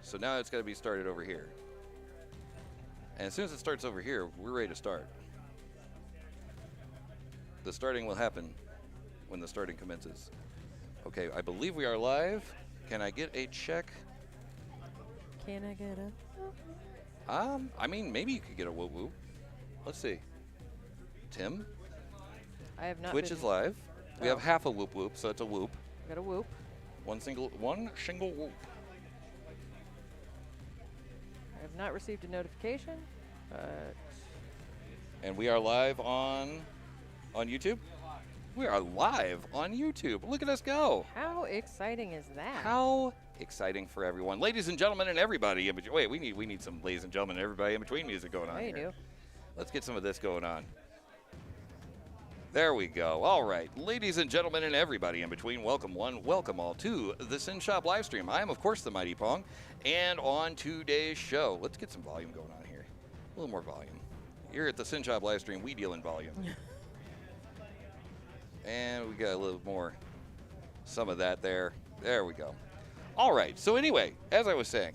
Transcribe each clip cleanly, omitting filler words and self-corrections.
So now it's got to be started over here. And as soon as it starts over here, we're ready to start. The starting will happen when the starting commences. Okay, I believe we are live. Can I get a check? Can I get a? I mean, maybe you could get a whoop whoop. Let's see. Tim? I have not. Twitch is live. We have half a whoop whoop, so it's a whoop. Got a whoop. One single whoop. I have not received a notification, but. And we are live on YouTube? We are live on YouTube. Look at us go. How exciting is that? How exciting for everyone. Ladies and gentlemen and everybody in between. Wait, we need some ladies and gentlemen and everybody in between music going on Yeah, you here. do. Let's get some of this going on. There we go. All right. Ladies and gentlemen and everybody in between, welcome one, welcome all to the Synshop Livestream. I am, of course, the Mighty Pong. And on today's show, let's get some volume going on here. A little more volume. Here at the Synshop Livestream, we deal in volume. And we got a little more, some of that there. There we go. All right. So anyway, as I was saying,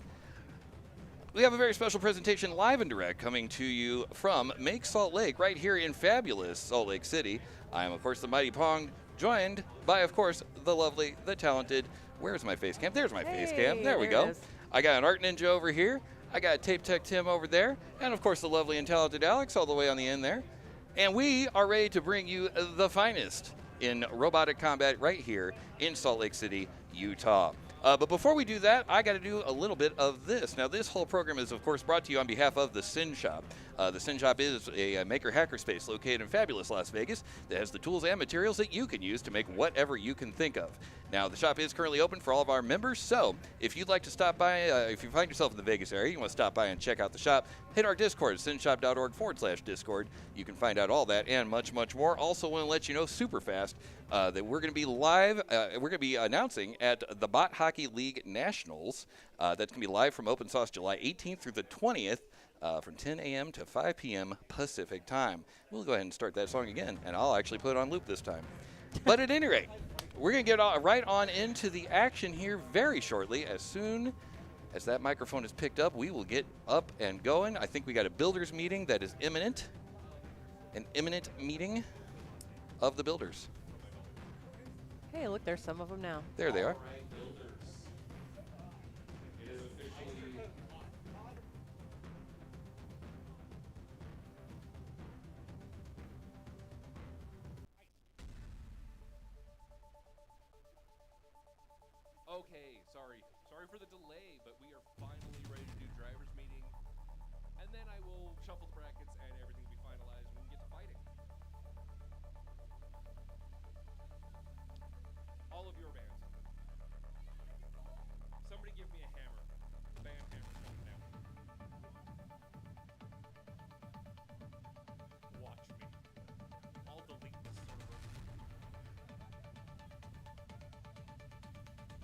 we have a very special presentation live and direct coming to you from Make Salt Lake right here in fabulous Salt Lake City. I am, of course, the Mighty Pong, joined by, of course, the lovely, the talented, where's my face cam? There's my face cam. There we go. I got an art ninja over here. I got Tape Tech Tim over there. And, of course, the lovely and talented Alex all the way on the end there. And we are ready to bring you the finest in robotic combat right here in Salt Lake City, Utah. But before we do that, I got to do a little bit of this. Now, this whole program is, of course, brought to you on behalf of the Synshop. The Synshop is a maker hackerspace located in fabulous Las Vegas that has the tools and materials that you can use to make whatever you can think of. Now, the shop is currently open for all of our members, so if you'd like to stop by, if you find yourself in the Vegas area, you want to stop by and check out the shop, hit our Discord, synshop.org/Discord. You can find out all that and much, much more. Also want to let you know super fast that we're going to be live, we're going to be announcing at the Bot Hockey League Nationals. That's going to be live from Open Sauce July 18th through the 20th. From 10 a.m. to 5 p.m. Pacific time. We'll go ahead and start that song again, and I'll actually put it on loop this time. But at any rate, we're going to get right on into the action here very shortly. As soon as that microphone is picked up, we will get up and going. I think we got a builders meeting that is imminent, an imminent meeting of the builders. Hey, look, there's some of them now. There they are. Okay, sorry for the delay, but we are finally ready to do driver's meeting, and then I will shuffle the brackets and everything will be finalized and we can get to fighting. All of your bands. Somebody give me a hammer. Band hammer coming down. Watch me. I'll delete the server.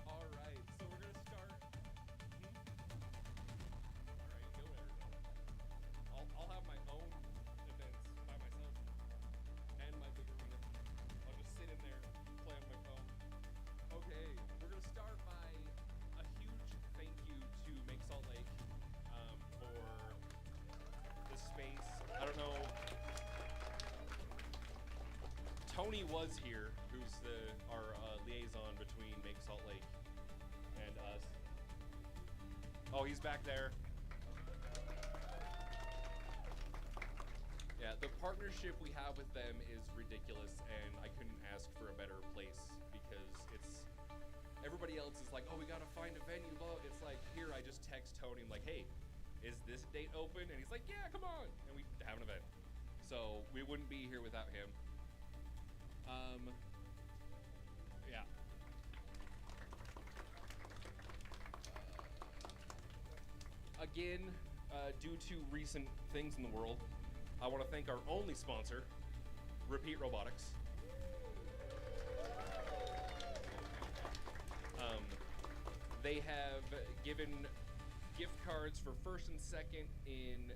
Alright, so we're gonna start. Alright, go Arizona. I'll have my own events by myself and my big arena. I'll just sit in there, play on my phone. Okay, we're gonna start by a huge thank you to Make Salt Lake for the space. I don't know. Tony was here, who's our liaison between Make Salt Lake and us. Oh, he's back there. Yeah, the partnership we have with them is ridiculous, and I couldn't ask for a better place because it's everybody else is like, oh, we gotta find a venue. It's like, here I just text Tony, I'm like, hey, is this date open? And he's like, yeah, come on, and we have an event. So we wouldn't be here without him. Yeah. Again, due to recent things in the world, I want to thank our only sponsor, Repeat Robotics. They have given gift cards for first and second in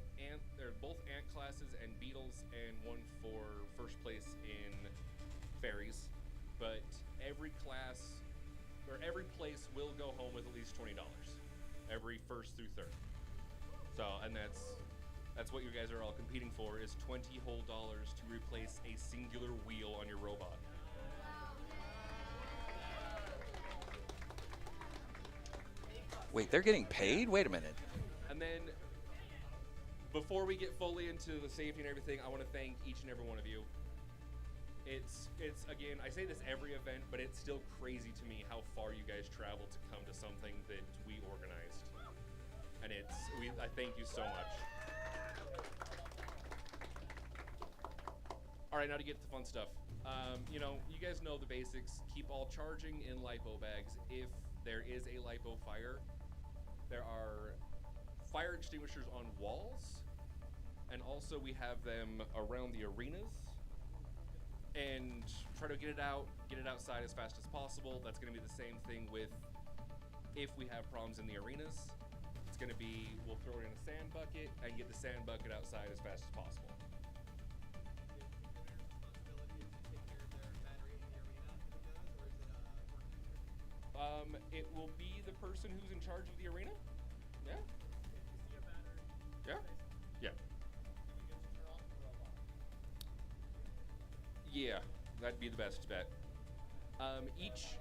they're both ant classes and beetles, and one for first place in fairies. But every class or every place will go home with at least $20. every first through third. So, and that's what you guys are all competing for, is $20 whole to replace a singular wheel on your robot. Wait, they're getting paid? Wait a minute. And then, before we get fully into the safety and everything, I want to thank each and every one of you. It's again, I say this every event, but it's still crazy to me how far you guys travel to come to something that we organized. And I thank you so much. All right, now to get to the fun stuff. You know, you guys know the basics. Keep all charging in LiPo bags. If there is a LiPo fire, there are fire extinguishers on walls, and also we have them around the arenas. And try to get it outside as fast as possible. That's going to be the same thing with if we have problems in the arenas. It's going to be, we'll throw it in a sand bucket and get the sand bucket outside as fast as possible. It will be the person who's in charge of the arena. Yeah. Yeah. Yeah. Yeah, that'd be the best bet. Each.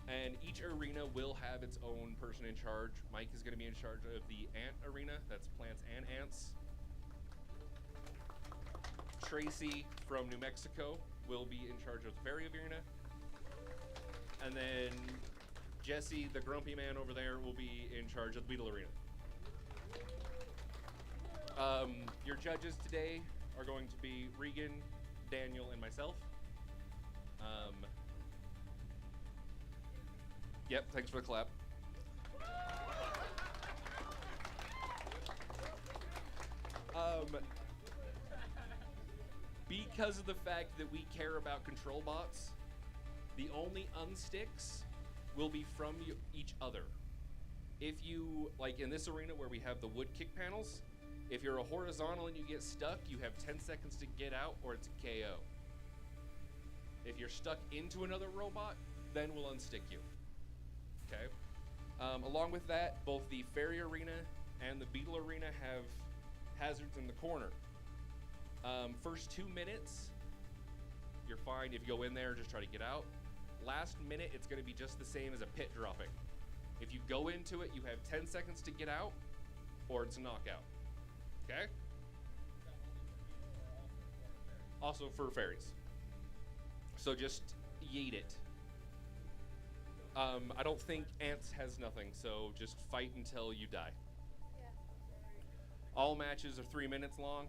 And each arena will have its own person in charge. Mike is going to be in charge of the ant arena. That's plants and ants. Tracy from New Mexico will be in charge of the fairy arena. And then Jesse, the grumpy man over there, will be in charge of the Beetle arena. Your judges today are going to be Regan, Daniel, and myself. Yep, thanks for the clap. Because of the fact that we care about control bots, the only unsticks will be from each other. If you, like in this arena where we have the wood kick panels, if you're a horizontal and you get stuck, you have 10 seconds to get out or it's a KO. If you're stuck into another robot, then we'll unstick you. Okay? Along with that, both the fairy arena and the Beetle arena have hazards in the corner. First 2 minutes, you're fine. If you go in there, just try to get out. Last minute, it's going to be just the same as a pit dropping. If you go into it, you have 10 seconds to get out, or it's a knockout. Okay? Also for fairies. So just yeet it. I don't think ants has nothing, so just fight until you die. All matches are 3 minutes long.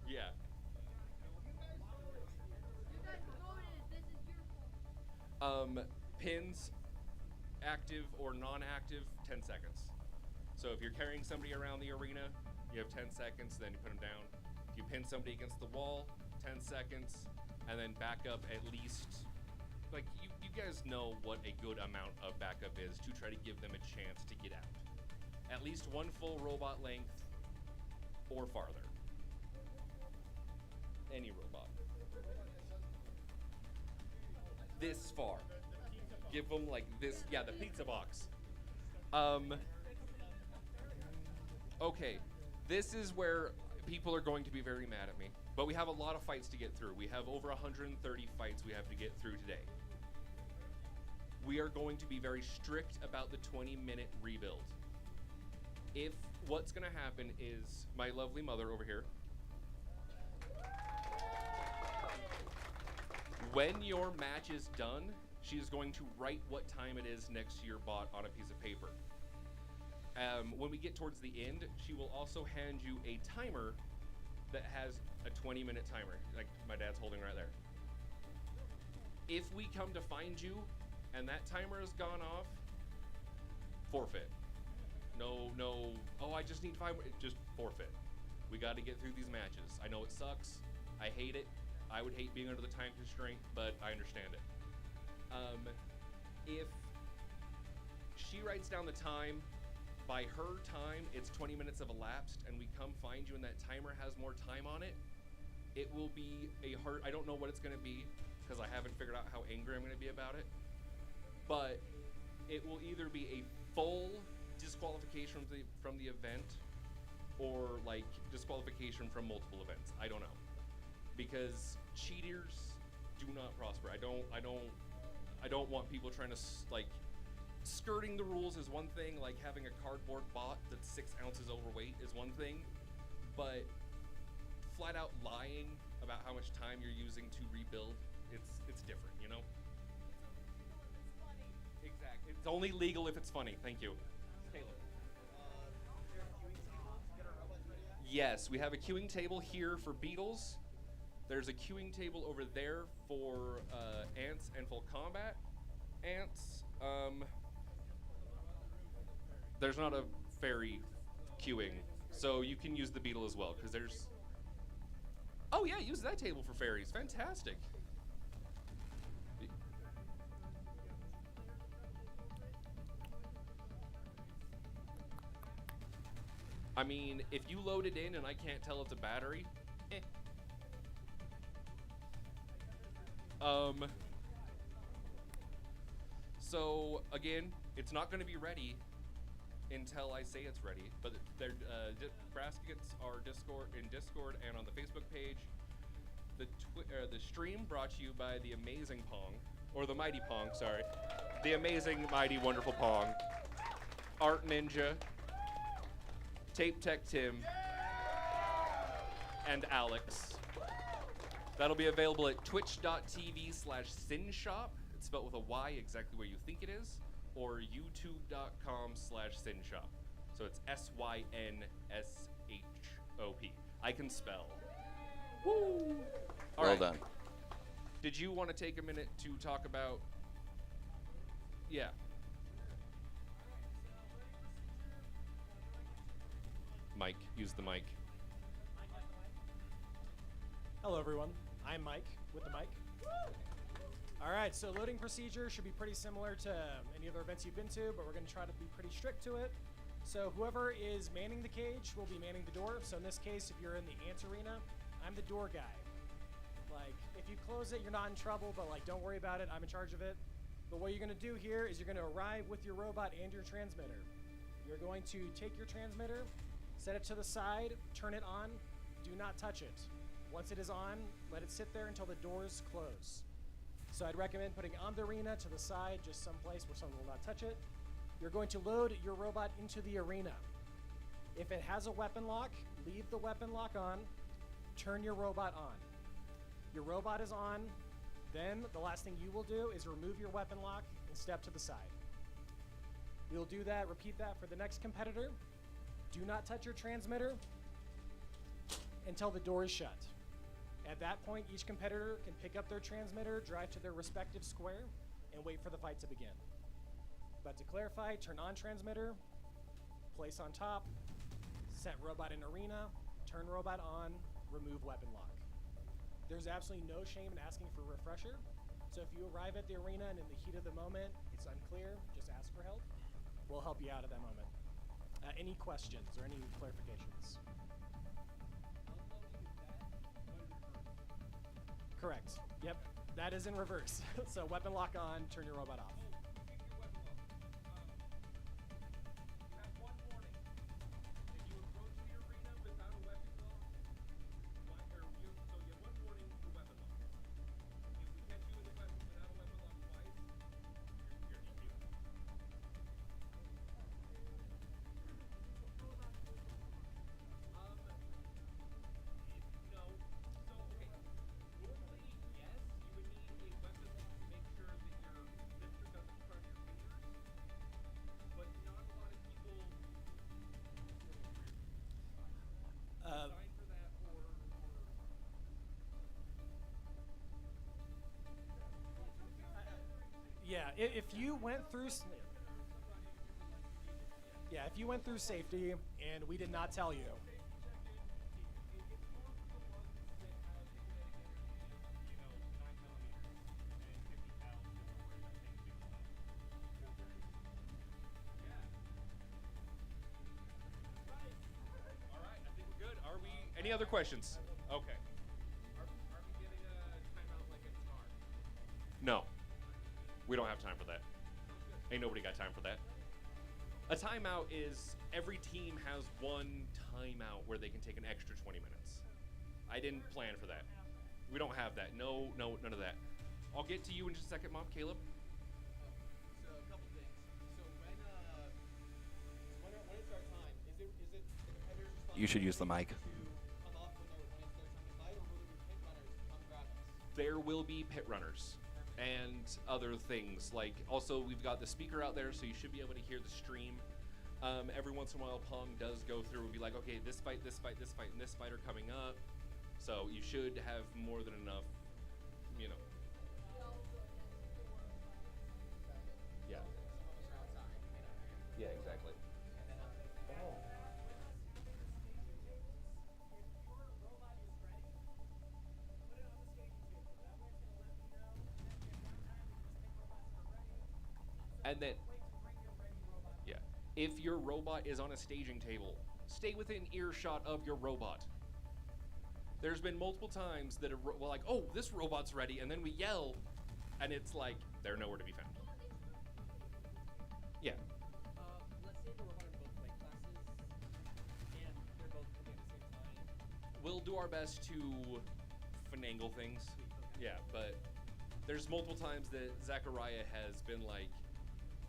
Yeah. Pins, active or non-active, 10 seconds. So if you're carrying somebody around the arena, you have 10 seconds, then you put them down. If you pin somebody against the wall, 10 seconds, and then back up at least, like, you guys know what a good amount of backup is to try to give them a chance to get out. At least one full robot length or farther. Any robot. This far. Give them like this, yeah, the pizza box. Okay, this is where people are going to be very mad at me, but we have a lot of fights to get through. We have over 130 fights we have to get through today. We are going to be very strict about the 20-minute rebuild. If what's gonna happen is my lovely mother over here, when your match is done, she is going to write what time it is next to your bot on a piece of paper. When we get towards the end, she will also hand you a timer that has a 20-minute timer, like my dad's holding right there. If we come to find you and that timer has gone off, forfeit. No, oh, I just need 5 more, just forfeit. We got to get through these matches. I know it sucks. I hate it. I would hate being under the time constraint, but I understand it. If she writes down the time by her time, it's 20 minutes have elapsed, and we come find you and that timer has more time on it, it will be a hard, I don't know what it's gonna be, because I haven't figured out how angry I'm gonna be about it, but it will either be a full disqualification from the event, or like disqualification from multiple events. I don't know, because cheaters do not prosper. I don't want people trying to like, skirting the rules is one thing, like having a cardboard bot that's 6 ounces overweight is one thing, but flat out lying about how much time you're using to rebuild, it's different, you know? Exactly. It's only legal if it's funny. Thank you. Taylor. Yes, we have a queuing table here for Beetles. There's a queuing table over there for ants and full combat ants. There's not a fairy queuing, so you can use the Beetle as well, because there's... Oh yeah, use that table for fairies. Fantastic. I mean, if you load it in and I can't tell it's a battery, eh. So again, it's not going to be ready until I say it's ready, but their baskets are in Discord and on the Facebook page. The stream brought to you by the amazing Pong, or the mighty Pong, sorry. The amazing, mighty, wonderful Pong. Art Ninja, Tape Tech Tim, and Alex. That'll be available at twitch.tv/Synshop. It's spelled with a Y, exactly where you think it is, or youtube.com/Synshop. So it's SYNSHOP. I can spell. Woo! All Well right. done. Did you want to take a minute to talk about... Yeah. Mike, use the mic. Hello everyone, I'm Mike with the mic. Alright, so loading procedure should be pretty similar to any other events you've been to, but we're going to try to be pretty strict to it. So whoever is manning the cage will be manning the door. So in this case, if you're in the ant arena, I'm the door guy. Like, if you close it, you're not in trouble, but like, don't worry about it, I'm in charge of it. But what you're going to do here is you're going to arrive with your robot and your transmitter. You're going to take your transmitter, set it to the side, turn it on, do not touch it. Once it is on, let it sit there until the doors close. So I'd recommend putting on the arena to the side, just someplace where someone will not touch it. You're going to load your robot into the arena. If it has a weapon lock, leave the weapon lock on, turn your robot on. Your robot is on, then the last thing you will do is remove your weapon lock and step to the side. You'll do that, repeat that for the next competitor. Do not touch your transmitter until the door is shut. At that point, each competitor can pick up their transmitter, drive to their respective square, and wait for the fight to begin. But to clarify, turn on transmitter, place on top, set robot in arena, turn robot on, remove weapon lock. There's absolutely no shame in asking for a refresher. So if you arrive at the arena and in the heat of the moment, it's unclear, just ask for help. We'll help you out at that moment. Any questions or any clarifications? Correct. Yep, that is in reverse. So weapon lock on, turn your robot off. Yeah, if you went through, if you went through safety and we did not tell you. Any other questions? Okay. Are we getting a timeout like in Star? No. We don't have time for that. Ain't nobody got time for that. A timeout is every team has one timeout where they can take an extra 20 minutes. I didn't plan for that. We don't have that. No, none of that. I'll get to you in just a second, Mom. Caleb? So a couple things. So when it's our time, is it the competitor's responsibility You should use the mic. to come off when it's their time to fight, or will there be pit runners come grab us? There will be pit runners and other things. Like, also, we've got the speaker out there, so you should be able to hear the stream. Every once in a while, Pong does go through and be like, okay, this fight, and this fight are coming up. So you should have more than enough, you know. Yeah. Yeah, exactly. And then, yeah, if your robot is on a staging table, stay within earshot of your robot. There's been multiple times that we're like, oh, this robot's ready, and then we yell, and it's like, they're nowhere to be found. Yeah. Let's say the robot in both weight classes, and they're both coming at the same time. We'll do our best to finagle things. Yeah, but there's multiple times that Zachariah has been like,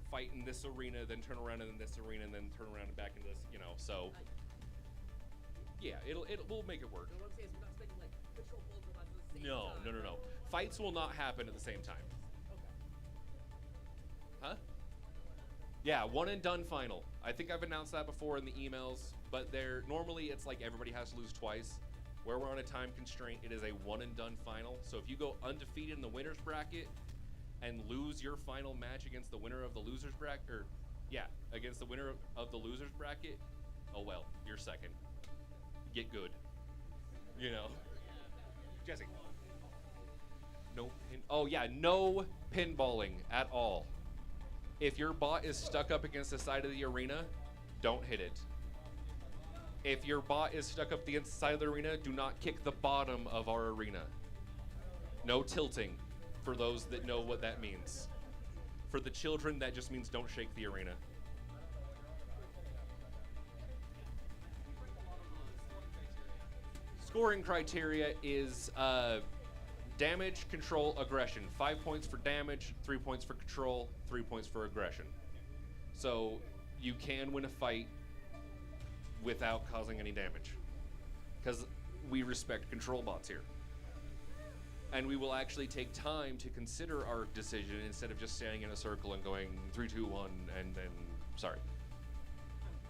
fight in this arena, then turn around in this arena, and then turn around and back into this, you know, so. Yeah, we'll make it work. So what I'm saying is we're not expecting like control both robots at the same time. No. Fights will not happen at the same time. Okay. Huh? Yeah, one and done final. I think I've announced that before in the emails, but normally it's like everybody has to lose twice. Where we're on a time constraint, it is a one and done final. So if you go undefeated in the winner's bracket and lose your final match against the winner of the loser's bracket, against the winner of the loser's bracket, oh well, you're second. Get good. You know. Jesse. No pinballing at all. If your bot is stuck up against the side of the arena, don't hit it. If your bot is stuck up against the side of the arena, do not kick the bottom of our arena. No tilting, for those that know what that means. For the children, that just means don't shake the arena. Scoring criteria is damage, control, aggression. 5 points for damage, 3 points for control, 3 points for aggression. So you can win a fight without causing any damage, because we respect control bots here. And we will actually take time to consider our decision instead of just standing in a circle and going 3, 2, 1, and then, sorry.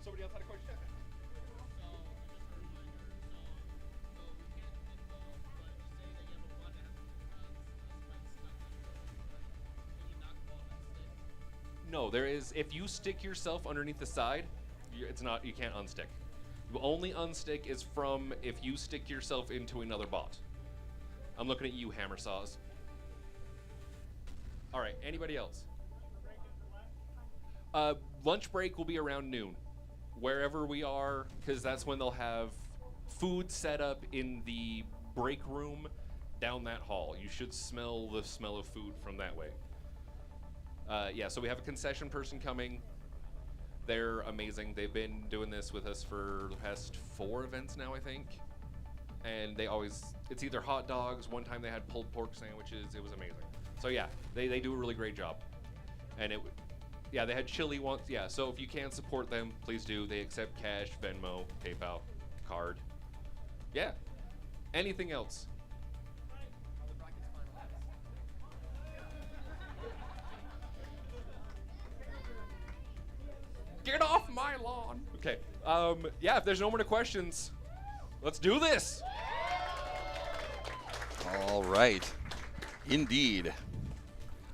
Somebody else had a question? No, there is. If you stick yourself underneath the side, you can't unstick. The only unstick is from if you stick yourself into another bot. I'm looking at you, Hammer Saws. All right, anybody else? Lunch break will be around noon, wherever we are, because that's when they'll have food set up in the break room down that hall. You should smell the smell of food from that way. So we have a concession person coming. They're amazing. They've been doing this with us for the past 4 events now, I think. And it's either hot dogs. One time they had pulled pork sandwiches. It was amazing. So yeah, they do a really great job. And they had chili once. Yeah, so if you can support them, please do. They accept cash, Venmo, PayPal, card. Yeah. Anything else? Get off my lawn. Okay. If there's no more questions, let's do this. All right. Indeed.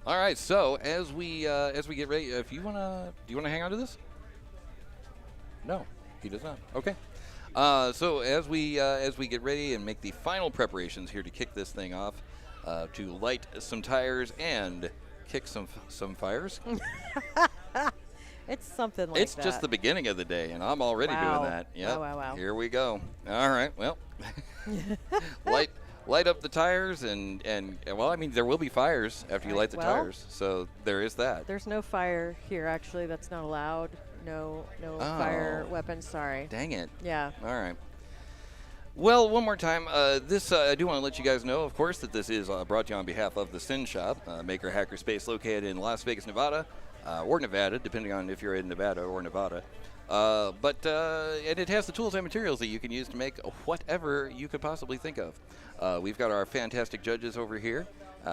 All right. So as we get ready, do you wanna hang on to this? No, he does not. Okay. So as we get ready and make the final preparations here to kick this thing off, to light some tires and kick some fires. It's something like It's that. just the beginning of the day, and I'm already Wow. doing that. Yep. Wow. Here we go. All right. Well, light up the tires, and well, I mean, there will be fires after you Right, light the well- tires, so there is that. There's no fire here, actually. That's not allowed. No fire Oh. weapons. Sorry. Dang it. Yeah. All right. Well, one more time, I do want to let you guys know, of course, that this is brought to you on behalf of the Synshop, maker hackerspace located in Las Vegas, Nevada, or Nevada, depending on if you're in Nevada or Nevada. And it has the tools and materials that you can use to make whatever you could possibly think of. We've got our fantastic judges over here.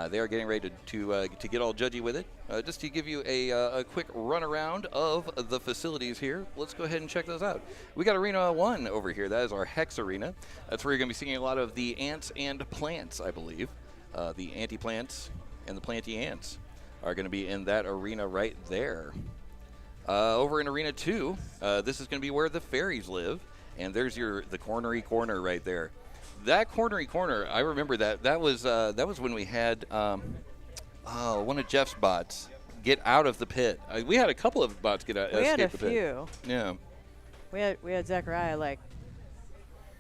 They are getting ready to get all judgy with it. Just to give you a quick run around of the facilities here, let's go ahead and check those out. We got Arena 1 over here. That is our Hex Arena. That's where you're going to be seeing a lot of the ants and plants, I believe. The anti-plants and the planty ants are going to be in that arena right there. Over in Arena 2, this is going to be where the fairies live. And there's the cornery corner right there. That cornery corner, I remember that. That was when we had one of Jeff's bots get out of the pit. We had a couple of bots get out. We had a escape the pit. few. Yeah. We had Zachariah like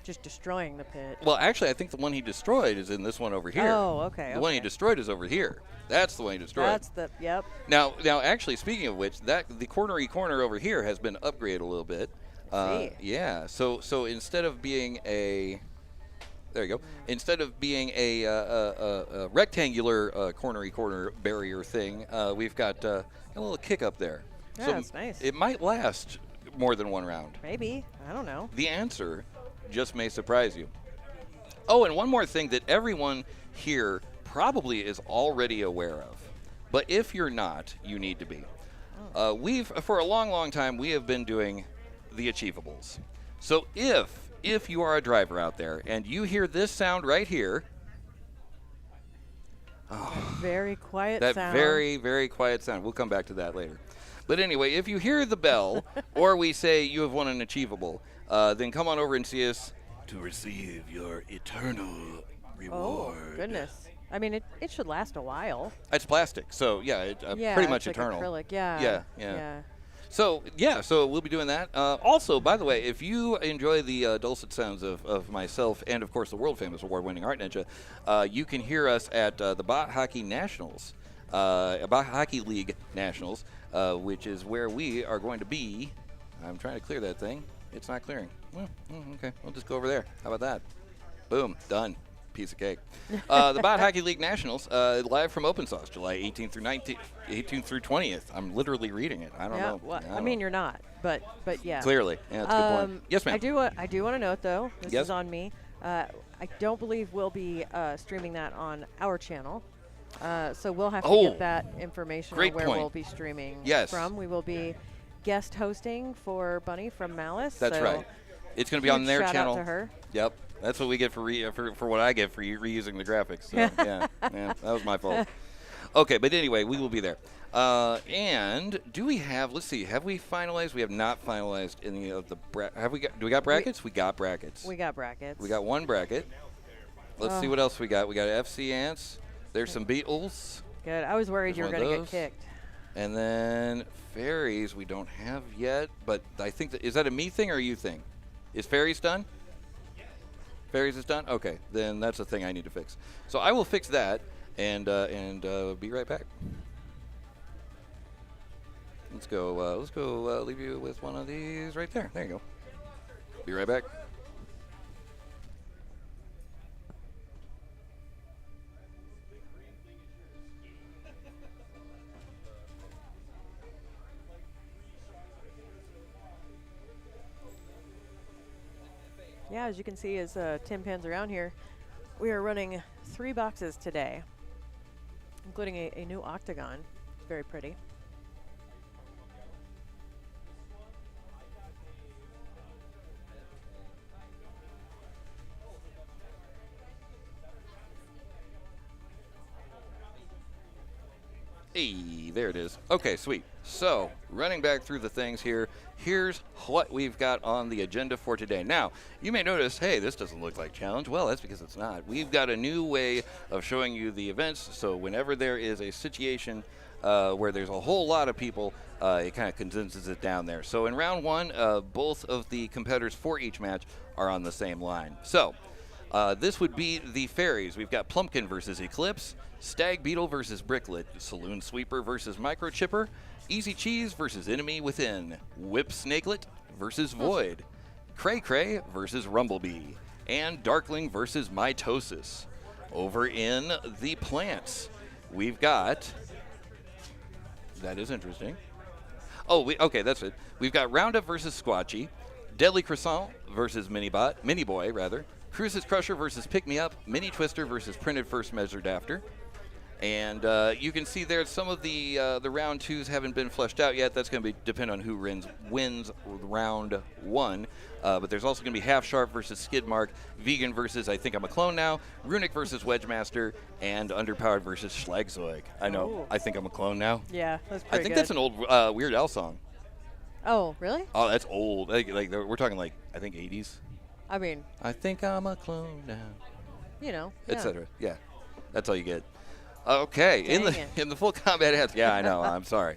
just destroying the pit. Well, actually, I think the one he destroyed is in this one over here. Oh, okay. The one he destroyed is over here. That's the one he destroyed. That's the yep. Now, actually, speaking of which, the cornery corner over here has been upgraded a little bit. I see. Yeah. So instead of being there you go. Instead of being a rectangular cornery corner barrier thing, we've got a little kick up there. Yeah, so that's nice. It might last more than one round. Maybe. I don't know. The answer just may surprise you. Oh, and one more thing that everyone here probably is already aware of. But if you're not, you need to be. For a long, long time, we have been doing the achievables. So if you are a driver out there and you hear this sound right here, Very quiet that sound. very, very quiet sound. We'll come back to that later. But anyway, if you hear the bell or we say you have won an achievable, then come on over and see us to receive your eternal reward. Oh goodness. I mean, it should last a while. It's plastic, so yeah, Yeah, pretty much it's eternal. like acrylic. Yeah. Yeah. So we'll be doing that. Also, by the way, if you enjoy the dulcet sounds of myself and, of course, the world-famous award-winning Art Ninja, you can hear us at the Bot Hockey Nationals, Bot Hockey League Nationals, which is where we are going to be. I'm trying to clear that thing. It's not clearing. Well, okay, we'll just go over there. How about that? Boom, done. Piece of cake. The Bot Hockey League Nationals, live from Open Source, July 18th through 20th. I'm literally reading it. I don't know. Well, I I don't mean, know. you're not, but yeah. Clearly. Yeah, that's a good point. Yes, ma'am. I do want to note though. This Yes. is on me. I don't believe we'll be streaming that on our channel. So we'll have to Oh, get that information great on where point. we'll be streaming Yes. from. We will be guest hosting for Bunny from Malice. That's so right. It's going to be on huge their shout channel. out to her. Yep. That's what we get for what I get for reusing the graphics. So, yeah, that was my fault. Okay, but anyway, we will be there. And do we have? Let's see. Have we finalized? We have not finalized any of the. Have we got? Do we got brackets? We got brackets. We got brackets. We got one bracket. Let's see what else we got. We got FC Ants. There's some Beetles. Good. I was worried There's you were one going of to get those. kicked. And then fairies we don't have yet, but I think is that a me thing or a you thing? Is fairies done? Fairies is done? Okay, then that's a thing I need to fix. So I will fix that and be right back. Let's go leave you with one of these right there. There you go. Be right back. Yeah, as you can see, as Tim pans around here, we are running 3 boxes today, including a new octagon. Very pretty. Hey, there it is. Okay, sweet. So, running back through the things here, here's what we've got on the agenda for today. Now, you may notice, hey, this doesn't look like challenge. Well, that's because it's not. We've got a new way of showing you the events, so whenever there is a situation where there's a whole lot of people, it kind of condenses it down there. So in round one, both of the competitors for each match are on the same line. So this would be the fairies. We've got Plumpkin versus Eclipse, Stag Beetle versus Bricklet, Saloon Sweeper versus Microchipper, Easy Cheese versus Enemy Within, Whipsnakelet versus Void, Cray-Cray versus Rumblebee, and Darkling versus Mitosis. Over in the plants, we've got... That is interesting. Oh, okay, that's it. We've got Roundup versus Squatchy, Deadly Croissant versus Mini Boi, Cruises Crusher versus Pick Me Up, Mini Twister versus Printed First Measured After. And you can see there some of the round twos haven't been fleshed out yet. That's going to depend on who wins round one. But there's also going to be Half Sharp versus Skidmark, Vegan versus I Think I'm a Clone Now, Runic versus WedgeMaster, and Underpowered versus Schlagzeug. I know. Ooh. I Think I'm a Clone Now. Yeah, that's I pretty think good. that's an old Weird Al song. Oh, really? Oh, that's old. Like we're talking like I think 80s. I mean, I think I'm a clone now, you know. Yeah. etc. Yeah, that's all you get. Okay, in the full combat ads. Yeah, I know. I'm sorry.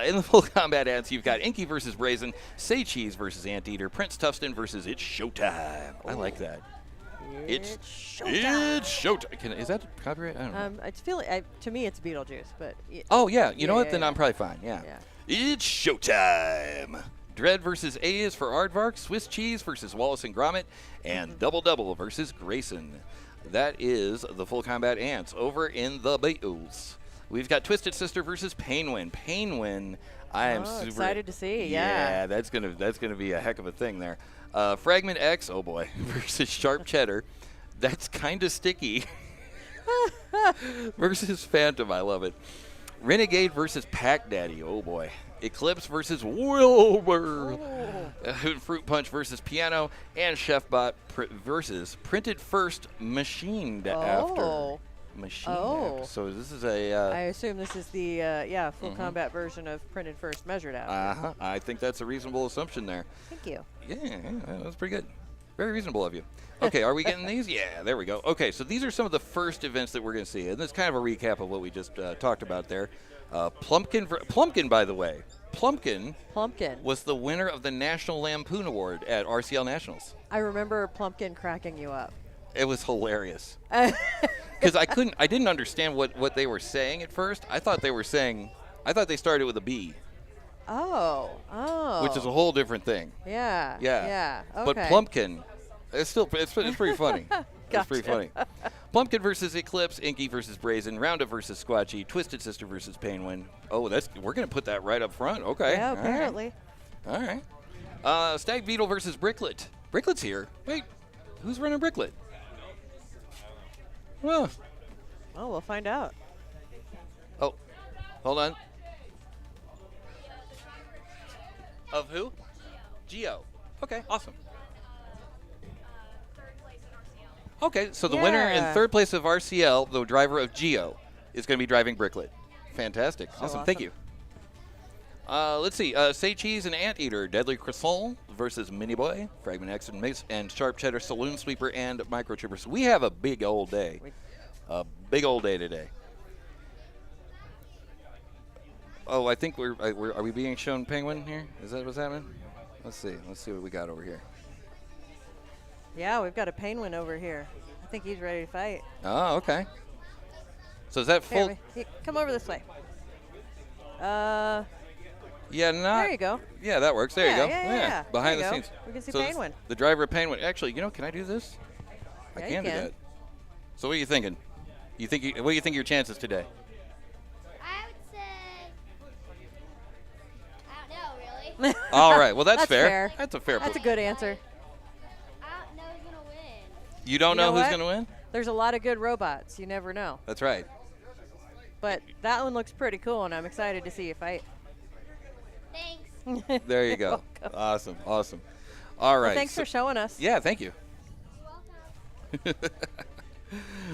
In the full combat ads, you've got Inky versus Brazin, Say Cheese versus Anteater, Prince Toughston versus It's Showtime. I like that. It's showtime. It's Showtime. Is that copyright? I don't know. It's to me, it's Beetlejuice, but. Oh yeah, you know what? Then yeah. I'm probably fine. Yeah. Yeah. It's Showtime. Dread versus A is for Aardvark, Swiss Cheese versus Wallace and Grommit, and Double versus Grayson. That is the full combat ants. Over in the Beatles, we've got Twisted Sister versus Painwin. Painwin, I am super excited to see. Yeah. Yeah, that's gonna be a heck of a thing there. Fragment X, oh boy, versus Sharp Cheddar. That's kind of sticky. Versus Phantom, I love it. Renegade versus Pac Daddy, oh boy. Eclipse versus Wilbur. Fruit Punch versus Piano. And ChefBot versus Printed First Machined After. Machined After. So this is a... I assume this is the full combat version of Printed First Measured After. I think that's a reasonable assumption there. Thank you. Yeah, that's pretty good. Very reasonable of you. Okay, are we getting these? Yeah, there we go. Okay, so these are some of the first events that we're going to see. And this is kind of a recap of what we just talked about there. Plumpkin, by the way. Plumpkin was the winner of the National Lampoon Award at RCL Nationals. I remember Plumpkin cracking you up. It was hilarious. Because I didn't understand what they were saying at first. I thought they started with a B. Oh. Which is a whole different thing. Yeah. Okay. But Plumpkin, it's pretty funny. It's pretty funny. Plumpkin versus Eclipse, Inky versus Brazin, Roundup versus Squatchy, Twisted Sister versus Painwin. Oh, we're gonna put that right up front. Okay. Yeah, apparently. All right. Stag Beetle versus Bricklet. Bricklet's here. Wait, who's running Bricklet? Well. Oh, we'll find out. Oh, hold on. Of who? Geo. Okay, awesome. Okay, so the winner in third place of RCL, the driver of Geo, is going to be driving Bricklet. Fantastic. Awesome. Thank you. Let's see. Say Cheese and Anteater, Deadly Croissant versus Mini Boi, Fragment X and Sharp Cheddar, Saloon Sweeper, and Microchipper. So we have a big old day. A big old day today. Oh, I think are we being shown Penguin here? Is that what's happening? Let's see. Let's see what we got over here. Yeah, we've got a Painwin over here. I think he's ready to fight. Oh, okay. So is that full? Here, come over this way. Yeah, There you go. Yeah, that works. There you go. Yeah. Behind There the you go. scenes. We can see So Painwin. the driver of Painwin. Actually, can I do this? I Yeah, can you do can. that. So what are you thinking? What do you think your chances today? I would say, I don't know, really. All right. Well, that's That's fair. That's a fair. That's a good answer. I don't know who's going to win. You don't You know know who's what? going to win? There's a lot of good robots. You never know. That's right. But that one looks pretty cool, and I'm excited to see you fight. Thanks. There you go. Awesome. Awesome. All right. Well, thanks for showing us. Yeah, thank you. Welcome.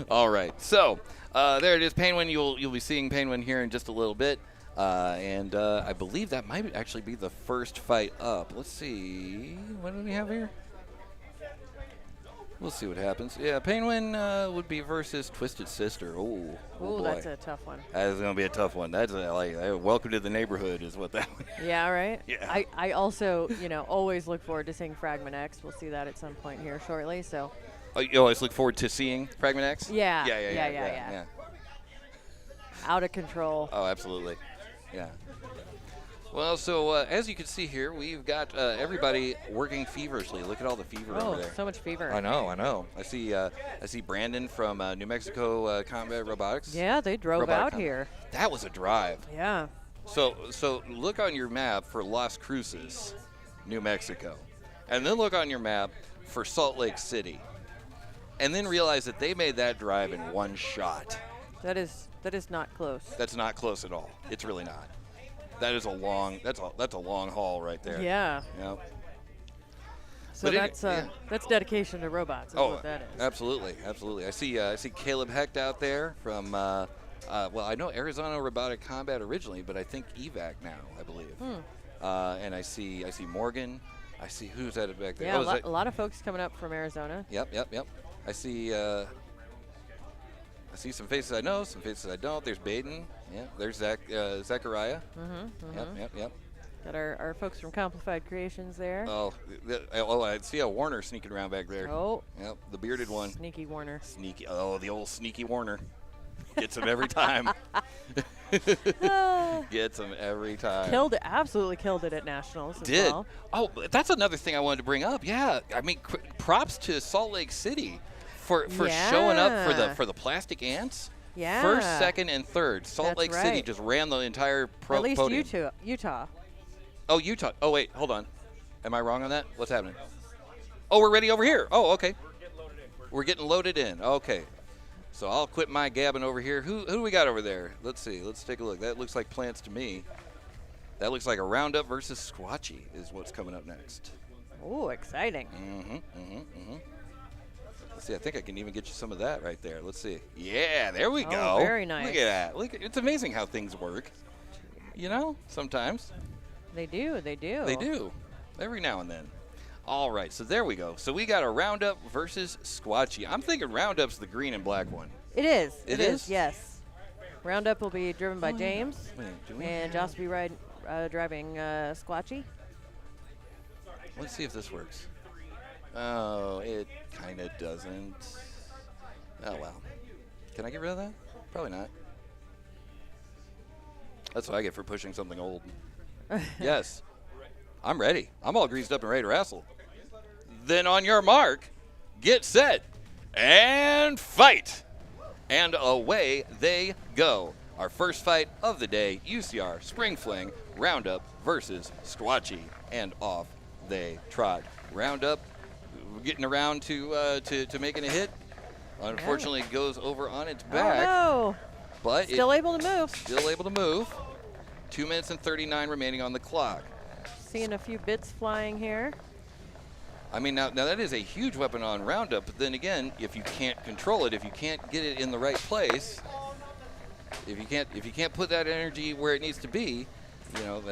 All right. So there it is, Painwin. You'll be seeing Painwin here in just a little bit. And I believe that might actually be the first fight up. Let's see. What do we have here? We'll see what happens. Yeah, Penguin would be versus Twisted Sister. Oh Ooh, boy. that's a tough one. That's going to be a tough one. That's like welcome to the neighborhood is what that one. Yeah, right? Yeah. I also, always look forward to seeing Fragment X. We'll see that at some point here shortly. So, Oh, you always look forward to seeing Fragment X? Yeah. Yeah. Out of control. Oh, absolutely. Yeah. Well, so as you can see here, we've got everybody working feverishly. Look at all the fever Oh, over there. so much fever. I know. I see Brandon from New Mexico Combat Robotics. Yeah, they drove Robotic out Combat. here. That was a drive. Yeah. So look on your map for Las Cruces, New Mexico, and then look on your map for Salt Lake City, and then realize that they made that drive in one shot. That is not close. That's not close at all. It's really not. That is a long. That's a long haul right there. Yeah. Yep. So But that's dedication to robots. Is Oh, what that is. absolutely. I see Caleb Hecht out there from. Well, I know Arizona Robotic Combat originally, but I think EVAC now, I believe. And I see Morgan. I see who's at it back there. Yeah, Oh, is a lot of folks coming up from Arizona. Yep. I see some faces I know, some faces I don't. There's Baden. Yeah. There's Zachariah. Yep. Got our folks from Complified Creations there. Oh, I see a Warner sneaking around back there. Oh. Yep, the bearded one. Sneaky Warner. Sneaky. Oh, the old sneaky Warner. Gets him every time. Gets him every time. Absolutely killed it at Nationals as Did. well. Oh, that's another thing I wanted to bring up. Yeah, I mean, props to Salt Lake City for showing up for the plastic ants. Yeah. First, second, and third. Salt That's Lake City right. just ran the entire At least podium. Utah. Oh, Utah. Oh, wait, hold on. Am I wrong on that? What's happening? Oh, we're ready over here. Oh, okay. We're getting loaded in. Okay. So I'll quit my gabbing over here. Who do we got over there? Let's see. Let's take a look. That looks like plants to me. That looks like a Roundup versus Squatchy is what's coming up next. Oh, exciting. Let's see. I think I can even get you some of that right there. Let's see. Yeah, there we Oh, go. very nice. Look at that. It's amazing how things work. Sometimes. They do. They do. Every now and then. All right, so there we go. So we got a Roundup versus Squatchy. I'm thinking Roundup's the green and black one. It is. It is? Yes. Roundup will be driven by James, Wait, do we and Josh will be driving Squatchy. Let's see if this works. Oh, it kind of doesn't. Oh, well. Can I get rid of that? Probably not. That's what I get for pushing something old. Yes. I'm ready. I'm all greased up and ready to wrestle. Then on your mark, get set, and fight. And away they go. Our first fight of the day, UCR Spring Fling Roundup versus Squatchy. And off they trot. Roundup getting around to making a hit. Unfortunately, it goes over on its back. Oh, no. But Still able to move. Still able to move. 2 minutes and 39 remaining on the clock. Seeing a few bits flying here. I mean, now that is a huge weapon on Roundup, but then again, if you can't control it, if you can't get it in the right place, if you can't put that energy where it needs to be, then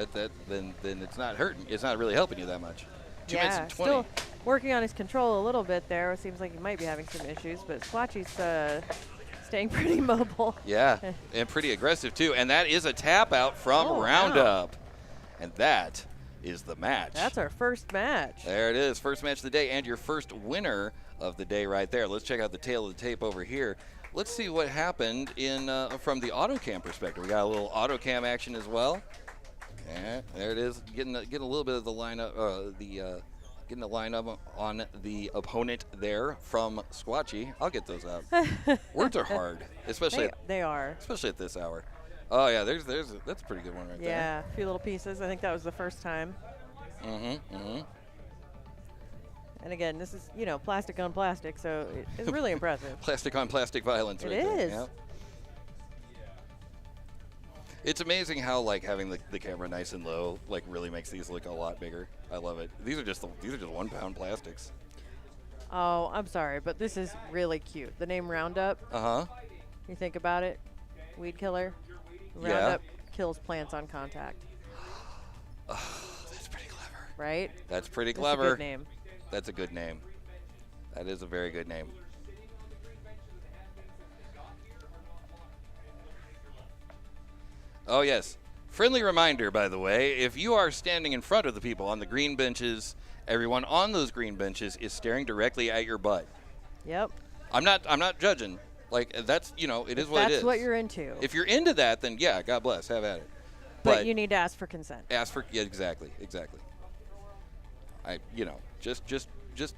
it's not hurting. It's not really helping you that much. 2 minutes and 20. Still working on his control a little bit there. It seems like he might be having some issues, but Squatchy's staying pretty mobile. Yeah, and pretty aggressive too. And that is a tap out from Roundup. Wow. And that is the match. That's our first match. There it is, first match of the day, and your first winner of the day right there. Let's check out the tail of the tape over here. Let's see what happened from the auto cam perspective. We got a little auto cam action as well. Yeah, there it is, getting a little bit of the lineup, getting the lineup on the opponent there from Squatchy. I'll get those out. Words are hard, especially they are. especially at this hour. Oh yeah, that's a pretty good one right there. Yeah, a few little pieces. I think that was the first time. And again, this is, plastic on plastic, so it's really impressive. Plastic on plastic violence right there. It is. Yep. It's amazing how having the camera nice and low really makes these look a lot bigger. I love it. These are just 1 pound plastics. Oh, I'm sorry, but this is really cute. The name Roundup. You think about it, weed killer. Roundup kills plants on contact. Oh, that's pretty clever. Right? That's pretty That's clever. a good name. That's a good name. That is a very good name. Oh, yes. Friendly reminder, by the way, if you are standing in front of the people on the green benches, everyone on those green benches is staring directly at your butt. Yep. I'm not judging. Like, that's, you know, it is what it is. That's what you're into. If you're into that, then yeah, God bless, have at it. But you need to ask for consent. Ask for, yeah, exactly. You know, just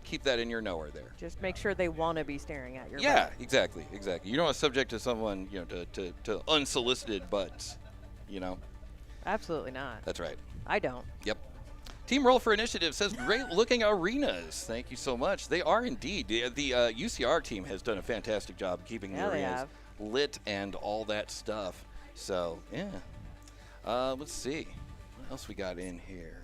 keep that in your knower there. Just make sure they want to be staring at your Yeah, butt. exactly. You don't want to subject to someone, you know, to unsolicited butts, you know. Absolutely not. That's right. I don't. Yep. Team Roll for Initiative says, great looking arenas. Thank you so much. They are indeed. The UCR team has done a fantastic job keeping the arenas lit and all that stuff. So, yeah. Let's see. What else we got in here?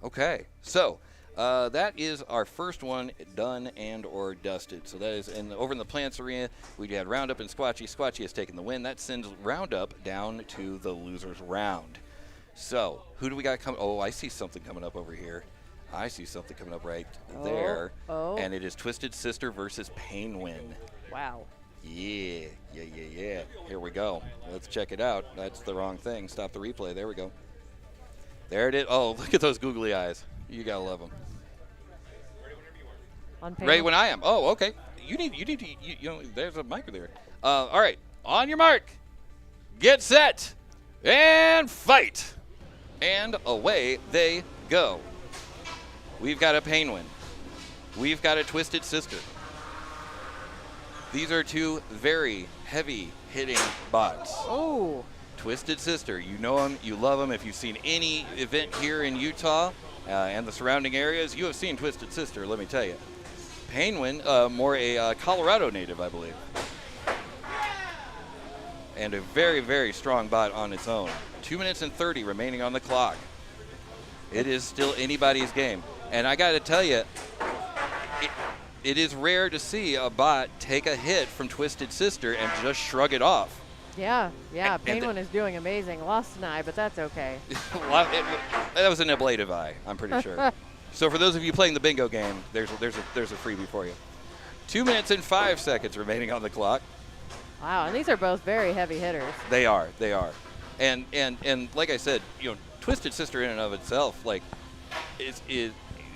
Okay. So, that is our first one done and or dusted. So that is over in the Plants Arena, we had Roundup and Squatchy. Squatchy has taken the win. That sends Roundup down to the losers round. So, who do we got coming? Oh, I see something coming up over here. I see something coming up right there. Oh. And it is Twisted Sister versus Painwin. Wow. Yeah. Here we go. Let's check it out. That's the wrong thing. Stop the replay. There we go. There it is. Oh, look at those googly eyes. You gotta love them. Right when I am. Oh, okay. You need to. You know, there's a mic there. All right. On your mark. Get set. And fight. And away they go. We've got a Painwin. We've got a Twisted Sister. These are two very heavy hitting bots. Oh. Twisted Sister, you know them, you love them. If you've seen any event here in Utah and the surrounding areas, you have seen Twisted Sister, let me tell you. Painwin, more a Colorado native, I believe. And a very, very strong bot on its own. 2 minutes and 30 remaining on the clock. It is still anybody's game. And I got to tell you, it is rare to see a bot take a hit from Twisted Sister and just shrug it off. Yeah. Painwin is doing amazing. Lost an eye, but that's okay. That was an ablative eye, I'm pretty sure. So for those of you playing the bingo game, there's a freebie for you. 2 minutes and 5 seconds remaining on the clock. Wow, and these are both very heavy hitters. They are. And like I said, you know, Twisted Sister in and of itself, like, is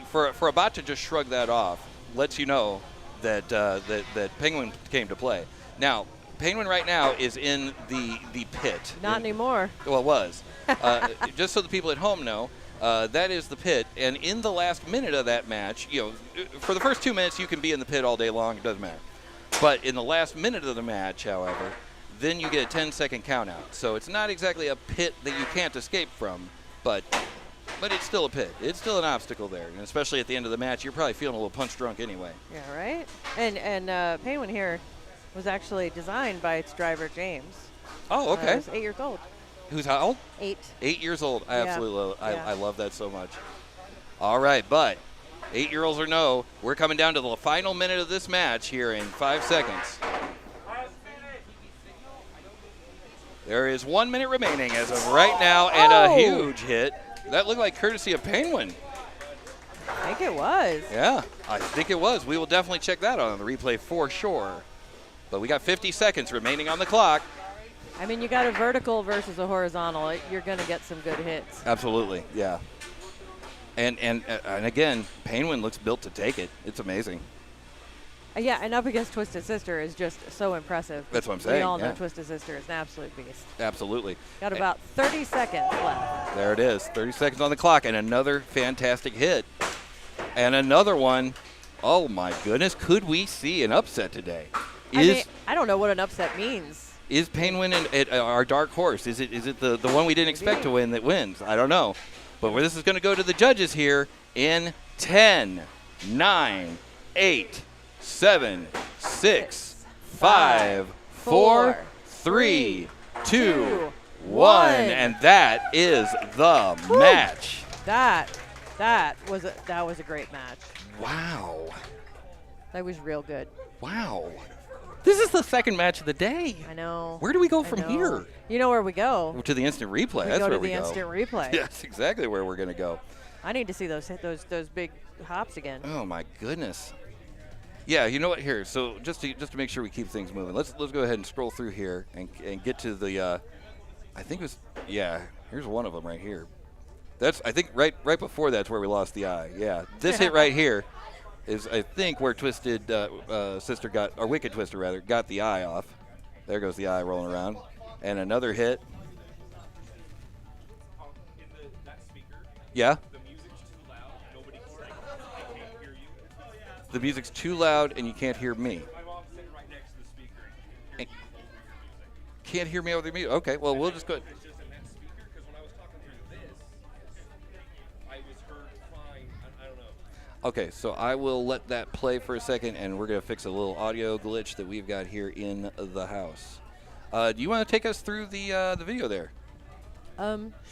for a bot to just shrug that off, lets you know that that Penguin came to play. Now, Penguin right now is in the pit. Not anymore. Well, it was. Just so the people at home know, that is the pit. And in the last minute of that match, you know, for the first 2 minutes, you can be in the pit all day long. It doesn't matter. But in the last minute of the match, however, then you get a 10-second count out. So it's not exactly a pit that you can't escape from, but it's still a pit. It's still an obstacle there. And especially at the end of the match, you're probably feeling a little punch drunk anyway. Yeah, right? And Painwin here was actually designed by its driver, James. Oh, okay. He's 8 years old. Who's how old? 8. 8 years old. I absolutely love it. Yeah. I love that so much. All right, but 8-year-olds or no, we're coming down to the final minute of this match here in 5 seconds. There is 1 minute remaining as of right now, and a huge hit. That looked like courtesy of Painwin. I think it was. Yeah, I think it was. We will definitely check that out on the replay for sure. But we got 50 seconds remaining on the clock. I mean, you got a vertical versus a horizontal. You're going to get some good hits. Absolutely, yeah. And again, Painwin looks built to take it. It's amazing. Yeah, and up against Twisted Sister is just so impressive. That's what I'm saying. We all know yeah. Twisted Sister is an absolute beast. Absolutely. Got about 30 seconds left. There it is. 30 seconds on the clock, and another fantastic hit. And another one. Oh, my goodness. Could we see an upset today? I don't know what an upset means. Is Painwin our dark horse? Is it the one we didn't expect to win that wins? I don't know. But this is going to go to the judges here in 10, 9, 8, 7, 6, 5, 4, 3, 2, 1. And that is the match. That was a great match. Wow. That was real good. Wow. This is the second match of the day. I know. Where do we go from here? You know where we go. To the instant replay. That's where we go. Instant replay. That's exactly where we're going to go. I need to see those big hops again. Oh, my goodness. Yeah, you know what? Here, so just to make sure we keep things moving, let's go ahead and scroll through here and get to the. I think it was Here's one of them right here. That's I think right before that's where we lost the eye. Yeah, this hit right here is I think where Twisted Sister got, or Wicked Twister rather, got the eye off. There goes the eye rolling around, and another hit. That speaker, Yeah. the music's too loud. Nobody can't hear you. The music's too loud and you can't hear me. My mom's sitting right next to the speaker. And can't hear me over the music. Okay, well we'll just go. It's just in that speaker because when I was talking through this, I was heard fine. I don't know. Okay, so I will let that play for a second, and we're gonna fix a little audio glitch that we've got here in the house. Do you want to take us through the video there?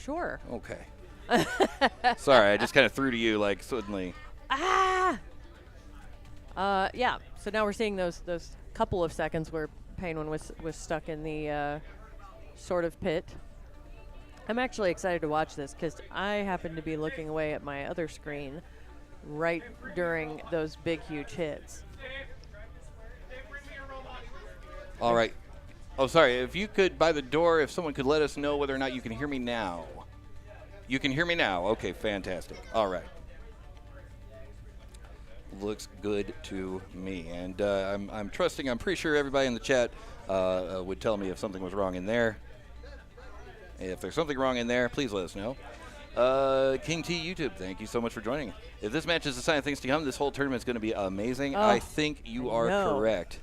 Sure. Okay. Sorry, I just kind of threw to you like suddenly. Yeah. So now we're seeing those couple of seconds where Penguin was stuck in the sort of pit. I'm actually excited to watch this because I happen to be looking away at my other screen right during those big, huge hits. All right. Oh, sorry. If you could, by the door, if someone could let us know whether or not you can hear me now. You can hear me now. Okay, fantastic. All right. Looks good to me. And I'm trusting, I'm pretty sure everybody in the chat would tell me if something was wrong in there. If there's something wrong in there, please let us know. King T YouTube, thank you so much for joining. If this match is a sign of things to come, this whole tournament is going to be amazing. I think you are correct.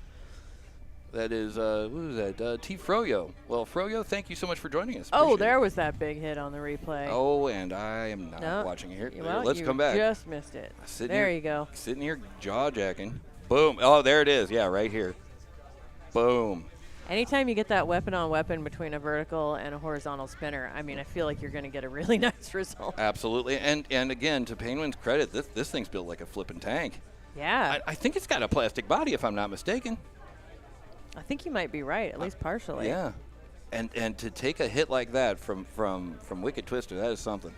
That is, who is that? T Froyo. Well, Froyo, thank you so much for joining us. Oh, there was that big hit on the replay. Oh, and I am not watching it here. Well, let's come back. Just missed it. There you go. Sitting here jaw jacking. Boom. Oh, there it is. Yeah, right here. Boom. Anytime you get that weapon on weapon between a vertical and a horizontal spinner, I mean, I feel like you're going to get a really nice result. Absolutely. And again, to Penguin's credit, this thing's built like a flipping tank. Yeah. I think it's got a plastic body, if I'm not mistaken. I think you might be right, at least partially. Yeah. And to take a hit like that from Wicked Twister, that is something.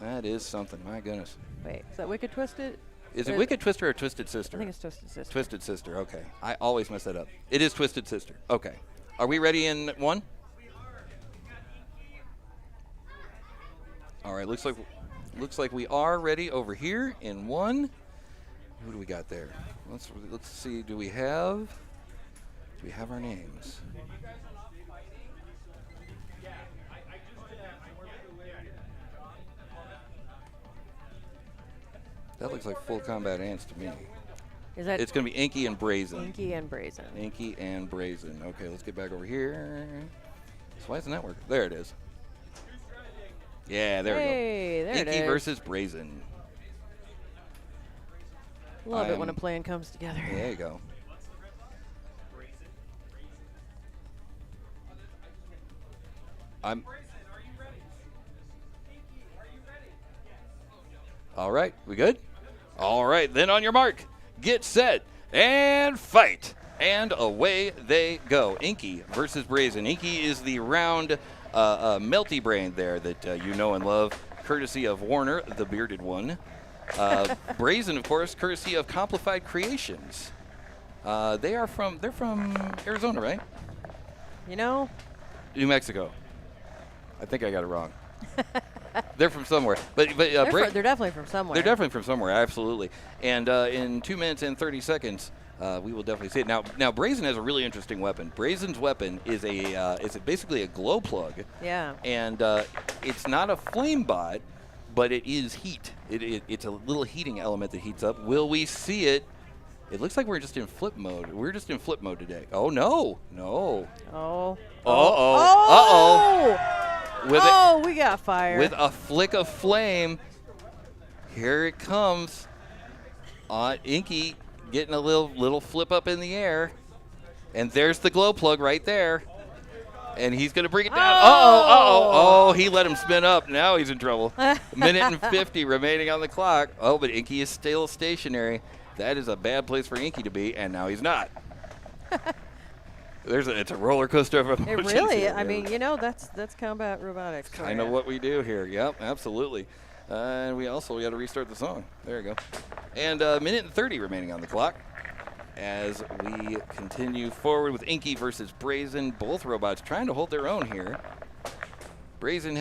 That is something. My goodness. Wait, is that Wicked Twisted? Is it Wicked Twister or Twisted Sister? I think it's Twisted Sister. Twisted Sister, okay. I always mess that up. It is Twisted Sister. Okay. Are we ready in one? All right, looks like we are ready over here in one. Who do we got there? Let's see. Do we have our names? That looks like full combat ants to me. Is that? It's going to be Inky and Brazin. Inky and Brazin. Inky and Brazin. Okay, let's get back over here. So why doesn't that work? There it is. Yeah, there we go. There Inky it is. versus Brazin. Love it when a plan comes together. There you go. All right, we good? All right, then on your mark, get set, and fight. And away they go. Inky versus Brazin. Inky is the round melty brain there that you know and love, courtesy of Warner, the bearded one. Brazin, of course, courtesy of Complified Creations. They're from Arizona, right? You know? New Mexico. I think I got it wrong. They're from somewhere, but they're definitely from somewhere. They're definitely from somewhere, absolutely. And in 2 minutes and 30 seconds, we will definitely see it. Now, Brazin has a really interesting weapon. Brazin's weapon is basically a glow plug. Yeah. And it's not a flame bot, but it is heat. It's a little heating element that heats up. Will we see it? It looks like we're just in flip mode. We're just in flip mode today. Oh, no. No. Oh. Uh-oh. Uh-oh. We got fire. With a flick of flame, here it comes. Inky getting a little flip up in the air. And there's the glow plug right there. And he's going to bring it down. Oh, he let him spin up. Now he's in trouble. A minute and 50 remaining on the clock. Oh, but Inky is still stationary. That is a bad place for Inky to be, and now he's not. It's a roller coaster of emotions. It really, here. I mean, you know, that's combat robotics. Kind of what we do here. Yep, absolutely. And we got to restart the song. There you go. And a minute and 30 remaining on the clock as we continue forward with Inky versus Brazin. Both robots trying to hold their own here. Brazin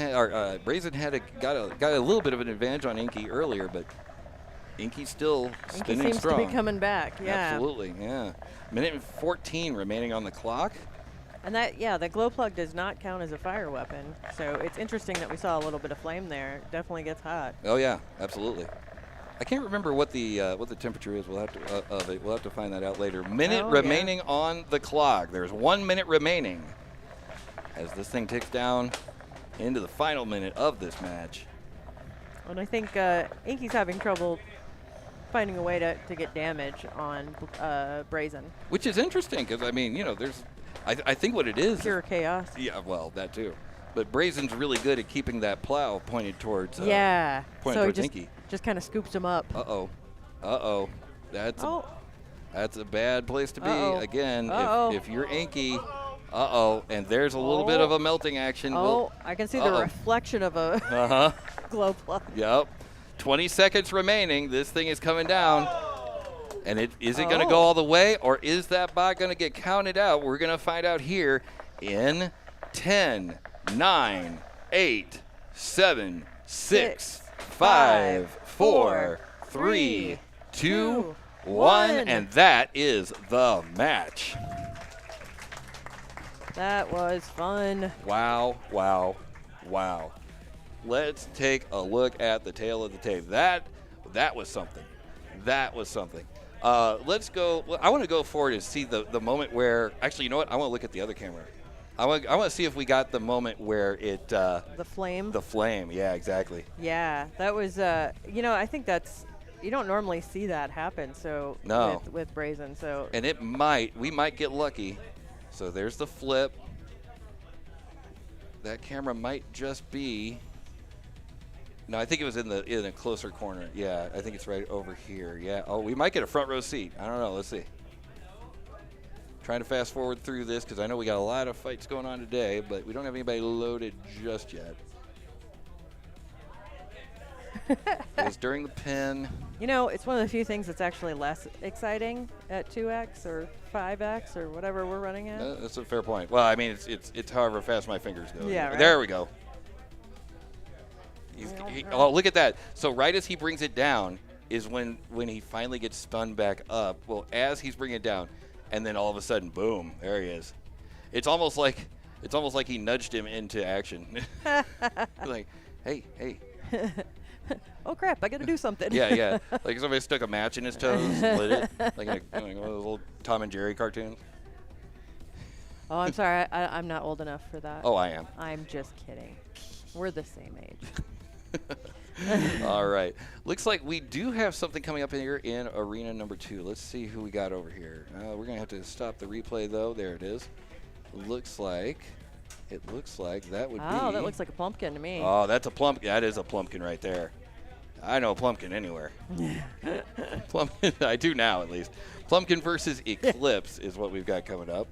got a little bit of an advantage on Inky earlier, but Inky's still spinning Inky seems strong. to be coming back. Yeah. Absolutely, yeah. Minute and 14 remaining on the clock. And that glow plug does not count as a fire weapon. So it's interesting that we saw a little bit of flame there. It definitely gets hot. Oh yeah, absolutely. I can't remember what the temperature is. We'll have to of it. We'll have to find that out later. Minute remaining on the clock. There's 1 minute remaining as this thing ticks down into the final minute of this match. And I think Inky's having trouble finding a way to get damage on Brazin. Which is interesting because, I mean, you know, there's, I think what it is. Pure chaos. Yeah, well, that too. But Brazin's really good at keeping that plow pointed towards yeah. pointed So towards he Inky. just kind of scoops him up. Uh-oh. That's a bad place to be. Again, if you're Inky, and there's a little bit of a melting action. I can see the reflection of a glow plug. Yep. 20 seconds remaining. This thing is coming down. And is it going to go all the way, or is that bot going to get counted out? We're going to find out here in 10, 9, 8, 7, 6, 5, 4, 3, 2, 1. And that is the match. That was fun. Wow, wow, wow. Let's take a look at the tail of the tape. That was something. That was something. Let's go. I want to go forward and see the moment where, actually, you know what? I want to look at the other camera. I want to see if we got the moment where it. The flame? The flame, yeah, exactly. Yeah, that was, you know, I think that's, you don't normally see that happen, so. No. With Brazin, so. And we might get lucky. So there's the flip. That camera might just be. No, I think it was in a closer corner. Yeah, I think it's right over here. Yeah. Oh, we might get a front row seat. I don't know. Let's see. Trying to fast forward through this because I know we got a lot of fights going on today, but we don't have anybody loaded just yet. It was during the pin. You know, it's one of the few things that's actually less exciting at 2x or 5x or whatever we're running at. That's a fair point. Well, I mean, it's however fast my fingers go. Yeah, right. There we go. Oh, look at that. So right as he brings it down is when he finally gets spun back up. Well, as he's bringing it down, and then all of a sudden, boom, there he is. It's almost like he nudged him into action. Like, hey. Oh crap! I got to do something. Yeah. Like somebody stuck a match in his toes, lit it, like one of those old Tom and Jerry cartoons. Oh, I'm sorry. I'm not old enough for that. Oh, I am. I'm just kidding. We're the same age. All right. Looks like we do have something coming up here in arena number 2. Let's see who we got over here. We're going to have to stop the replay, though. There it is. It looks like that would be. Oh, that looks like a pumpkin to me. Oh, that's a plumpkin. That is a plumpkin right there. I know a plumpkin anywhere. Plumpkin, I do now, at least. Plumpkin versus Eclipse is what we've got coming up.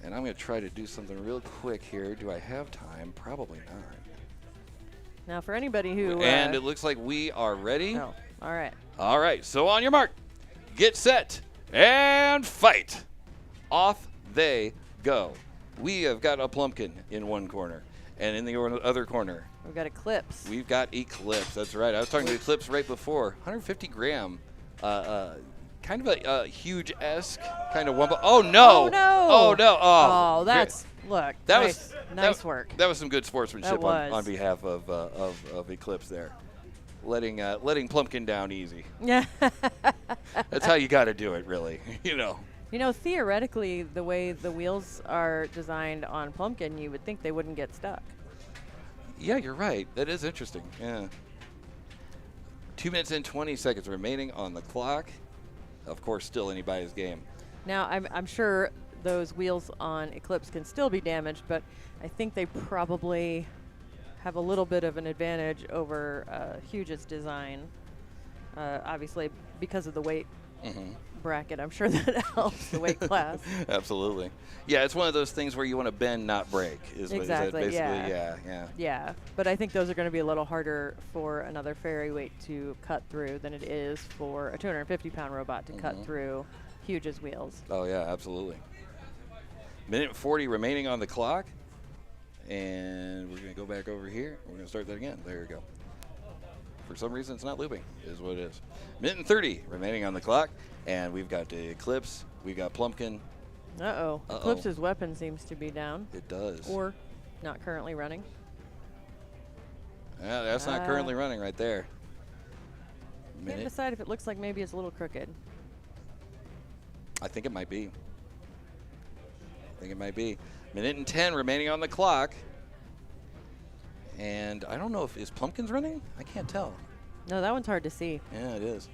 And I'm going to try to do something real quick here. Do I have time? Probably not. Now, for anybody who... and it looks like we are ready. Oh, all right. All right, so on your mark, get set, and fight. Off they go. We have got a plumpkin in one corner, and in the other corner, We've got Eclipse. we've got Eclipse. That's right. I was talking to Eclipse right before. 150 gram. Kind of a huge-esque kind of one. Oh, no. Oh, no. Oh, no. Oh, that's... Look, That nice, was nice work. That was some good sportsmanship That was. on behalf of Eclipse there. Letting Plumpkin down easy. Yeah. That's how you got to do it, really. You know, Theoretically, the way the wheels are designed on Plumpkin, you would think they wouldn't get stuck. Yeah, you're right. That is interesting. Yeah. 2 minutes and 20 seconds remaining on the clock. Of course, still anybody's game. Now, I'm sure those wheels on Eclipse can still be damaged, but I think they probably have a little bit of an advantage over Huge's design, obviously because of the weight bracket. I'm sure that helps the weight class. Absolutely. Yeah, it's one of those things where you want to bend, not break. Exactly, Is that basically, yeah. yeah. Yeah, but I think those are going to be a little harder for another fairy weight to cut through than it is for a 250-pound robot to cut through Huge's wheels. Oh, yeah, absolutely. Minute 40 remaining on the clock. And we're going to go back over here. We're going to start that again. There we go. For some reason, it's not looping, is what it is. Minute and 30 remaining on the clock. And we've got the Eclipse. We've got Plumpkin. Uh-oh. Eclipse's weapon seems to be down. It does. Or not currently running. Yeah, that's not currently running right there. Can't decide if it looks like maybe it's a little crooked. I think it might be. Minute and 10 remaining on the clock. And I don't know if, is Plumpkin's running? I can't tell. No, that one's hard to see. Yeah, it is.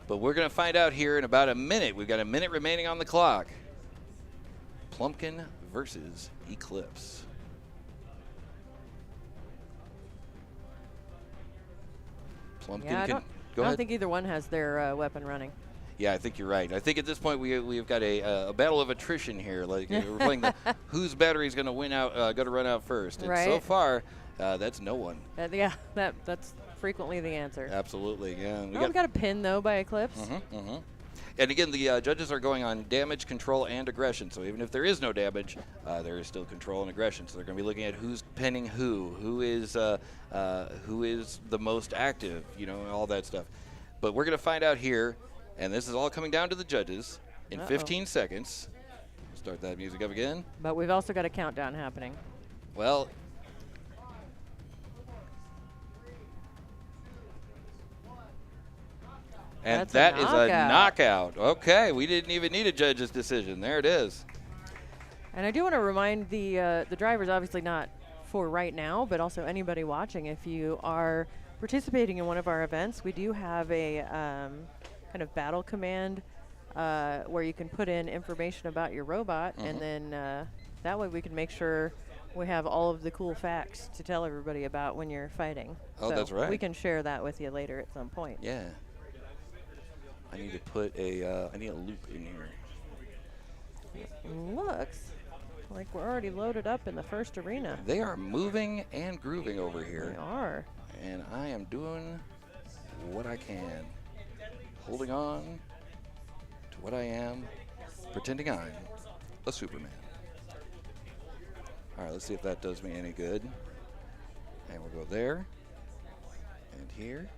But we're going to find out here in about a minute. We've got a minute remaining on the clock. Plumpkin versus Eclipse. Plumpkin Yeah, I can don't ahead. think either one has their weapon running. Yeah, I think you're right. I think at this point we've got a battle of attrition here. Like we're playing the whose battery is going to win out, going to run out first. And so Right. far, that's no one. Yeah, that's frequently the answer. Absolutely, yeah. We got a pin though by Eclipse. And again, the judges are going on damage, control, and aggression. So even if there is no damage, there is still control and aggression. So they're going to be looking at who's pinning who is the most active, you know, all that stuff. But we're going to find out here, and this is all coming down to the judges in 15 seconds. Start that music up again. But we've also got a countdown happening. Well, and That's that a is a knockout. Okay, we didn't even need a judge's decision. There it is. And I do want to remind the drivers, obviously not for right now, but also anybody watching, if you are participating in one of our events, we do have a kind of battle command where you can put in information about your robot, and then that way we can make sure we have all of the cool facts to tell everybody about when you're fighting. Oh, so that's right. We can share that with you later at some point. Yeah. I need to put I need a loop in here. Looks like we're already loaded up in the first arena. They are moving and grooving over here. They are. And I am doing what I can. Holding on to what I am, pretending I'm a Superman. All right, let's see if that does me any good. And we'll go there and here.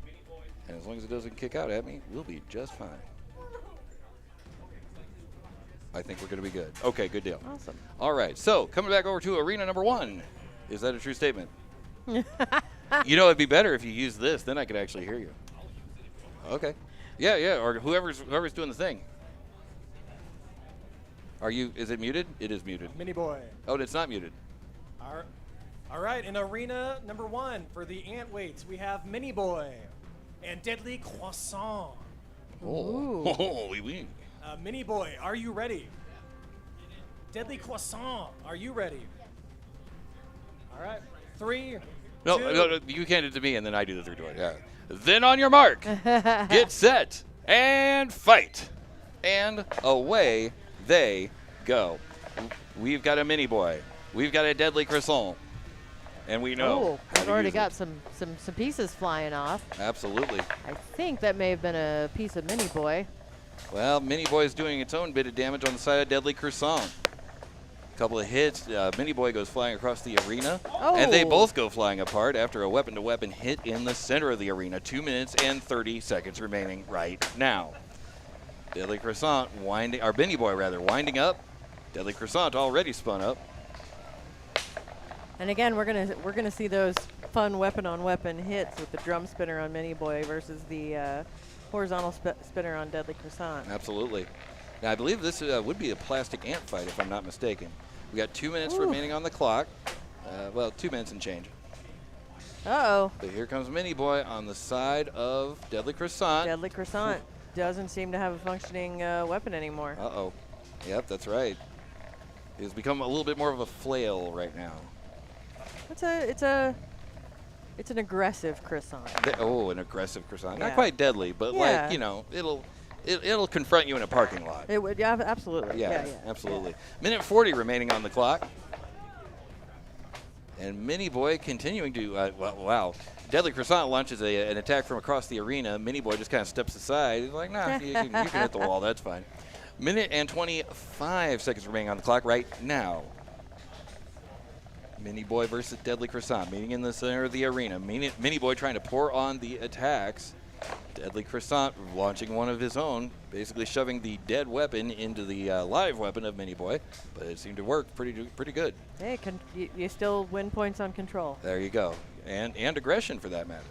And as long as it doesn't kick out at me, we'll be just fine. I think we're going to be good. Okay, good deal. Awesome. All right, so coming back over to arena number 1. Is that a true statement? You know, it'd be better if you use this. Then I could actually hear you. Okay. Yeah, or whoever's doing the thing. Is it muted? It is muted. Mini Boi. Oh, it's not muted. All right, in arena number 1 for the ant weights, we have Mini Boi and Deadly Croissant. Oh, oui, oui. Mini Boi, are you ready? Deadly Croissant, are you ready? All right, 3, No, 2. no, you hand it to me, and then I do the 3, 2, 1. Yeah. Then on your mark, get set, and fight. And away they go. We've got a Mini Boi. We've got a Deadly Croissant. And we know. Oh, how I've to already use got it. some pieces flying off. Absolutely. I think that may have been a piece of Mini Boi. Well, Mini Boi is doing its own bit of damage on the side of Deadly Croissant. A couple of hits. Mini Boi goes flying across the arena. Oh. And they both go flying apart after a weapon-to-weapon hit in the center of the arena. 2 minutes and 30 seconds remaining right now. Deadly Croissant winding, or Mini Boi rather, winding up. Deadly Croissant already spun up. And again, we're gonna see those fun weapon-on-weapon hits with the drum spinner on Mini Boi versus the horizontal spinner on Deadly Croissant. Absolutely. Now, I believe this would be a plastic ant fight, if I'm not mistaken. We got 2 minutes remaining on the clock. Well, 2 minutes and change. Uh-oh. But here comes Mini Boi on the side of Deadly Croissant. Deadly Croissant doesn't seem to have a functioning weapon anymore. Uh-oh. Yep, that's right. He's become a little bit more of a flail right now. It's an aggressive croissant. Oh, an aggressive croissant. Not Yeah. quite deadly, but Yeah. like, you know, it'll confront you in a parking lot. It would, yeah, absolutely. Yeah, Yeah, absolutely. Minute 40 remaining on the clock. And Mini Boi continuing to, wow. Deadly Croissant launches an attack from across the arena. Mini Boi just kind of steps aside. He's like, nah, you can hit the wall. That's fine. Minute and 25 seconds remaining on the clock right now. Mini Boi versus Deadly Croissant, meeting in the center of the arena. Mini Boi trying to pour on the attacks. Deadly Croissant launching one of his own, basically shoving the dead weapon into the live weapon of Mini Boi, but it seemed to work pretty good. Hey, you still win points on control. There you go, and aggression for that matter.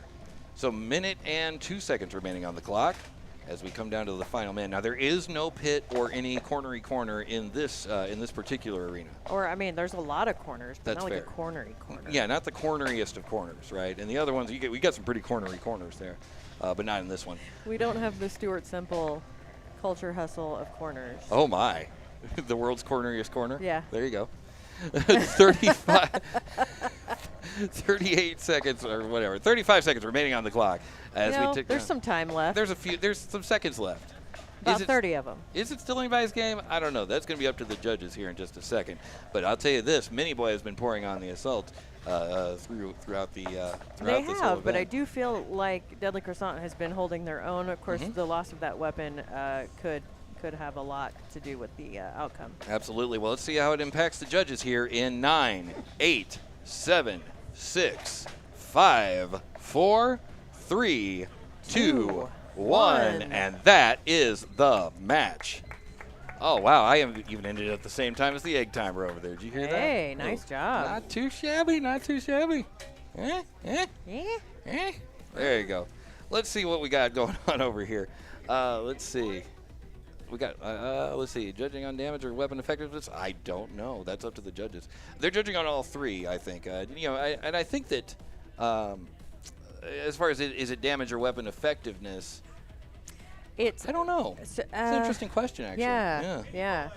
So minute and 2 seconds remaining on the clock as we come down to the final minute. Now there is no pit or any cornery corner in this particular arena. Or I mean, there's a lot of corners, but That's not like fair. a cornery corner. Yeah, not the corneriest of corners, right? And the other ones, we got some pretty cornery corners there, but not in this one. We don't have the Stuart Semple culture hustle of corners. Oh my, the world's corneriest corner. Yeah. There you go. 38 seconds or whatever. 35 seconds remaining on the clock as You know, we tick there's down. some time left. There's some seconds left. About Is it- 30 of them. Is it still anybody's game? I don't know. That's going to be up to the judges here in just a second. But I'll tell you this: Mini Boi has been pouring on the assault throughout They this whole have, but I event. do feel like Deadly Croissant has been holding their own. Of course, Mhm. the loss of that weapon could have a lot to do with the outcome. Absolutely. Well, let's see how it impacts the judges here in 9, 8, 7, 6, 5, 4, 3, 2, 1, and that is the match. Oh, wow. I even ended at the same time as the egg timer over there. Did you hear that? Hey, nice Oh, job. Not too shabby, not too shabby. Eh? Yeah. There you go. Let's see what we got going on over here. Let's see. We got, let's see, judging on damage or weapon effectiveness? I don't know. That's up to the judges. They're judging on all three, I think. And I think that as far as is it damage or weapon effectiveness, It's I don't know. s- It's an interesting question, actually. yeah.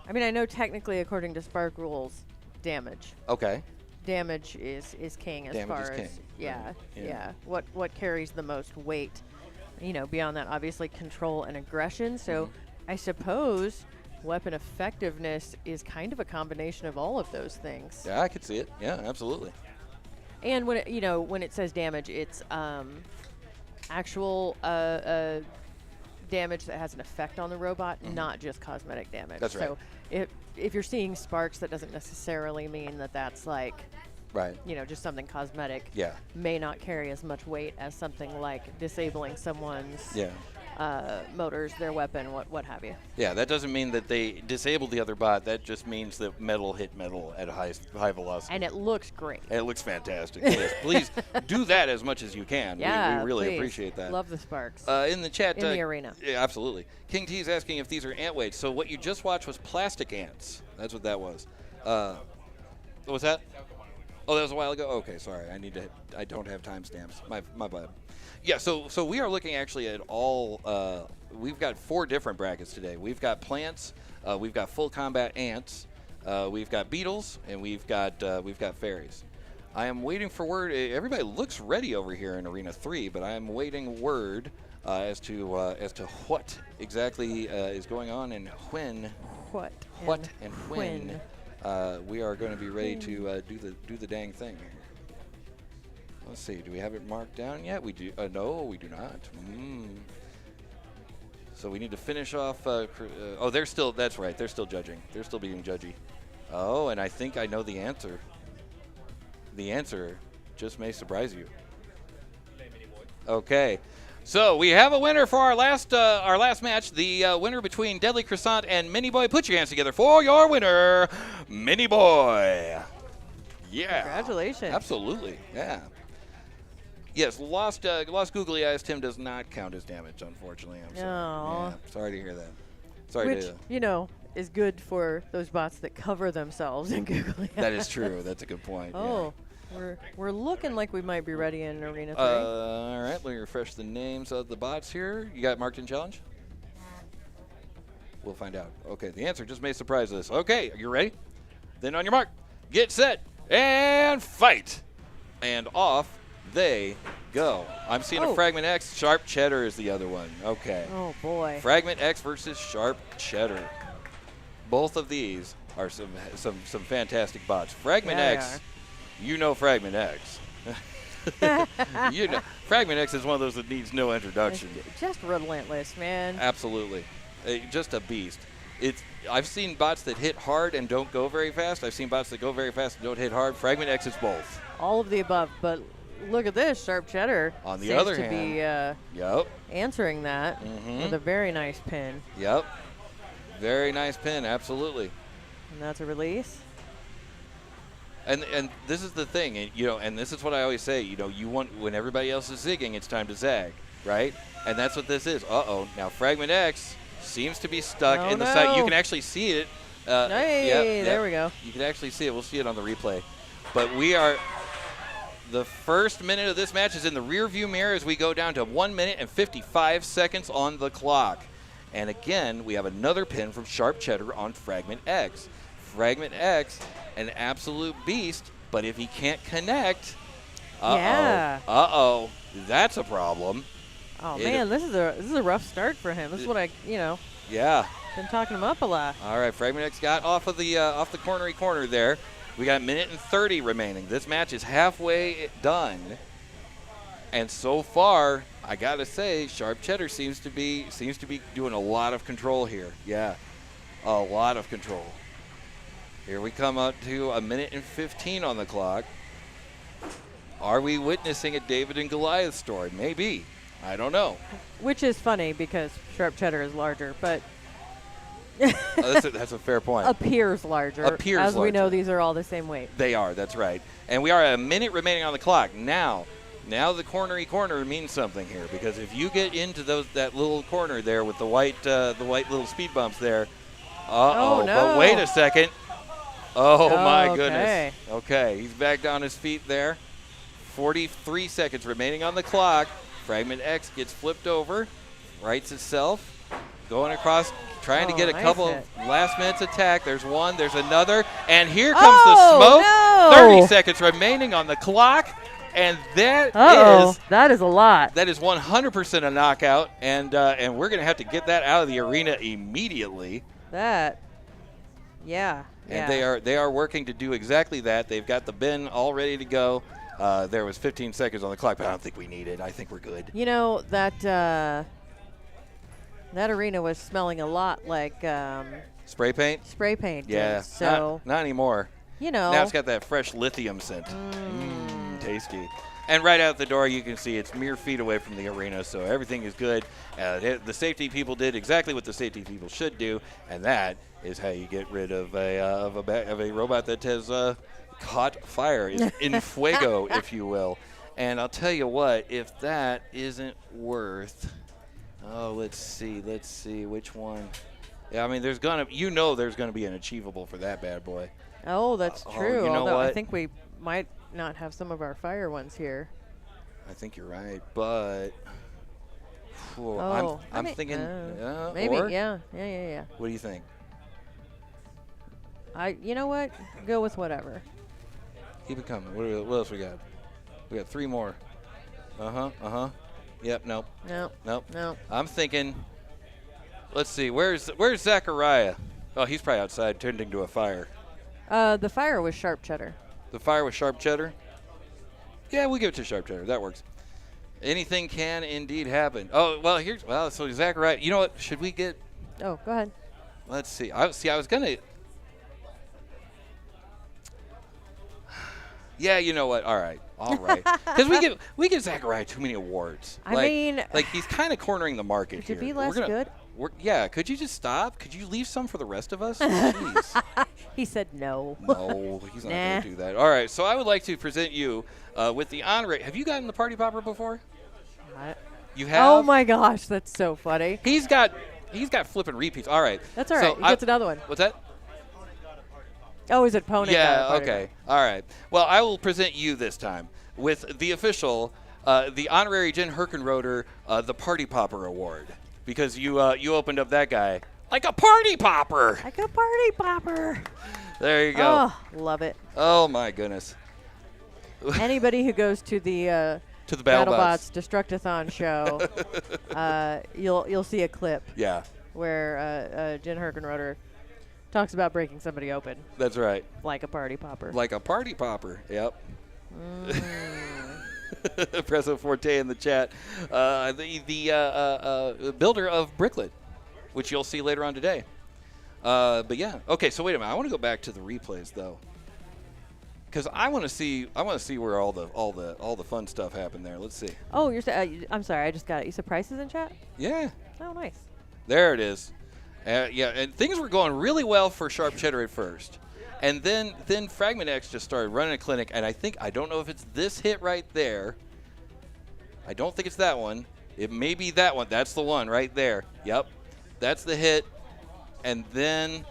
I mean, I know technically, according to Spark rules, damage. Okay. Damage is king as Damage far is as king. yeah, Right. Yeah. yeah. What carries the most weight? You know, beyond that, obviously control and aggression. So, I suppose weapon effectiveness is kind of a combination of all of those things. Yeah, I could see it. Yeah, absolutely. And when when it says damage, it's actual damage that has an effect on the robot, not just cosmetic damage. That's right. So if you're seeing sparks, that doesn't necessarily mean that that's like Right. just something cosmetic. Yeah. May not carry as much weight as something like disabling someone's Yeah. motors, their weapon, what have you. Yeah, that doesn't mean that they disabled the other bot. That just means that metal hit metal at a high velocity. And it looks great. It looks fantastic. Yes, please do that as much as you can. Yeah, we really please. appreciate that. Love the sparks. In the chat. In the arena. Yeah, absolutely. King T is asking if these are ant weights. So what you just watched was plastic ants. That's what that was. What was that? Oh, that was a while ago? Okay, sorry. I don't have timestamps. My bad. Yeah, so we are looking actually at all, we've got 4 different brackets today. We've got plants, we've got full combat ants, we've got beetles, and we've got fairies. I am waiting for word. Everybody looks ready over here in Arena 3, but I am waiting word as to what exactly is going on and when What and when we are going to be ready to do the dang thing. Let's see. Do we have it marked down yet? We do. No, we do not. So we need to finish off. Oh, they're still. That's right. They're still judging. They're still being judgy. Oh, and I think I know the answer. The answer just may surprise you. Okay. So we have a winner for our last match. The winner between Deadly Croissant and Mini Boi. Put your hands together for your winner, Mini Boi. Yeah. Congratulations. Absolutely. Yeah. Yes, lost googly eyes Tim does not count as damage, unfortunately. I'm sorry. Aw. Yeah, sorry to hear that. Sorry Which, to. is good for those bots that cover themselves in Googly That is true. That's a good point. Oh, we're looking like we might be ready in Arena 3. All right, let me refresh the names of the bots here. You got marked in challenge? We'll find out. Okay, the answer just may surprise us. Okay, are you ready? Then on your mark, get set, and fight. And off they go. I'm seeing a Oh. Fragment X. Sharp Cheddar is the other one. Okay. Oh boy. Fragment X versus Sharp Cheddar. Both of these are some fantastic bots. Fragment Yeah, they X, are. you know Fragment X. You know, Fragment X is one of those that needs no introduction. It's just relentless, man. Absolutely. Just a beast. I've seen bots that hit hard and don't go very fast. I've seen bots that go very fast and don't hit hard. Fragment X is both. All of the above, but look at this. Sharp Cheddar On the seems other to hand, be Yep. answering that Mhm. with a very nice pin. Yep. Very nice pin, absolutely. And that's a release. And this is the thing, and this is what I always say, you want, when everybody else is zigging, it's time to zag, right? And that's what this is. Uh-oh. Now Fragment X seems to be stuck Oh, in the side. You no. can actually see it. Hey, Yep, there yep. we go. You can actually see it. We'll see it on the replay. But the first minute of this match is in the rear view mirror as we go down to 1 minute and 55 seconds on the clock. And again, we have another pin from Sharp Cheddar on Fragment X. Fragment X, an absolute beast, but if he can't connect, Yeah. that's a problem. Oh It- man, this is a rough start for him. This is what I Yeah. been talking him up a lot. All right, Fragment X got off the cornery corner there. We got a minute and 30 remaining. This match is halfway done, and so far, I gotta say, Sharp Cheddar seems to be doing a lot of control here. Yeah, a lot of control. Here we come up to a minute and 15 on the clock. Are we witnessing a David and Goliath story? Maybe. I don't know. Which is funny because Sharp Cheddar is larger, but That's a fair point. appears larger. Appears as we know, larger. these are all the same weight. They are, that's right. And we are a minute remaining on the clock. Now the cornery corner means something here, because if you get into that little corner there with the white little speed bumps there, Oh, no. But wait a second. Oh my Okay. goodness. Okay, he's back down his feet there. 43 seconds remaining on the clock. Fragment X gets flipped over, rights itself, going across, trying to Oh, get a nice couple hit. of last minutes attack. There's one, there's another, and here comes Oh, the smoke. no. 30 seconds remaining on the clock, and that That is a lot. is 100% a knockout, and we're gonna have to get that out of the arena immediately. Yeah. And they are working to do exactly that. They've got the bin all ready to go. There was 15 seconds on the clock, but I don't think we need it. I think we're good. You know, that arena was smelling a lot like Spray paint? spray paint. did. Yeah. So, not anymore. now Now it's got that fresh lithium scent. Tasty. And right out the door, you can see it's mere feet away from the arena, so everything is good. The safety people did exactly what the safety people should do, and that is how you get rid of a robot that has caught fire. It's in fuego, if you will. And I'll tell you what, if that isn't worth, let's see which one. Yeah, I mean, there's gonna be an achievable for that bad boy. oh, that's true. you know Although I what? think we might not have some of our fire ones here. I think you're right, but whew, Oh, I'm I think- thinking Maybe. or? Yeah. What do you think? You know what? Go with whatever. Keep it coming. What else we got? We got 3 more. Yep. Nope. No. I'm thinking. Let's see. Where's Zachariah? Oh, he's probably outside tending to a fire. The fire was Sharp Cheddar. The fire with Sharp Cheddar? Yeah, we'll give it to Sharp Cheddar. That works. Anything can indeed happen. Oh, well, so Zachariah, you know what? Should we get, Oh, go ahead. let's see. I was going to. Yeah, you know what? All right. Because we give Zachariah too many awards. I mean- like he's kind of cornering the market Could you here. be less good? Yeah, could you just stop? Could you leave some for the rest of us? Jeez. He said no. No, he's not Nah. going to do that. All right, so I would like to present you with the honorary. Have you gotten the Party Popper before? You have? Oh my gosh, that's so funny. He's got flipping repeats. All right. That's all So right. He gets another one. What's that? Oh, his opponent. got a Yeah, party okay. All right. Well, I will present you this time with the official, the honorary Jen Herkenroder, the Party Popper Award. Because you opened up that guy like a party popper. Like a party popper. There you go. Oh, love it. Oh, my goodness. Anybody who goes to the To the BattleBots. Destructathon show, you'll see a clip Yeah, where Jen Hergenroder talks about breaking somebody open that's right. like a party popper. Like a party popper. Yep. Mm. Presso Forte in the chat. The builder of Bricklet, which you'll see later on today. But yeah. Okay, so wait a minute. I want to go back to the replays though, because I want to see where all the fun stuff happened there. Let's see. Oh, I'm sorry, I just got it. You said prices in chat? Yeah. Oh, nice. There it is. Yeah, and things were going really well for Sharp Cheddar at first. And then Fragment X just started running a clinic, and I don't know if it's this hit right there. I don't think it's that one. It may be that one. That's the one right there. Yep. That's the hit. And then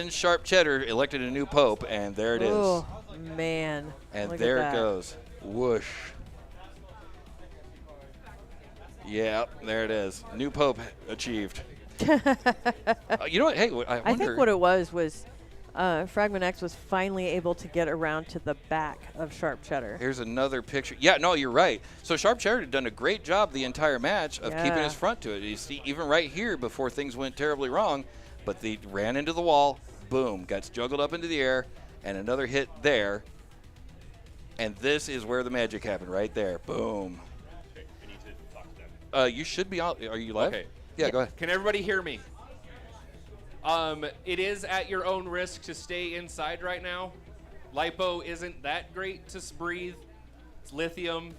Sharp Cheddar elected a new pope, and there it is. Oh, man. And Look there at it that. goes. Whoosh. Yep, there it is. New pope achieved. You know what? Hey, I wonder. I think what it was Fragment X was finally able to get around to the back of Sharp Cheddar. Here's another picture. Yeah, no, you're right. So Sharp Cheddar had done a great job the entire match of keeping Yeah. his front to it. You see, even right here before things went terribly wrong, but they ran into the wall, boom, got juggled up into the air, and another hit there. And this is where the magic happened, right there. Boom. Okay, I need to talk to them. You should be out. Are you live? Okay. Yeah, go ahead. Can everybody hear me? It is at your own risk to stay inside right now. Lipo isn't that great to breathe. It's lithium.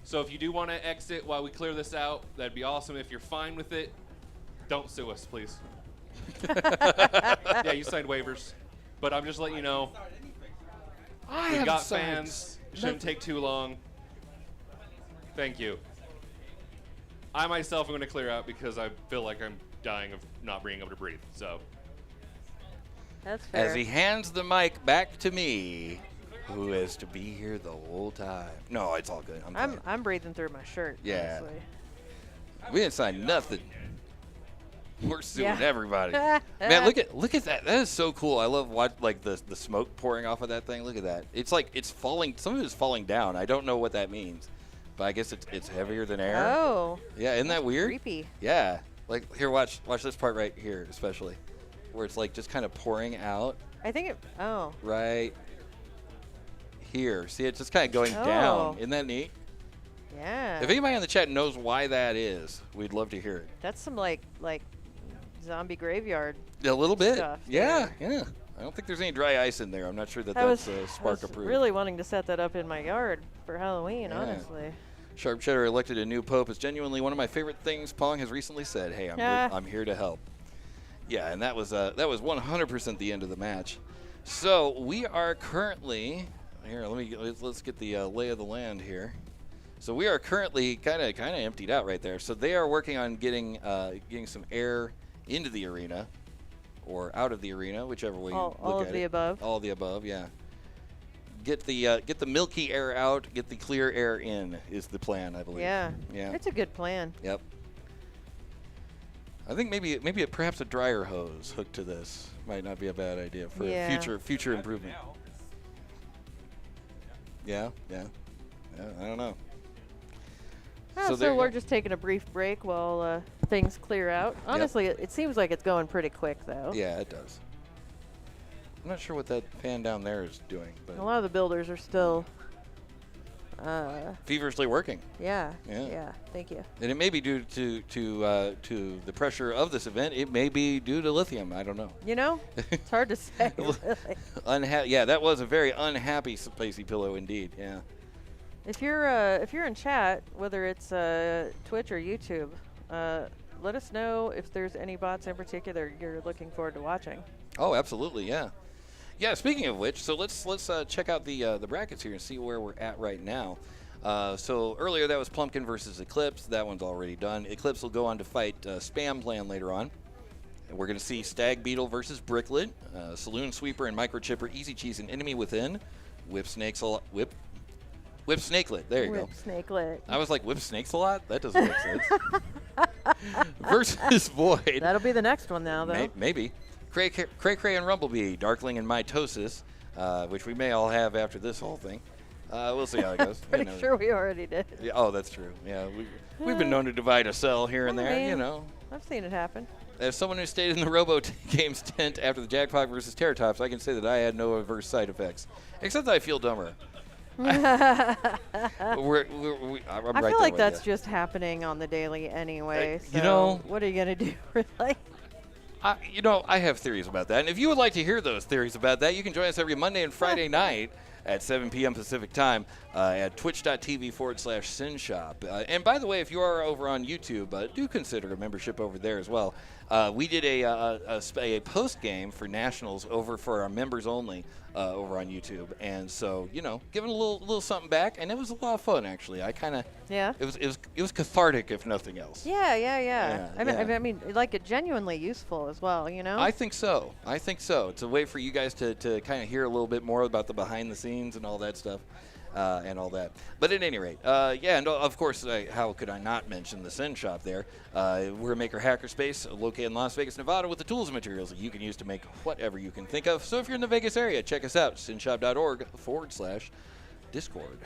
So if you do want to exit while we clear this out, that'd be awesome. If you're fine with it, don't sue us, please. Yeah, you signed waivers. But I'm just letting you know. We've got fans. It shouldn't take too long. Thank you. I myself am going to clear out because I feel like I'm dying of not being able to breathe. So That's fair. As he hands the mic back to me, who is to be here the whole time. No, it's all good. I'm breathing through my shirt. Yeah. Honestly. We didn't sign nothing. We're suing Yeah. everybody. Man, look at that. That is so cool. I love the smoke pouring off of that thing. Look at that. It's like it's falling. Some of it is falling down. I don't know what that means, but I guess it's heavier than air. Oh. Yeah, isn't that weird? Creepy. Yeah. Like here, watch this part right here, especially, where it's like just kind of pouring out I think it. Oh. right here. See, it's just kind of going Oh. down. Isn't that neat? Yeah. If anybody in the chat knows why that is, we'd love to hear it. That's some like zombie graveyard. A little bit. Stuff Yeah, yeah. I don't think there's any dry ice in there. I'm not sure that I that's was Spark approved. really wanting to set that up in my yard for Halloween, Yeah. honestly. Sharp Cheddar elected a new pope is genuinely one of my favorite things Pong has recently said. Hey, I'm here to help. Yeah, and that was 100% the end of the match. So we are currently here. Let's get the lay of the land here. So we are currently kind of emptied out right there. So they are working on getting some air into the arena, or out of the arena, whichever way you look at it. All of the above. All of the above, yeah. Get the milky air out, get the clear air in is the plan, I believe. Yeah. Yeah. It's a good plan. Yep. I think maybe perhaps a dryer hose hooked to this might not be a bad idea for Yeah. future improvement. Yeah. I don't know. So there you we're go. just taking a brief break while things clear out. Honestly, it seems like it's going pretty quick, though. Yeah, it does. I'm not sure what that fan down there is doing, but A lot of the builders are still, feverishly working. yeah. Yeah. Thank you. And it may be due to the pressure of this event. It may be due to lithium. I don't know. You know, it's hard to say. Really. Yeah, that was a very unhappy spicy pillow indeed. Yeah. If you're in chat, whether it's Twitch or YouTube, let us know if there's any bots in particular you're looking forward to watching. Oh, absolutely. Yeah. Yeah. Speaking of which, so let's check out the brackets here and see where we're at right now. So earlier that was Plumpkin versus Eclipse. That one's already done. Eclipse will go on to fight Spam Plan later on. And we're going to see Stag Beetle versus Bricklet, Saloon Sweeper and Microchipper, Easy Cheese and Enemy Within, Whipsnakelet. There you go. Whipsnakelet. I was like, whip snakes a lot? That doesn't make sense. Versus Void. That'll be the next one now, though. Maybe. Cray-Cray and Rumblebee, Darkling and Mitosis, which we may all have after this whole thing. We'll see how it goes. Pretty sure we already did. Yeah, oh, that's true. Yeah, we've been known to divide a cell here and Oh, there, man. you know. I've seen it happen. As someone who stayed in the Robo Games tent after the Jackpot versus Terratops, I can say that I had no adverse side effects, except that I feel dumber. I'm I right feel like there that's with you. just happening on the daily anyway. you so know- what are you gonna do? Really? You know, I have theories about that. And if you would like to hear those theories about that, you can join us every Monday and Friday night at 7 p.m. Pacific time at twitch.tv/Synshop. And by the way, if you are over on YouTube, do consider a membership over there as well. We did a post game for Nationals over for our members only over on YouTube. And so, you know, giving a little something back. And it was a lot of fun, actually. I kind of, Yeah. it was cathartic, if nothing else. Yeah. Yeah, I mean, like it genuinely useful as well. You know. I think so. It's a way for you guys to kind of hear a little bit more about the behind the scenes and all that stuff and all that. But at any rate, yeah, and of course, how could I not mention the Synshop there? We're a maker hackerspace located in Las Vegas, Nevada with the tools and materials that you can use to make whatever you can think of. So if you're in the Vegas area, check us out, synshop.org/Discord.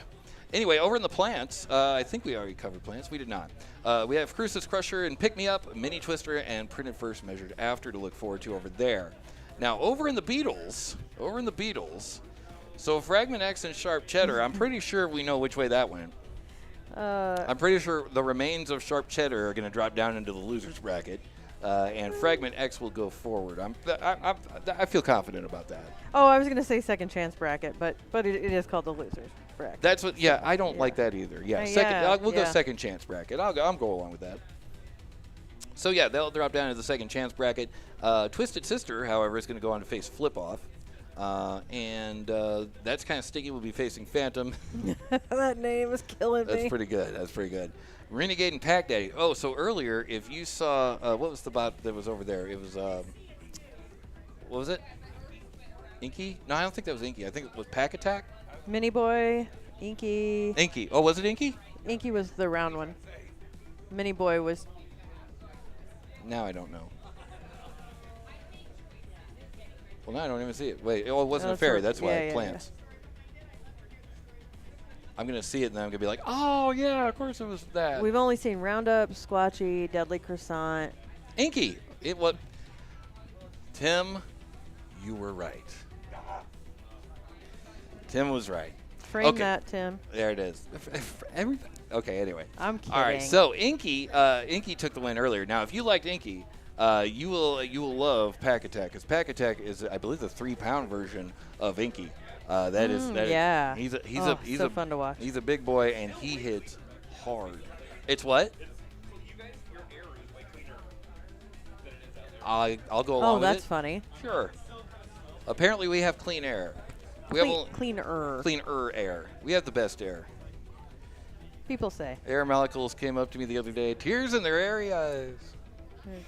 Anyway, over in the plants, I think we already covered plants. We did not. We have Crucis Crusher and Pick Me Up, Mini Twister, and Printed First Measured After to look forward to over there. Now, over in the Beatles, so Fragment X and Sharp Cheddar, I'm pretty sure we know which way that went. I'm pretty sure the remains of Sharp Cheddar are going to drop down into the losers bracket, and Fragment X will go forward. I feel confident about that. Oh, I was gonna say second chance bracket, but it is called the losers bracket. That's what. Yeah, I don't like that either. Yeah, we'll go yeah. second chance bracket. I'll go along with that. So yeah, they'll drop down into the second chance bracket. Twisted Sister, however, is going to go on to face FlipOff, and that's kind of sticky. We'll be facing Phantom. That name is killing me. That's pretty good. Renegade and Pac Daddy. Oh, so earlier, if you saw what was the bot that was over there? It was what was it? Inky? No, I don't think that was Inky. I think it was Pack Attack. Mini Boi, Inky. Inky. Oh, was it Inky? Inky was the round one. Mini Boi was. Now I don't know. Well, now I don't even see it. Wait, oh, it wasn't a fairy. That's why it plants. I'm going to see it, and then I'm going to be like, oh, yeah, of course it was that. We've only seen Roundup, Squatchy, Deadly Croissant. Inky. It was. Tim, you were right. Tim was right. Frame that, Tim. There it is. Okay, anyway. I'm kidding. All right, so Inky took the win earlier. Now, if you liked Inky, you will love Pack Attack, because Pack Attack is, I believe, the 3-pound version of Inky. Yeah. He's so fun to watch. He's a big boy, and he hits hard. It's what? I'll go along with it. Oh, that's funny. Sure. Apparently, we have clean air. Cleaner air. We have the best air. People say. Air molecules came up to me the other day. Tears in their airy eyes.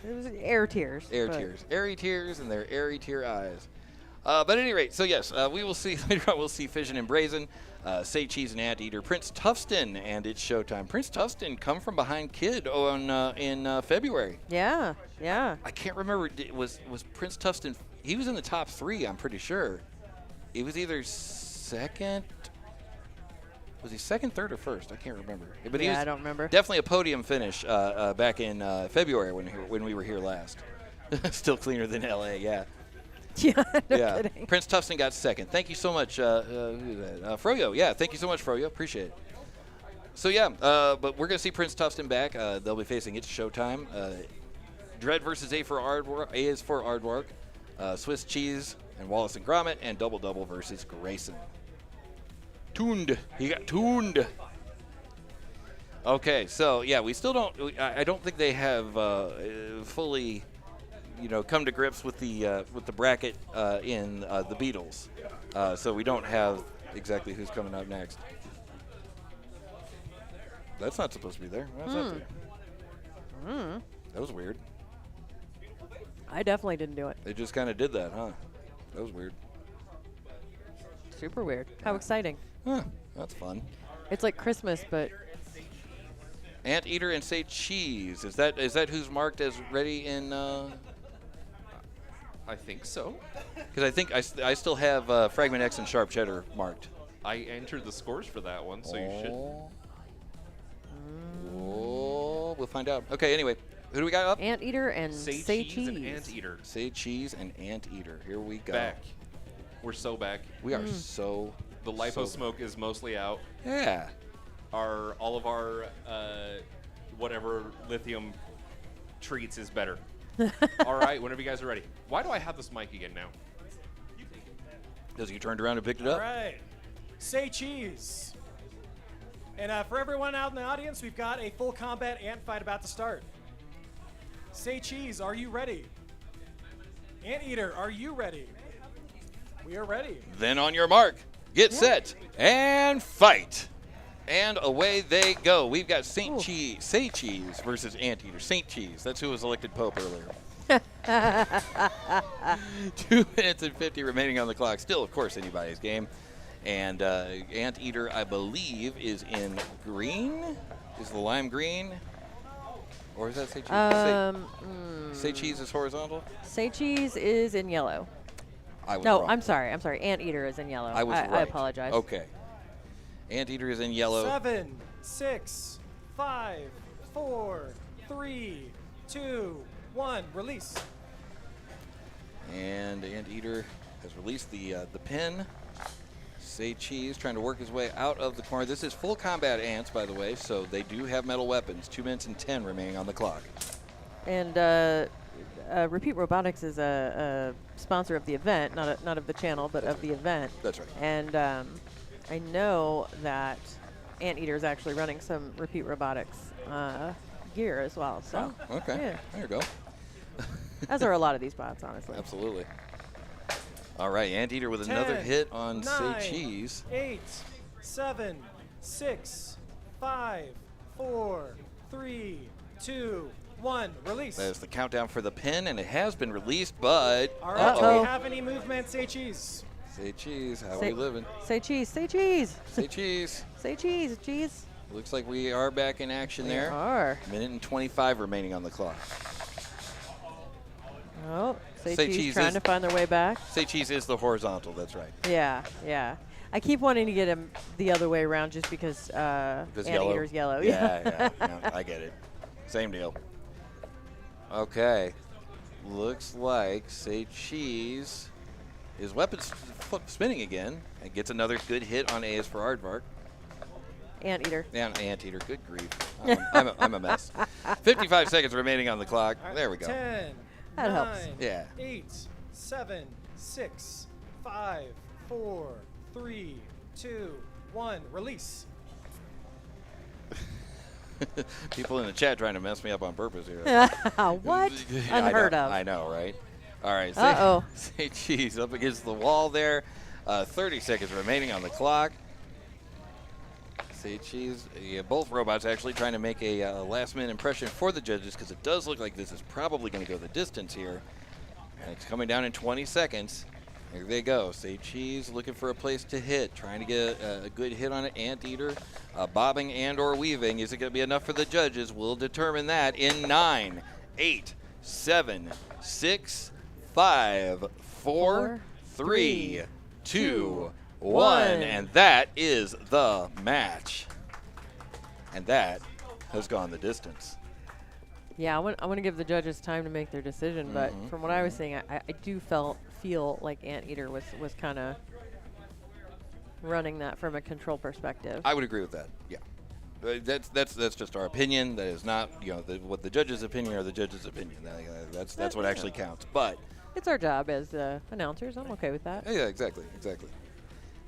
It was air tears. Tears. Airy tears in their airy tear eyes. But at any rate, so yes, we will see later on. We'll see Fission and Brazin, Say Cheese and Anteater, Prince Toughston, and it's showtime. Prince Toughston come from behind Kid in February. Yeah. I can't remember. Was Prince Toughston? He was in the top 3. I'm pretty sure. It was either second. Was he second, third, or first? I can't remember. But he was I don't remember. Definitely a podium finish back in February when we were here last. Still cleaner than LA, yeah. Yeah, no Yeah. kidding. Prince Toughston got second. Thank you so much, Froyo. Yeah, thank you so much, Froyo. Appreciate it. So yeah, but we're gonna see Prince Toughston back. They'll be facing It's Showtime. Dread versus A for Aardvark. A is for Aardvark. Swiss Cheese and Wallace and Grommit, and Double versus Grayson. Tuned. He got tuned. Okay, so yeah, we still don't. I don't think they have fully, come to grips with the bracket in the Beatles. So we don't have exactly who's coming up next. That's not supposed to be there. Why is that there? That was weird. I definitely didn't do it. They just kind of did that, huh? That was weird. Super weird. How exciting. Huh, that's fun. It's like Christmas, but Anteater and Say Cheese. Is that who's marked as ready in? I think so. Because I think I still have Fragment X and Sharp Cheddar marked. I entered the scores for that one, so you should. Oh, we'll find out. Okay, anyway, who do we got up? Anteater and Say cheese and Anteater. Say cheese and Anteater. Here we go. Back. We're so back. We are so. The lipo smoke is mostly out. Yeah. All of our whatever lithium treats is better. All right, whenever you guys are ready. Why do I have this mic again now? Because you turned around and picked it All up. right. Say cheese. And for everyone out in the audience, we've got a full combat ant fight about to start. Say cheese, are you ready? Anteater, are you ready? We are ready. Then on your mark, get set, and fight. And away they go. We've got Say Cheese versus Anteater. Saint Cheese. That's who was elected Pope earlier. 2 minutes and 50 remaining on the clock. Still, of course, anybody's game. And Anteater, I believe, is in green. Is the lime green? Or is that Say Cheese? Say Cheese is horizontal? Say cheese is in yellow. I was No, wrong. I'm sorry. Anteater is in yellow. I was right. I apologize. Okay. Anteater is in yellow. 7, 6, 5, 4, 3, 2, 1. Release. And Anteater has released the pin. Say Cheese trying to work his way out of the corner. This is full combat ants, by the way, so they do have metal weapons. 2 minutes and 10 remaining on the clock. And Repeat Robotics is a sponsor of the event, not of the channel, but of the event. That's right. And I know that Anteater is actually running some Repeat Robotics gear as well. So Okay. yeah. There you go. As are a lot of these bots, honestly. Absolutely. All right, Anteater with 10, another hit on 9, Say Cheese. 8, 7, 6, 5, 4, 3, 2, 1. Release. That is the countdown for the pin, and it has been released, but All right, do Uh-oh. we have any movement? Say cheese. Say Cheese, how Say- we living? Say cheese. Say cheese. Say Cheese. Say cheese. Cheese. Looks like we are back in action there. Are. Minute and 25 remaining on the clock. Oh, Say Say cheese cheese trying is- to find their way back. Say Cheese is the horizontal, that's right. Yeah. I keep wanting to get him the other way around just because Anteater's yellow. Yeah, I get it. Same deal. Okay. Looks like Say Cheese, his weapon's spinning again, and gets another good hit on A's for Aardvark. Anteater. And Anteater, good grief. I'm a mess. 55 seconds remaining on the clock. All right, There we go. 10, That 9, helps. Yeah. 8, 7, 6, 5, 4, 3, 2, 1. Release. People in the chat trying to mess me up on purpose here. What? I Unheard know, of. I know, right? All right. Uh-oh. Say Cheese up against the wall there. 30 seconds remaining on the clock. Say Cheese. Yeah, both robots actually trying to make a last-minute impression for the judges because it does look like this is probably going to go the distance here. And it's coming down in 20 seconds. Here they go. Say Cheese looking for a place to hit, trying to get a good hit on it. Anteater bobbing and or weaving. Is it going to be enough for the judges? We'll determine that in 9, 8, 7, 6, 5, 4, 3, 2, 1. And that is the match. And that has gone the distance. Yeah, I want to give the judges time to make their decision, but from what I was seeing, I do feel like Anteater was kind of running that from a control perspective. I would agree with that. Yeah, that's just our opinion. That is not what the judges' opinion or the judges' opinion. That's what actually counts. But It's our job as announcers. I'm okay with that. yeah, exactly.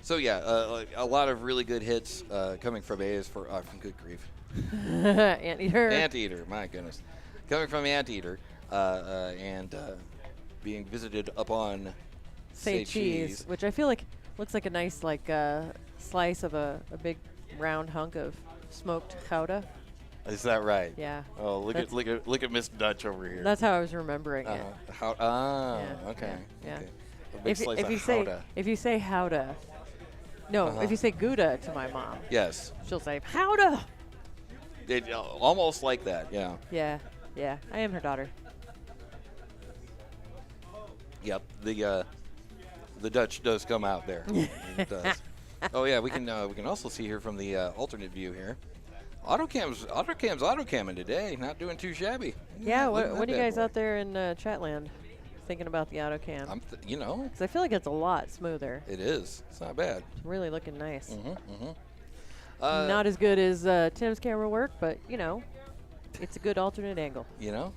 So yeah, a lot of really good hits coming from A's from good grief. Anteater. Anteater, my goodness, coming from Anteater and being visited upon Say cheese, which I feel like looks like a nice slice of a big round hunk of smoked gouda. Is that right? Yeah. Oh, look at Miss Dutch over here. That's how I was remembering it. Okay. Yeah. Okay. A big slice of Gouda. If you say howda, no, if you say Gouda to my mom, Yes. she'll say howda. Almost like that. Yeah. Yeah. I am her daughter. Yep. The Dutch does come out there. It does. Oh yeah, we can also see here from the alternate view here. Autocam's autocamming today, not doing too shabby. Yeah, Look at what that are you bad guys boy. out there in Chatland thinking about the AutoCam? You know, Because I feel like it's a lot smoother. it is. It's not bad. It's really looking nice. Mm-hmm. Not as good as Tim's camera work, but you know, it's a good alternate angle. You know,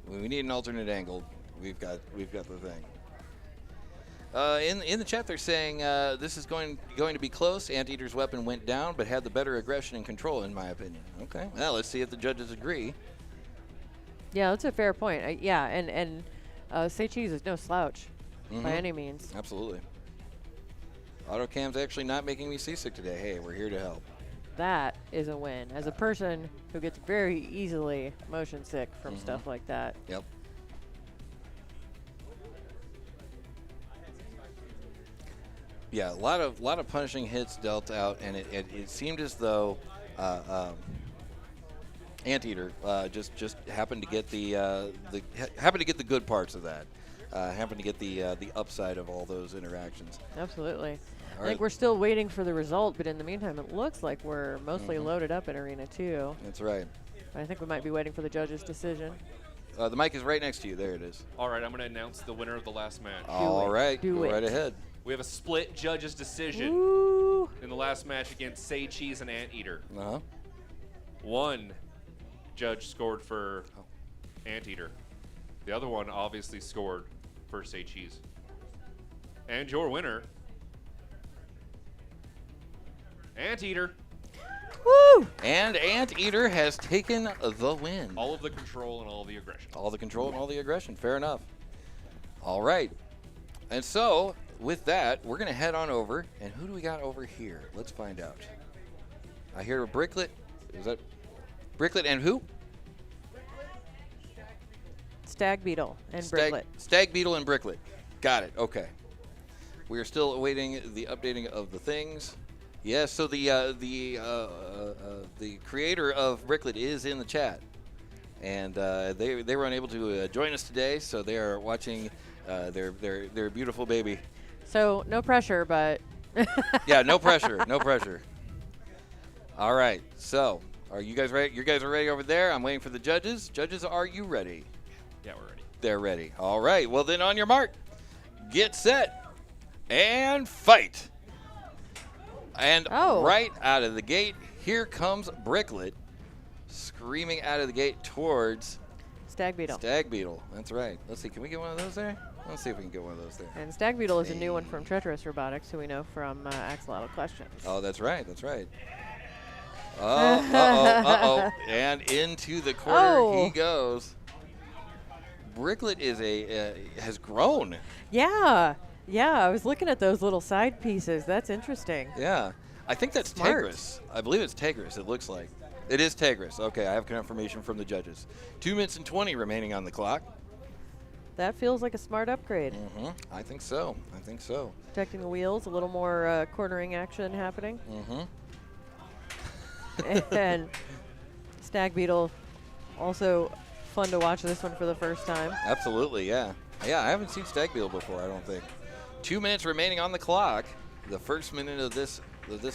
when we need an alternate angle, we've got the thing. In the chat, they're saying this is going to be close. Anteater's weapon went down, but had the better aggression and control, in my opinion. Okay, well, let's see if the judges agree. Yeah, that's a fair point. Yeah, and Say Cheese is no slouch by any means. Absolutely. Autocam's actually not making me seasick today. Hey, we're here to help. That is a win. As a person who gets very easily motion sick from stuff like that. Yep. Yeah, a lot of punishing hits dealt out, and it seemed as though Anteater just happened to get the good parts of that. Happened to get the upside of all those interactions. Absolutely. I All think right. we're still waiting for the result, but in the meantime, it looks like we're mostly loaded up in Arena 2. That's right. I think we might be waiting for the judge's decision. The mic is right next to you. There it is. All right, I'm going to announce the winner of the last match. All right, Do go it. right ahead. We have a split judges' decision Ooh. in the last match against Say Cheese and Anteater. Uh-huh. One judge scored for Anteater. The other one obviously scored for Say Cheese. And your winner, Anteater. Woo! And Anteater has taken the win. All of the control and all of the aggression. All the control and all the aggression. Fair enough. All right. And so, with that, we're going to head on over. And who do we got over here? Let's find out. I hear a Bricklet. Is that Bricklet and who? Stag Beetle and Bricklet. Stag Beetle and Bricklet. Got it. Okay. We are still awaiting the updating of the things. Yes, so the creator of Bricklet is in the chat, and they were unable to join us today, so they are watching their beautiful baby. So no pressure, but Yeah, no pressure, no pressure. All right, so are you guys ready? You guys are ready over there. I'm waiting for the judges. Judges, are you ready? Yeah, we're ready. They're ready. All right, well then on your mark, get set, and fight. And right out of the gate, here comes Bricklet, screaming out of the gate towards Stag Beetle. Stag Beetle. That's right. Let's see, can we get one of those there? Let's see if we can get one of those there. And Stag Beetle is a new one from Treacherous Robotics, who we know from Axolotl Questions. Oh, that's right. That's right. Uh-oh. And into the corner he goes. Bricklet is has grown. Yeah. Yeah, I was looking at those little side pieces. That's interesting. Yeah. I think that's Smart. Tigris. I believe it's Tigris, it looks like. It is Tigris. Okay, I have confirmation from the judges. 2 minutes and 20 remaining on the clock. That feels like a smart upgrade. Mm-hmm. I think so. I think so. Protecting the wheels, a little more cornering action happening. Mm-hmm. And Stag Beetle, also fun to watch this one for the first time. Absolutely, yeah. Yeah, I haven't seen Stag Beetle before, I don't think. 2 minutes remaining on the clock. The first minute of this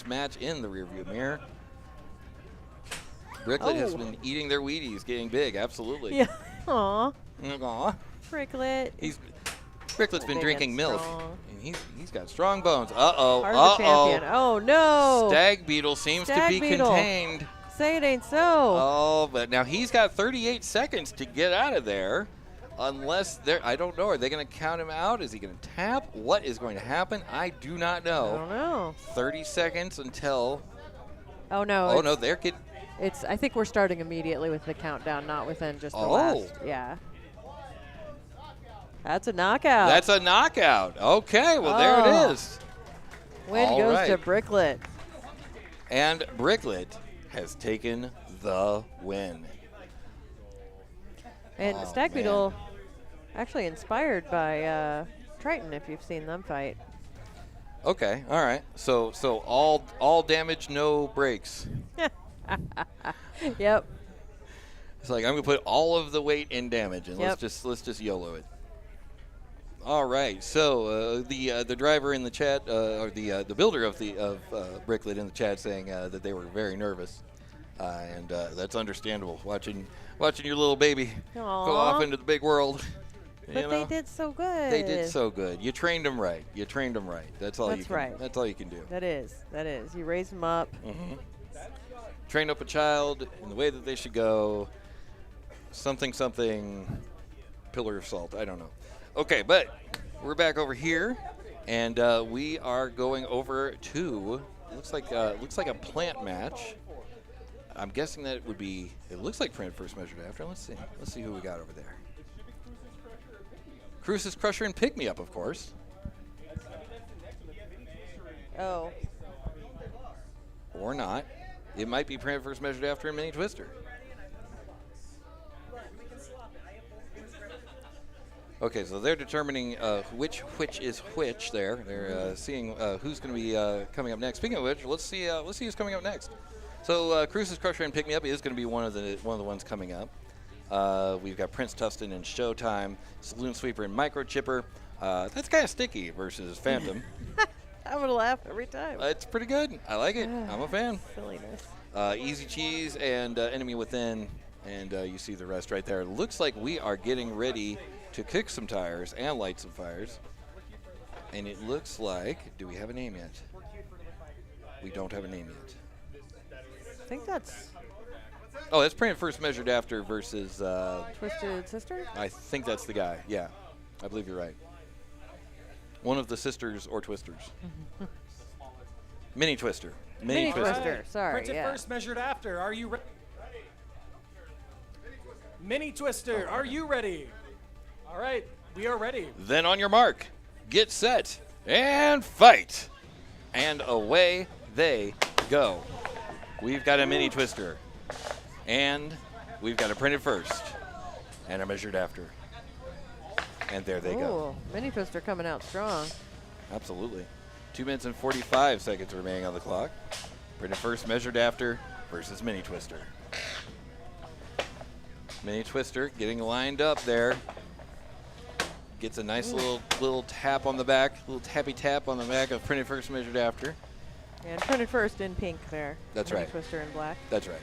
match in the rearview mirror. Bricklet has been eating their Wheaties, getting big, absolutely. Yeah. Aw. Aw. Bricklet. Bricklet's been Big drinking and milk. strong. And he's got strong bones. Uh-oh. Part of the champion. Oh, no. Stag Beetle seems to Stag be Beetle. contained. Say it ain't so. Oh, but now he's got 38 seconds to get out of there. Unless I don't know. Are they going to count him out? Is he going to tap? What is going to happen? I do not I know. don't know. 30 seconds until. Oh, no. Oh, no, they're getting. I think we're starting immediately with the countdown, not within just the Oh. last. Yeah. That's a knockout. That's a knockout. Okay, well, there Oh. it is. Win all goes right. to Bricklet. And Bricklet has taken the win. And Oh, Stag man. Beetle, actually inspired by Triton, if you've seen them fight. Okay, all right. So all damage, no breaks. Yep. It's like I'm gonna put all of the weight in damage, and Yep. let's just YOLO it. All right. So the driver in the chat, or the builder of Bricklet in the chat, saying that they were very nervous, and that's understandable. Watching your little baby go off into the big world. But they did so good. They did so good. You trained them right. That's all. That's right. That's all you can do. That is. You raise them up. Mm-hmm. Train up a child in the way that they should go. Something, pillar of salt. I don't know. Okay, but we're back over here, and we are going over to looks like a plant match. I'm guessing that it would be. It looks like printed first measured after. Let's see who we got over there. Crucis Crusher and Pick Me Up, of course. Oh. Or not. It might be printed first measured after and Mini Twister. Okay, so they're determining which is which there. They're seeing who's going to be coming up next. Speaking of which, let's see who's coming up next. So Crucis Crusher and Pick Me Up is going to be one of the ones coming up. We've got Prince Toughston and Showtime, Saloon Sweeper and Microchipper. That's kind of sticky versus Phantom. I would laugh every time. It's pretty good. I like it. I'm a fan. Silliness. Easy Cheese and Enemy Within, and you see the rest right there. Looks like we are getting ready to kick some tires and light some fires. And it looks like, do we have a name yet? We don't have a name yet. I think that's Oh, that's printed first measured after versus Twisted Sister? I think that's the guy. Yeah, I believe you're right. One of the sisters or twisters. Mini Twister. Mini Twister. Sorry. Printed first, measured after. Are you ready? Mini Twister, are you ready? All right, we are ready. Then on your mark, get set, and fight. And away they go. We've got a Mini Twister. And we've got a printed first and a measured after. And there they go. Mini Twister coming out strong. Absolutely. 2 minutes and 45 seconds remaining on the clock. Printed first, measured after versus Mini Twister. Mini Twister getting lined up there. Gets a nice little tap on the back, little tappy tap on the back of printed first, measured after. And printed first in pink there. That's Mini right. Twister in black. That's right.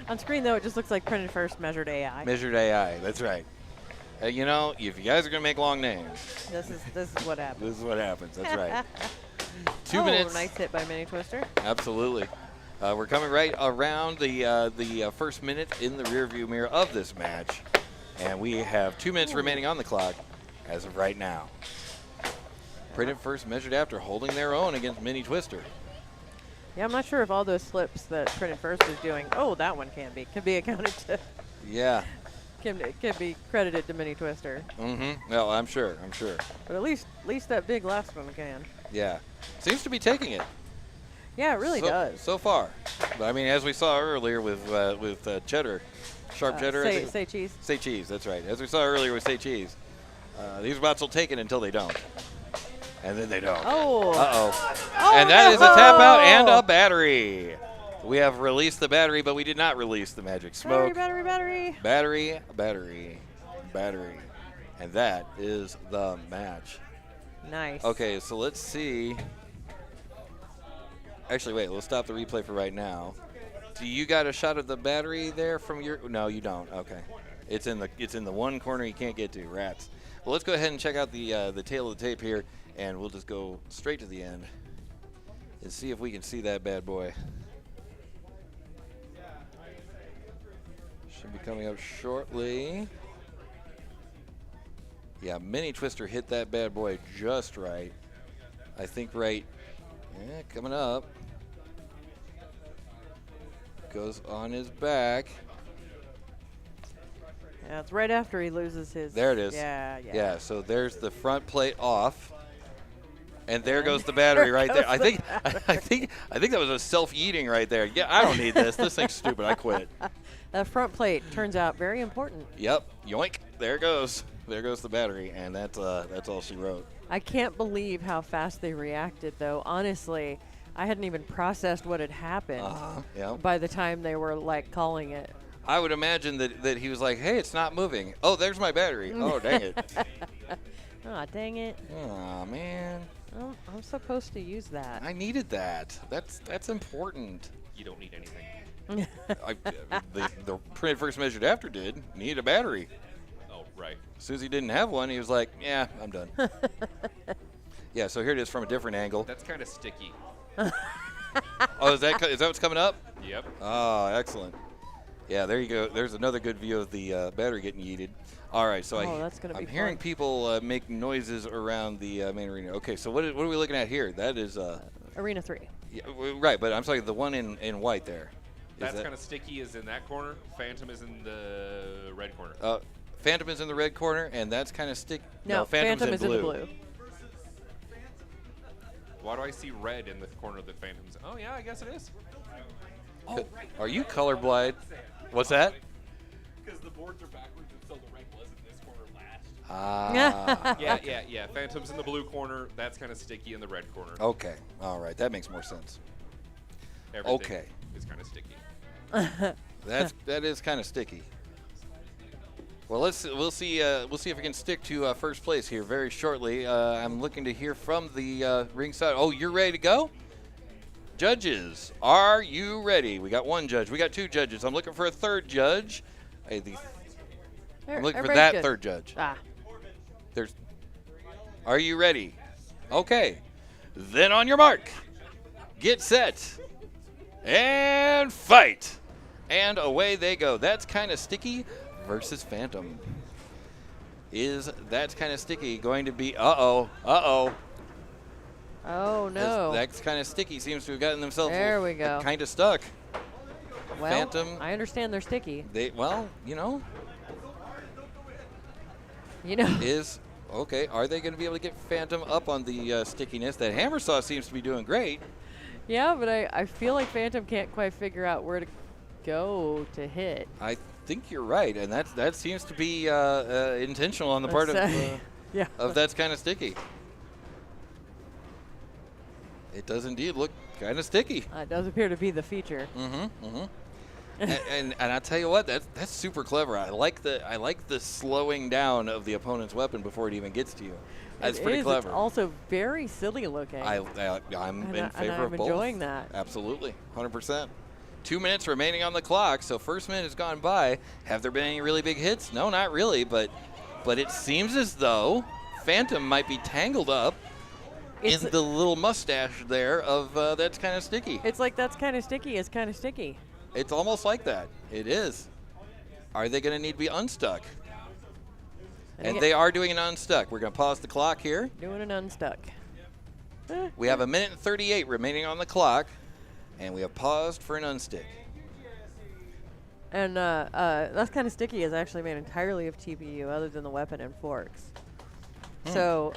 On screen, though, it just looks like printed first, measured AI. Measured AI, that's right. You know, if you guys are going to make long names. This is what happens. This is what happens, that's right. 2 minutes. Nice hit by Mini Twister. Absolutely. We're coming right around the first minute in the rearview mirror of this match. And we have 2 minutes remaining on the clock as of right now. Printed first, measured after, holding their own against Mini Twister. Yeah, I'm not sure if all those flips that printed first is doing. Oh, that one can be accounted to. Yeah. Can be credited to Mini Twister. Mm-hmm. Well, I'm sure. But at least that big last one can. Yeah. Seems to be taking it. Yeah, it really does. So far. But I mean, as we saw earlier with cheddar, sharp cheddar. Say cheese. Say cheese. That's right. As we saw earlier with say cheese, these bots will take it until they don't. And then they don't. Oh. Uh-oh. And that is a tap out and a battery. We have released the battery, but we did not release the magic smoke. Battery. Battery. And that is the match. Nice. Okay, so let's see. Actually, wait. Let's stop the replay for right now. Do you got a shot of the battery there from your? No, you don't. Okay. It's in the one corner you can't get to. Rats. Well, let's go ahead and check out the tail of the tape here, and we'll just go straight to the end and see if we can see that bad boy. Should be coming up shortly. Yeah, Mini Twister hit that bad boy just right. I think right. Yeah, coming up. Goes on his back. Yeah, it's right after he loses his. There it is. Yeah. So there's the front plate off, and there goes the battery right there. I think that was a self-eating right there. Yeah, I don't need this. This thing's stupid. I quit. That front plate turns out very important. Yep. Yoink. There it goes. There goes the battery, and that's all she wrote. I can't believe how fast they reacted, though. Honestly, I hadn't even processed what had happened Yep. by the time they were like calling it. I would imagine that he was like, hey, it's not moving. Oh, there's my battery. Oh, dang it. Aw, dang it. Oh, man. Oh, I'm supposed to use that. I needed that. That's important. You don't need anything. The printed first measured after did need a battery. Oh, right. As soon as he didn't have one, he was like, yeah, I'm done. Yeah, so here it is from a different angle. That's kind of sticky. Oh, is that what's coming up? Yep. Oh, excellent. Yeah, there you go. There's another good view of the battery getting yeeted. All right, so that's gonna be I'm hearing fun. people make noises around the main arena. Okay, so what are we looking at here? That is Arena 3. yeah, right, but I'm sorry, the one in white there. That's kind of sticky is in that corner. Phantom is in the red corner. Phantom is in the red corner, and that's kind of sticky. No, Phantom is in the blue. Why do I see red in the corner that Phantom's? Oh, yeah, I guess it is. Are you colorblind? What's that? Because the boards are backwards, and so the red was in this corner last. Ah. Yeah. Phantom's in the blue corner. That's kind of sticky in the red corner. Okay. All right. That makes more sense. Everything Okay. is kind of sticky. That is kind of sticky. Well, we'll see if we can stick to first place here very shortly. I'm looking to hear from the ringside. Oh, you're ready to go? Judges, are you ready? We got one judge. We got two judges. I'm looking for a third judge. I'm looking for that third judge. Are you ready? Okay. Then on your mark, get set, and fight. And away they go. That's kind of sticky versus Phantom. Is That's kind of sticky going to be Oh, no. That's kind of sticky. Seems to have gotten themselves There we go. kind of stuck. Well, Phantom. I understand they're sticky. Is okay. Are they going to be able to get Phantom up on the stickiness? That hammer saw seems to be doing great. Yeah, but I feel like Phantom can't quite figure out where to go to hit. I think you're right, and that seems to be intentional on the part of yeah. of that's kind of sticky. It does indeed look kind of sticky. It does appear to be the feature. and I tell you what, that's super clever. I like the slowing down of the opponent's weapon before it even gets to you. That's pretty clever. It's also very silly looking. I'm in favor of both. I'm enjoying that. Absolutely, 100%. 2 minutes remaining on the clock, so first minute has gone by. Have there been any really big hits? No, not really, but it seems as though Phantom might be tangled up in the little mustache there of that's kind of sticky. It's like that's kind of sticky. It's kind of sticky. It's almost like that. It is. Are they going to need to be unstuck? And they are doing an unstuck. We're going to pause the clock here. Doing an unstuck. We have 1 minute and 38 remaining on the clock, and we have paused for an unstick. And that's kind of sticky is actually made entirely of TPU other than the weapon and forks. So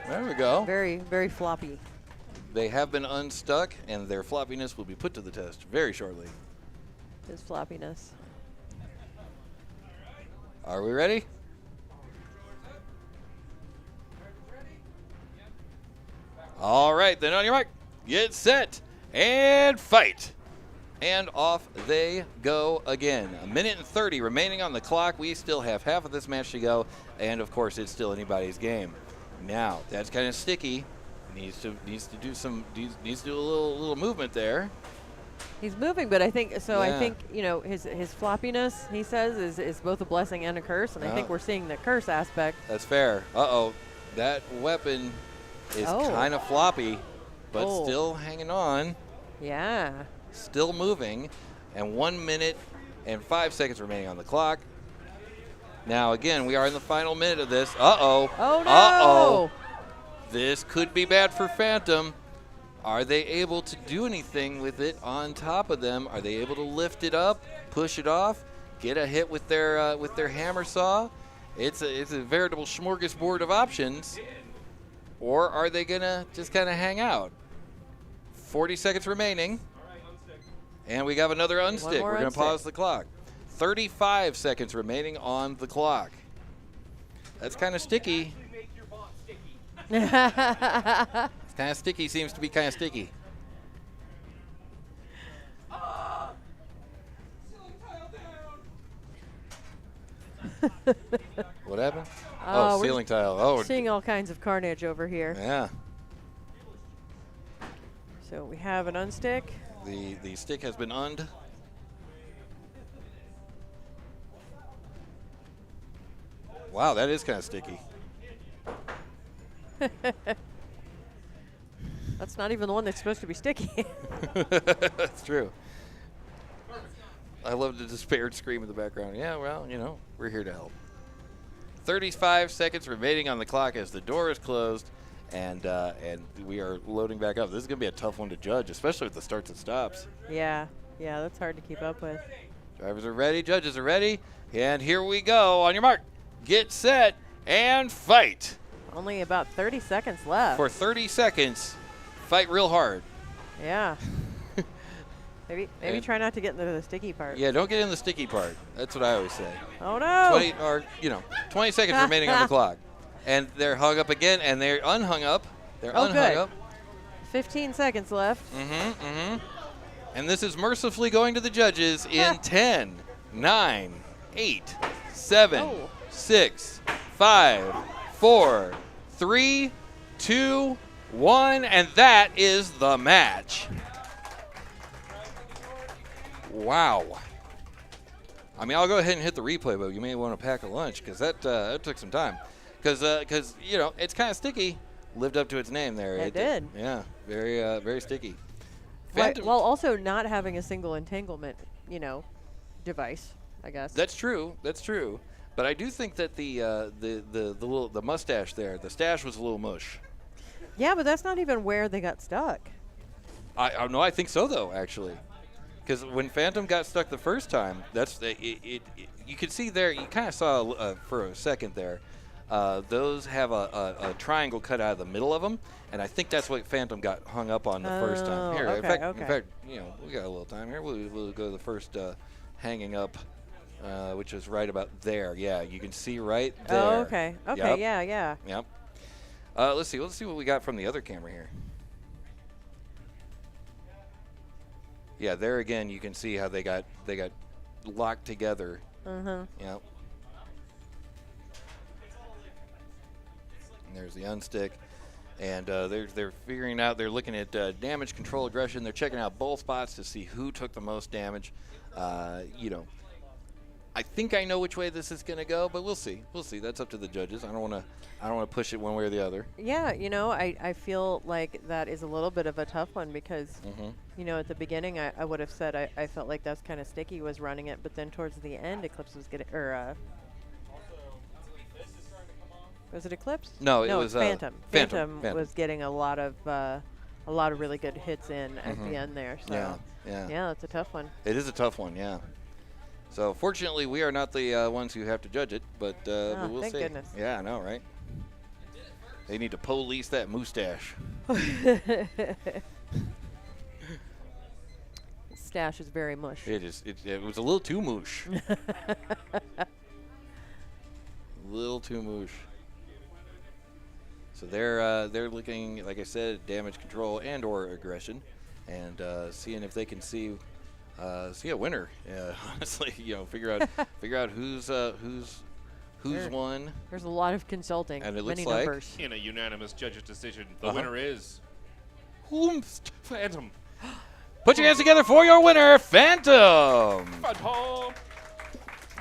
there we go. Very, very floppy. They have been unstuck, and their floppiness will be put to the test very shortly. His floppiness. Are we ready? All right, then on your mark, get set, and fight. And off they go again. 1 minute and 30 remaining on the clock. We still have half of this match to go, and of course, it's still anybody's game. Now, that's kind of sticky. Needs to do a little movement there. He's moving, but I think so. Yeah. I think his floppiness. He says is both a blessing and a curse, and I think we're seeing the curse aspect. That's fair. That weapon is kind of floppy, but still hanging on. Yeah. Still moving, and 1 minute and 5 seconds remaining on the clock. Now again, we are in the final minute of this. Oh no! Uh-oh. This could be bad for Phantom. Are they able to do anything with it on top of them? Are they able to lift it up, push it off, get a hit with their hammer saw? It's a veritable smorgasbord of options. Or are they gonna just kind of hang out? 40 seconds remaining. And we got another unstick. We're going to pause the clock. 35 seconds remaining on the clock. That's kind of sticky. It's kind of sticky. Seems to be kind of sticky. What happened? We're Ceiling tile. Oh, Seeing all kinds of carnage over here. yeah. So we have an unstick. The stick has been und. Wow, that is kind of sticky. That's not even the one that's supposed to be sticky. That's true. I love the despaired scream in the background. Yeah, well, you know, we're here to help. 35 seconds remaining on the clock as the door is closed, and we are loading back up. This is going to be a tough one to judge, especially with the starts and stops. Yeah, that's hard to keep up with. Drivers are ready, judges are ready, and here we go. On your mark, get set, and fight. Only about 30 seconds left. For 30 seconds, fight real hard. Yeah. Maybe And- try not to get into the sticky part. Yeah, don't get in the sticky part. That's what I always say. Oh no! 20 seconds remaining on the clock. And they're hung up again, and they're unhung up. They're unhung good. up. 15 seconds left. And this is mercifully going to the judges in 10, 9, 8, 7, Oh. 6, 5, 4, 3, 2, 1, and that is the match. Wow. I mean, I'll go ahead and hit the replay, but you may want to pack a lunch because that took some time. Because you know, it's kind of sticky. Lived up to its name there. It did. Yeah, very sticky. Right, Phantom- while also not having a single entanglement, device, I guess. That's true. That's true. But I do think that the mustache there, the stash was a little mush. Yeah, but that's not even where they got stuck. No, I think so though, actually. Because when Phantom got stuck the first time, that's you could see there. You kind of saw for a second there. Those have a triangle cut out of the middle of them, and I think that's what Phantom got hung up on the first time. Here, in fact, we got a little time here. We'll go to the first hanging up, which is right about there. Yeah, you can see right there. Oh, okay. Okay, Yep. yeah. Yep. Let's see what we got from the other camera here. Yeah, there again, you can see how they got locked together. Yep. And there's the unstick, and they're figuring out. They're looking at damage, control, aggression. They're checking out both spots to see who took the most damage. I think I know which way this is going to go, but we'll see. We'll see. That's up to the judges. I don't want to push it one way or the other. Yeah, I feel like that is a little bit of a tough one because, at the beginning I would have said I felt like that's kind of sticky was running it, but then towards the end Eclipse was getting, was it Eclipse? No, it was Phantom. Phantom. Was getting a lot of really good hits in at the end there. So Yeah. that's a tough one. It is a tough one, yeah. So fortunately, we are not the ones who have to judge it, but we'll thank see. goodness. Yeah, I know, right? They need to police that mustache. Stash is very mush. It is. It was a little too moosh. Little too moosh. So they're looking, like I said, at damage control and or aggression, and seeing if they can see a winner. Honestly, figure out who's won. There's a lot of consulting. And it looks many like numbers. In a unanimous judge's decision, the winner is Phantom. Put your hands together for your winner, Phantom. Phantom.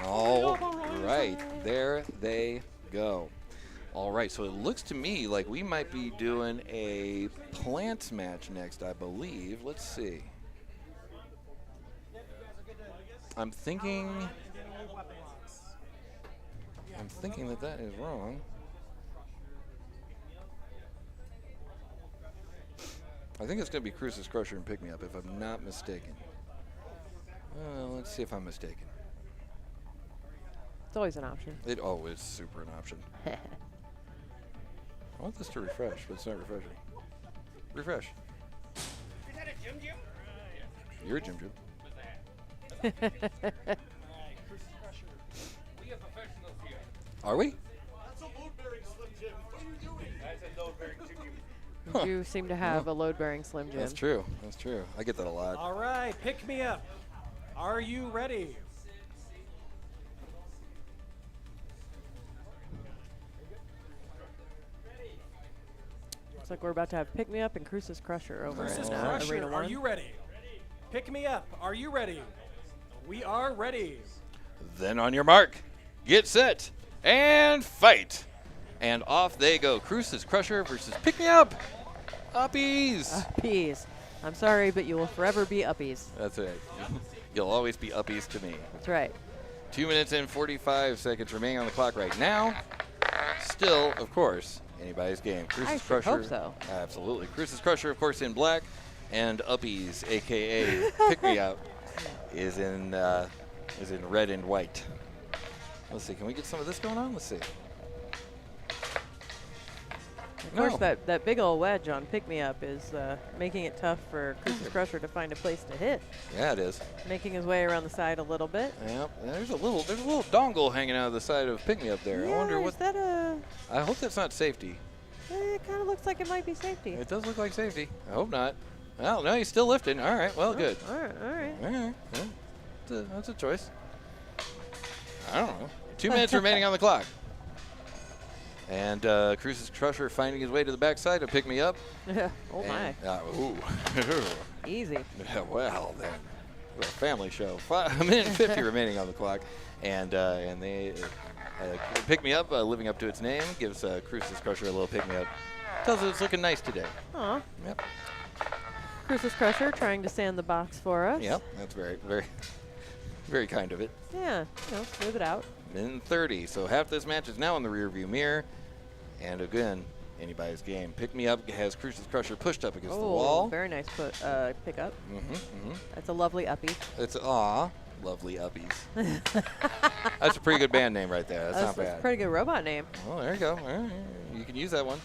All right, there they go. All right, so it looks to me like we might be doing a plants match next, I believe. Let's see. I'm thinking that is wrong. I think it's going to be Cruises Crusher and Pick Me Up, if I'm not mistaken. Let's see if I'm mistaken. It's always an option. It always super an option. I want this to refresh, but it's not refreshing. Refresh. Is that a Jim Jim? You're a Jim Jim. We are professionals here. Are we? That's a load-bearing Slim Jim. What are you doing? That's a load-bearing Jim Jim. You do seem to have a load-bearing Slim Jim. That's true. That's true. I get that a lot. All right, pick me up. Are you ready? Looks like we're about to have Pick Me Up and Crucis Crusher over Crucis in Crusher, Arena are 1. you ready? Pick Me Up, are you ready? We are ready. Then on your mark, get set, and fight. And off they go. Crucis Crusher versus Pick Me Up. Uppies. Uppies. I'm sorry, but you will forever be uppies. That's right. You'll always be uppies to me. That's right. 2 minutes and 45 seconds remaining on the clock right now. Still, of course, anybody's game. Crucis I Crusher. hope so. Absolutely. Crucis Crusher, of course, in black, and Uppies, aka Pick Me Up, is in red and white. Let's see. Can we get some of this going on? Let's see. Of course, that big old wedge on Pick Me Up is making it tough for Crucis Crusher to find a place to hit. Yeah, it is. Making his way around the side a little bit. Yep. There's a little dongle hanging out of the side of Pick Me Up there. Yeah, I wonder is what. that a? I hope that's not safety. It kind of looks like it might be safety. It does look like safety. I hope not. Well, no, he's still lifting. All right. Well, good. All right. All right. All right. Well, that's a choice. I don't know. 2 minutes remaining on the clock. And Crucis Crusher finding his way to the backside to Pick Me Up. Oh my. Ooh. Easy. Yeah, well, then. We're a family show. 1 minute and 50 remaining on the clock. And they Pick Me Up, living up to its name, gives Crucis Crusher a little Pick Me Up. Tells it it's looking nice today. Aw. Yep. Crucis Crusher trying to sand the box for us. Yep. That's very, very, very kind of it. Yeah. Smooth it out. Minute 30. So half this match is now in the rearview mirror. And again, anybody's game. Pick Me Up has Crucis Crusher pushed up against the wall. Very nice pick up. Mm-hmm. That's a lovely uppie. It's lovely uppies. That's a pretty good band name right there. That's not That's bad. a pretty good robot name. Oh, there you go. All right. You can use that one.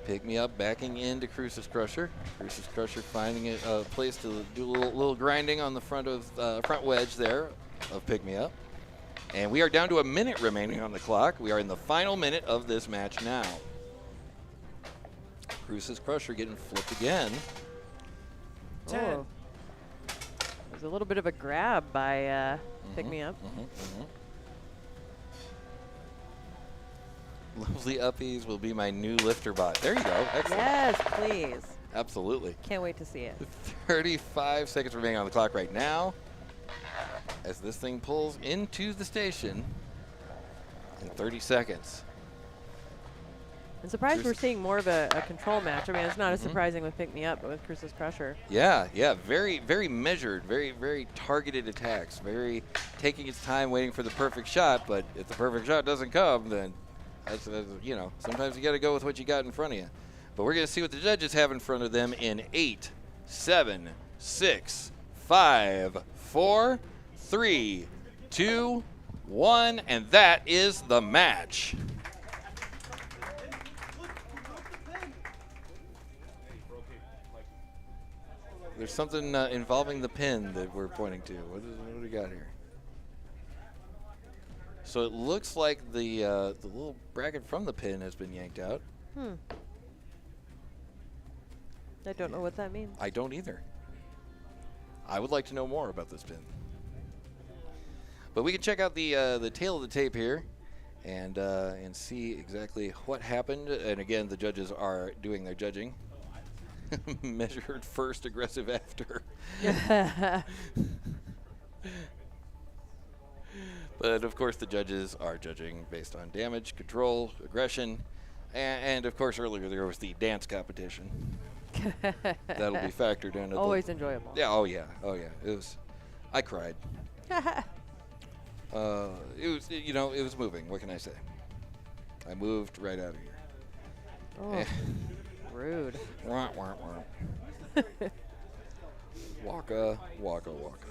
Pick Me Up backing into Crucis Crusher. Crucis Crusher finding a place to do a little grinding on the front wedge there of Pick Me Up. And we are down to a minute remaining on the clock. We are in the final minute of this match now. Crucis Crusher getting flipped again. 10. Oh. There's a little bit of a grab by Pick Me Up. Lovely Uppies will be my new lifter bot. There you go. Excellent. Yes, please. Absolutely. Can't wait to see it. 35 seconds remaining on the clock right now. As this thing pulls into the station in 30 seconds. I'm surprised we're seeing more of a control match. I mean, it's not as surprising with Pick Me Up, but with Crucis Crusher. Yeah. Very, very measured, very, very targeted attacks. Very taking its time waiting for the perfect shot, but if the perfect shot doesn't come, then that's sometimes you got to go with what you got in front of you. But we're going to see what the judges have in front of them in 8, 7, 6, 5, 4, 3, 2, 1, and that is the match. There's something involving the pin that we're pointing to. What do we got here? So it looks like the little bracket from the pin has been yanked out. I don't know what that means. I don't either. I would like to know more about this pin. But we can check out the tail of the tape here and see exactly what happened. And again, the judges are doing their judging. Measured first, aggressive after. But of course, the judges are judging based on damage, control, aggression, and of course, earlier there was the dance competition. That'll be factored in. Always enjoyable. Yeah. Oh yeah. It was. I cried. It was. It was moving. What can I say? I moved right out of here. Oh, rude. Wah, wah, wah. Waka, waka, waka.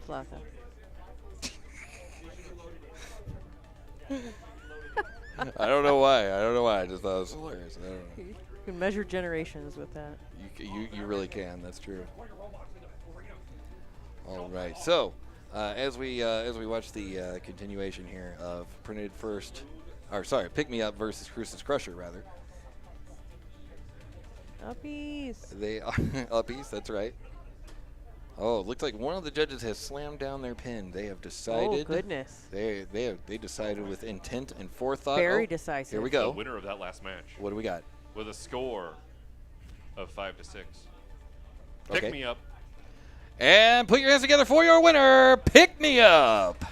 Flocka. I don't know why. I just thought it was hilarious. I don't know. You can measure generations with that. You really can. That's true. All right. So, as we watch the continuation here of Pick Me Up versus Crucis Crusher, rather. Uppies. They are uppies. That's right. Oh, it looks like one of the judges has slammed down their pin. They have decided. Oh, goodness. They decided with intent and forethought. Very Oh, decisive. Here we The go. winner of that last match What do we got? with a score of 5-6. Pick Okay. me up. And put your hands together for your winner, Pick Me Up.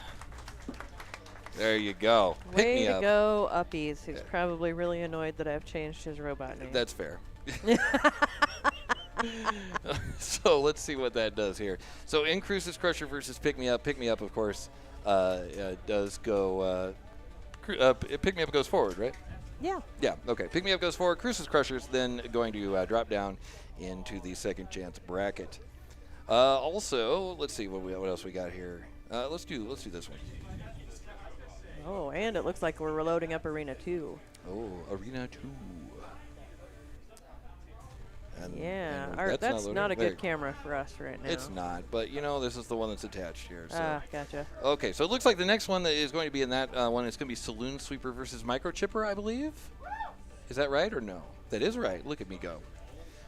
There you go. Pick Way Me to Up. go, Uppies, who's probably really annoyed that I've changed his robot name. That's fair. So let's see what that does here. So in Cruises Crusher versus Pick Me Up. Pick Me Up, of course, does go. Pick Me Up goes forward, right? Yeah. Yeah. Okay. Pick Me Up goes forward. Cruises Crusher's then going to drop down into the second chance bracket. Also, let's see what else we got here. Let's do this one. Oh, and it looks like we're reloading up Arena 2. Oh, Arena 2. And, Yeah, and that's loading. not a There- good camera for us right now. It's not, but you know, this is the one that's attached here. So. Ah, gotcha. Okay, so it looks like the next one that is going to be in that one is going to be Saloon Sweeper versus Microchipper, I believe. Is that right or no? That is right. Look at me go.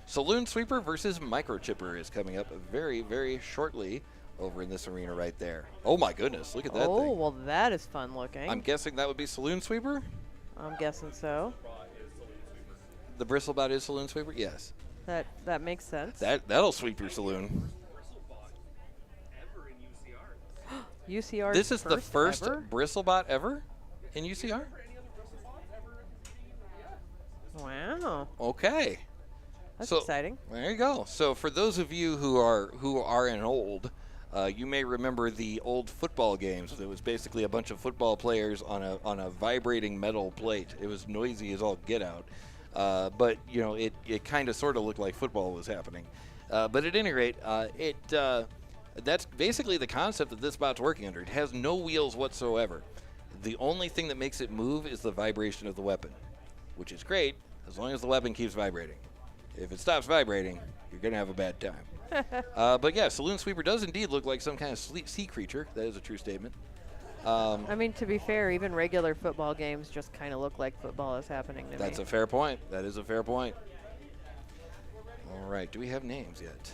Saloon Sweeper versus Microchipper is coming up very, very shortly over in this arena right there. Oh my goodness, look at that Oh, thing. well, that is fun looking. I'm guessing that would be Saloon Sweeper? I'm guessing so. The Bristlebot is Saloon Sweeper? Yes. That makes sense. That'll sweep your saloon. UCR. This is the first ever? Bristlebot ever in UCR? Wow, Okay. that's So- exciting. There you go. So for those of you who are in old, you may remember the old football games. It was basically a bunch of football players on a vibrating metal plate. It was noisy as all get out, but you know it kind of sort of looked like football was happening. But at any rate, that's basically the concept that this bot's working under. It has no wheels whatsoever. The only thing that makes it move is the vibration of the weapon, which is great as long as the weapon keeps vibrating. If it stops vibrating, you're going to have a bad time. But yeah, Saloon Sweeper does indeed look like some kind of sea creature. That is a true statement. I mean, to be fair, even regular football games just kind of look like football is happening to That's me. a fair point. That is a fair point. All right, do we have names yet?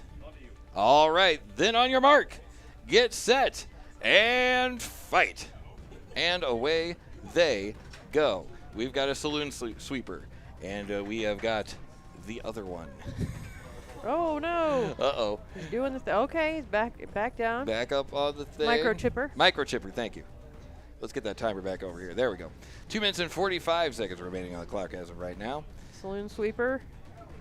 All right, then on your mark, get set, and fight. And away they go. We've got a Saloon Sweeper, and we have got the other one. Oh no! Uh-oh. He's doing this. Okay, he's back down. Back up on the thing. Microchipper. Microchipper, thank you. Let's get that timer back over here. There we go. 2 minutes and 45 seconds remaining on the clock as of right now. Saloon Sweeper,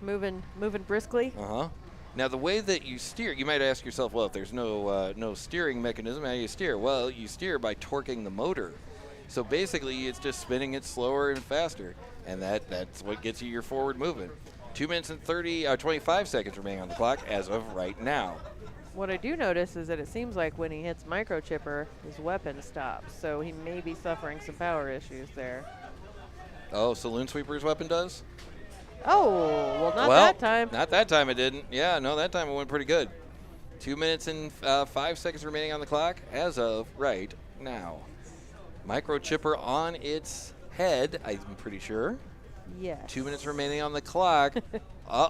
moving briskly. Uh-huh. Now, the way that you steer, you might ask yourself, well, if there's no steering mechanism, how do you steer? Well, you steer by torquing the motor. So basically, it's just spinning it slower and faster, and that's what gets you your forward movement. 2 minutes and 25 seconds remaining on the clock as of right now. What I do notice is that it seems like when he hits Microchipper, his weapon stops. So he may be suffering some power issues there. Oh, Saloon Sweeper's weapon does? Oh, well, not Well, that time. Not that time it didn't. Yeah, no, that time it went pretty good. 2 minutes and 5 seconds remaining on the clock as of right now. Microchipper on its head, I'm pretty sure. Yes. 2 minutes remaining on the clock. Uh-oh.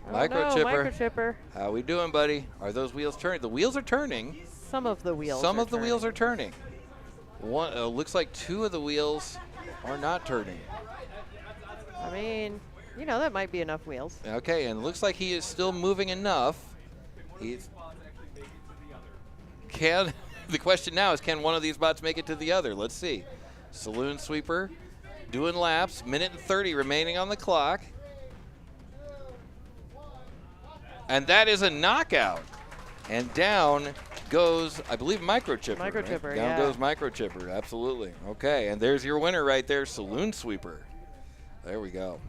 Oh, no, Microchipper. Microchipper. How we doing, buddy? Are those wheels turning? The wheels are turning. Some of the wheels. Some are of the turning. wheels are turning. One looks like 2 of the wheels are not turning. I mean, you know, that might be enough wheels. Okay, and it looks like he is still moving enough. The question now is, can one of these bots make it to the other? Let's see. Saloon Sweeper doing laps. Minute and 30 remaining on the clock. And that is a knockout. And down goes, I believe, Microchipper. Microchipper, right? yeah. Down goes Microchipper, absolutely. Okay, and there's your winner right there, Saloon Sweeper. There we go.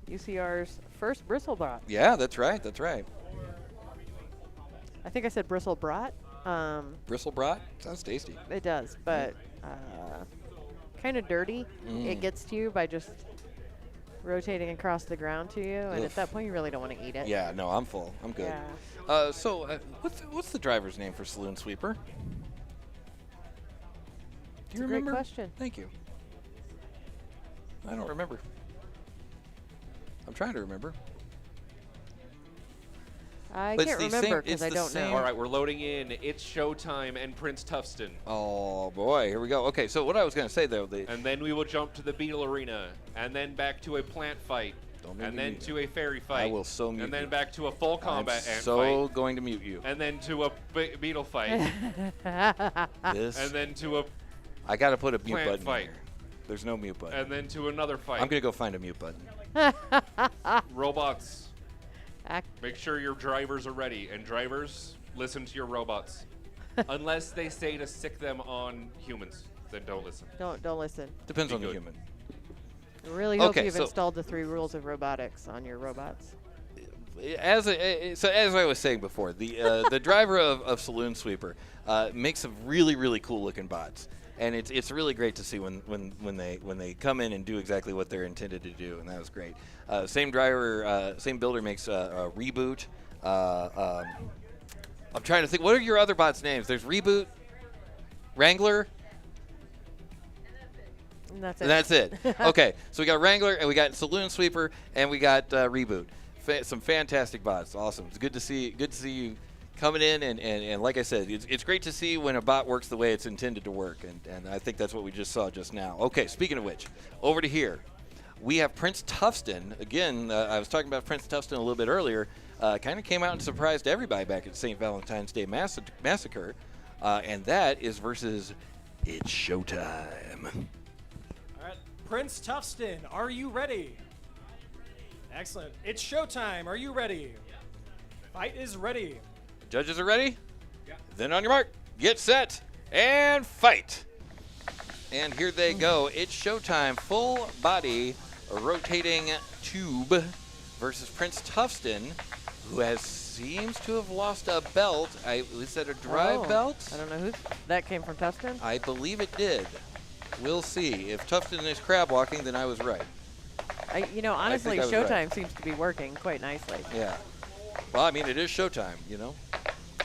UCR's first Bristlebot. Yeah, that's right, that's right. I think I said Bristlebot. Bristlebot? Sounds tasty. It does, but kind of dirty. It gets to you by just rotating across the ground to you, and Oof. at that point, you really don't want to eat it. Yeah, no, I'm full. I'm good. Yeah. What's the driver's name for Saloon Sweeper? Do It's you a great remember? question. Thank you. I don't remember. I'm trying to remember. I But can't it's the remember same- because it's I the don't same- know. All right, we're loading in. It's Showtime and Prince Toughston. Oh boy, here we go. Okay, so what I was gonna say though, And then we will jump to the Beetle Arena, and then back to a plant fight, Don't make and me then mute to a fairy fight. I will so mute And then you. back to a full combat I'm ant so fight, going to mute you. and then to a beetle fight, This and then to a I gotta put a mute plant button fight. here. There's no mute button. and then to another fight. I'm gonna go find a mute button. Robots, Act- make sure your drivers are ready, and drivers, listen to your robots. Unless they say to sick them on humans, then don't listen. don't listen. Depends Be on the good. human. I really hope Okay, you've so- installed the 3 rules of robotics on your robots. As I was saying before, the driver of Saloon Sweeper makes some really cool looking bots, and it's really great to see when they come in and do exactly what they're intended to do, and that was great. Same driver, same builder makes Reboot. I'm trying to think. What are your other bots' names? There's Reboot, Wrangler. And that's it. And that's it. Okay, so we got Wrangler, and we got Saloon Sweeper, and we got Reboot. Some fantastic bots. Awesome. It's good to see you coming in, and like I said, it's great to see when a bot works the way it's intended to work, and I think that's what we just saw just now. Okay, speaking of which, over to here. We have Prince Toughston. Again, I was talking about Prince Toughston a little bit earlier. Kind of came out and surprised everybody back at St. Valentine's Day Massacre, and that is versus It's Showtime. All right, Prince Toughston, are you ready? Excellent. It's showtime. Are you ready? Fight is ready. Judges are ready? Yeah. Then on your mark, get set, and fight. And here they go. It's showtime. Full body rotating tube versus Prince Toughston, who seems to have lost a belt. Is that a drive belt? I don't know who that came from. Toughston? I believe it did. We'll see. If Toughston is crab walking, then I was right. Honestly, I was Showtime right. seems to be working quite nicely. Yeah. Well, I mean, it is showtime, you know.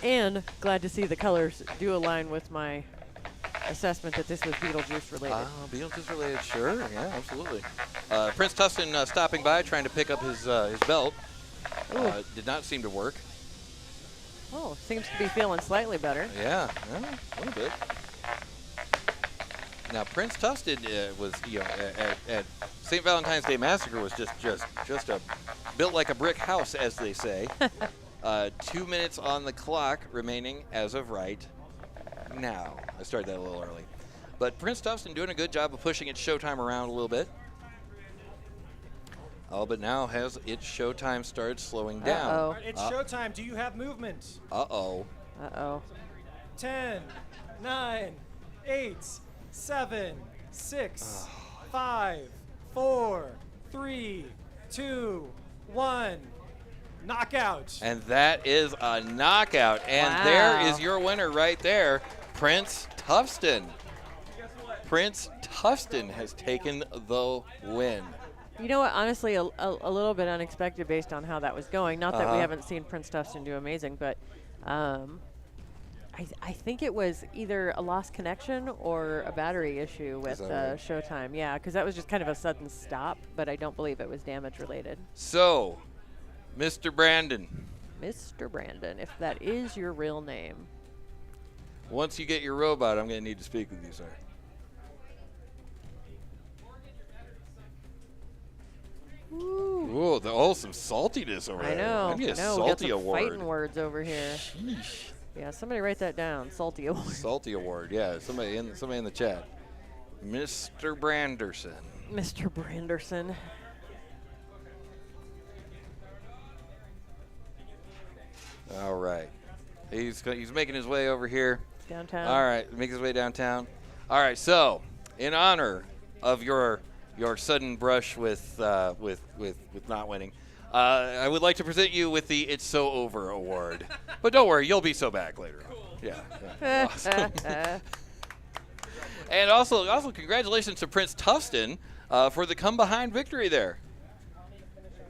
And glad to see the colors do align with my assessment that this was Beetlejuice related. Beetlejuice related, sure. Yeah, absolutely. Prince Toughston stopping by, trying to pick up his belt. Did not seem to work. Oh, seems to be feeling slightly better. Yeah, a little bit. Now, Prince Toughston was, at St. Valentine's Day Massacre was just a built like a brick house, as they say. 2 minutes on the clock remaining as of right now. I started that a little early. But Prince Toughston doing a good job of pushing It's Showtime around a little bit. Oh, but now has It's Showtime started slowing down. Uh-oh. All right, it's showtime. Do you have movement? Uh-oh. Uh-oh. 10, 9, 8, 7, 6, 5, 4, 3, 2, 1. Knockout. And that is a knockout. And there is your winner right there, Prince Toughston. Prince Toughston has taken the win. You know what? Honestly, a little bit unexpected based on how that was going. Not that we haven't seen Prince Toughston do amazing, but I think it was either a lost connection or a battery issue with right? Showtime. Yeah, because that was just kind of a sudden stop, but I don't believe it was damage related. So, Mr. Brandon, Mr. Brandon, if that is your real name. once you get your robot, I'm going to need to speak with you, sir. Ooh, some saltiness over I there. know. Maybe a we got salty some award. fighting words over here. Sheesh. Yeah, somebody write that down. Salty award. Salty award, yeah. Somebody in the chat. Mr. Branderson. Mr. Branderson. All right. He's making his way over here. Downtown. All right, make his way downtown. All right, so in honor of your sudden brush with not winning, I would like to present you with the It's So Over award. But don't worry, you'll be so back later on. Yeah. Awesome. And also congratulations to Prince Toughston for the come behind victory there.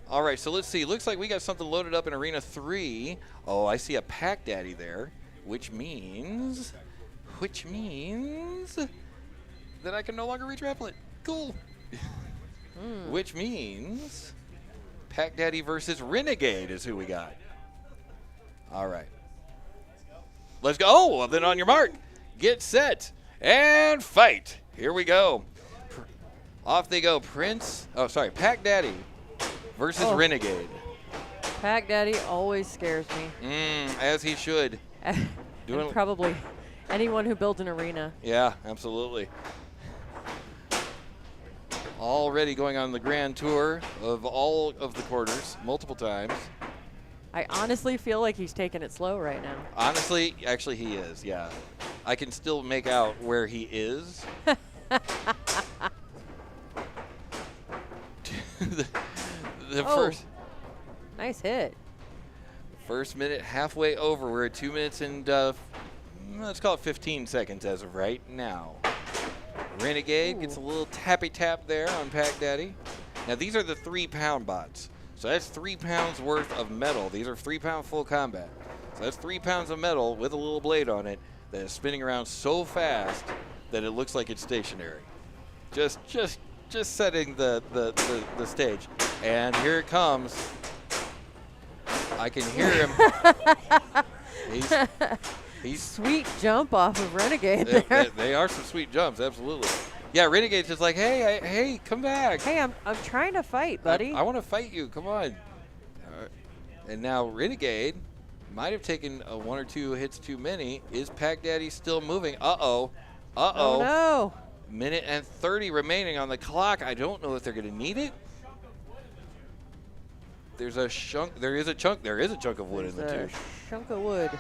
All right, so let's see. Looks like we got something loaded up in Arena 3. Oh, I see a Pac Daddy there, which means that I can no longer retrapple it. Cool. Which means Pac Daddy versus Renegade is who we got. All right. Let's go. Oh, well, then on your mark, get set, and fight. Here we go. Off they go. Pac Daddy versus Renegade. Pac Daddy always scares me. As he should. And probably anyone who builds an arena. Yeah, absolutely. Already going on the grand tour of all of the quarters multiple times. I honestly feel like he's taking it slow right now. Honestly, actually he is, yeah. I can still make out where he is. the first nice hit. First minute halfway over. We're at 2 minutes and let's call it 15 seconds as of right now. Renegade gets a little tappy tap there on Pac Daddy. Now these are the 3-pound bots. So that's 3 pounds worth of metal. These are 3-pound full combat. So that's 3 pounds of metal with a little blade on it that is spinning around so fast that it looks like it's stationary. Just setting the stage. And here it comes. I can hear him. He's sweet jump off of Renegade there. They are some sweet jumps, absolutely. Yeah, Renegade's just like, hey, come back. Hey, I'm trying to fight, buddy. I want to fight you. Come on. And now Renegade might have taken 1 or 2 hits too many. Is Pac Daddy still moving? Uh-oh. Oh, no. Minute and 30 remaining on the clock. I don't know if they're going to need it. There is a chunk of wood in the tube. Chunk of wood.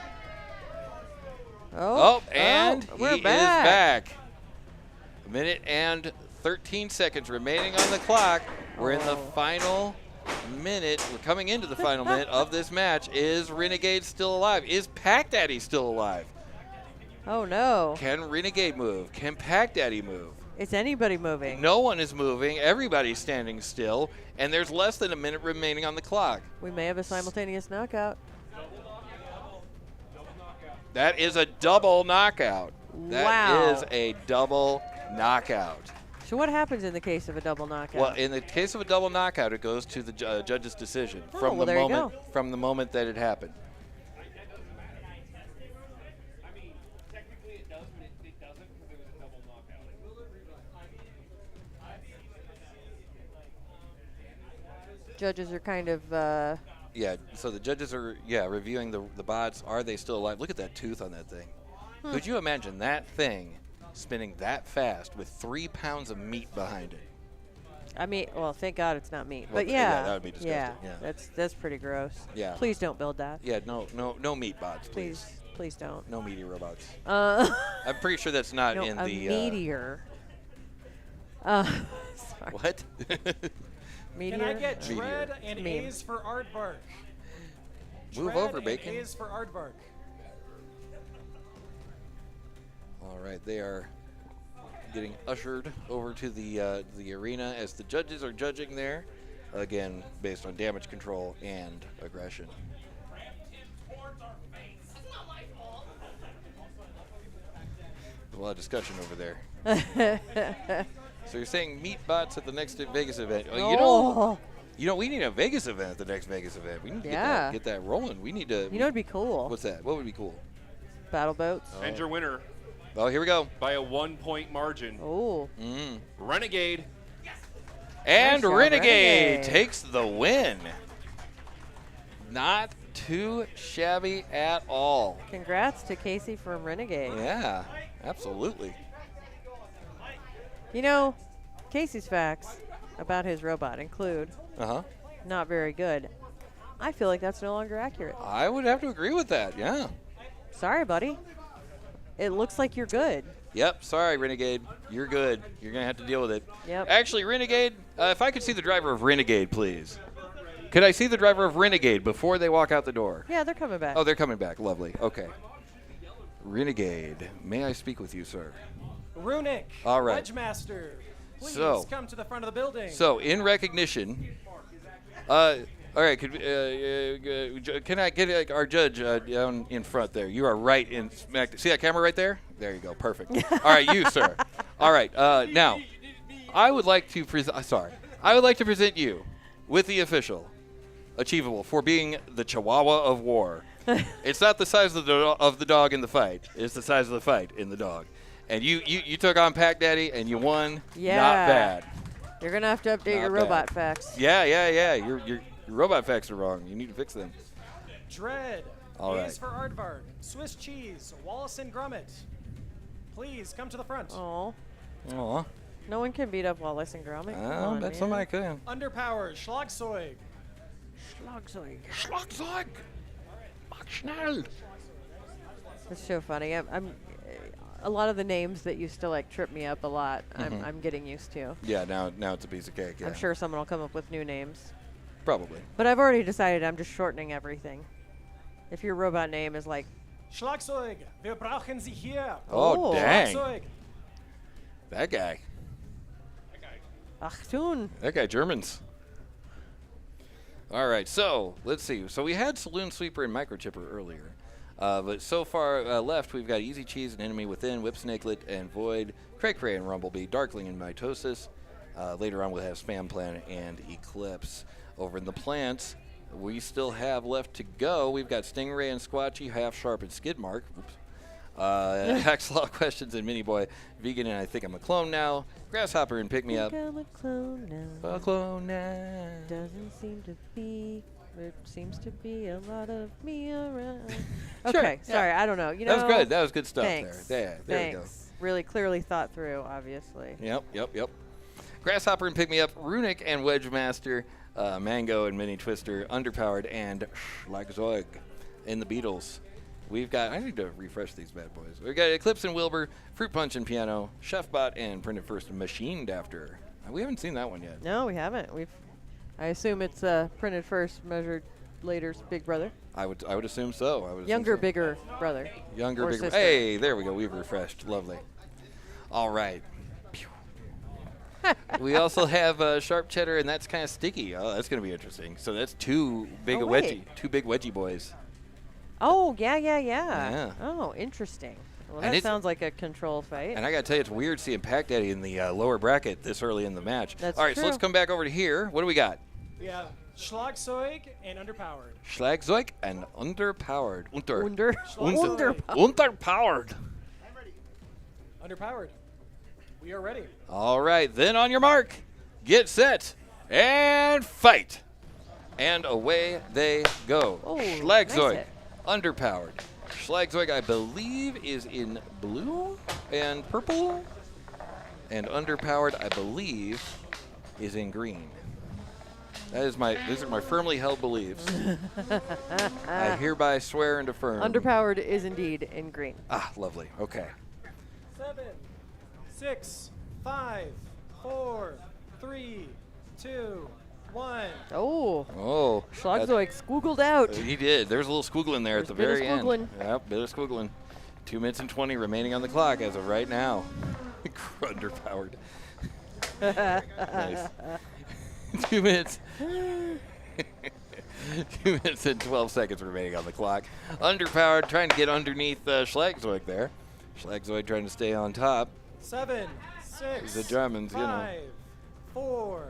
And we're he back. is back. A minute and 13 seconds remaining on the clock. We're in the final minute. We're coming into the final minute of this match. Is Renegade still alive? Is Pac Daddy still alive? Oh, no. Can Renegade move? Can Pac Daddy move? Is anybody moving? No one is moving. Everybody's standing still. And there's less than a minute remaining on the clock. We may have a simultaneous knockout. That is a double knockout. Wow. That is a double knockout. So what happens in the case of a double knockout? Well, in the case of a double knockout, it goes to the judge's decision from there you go. From the moment that it happened. I mean, technically it does, but it doesn't because it was a double knockout. Judges are kind of... Yeah, so the judges are reviewing the bots. Are they still alive? Look at that tooth on that thing. Could you imagine that thing spinning that fast with 3 pounds of meat behind it? I mean, well, thank God it's not meat. Well, But yeah, that would be disgusting. Yeah. that's pretty gross. Yeah. Please don't build that. Yeah, no meat bots, please. Please don't. No meaty robots. I'm I'm pretty sure that's not in a the. meteor. Sorry. What? Meteor? Can I get Meteor. Dread and Meme. A's for Aardvark? Move Dread over, and Bacon. A's for Aardvark. All right, they are getting ushered over to the arena as the judges are judging there, again based on damage control and aggression. A lot of discussion over there. So you're saying meat bots at the next Vegas event? Oh, you know, we need a Vegas event at the next Vegas event. We need to get that rolling. We need to. You know, it'd be cool. What's that? What would be cool? Battle boats. And your winner Oh, here we go. by a 1-point margin. Oh. Renegade. And Nice job, Renegade Renegade. takes the win. Not too shabby at all. Congrats to Casey from Renegade. Yeah, absolutely. You know, Casey's facts about his robot include not very good. I feel like that's no longer accurate. I would have to agree with that, yeah. Sorry, buddy. It looks like you're good. Yep, sorry, Renegade. You're good. You're going to have to deal with it. Yep. Actually, Renegade, if I could see the driver of Renegade, please. Could I see the driver of Renegade before they walk out the door? Yeah, they're coming back. Oh, they're coming back. Lovely. Okay. Renegade, may I speak with you, sir? Runic. All right. WedgeMaster. Please So- come to the front of the building. So, in recognition, all right, can I get our judge down in front there? You are right in smack. See that camera right there? There you go. Perfect. All right, you, sir. All right. Now, I would like to present. I would like to present you with the official achievable for being the Chihuahua of war. It's not the size of the dog in the fight. It's the size of the fight in the dog. And you took on Pac Daddy and you won. Yeah. Not bad. You're going to have to update Not your bad. robot facts. Yeah. Your robot facts are wrong. You need to fix them. Dread. All A's right. for Aardvark. Swiss cheese. Wallace and Grommit. Please come to the front. Oh, Aw. no one can beat up Wallace and Gromit. Come Oh, on, bet man. somebody could. Underpowered. Schlagzeug. Schlagzeug. Schlagzeug. Mach schnell. It's so funny. I'm a lot of the names that used to like trip me up a lot. I'm getting used to. Yeah, now it's a piece of cake. Yeah. I'm sure someone will come up with new names. Probably. But I've already decided I'm just shortening everything. If your robot name is like, Schlagzeug. Wir brauchen Sie hier. Oh, Oh. dang. Schlagzeug. That guy. Achtung. That guy, Germans. All right, so let's see. So we had Saloon Sweeper and Microchipper earlier. But so far left, we've got Easy Cheese and Enemy Within, Whipsnakelet and Void, Cray-Cray and Rumblebee, Darkling and Mitosis. Later on, we'll have Spam Plan and Eclipse. Over in the plants, we still have left to go. We've got Stingray and Squatchy, Half Sharp and Skidmark. Oops. Axolotl Questions and Mini Boi, Vegan and I Think I'm a Clone Now, Grasshopper and Pick Me Up. I'm a clone now. A clone now. Doesn't seem to be. There seems to be a lot of me around. Sure, Okay, yeah. sorry, I don't know. You know, That was good. That was good stuff thanks. there. There we go. Thanks. Really clearly thought through, obviously. Yep. Grasshopper and Pick Me Up, Runic and WedgeMaster, Mango and Mini Twister, Underpowered and Schlagzeug in the Beatles. We've got, I need to refresh these bad boys. We've got Eclipse and Wilbur, Fruit Punch and Piano, ChefBot and Printed First and Machined After. We haven't seen that one yet. No, we haven't. I assume it's printed first, measured later's big brother. I would assume so. I would assume Younger, so. bigger brother. Younger, or bigger. sister. Hey, there we go. We've refreshed. Lovely. All right. Pew. We also have Sharp Cheddar, and that's kind of sticky. Oh, that's going to be interesting. So that's two big wedgie boys. Oh, yeah. Yeah. Oh, interesting. Well, And that it's- sounds like a control fight. And I got to tell you, it's weird seeing Pac Daddy in the lower bracket this early in the match. That's All right, so true. let's come back over to here. What do we got? We have Schlagzeug and Underpowered. Schlagzeug and Underpowered. Underpowered. Underpowered. We are ready. All right, then on your mark, get set, and fight. And away they go. Oh, Schlagzeug, nice hit. Underpowered. Schlagzeug, I believe, is in blue and purple. And Underpowered, I believe, is in green. These are my firmly held beliefs. I hereby swear and affirm. Underpowered is indeed in green. Ah, lovely. Okay. 7, 6, 5, 4, 3, 2, 1. Oh, Oh. Schlagzeug squoogled out. He did. There's a little squiggling there at the There's a bit very of squiggling. end. Yep, bit of squiggling. 2 minutes and 20 remaining on the clock as of right now. Underpowered. Nice. 2 minutes. 2 minutes and 12 seconds remaining on the clock. Underpowered, trying to get underneath Schlagzeug there. Schlagzeug trying to stay on top. 7, 6, The Germans, 5, you know. 4,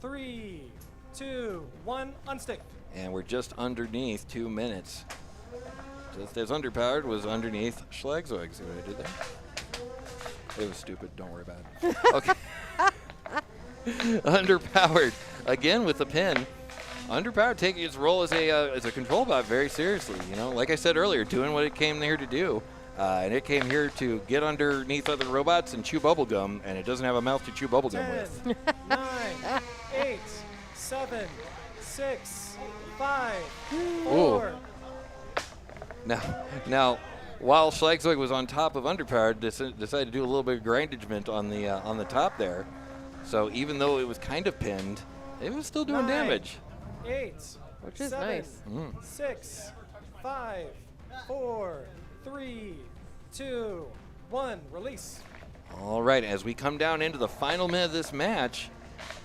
3, 2, 1. Unstick. And we're just underneath 2 minutes. Just as Underpowered was underneath Schlagzeug. See what I did there? It was stupid. Don't worry about it. Okay. Underpowered again with the pin. Underpowered taking its role as a control bot very seriously. You know, like I said earlier, doing what it came here to do, and it came here to get underneath other robots and chew bubblegum, and it doesn't have a mouth to chew bubblegum 10, with. 9, 8, 7, 6, 5, 4. Now, while Schlagzeug was on top of Underpowered, decided to do a little bit of grindagement on the top there. So even though it was kind of pinned, it was still doing 9, damage. 8, Which is 7, nice. 6, 5, 4, 3, 2, 1. Release. All right, as we come down into the final minute of this match,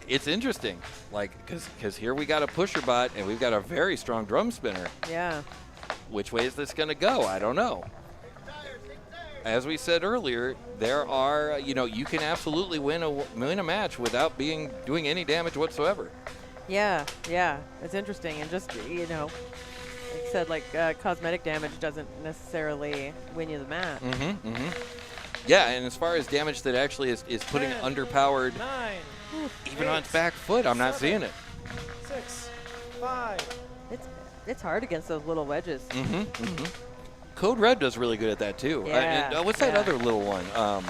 it's interesting. Like, because here we got a pusher bot and we've got a very strong drum spinner. Yeah. Which way is this going to go? I don't know. As we said earlier, there are, you can absolutely win a match without doing any damage whatsoever. Yeah, it's interesting, and just like I said, like cosmetic damage doesn't necessarily win you the match. Yeah, and as far as damage that actually is putting 10, underpowered 9, even on its back foot, I'm not seeing it. 6, 5. It's hard against those little wedges. Code Red does really good at that too. Yeah, And, what's that yeah. other little one? Oh,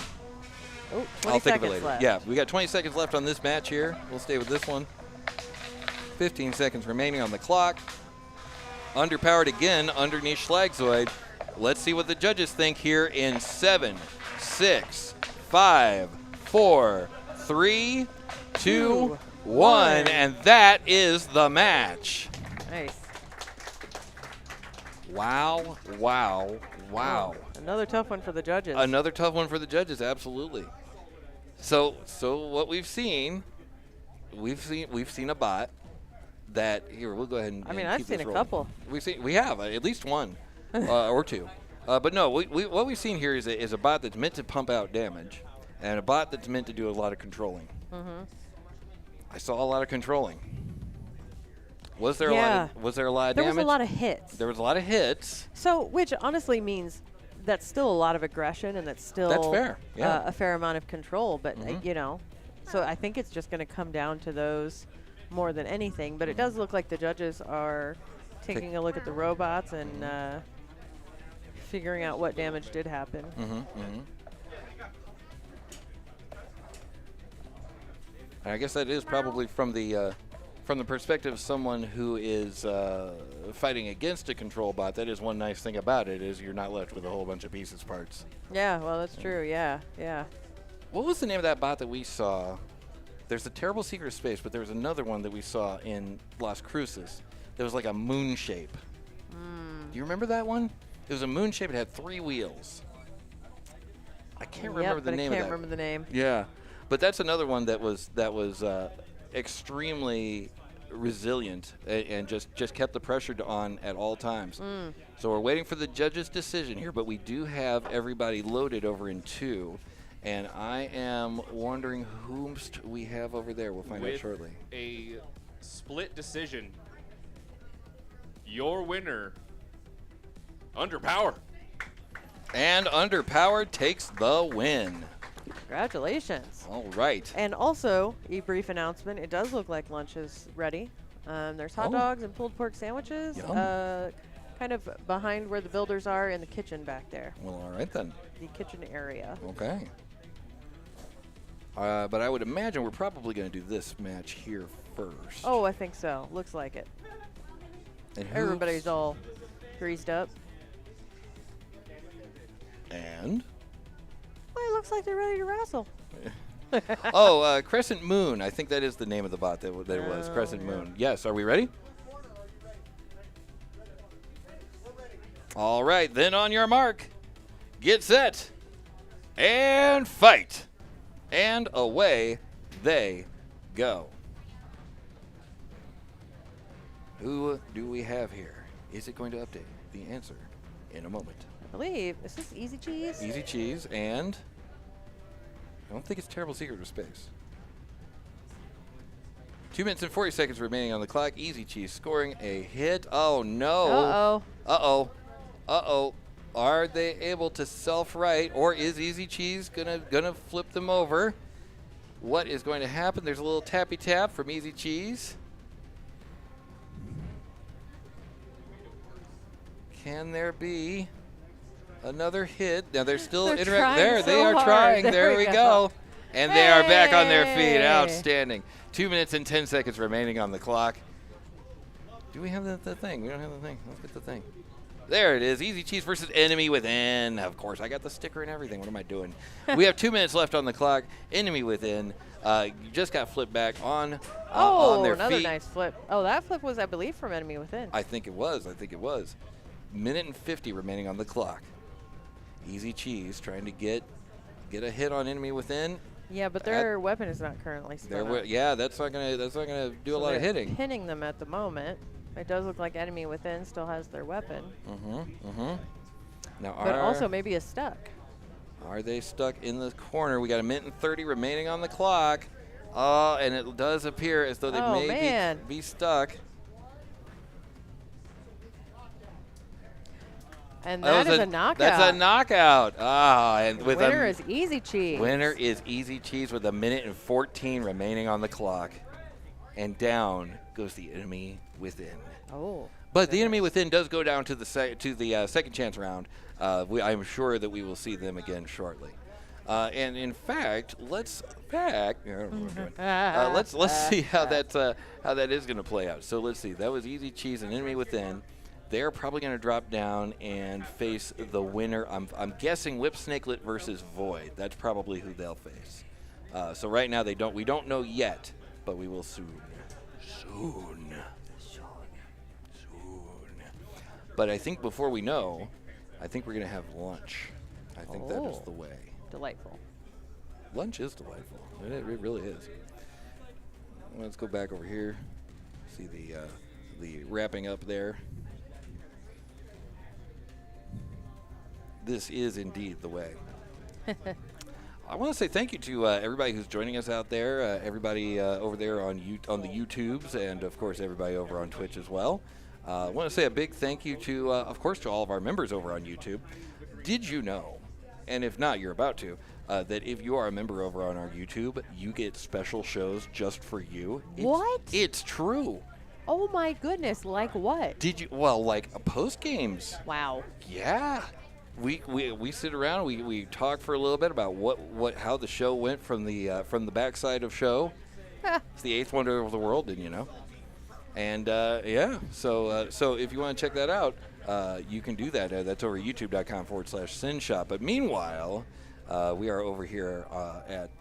20 I'll think of it seconds later. left. Yeah, we got 20 seconds left on this match here. We'll stay with this one. 15 seconds remaining on the clock. Underpowered again underneath Schlagzeug. Let's see what the judges think here in 7, 6, 5, 4, 3, 2, 1. And that is the match. Nice. Wow, wow, wow. Another tough one for the judges. Another tough one for the judges, absolutely. So what we've seen a bot that here we'll go ahead and. I mean, and I've keep seen this a rolling. couple. We have at least one or two, but no, what we've seen here is a bot that's meant to pump out damage, and a bot that's meant to do a lot of controlling. I saw a lot of controlling. Was there a lot of damage? There was a lot of hits. There was a lot of hits. So, which honestly means that's still a lot of aggression, and that's still That's fair, yeah. a fair amount of control. But so I think it's just going to come down to those more than anything. But it does look like the judges are taking a look at the robots and figuring out what damage did happen. I guess that is probably from the perspective of someone who is fighting against a control bot. That is one nice thing about it, is you're not left with a whole bunch of pieces parts. Yeah, well, that's true. Yeah. What was the name of that bot that we saw? There's a Terrible Secret of Space, but there was another one that we saw in Las Cruces. There was like a moon shape. Do you remember that one? It was a moon shape. It had 3 wheels. I can't remember the name of that. I can't remember the name. Yeah, but that's another one that was extremely resilient and just kept the pressure on at all times. So we're waiting for the judge's decision here, but we do have everybody loaded over in 2, and I am wondering whom we have over there. We'll find out shortly. A split decision. Your winner, Underpower. And Underpowered takes the win. Congratulations. All right. And also, a brief announcement. It does look like lunch is ready. There's hot dogs and pulled pork sandwiches. Kind of behind where the builders are in the kitchen back there. Well, all right then. The kitchen area. Okay. But I would imagine we're probably going to do this match here first. Oh, I think so. Looks like it. And Everybody's all greased up. And? Well, it looks like they're ready to wrestle. Crescent Moon. I think that is the name of the bot that it was. Crescent Moon. Yes. Are we ready? All right. Then on your mark, get set, and fight. And away they go. Who do we have here? Is it going to update? The answer in a moment. I believe. Is this Easy Cheese? Easy Cheese, and I don't think it's Terrible Secret of Space. 2 minutes and 40 seconds remaining on the clock. Easy Cheese scoring a hit. Oh, no. Uh-oh. Uh-oh. Uh-oh. Are they able to self-right, or is Easy Cheese gonna flip them over? What is going to happen? There's a little tappy tap from Easy Cheese. Can there be another hit? Now they're still interacting. There, so they are hard. trying. There we go. And they are back on their feet. Hey. Outstanding. 2 minutes and 10 seconds remaining on the clock. Do we have the thing? We don't have the thing. Let's get the thing. There it is. Easy Cheese versus Enemy Within. Of course, I got the sticker and everything. What am I doing? We have 2 minutes left on the clock. Enemy Within just got flipped back on their another feet. nice flip. Oh, that flip was, I believe, from Enemy Within. I think it was. Minute and 50 remaining on the clock. Easy Cheese trying to get a hit on Enemy Within. Yeah, but their weapon is not currently still up. Yeah, that's not gonna do a lot of hitting. Pinning them at the moment. It does look like Enemy Within still has their weapon. Now, but also maybe is stuck. Are they stuck in the corner? We got a minute and 30 remaining on the clock. Oh, and it does appear as though they Oh, may man. be stuck. And that is a knockout. That's a knockout. Ah, and with Winner a is Easy Cheese. winner is Easy Cheese with 1:14 remaining on the clock, and down goes the enemy within. Oh. But the enemy within does go down to the second chance round. I'm sure that we will see them again shortly. And in fact, let's see how that is going to play out. So let's see. That was Easy Cheese and enemy within. They're probably going to drop down and face the winner. I'm guessing Whipsnakelet versus Void. That's probably who they'll face. So right now we don't know yet, but we will soon. But I think before we know, I think we're going to have lunch. I think that is the way. Delightful. Lunch is delightful. It really is. Let's go back over here. See the wrapping up there. This is indeed the way. I want to say thank you to everybody who's joining us out there, everybody over there on the YouTubes, and of course everybody over on Twitch as well. I want to say a big thank you to, of course, to all of our members over on YouTube. Did you know, and if not, you're about to, that if you are a member over on our YouTube, you get special shows just for you? What? It's true. Oh my goodness! Like what? Did you? Well, like post games. Wow. Yeah. We sit around. We talk for a little bit about how the show went from the backside of show. It's the eighth wonder of the world, didn't you know? And yeah, so if you want to check that out, you can do that. That's over youtube.com/Synshop. But meanwhile, we are over here at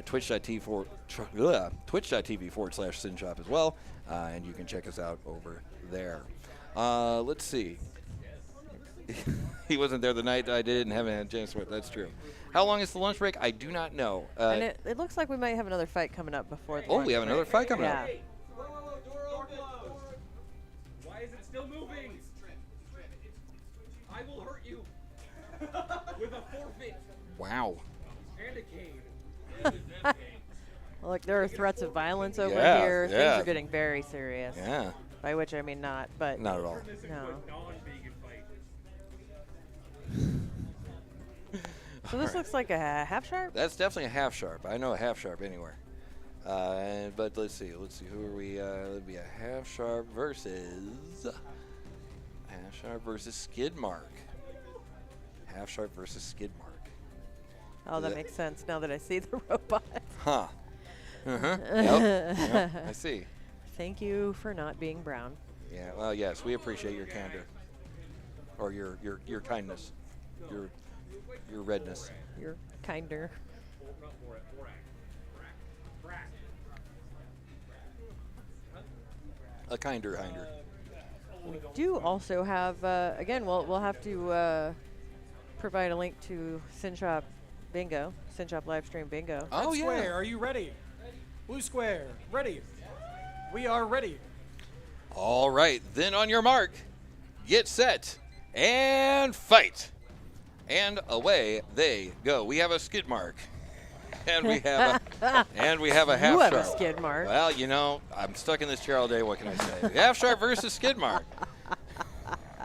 twitch.tv/Synshop as well, and you can check us out over there. Let's see. He wasn't there the night I didn't have a chance to. That's true. How long is the lunch break? I do not know. And it looks like we might have another fight coming up before the lunch we have another break. fight coming up. Yeah. Door open. Why is it still moving? I will hurt you with a forfeit Wow. and a cane. Look, there are threats of violence over Yeah, here. yeah. Things are getting very serious. Yeah. By which I mean not, but Not at all. no. Non-vegan fight. So this looks like a half sharp. That's definitely a half sharp. I know a half sharp anywhere. But let's see. Who are we? It'd be a half sharp versus skid mark. Half sharp versus skid mark. Oh, that makes sense now that I see the robot. Huh. Yep. I see. Thank you for not being brown. Yeah. Well, yes, we appreciate your candor, or your kindness, your redness. You're kinder. A kinder hinder. We do also have, again, we'll have to provide a link to Synshop Bingo, Synshop Livestream Bingo. Oh, Red yeah. Square, are you ready? Blue Square, ready. We are ready. All right, then on your mark, get set, and fight. And away they go. We have a skid mark. And we have a half You have sharp. a skid mark. Well, you know, I'm stuck in this chair all day. What can I say? Half sharp versus skid mark.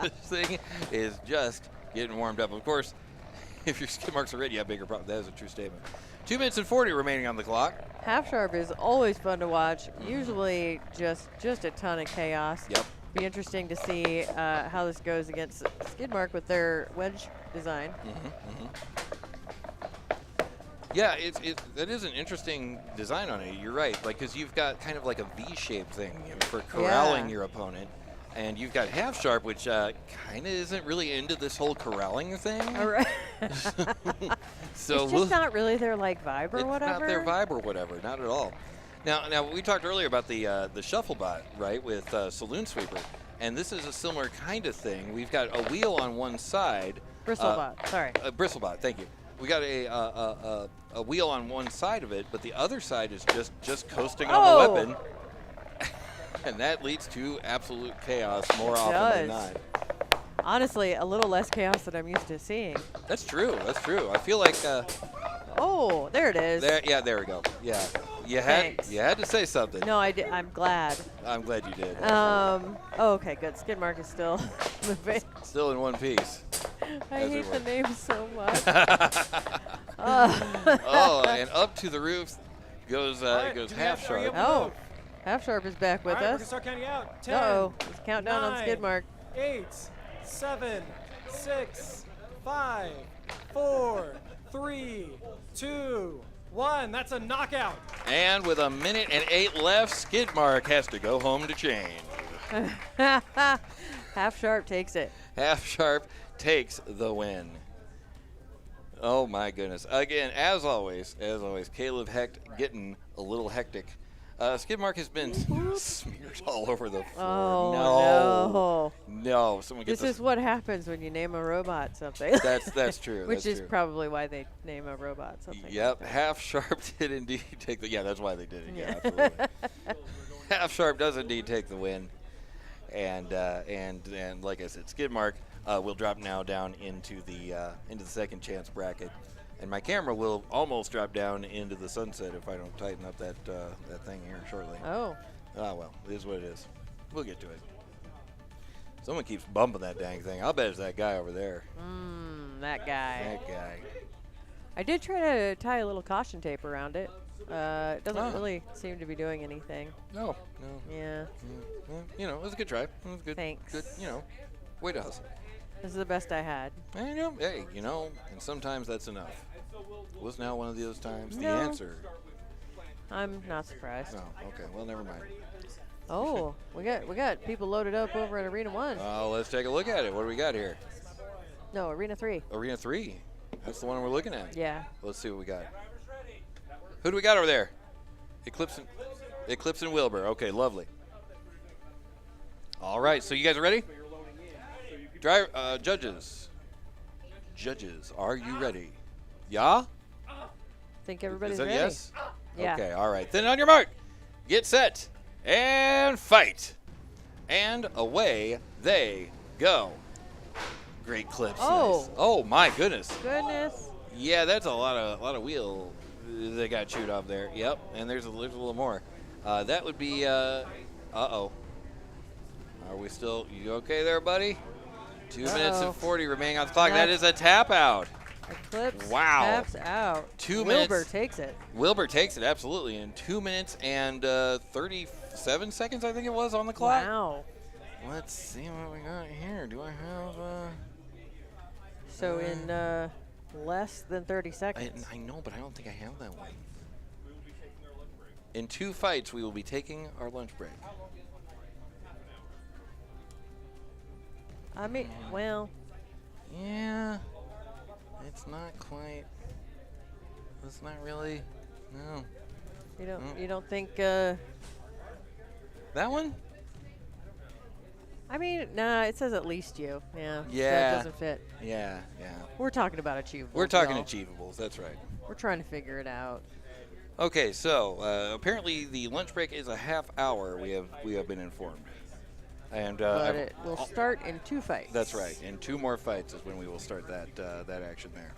This thing is just getting warmed up. Of course, if your skid marks are ready, you have bigger problems. That is a true statement. 2 minutes and 40 remaining on the clock. Half sharp is always fun to watch. Usually just a ton of chaos. Yep. Be interesting to see how this goes against Skidmark with their wedge design. Yeah, that is an interesting design on it. You're right, like because you've got kind of like a V-shaped thing for corralling your opponent, and you've got half sharp, which kind of isn't really into this whole corralling thing. All right. So it's just not really their like vibe or it's whatever. not their vibe or whatever, not at all. Now we talked earlier about the ShuffleBot, right, with Saloon Sweeper, and this is a similar kind of thing. We've got a wheel on one side. Bristlebot, sorry. Bristlebot, thank you. We got a wheel on one side of it, but the other side is just coasting on the weapon, and that leads to absolute chaos more often than not. Honestly, a little less chaos than I'm used to seeing. That's true. That's true. I feel like. Oh, there it is. There we go. Yeah. You had Thanks. you had to say something. No, I did. I'm glad. I'm glad you did. Oh, okay, good. Skidmark is still moving. Still in one piece. I as it hate the were. name so much. Oh, and up to the roof goes Alright, goes do we have- Half are you Sharp. able to Oh, move? Half Sharp is back with All right, we're us. gonna start counting out. 10, Uh-oh. It's countdown on 9, Skidmark. 8, 7, 6, 5, 4, 3, 2, 1. That's a knockout. And with 1:08 left, Skidmark has to go home to change. Half Sharp takes it. Half Sharp takes the win. Oh my goodness. Again, as always, Caleb Hecht getting a little hectic. Skidmark has been smeared all over the floor. Oh, No, someone gets This is what happens when you name a robot something. That's true. Which that's is true. probably why they name a robot something. Yep, like Half Sharp did indeed take the. Yeah, that's why they did it. Yeah, Yeah. absolutely. Half Sharp does indeed take the win, and like I said, Skidmark will drop now down into the second chance bracket, and my camera will almost drop down into the sunset if I don't tighten up that thing here shortly. Oh, Well, it is what it is. We'll get to it. Someone keeps bumping that dang thing. I'll bet it's that guy over there. that guy. That guy. I did try to tie a little caution tape around it. It doesn't Oh. really seem to be doing anything. No. Yeah, Well, it was a good try. It was good. Thanks. Good, way to hustle. this is the best I had. And, hey, and sometimes that's enough. Was now one of those times the No. answer? I'm not surprised. No. Okay. Well, never mind. Oh, we got people loaded up over at Arena 1. Let's take a look at it. What do we got here? No, Arena 3. Arena 3. That's the one we're looking at. Yeah. Let's see what we got. Who do we got over there? Eclipse and Wilbur. Okay, lovely. All right. So you guys are ready? Judges, are you ready? Yeah? Think everybody's Is that ready? yes? Yeah. Okay, all right. Then on your mark, get set, and fight. And away they go. Great clips. Oh. Nice. Oh my goodness. Goodness. Yeah, that's a lot of wheel that got chewed off there. Yep, and there's a little more. That would be uh-oh. Are we still, you okay there, buddy? 2 minutes and 40 remaining on the clock. That is a tap out. Eclipse Wow. taps out. 2 Wilbur minutes. takes it. Wilbur takes it, absolutely, in 2 minutes and 37 seconds, I think it was, on the clock. Wow. Let's see what we got here. Do I have... So in less than 30 seconds. I know, but I don't think I have that one. In 2 fights, we will be taking our lunch break. I mean, well, Yeah, it's not quite. It's not really. No. you don't think That one? I mean, nah, it says at least you. Yeah. So Yeah. it doesn't fit. Yeah. We're talking about achievable. We're talking achievables. That's right. We're trying to figure it out. Okay, so apparently the lunch break is a half hour. We have been informed, and But it will start in 2 fights. that's right. In 2 more fights is when we will start that action there.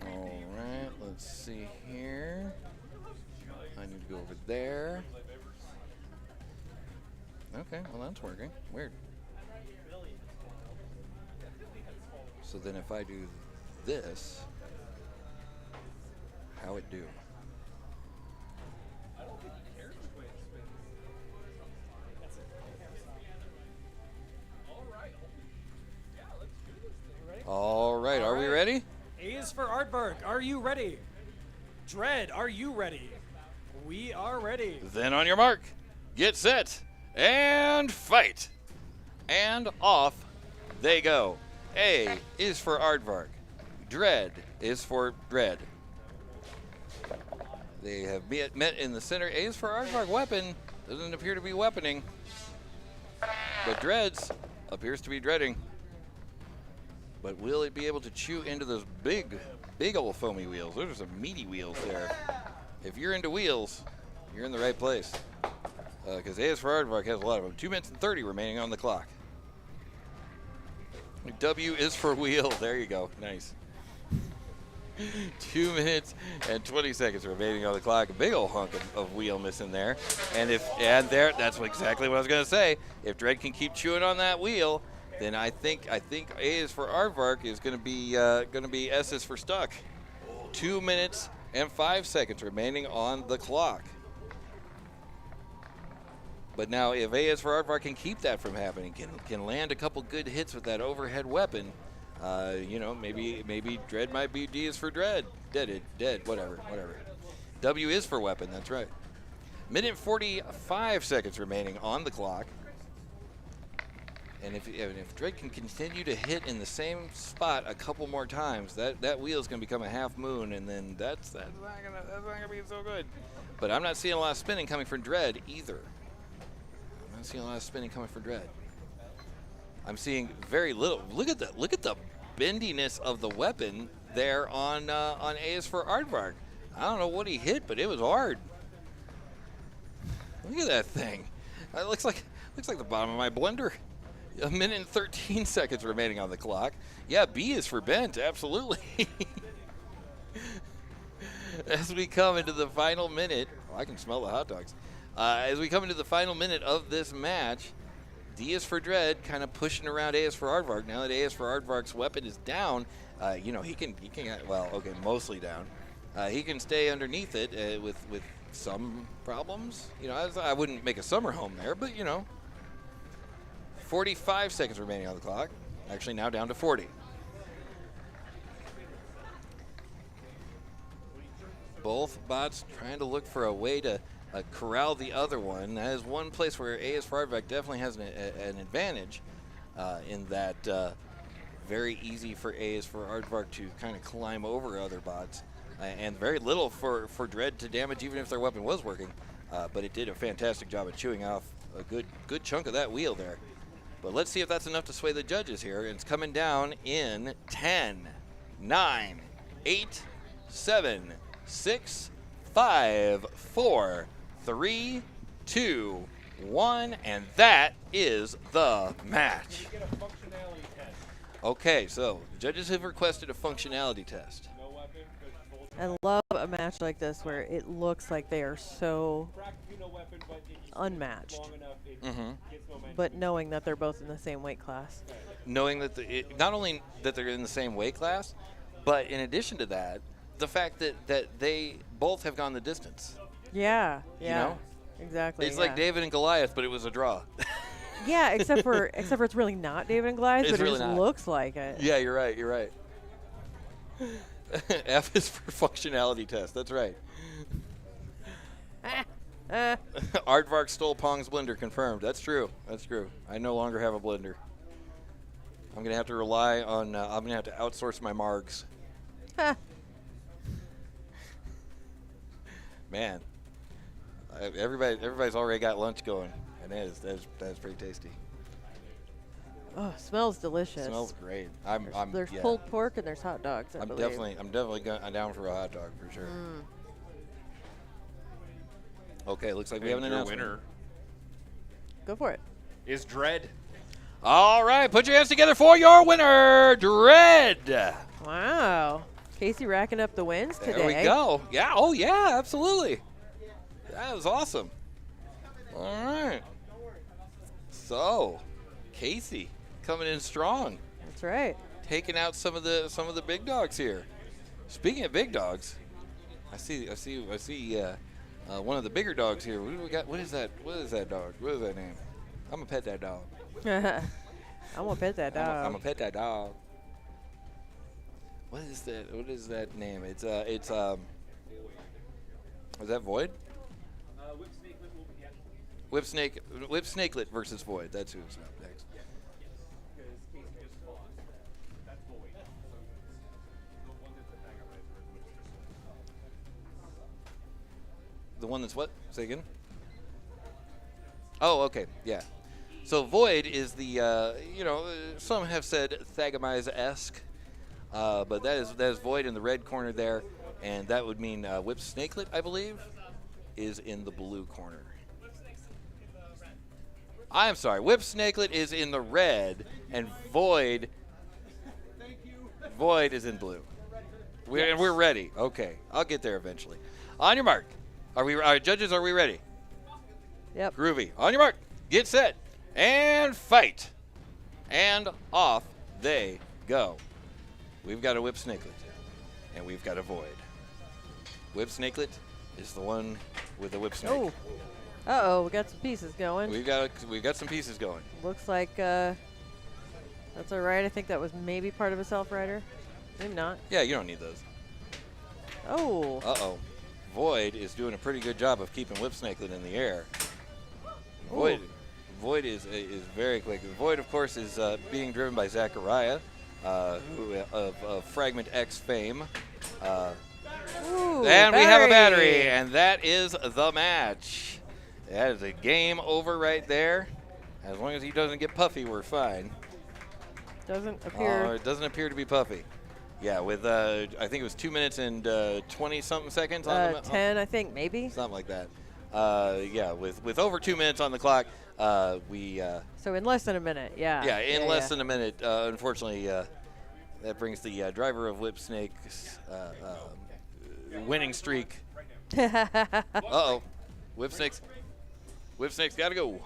All right, let's see here. I need to go over there. Okay, well that's working. Weird. So then if I do this, how it do? All right, are we ready? A is for Aardvark. Are you ready? Dread, are you ready? We are ready. Then on your mark, get set, and fight. And off they go. A is for Aardvark. Dread is for Dread. They have met in the center. A is for Aardvark. Weapon doesn't appear to be weaponing. But Dreads appears to be dreading. But will it be able to chew into those big old foamy wheels? Those are some meaty wheels there. If you're into wheels, you're in the right place. Because A is for Aardvark has a lot of them. 2 minutes and 30 remaining on the clock. W is for wheel. There you go. Nice. 2 minutes and 20 seconds remaining on the clock. A big old hunk of wheel missing there. And that's exactly what I was gonna say. If Dread can keep chewing on that wheel, then I think A is for Aardvark is gonna be S is for stuck. 2 minutes and 5 seconds remaining on the clock. But now if A is for Aardvark can keep that from happening, can land a couple good hits with that overhead weapon, you know, maybe Dread might be D is for Dread. Dead, whatever. W is for weapon, that's right. Minute 45 seconds remaining on the clock. And if Dread can continue to hit in the same spot a couple more times, that wheel's gonna become a half moon, and then that's not gonna be so good. But I'm not seeing a lot of spinning coming from Dread either. I'm not seeing a lot of spinning coming from Dread. I'm seeing very little. Look at the bendiness of the weapon there on A is for Aardvark. I don't know what he hit, but it was hard. Look at that thing. It looks like the bottom of my blender. A minute and 13 seconds remaining on the clock. Yeah, B is for bent, absolutely. As we come into the final minute, oh, I can smell the hot dogs. As we come into the final minute of this match, D is for Dread, kind of pushing around A is for Aardvark. Now that A is for Aardvark's weapon is down, you know, he can, well, okay, mostly down. He can stay underneath it with some problems. You know, I wouldn't make a summer home there, but you know. 45 seconds remaining on the clock. Actually now down to 40. Both bots trying to look for a way to corral the other one. That is one place where A is for Aardvark definitely has an advantage in that very easy for A is for Aardvark to kind of climb over other bots. And very little for Dread to damage even if their weapon was working. But it did a fantastic job of chewing off a good chunk of that wheel there. But let's see if that's enough to sway the judges here. And it's coming down in 10, 9, 8, 7, 6, 5, 4, 3, 2, 1, and that is the match. Okay, so the judges have requested a functionality test. I love a match like this where it looks like they are so unmatched, but knowing that they're both in the same weight class. Knowing that not only that they're in the same weight class, but in addition to that, the fact that they both have gone the distance. Yeah, You know? exactly. It's like David and Goliath, but it was a draw. Yeah, except for it's really not David and Goliath, It's but it really just not. looks like it. Yeah, you're right. F is for functionality test. That's right. Aardvark stole Pong's blender. Confirmed. That's true. I no longer have a blender. I'm gonna have to rely on. I'm gonna have to outsource my margs. Man, everybody's already got lunch going, and that is pretty tasty. Oh, smells delicious. Smells great. There's yeah. pulled pork and there's hot dogs. I'm definitely down for a hot dog for sure. Okay, looks like we have an your announcement. winner Go for it. is Dread. All right, put your hands together for your winner, Dread. Wow. Casey racking up the wins today. There we go. Yeah. Oh yeah, absolutely. That was awesome. All right. So, Casey coming in strong, That's right. taking out some of the big dogs here. Speaking of big dogs, I see one of the bigger dogs here. What do we got? What is that dog? What is that name? I'm gonna pet that dog. I'm gonna pet that dog. I'm gonna pet that dog. What is that? What is that name? It's is that Void? Whipsnakelet versus Void. That's who's up next. The one that's what? Say again? Oh, okay. Yeah. So Void is the, some have said Thagomize-esque, but that is Void in the red corner there, and that would mean Whipsnakelet, I believe, is in the blue corner. I'm sorry, Whipsnakelet is in the red, and Void Void is in blue. We're ready. Okay, I'll get there eventually. On your mark. Judges, are we ready? Yep. Groovy. On your mark. Get set. And fight. And off they go. We've got a Whipsnakelet. And we've got a Void. Whipsnakelet is the one with the whip snake. Oh. Uh-oh, we got some pieces going. We've got some pieces going. Looks like that's all right. I think that was maybe part of a self-rider. Maybe not. Yeah, you don't need those. Oh. Uh-oh. Void is doing a pretty good job of keeping Whipsnakelet in the air. Void is very quick. Void, of course, is being driven by Zachariah, of Fragment X fame. Ooh, And we have a battery, and that is the match. That is a game over right there. As long as he doesn't get puffy, we're fine. Doesn't appear. It doesn't appear to be puffy. Yeah, with I think it was 2 minutes and 20-something seconds on the 10, I think, maybe. something like that. Yeah, with over 2 minutes on the clock, we. So in less than a minute, yeah. Yeah, in less than a minute. Unfortunately, that brings the driver of Whipsnake's winning streak. Uh-oh, Whipsnake's got to go.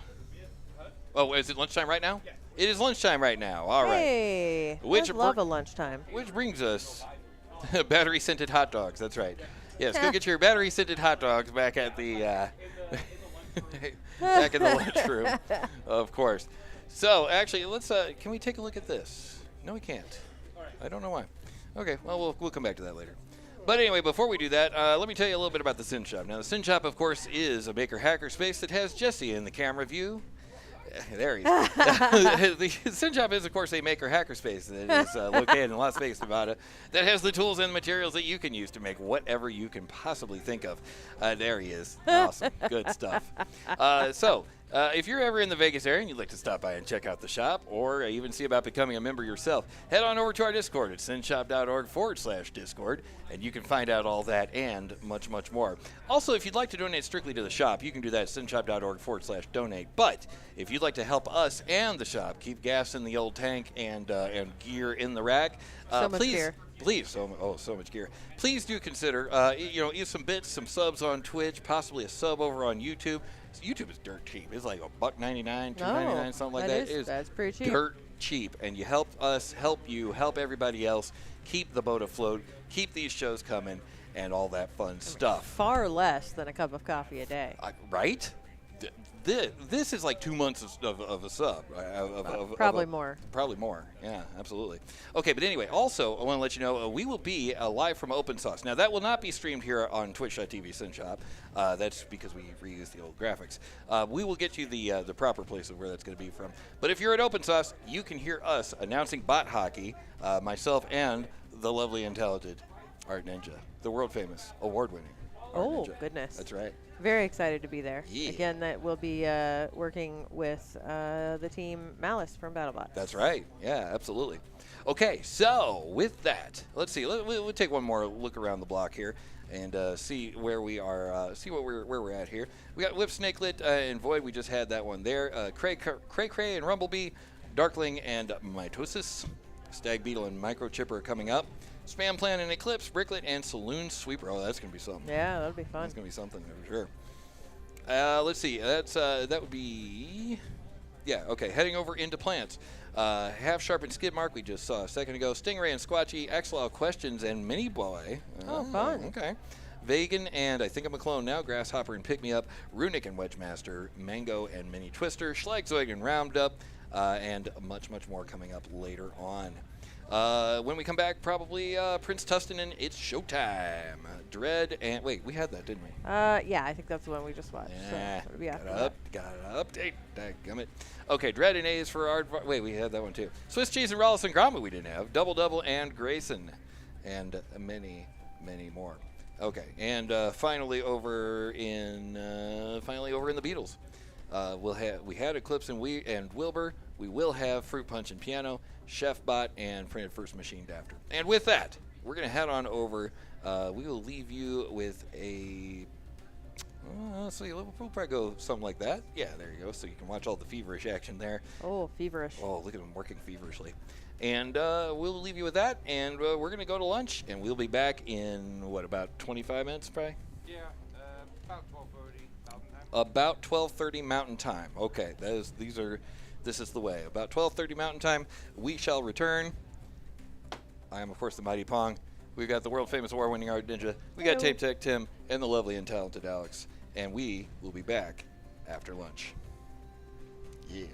Oh, is it lunchtime right now? It is lunchtime right now. All right. Hey, I love a lunchtime. Which brings us battery-scented hot dogs. That's right. Yes, go get your battery-scented hot dogs back at the back in the lunchroom, of course. So actually, let's. Can we take a look at this? No, we can't. I don't know why. Okay, well, we'll come back to that later. But anyway, before we do that, let me tell you a little bit about the Synshop. Now, the Synshop, of course, is a maker hackerspace that has Jesse in the camera view. There he is. The Synshop is, of course, a maker hackerspace that is located in Las Vegas, Nevada, that has the tools and materials that you can use to make whatever you can possibly think of. There he is. Awesome. Good stuff. If you're ever in the Vegas area and you'd like to stop by and check out the shop or even see about becoming a member yourself, head on over to our Discord at synshop.org/Discord, and you can find out all that and much, much more. Also, if you'd like to donate strictly to the shop, you can do that at synshop.org/donate. But if you'd like to help us and the shop keep gas in the old tank and gear in the rack, So much gear. Please, so much gear. Please do consider, use some bits, some subs on Twitch, possibly a sub over on YouTube. YouTube is dirt cheap. It's like $1.99, $2.99, something like that. That's pretty cheap. Dirt cheap, and you help us, help you, help everybody else keep the boat afloat, keep these shows coming, and all that fun stuff. Far less than a cup of coffee a day. Right? This is like 2 months of a sub. Probably more. Probably more. Yeah, absolutely. Okay, but anyway, also, I want to let you know, we will be live from Open Source. Now, that will not be streamed here on twitch.tv Synshop. That's because we reuse the old graphics. We will get you the proper place of where that's going to be from. But if you're at Open Source, you can hear us announcing bot hockey, myself and the lovely and talented Art Ninja, the world-famous, award-winning Art Ninja. Goodness. That's right. Very excited to be there. Yeah. Again, that we'll be working with the team Malice from BattleBots. That's right. Yeah, absolutely. Okay, so with that, let's see. We'll take one more look around the block here and see where we are. See where we're at here. We got Whipsnakelet and Void. We just had that one there. Cray-Cray and Rumblebee, Darkling and Mitosis, Stag, Beetle and Microchipper are coming up. Spam Plan and Eclipse, Bricklet, and Saloon Sweeper. Oh, that's going to be something. Yeah, that'll be fun. That's going to be something for sure. Let's see. That would be... Yeah, okay. Heading over into plants. Half Sharpened Skid Mark we just saw a second ago. Stingray and Squatchy, Axolotl Questions, and Mini Boi. Oh, fun. Okay. Vegan and I think I'm a clone now. Grasshopper and Pick Me Up. Runic and Wedgemaster. Mango and Mini Twister. Schlagzeug and Roundup. And much, much more coming up later on. When we come back, probably Prince Toughston and It's Showtime. Dread and... Wait, we had that, didn't we? Yeah, I think that's the one we just watched. Yeah. So it'll be after that. Got to update. Dadgummit. Okay, Dread and A's for our... Wait, we had that one too. Swiss Cheese and Wallace and Grommit we didn't have. Double and Grayson. And many, many more. Okay, and finally over in the Beatles. We had Eclipse and Wilbur. We will have Fruit Punch and Piano, ChefBot, and Printed First Machined after. And with that, we're going to head on over. We will leave you with a... So we'll probably go something like that. Yeah, there you go. So you can watch all the feverish action there. Oh, feverish. Oh, look at him working feverishly. And we'll leave you with that, and we're going to go to lunch, and we'll be back in, what, about 25 minutes, probably? Yeah, about 12:30 Mountain Time. About 12:30 Mountain Time. Okay, this is the way. About 12:30 Mountain Time, we shall return. I am, of course, the Mighty Pong. We've got the world-famous war-winning Art Ninja. We got Tape Tech Tim and the lovely and talented Alex. And we will be back after lunch. Yeah.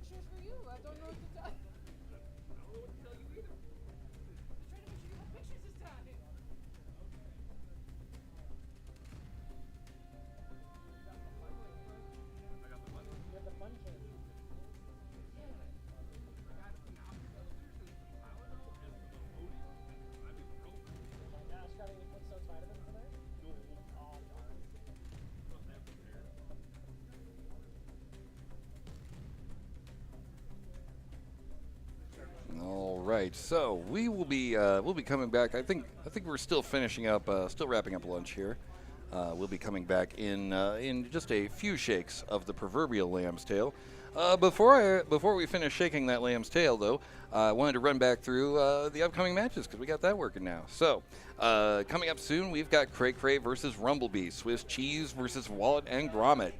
pictures for you. I don't know what to tell you. I don't know what to tell you either. I'm trying to make sure you have pictures this time. I got the money. You have the fun kit. Gosh, got any Flintstones vitamins in there? Oh, darn. All right, so we'll be coming back. I think we're still finishing up, still wrapping up lunch here. We'll be coming back in just a few shakes of the proverbial lamb's tail. Before we finish shaking that lamb's tail, though, I wanted to run back through the upcoming matches because we got that working now. So, coming up soon, we've got Cray-Cray versus Rumblebee, Swiss Cheese versus Wallace and Grommit,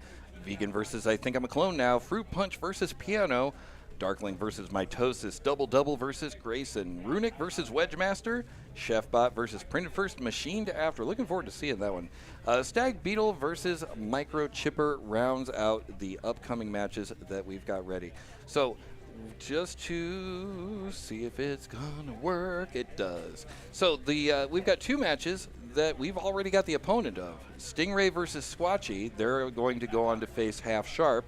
Vegan versus I Think I'm a Clone Now, Fruit Punch versus Piano, Darkling versus Mitosis, Double versus Grayson, Runic versus WedgeMaster, ChefBot versus Printed First, Machined After. Looking forward to seeing that one. Stag Beetle versus Microchipper rounds out the upcoming matches that we've got ready. So, just to see if it's gonna work, it does. So we've got two matches that we've already got the opponent of. Stingray versus Squatchy, they're going to go on to face Half Sharp.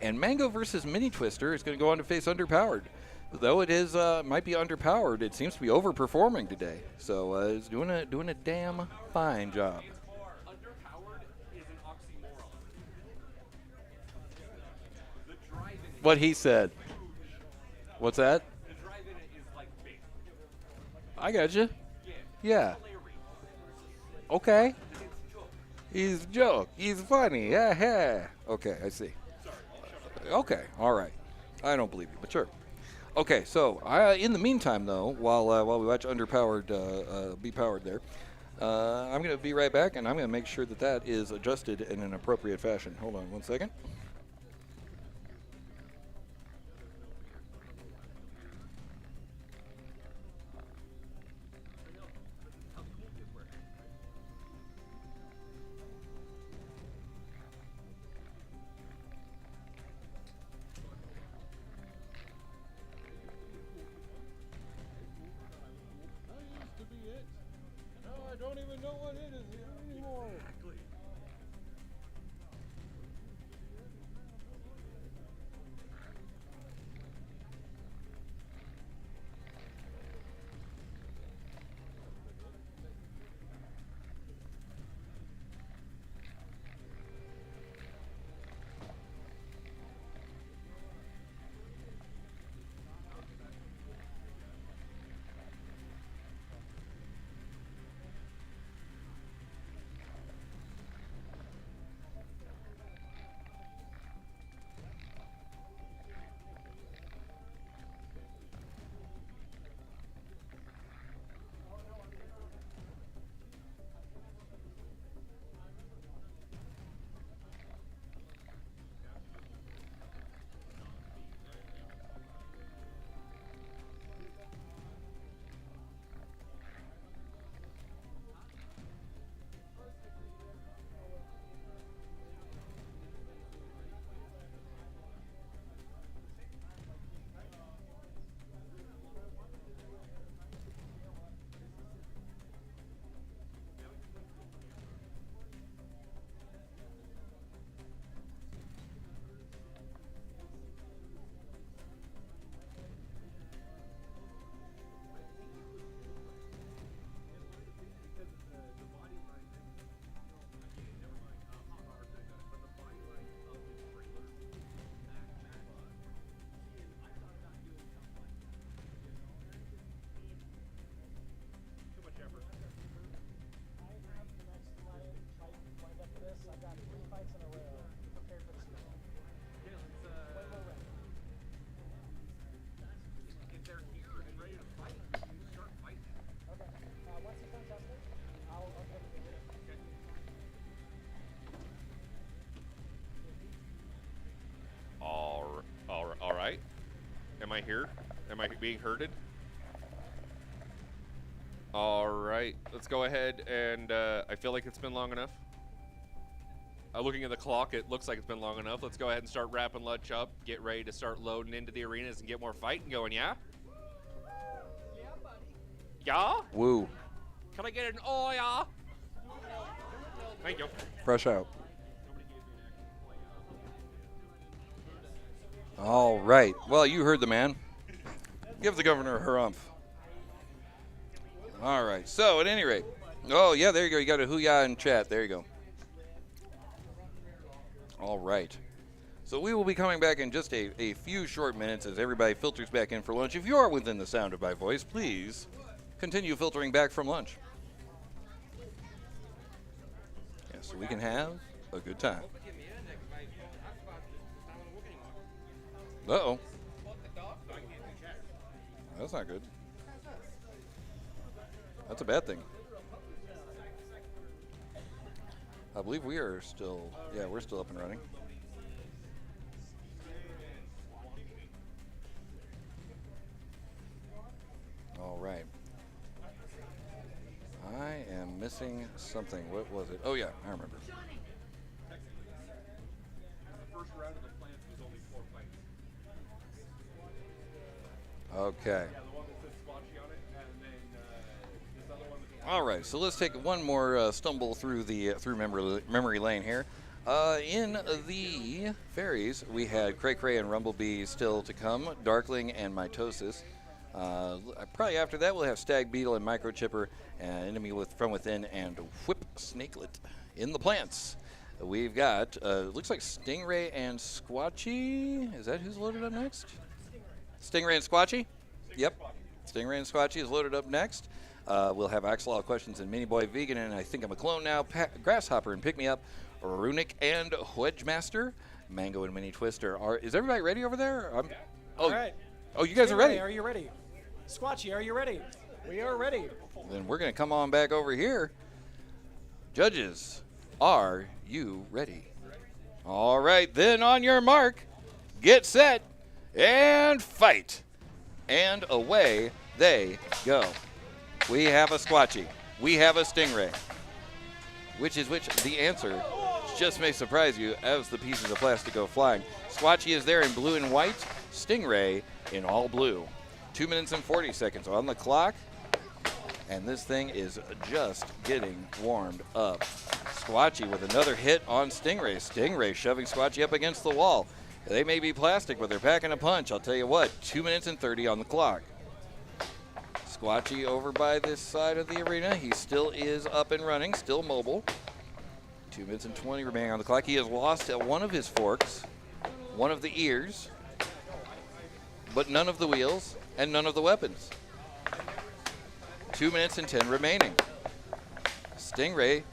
And Mango versus Mini Twister is going to go on to face Underpowered. Though it is might be underpowered, it seems to be overperforming today. So it's doing a damn fine job. Underpowered is an oxymoron. The drive in it. What he said. What's that? The drive in it is like big. I got you. Yeah. Yeah. Okay. He's a joke. He's funny. Yeah. Okay, I see. Okay, all right. I don't believe you, but sure. Okay, so in the meantime, though, while we watch Underpowered be powered there, I'm going to be right back, and I'm going to make sure that that is adjusted in an appropriate fashion. Hold on 1 second. All right. Am I here? Am I being herded? All right. Let's go ahead and I feel like it's been long enough. Looking at the clock, it looks like it's been long enough. Let's go ahead and start wrapping lunch up. Get ready to start loading into the arenas and get more fighting going, yeah? Yeah, buddy. Yeah? Woo. Can I get an oh, yeah? Thank you. Fresh out. All right. Well, you heard the man. Give the governor her umph. All right. So, at any rate. Oh, yeah, there you go. You got a hoo-yah in chat. There you go. All right. So we will be coming back in just a few short minutes as everybody filters back in for lunch. If you are within the sound of my voice, please continue filtering back from lunch. Yeah, so we can have a good time. Uh-oh. That's not good. That's a bad thing. I believe we are still, yeah, we're still up and running. All right. I am missing something. What was it? Oh, yeah, I remember. The first round of the plants was only 4 fights. Okay. Yeah, the one that says Squatchy on it, and then this other one that All right, so let's take one more stumble through the memory lane here. In the fairies, we had Cray-Cray and Rumblebee still to come, Darkling and Mitosis. Probably after that, we'll have Stag, Beetle, and Microchipper, and Enemy from Within, and Whipsnakelet in the plants. We've got, looks like Stingray and Squatchy. Is that who's loaded up next? Stingray and Squatchy? Yep. Stingray and Squatchy is loaded up next. We'll have Axolotl questions and Mini Boi Vegan, and I think I'm a clone now. Grasshopper and Pick Me Up, Runic and WedgeMaster, Mango and Mini Twister. Is everybody ready over there? All right. Oh, you guys are ready. Are you ready? Squatchy, are you ready? We are ready. Then we're going to come on back over here. Judges, are you ready? All right, then on your mark, get set, and fight. And away they go. We have a Squatchy. We have a Stingray. Which is which? The answer just may surprise you as the pieces of plastic go flying. Squatchy is there in blue and white. Stingray in all blue. 2 minutes and 40 seconds on the clock. And this thing is just getting warmed up. Squatchy with another hit on Stingray. Stingray shoving Squatchy up against the wall. They may be plastic, but they're packing a punch. I'll tell you what, 2 minutes and 30 on the clock. Squatchy over by this side of the arena. He still is up and running, still mobile. 2 minutes and 20 remaining on the clock. He has lost one of his forks, one of the ears, but none of the wheels and none of the weapons. 2 minutes and 10 remaining. Stingray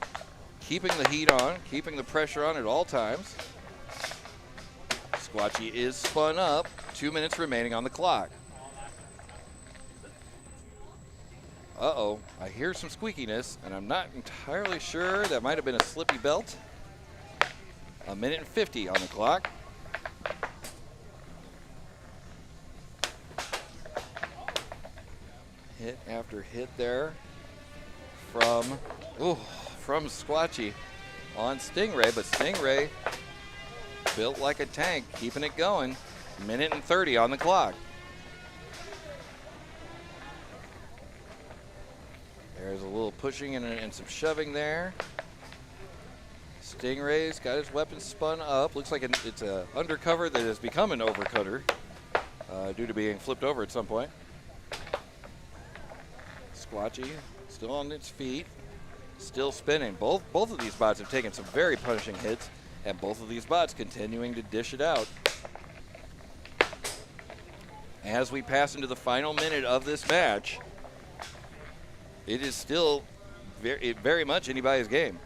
keeping the heat on, keeping the pressure on at all times. Squatchy is spun up. 2 minutes remaining on the clock. Uh-oh, I hear some squeakiness, and I'm not entirely sure. That might have been a slippy belt. 1 minute and 50 on the clock. Hit after hit there from Squatchy on Stingray, but Stingray built like a tank, keeping it going. 1 minute and 30 on the clock. There's a little pushing and some shoving there. Stingray's got his weapon spun up. Looks like it's an undercover that has become an overcutter due to being flipped over at some point. Squatchy still on its feet, still spinning. Both of these bots have taken some very punishing hits, and both of these bots continuing to dish it out. As we pass into the final minute of this match, it is still very much anybody's game.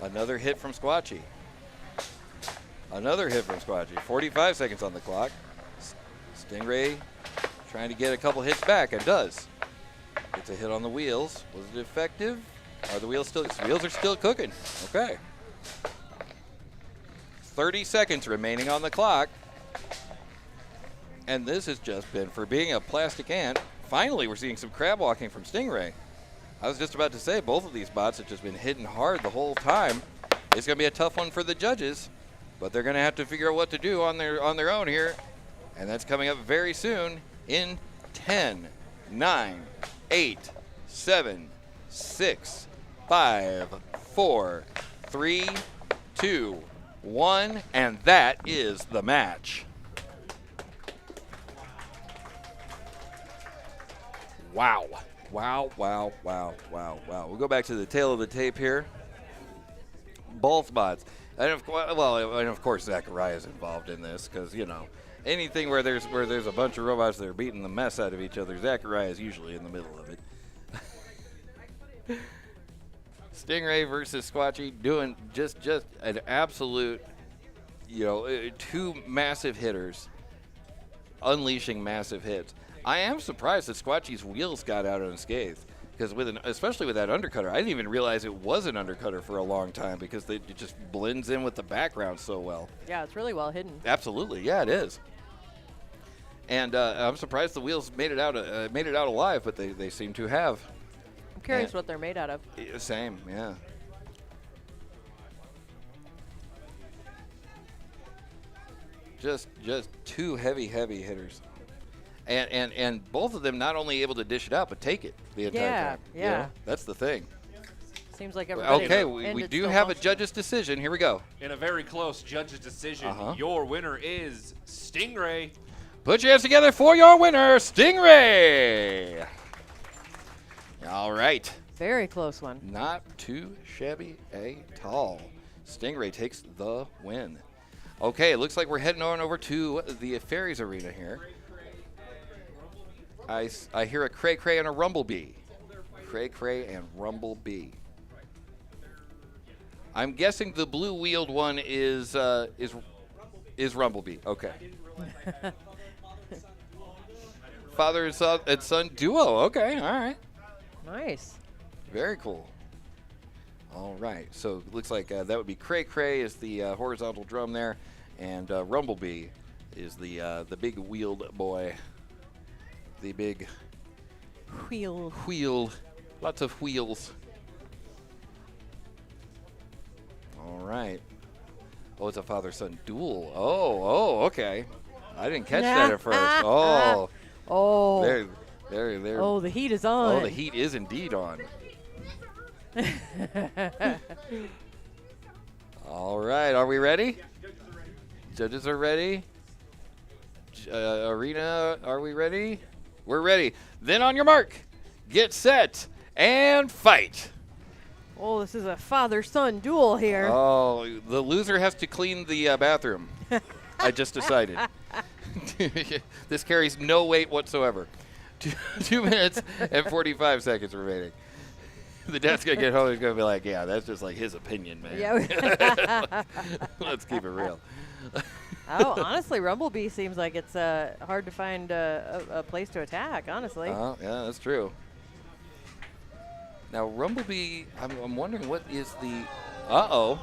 Another hit from Squatchy. Another hit from Squatchy. 45 seconds on the clock. Stingray trying to get a couple hits back, and does. Gets a hit on the wheels. Was it effective? Are the wheels still? The wheels are still cooking. Okay. 30 seconds remaining on the clock. And this has just been, for being a plastic ant, finally we're seeing some crab walking from Stingray. I was just about to say, both of these bots have just been hitting hard the whole time. It's going to be a tough one for the judges, but they're going to have to figure out what to do on their own here. And that's coming up very soon in 10, 9, 8, 7, 6, 5, 4, 3, 2, 1, and that is the match. Wow. Wow, wow, wow, wow, wow. We'll go back to the tail of the tape here. Both bots. And of course, Zachariah's involved in this because, you know, anything where there's a bunch of robots that are beating the mess out of each other, Zachariah is usually in the middle of it. Stingray versus Squatchy doing just an absolute, you know, two massive hitters unleashing massive hits. I am surprised that Squatchy's wheels got out unscathed because especially with that undercutter, I didn't even realize it was an undercutter for a long time because it just blends in with the background so well. Yeah, it's really well hidden. Absolutely, yeah, it is. And I'm surprised the wheels made it out alive, but they seem to have. I'm curious what they're made out of. Same, yeah. Just two heavy hitters. And both of them not only able to dish it out, but take it the entire time. Yeah. You know? That's the thing. Seems like everybody. Okay, we do have a judge's decision. Here we go. In a very close judge's decision, your winner is Stingray. Put your hands together for your winner, Stingray. All right. Very close one. Not too shabby at all. Stingray takes the win. Okay, it looks like we're heading on over to the Fairies Arena here. I hear a Cray-Cray and a Rumblebee. Cray-Cray and Rumblebee. I'm guessing the blue-wheeled one is Rumblebee. Okay. Father and son duo. Okay, all right. Nice. Very cool. All right, so it looks like that would be Cray-Cray is the horizontal drum there, and Rumblebee is the big wheeled boy. The big wheel, lots of wheels. All right. Oh, it's a father-son duel. Oh, okay. I didn't catch that at first. Oh. Oh. There. Oh, the heat is on. Oh, the heat is indeed on. All right, are we ready? Judges are ready. Arena, are we ready? We're ready. Then on your mark, get set, and fight. Oh, this is a father-son duel here. Oh, the loser has to clean the bathroom. I just decided. This carries no weight whatsoever. 2 minutes and 45 seconds remaining. The dad's going to get home. He's going to be like, yeah, that's just like his opinion, man. Yeah. Let's keep it real. Oh, honestly, Rumblebee seems like it's hard to find a place to attack, honestly. Oh, yeah, that's true. Now, Rumblebee, I'm wondering what is the... Uh-oh.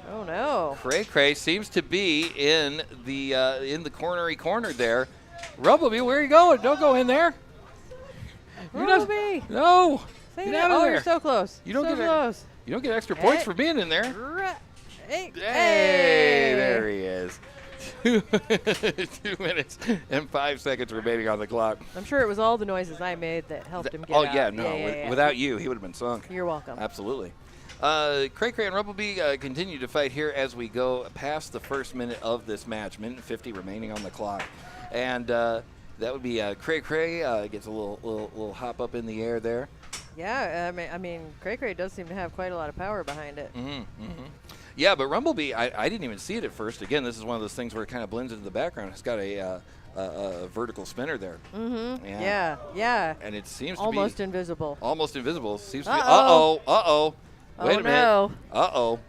Oh, no. Cray-Cray seems to be in the cornery corner there. Rumblebee, where are you going? Don't go in there. Rumblebee. No. Say Get that. out of Oh, there. you're so close. You don't so get close. You don't get extra points for being in there. Hey, There he is. 2 minutes and 5 seconds remaining on the clock. I'm sure it was all the noises I made that helped him get out. Yeah, no. Yeah. Without you, he would have been sunk. You're welcome. Absolutely. Cray-Cray and Rumblebee continue to fight here as we go past the first minute of this match. Minute 50 remaining on the clock. And that would be Cray-Cray gets a little hop up in the air there. Yeah, I mean, Cray-Cray does seem to have quite a lot of power behind it. Yeah, but Rumblebee, I didn't even see it at first. Again, this is one of those things where it kind of blends into the background. It's got a vertical spinner there. Yeah. And it seems almost to be invisible. Almost invisible. Seems to be. Uh-oh. Wait a minute. No. Uh-oh.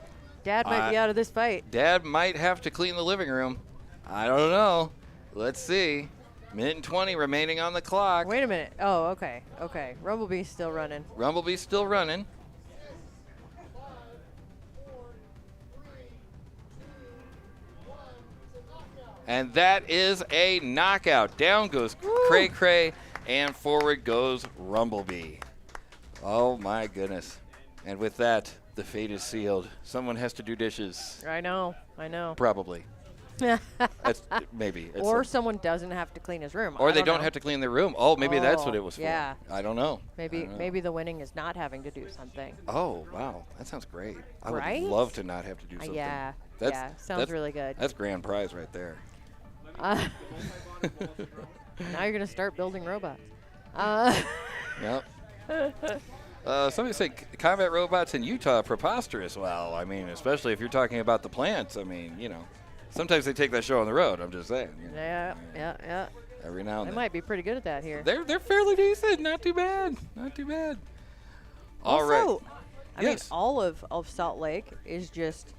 Dad might be out of this fight. Dad might have to clean the living room. I don't know. Let's see. Minute and 20 remaining on the clock. Wait a minute. Oh, okay. Rumblebee's still running. Rumblebee's still running. And that is a knockout. Down goes Cray-Cray, and forward goes Rumblebee. Oh, my goodness. And with that, the fate is sealed. Someone has to do dishes. I know. Probably. That's, maybe. It's Or someone doesn't have to clean his room. Or I they don't know. have to clean their room. Oh, maybe that's what it was for. Yeah. I don't know. Maybe the winning is not having to do something. Oh, wow. That sounds great. I Right? would love to not have to do something. Yeah. That's, Sounds really good. That's grand prize right there. Now you're gonna start building robots. Yep. Somebody say combat robots in Utah are preposterous. Well, I mean, especially if you're talking about the plants. I mean, sometimes they take that show on the road. I'm just saying. Yeah. Every now and They then. might be pretty good at that here. They're fairly decent. Not too bad. All right. Also, I mean, Yes. all of Salt Lake is just.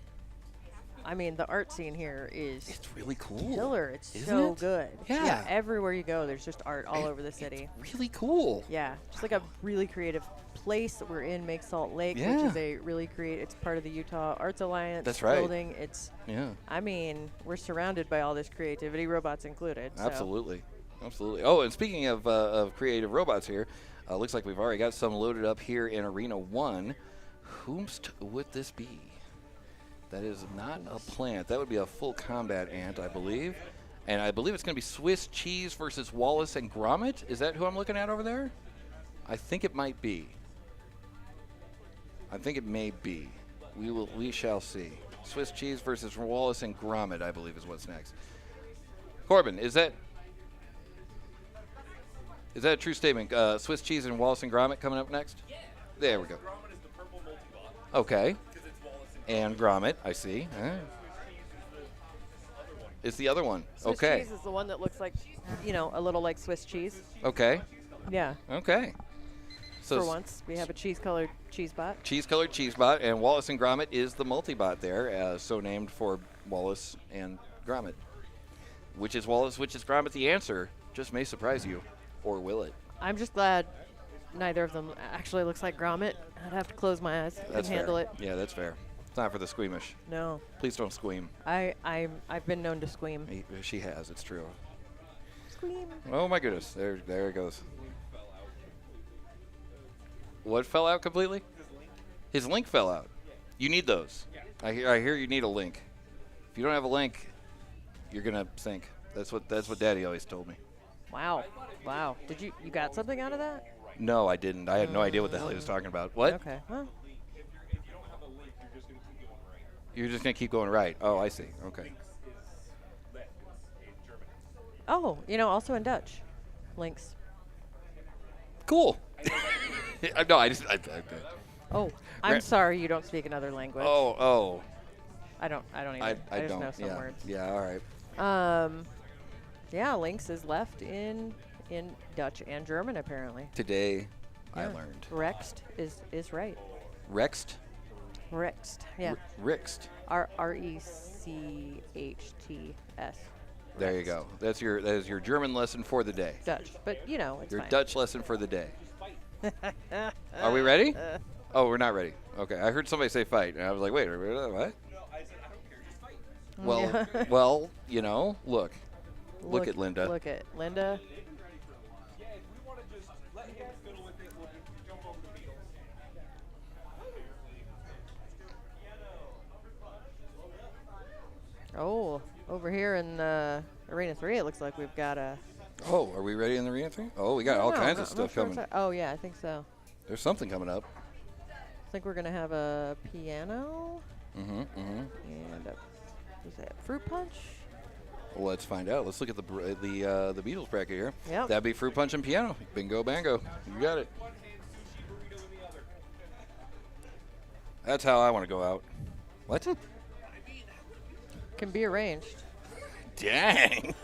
I mean, the art scene here is It's really cool. killer. It's Isn't so it? good. Yeah. Everywhere you go, there's just art all over the city. Really cool. Yeah, just like a really creative place that we're in, Make Salt Lake, which Yeah. is a really it's part of the Utah Arts Alliance That's right. building. It's, Yeah. I mean, we're surrounded by all this creativity, robots included. So. Absolutely. Oh, and speaking of creative robots here, looks like we've already got some loaded up here in Arena 1. Whomst would this be? That is not a plant. That would be a full combat ant, I believe. And I believe it's going to be Swiss Cheese versus Wallace and Grommit. Is that who I'm looking at over there? I think it might be. I think it may be. We shall see. Swiss Cheese versus Wallace and Grommit, I believe, is what's next. Corbin, is that a true statement? Swiss Cheese and Wallace and Grommit coming up next? Yeah. There we go. Grommit is the purple multi-bot. Okay. Because it's Wallace And Grommit, I see. It's the other one. Swiss Okay. cheese is the one that looks like, a little like Swiss cheese. Okay. Yeah. Okay. So For once, we have a cheese-colored cheese bot. cheese-colored cheesebot, and Wallace and Grommit is the multi-bot there, so named for Wallace and Grommit. Which is Wallace, which is Grommit? The answer just may surprise you, or will it? I'm just glad neither of them actually looks like Grommit. I'd have to close my eyes and handle it. Yeah, that's fair. It's not for the squeamish. No. Please don't squeam. I've been known to squeam. She has. It's true. Squeam. Oh my goodness. There it goes. What fell out completely? His link fell out. You need those. I hear you need a link. If you don't have a link, you're gonna sink. That's what Daddy always told me. Wow. Did you got something out of that? No, I didn't. I had no idea what the hell he was talking about. What? Okay. Well, If you don't have a link, you're just going to keep going right. You're just gonna keep going right. Oh, I see. Okay. Links is left in German. oh, also in Dutch. Links. Cool. No, I Oh, I'm sorry you don't speak another language. Oh. I don't either. I just don't. know some words. Yeah. All right. Yeah, Links is left in Dutch and German apparently. Today, I Yeah. learned. Rext is right. Rext. Rext. Yeah. Rixt. RECHTS. There you go. That is your German lesson for the day. Dutch, but it's Your fine. Dutch lesson for the day. Are we ready? Oh, we're not ready. Okay, I heard somebody say fight, and I was like, wait, what? No, I said, I don't care, just fight. Well, look at Linda. Look at Linda. Yeah, if we want to just let him fiddle with it, we'll jump over the Beatles. Oh, over here in Arena 3, it looks like we've got a. Oh, are we ready in the arena 3? Oh, we got all kinds of stuff coming. Oh yeah, I think so. There's something coming up. I think we're gonna have a piano Mm-hmm. and is that fruit punch? Well, let's find out. Let's look at the Beatles bracket here. Yep. That'd be fruit punch and piano. Bingo, bango. You got it. That's how I want to go out. What? Can be arranged. Dang.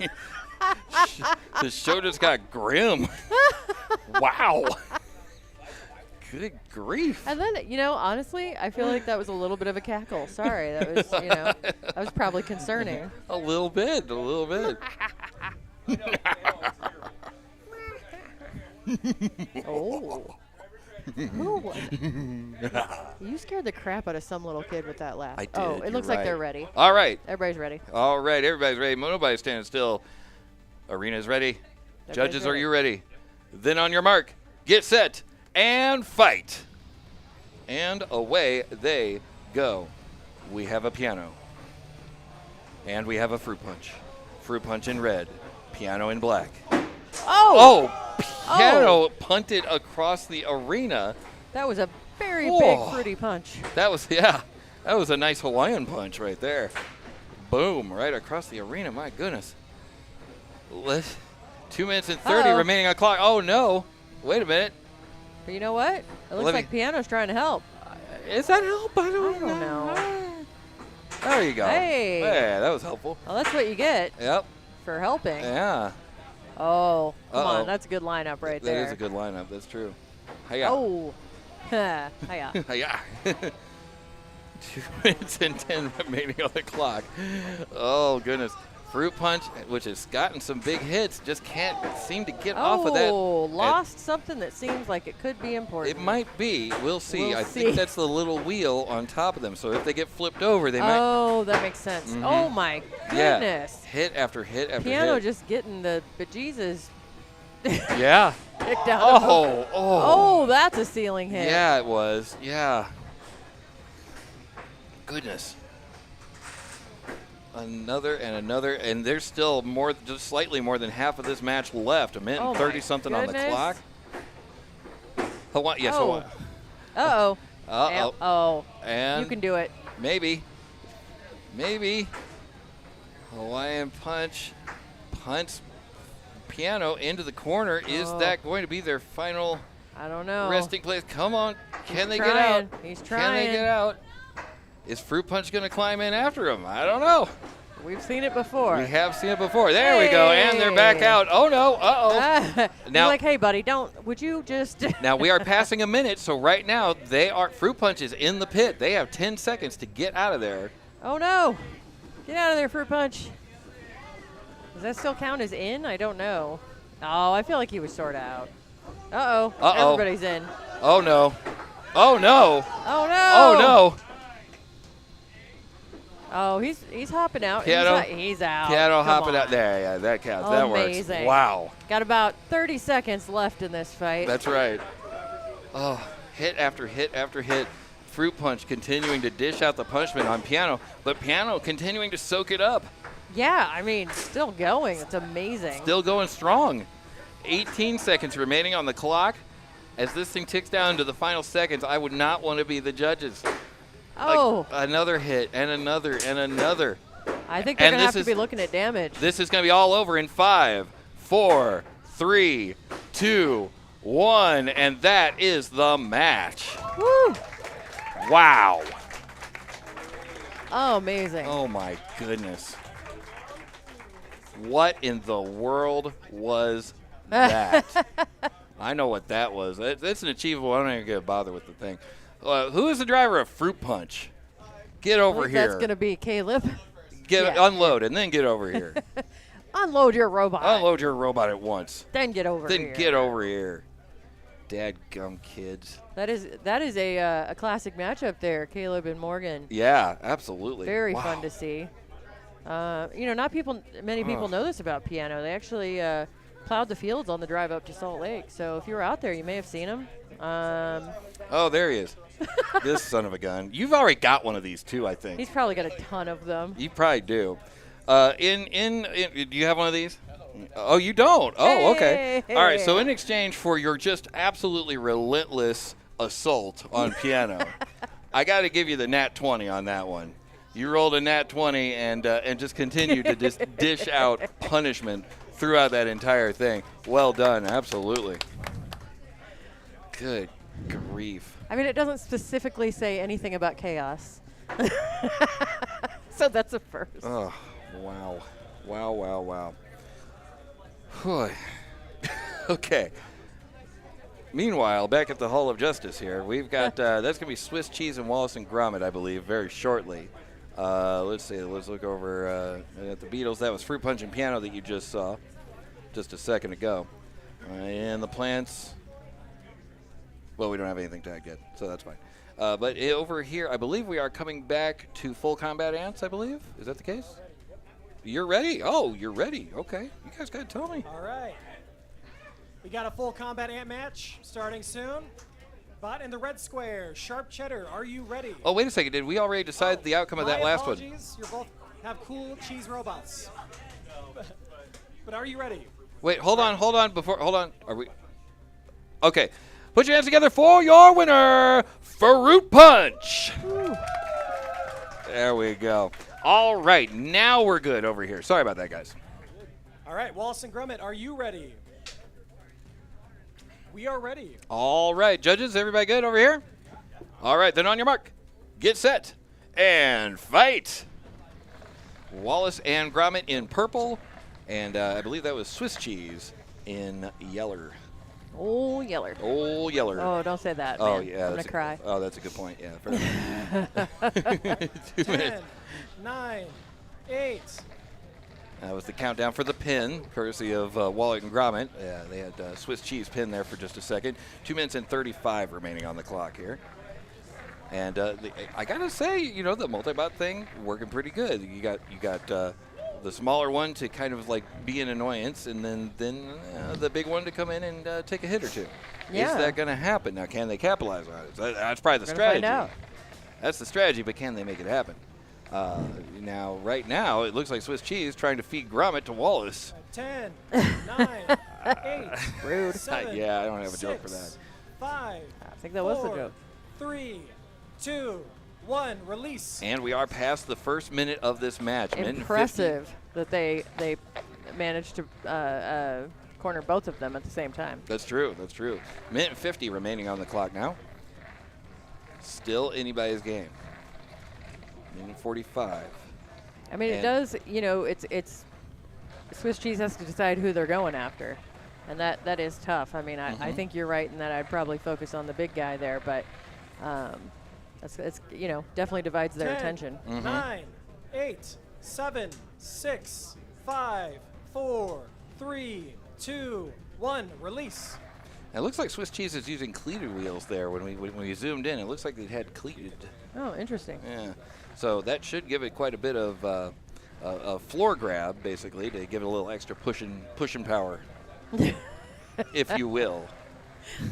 The show just got grim. Wow. Good grief. And then, honestly, I feel like that was a little bit of a cackle. Sorry, that was, that was probably concerning. A little bit. Oh. Who was it? You scared the crap out of some little kid with that laugh. I did. Oh, it you're looks like right. they're ready. All right. Everybody's ready. All right. Everybody's ready. Nobody's standing still. Arena's ready. Everybody's Judges, are ready. you ready? Then on your mark, get set, and fight. And away they go. We have a piano. And we have a fruit punch. Fruit punch in red. Piano in black. Oh! Piano punted across the arena. That was a very big fruity punch. That was, yeah. That was a nice Hawaiian punch right there. Boom, right across the arena. My goodness. 2 minutes and 30 remaining on clock. Oh, no. Wait a minute. But you know what? It looks like Piano's trying to help. Is that help? I don't know. There you go. Hey. Yeah, that was helpful. Well, that's what you get Yep. for helping. Yeah. Oh, come on. That's a good lineup right there. That is a good lineup. That's true. Hiya. Oh. Hiya. Hiya. 2 minutes and 10 remaining on the clock. Oh, goodness. Fruit punch, which has gotten some big hits, just can't seem to get off of that. Oh, lost something that seems like it could be important. It might be. We'll see. We'll I see. think that's the little wheel on top of them. So if they get flipped over, they might. Oh, that makes sense. Mhm. Oh, my Yeah. goodness. Hit after hit after Piano hit. just getting the bejesus Yeah. kicked out of him. Oh, that's a ceiling hit. Yeah, it was. Yeah. Goodness. Another and another, and there's still more, just slightly more than half of this match left. A minute and 30 something on the clock. Hawaii, yes, Hawaii. Uh-oh. Uh-oh. Oh. And you can do it. Maybe. Hawaiian punch. Piano into the corner. Is that going to be their final I don't know. resting place? Come on. Can they trying. get out? He's Can trying. they get out? Is Fruit Punch going to climb in after him? I don't know. We've seen it before. We have seen it before. There we go. And they're back out. Oh, no. Uh-oh. Now, like, hey, buddy, would you just. Now, we are passing a minute, so right now, Fruit Punch is in the pit. They have 10 seconds to get out of there. Oh, no. Get out of there, Fruit Punch. Does that still count as in? I don't know. Oh, I feel like he was sort of out. Uh-oh. Everybody's in. Oh, no. Oh, no. Oh, no. Oh, no. Oh, he's hopping out. Piano. He's out. Piano Come hopping on. out. There, yeah, that counts. Amazing. That works. Wow. Got about 30 seconds left in this fight. That's right. Oh, hit after hit after hit. Fruit Punch continuing to dish out the punishment on Piano, but Piano continuing to soak it up. Yeah, I mean, still going. It's amazing. Still going strong. 18 seconds remaining on the clock. As this thing ticks down to the final seconds, I would not want to be the judges. Oh. Another hit and another and another. I think they're going to have to be looking at damage. This is going to be all over in 5, 4, 3, 2, 1, and that is the match. Woo! Wow. Oh, amazing. Oh, my goodness. What in the world was that? I know what that was. That's an achievable. I don't even get to bother with the thing. Who is the driver of Fruit Punch? Get over here. That's going to be Caleb. Unload and then get over here. Unload your robot. Unload your robot at once. Then get over here. Then get over here. Dadgum kids. That is a classic matchup there, Caleb and Morgan. Yeah, absolutely. Very fun to see. Not many people know this about Piano. They actually plowed the fields on the drive up to Salt Lake. So if you were out there, you may have seen him. Oh, there he is. This son of a gun. You've already got one of these too, I think. He's probably got a ton of them. You probably do. Do you have one of these? Oh, you don't? Oh, okay. All right, so in exchange for your just absolutely relentless assault on Piano, I got to give you the nat 20 on that one. You rolled a nat 20 and just continued to just dish out punishment throughout that entire thing. Well done, absolutely. Good grief. I mean, it doesn't specifically say anything about chaos. So that's a first. Oh, wow. Wow. Whew. Okay. Meanwhile, back at the Hall of Justice here, we've got, that's going to be Swiss Cheese and Wallace and Grommit, I believe, very shortly. Let's see. Let's look over at the Beatles. That was Fruit Punch and Piano that you just saw just a second ago. And the Plants. Well, we don't have anything tagged yet, so that's fine. But over here, I believe we are coming back to Full Combat Ants, I believe. Is that the case? You're ready? Oh, you're ready. Okay. You guys got to tell me. All right. We got a full combat ant match starting soon. Bot in the red square, Sharp Cheddar, are you ready? Oh, wait a second. Did we already decide the outcome of that My last one? apologies. You both have cool cheese robots. But are you ready? Wait, hold on. Hold on. Are we? Okay. Put your hands together for your winner, Fruit Punch. There we go. All right, now we're good over here. Sorry about that, guys. All right, Wallace and Grommit, are you ready? We are ready. All right, judges, everybody good over here? All right, then on your mark, get set, and fight. Wallace and Grommit in purple, and I believe that was Swiss cheese in yeller. Oh, yeller. Oh, yeller. Oh, don't say that, Oh, man. yeah. I'm going to cry. Oh, that's a good point. Yeah. Fair enough. 2 minutes. 10, 9, 8. That was the countdown for the pin, courtesy of Wallace and Grommit. Yeah, they had Swiss cheese pin there for just a second. 2 minutes and 35 remaining on the clock here. And I gotta say, you know, the multi-bot thing working pretty good. You got the smaller one to kind of like be an annoyance, and then the big one to come in and take a hit or two. Yeah. Is that going to happen? Now, can they capitalize on it? That's probably the We're gonna strategy. find out. That's the strategy, but can they make it happen? Now, right now, it looks like Swiss cheese trying to feed Grommit to Wallace. 10, 9, 8. Rude. 7, Yeah, I don't have a joke for 6, that. 5. I think that was the 4, joke. 3, 2, 1. Release. And we are past the first minute of this match. Minute and 50. Impressive that they managed to corner both of them at the same time. That's true. That's true. Minute and 50 remaining on the clock now. Still anybody's game. Minute 45. I mean, it does, you know, it's Swiss cheese has to decide who they're going after. And that is tough. I mean, I think you're right in that I'd probably focus on the big guy there, but it's you know, definitely divides their 10, attention. 9, 8, 7, 6, 5, 4, 3, 2, 1. Release. It looks like Swiss cheese is using cleated wheels there. When we zoomed in, it looks like it had cleated. Oh, interesting. Yeah. So that should give it quite a bit of a floor grab, basically, to give it a little extra pushing power, if you will.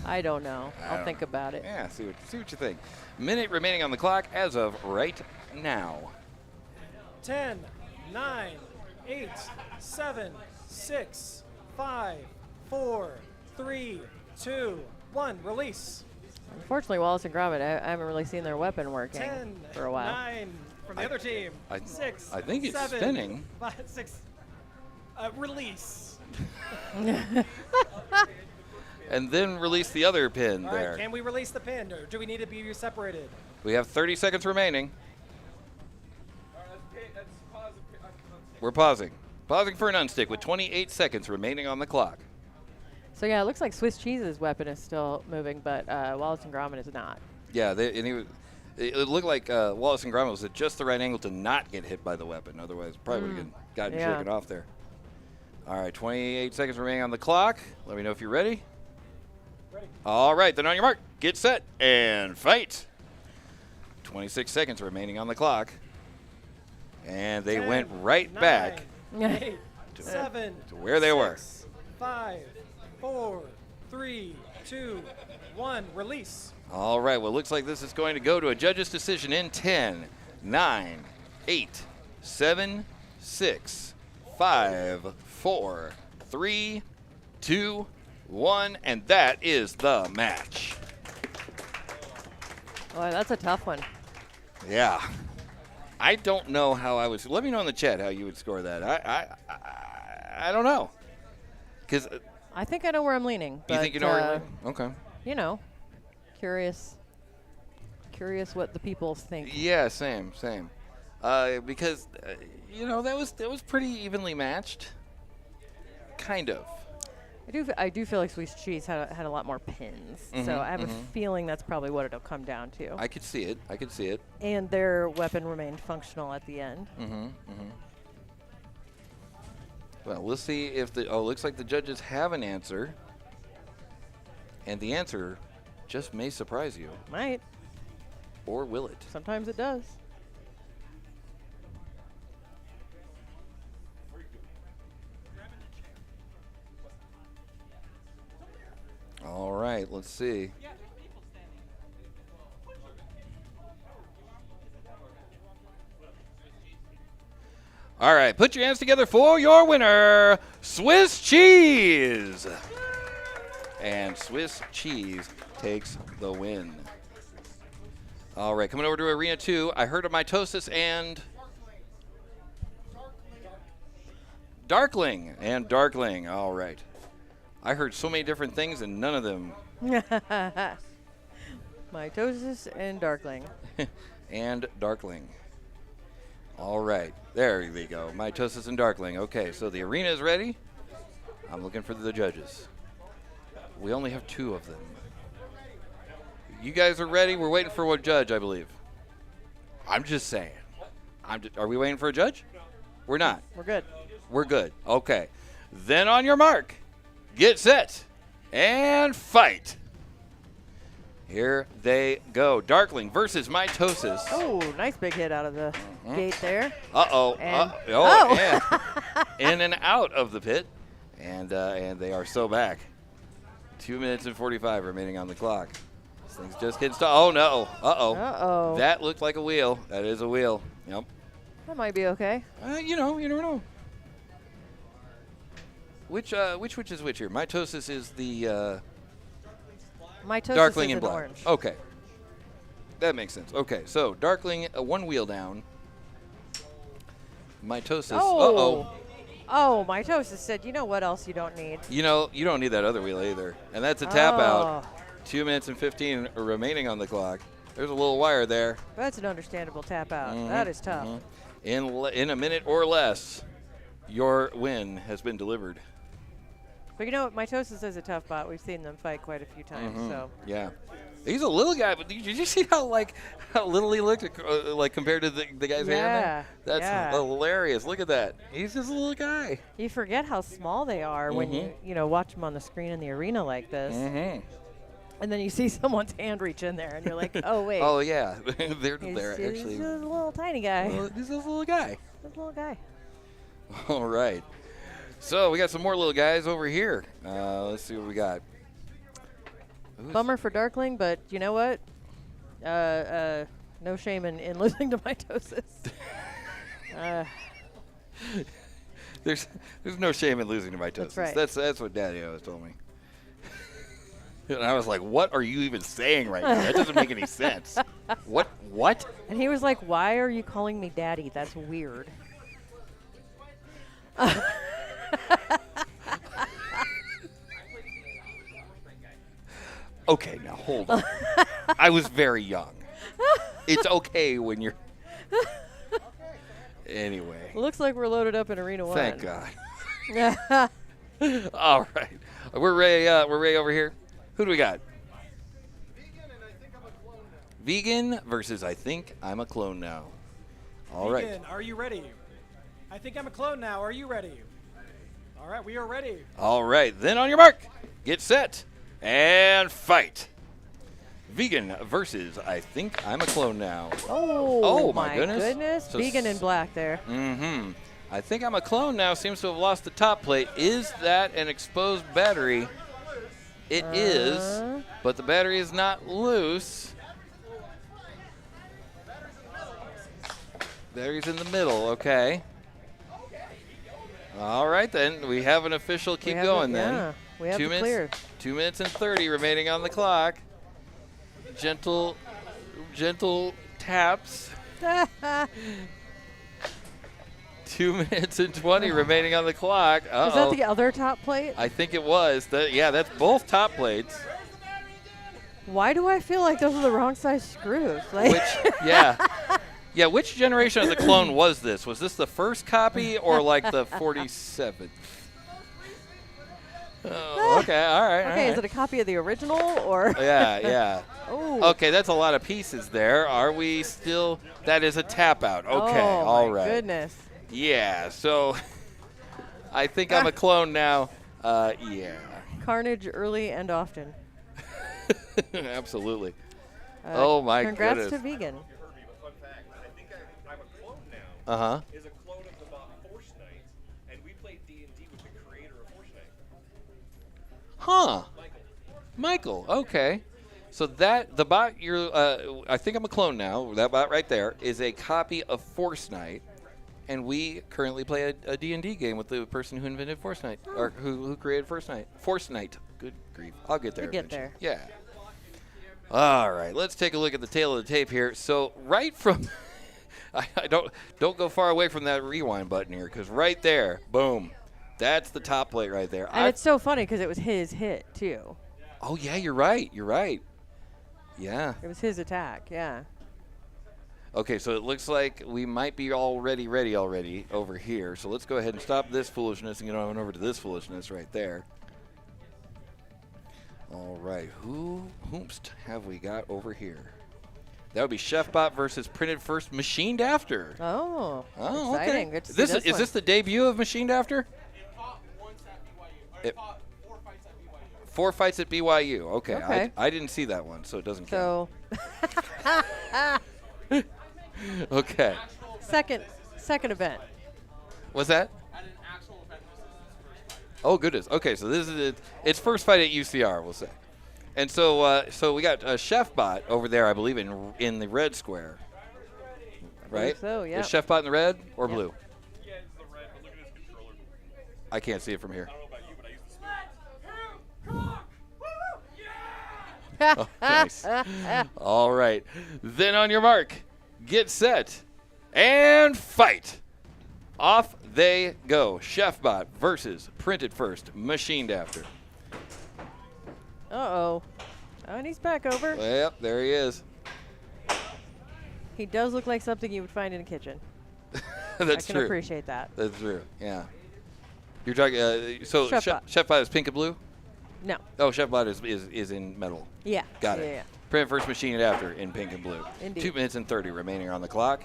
I don't know. I'll think about it. Yeah, see what you think. Minute remaining on the clock as of right now. 10, 9, 8, 7, 6, 5, 4, 3, 2, 1. Release. Unfortunately, Wallace and Grommit, I haven't really seen their weapon working 10, for a while. 9 from the other team. I 6. I think it's 7, spinning. 5, 6. Release. And then release the other pin All there. right, can we release the pin, or do we need to be separated? We have 30 seconds remaining. Let's pause. We're pausing. Pausing for an unstick with 28 seconds remaining on the clock. So yeah, it looks like Swiss cheese's weapon is still moving, but Wallace and Grommit is not. Yeah, it looked like Wallace and Grommit was at just the right angle to not get hit by the weapon. Otherwise, probably would have gotten Yeah. shaken off there. All right, 28 seconds remaining on the clock. Let me know if you're ready. Ready. All right, then on your mark, get set, and fight. 26 seconds remaining on the clock. And they 10, went right 9, back 8, 7, to where they were. 6, 5, 4, 3, 2, 1. Release. All right, well, it looks like this is going to go to a judge's decision in 10, 9, 8, 7, 6, 5, 4, 3, 2, 1, and that is the match. Boy, that's a tough one. Yeah. I don't know how I would. Let me know in the chat how you would score that. I don't know. Because I think I know where I'm leaning. But, you think you know where you're leaning? Okay. You know, curious what the people think. Yeah, same. Because you know that was pretty evenly matched. Kind of. I do feel like Swiss cheese had a lot more pins, so I have a feeling that's probably what it'll come down to. I could see it. And their weapon remained functional at the end. Well, let's see if looks like the judges have an answer, and the answer just may surprise you, Might. or will it? Sometimes it does. let's see. All right, put your hands together for your winner, Swiss Cheese. And Swiss Cheese takes the win. All right, coming over to Arena 2, I heard of Mitosis and Darkling. And Darkling, all right. I heard so many different things and none of them. Mitosis and Darkling. And Darkling. All right, there we go. Mitosis and Darkling. Okay, so the arena is ready. I'm looking for the judges. We only have 2 of them. You guys are ready? We're waiting for one judge, I believe. I'm just saying. Are we waiting for a judge? We're not. We're good. We're good. Okay. Then on your mark, get set, and fight. Here they go. Darkling versus Mitosis. Oh, nice big hit out of the gate there. Uh-oh. And- And in and out of the pit. And they are so back. 2 minutes and 45 remaining on the clock. This thing's just getting started. Oh, no. Uh-oh. Uh-oh. That looked like a wheel. That is a wheel. Yep. That might be okay. You know, you never know. Which is which here? Mitosis is the Mitosis Darkling is in an black. orange. Okay. That makes sense. Okay, so Darkling, 1 wheel down. Mitosis. Oh. Uh-oh. Oh, Mitosis said, you know what else you don't need? You know, you don't need that other wheel either. And that's a tap out. Oh. 2 minutes and 15 remaining on the clock. There's a little wire there. That's an understandable tap out. Mhm, That is tough. mhm. In a minute or less, your win has been delivered. But you know what? Mitosis is a tough bot. We've seen them fight quite a few times. So Yeah. He's a little guy, but did you see how little he looked like compared to the guy's hand there? That's yeah. hilarious. Look at that. He's just a little guy. You forget how small they are when you know watch them on the screen in the arena like this. And then you see someone's hand reach in there, and you're like, oh, wait. Oh, yeah. they're He's actually. just a little tiny guy. He's just a little guy. Just a little guy. All right. So we got some more little guys over here. Let's see what we got. Bummer for Darkling, but you know what? No shame in losing to Mitosis. There's no shame in losing to Mitosis. That's right. That's what Daddy always told me. And I was like, what are you even saying right now? That doesn't make any sense. What? And he was like, why are you calling me Daddy? That's weird. Okay, now hold on. I was very young. It's okay when you're. Anyway. Looks like we're loaded up in Arena 1. Thank God. All right. We're ready over here. Who do we got? Vegan versus I Think I'm a Clone Now. All right. Vegan, are you ready? I think I'm a clone now. Are you ready? All right, we are ready. All right. Then on your mark, get set, and fight. Vegan versus I Think I'm a Clone Now. Oh my goodness. So Vegan in black there. Mm-hmm. I Think I'm a Clone Now seems to have lost the top plate. Is that an exposed battery? It is, but the battery is not loose. Battery's in the middle, okay. All right, then. We have an official keep going then. Yeah, we have 2 the minutes, clear. 2 minutes and 30 remaining on the clock. Gentle taps. 2 minutes and 20 remaining on the clock. Uh-oh. Is that the other top plate? I think it was. Yeah, that's both top plates. Why do I feel like those are the wrong size screws? Like Yeah, which generation of the clone was this? Was this the first copy or like the 47th? Oh, okay, all right. Okay, is it a copy of the original or? Yeah. Oh. Okay, that's a lot of pieces there. Are we still? That is a tap out. Okay, oh, all right. Goodness. Yeah, so I think I'm a clone now. Yeah. Carnage early and often. Absolutely. Oh my congrats goodness. to Vegan. Fun fact, I think I'm a clone now. Uh-huh. Is a clone of the bot Force Knight, and we played D&D with the creator of Force Knight. Huh. Michael. Michael, okay. So that the bot you're I think I'm a clone now. That bot right there is a copy of Force Knight, and we currently play a D&D game with the person who invented Force Knight or who created Force Knight. Force Knight. Good grief. I'll get there. You'll get eventually. there. Yeah. All right, let's take a look at the tail of the tape here. So right from I don't go far away from that rewind button here, because right there, boom, that's the top plate right there. And it's so funny because it was his hit too. Oh yeah, you're right. You're right. Yeah. It was his attack. Yeah. Okay, so it looks like we might be already ready over here. So let's go ahead and stop this foolishness and get on over to this foolishness right there. All right, whomst have we got over here? That would be ChefBot versus Printed First Machined After. Oh, Oh, exciting. okay. Good to see Is one. this the debut of Machined After? It fought once at BYU. Or it fought 4 fights at BYU. 4 fights at BYU. Okay, Okay. I didn't see that one, so it doesn't count. So, Okay. second event. What's that? At an actual event, this is his first fight. Oh, goodness. Okay, so this is its first fight at UCR, we'll say. And so we got ChefBot over there, I believe, in the red square. Right? so, yeah. Is ChefBot in the red or Yep. blue? Yeah, it's the red, but look at his controller. I can't see it from here. I don't know about you, but I use the Oh, nice. All right. Then on your mark, get set, and fight. Off they go. ChefBot versus Printed First, Machined After. Uh-oh. Oh, and he's back over. Yep, there he is. He does look like something you would find in a kitchen. That's I can true. appreciate that. That's true. Yeah. You're talking. So ChefBot. ChefBot is pink and blue. No. Oh, ChefBot is in metal. Yeah. Got yeah, it. Yeah. Printed First, Machined After in pink and blue. Indeed. 2 minutes and 30 remaining on the clock.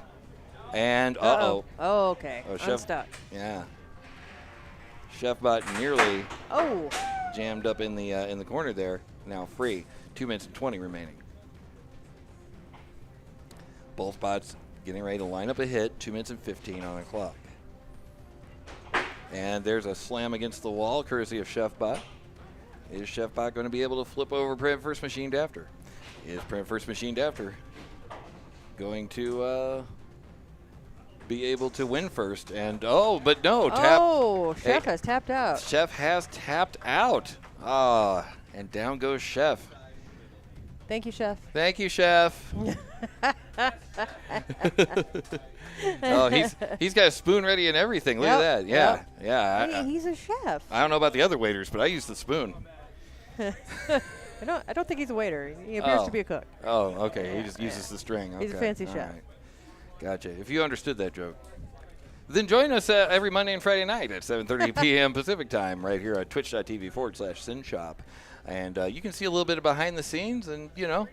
And Uh-oh. Oh, okay. Oh, I'm Chef- stuck. yeah. ChefBot nearly Oh. jammed up in the corner there. Now free. 2 minutes and 20 remaining. Both bots getting ready to line up a hit. 2 minutes and 15 on the clock. And there's a slam against the wall, courtesy of ChefBot. Is ChefBot going to be able to flip over Printed First Machined After? Is Printed First Machined After going to be able to win first? And but no, tap. Oh, Chef Hey, has tapped out. Chef has tapped out. And down goes Chef. Thank you, Chef. Thank you, Chef. Oh, he's got a spoon ready and everything. Look Yep, at that. Yeah, yep. yeah. He's a chef. I don't know about the other waiters, but I use the spoon. I don't think he's a waiter. He appears to be a cook. Oh, okay. He just uses the string. Okay. He's a fancy All chef. right. Gotcha. If you understood that joke. Then join us every Monday and Friday night at 7:30 p.m. Pacific time right here at twitch.tv/Synshop. And you can see a little bit of behind the scenes and,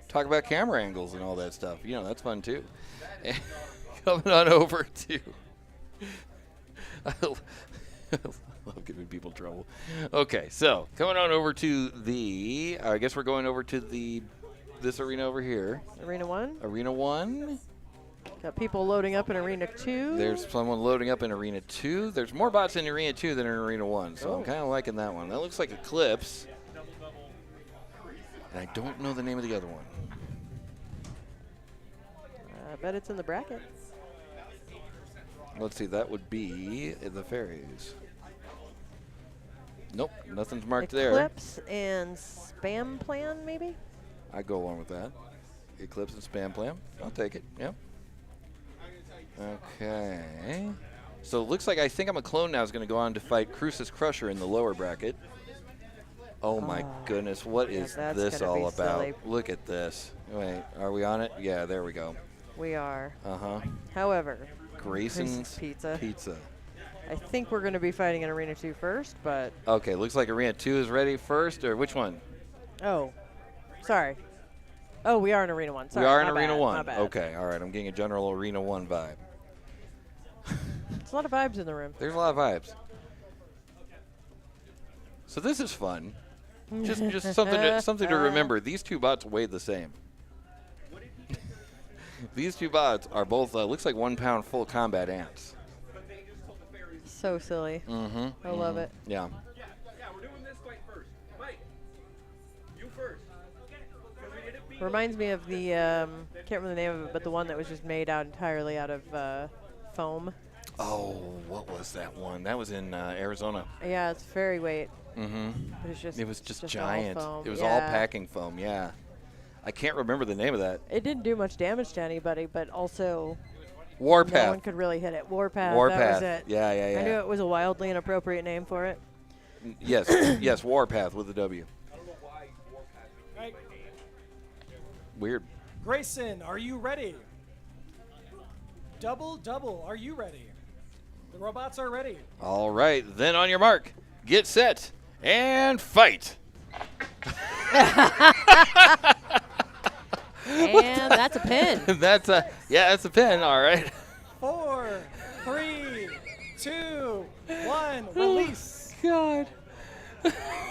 talk about camera angles and all that stuff. That's fun too. And coming on over to... I love giving people trouble. Okay, so coming on over to the... I guess we're going over to this arena over here. Arena 1. Arena 1. Got people loading up in Arena 2. There's someone loading up in Arena 2. There's more bots in Arena 2 than in Arena 1, so Oh. I'm kind of liking that one. That looks like Eclipse. And I don't know the name of the other one. I bet it's in the bracket. Let's see, that would be the fairies. Nope, nothing's marked Eclipse and Spam Plan, maybe? I go along with that. Eclipse and Spam Plan. I'll take it. Yep. Okay. So it looks like I think I'm a clone now is going to go on to fight Crucis Crusher in the lower bracket. Oh my goodness, what is that's this gonna all be about? silly. Look at this. Wait, are we on it? Yeah, there we go. We are. Uh-huh. However, Grayson's Pizza. Pizza. I think we're going to be fighting in Arena 2 first, but... Okay, looks like Arena 2 is ready first, or which one? Oh, sorry. Oh, we are in Arena 1. Sorry, we are in my Arena bad, 1. my bad. Okay, all right. I'm getting a general Arena 1 vibe. There's a lot of vibes in the room. There's a lot of vibes. So this is fun. Just something to remember. These two bots weigh the same. These two bots are both looks like 1 pound full combat ants. So silly. Mm-hmm. I love it. Yeah. Yeah, we're doing this fight first. Mike, you Reminds me of the, can't remember the name of it, but the one that was just made out entirely out of foam. Oh, what was that one? That was in Arizona. Yeah, it's fairy weight. Mm-hmm. But it's just, It was just all giant. foam. It was Yeah. all packing foam, yeah. I can't remember the name of that. It didn't do much damage to anybody, but also no Warpath. one could really hit it. Warpath, Warpath. that was it. Yeah. I knew it was a wildly inappropriate name for it. Yes, yes, Warpath with a W. Right. Weird. Grayson, are you ready? Double, are you ready? The robots are ready. All right, then on your mark, get set, and fight. And that's a pin. That's a pin. All right. 4, 3, 2, 1, release. God.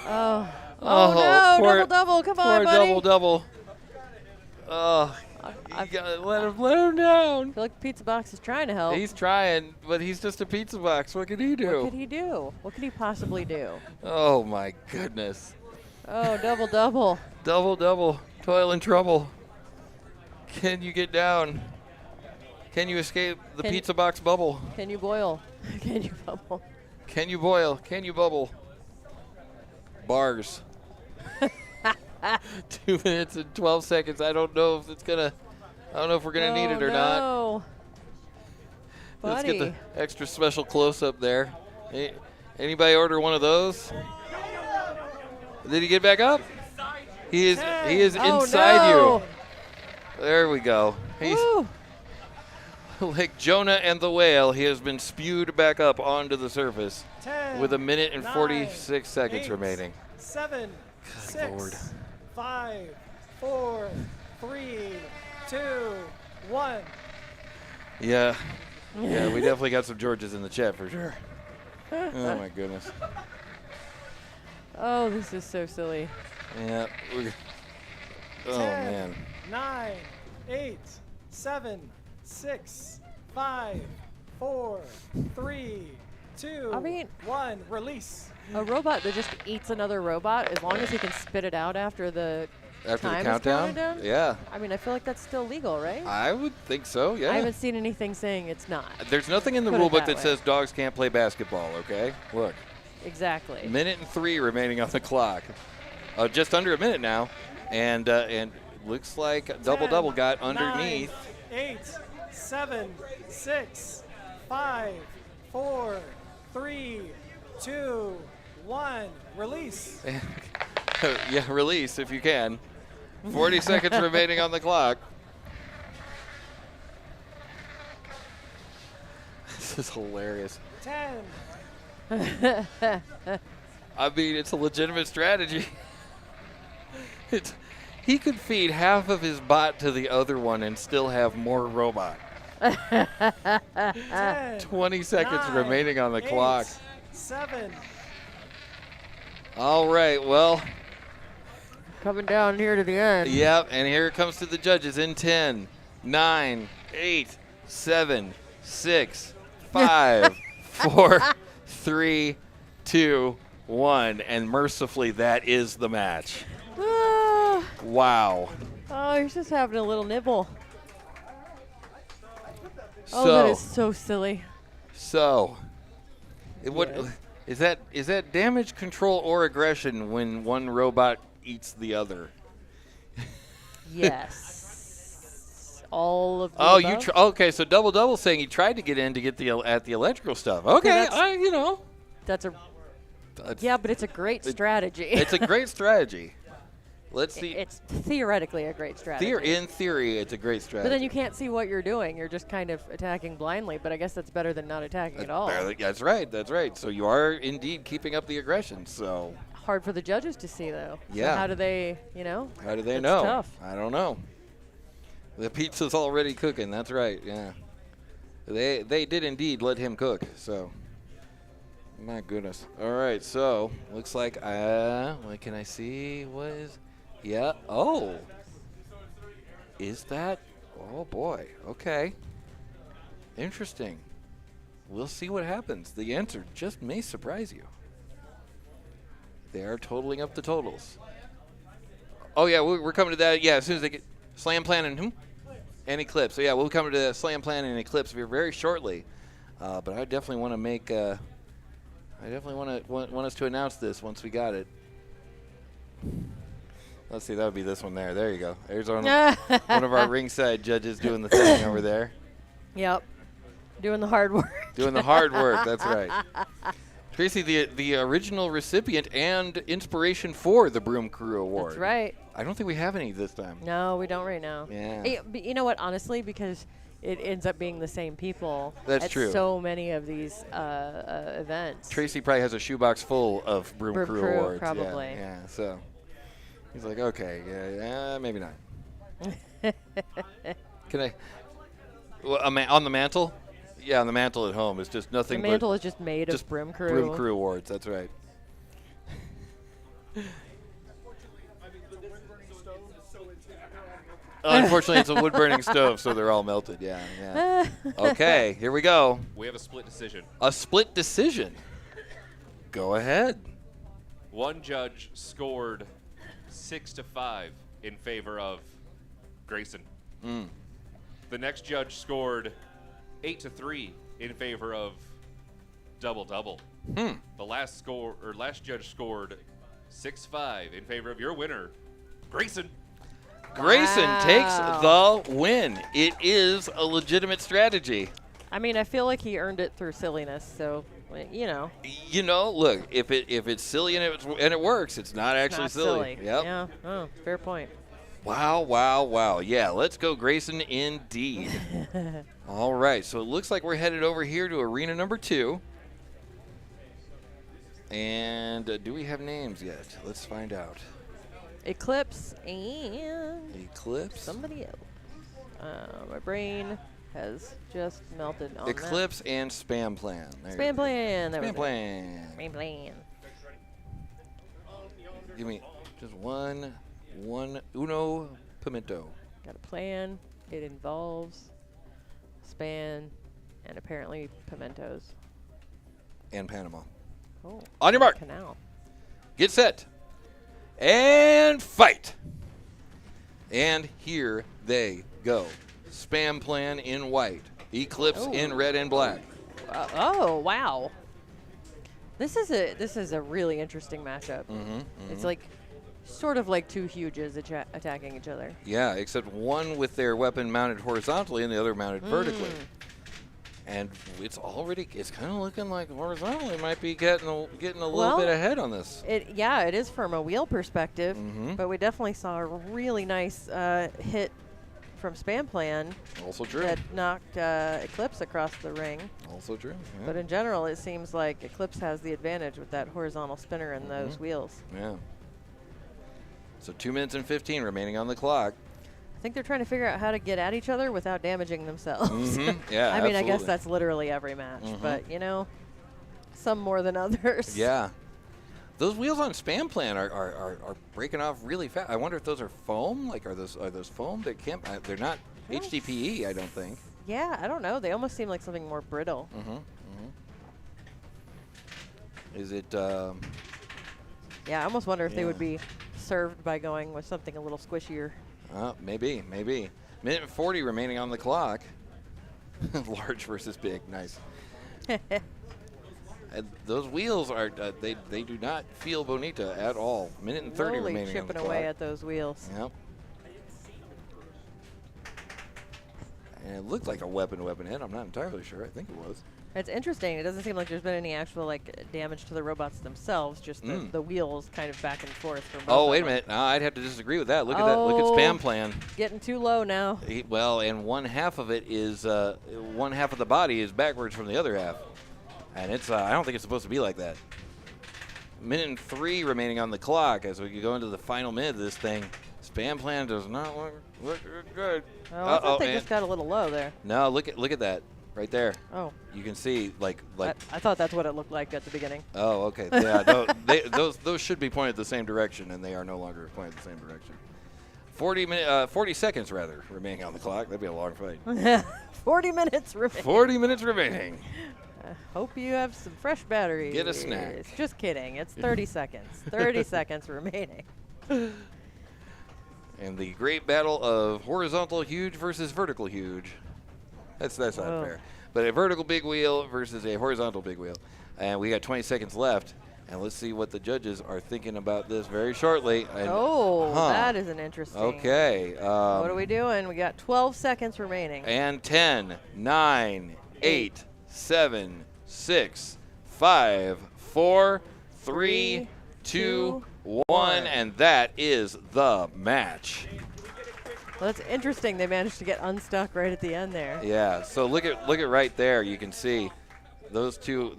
Oh Oh, no, poor- double. Come Poor on, buddy. double. Oh, I you gotta let him down. feel like the pizza box is trying to help. He's trying, but he's just a pizza box. What can he do? What could he do? What could he possibly do? Oh my goodness. Oh, double. Double. Toil and trouble. Can you get down? Can you escape the Can- pizza box bubble? Can you boil? Can you bubble? Can you boil? Can you bubble? Bars. 2 minutes and 12 seconds. I don't know if we're gonna need it or not. No. Let's get Buddy. the extra special close up there. Anybody order one of those? Did he get back up? He is Oh, inside no. you. There we go. He's Woo. like Jonah and the whale. He has been spewed back up onto the surface 10, with 1 minute and 9, 46 seconds 8, remaining. 7, Lord. 6, 5, 4, 3, 2, 1. Yeah, we definitely got some Georges in the chat for sure. Oh my goodness. Oh, this is so silly. Yeah. Oh 10, man. 9, 8, 7, 6, 5, 4, 3, 2, I mean- 1. Release. A robot that just eats another robot, as long as he can spit it out after the After time the is counted countdown? down? Yeah. I mean, I feel like that's still legal, right? I would think so, yeah. I haven't seen anything saying it's not. There's nothing in the Put it rule book that that way. says dogs can't play basketball, okay? Look. Exactly. Minute and 3 remaining on the clock. Just under a minute now. And looks like double got underneath. 9, 8, 7, 6, 5, 4, 3, 2, 1. Release. Yeah, release if you can. 40 seconds remaining on the clock. This is hilarious. 10, I mean, it's a legitimate strategy. He could feed half of his bot to the other one and still have more robot. 10, 20 seconds 9, remaining on the 8, clock. 7. All right, well, Coming down here to the end. yep, and here it comes to the judges in 10, 9, 8, 7, 6, 5, 4, 3, 2, 1, and mercifully that is the match. Ah. Wow. Oh, he's just having a little nibble. Oh, that is so silly. So, what is that damage control or aggression when one robot eats the other? Yes. All of the Oh, above. okay. So double saying he tried to get in to get at the electrical stuff. Okay, that's- That's a That's- yeah, but it's a great strategy. it's a great strategy. Let's see. It's theoretically a great strategy. In theory, it's a great strategy. But then you can't see what you're doing. You're just kind of attacking blindly. But I guess that's better than not attacking at all. That's right. That's right. So you are indeed keeping up the aggression. So Hard for the judges to see, though. Yeah. So how do they, how do they It's know? tough. I don't know. The pizza's already cooking. That's right. Yeah. They did indeed let him cook. So my goodness. All right. So looks like what can I see? What is? Yeah. Oh. Is that? Oh boy. Okay. Interesting. We'll see what happens. The answer just may surprise you. They are totaling up the totals. Oh, yeah, we're coming to that. Yeah, as soon as they get Slam Plan and Eclipse. So, yeah, we'll come to Slam Plan and Eclipse very shortly. But I definitely want to make I definitely want us to announce this once we got it. Let's see, that would be this one there. There you go. There's one of our ringside judges doing the thing over there. Yep. Doing the hard work. Doing the hard work, that's right. Tracy, the original recipient and inspiration for the Broom Crew Award. That's right. I don't think we have any this time. No, we don't right now. Yeah. But you know what, honestly, because it ends up being the same people That's at true. so many of these events. Tracy probably has a shoebox full of Broom Crew Awards. Probably. Yeah, so he's like, okay, yeah, maybe not. Can I? Well, on the mantle? Yeah, on the mantle at home. It's just nothing The mantle is just made of Broom Crew. Broom Crew Awards, that's right. Unfortunately, it's a wood-burning stove, so they're all melted. Yeah. Okay, here we go. We have a split decision. A split decision. Go ahead. One judge scored 6-5 in favor of Grayson. The next judge scored 8-3 in favor of Double. The last judge scored 6-5 in favor of your winner, Grayson. Grayson takes the win. It is a legitimate strategy. I mean, I feel like he earned it through silliness, so, you know. You know, look, if it's silly and it works, it's not actually silly. Yep. Yeah. Oh, fair point. Wow. Yeah, let's go Grayson indeed. All right, so it looks like we're headed over here to arena number 2. And do we have names yet? Let's find out. Eclipse and Eclipse. somebody else. My brain has just melted on Eclipse and Spam Plan. that. Spam Plan. That was Spam it. Plan. Spam Plan. Give me just one uno pimento. Got a plan. It involves Span and apparently pimentos. And Panama. Oh. On your mark. Canal. Get set. And fight. And here they go. Spam Plan in white. Eclipse in red and black. Oh, wow. This is a really interesting matchup. It's like sort of like two huges attacking each other. Yeah, except one with their weapon mounted horizontally and the other mounted vertically. And it's kind of looking like horizontally might be getting a little bit ahead on this. It is from a wheel perspective, but we definitely saw a really nice hit from Spam Plan. Also true. That knocked Eclipse across the ring. Also true. Yeah. But in general, it seems like Eclipse has the advantage with that horizontal spinner and those wheels. Yeah. So 2 minutes and 15 remaining on the clock. I think they're trying to figure out how to get at each other without damaging themselves. Yeah, I mean, I guess absolutely. that's literally every match, but you know, some more than others. Yeah. Those wheels on Spam Plan are breaking off really fast. I wonder if those are foam. Like, are those foam? They can't. They're not HDPE. I don't think. Yeah, I don't know. They almost seem like something more brittle. Is it? Yeah, I almost wonder if they would be served by going with something a little squishier. Maybe. Minute and 40 remaining on the clock. Large versus big. Nice. Those wheels are they do not feel bonita at all. Minute and 30 Slowly remaining on the chipping clock. away at those wheels. Yep. And it looked like a weapon hit. I'm not entirely sure. I think it was. It's interesting. It doesn't seem like there's been any actual damage to the robots themselves. Just the wheels kind of back and forth. From both Wait a of them. minute. No, I'd have to disagree with that. Look at that. Look at Spam Plan. Getting too low now. And one half of it is one half of the body is backwards from the other half, and it's I don't think it's supposed to be like that. Minute and 3 remaining on the clock as we go into the final minute of this thing. Spam Plan does not look good. Oh, I thought they just got a little low there. No, look at that right there. Oh. You can see like. I thought that's what it looked like at the beginning. Oh, okay. Yeah, those should be pointed the same direction, and they are no longer pointed the same direction. 40 seconds rather remaining on the clock. That'd be a long fight. 40 minutes remaining. 40 minutes remaining. Hope you have some fresh batteries. Get a snack. Just kidding. It's 30 seconds. 30 seconds remaining. in the great battle of horizontal huge versus vertical huge. That's not fair. But a vertical big wheel versus a horizontal big wheel. And we got 20 seconds left. And let's see what the judges are thinking about this very shortly. And, that is an interesting. Okay. What are we doing? We got 12 seconds remaining. And 10, 9, 8, 7, 6, 5, 4, 3, 2, 1. And that is the match. Well, that's interesting. They managed to get unstuck right at the end there. Yeah. So look at right there. You can see those two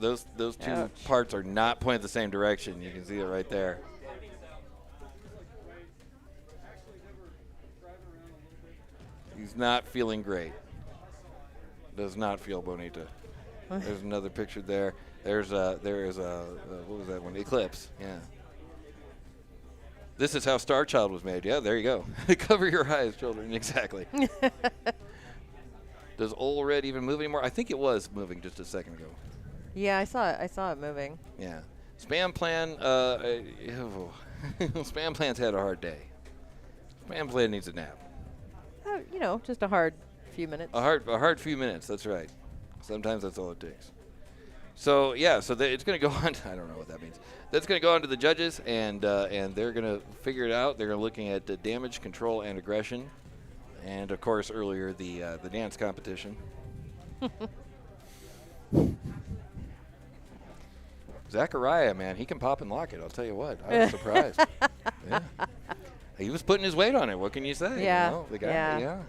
parts are not pointed the same direction. You can see it right there. He's not feeling great. Does not feel bonita. There's another picture there. There is a what was that one? Eclipse. Yeah. This is how Star Child was made. Yeah, there you go. Cover your eyes, children. Exactly. Does Ole Red even move anymore? I think it was moving just a second ago. Yeah, I saw it moving. Yeah. Spam Plan, Spam Plan's had a hard day. Spam Plan needs a nap. Just a hard few minutes. A hard few minutes, that's right. Sometimes that's all it takes. So, yeah, it's going to go on. I don't know what that means. That's going to go on to the judges, and they're going to figure it out. They're looking at the damage, control, and aggression. And, of course, earlier, the dance competition. Zachariah, man, he can pop and lock it. I'll tell you what. I was surprised. Yeah. He was putting his weight on it. What can you say? Yeah. The guy, yeah.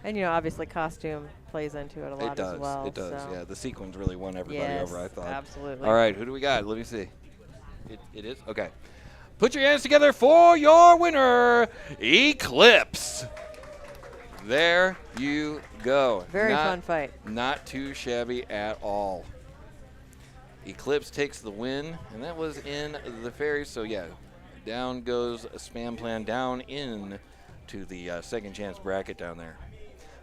And, obviously costume plays into it a lot as well. It does, so. yeah. The sequins really won everybody over, I thought. Absolutely. All right, who do we got? Let me see. It is? Okay. Put your hands together for your winner, Eclipse. There you go. Very fun fight. Not too shabby at all. Eclipse takes the win, and that was in the ferry. So, yeah, down goes a Spam Plan down in to the second chance bracket down there.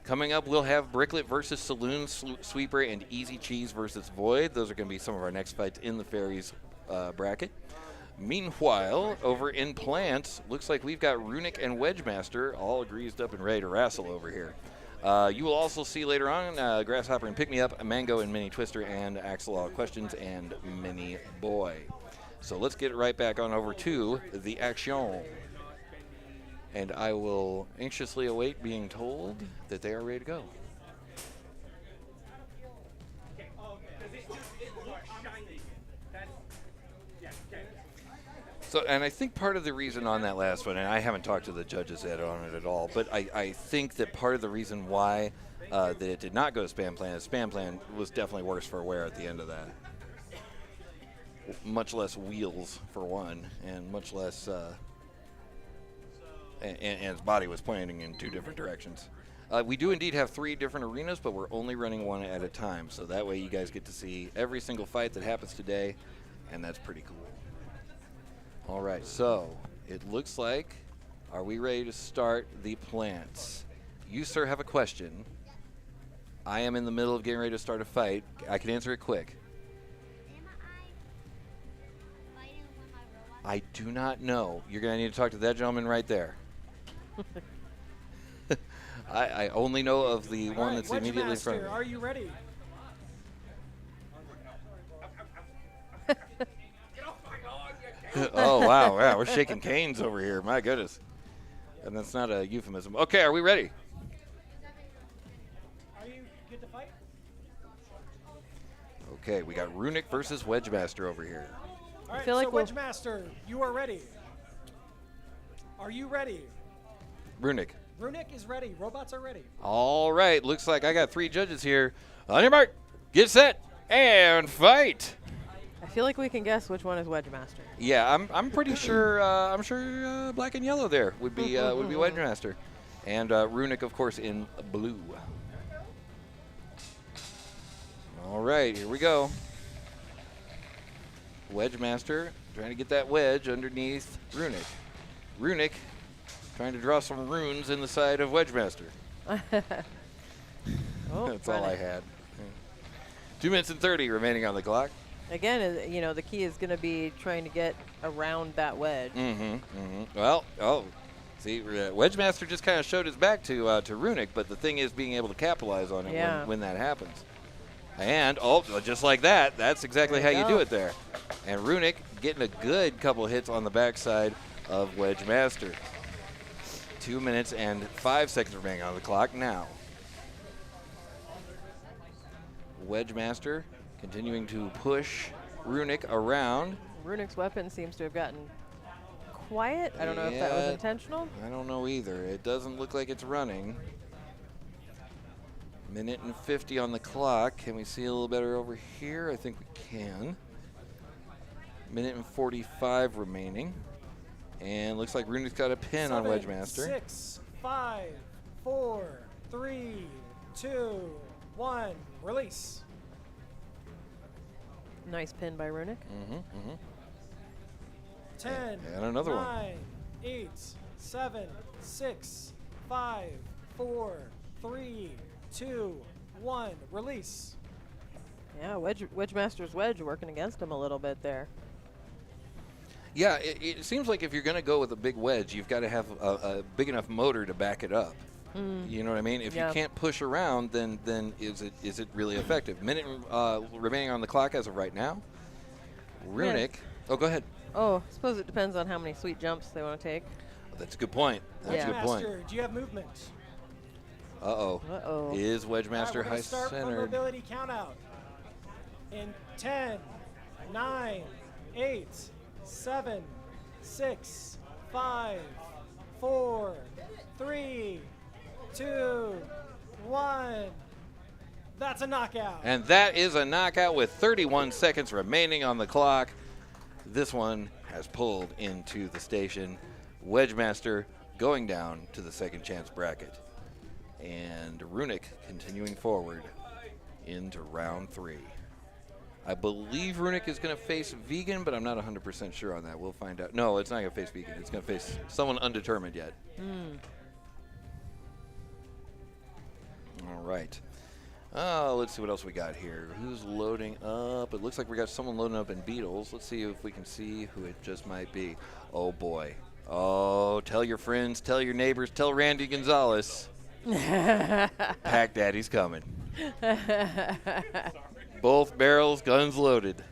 Coming up, we'll have Bricklet versus Saloon Sweeper and Easy Cheese versus Void. Those are going to be some of our next fights in the Fairies bracket. Meanwhile, over in Plants, looks like we've got Runic and WedgeMaster all greased up and ready to wrestle over here. You will also see later on Grasshopper and Pick Me Up, Mango and Mini Twister, and Axolotl Questions and Mini Boi. So let's get right back on over to the action. And I will anxiously await being told that they are ready to go. So, and I think part of the reason on that last one, and I haven't talked to the judges yet on it at all, but I think that part of the reason why that it did not go to Spam Plan is Spam Plan was definitely worse for wear at the end of that. Much less wheels, for one, and much less... And his body was pointing in two different directions. We do indeed have 3 different arenas, but we're only running one at a time. So that way you guys get to see every single fight that happens today, and that's pretty cool. All right, so it looks like, are we ready to start the plants? You, sir, have a question. I am in the middle of getting ready to start a fight. I can answer it quick. I do not know. You're going to need to talk to that gentleman right there. I only know of the one that's immediately in front of me. Are you ready? Oh, wow. Yeah, we're shaking canes over here. My goodness. And that's not a euphemism. Okay, are we ready? Are you good to fight? Okay, we got Runic versus WedgeMaster over here. All right, feel like so WedgeMaster, you are ready. Are you ready? Runic. Runic is ready. Robots are ready. All right, looks like I got 3 judges here. On your mark, get set, and fight. I feel like we can guess which one is WedgeMaster. Yeah, I'm pretty sure. I'm sure black and yellow there would be WedgeMaster, and Runic, of course, in blue. All right, here we go. WedgeMaster trying to get that wedge underneath Runic. Runic trying to draw some runes in the side of WedgeMaster. That's all I had. 2 minutes and 30 remaining on the clock. Again, the key is going to be trying to get around that wedge. Well, See, WedgeMaster just kind of showed his back to Runic, but the thing is being able to capitalize on it when that happens. And, just like that, that's exactly how you do it there. And Runic getting a good couple hits on the backside of WedgeMaster. 2 minutes and 5 seconds remaining on the clock now. WedgeMaster continuing to push Runic around. Runic's weapon seems to have gotten quiet. I don't know if that was intentional. I don't know either. It doesn't look like it's running. Minute and 50 on the clock. Can we see a little better over here? I think we can. Minute and 45 remaining. And looks like Runic's got a pin on WedgeMaster. 6, 5, 4, 3, 2, 1. Release. Nice pin by Runic. 10, and another 9, one. 8, 7, 6, 5, 4, 3, 2, 1. Release. Yeah, WedgeMaster's wedge working against him a little bit there. Yeah, it seems like if you're going to go with a big wedge, you've got to have a big enough motor to back it up. You know what I mean? If you can't push around, then is it really effective? Minute remaining on the clock as of right now. Runic. Oh, go ahead. Oh, I suppose it depends on how many sweet jumps they want to take. That's a good point. That's a good point. WedgeMaster, do you have movement? Uh-oh. Is WedgeMaster high Start one centered? mobility count out. In 10, 9, 8, 7, 6, 5, 4, 3, 2, 1. That's a knockout. And that is a knockout with 31 seconds remaining on the clock. This one has pulled into the station. WedgeMaster going down to the second chance bracket. And Runic continuing forward into round 3. I believe Runic is going to face Vegan, but I'm not 100% sure on that. We'll find out. No, it's not going to face Vegan. It's going to face someone undetermined yet. All right. Let's see what else we got here. Who's loading up? It looks like we got someone loading up in Beetles. Let's see if we can see who it just might be. Oh, boy. Oh, tell your friends, tell your neighbors, tell Randy Gonzalez. Pac Daddy's coming. Both barrels, guns loaded.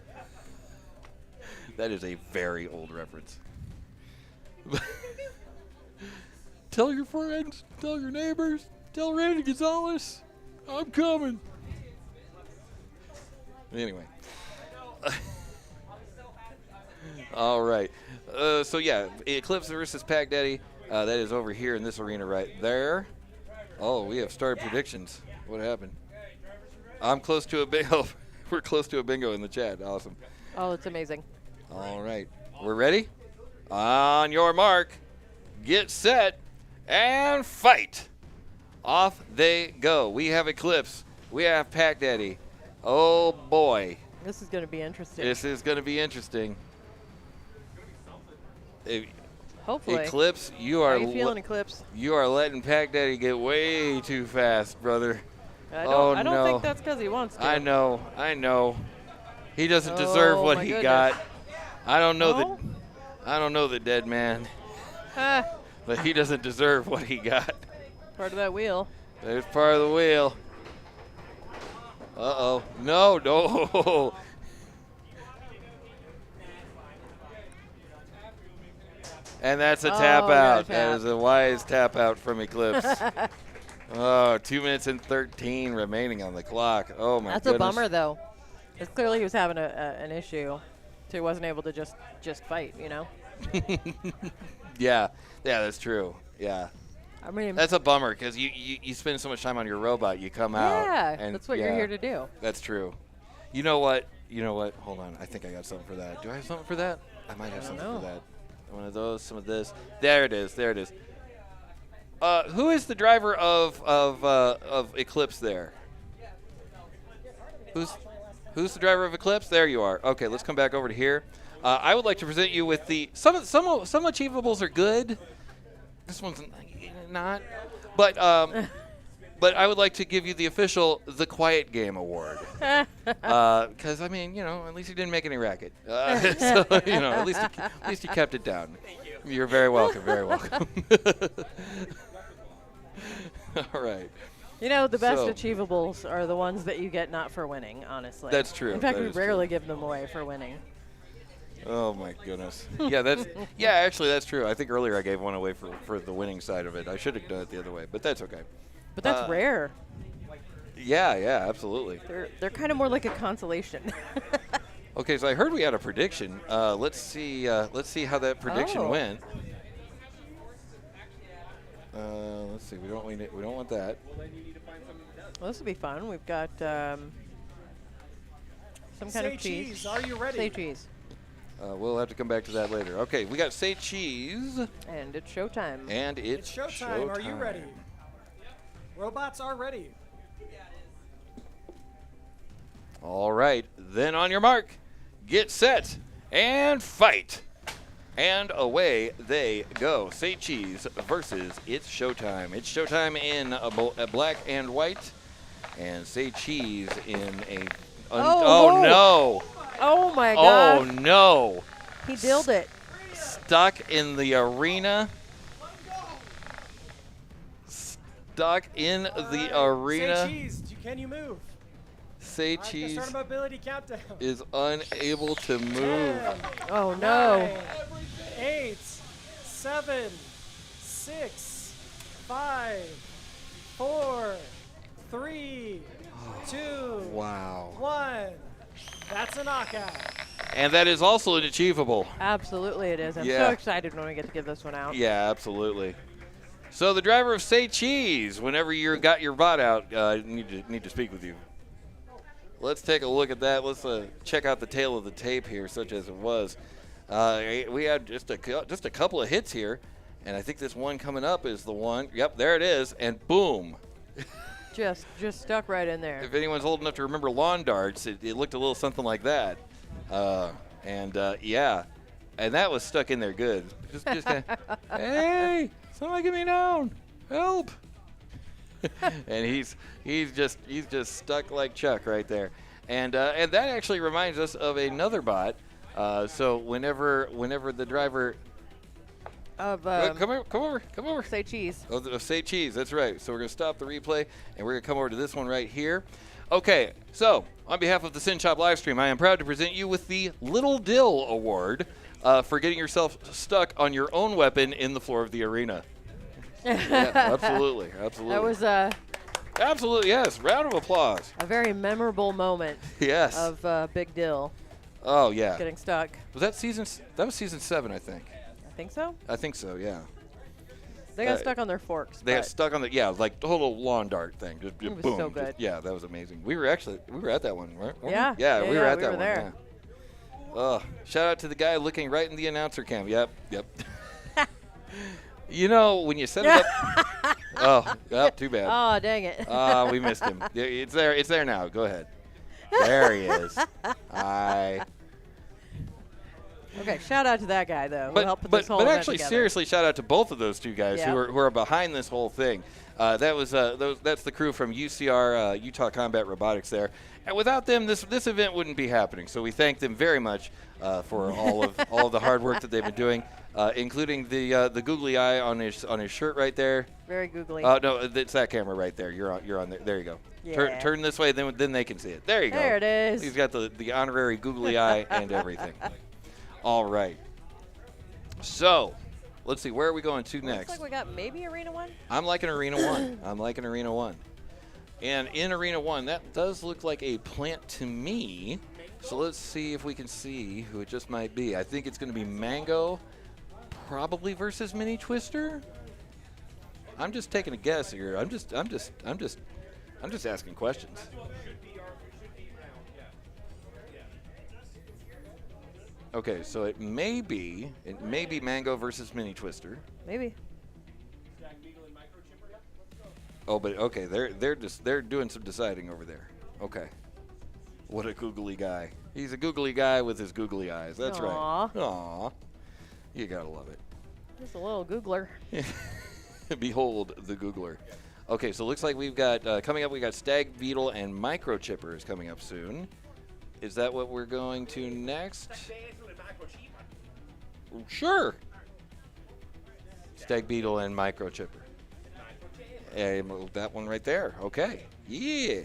That is a very old reference. Tell your friends, tell your neighbors, tell Randy Gonzalez, I'm coming. Anyway. All right. So, yeah, Eclipse versus Pac Daddy. That is over here in this arena right there. Oh, we have started predictions. What happened? I'm close to a bingo. We're close to a bingo in the chat. Awesome. Oh, it's amazing. All right. We're ready? On your mark, get set, and fight. Off they go. We have Eclipse. We have Pac Daddy. Oh, boy. This is going to be interesting. This is going to be interesting. Hopefully. Eclipse, you are. How you feeling, Eclipse? You are letting Pac Daddy get way too fast, brother. I don't think that's because he wants to. I know. He doesn't deserve what he got. I don't know the dead man. But he doesn't deserve what he got. Part of that wheel. There's part of the wheel. Uh-oh. No. And that's a tap out. That is a wise tap out from Eclipse. 2 minutes and 13 remaining on the clock. Oh, my goodness. That's a bummer, though. Because clearly he was having an issue, so he wasn't able to just fight, you know? Yeah, that's true. Yeah. I mean, that's a bummer because you spend so much time on your robot, you come out. Yeah, and that's what you're here to do. That's true. You know what? Hold on. I think I got something for that. Do I have something for that? I might have something for that. One of those, some of this. There it is. Who is the driver of Eclipse there? Who's the driver of Eclipse? There you are. Okay, let's come back over to here. I would like to present you with some achievables are good. This one's not, but But I would like to give you the official The Quiet Game Award. Because, I mean, you know, at least you didn't make any racket. So, you know, at least you kept it down. Thank you. You're very welcome, very welcome. All right. You know, the best So- achievables are the ones that you get not for winning, honestly. That's true. In fact, That we is rarely give them away for winning. Oh my goodness. Yeah, actually that's true. I think earlier I gave one away for the winning side of it. I should have done it the other way, but that's okay. But that's rare. Yeah, absolutely. They're kind of more like a consolation. Okay, so I heard we had a prediction. Let's see how that prediction went. Let's see. We don't want that. Well, this will be fun. We've got some kind Say of cheese. cheese. Are you ready? Say cheese. We'll have to come back to that later. Okay, we got Say Cheese. And it's showtime. And it's showtime. Are you ready? Robots are ready. All right, then on your mark, get set, and fight. And away they go. Say Cheese versus It's Showtime. It's Showtime in a black and white, and Say Cheese in a... Oh, no! Oh my God. Oh no! He dilled it. Stuck in the arena. Stuck in the arena. Say cheese. Can you move? Say All right, Cheese start a mobility countdown. is unable to move. 10, Oh no. 9, 8, 7, 6, 5, 4, 3, 2, Wow. 1. That's a knockout. And that is also an achievable. Absolutely it is. I'm Yeah. so excited when we get to give this one out. Yeah, absolutely. So the driver of Say Cheese, whenever you got your bot out, need to speak with you. Let's take a look at that. Let's check out the tail of the tape here, such as it was. We had just a couple of hits here, and I think this one coming up is the one. Yep, there it is, and boom. Just stuck right in there. If anyone's old enough to remember lawn darts, it looked a little something like that. Yeah, and that was stuck in there good. Just kinda, hey, somebody get me down, help! And he's just stuck like Chuck right there. And that actually reminds us of another bot. So whenever the driver Of come over. Say Cheese. Of Say Cheese, that's right. So we're gonna stop the replay and we're gonna come over to this one right here. Okay, so on behalf of the Synshop Livestream, I am proud to present you with the Little Dill Award for getting yourself stuck on your own weapon in the floor of the arena. Yeah, absolutely. That was Absolutely, yes. Round of applause. a very memorable moment Yes. of Big Dill Oh, yeah. getting stuck. Was that season? That was season 7, I think. I think so. I think so, yeah. They got stuck on their forks. They got but stuck on the like total lawn dart thing. Just It was boom. so just- good. yeah, that was amazing. We were at that one, right? Weren't we? Yeah. Yeah, we were at we that were one. there. Yeah. Shout out to the guy looking right in the announcer cam. Yep. You know, when you set it up. Too bad. Oh, dang it. We missed him. Yeah, it's there. It's there now. Go ahead. There he is. Hi. Okay, shout out to that guy though. who helped put this whole but event actually, together. seriously, shout out to both of those two guys Yeah. who are behind this whole thing. That's the crew from UCR, Utah Combat Robotics there. And without them, this event wouldn't be happening. So we thank them very much for all of the hard work that they've been doing, including the googly eye on his shirt right there. Very googly. Oh no, it's that camera right there. You're on there. There you go. Yeah. Turn this way, then they can see it. There you go. There it is. He's got the honorary googly eye and everything. All right. So, let's see. Where are we going to next? Looks like we got maybe Arena 1. I'm liking Arena 1. And in Arena 1, that does look like a plant to me. So let's see if we can see who it just might be. I think it's going to be Mango, probably versus Mini Twister. I'm just taking a guess here. I'm just asking questions. Okay, so it may be Mango versus Mini Twister. Maybe. Oh, but okay, they're doing some deciding over there. Okay. What a googly guy. He's a googly guy with his googly eyes. That's Aw. right. Aw. You gotta love it. Just a little googler. Behold the googler. Okay, so it looks like we've got coming up. We got Stag, Beetle, and Microchipper is coming up soon. Is that what we're going to next? Sure. Stag, Beetle, and Microchipper. That one right there. Okay. Yeah.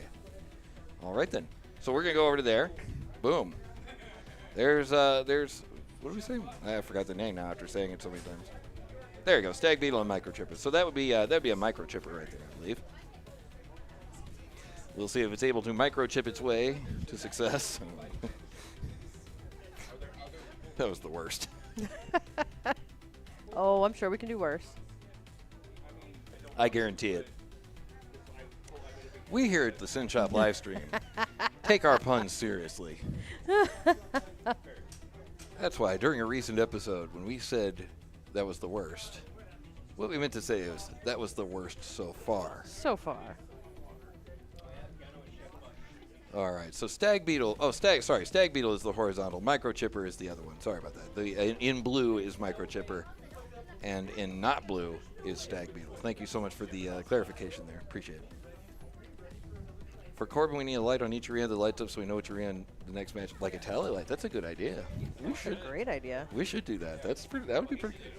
All right then. So we're gonna go over to there. Boom. There's what do we say? I forgot the name now after saying it so many times. There you go. Stag, Beetle, and Microchipper. So that would be a Microchipper right there, I believe. We'll see if it's able to microchip its way to success. That was the worst. Oh, I'm sure we can do worse. I guarantee it. We here at the Synshop Livestream take our puns seriously. That's why during a recent episode when we said that was the worst, what we meant to say is that was the worst so far. So far. All right, so Stag Beetle. Oh, Stag Beetle is the horizontal. Microchipper is the other one. Sorry about that. In blue is Microchipper, and in not blue is Stag Beetle. Thank you so much for the clarification there. Appreciate it. For Corbin, we need a light on each arena that lights up so we know which arena the next match. Like a tally light. That's a good idea. That's a great idea. We should do that. That would be pretty good.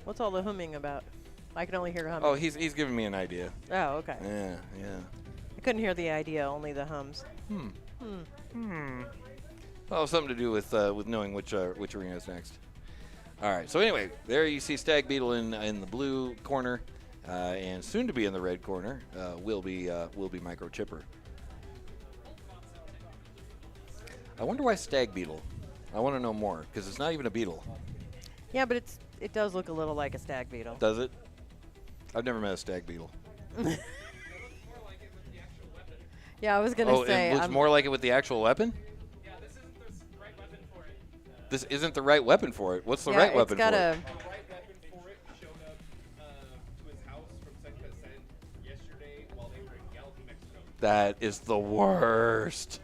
What's all the humming about? I can only hear humming. Oh, he's giving me an idea. Oh, okay. Yeah. I couldn't hear the idea, only the hums. Oh, something to do with knowing which arena is next. All right. So anyway, there you see Stag Beetle in the blue corner, and soon to be in the red corner will be Microchipper. I wonder why Stag Beetle. I want to know more because it's not even a beetle. Yeah, but it does look a little like a stag beetle. Does it? I've never met a Stag Beetle. Yeah, I was gonna say. It looks more like it with the actual weapon. Yeah, this isn't the right weapon for it. This isn't the right weapon for it. What's the Yeah, right weapon it's got for a. it? The right weapon for it showed up to his house from Second Ascent yesterday while they were in Gallatin, Mexico. That is the worst.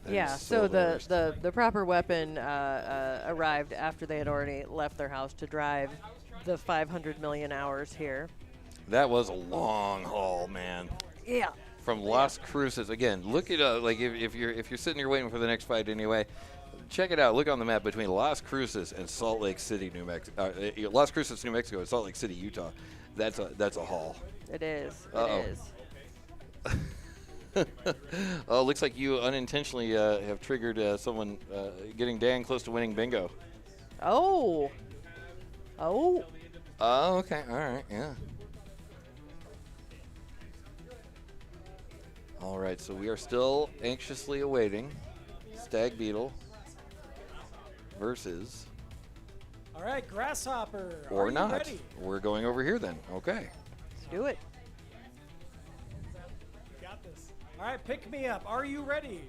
That Yeah, is so worst. the proper weapon arrived after they had already left their house to drive the 500 million hours here. That was a long haul, man. Yeah. From Las Cruces again. Look at like if you're sitting here waiting for the next fight anyway, check it out. Look on the map between Las Cruces and Salt Lake City, New Mexico. Las Cruces, New Mexico, and Salt Lake City, Utah. That's a haul. It is. Uh-oh. It is. Oh, looks like you unintentionally have triggered someone getting dang close to winning bingo. Oh. Oh. Oh, okay. All right. Yeah. All right. So we are still anxiously awaiting Stag Beetle versus All right, Grasshopper. or are you not. ready? We're going over here then. Okay. Let's do it. You got this. All right, pick me up. Are you ready?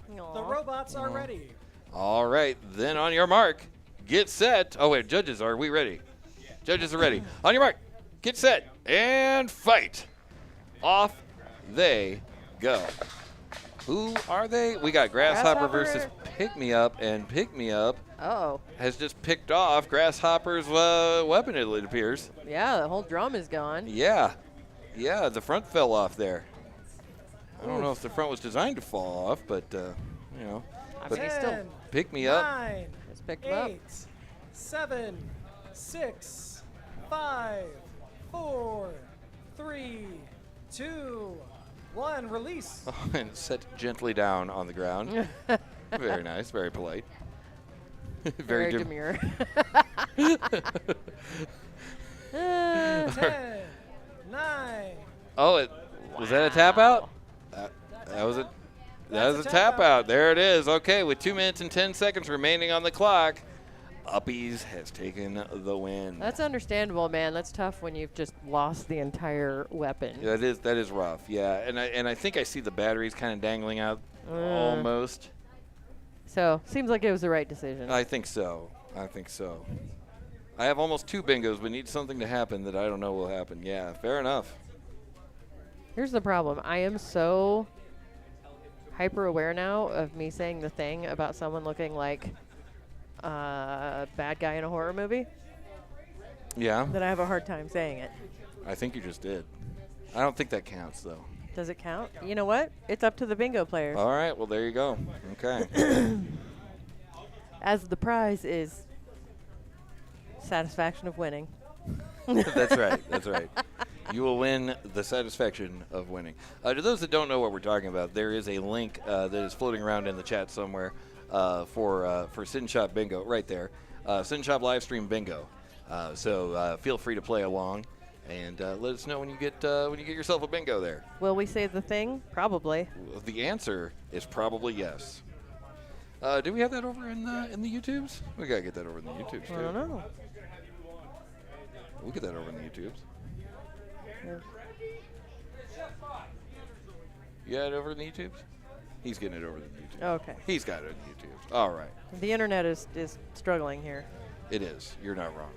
The Aw. robots are ready. All right. Then on your mark, get set. Oh wait, judges, are we ready? Judges are ready. On your mark, get set, and fight. Off they go. Who are they? We got Grasshopper versus Pick Me Up, and Pick Me Up Oh. has just picked off Grasshopper's weapon, it appears. Yeah, the whole drum is gone. Yeah. Yeah, the front fell off there. I don't know if the front was designed to fall off, but, you know. But mean, still 10, Pick Me Up. 9, Let's pick them up. 8, 7, 6, 5, 4, 3, 2, 1. Release. And set gently down on the ground. Very nice, very polite. Very demure. 10, 9. Oh, was that a tap out? That was a tap out. There it is. Okay, with 2 minutes and 10 seconds remaining on the clock, Uppies has taken the win. That's understandable, man. That's tough when you've just lost the entire weapon. Yeah, that is rough. Yeah, and I think I see the batteries kind of dangling out almost. So, seems like it was the right decision. I think so. I have almost 2 bingos, but need something to happen that I don't know will happen. Yeah, fair enough. Here's the problem. I am so hyper aware now of me saying the thing about someone looking like a bad guy in a horror movie Yeah, that I have a hard time saying it. I think you just did. I don't think that counts, though. Does it count? You know what? It's up to the bingo players. All right, well, there you go. Okay. As the prize is satisfaction of winning. That's right. That's right. You will win the satisfaction of winning. To those that don't know what we're talking about, there is a link that is floating around in the chat somewhere for Synshop Bingo, right there. Synshop Livestream Bingo. So feel free to play along, and let us know when you get yourself a bingo there. Will we say the thing? Probably. The answer is probably yes. Do we have that over in the YouTubes? We gotta get that over in the YouTubes too. I don't know. We'll get that over in the YouTubes. Yeah. You got it over in the YouTubes? He's getting it over in the YouTubes. Okay. He's got it in the YouTubes. All right. The internet is struggling here. It is. You're not wrong.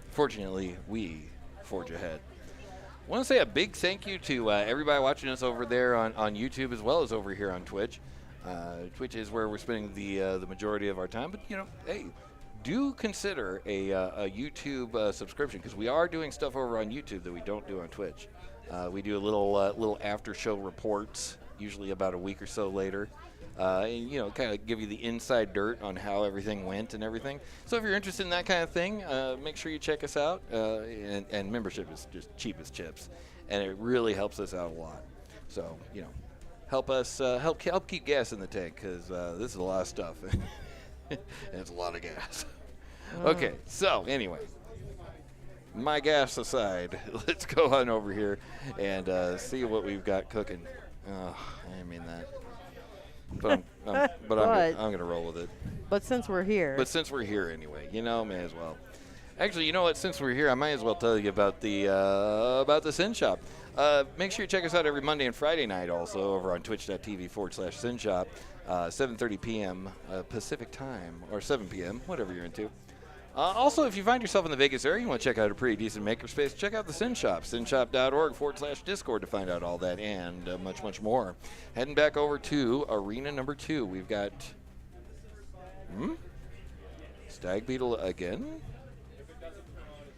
Fortunately, we forge ahead. I want to say a big thank you to everybody watching us over there on YouTube as well as over here on Twitch. Twitch is where we're spending the majority of our time. But, you know, hey, do consider a YouTube subscription, because we are doing stuff over on YouTube that we don't do on Twitch. We do a little after show reports, usually about a week or so later. And, you know, kind of give you the inside dirt on how everything went and everything. So if you're interested in that kind of thing, make sure you check us out. And membership is just cheap as chips, and it really helps us out a lot. So, you know, help us help keep gas in the tank, because this is a lot of stuff, and it's a lot of gas. Okay, so anyway, my gas aside, let's go on over here and see what we've got cooking. Oh, I didn't mean that. But I'm going to roll with it. But since we're here. But since we're here anyway, you know, may as well. Actually, you know what? Since we're here, I might as well tell you about the Synshop. Make sure you check us out every Monday and Friday night also over on twitch.tv/Synshop, 7:30 p.m. Pacific time, or 7 p.m., whatever you're into. Also, if you find yourself in the Vegas area, you want to check out a pretty decent makerspace, check out the Synshop, synshop.org/Discord to find out all that and much, much more. Heading back over to arena number 2, we've got Stag Beetle again?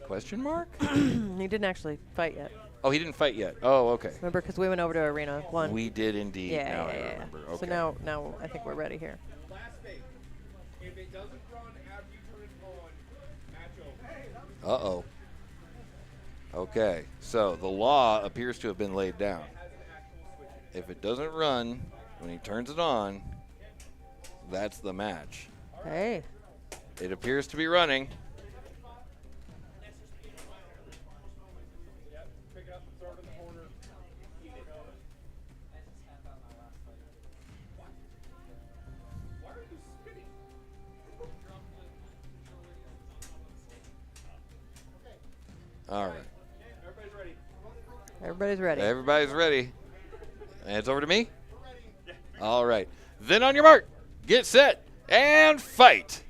Question mark? He didn't actually fight yet. Oh, he didn't fight yet. Oh, okay. Remember, because we went over to Arena 1. We did indeed. Yeah, now yeah, I remember. Okay. So now I think we're ready here. Last thing. If it doesn't run after you turn it on, match over. Uh-oh. Okay, so the law appears to have been laid down. If it doesn't run when he turns it on, that's the match. Hey. It appears to be running. Pick it up, throw it in the corner. Why are you spinning? All right. Everybody's ready. Everybody's ready. Everybody's ready. And it's over to me? All right. Then on your mark, get set, and fight.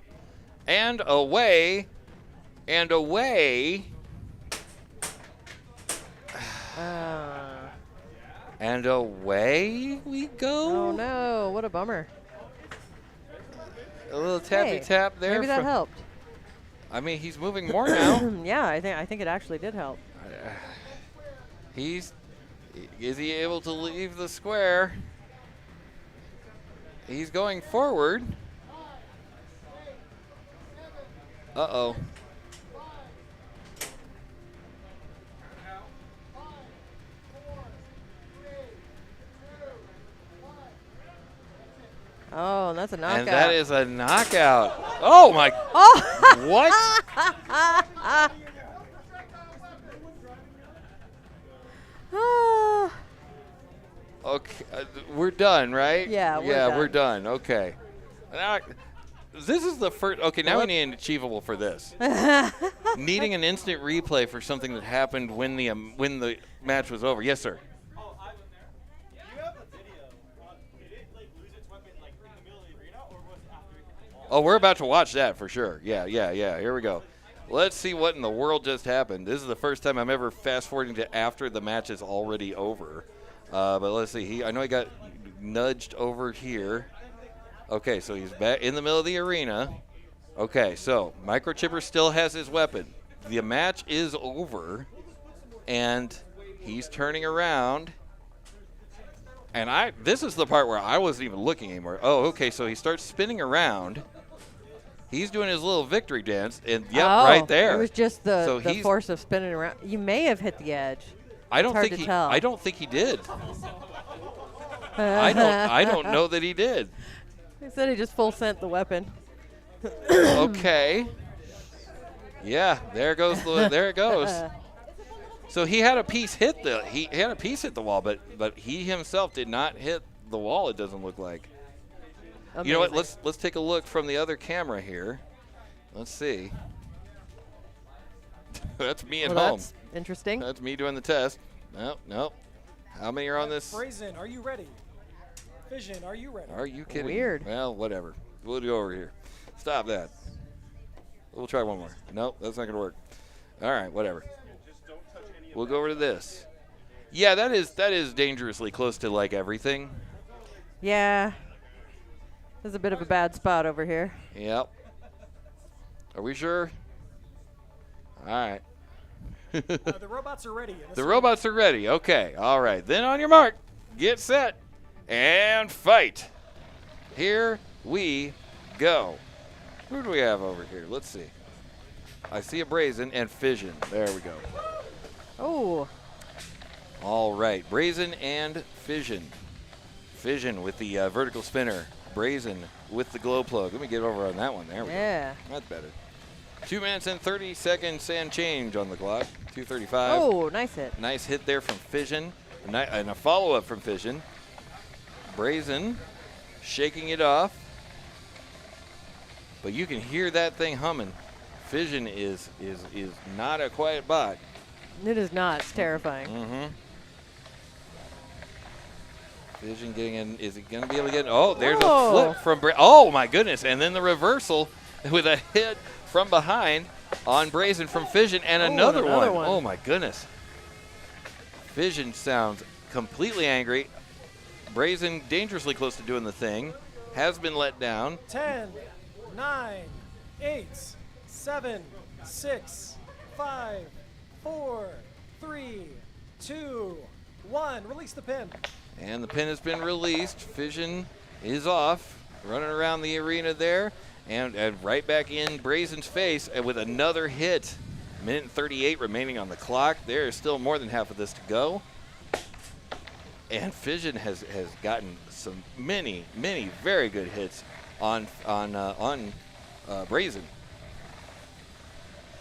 And away, and away, and away we go. Oh, no. What a bummer. A little tappy tap there. Maybe that helped. I mean, he's moving more now. Yeah, I think it actually did help. Is he able to leave the square? He's going forward. Uh-oh. Oh, and that's a knockout. And that is a knockout. Oh, my. Oh. What? Okay, we're done, right? Yeah, we're done. Okay. Now, this is the first. Okay, now we need an achievable for this. Needing an instant replay for something that happened when the match was over. Yes, sir. Oh, I was there. You have a video. Did it like lose its weapon like in the middle of the arena, or was it after it hit the wall? Oh, we're about to watch that for sure. Yeah. Here we go. Let's see what in the world just happened. This is the first time I'm ever fast-forwarding to after the match is already over. But let's see. I know he got nudged over here. Okay, so he's back in the middle of the arena. Okay, so Microchipper still has his weapon. The match is over, and he's turning around. And this is the part where I wasn't even looking anymore. Oh, okay, so he starts spinning around. He's doing his little victory dance, and right there. It was just So the force of spinning around. You may have hit the edge. I don't think he did. I don't know that he did. He said he just full sent the weapon. Okay. Yeah, there it goes. So he had a piece hit the wall, but he himself did not hit the wall. It doesn't look like. Amazing. You know what? Let's take a look from the other camera here. Let's see. That's me at home. That's interesting. That's me doing the test. Nope. How many are on this? Brazin, are you ready? Fission, are you ready? Are you kidding? Weird. Well, whatever. We'll do over here. Stop that. We'll try one more. Nope, that's not going to work. All right, whatever. We'll go over to this. Yeah, that is dangerously close to like everything. Yeah. There's a bit of a bad spot over here. Yep. Are we sure? All right. The robots are ready. The robots are ready. Okay. All right. Then on your mark, get set, and fight. Here we go. Who do we have over here? Let's see. I see a Brazin and Fission. There we go. Oh. All right. Brazin and Fission. Fission with the vertical spinner. Brazin with the glow plug. Let me get over on that one. There we go. That's better. 2 minutes and 30 seconds and change on the clock. 2:35. Oh, nice hit. Nice hit there from Fission. And a follow-up from Fission. Brazin shaking it off. But you can hear that thing humming. Fission is not a quiet bot. It is not. It's terrifying. Mm-hmm. Fission getting in. Is he going to be able to get? Oh, there's a flip from oh, my goodness. And then the reversal with a hit from behind on Brazin from Fission and another one. Oh, my goodness. Fission sounds completely angry. Brazin dangerously close to doing the thing. Has been let down. 10, 9, 8, 7, 6, 5, 4, 3, 2, 1. Release the pin. And the pin has been released. Fission is off, running around the arena there, and right back in Brazin's face with another hit. Minute and 38 remaining on the clock. There is still more than half of this to go. And Fission has gotten some many very good hits on Brazin.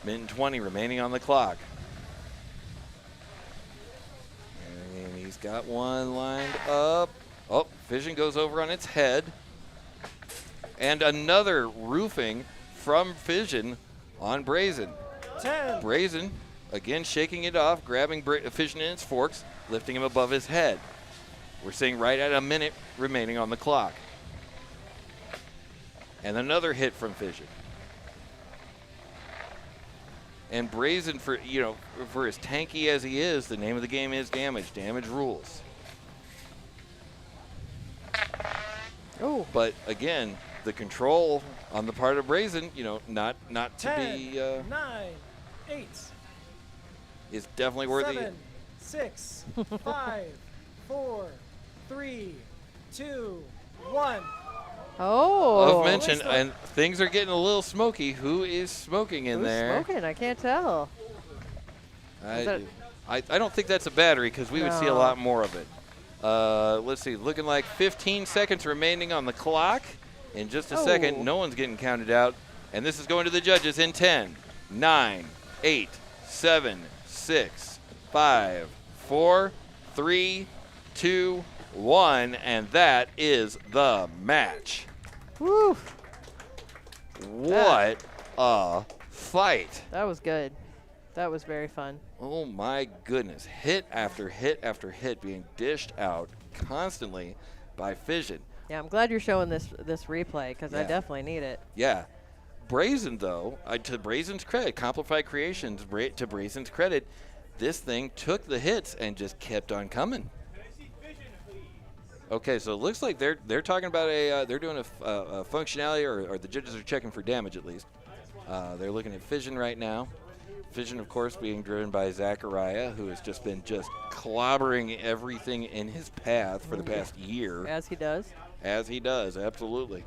Minute and 20 remaining on the clock. And he's got one lined up. Oh, Fission goes over on its head. And another roofing from Fission on Brazin. 10. Brazin, again shaking it off, grabbing Fission in its forks, lifting him above his head. We're seeing right at a minute remaining on the clock. And another hit from Fission. And Brazin, for as tanky as he is, the name of the game is damage. Damage rules. Oh. But again, the control on the part of Brazin, not 10, to be 9, 8, is definitely worthy. 7, 6, 5, 4, 3, 2, 1. Oh. Of mention, and things are getting a little smoky. Who is smoking in there? Who's smoking? I can't tell. I don't think that's a battery because we would see a lot more of it. Let's see. Looking like 15 seconds remaining on the clock. In just a second, no one's getting counted out. And this is going to the judges in 10, 9, 8, 7, 6, 5, 4, 3, 2, 1. And that is the match. Woo. What a fight. That was good. That was very fun. Oh, my goodness. Hit after hit after hit being dished out constantly by Fission. Yeah, I'm glad you're showing this replay because I definitely need it. Yeah. Brazin, though, to Brazin's credit, Complify Creations, to Brazin's credit, this thing took the hits and just kept on coming. Okay, so it looks like they're talking about they're doing a functionality, or the judges are checking for damage at least. They're looking at Fission right now. Fission, of course, being driven by Zachariah, who has just been clobbering everything in his path for the past year. As he does. As he does, absolutely.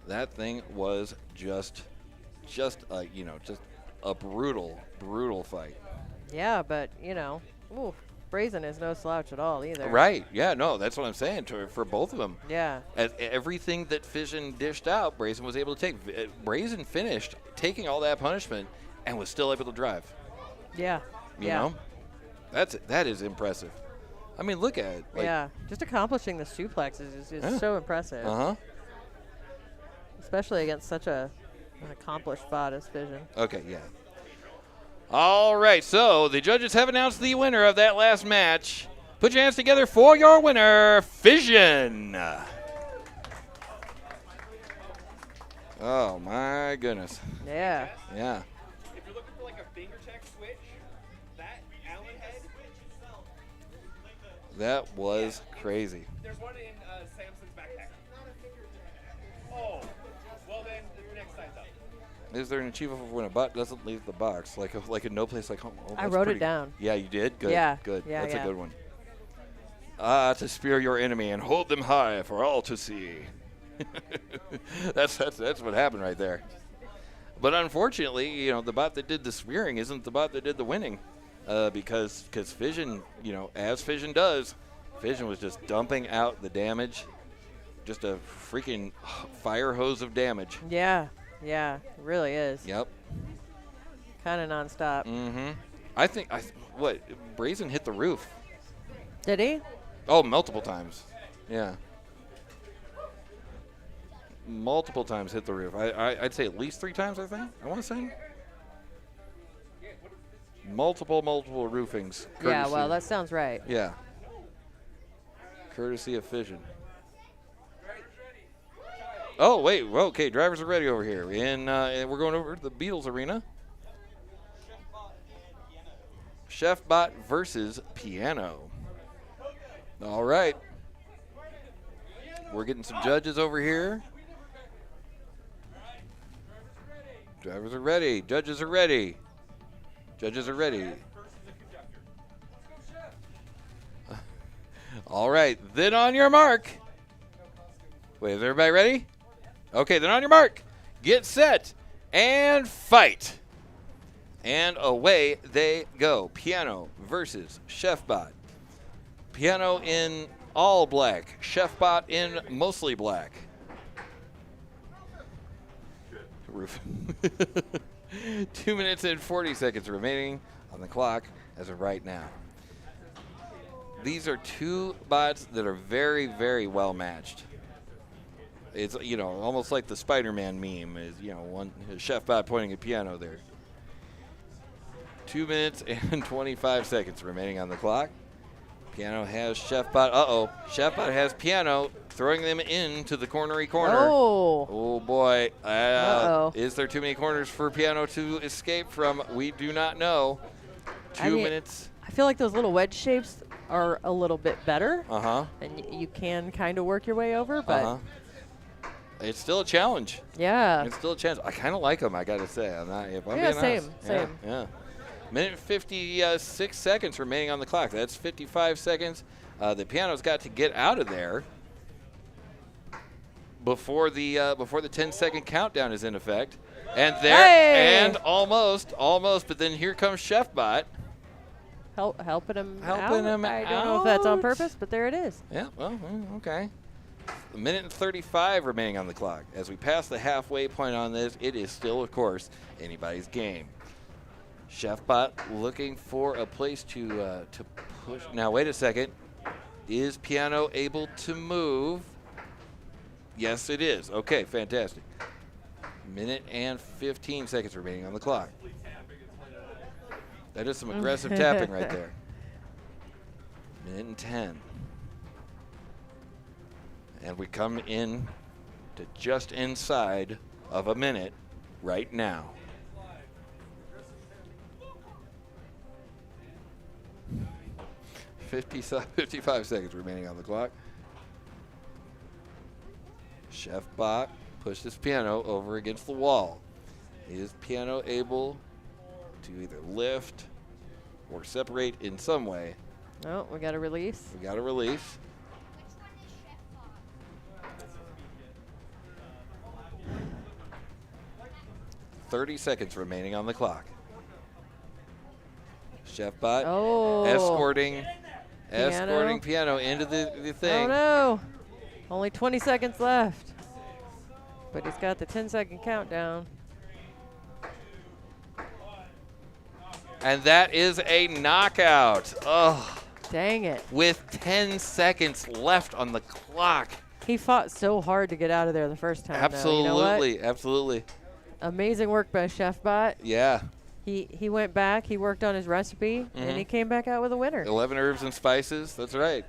That thing was just a brutal fight. Yeah, but Brazin is no slouch at all either. Right. Yeah. No, that's what I'm saying for both of them. Yeah. Everything that Fission dished out, Brazin was able to take. Brazin finished taking all that punishment and was still able to drive. Yeah. You know, that is impressive. I mean, look at it. Yeah. Just accomplishing the suplexes is so impressive. Especially against such an accomplished bot as Fission. Okay. Yeah. All right, so the judges have announced the winner of that last match. Put your hands together for your winner, Fission. Oh, my goodness. Yeah. Yeah. If you're looking for like a finger check switch, that Allen head. That was crazy. There's one in Samson's backpack. Oh, well then the next side's up. Is there an achievement when a bot doesn't leave the box, like a no place like home? Oh, I wrote it down. Yeah, you did. Good. Yeah. Good. Yeah, That's yeah. a good one. To spear your enemy and hold them high for all to see. that's what happened right there. But unfortunately, the bot that did the spearing isn't the bot that did the winning, because Fission, as Fission does, Fission was just dumping out the damage, just a freaking fire hose of damage. Yeah. Yeah, it really is. Yep. Kind of nonstop. Mm-hmm. I think Brazin hit the roof. Did he? Oh, multiple times. Yeah. Multiple times hit the roof. I'd say at least 3 times, I think. I want to say. Multiple roofings. Yeah, well, that sounds right. Yeah. Courtesy of Fission. Oh, wait. Well, okay, drivers are ready over here. And we're going over to the Beatles arena. ChefBot versus Piano. All right. We're getting some judges over here. Drivers are ready. Judges are ready. Judges are ready. All right. Then on your mark. Wait, is everybody ready? Okay, then on your mark. Get set and fight. And away they go. Piano versus ChefBot. Piano in all black. ChefBot in mostly black. Roof. 2 minutes and 40 seconds remaining on the clock as of right now. These are two bots that are very, very well matched. It's, almost like the Spider-Man meme is, one ChefBot pointing at Piano there. 2 minutes and 25 seconds remaining on the clock. Piano has ChefBot. Uh-oh. ChefBot has Piano throwing them into the corner. Oh, boy. Uh-oh. Is there too many corners for Piano to escape from? We do not know. 2 minutes. I feel like those little wedge shapes are a little bit better. Uh-huh. And you can kind of work your way over, but... Uh-huh. It's still a challenge. Yeah. It's still a challenge. I kind of like them, I got to say. If I'm being honest. Same. Yeah. Minute 56 seconds remaining on the clock. That's 55 seconds. The Piano's got to get out of there before the 10-second countdown is in effect. And and almost. But then here comes ChefBot. Helping him out. I don't know if that's on purpose, but there it is. Yeah, well, okay. A minute and 35 remaining on the clock. As we pass the halfway point on this, it is still, of course, anybody's game. ChefBot looking for a place to push. Now, wait a second. Is Piano able to move? Yes, it is. Okay, fantastic. Minute and 15 seconds remaining on the clock. That is some aggressive tapping right there. Minute and 10. And we come in to just inside of a minute right now. .55 seconds remaining on the clock. ChefBot pushed his piano over against the wall. Is piano able to either lift or separate in some way? Oh, we got a release. We got a release. 30 seconds remaining on the clock. ChefBot escorting piano into the thing. Oh no! Only 20 seconds left. But he's got the 10-second countdown. And that is a knockout. Oh. Dang it. With 10 seconds left on the clock. He fought so hard to get out of there the first time. Absolutely, You know absolutely. Amazing work by ChefBot. Yeah. He went back, he worked on his recipe, and he came back out with a winner. 11 herbs and spices, that's right.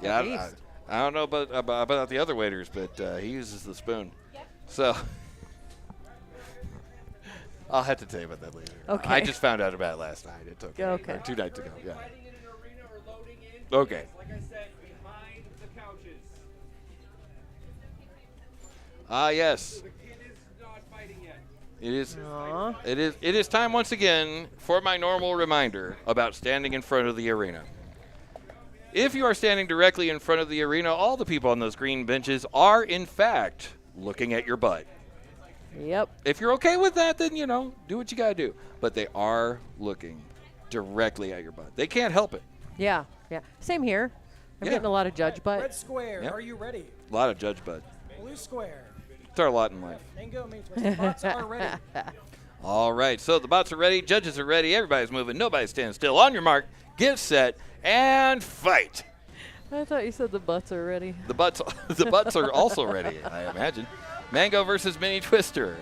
Yeah, I don't know about the other waiters, but he uses the spoon. So I'll have to tell you about that later. Okay. I just found out about it last night. It's okay. Okay. Or 2 nights ago, yeah. Fighting in an arena or loading in. Okay. Like I said, behind the couches. Yes. The kid is not fighting yet. It is. Aww. It is time once again for my normal reminder about standing in front of the arena. If you are standing directly in front of the arena, all the people on those green benches are in fact looking at your butt. Yep. If you're okay with that, then do what you gotta do. But they are looking directly at your butt. They can't help it. Yeah. Same here. I'm getting a lot of judge butt. Red square, are you ready? A lot of judge butt. Blue square. It's our lot in life. Mango means the bots are ready. All right, so the bots are ready, judges are ready, everybody's moving, nobody's standing still. On your mark, get set, and fight. I thought you said the butts are ready. The butts are also ready, I imagine. Mango versus Mini Twister.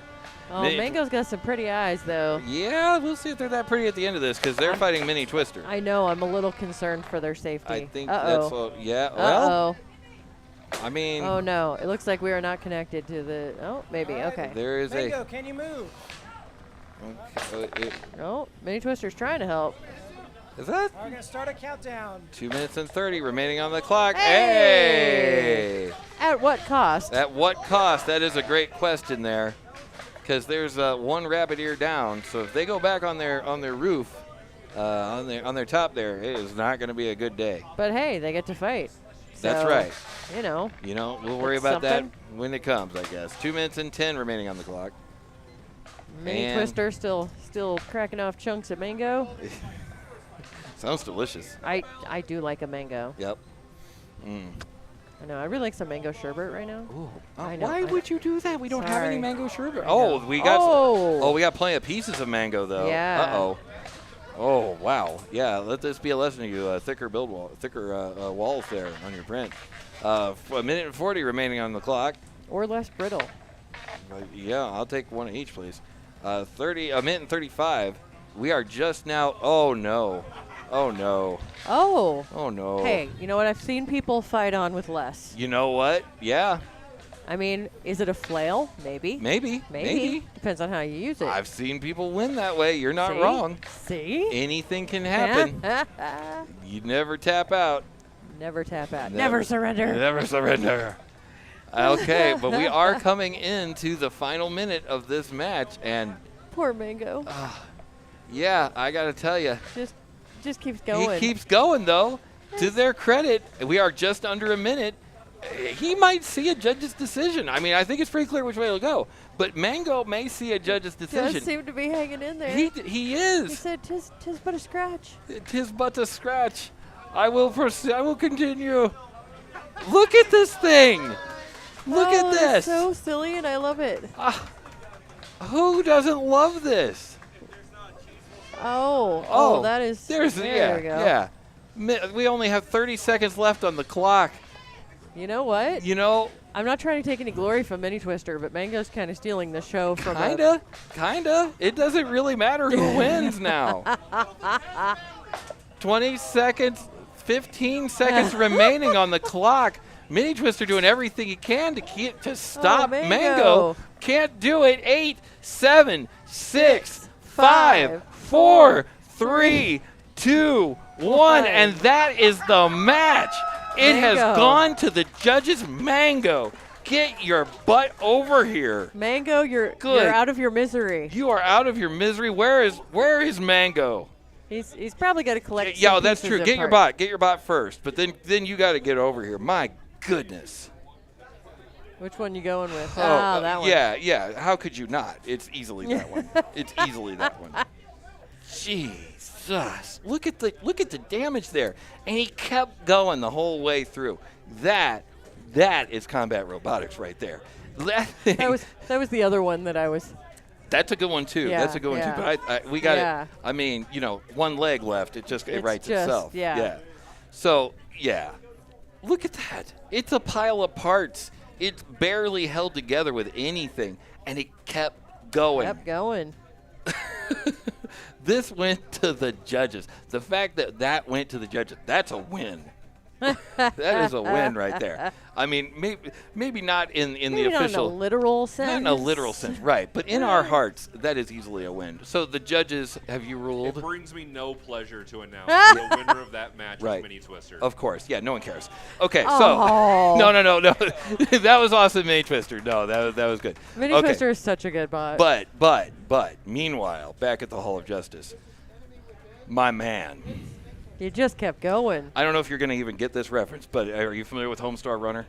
Oh, Mango's got some pretty eyes, though. Yeah, we'll see if they're that pretty at the end of this, because they're fighting Mini Twister. I know. I'm a little concerned for their safety. I think that's what, yeah. Well, I mean. Oh, no. It looks like we are not connected to the. Oh, maybe. Right. Okay. There is Mango, can you move? Oh, Mini Twister's trying to help. Is that? We're going to start a countdown. 2 minutes and 30 remaining on the clock. Hey! At what cost? At what cost? That is a great question there. Because there's one rabbit ear down, so if they go back on their roof, on their top there, it is not going to be a good day. But hey, they get to fight. That's so, right. We'll worry about that when it comes, I guess. 2 minutes and 10 remaining on the clock. Mini Twister still cracking off chunks of mango. Sounds delicious. I do like a mango. Yep. I know. I really like some mango sherbet right now. Ooh. I know. Why would you do that? We don't have any mango sherbet. Oh, we got. We got plenty of pieces of mango though. Yeah. Uh-oh. Oh wow. Yeah. Let this be a lesson to you. Thicker walls there on your print. A minute and 40 remaining on the clock. Or less brittle. Yeah, I'll take one of each, please. A minute and 35. We are just now. Oh no. Oh no. Oh. Oh no. Hey, you know what? I've seen people fight on with less. You know what? Yeah. I mean, is it a flail? Maybe. Maybe. Depends on how you use it. I've seen people win that way. You're not See? wrong. See? Anything can happen. You never tap out. Never tap out. Never surrender. Never surrender. Okay, but we are coming into the final minute of this match, and poor Mango. Yeah, I got to tell you. Just keeps going. He keeps going, though. To their credit, we are just under a minute. He might see a judge's decision. I mean, I think it's pretty clear which way it'll go. But Mango may see a judge's decision. Does seem to be hanging in there. He is. He said, "'Tis but a scratch." 'Tis but a scratch. I will continue. Look at this thing. Look at this. It's so silly, and I love it. Who doesn't love this? Oh, that is. There we go. Yeah. We only have 30 seconds left on the clock. You know what? I'm not trying to take any glory from Mini Twister, but Mango's kind of stealing the show from Kinda. It doesn't really matter who wins now. 20 seconds, 15 seconds remaining on the clock. Mini Twister doing everything he can to stop Mango. Mango. Can't do it. 8, 7, 6, 5, 4, 3, 2, 1. And that is the match. It has Mango. gone to the judges. Mango, get your butt over here. Mango, you're Good. out of your misery. You are out of your misery. Where is Mango? He's probably got to collect. Yeah, some that's pieces true. and Get your parts. bot. Get your bot first. But then you got to get over here. My goodness. Which one you going with? Oh, That one. Yeah. How could you not? It's easily that one. It's easily that one. Jesus. Look at the damage there. And he kept going the whole way through. That is combat robotics right there. That was the other one that I was. That's a good one too. Yeah, That's a good one yeah. too. But we got Yeah. it. I mean, one leg left. It writes just- itself. yeah. So yeah, look at that. It's a pile of parts. It's barely held together with anything, and it kept going. Kept going. This went to the judges. The fact that went to the judges, that's a win. That is a win right there. I mean, maybe not in the Maybe not official. in a literal sense. Not in a literal sense, right. But in our hearts, that is easily a win. So the judges, have you It ruled? brings me no pleasure to announce the winner of that match Right. is Mini Twister. Of course. Yeah, no one cares. Okay, Oh. so. No. That was awesome, Mini Twister. No, that was good. Mini Okay. Twister is such a good bot. But, meanwhile, back at the Hall of Justice, my man. You just kept going. I don't know if you're going to even get this reference, but are you familiar with Homestar Runner?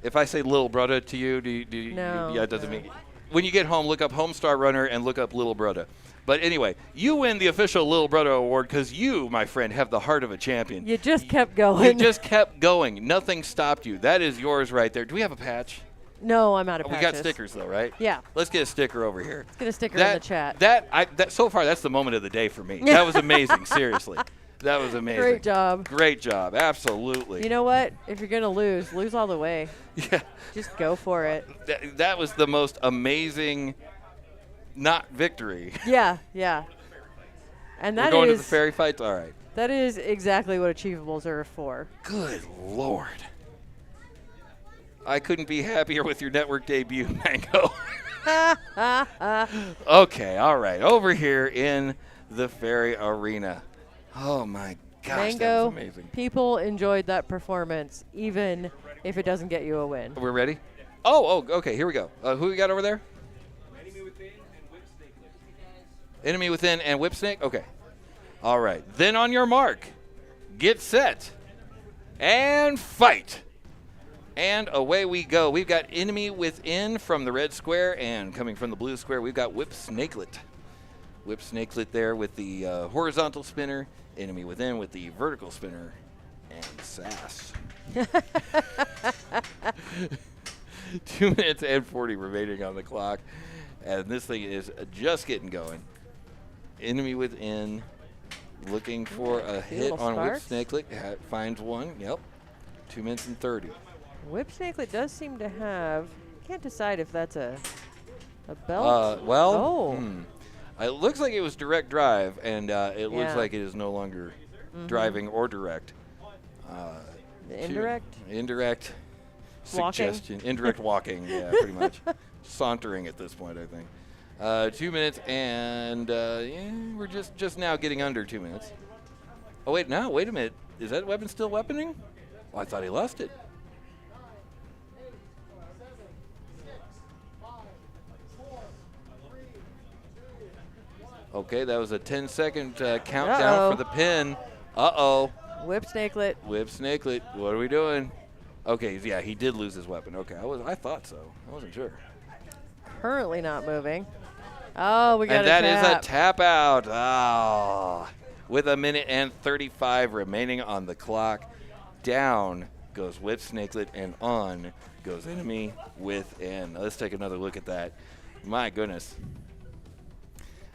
If I say Little Brother to you, do you No. yeah, it doesn't mean. When you get home, look up Homestar Runner and look up Little Brother. But anyway, you win the official Little Brother award because you, my friend, have the heart of a champion. You just kept going. You just kept going. Nothing stopped you. That is yours right there. Do we have a patch? No, I'm out of We patches. got stickers though, right? Yeah. Let's get a sticker over here. Let's get a sticker in the chat. That so far, that's the moment of the day for me. That was amazing. Seriously, that was amazing. Great job. Great job. Absolutely. You know what? If you're going to lose all the way. Yeah. Just go for it. That was the most amazing, not victory. Yeah. And We're that going to is the fairy fights. All right. that is exactly what achievables are for. Good Lord. I couldn't be happier with your network debut, Mango. Okay, all right. Over here in the Fairy Arena. Oh, my gosh, Mango, that was amazing. people enjoyed that performance, even if it doesn't get you a win. We're ready? Oh, okay, here we go. Who we got over there? Enemy Within and Whipsnakelet. Enemy Within and Whipsnake? Okay. All right. Then on your mark, get set, and fight. And away we go. We've got Enemy Within from the red square, and coming from the blue square, we've got Whipsnakelet. Whipsnakelet there with the horizontal spinner, Enemy Within with the vertical spinner, and sass. 2 minutes and 40 remaining on the clock, and this thing is just getting going. Enemy Within looking for a hit little on sparks. Whipsnakelet. Finds one. Yep. 2 minutes and 30. Whipsnakelet does seem to have. Can't decide if that's a belt. Well, it looks like it was direct drive, and it looks Yeah. like it is no longer driving or direct. Indirect. Indirect Walking. suggestion. Indirect walking, yeah, pretty much. Sauntering at this point, I think. 2 minutes, and we're just now getting under 2 minutes. Oh, wait a minute. Is that weapon still weaponing? Oh, I thought he lost it. Okay, that was a 10-second countdown Uh-oh. for the pin. Uh-oh. Whipsnakelet. Whipsnakelet, what are we doing? Okay, yeah, he did lose his weapon. Okay, I thought so. I wasn't sure. Currently not moving. Oh, we got And a that is tap. a tap out. Ah, with a minute and 35 remaining on the clock. Down goes Whipsnakelet, and on goes Enemy Within. Let's take another look at that. My goodness.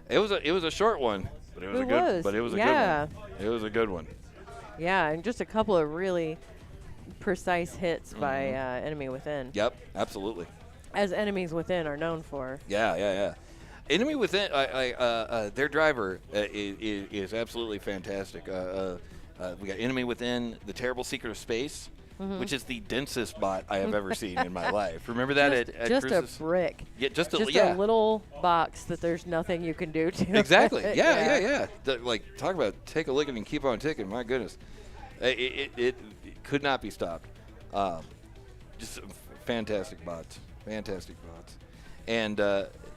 It was a short one, but it was a good Yeah. one. It was a good one. Yeah, and just a couple of really precise hits by Enemy Within, Yep, absolutely. as Enemies Within are known for. Yeah. Enemy Within, their driver is absolutely fantastic. We got Enemy Within, The Terrible Secret of Space. which is the densest bot I have ever seen in my life. Remember that at just Chris's? a brick. Yeah, just a little box that there's nothing you can do to. Exactly. Yeah. Like, talk about take a lick and keep on ticking. My goodness, it could not be stopped. Just fantastic bots. And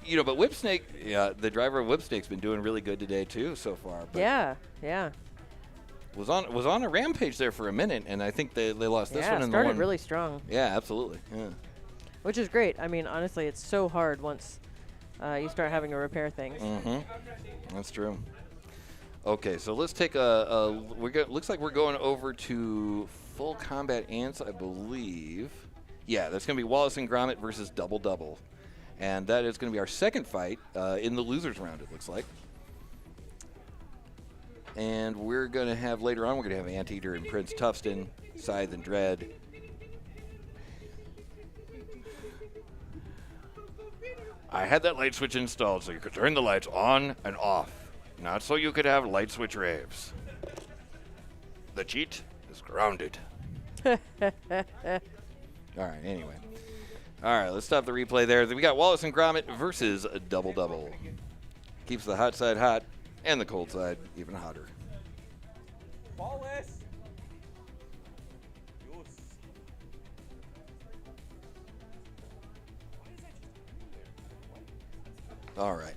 you know, but Whipsnake, the driver of Whipsnake's been doing really good today too so far. But Yeah. Was on a rampage there for a minute, and I think they lost this one. Yeah, and started the one really strong. Yeah, absolutely. Yeah. Which is great. I mean, honestly, it's so hard once you start having to repair things. That's true. Okay, so let's take looks like we're going over to full combat ants, I believe. Yeah, that's going to be Wallace and Grommit versus Double Double. And that is going to be our second fight in the losers round, it looks like. And we're going to have, later on, we're going to have Anteater and Prince Toughston, Scythe and Dread. I had that light switch installed so you could turn the lights on and off, not so you could have light switch raves. The cheat is grounded. All right, anyway. All right, let's stop the replay there. We got Wallace and Grommit versus Double Double. Keeps the hot side hot and the cold side even hotter. Wallace! All right.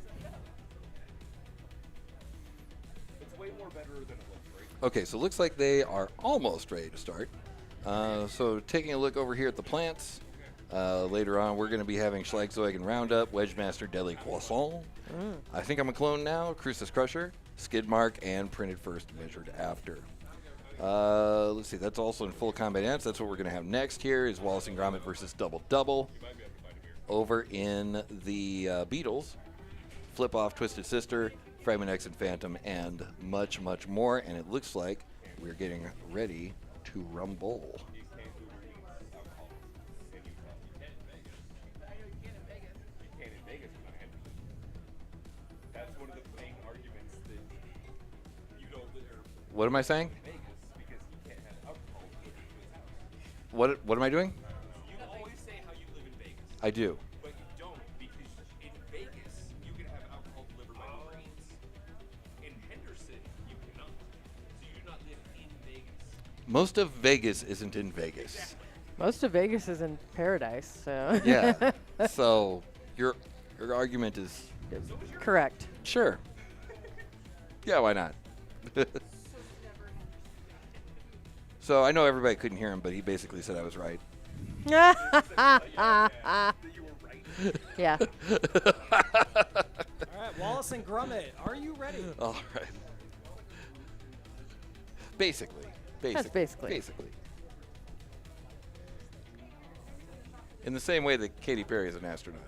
It's way more better than it looks, right? Okay, so it looks like they are almost ready to start. So taking a look over here at the plants. Later on, we're going to be having Schlagzeug and Roundup, WedgeMaster, Deli Croissant. I think I'm a clone now, Crucis Crusher, Skid Mark, and Printed First, Measured After. Let's see, that's also in full combat ants. That's what we're going to have next here is Wallace and Grommit versus Double Double. Over in the Beetles, FlipOff, Twisted Sister, Fragment X and Phantom, and much, much more. And it looks like we're getting ready to rumble. What am I saying? What am I doing? You always say how you live in Vegas, I do. but you don't because in Vegas you can have alcohol delivered by the Marines. In Henderson, you cannot. So you do not live in Vegas. Most of Vegas isn't in Vegas. Most of Vegas is in paradise, so. Yeah. So your argument is Correct. sure. Yeah, why not? So I know everybody couldn't hear him, but he basically said I was right. Yeah. All right, Wallace and Grommit, are you ready? All right. Basically. That's basically. Basically. In the same way that Katy Perry is an astronaut.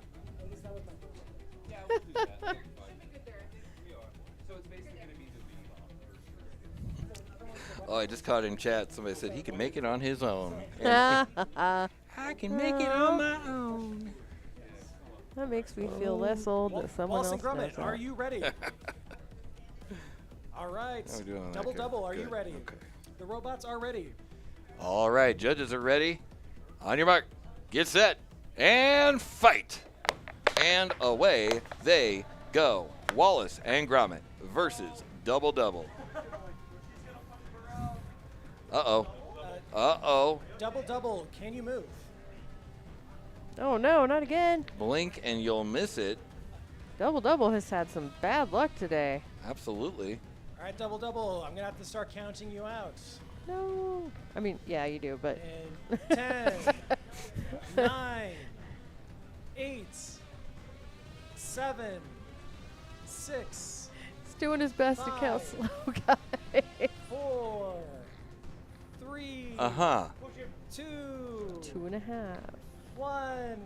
Yeah, we'll do that. We are. So it's basically going to be the Oh, I just caught in chat. Somebody said he can make it on his own. I can make it on my own. That makes me feel less old that someone Wallace else and does Grommit, that. are you ready? All right, How we doing on that? Double Good, Double, are you good, ready? okay. The robots are ready. All right, judges are ready. On your mark, get set, and fight. And away they go. Wallace and Grommit versus Double Double. Uh-oh. Uh-oh. Double Double, can you move? Oh no, not again. Blink and you'll miss it. Double Double has had some bad luck today. Absolutely. All right, Double Double, I'm going to have to start counting you out. No. I mean, yeah, you do, but. In 10, 9, 8, 7, 6, He's doing his best to count 5, slow, guys. 4, 3, Uh-huh. 2, 2.5. 1.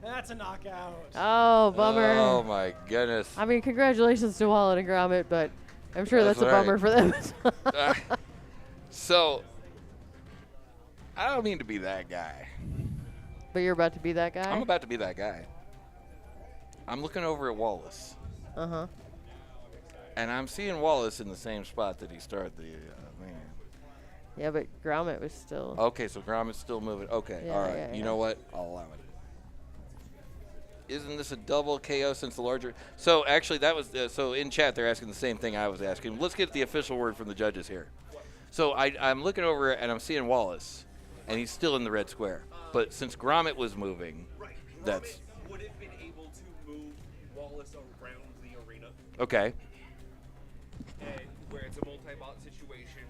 That's a knockout. Oh, bummer. Oh, my goodness. I mean, congratulations to Wallet and Grommit, but I'm sure that's a right. bummer for them. So, I don't mean to be that guy. But you're about to be that guy? I'm about to be that guy. I'm looking over at Wallace, Uh-huh. and I'm seeing Wallace in the same spot that he started the man. Yeah, but Grommit was still. Okay, so Grommit's still moving. Okay, Yeah, all right. yeah, You yeah. know what? I'll allow it. Isn't this a double KO since the larger? So actually, that was so in chat they're asking the same thing I was asking. Let's get the official word from the judges here. So I'm looking over and I'm seeing Wallace, and he's still in the red square. But since Grommit was moving, that's would have been able to move Wallace around the arena, okay. and where it's a multi-bot situation.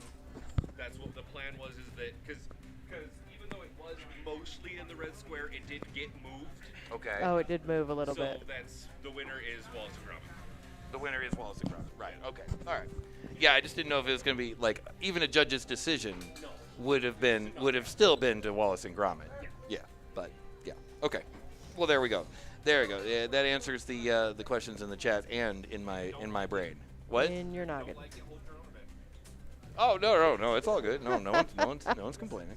That's what the plan was. Is that because even though it was mostly in the red square, it did get moved. Okay. Oh, it did move a little So bit. that's the winner is Wallace and Grommit. The winner is Wallace and Grommit. Right. Okay. All right. Yeah, I just didn't know if it was going to be like even a judge's decision would have still been to Wallace and Grommit. Yeah. But yeah. Okay. Well, there we go. There we go. Yeah, that answers the questions in the chat and in my brain. What? In your noggin. Oh no! It's all good. No one's complaining.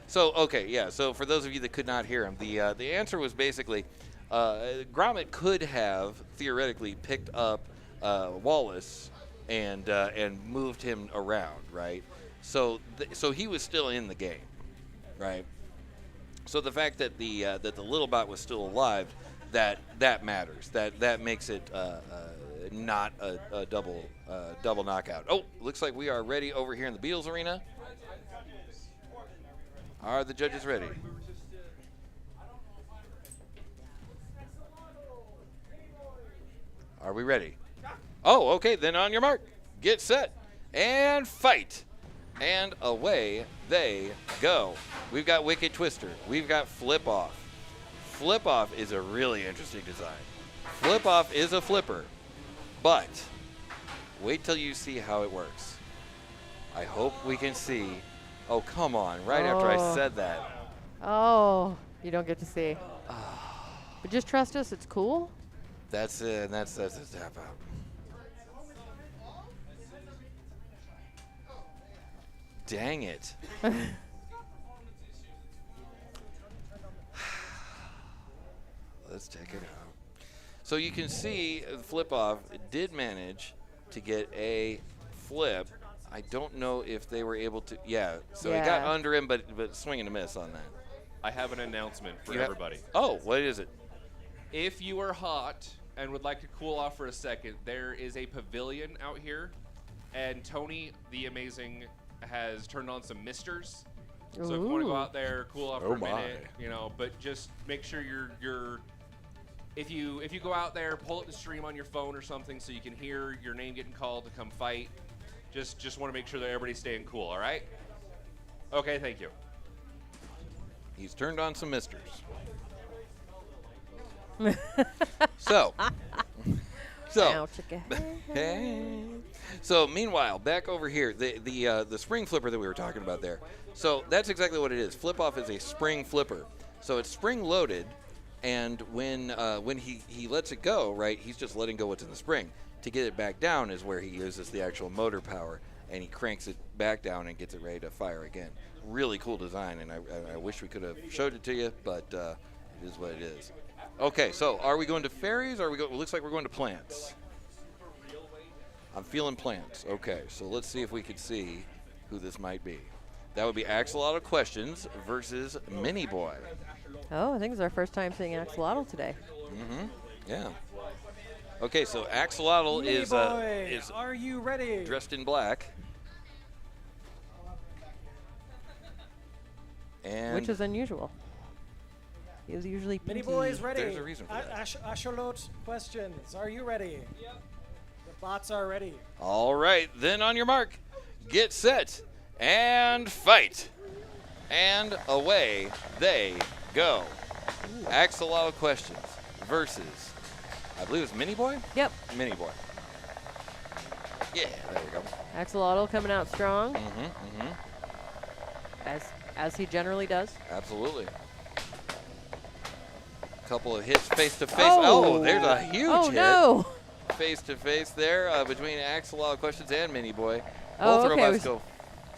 So okay, yeah. So for those of you that could not hear him, the answer was basically Grommit could have theoretically picked up Wallace and moved him around, right? So so he was still in the game, right? So the fact that the little bot was still alive, that matters. That makes it not a double knockout. Oh, looks like we are ready over here in the Beatles arena. Are the judges ready? Are we ready? Oh, okay. Then on your mark, get set, and fight. And away they go. We've got Wicked Twister. We've got FlipOff. FlipOff is a really interesting design. FlipOff is a flipper, but wait till you see how it works. I hope we can see. Oh, come on. Right after I said that. Oh, you don't get to see. But just trust us, it's cool. That's it. That's a tap out. Dang it. Let's check it out. So you can see FlipOff did manage to get a flip. I don't know if they were able to. Yeah, so it got under him, but swing and a miss on that. I have an announcement for everybody. Oh, what is it? If you are hot and would like to cool off for a second, there is a pavilion out here, and Tony, the amazing, has turned on some misters. So if you want to go out there, cool off for a minute, but just make sure you're if you go out there, pull up the stream on your phone or something so you can hear your name getting called to come fight. Just want to make sure that everybody's staying cool, all right? Okay, thank you. He's turned on some misters. So meanwhile, back over here, the spring flipper that we were talking about there. So that's exactly what it is. FlipOff is a spring flipper. So it's spring loaded, and when he lets it go, right, he's just letting go what's in the spring. To get it back down is where he uses the actual motor power, and he cranks it back down and gets it ready to fire again. Really cool design, and I wish we could have showed it to you, but it is what it is. Okay, so are we going to fairies, or are we it looks like we're going to plants. I'm feeling plants. Okay, so let's see if we can see who this might be. That would be Axolotl Questions versus Mini Boi. Oh, I think it's our first time seeing Axolotl today. Mm-hmm. Yeah. Okay, so Axolotl Mini is Boi, are you ready? Dressed in black. And Which is unusual. He was usually Mini pinky. Boi is ready. There's a reason for that. Axolotl Questions, are you ready? Yep. The bots are ready. All right, then on your mark, get set, and fight. And away they go. Axolotl Questions versus, I believe it's Mini Boi? Yep. Mini Boi. Yeah, there you go. Axolotl coming out strong, Mm-hmm, mm-hmm. as he generally does. Absolutely. Couple of hits face-to-face. Oh. Oh, there's a huge Oh, hit. no. Face-to-face there between Axolotl Questions and Mini Boi. Oh, Both okay, robots it go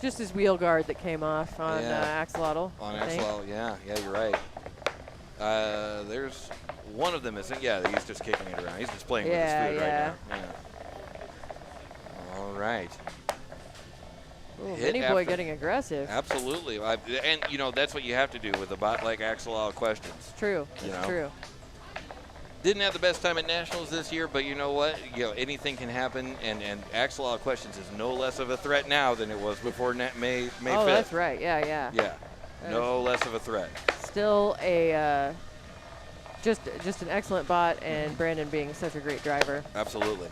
Just his wheel guard that came off on Axolotl. on I think. Axolotl. Yeah, you're right. There's one of them isn't. Yeah, he's just kicking it around. He's just playing with his food right now. Yeah. All right. Ooh, Hit Mini Boi after- getting aggressive. Absolutely. And, you know, that's what you have to do with a bot like Axolotl Questions. It's true. You It's know? true. Didn't have the best time at Nationals this year, but you know what? You know, anything can happen, and Axolotl Questions is no less of a threat now than it was before May 5th. Oh, that's right. Yeah, yeah. Yeah, no less of a threat. Still a just an excellent bot, and Brandon being such a great driver. Absolutely.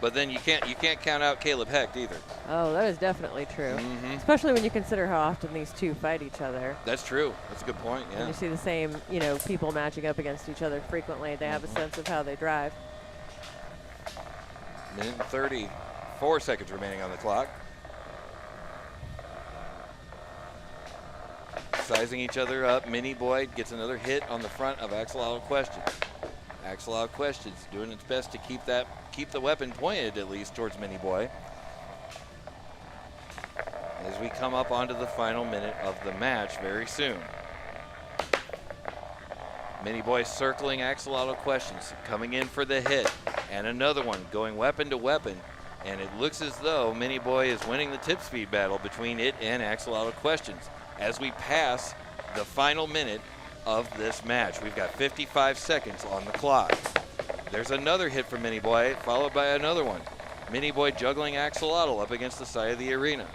But then you can't count out Caleb Hecht either. Oh, that is definitely true. Mhm. Especially when you consider how often these two fight each other. That's true. That's a good point. And Yeah. you see the same, you know, people matching up against each other frequently. They have a sense of how they drive. Minute and 34 seconds remaining on the clock. Sizing each other up. Mini Boi gets another hit on the front of Axolotl Questions. Axolotl Questions doing its best to keep the weapon pointed at least towards Mini Boi. As we come up onto the final minute of the match very soon. Mini Boi circling Axolotl Questions, coming in for the hit, and another one going weapon to weapon. And it looks as though Mini Boi is winning the tip speed battle between it and Axolotl Questions. As we pass the final minute of this match, we've got 55 seconds on the clock. There's another hit from Mini Boi, followed by another one. Mini Boi juggling Axolotl up against the side of the arena.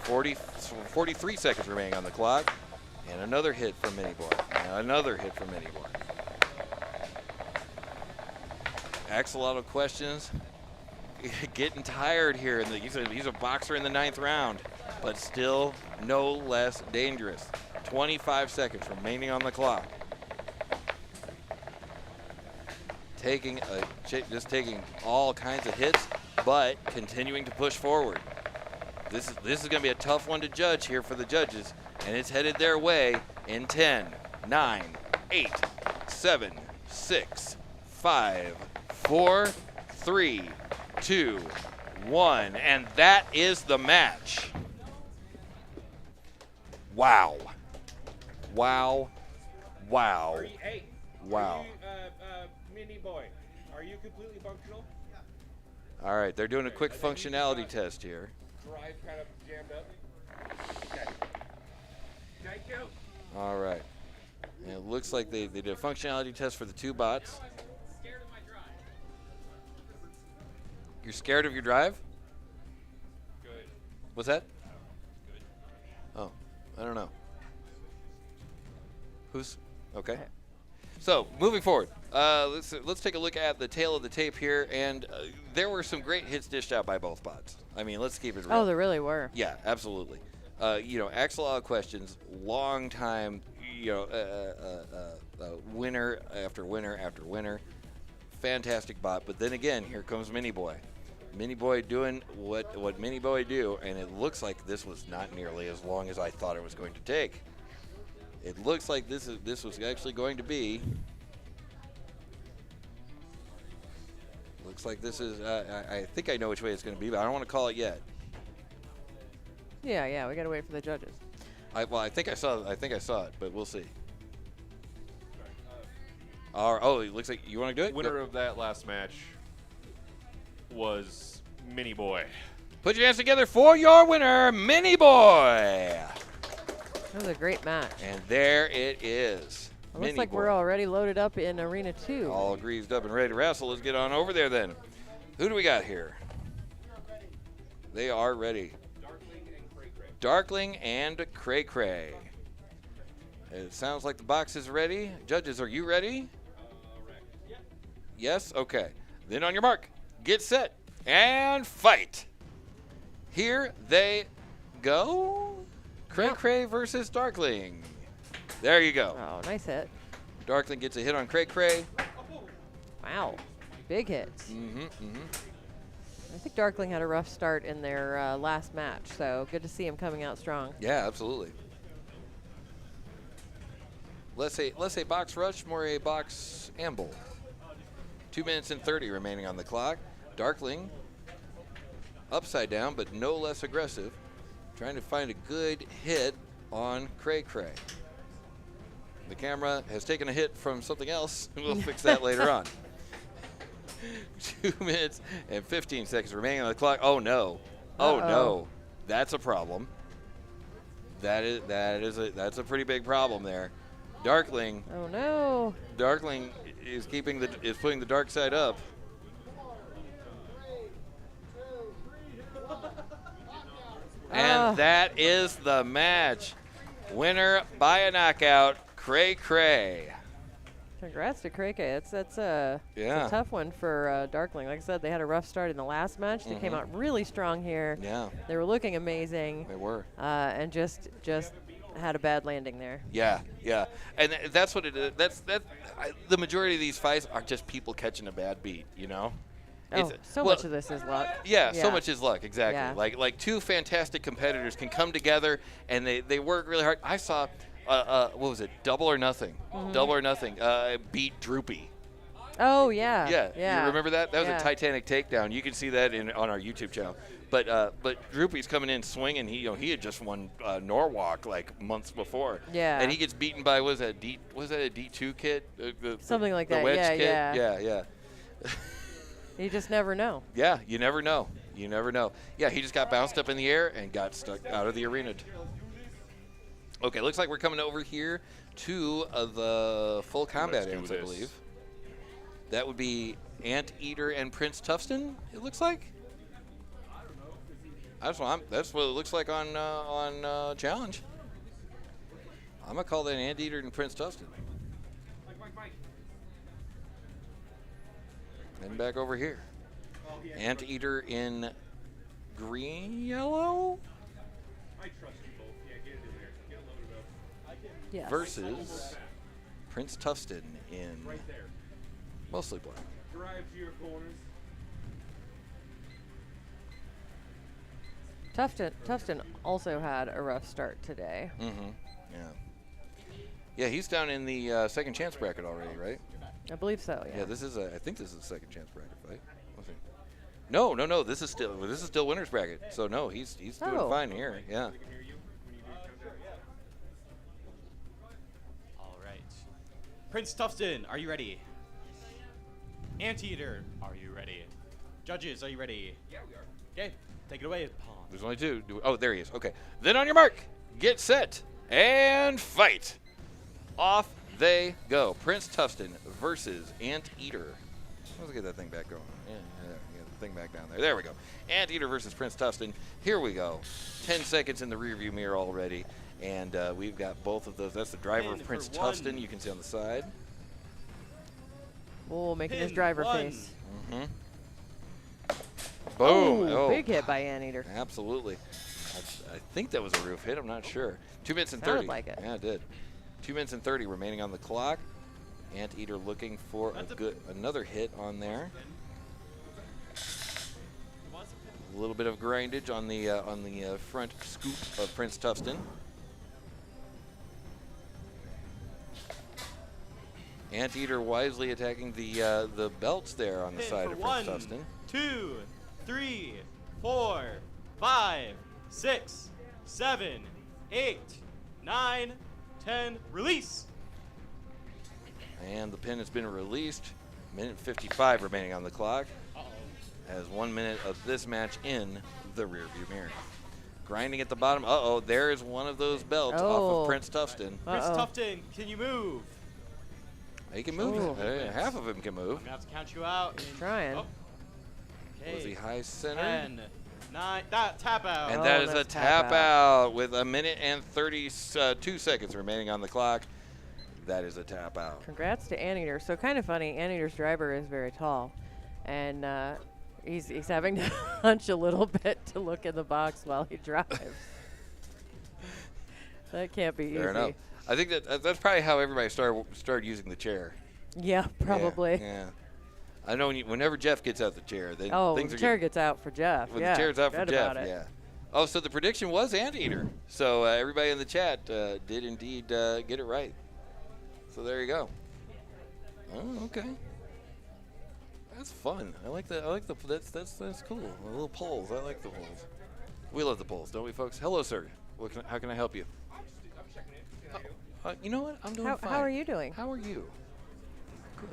43 seconds remaining on the clock, and another hit from Mini Boi. And another hit from Mini Boi. Axolotl Questions getting tired here. He's a boxer in the 9th round, but still no less dangerous. 25 seconds remaining on the clock. Just taking all kinds of hits, but continuing to push forward. This is going to be a tough one to judge here for the judges, and it's headed their way in 10, 9, 8, 7, 6, 5, 4, 3, 2, 1, and that is the match. Wow. Wow. Wow. Hey. Wow. Mini Boi, are you completely functional? All right, they're doing a quick functionality test here. Drive kind of jammed up. Okay. Thank you. All right. And it looks like they did a functionality test for the two bots. Scared of my drive. You're scared of your drive? Good. What's that? Good. Oh, I don't know. Who's okay? So moving forward, let's take a look at the tail of the tape here, and there were some great hits dished out by both bots. I mean, let's keep it real. Oh, there really were. Yeah, absolutely. You know, Axolotl Questions, long time, you know, winner after winner after winner. Fantastic bot. But then again, here comes Mini Boi. Mini Boi doing what Mini Boi do, and it looks like this was not nearly as long as I thought it was going to take. It looks like this was actually going to be. Looks like this is. I think I know which way it's going to be, but I don't want to call it yet. Yeah, we got to wait for the judges. I think I saw it, but we'll see. Oh, it looks like you want to do it. Winner of that last match was Mini Boi. Put your hands together for your winner, Mini Boi. That was a great match. And there it is. It looks Mini like Boi. we're already loaded up in Arena 2. All greased up and ready to wrestle. Let's get on over there then. Who do we got here? They are ready. Darkling and Cray-Cray. It sounds like the box is ready. Judges, are you ready? Yes? Okay. Then on your mark, get set, and fight. Here they go. Cray-Cray versus Darkling. There you go. Oh, nice hit. Darkling gets a hit on Cray-Cray. Wow. Big hits. Mm-hmm. I think Darkling had a rough start in their last match, so good to see him coming out strong. Yeah, absolutely. Let's say box rush, more a box amble. 2 minutes and 30 remaining on the clock. Darkling upside down, but no less aggressive. Trying to find a good hit on Cray-Cray. The camera has taken a hit from something else. We'll fix that later on. 2 minutes and 15 seconds remaining on the clock. Oh no. Oh no. That's a problem. That's a pretty big problem there. Darkling. Oh no. Darkling is putting the dark side up. And that is the match. Winner by a knockout, Cray-Cray. Congrats to Cray-Cray. That's a tough one for Darkling. Like I said, they had a rough start in the last match. They came out really strong here. Yeah. They were looking amazing. They were. And just had a bad landing there. Yeah, yeah. And that's what it is. The majority of these fights are just people catching a bad beat, you know? Much of this is luck. Yeah, so much is luck, exactly. Yeah. Like two fantastic competitors can come together and they work really hard. I saw, what was it, Double or Nothing? Double or Nothing beat Droopy. Oh, yeah. Yeah. You remember that? That was a Titanic takedown. You can see that on our YouTube channel. But Droopy's coming in swinging. He had just won Norwalk like months before. Yeah. And he gets beaten by was that a D2 kid? Something like the that. Wedge kid? Yeah. You just never know. Yeah, you never know. You never know. Yeah, he just got bounced up in the air and got stuck out of the arena. Okay, looks like we're coming over here to the full combat ends, I believe. That would be Anteater and Prince Toughston, it looks like. That's what it looks like on Challenge. I'm going to call that Anteater and Prince Toughston. Then back over here. Anteater in green, yellow? I trust you both. Yeah, get it in there. Get it loaded up. Yes. Versus Prince Toughston in Right there. mostly black. Drive to your corners. Toughston also had a rough start today. Yeah. Yeah, he's down in the second chance bracket already, right? I believe so. Yeah. Yeah, I think this is a second chance bracket fight. Let's see. No. This is still winners bracket. So no, he's doing fine here. Yeah. All right. Prince Toughston, are you ready? Anteater, are you ready? Judges, are you ready? Yeah, we are. Okay, take it away, Pawn. There's only two. Oh, there he is. Okay. Then on your mark, get set, and fight. Off they go. Prince Toughston versus Anteater. Let's get that thing back going. Yeah, get the thing back down there. There we go. Anteater versus Prince Toughston. Here we go. 10 seconds in the rearview mirror already. And we've got both of those. That's the driver of Prince Toughston. You can see on the side. Oh, making his driver face. Boom. Oh, big hit by Anteater. Absolutely. I think that was a roof hit. I'm not sure. 2 minutes and 30. Sounded like it. Yeah, it did. 2 minutes and 30 remaining on the clock. Anteater looking for another hit on there. A little bit of grindage on the front scoop of Prince Toughston. Anteater wisely attacking the belts there on the side of Prince Toughston. 1, 2, 3, 4, 5, 6, 7, 8, 9, 10, release! And the pin has been released. Minute 55 remaining on the clock. As 1 minute of this match in the rearview mirror. Grinding at the bottom. There is one of those belts off of Prince Toughston. Prince Toughston, can you move? He can move. Half of him can move. I'm going to have to count you out. Trying. Okay. Was he high center? 10, 9, tap out. And that is a tap out with a minute and 32 seconds remaining on the clock. That is a tap out. Congrats to Anteater. So kind of funny, Anteater's driver is very tall. And he's having to hunch a little bit to look in the box while he drives. That can't be Fair easy. enough. I think that's probably how everybody started using the chair. Yeah, probably. Yeah. I know whenever Jeff gets out the chair, then things the are chair gets out for Jeff. When the chair's out for Jeff, yeah. Oh, so the prediction was Anteater. So everybody in the chat did indeed get it right. So there you go. Oh, okay. That's fun. I like the that's cool. The little polls. I like the polls. We love the polls, don't we, folks? Hello, sir. How can I help you? I'm checking it. You know what? I'm doing fine. How are you doing? How are you? Good.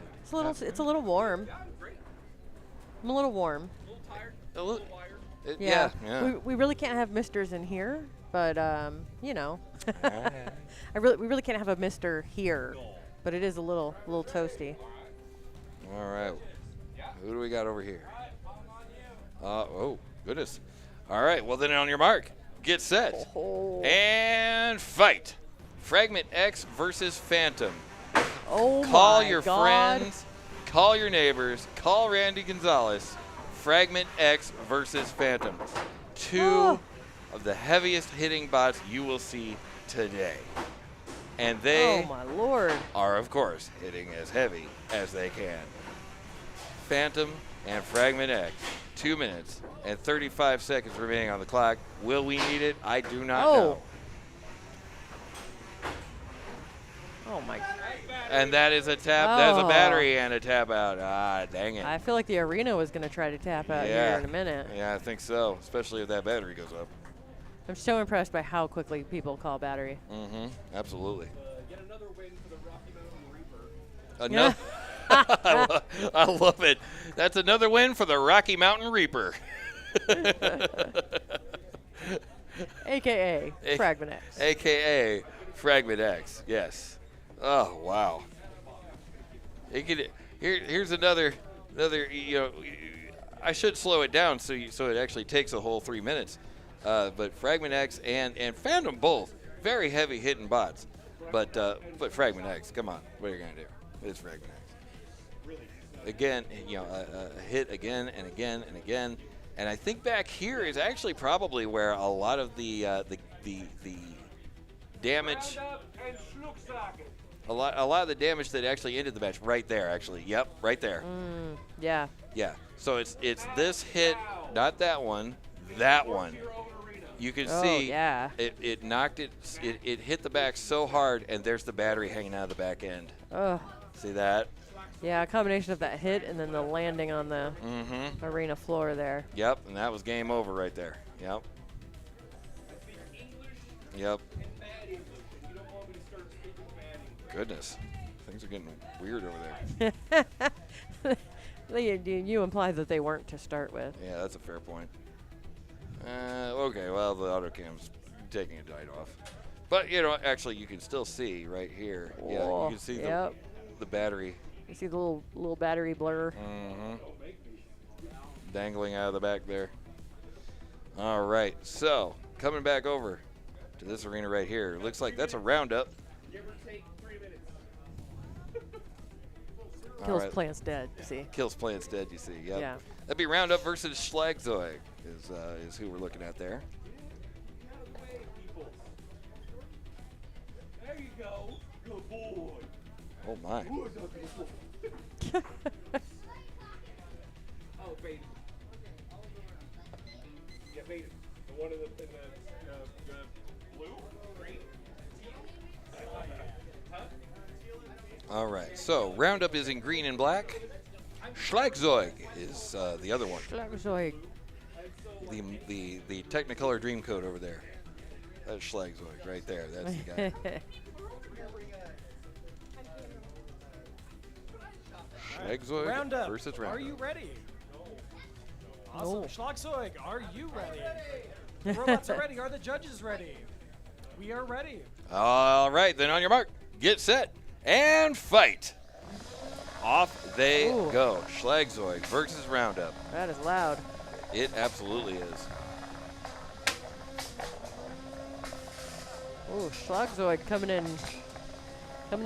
It's a little warm. I'm a little warm. A little tired. A little- wired. Yeah. We really can't have misters in here, but you know, we really can't have a mister here, but it is a little toasty. All right. Who do we got over here? Oh, goodness. All right. Well, then on your mark, get set, and fight. Fragment X versus Phantom. Oh Call my your God. friends, call your neighbors, call Randy Gonzalez. Fragment X versus Phantom. Two of the heaviest hitting bots you will see today. And they Oh my Lord. are, of course, hitting as heavy as they can. Phantom and Fragment X. 2 minutes and 35 seconds remaining on the clock. Will we need it? I do not know. Oh my. And that is a tap. That's a Oh. battery and a tap out. Ah, dang it. I feel like the arena was going to try to tap out Yeah. here in a minute. Yeah, I think so, especially if that battery goes up. I'm so impressed by how quickly people call battery. Mm-hmm. Absolutely. Yet another win for the Rocky Mountain Reaper. I love it. That's another win for the Rocky Mountain Reaper. AKA Fragment X. AKA Fragment X. Yes. Oh wow. Here's another. You know, I should slow it down so it actually takes a whole 3 minutes. But Fragment X and Phantom both very heavy hitting bots. But Fragment X, come on, what are you gonna do? It's Fragment X. Again, you know, a hit again and again and again. And I think back here is actually probably where a lot of the damage, a lot of the damage that actually ended the match, right there. Actually, yep, right there. Yeah. Yeah. So it's this hit, not that one, that one. You can see yeah. it knocked it hit the back so hard, and there's the battery hanging out of the back end. Oh. See that? Yeah, a combination of that hit and then the landing on the arena floor there. Yep, and that was game over right there. Yep. Yep. Goodness, things are getting weird over there. You implied that they weren't to start with. Yeah, that's a fair point. Okay, well, the autocam's taking a dive off. But, you know, actually, you can still see right here. Yeah, you can see the battery. You see the little battery blur. Dangling out of the back there. All right, so coming back over to this arena right here. Looks like that's a roundup. Give or take 3 minutes. Kills plants dead, you see. Kills plants dead, you see. Yep. Yeah. That'd be roundup versus Schlagzeug is who we're looking at there. There you go. Good boy. Oh my. Oh, baby. Yeah, baby. The one in the blue? Green? All right, so roundup is in green and black. Schlagzeug is the other one. Schlagzeug. The Technicolor Dreamcoat over there. That's Schlagzeug right there. That's the guy. Schlagzeug Roundup. versus roundup. Are you ready? Awesome. Schlagzeug, are you ready? The robots are ready. Are the judges ready? We are ready. All right, then on your mark, get set, and fight. Off they go. Schlagzeug versus roundup. That is loud. It absolutely is. Oh, Schlagzeug coming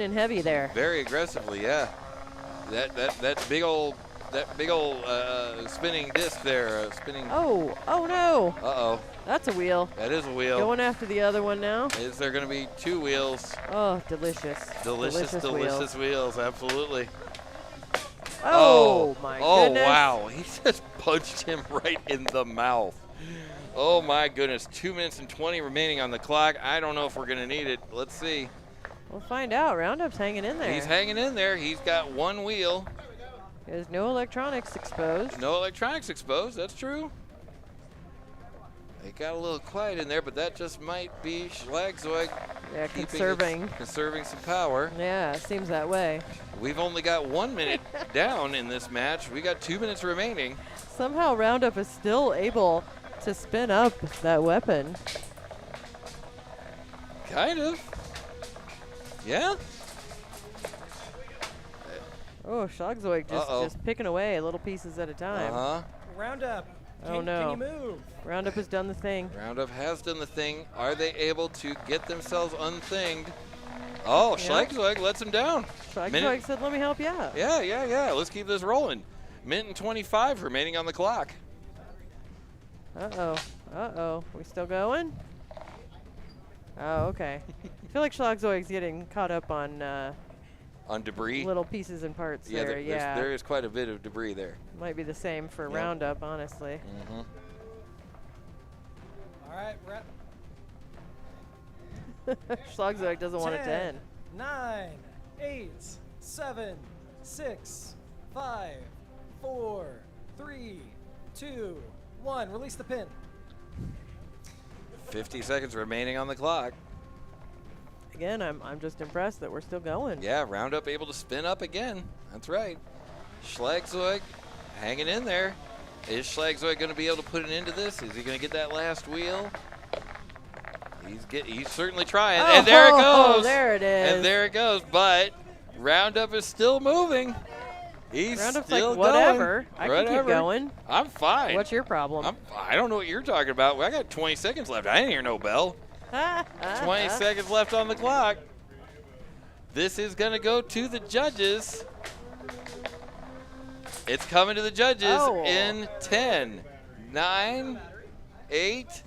in heavy there. Very aggressively, yeah. That big old spinning disc there, spinning. Oh no. Uh-oh. That's a wheel. That is a wheel. Going after the other one now. Is there going to be two wheels? Oh, delicious. Delicious wheels, absolutely. Oh my goodness. Oh, wow. He just punched him right in the mouth. Oh, my goodness. 2 minutes and 20 remaining on the clock. I don't know if we're going to need it. Let's see. We'll find out. Roundup's hanging in there. He's hanging in there. He's got one wheel. There's no electronics exposed. No electronics exposed. That's true. It got a little quiet in there, but that just might be Schlagzeug. Yeah, keeping conserving. conserving some power. Yeah, seems that way. We've only got 1 minute down in this match. We got 2 minutes remaining. Somehow Roundup is still able to spin up that weapon. Kind of. Yeah. Oh, Schlagzeug Uh-oh. just picking away little pieces at a time. Uh-huh. Roundup. Oh, Can no. you move? Roundup has done the thing. Roundup has done the thing. Are they able to get themselves unthinged? Oh, Schlagzeug lets him down. Schlagzeug said, let me help you out. Yeah. Let's keep this rolling. Minute and 25 remaining on the clock. Uh-oh. We still going? Oh, okay. I feel like Schlagzeug's getting caught up on Debris. little pieces and parts Yeah, there. Yeah. there is quite a bit of debris there. Might be the same for Yep. Roundup, honestly. Mm-hmm. All right, we're at Schlagzeug doesn't want it to 10, end. 9, 8, 7, 6, 5, 4, 3, 2, 1. Release the pin. 50 seconds remaining on the clock. Again, I'm just impressed that we're still going. Yeah, Roundup able to spin up again. That's right. Schlagzeug hanging in there. Is Schlagzeug going to be able to put an end to this? Is he going to get that last wheel? He's certainly trying. And there it goes. There it is. And there it goes. But Roundup is still moving. He's Roundup's still like, whatever. going. I can keep going. I'm fine. What's your problem? I don't know what you're talking about. I got 20 seconds left. I didn't hear no bell. 20 seconds left on the clock. This is going to go to the judges. It's coming to the judges in 10, 9, 8,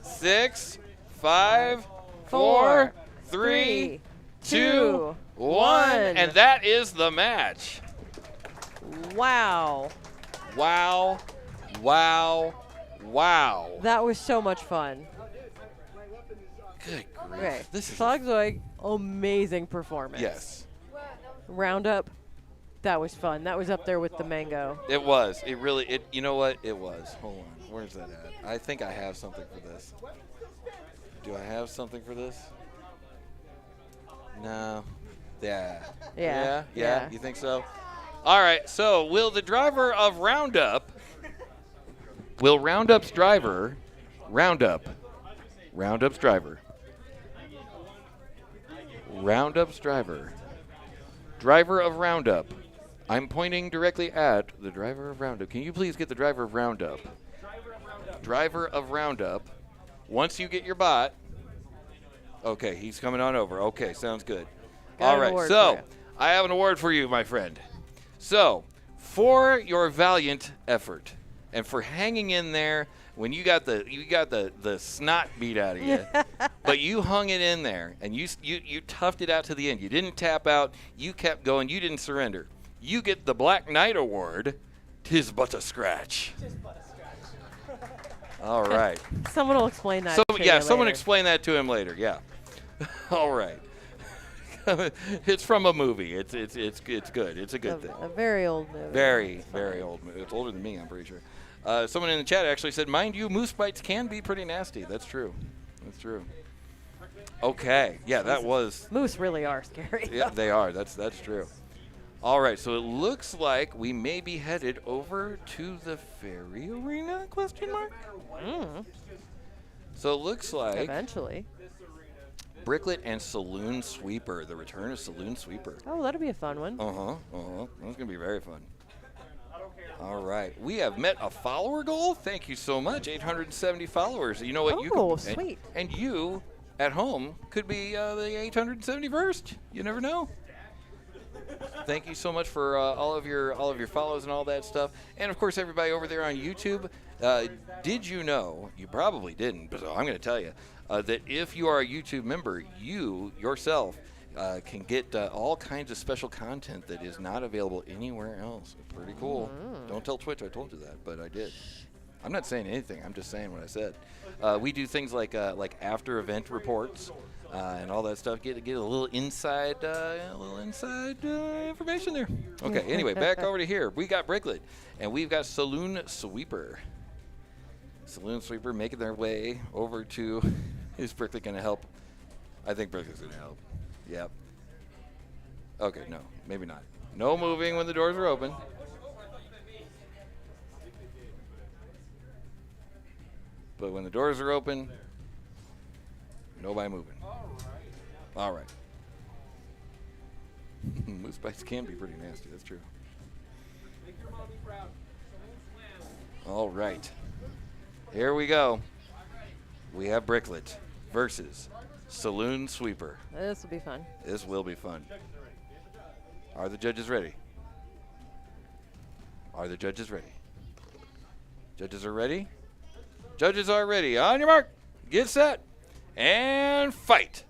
6, 5, 4, 3, 2, 1. And that is the match. Wow. Wow. That was so much fun. Good grief. Okay. This is Schlagzeug, amazing performance. Yes. Roundup, that was fun. That was up there with the mango. It was. It really, you know what? It was. Hold on. Where's that at? I think I have something for this. Do I have something for this? No. Yeah. Yeah. You think so? All right. So will the driver of Roundup, Roundup's driver, driver of Roundup. I'm pointing directly at the driver of Roundup. Can you please get the driver of Roundup? Driver of Roundup. Once you get your bot. Okay, he's coming on over. Okay, sounds good. Got All an right, award so for you. I have an award for you, my friend. So, for your valiant effort and for hanging in there when you got the snot beat out of you, but you hung it in there and you toughed it out to the end. You didn't tap out. You kept going. You didn't surrender. You get the Black Knight Award. 'Tis but a scratch. All right. Someone will explain that. So to yeah, you someone later. explain that to him later. Yeah. All right. It's from a movie. It's good. It's a good thing. A very old movie. Very, very old movie. It's older than me, I'm pretty sure. Someone in the chat actually said, mind you, moose bites can be pretty nasty. That's true. Okay. Yeah, that was. Moose really are scary. Yeah, they are. That's true. All right. So it looks like we may be headed over to the fairy arena? Question mark. So it looks like Eventually. Bricklet and Saloon Sweeper. The return of Saloon Sweeper. Oh, that'll be a fun one. That's gonna be very fun. All right, we have met a follower goal. Thank you so much. 870 followers. You know what? Oh, sweet. And you at home could be the 871st. You never know. Thank you so much for all of your follows and all that stuff. And of course, everybody over there on YouTube. Did you know? You probably didn't, but I'm going to tell you that if you are a YouTube member, you yourself can get all kinds of special content that is not available anywhere else. It's pretty cool. Don't tell Twitch I told you that, but I did. I'm not saying anything. I'm just saying what I said. We do things like after event reports and all that stuff. Get a little inside information there. Okay. Anyway, back over to here. We got Bricklet and we've got Saloon Sweeper. Saloon Sweeper making their way over to. Is Bricklet going to help I think Bricklet's going to help. Yep. Okay, no, maybe not. No moving when the doors are open. But when the doors are open, nobody moving. All right. Moose bites can be pretty nasty. That's true. All right. Here we go. We have Bricklet versus Saloon Sweeper. This will be fun. This will be fun. Are the judges ready? Are the judges ready? Judges are ready? Judges are ready. On your mark, get set, and fight.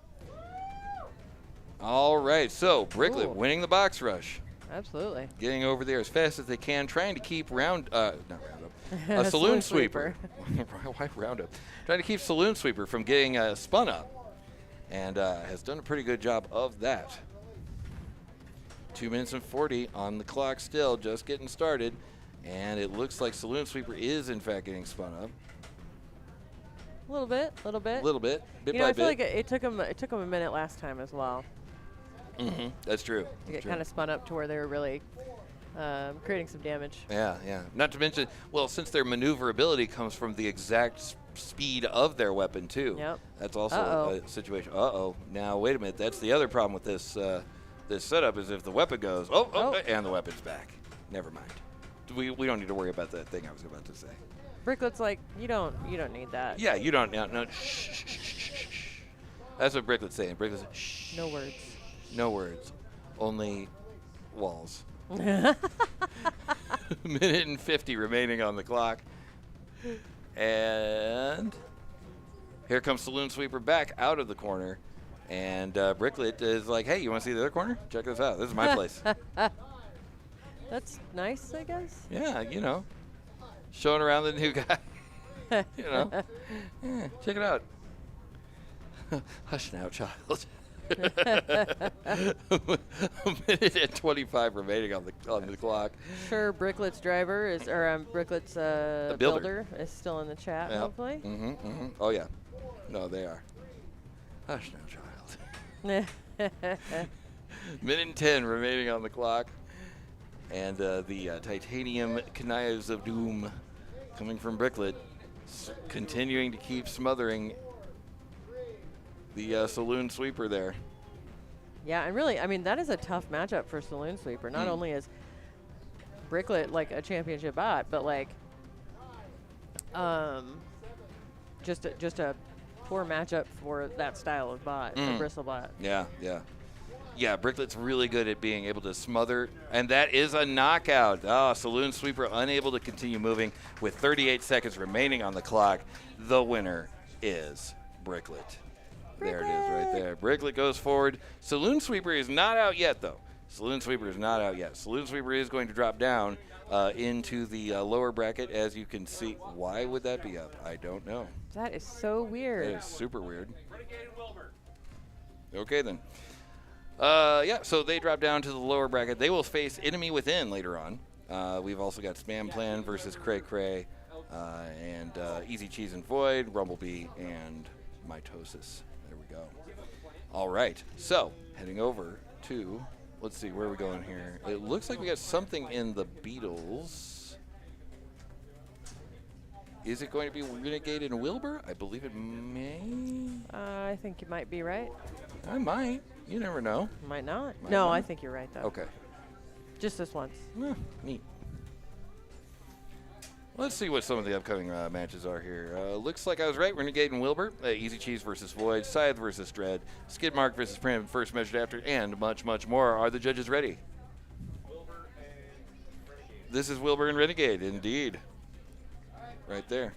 All right, so Bricklet Ooh. winning the box rush. Absolutely. Getting over there as fast as they can, trying to keep Saloon Sweeper. Why Roundup? Trying to keep Saloon Sweeper from getting spun up, and has done a pretty good job of that. 2 minutes and 40 on the clock still, just getting started, and it looks like Saloon Sweeper is in fact getting spun up. A little bit. Bit You by know, I bit. feel like it took them a minute last time as well Mm-hmm. That's true. to get kind of spun up to where they were really creating some damage. Yeah, yeah. Not to mention, well, since their maneuverability comes from the exact speed of their weapon too. Yep. That's also a situation. Uh-oh. Now, wait a minute. That's the other problem with this this setup is if the weapon goes, and the weapon's back. Never mind. We don't need to worry about that thing I was about to say. Bricklet's like, you don't need that. Yeah, you don't. No. Shh. That's what Bricklet's saying. Bricklet's shh. No words. No words. Only walls. Minute and 50 remaining on the clock. And here comes Saloon Sweeper back out of the corner. And Bricklet is like, hey, you want to see the other corner? Check this out. This is my place. That's nice, I guess. Yeah, you know. Showing around the new guy. You know. Yeah, check it out. Hush now, child. A minute and 25 remaining on the clock. Sure, Bricklet's driver is, or Bricklet's builder is still in the chat. Yep. Hopefully. Mm-hmm. Oh yeah. No, they are. Hush now, child. Minute and 10 remaining on the clock, and the titanium knives of doom coming from Bricklet, continuing to keep smothering the Saloon Sweeper there. Yeah, and really, I mean, that is a tough matchup for Saloon Sweeper. Not only is Bricklet like a championship bot, but like just a poor matchup for that style of bot, the bristle bot. Yeah. Bricklet's really good at being able to smother, and that is a knockout. Saloon Sweeper unable to continue moving with 38 seconds remaining on the clock. The winner is Bricklet. There it is right there. Bricklet goes forward. Saloon Sweeper is not out yet, though. Saloon Sweeper is not out yet. Saloon Sweeper is going to drop down into the lower bracket, as you can see. Why would that be up? I don't know. That is so weird. That is super weird. Okay, then. So they drop down to the lower bracket. They will face Enemy Within later on. We've also got Spam Plan versus Cray-Cray, and Easy Cheese and Void, Rumblebee, and Mitosis. There we go. All right, so heading over to, let's see, where are we going here? It looks like we got something in the Beetles. Is it going to be Renegade and Wilbur? I believe it may. I think you might be right. I might. You never know. Might not. Might No, not. I think you're right, though. Okay. Just this once. Neat. Let's see what some of the upcoming matches are here. Looks like I was right. Renegade and Wilbur. Easy Cheese versus Void. Scythe versus Dread. Skidmark versus Prim. First measured after. And much, much more. Are the judges ready? Wilbur and Renegade. This is Wilbur and Renegade, indeed. Right there.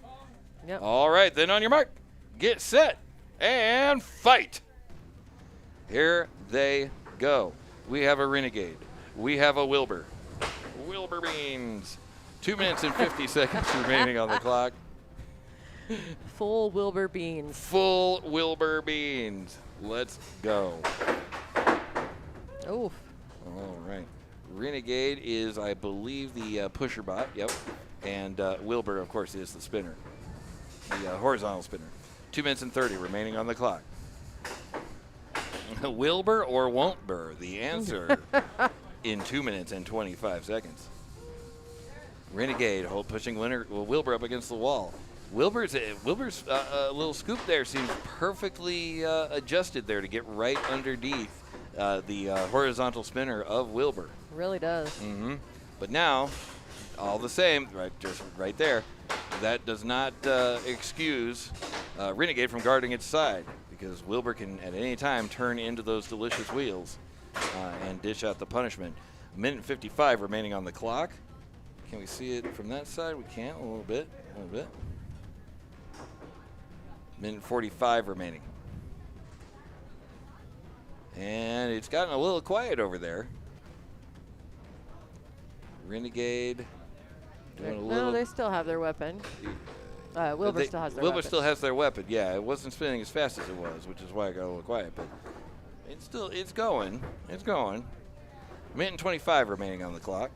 Yep. All right, then on your mark, get set, and fight. Here they go. We have a Renegade. We have a Wilbur. Wilbur Beans. 2 minutes and 50 seconds remaining on the clock. Full Wilbur beans. Full Wilbur Beans. Let's go. Oof. All right. Renegade is, I believe, the pusher bot. Yep. And Wilbur, of course, is the spinner. The horizontal spinner. 2 minutes and 30 remaining on the clock. Wilbur or won't burr? The answer in 2 minutes and 25 seconds. Renegade pushing Wilbur up against the wall. Wilbur's little scoop there seems perfectly adjusted there to get right underneath the horizontal spinner of Wilbur. Really does. Mm-hmm. But now, all the same, just right there, that does not excuse Renegade from guarding its side, because Wilbur can at any time turn into those delicious wheels and dish out the punishment. 1:55 remaining on the clock. Can we see it from that side? We can't. A little bit. 1:45 remaining. And it's gotten a little quiet over there. Renegade doing a little. No, they still have their weapon. Wilbur still has their weapon. Wilbur still has their weapon. Yeah, it wasn't spinning as fast as it was, which is why I got a little quiet. But it's going. It's going. 1:25 remaining on the clock.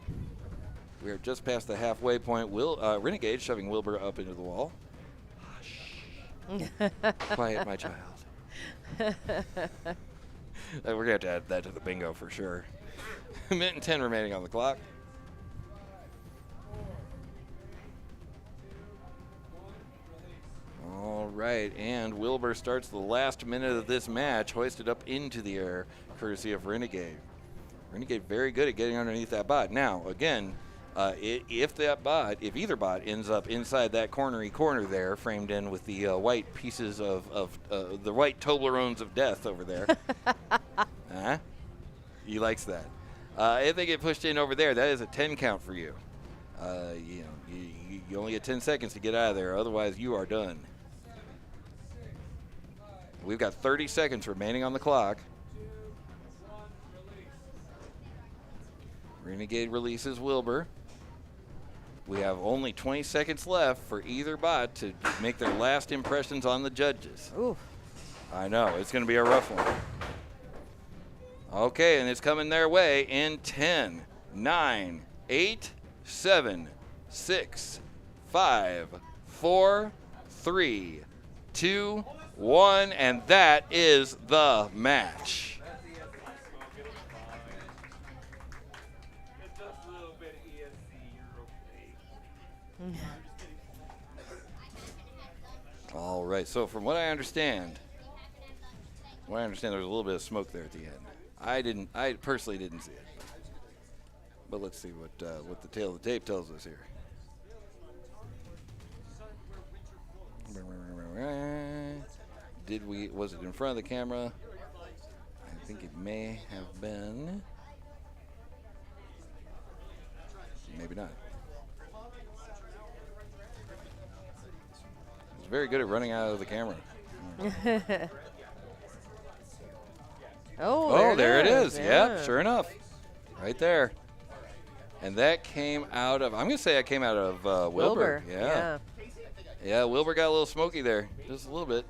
We are just past the halfway point. Renegade shoving Wilbur up into the wall. Hush. Quiet, my child. We're going to have to add that to the bingo for sure. 1:10 remaining on the clock. All right, and Wilbur starts the last minute of this match, hoisted up into the air, courtesy of Renegade. Renegade very good at getting underneath that bot. Now, again, if either bot ends up inside that corner there, framed in with the white pieces of the white Toblerones of death over there, he likes that. If they get pushed in over there, that is a 10 count for you. You only get 10 seconds to get out of there, otherwise you are done. We've got 30 seconds remaining on the clock. Renegade releases Wilbur. We have only 20 seconds left for either bot to make their last impressions on the judges. Ooh. I know, it's going to be a rough one. Okay, and it's coming their way in 10, 9, 8, 7, 6, 5, 4, 3, 2, 1, and that is the match. All right, so from what I understand, there was a little bit of smoke there at the end. I personally didn't see it. But let's see what the tail of the tape tells us here. Was it in front of the camera? I think it may have been. Maybe not. It's very good at running out of the camera. There it is. Yeah. Yep, sure enough. Right there. And that came out of, I'm going to say that came out of Wilbur. Yeah, Wilbur got a little smoky there. Just a little bit.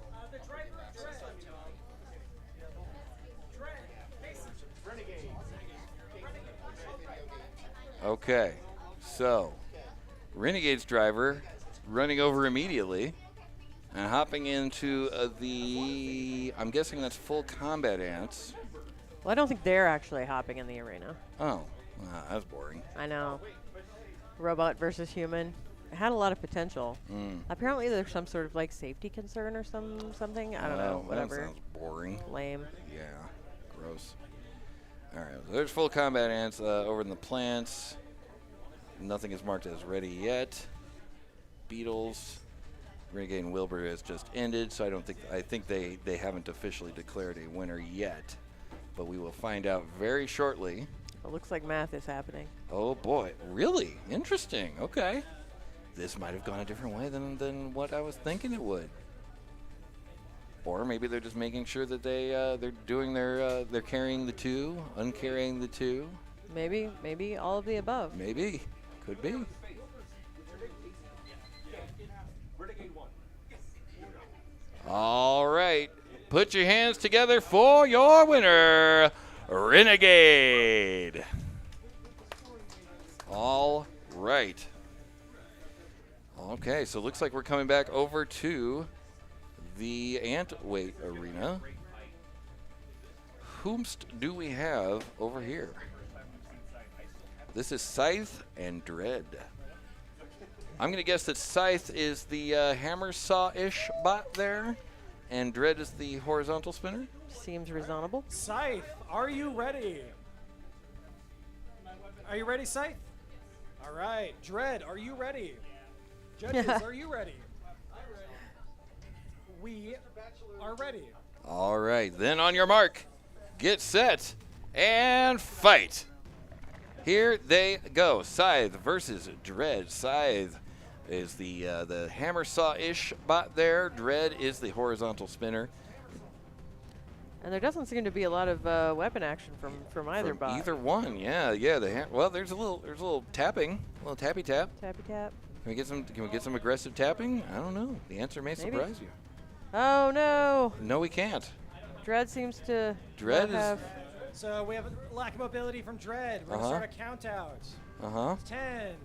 Okay, so Renegade's driver running over immediately and hopping into I'm guessing that's full combat ants. Well, I don't think they're actually hopping in the arena. Oh, that's boring. I know. Robot versus human. It had a lot of potential. Apparently there's some sort of like safety concern or something. I don't know. Whatever. That sounds boring. Lame. Yeah, gross. All right, so there's full combat ants over in the plants. Nothing is marked as ready yet. Beetles. Renegade and Wilbur has just ended, so I think they haven't officially declared a winner yet. But we will find out very shortly. It looks like math is happening. Oh boy, really? Interesting. Okay. This might have gone a different way than what I was thinking it would. Or maybe they're just making sure that they're doing they're carrying the two, uncarrying the two. Maybe all of the above. Maybe. Could be. All right. Put your hands together for your winner, Renegade. All right. Okay, so it looks like we're coming back over to the ant weight arena. whomst do we have over here? This is Scythe and Dread. I'm going to guess that Scythe is the hammer saw-ish bot there, and Dread is the horizontal spinner. Seems reasonable. Scythe, are you ready? Are you ready, Scythe? All right. Dread, are you ready? Judges, are you ready? We are ready. All right, then on your mark, get set, and fight. Here they go. Scythe versus Dread. Scythe is the hammer saw-ish bot there. Dread is the horizontal spinner. And there doesn't seem to be a lot of weapon action from either bot. Either one, yeah. Well, there's a little tapping, a little tappy tap. Tappy tap. Can we get some aggressive tapping? I don't know. The answer may Maybe. surprise you. Oh no! No, we can't. Dread seems to Dread not is- have. So we have a lack of mobility from Dread. We're going to start a count out. 10,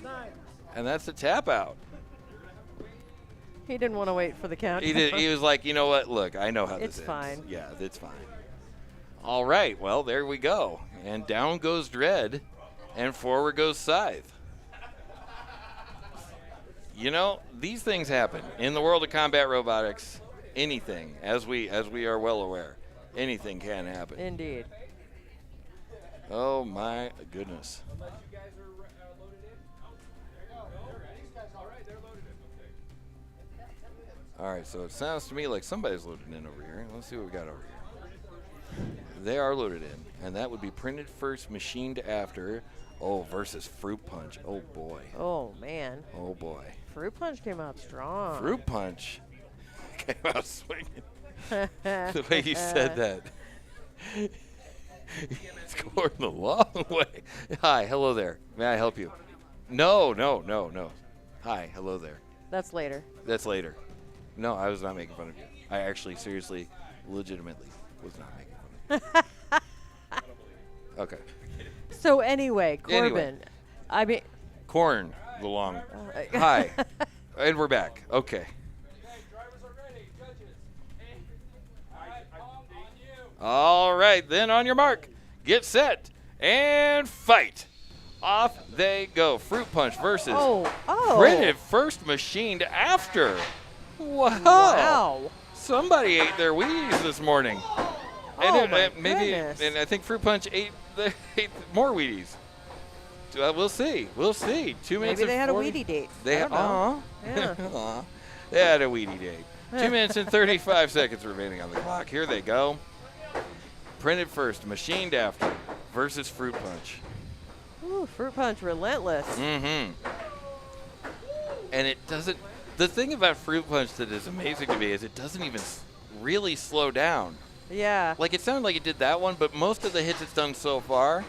9. And that's the tap out. He didn't want to wait for the count. He was like, you know what? Look, I know how this It's ends. fine. Yeah, it's fine. All right. Well, there we go. And down goes Dread, and forward goes Scythe. You know, these things happen in the world of combat robotics. Anything, as we are well aware, anything can happen. Indeed. Oh my goodness. All right, so it sounds to me like somebody's loaded in over here. Let's see what we got over here. They are loaded in, and that would be printed first, machined after. Oh, versus Fruit Punch. Oh boy. Oh man. Oh boy. Fruit Punch came out strong. Fruit Punch came out swinging. The way you said that. He's going the long way. Hi, hello there. May I help you? No. Hi, hello there. That's later. That's later. No, I was not making fun of you. I actually, seriously, legitimately was not making fun of you. Okay. So anyway, Corbin. Anyway. I mean. Corn, the long. Hi. And we're back. Okay. All right, then on your mark, get set, and fight. Off they go. Fruit Punch versus printed first, machined after. Wow. Somebody ate their Wheaties this morning. And and I think Fruit Punch ate more Wheaties. We'll see. 2 minutes. Maybe they had a 40. Wheatie date. They I don't know. Yeah. They had a Wheatie date. 2 minutes and 35 seconds remaining on the clock. Here they go. Printed first, machined after, versus Fruit Punch. Ooh, Fruit Punch, relentless. Mm-hmm. And it doesn't. The thing about Fruit Punch that is amazing to me is it doesn't even really slow down. Yeah. Like it sounded like it did that one, but most of the hits it's done so far,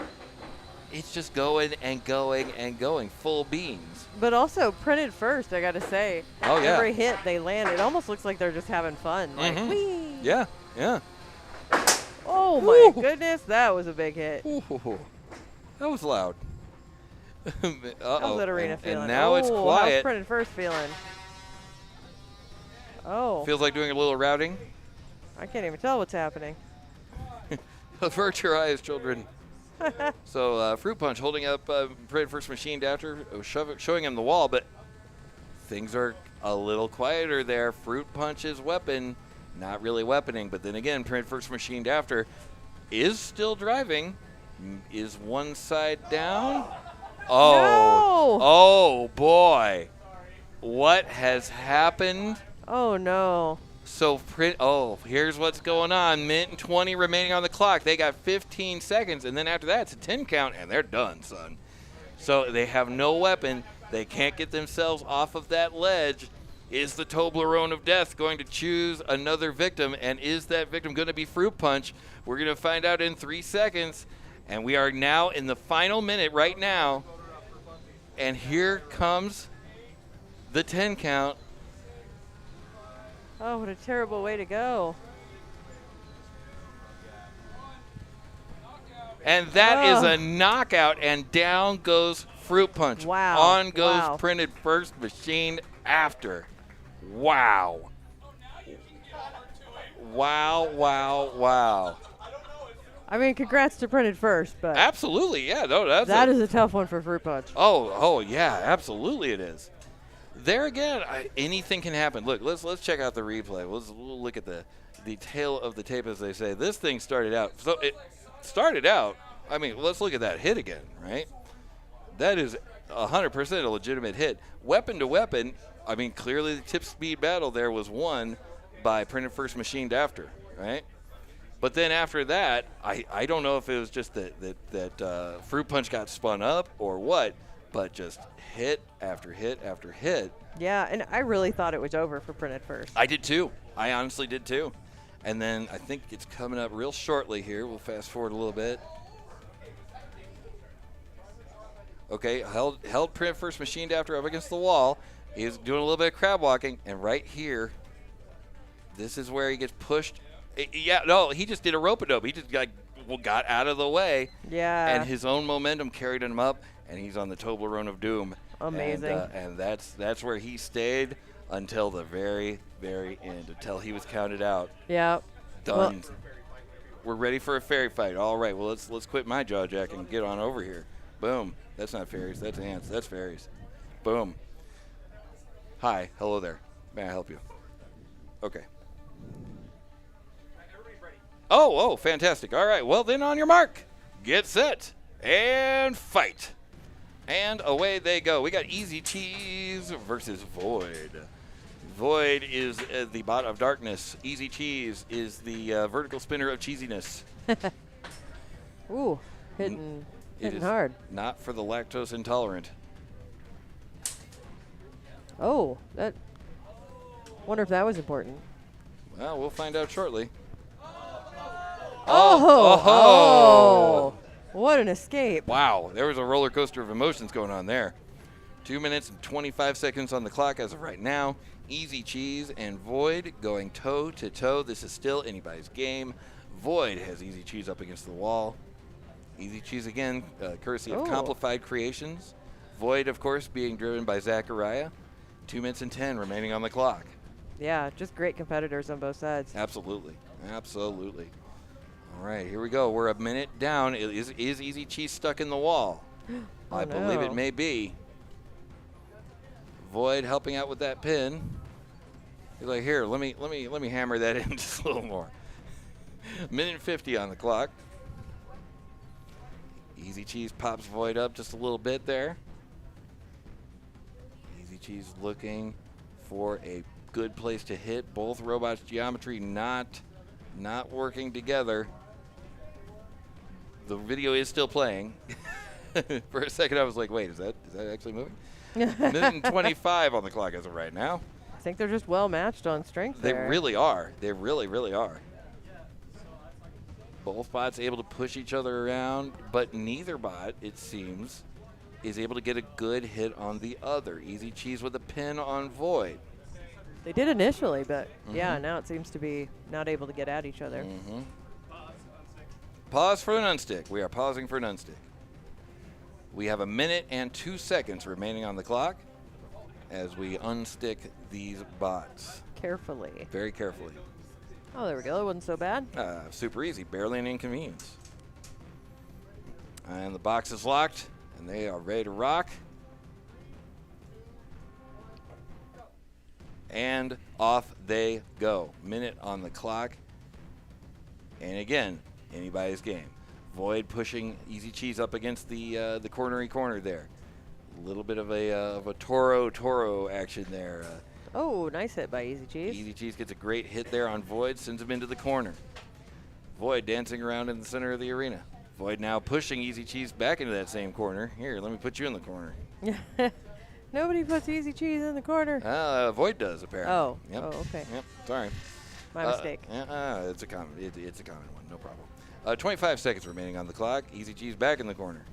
it's just going and going and going, full beans. But also printed first, I gotta say. Oh yeah. Every hit they land, it almost looks like they're just having fun. Like, whee! Yeah. Oh my goodness, that was a big hit. Ooh. That was loud. How's that arena feeling? And now it's quiet. How's printed first feeling? Oh. Feels like doing a little routing. I can't even tell what's happening. Avert your eyes, children. So Fruit Punch holding up printed first, machined after, showing him the wall, but things are a little quieter there. Fruit Punch's weapon, not really weaponing, but then again, printed first, machined after, is still driving. Is one side down? Oh, No! Oh boy. What has happened? Oh no. So, here's what's going on. Minute and 20 remaining on the clock. They got 15 seconds, and then after that, it's a 10 count, and they're done, son. So they have no weapon. They can't get themselves off of that ledge. Is the Toblerone of Death going to choose another victim, and is that victim going to be Fruit Punch? We're going to find out in 3 seconds, and we are now in the final minute right now. And here comes the 10 count. Oh, what a terrible way to go. And that is a knockout, and down goes Fruit Punch. Wow. On goes Wow. printed first, machined after. Wow. Wow. I mean, congrats to Printed First, but Absolutely, yeah. No, that is a tough one for Fruit Punch. Oh, yeah, absolutely it is. There again, anything can happen. Look, let's check out the replay. We'll look at the tail of the tape, as they say. This thing started out. So it started out. I mean, let's look at that hit again, right? That is 100% a legitimate hit. Weapon to weapon. I mean, clearly the tip speed battle there was won by Printed First Machined After, right? But then after that, I don't know if it was just that Fruit Punch got spun up or what, but just hit after hit after hit. Yeah, and I really thought it was over for Printed First. I did too. I honestly did too. And then I think it's coming up real shortly here. We'll fast forward a little bit. Okay, held Printed First Machined After up against the wall. He's doing a little bit of crab walking, and right here, this is where he gets pushed. Yeah, no, he just did a rope-a-dope. He just got out of the way. Yeah. And his own momentum carried him up, and he's on the Toblerone of Doom. Amazing. And that's where he stayed until the very, very end, until he was counted out. Yeah. Done. Well, we're ready for a fairy fight. All right, well, let's quit my jaw jack and get on over here. Boom. That's not fairies. That's ants. That's fairies. Boom. Hi. Hello there. May I help you? Okay. Oh, fantastic. All right. Well, then on your mark, get set, and fight. And away they go. We got Easy Cheese versus Void. Void is the bot of darkness. Easy Cheese is the vertical spinner of cheesiness. Ooh, hitting hard. Not for the lactose intolerant. Oh, that. Wonder if that was important. Well, we'll find out shortly. Oh! What an escape. Wow, there was a roller coaster of emotions going on there. 2 minutes and 25 seconds on the clock as of right now. Easy Cheese and Void going toe to toe. This is still anybody's game. Void has Easy Cheese up against the wall. Easy Cheese again, courtesy of Complified Creations. Void, of course, being driven by Zachariah. 2 minutes and 10 remaining on the clock. Yeah, just great competitors on both sides. Absolutely. Absolutely. All right, here we go. We're a minute down. Is Easy Cheese stuck in the wall? I believe it may be. Void helping out with that pin. He's like, here, let me hammer that in just a little more. Minute and 50 on the clock. Easy Cheese pops Void up just a little bit there. Easy Cheese looking for a good place to hit. Both robots' geometry not working together. The video is still playing. For a second, I was like, wait, is that actually moving? Minute and 25 on the clock as of right now. I think they're just well matched on strength They there. really are. They really, really are. Both bots able to push each other around, but neither bot, it seems, is able to get a good hit on the other. Easy Cheese with a pin on Void. They did initially, but yeah, now it seems to be not able to get at each other. Pause for an unstick. We are pausing for an unstick. We have a minute and 2 seconds remaining on the clock as we unstick these bots. Carefully. Very carefully. Oh, there we go. It wasn't so bad. Super easy. Barely an inconvenience. And the box is locked, and they are ready to rock. And off they go. Minute on the clock. And again, anybody's game. Void pushing Easy Cheese up against the cornery corner there. A little bit of a Toro action there. Oh, nice hit by Easy Cheese. Easy Cheese gets a great hit there on Void, sends him into the corner. Void dancing around in the center of the arena. Void now pushing Easy Cheese back into that same corner. Here, let me put you in the corner. Nobody puts Easy Cheese in the corner. Void does, apparently. Oh. Yep. Oh, okay. Yep. Sorry. My mistake. It's a common. It's a common one. No problem. 25 seconds remaining on the clock. Easy Cheese back in the corner.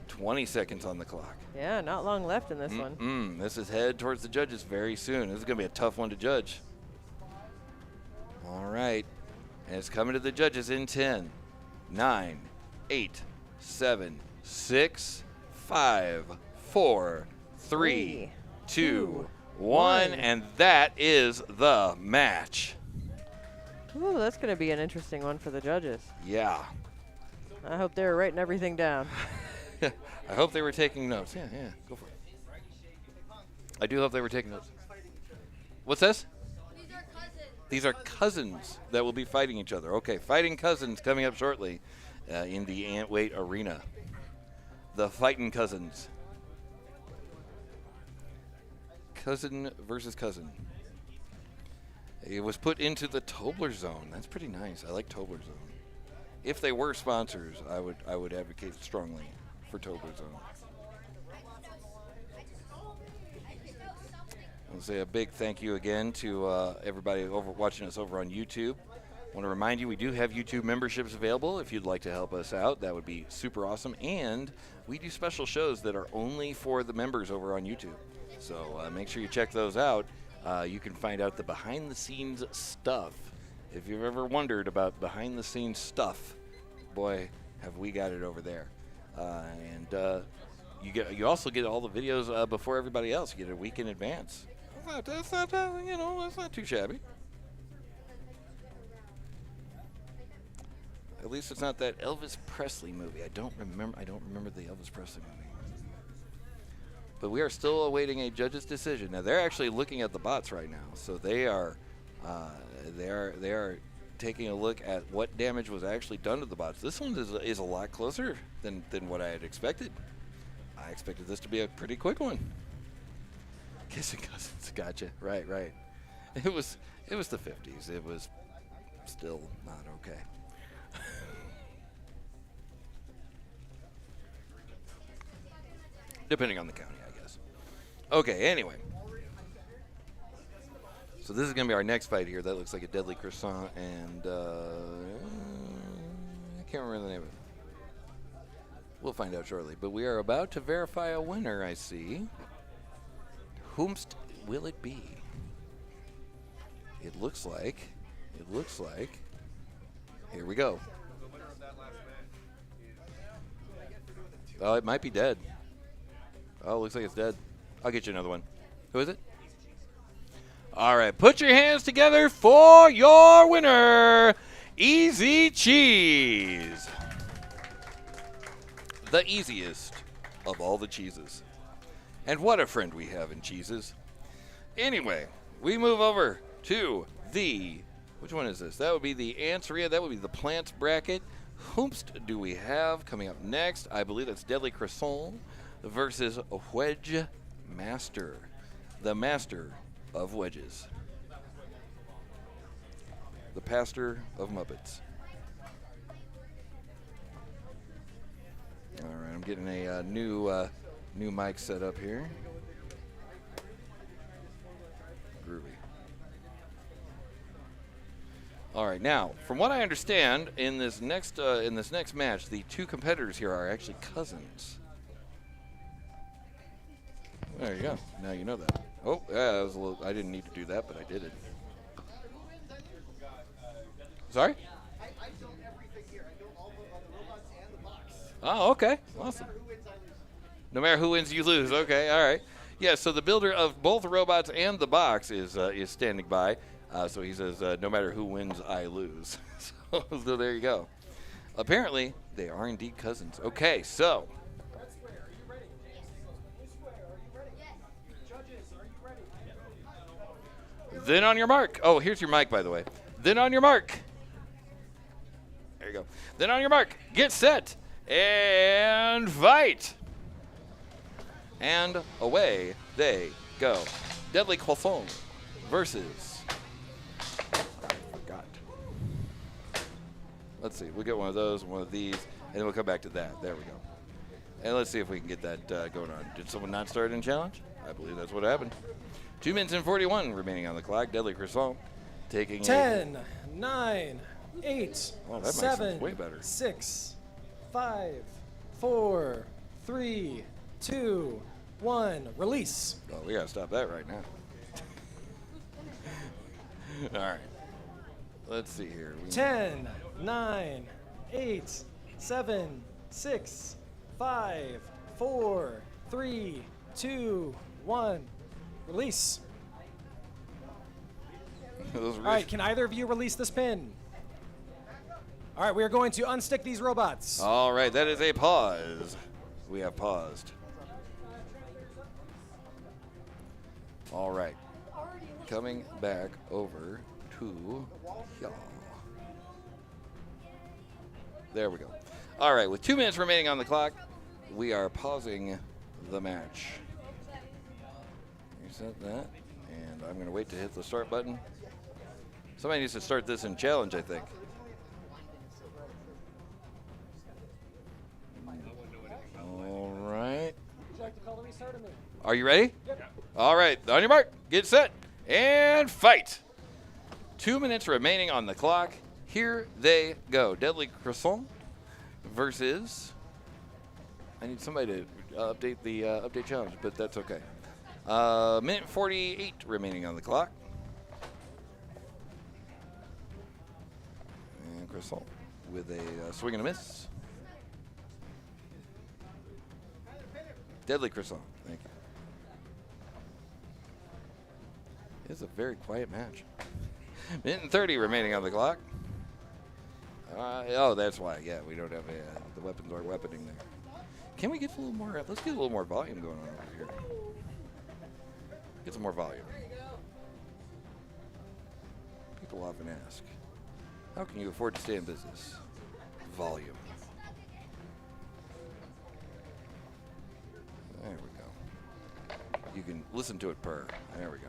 20 seconds on the clock. Yeah, not long left in this one. This is head towards the judges very soon. This is going to be a tough one to judge. All right. And it's coming to the judges in 10, 9, 8, 7, 6, 5, 4, 3, 2, 1. And that is the match. Ooh, that's going to be an interesting one for the judges. Yeah. I hope they're writing everything down. I hope they were taking notes. Yeah, go for it. I do hope they were taking notes. What's this? These are cousins. These are cousins that will be fighting each other. Okay, fighting cousins coming up shortly in the Antweight Arena. The fighting cousins. Cousin versus cousin. It was put into the Tobler Zone. That's pretty nice. I like Tobler Zone. If they were sponsors, I would advocate strongly for Tobler Zone. I'll say a big thank you again to everybody watching us over on YouTube. I want to remind you we do have YouTube memberships available. If you'd like to help us out, that would be super awesome. And we do special shows that are only for the members over on YouTube. So make sure you check those out. You can find out the behind-the-scenes stuff. If you've ever wondered about behind-the-scenes stuff, boy, have we got it over there. You also get all the videos before everybody else. You get it a week in advance. That's not too shabby. At least it's not that Elvis Presley movie. I don't remember the Elvis Presley movie. But we are still awaiting a judge's decision. Now they're actually looking at the bots right now, so they are taking a look at what damage was actually done to the bots. This one is a lot closer than what I had expected. I expected this to be a pretty quick one. Kissing cousins, gotcha. Right. It was the 50s. It was still not okay. Depending on the county, I guess. Okay, anyway. So this is going to be our next fight here. That looks like a deadly croissant, and I can't remember the name of it. We'll find out shortly. But we are about to verify a winner, I see. Whomst will it be? It looks like. Here we go. Oh, it might be dead. Oh, looks like it's dead. I'll get you another one. Who is it? All right, put your hands together for your winner, Easy Cheese. The easiest of all the cheeses. And what a friend we have in cheeses. Anyway, we move over to the, which one is this? That would be the Anteater. That would be the plants bracket. Whomst do we have coming up next? I believe that's Deadly Croissant versus WedgeMaster, the master of wedges, the pastor of Muppets. All right, I'm getting a new mic set up here. Groovy. All right, now, from what I understand, in this next match, the two competitors here are actually cousins. There you go. Now you know that. Oh, yeah, that was a little. I didn't need to do that, but I did it. Sorry? I don't everything here. I don't all the robots and the box. Oh, okay. So Awesome. No matter who wins, I lose. No matter who wins, you lose. Okay, all right. Yeah, so the builder of both the robots and the box is standing by. So he says, no matter who wins, I lose. So there you go. Apparently, they are indeed cousins. Okay, so. Then on your mark. Oh, here's your mic, by the way. Then on your mark. There you go. Then on your mark. Get set. And fight. And away they go. Deadly Croissant versus. I forgot. Let's see. We'll get one of those, one of these, and then we'll come back to that. There we go. And let's see if we can get that going on. Did someone not start in challenge? I believe that's what happened. 2 minutes and 41 remaining on the clock. Deadly Croissant taking 10, 9, 8, Oh, that makes 7, sense way better. 6, 5, 4, 3, 2, 1. Release. Oh, we gotta stop that right now. All right. Let's see here. 10, 9, 8, 7, 6, 5, 4, 3, 2, 1. Release. Those All right, can either of you release this pin? All right, we are going to unstick these robots. All right, that is a pause. We have paused. All right. Coming back over to y'all. There we go. All right, with 2 minutes remaining on the clock, we are pausing the match. Reset that, and I'm going to wait to hit the start button. Somebody needs to start this in challenge, I think. All right. Would you like to call the restart or move? Are you ready? Yep. All right, on your mark, get set, and fight. 2 minutes remaining on the clock. Here they go. Deadly Croissant versus. I need somebody to update the update challenge, but that's okay. Minute 48 remaining on the clock. And Croissant with a swing and a miss. Deadly Croissant, thank you. It's a very quiet match. Minute and 30 remaining on the clock. Oh, that's why. Yeah, we don't have the weapons aren't weaponing there. Can we get a little more? Let's get a little more volume going on over here. Get some more volume. People often ask, how can you afford to stay in business? Volume. There we go. You can listen to it purr. There we go.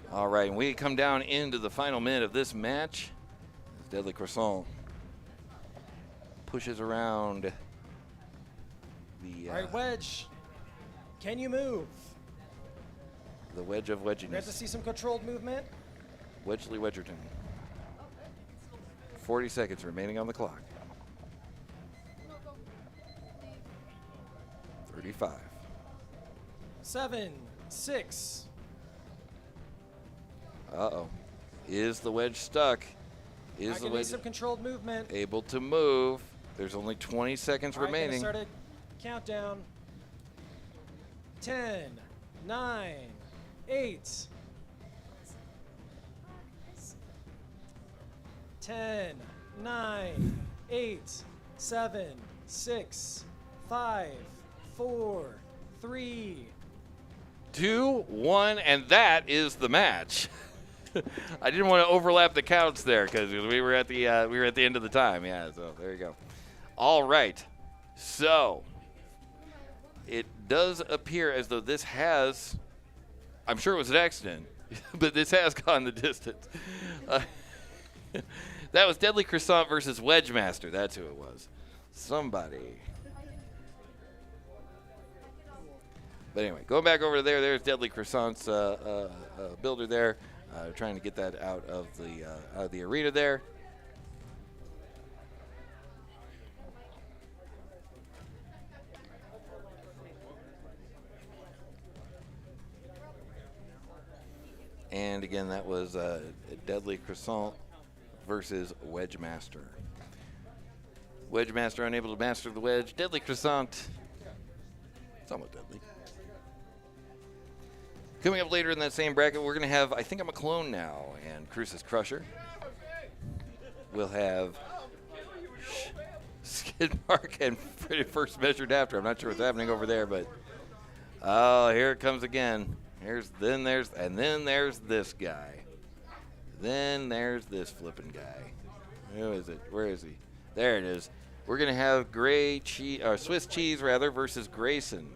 All right, and we come down into the final minute of this match. Deadly Croissant pushes around the. All right, Wedge. Can you move? The wedge of wedginess. We have to see some controlled movement. Wedgley Wedgerton. 40 seconds remaining on the clock. 35. 7, 6. Uh-oh. Is the wedge stuck? Is I the can wedge need some controlled movement. able to move? There's only 20 seconds All right, gonna remaining. start a countdown. 10, 9, 8. 10, 9, 8, 7, 6, 5, 4, 3. 2, 1, and that is the match. I didn't want to overlap the counts there because we were at the end of the time. Yeah, so there you go. All right, so it does appear as though this has. I'm sure it was an accident, but this has gone the distance. That was Deadly Croissant versus WedgeMaster. That's who it was. Somebody. But anyway, going back over there, there's Deadly Croissant's builder there, trying to get that out of the arena there. And again, that was Deadly Croissant versus WedgeMaster. WedgeMaster unable to master the wedge. Deadly Croissant, somewhat deadly. Coming up later in that same bracket, we're going to have I Think I'm a Clone Now and Cruce's Crusher. We'll have Skid Mark and Pretty First Measured After. I'm not sure what's happening over there, but oh, here it comes again. Then there's this guy. Then there's this flipping guy. Who is it? Where is he? There it is. We're going to have Swiss cheese versus Grayson.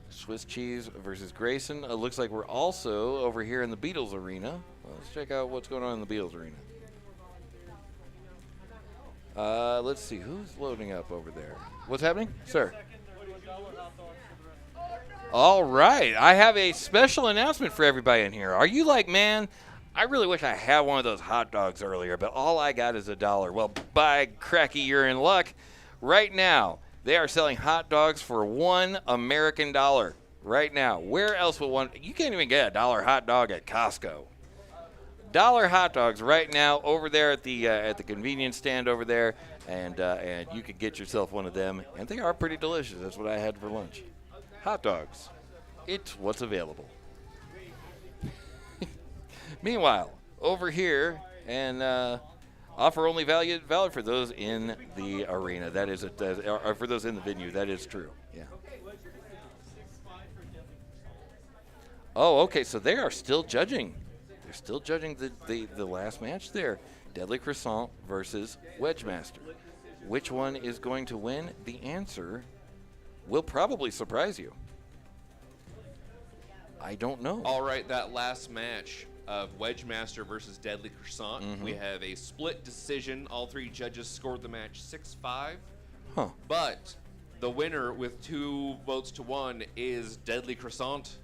Swiss cheese versus Grayson. Looks like we're also over here in the Beatles arena. Well, let's check out what's going on in the Beatles arena. Let's see. Who's loading up over there? What's happening? Sir. All right. I have a special announcement for everybody in here. Are you like, man, I really wish I had one of those hot dogs earlier, but all I got is $1. Well, by cracky, you're in luck. Right now, they are selling hot dogs for $1 American right now. Where else will one? You can't even get a $1 hot dog at Costco. $1 hot dogs right now over there at the convenience stand over there, and you could get yourself one of them, and they are pretty delicious. That's what I had for lunch. Hot dogs. It's what's available. Meanwhile, over here, and offer only valid for those in the arena. That is, or for those in the venue. That is true. Yeah. Oh, okay. So they are still judging. They're still judging the last match there. Deadly Croissant versus WedgeMaster. Which one is going to win? The answer will probably surprise you. I don't know. All right, that last match of WedgeMaster versus Deadly Croissant. We have a split decision. All three judges scored the match 6-5. Huh. But the winner with 2 votes to 1 is Deadly Croissant.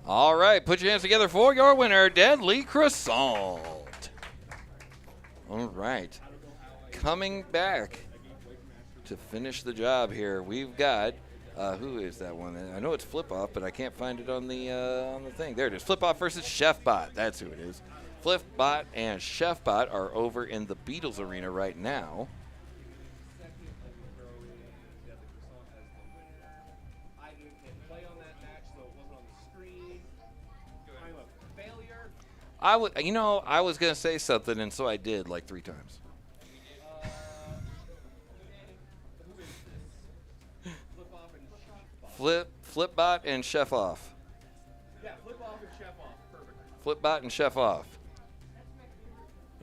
All right, put your hands together for your winner, Deadly Croissant. All right. Coming back to finish the job here, we've got who is that one? I know it's FlipOff, but I can't find it on the thing. There it is. FlipOff versus ChefBot. That's who it is. FlipBot and ChefBot are over in the Beatles arena right now. I was gonna say something, and so I did like 3 times. FlipBot and ChefOff. Yeah, FlipOff and ChefOff. Perfect. FlipBot and ChefOff.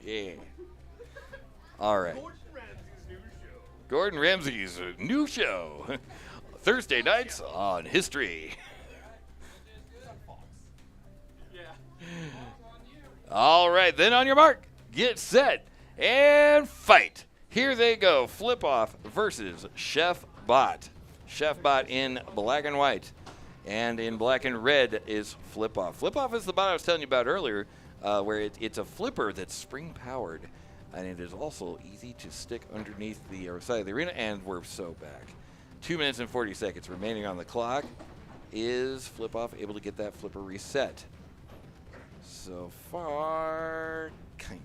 Yeah. All right. Gordon Ramsay's new show. Thursday nights on History. All right, then on your mark, get set, and fight. Here they go. FlipOff versus ChefBot. ChefBot in black and white, and in black and red is FlipOff. FlipOff is the bot I was telling you about earlier, where it's a flipper that's spring-powered, and it is also easy to stick underneath the side of the arena, and we're so back. 2 minutes and 40 seconds remaining on the clock. Is FlipOff able to get that flipper reset? So far, kinda.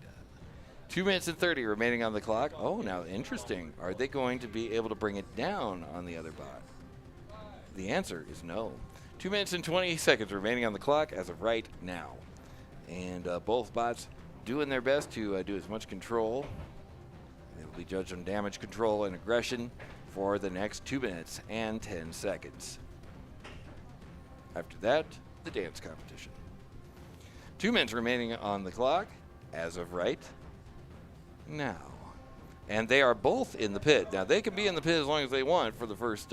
2 minutes and 30 remaining on the clock. Oh, now interesting. Are they going to be able to bring it down on the other bot? The answer is no. 2 minutes and 20 seconds remaining on the clock as of right now. And both bots doing their best to do as much control. They will be judged on damage control and aggression for the next 2 minutes and 10 seconds. After that, the dance competition. 2 minutes remaining on the clock as of right now. And they are both in the pit. Now, they can be in the pit as long as they want for the first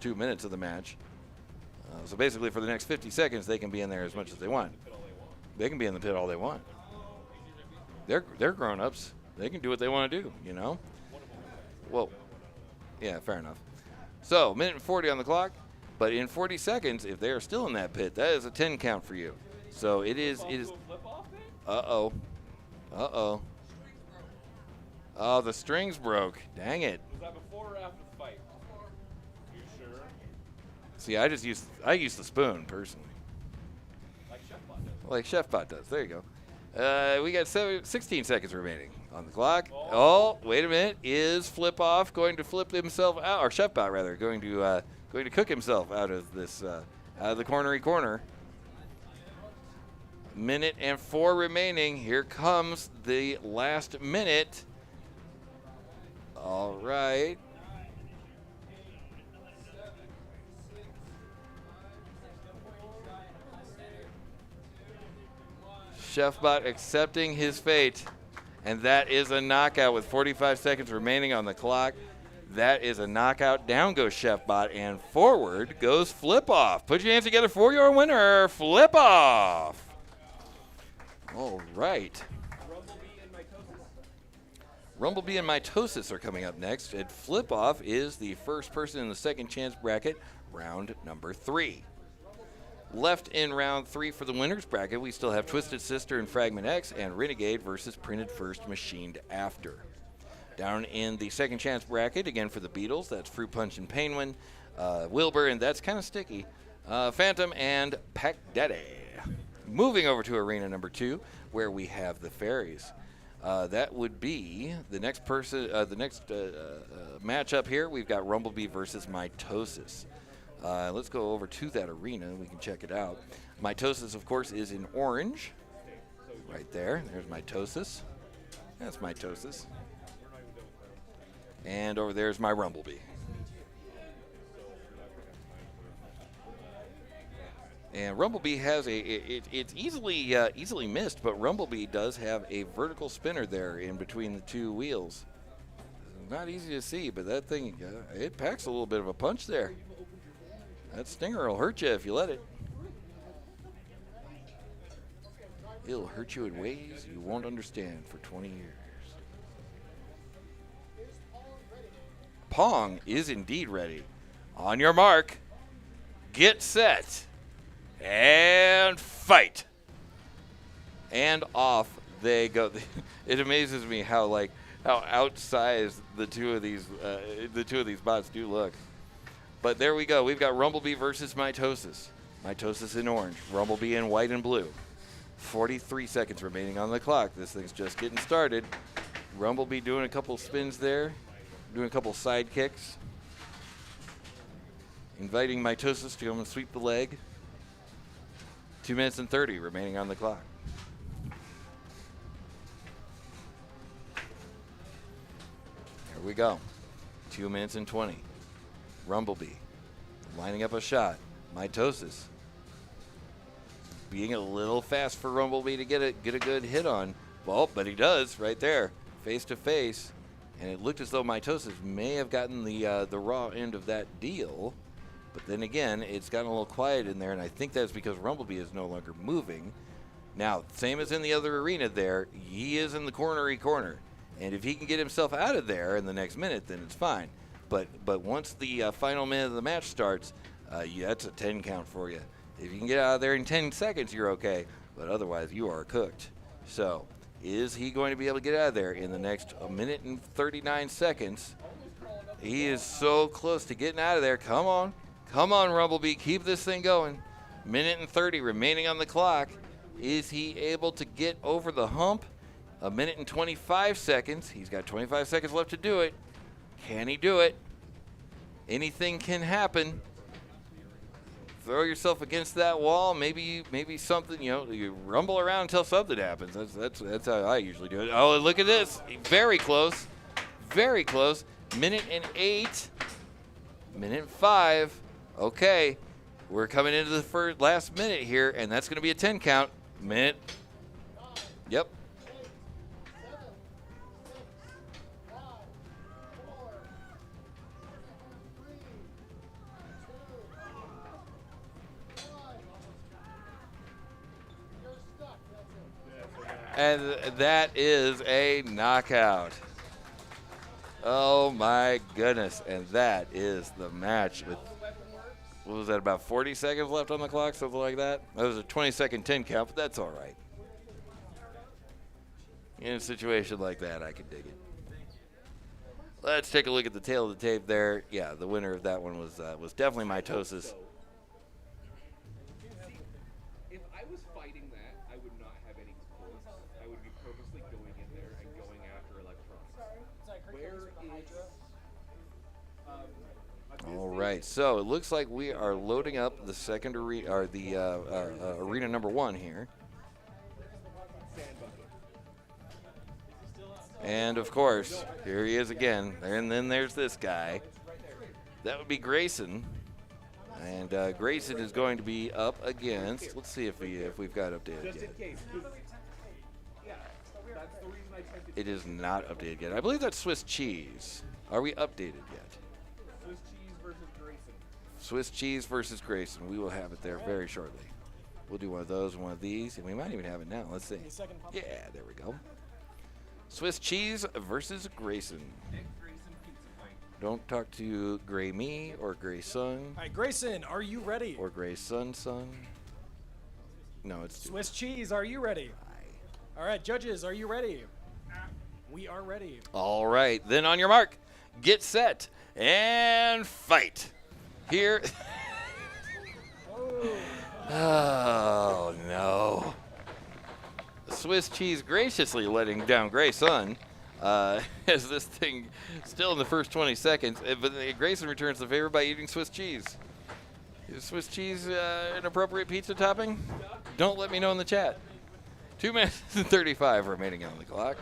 2 minutes of the match. So basically, for the next 50 seconds, they can be in there as much as they want. They can be in the pit all they want. They're grown-ups. They can do what they want to do, you know? Whoa. Yeah, fair enough. So, minute and 40 on the clock. But in 40 seconds, if they are still in that pit, that is a 10 count for you. So it is. Uh-oh. Uh-oh. Oh, the strings broke. Dang it. Was that before or after the fight? You sure? See, I use the spoon personally. Like ChefBot does. Like ChefBot does. There you go. We got 16 seconds remaining on the clock. Oh, wait a minute. Is FlipOff going to flip himself out, or ChefBot rather, going to cook himself out of this out of the cornery corner? Minute and 4 remaining. Here comes the last minute. All right. ChefBot accepting his fate. And that is a knockout with 45 seconds remaining on the clock. That is a knockout. Down goes ChefBot, and forward goes FlipOff. Put your hands together for your winner, FlipOff. All right. Rumblebee and Mitosis are coming up next, and FlipOff is the first person in the second chance bracket, round number 3. Left in round 3 for the winners bracket, we still have Twisted Sister and Fragment X, and Renegade versus Printed First, Machined After. Down in the second chance bracket, again for the Beatles, that's Fruit Punch and Penguin, Wilbur, and that's kind of sticky, Phantom and Pac Daddy. Moving over to arena number 2, where we have the Fairies. That would be the next person. The next matchup here, we've got Rumblebee versus Mitosis. Let's go over to that arena. We can check it out. Mitosis, of course, is in orange. Right there. There's Mitosis. That's Mitosis. And over there's my Rumblebee. And Rumblebee has it's easily missed, but Rumblebee does have a vertical spinner there in between the two wheels. Not easy to see, but that thing, it packs a little bit of a punch there. That stinger will hurt you if you let it. It'll hurt you in ways you won't understand for 20 years. Pong is indeed ready. On your mark, get set, and fight. And off they go. It amazes me how outsized the two of these bots do look. But there we go. We've got Rumblebee versus Mitosis. Mitosis in orange, Rumblebee in white and blue. 43 seconds remaining on the clock. This thing's just getting started. Rumblebee doing a couple spins there, doing a couple side kicks. Inviting Mitosis to come and sweep the leg. 2 minutes and 30 remaining on the clock. Here we go. 2 minutes and 20. Rumblebee lining up a shot. Mitosis being a little fast for Rumblebee to get a good hit on. Well, but he does right there, face to face. And it looked as though Mitosis may have gotten the raw end of that deal. But then again, it's gotten a little quiet in there, and I think that's because Rumblebee is no longer moving. Now, same as in the other arena there, he is in the cornery corner. And if he can get himself out of there in the next minute, then it's fine. But once the final minute of the match starts, that's a 10 count for you. If you can get out of there in 10 seconds, you're okay. But otherwise, you are cooked. So, is he going to be able to get out of there in the next 1 minute and 39 seconds? He is so close to getting out of there. Come on. Come on, Rumblebee. Keep this thing going. 1 minute and 30 remaining on the clock. Is he able to get over the hump? 1 minute and 25 seconds. He's got 25 seconds left to do it. Can he do it? Anything can happen. Throw yourself against that wall. Maybe something, you rumble around until something happens. That's how I usually do it. Oh, look at this. Very close. Very close. 1 minute and 8. 1 minute and 5. Okay. We're coming into the last minute here, and that's going to be a 10 count. Minute. Yep. And that is a knockout. Oh my goodness. And that is the match with, what was that, about 40 seconds left on the clock, something like that? That was a 20-second 10 count, but that's all right. In a situation like that, I can dig it. Let's take a look at the tail of the tape there. Yeah, the winner of that one was definitely Mitosis. If I was fighting that, I would not have any points. I would be purposely going in there and going after electronics. Where is... All right, so it looks like we are loading up the second arena, or the arena number 1 here. And of course, here he is again. And then there's this guy. That would be Grayson. And Grayson is going to be up against. Let's see if we've got updated yet. It is not updated yet. I believe that's Swiss cheese. Are we updated yet? Swiss cheese versus Grayson. Swiss cheese versus Grayson. We will have it there very shortly. We'll do one of those and one of these, and we might even have it now. Let's see. Yeah, there we go. Swiss cheese versus Grayson. Don't talk to Gray Me or Gray Son. All right, Grayson, are you ready? Or Gray Son. No, it's Swiss cheese, are you ready? All right, judges, are you ready? We are ready. All right, then on your mark, get set, and fight. Here. Oh, no. Swiss cheese graciously letting down Grayson as this thing still in the first 20 seconds. But Grayson returns the favor by eating Swiss cheese. Is Swiss cheese an appropriate pizza topping? Don't let me know in the chat. 2 minutes and 35 remaining on the clock.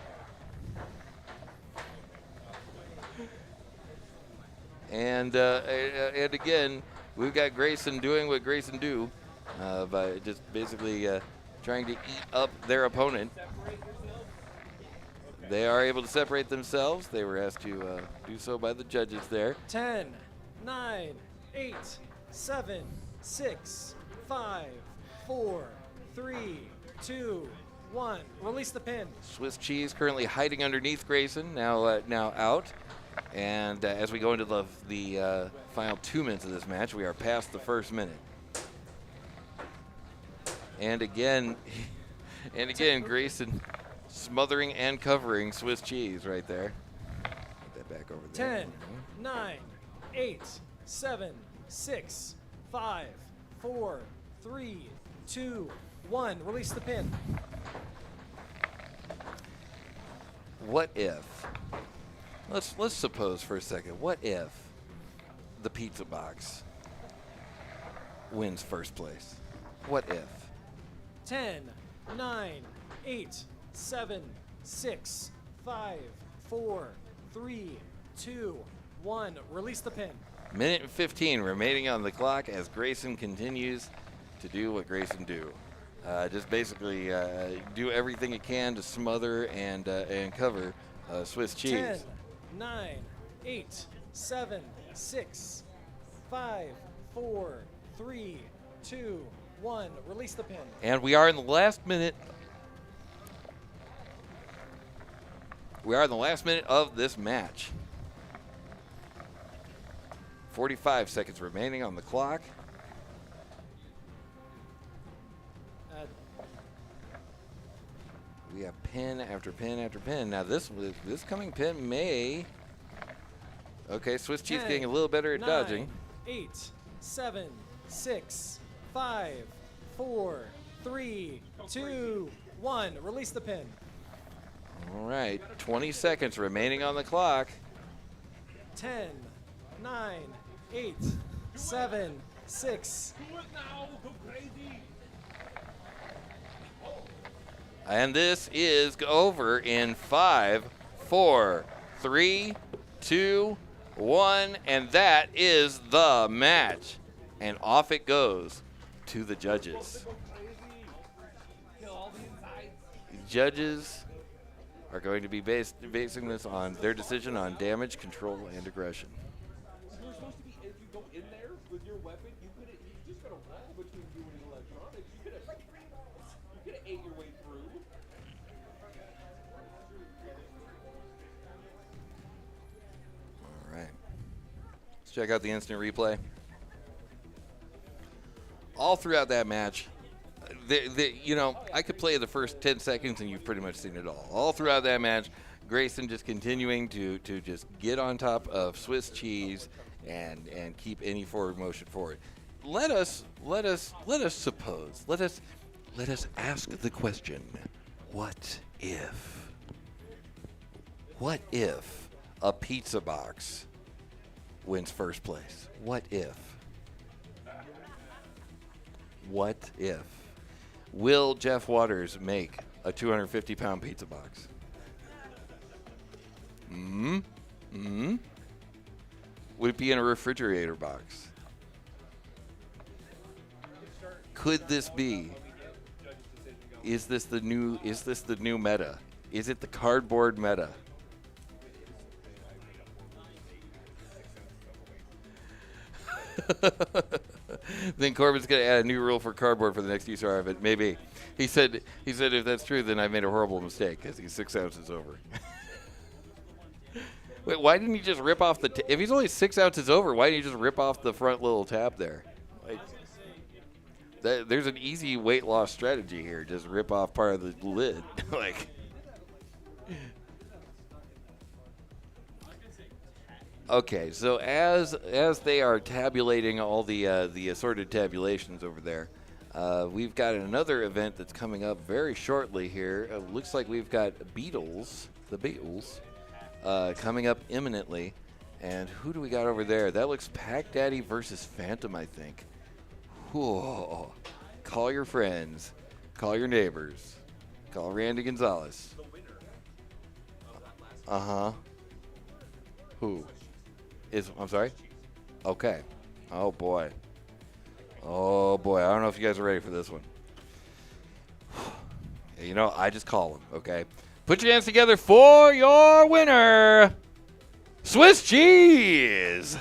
And again, we've got Grayson doing what Grayson do by just basically trying to eat up their opponent. They are able to separate themselves. They were asked to do so by the judges there. 10, 9, 8, 7, 6, 5, 4, 3, 2, 1. Release the pin. Swiss cheese currently hiding underneath Grayson, now out. And as we go into the final 2 minutes of this match, we are past the first minute. And again, Grayson smothering and covering Swiss cheese right there. Put that back over there. 10, 9, 8, 7, 6, 5, 4, 3, 2, 1. Release the pin. What if? Let's suppose for a second. What if the pizza box wins first place? What if? 10, 9, 8, 7, 6, 5, 4, 3, 2, 1. Release the pin. Minute and 15 remaining on the clock as Grayson continues to do what Grayson do. Just basically do everything he can to smother and cover Swiss cheese. 10, 9, 8, 7, 6, 5, 4, 3, 2, 1. Release the pin. And we are in the last minute. We are in the last minute of this match. 45 seconds remaining on the clock. We have pin after pin after pin. Now this coming pin may. Okay, Swiss cheese 10, getting a little better at 9, dodging. 8, 7, 6, 5, 4, 3, 2, 1. Release the pin. All right, 20 seconds remaining on the clock. 10, 9, 8, 7, 6. And this is over in 5, 4, 3, 2, 1, and that is the match. And off it goes to the judges. The judges are going to be basing this on their decision on damage, control, and aggression. You're supposed to be, if you go in there with your weapon, you just got a wall between you and his electronics. You could have ate your way through. All right. Let's check out the instant replay. All throughout that match, I could play the first 10 seconds and you've pretty much seen it all. All throughout that match, Grayson just continuing to just get on top of Swiss cheese and keep any forward motion forward. Let us suppose. Let us ask the question: what if? What if a pizza box wins first place? What if? What if? Will Jeff Waters make a 250-pound pizza box? Would it be in a refrigerator box? Could this be? Is this the new meta? Is it the cardboard meta? Then Corbin's gonna add a new rule for cardboard for the next UCR event. Maybe. He said if that's true, then I made a horrible mistake because he's 6 ounces over. Wait, why didn't he just rip off the? If he's only 6 ounces over, why didn't he just rip off the front little tab there? Like, there's an easy weight loss strategy here. Just rip off part of the lid, like. Okay, so as they are tabulating all the assorted tabulations over there, we've got another event that's coming up very shortly here. It looks like we've got the Beetles, coming up imminently. And who do we got over there? That looks Pac Daddy versus Phantom, I think. Whoa. Call your friends. Call your neighbors. Call Randy Gonzalez. Uh-huh. Who? I'm sorry? Okay. Oh, boy. Oh, boy. I don't know if you guys are ready for this one. You know, I just call them, okay? Put your hands together for your winner, Swiss Cheese.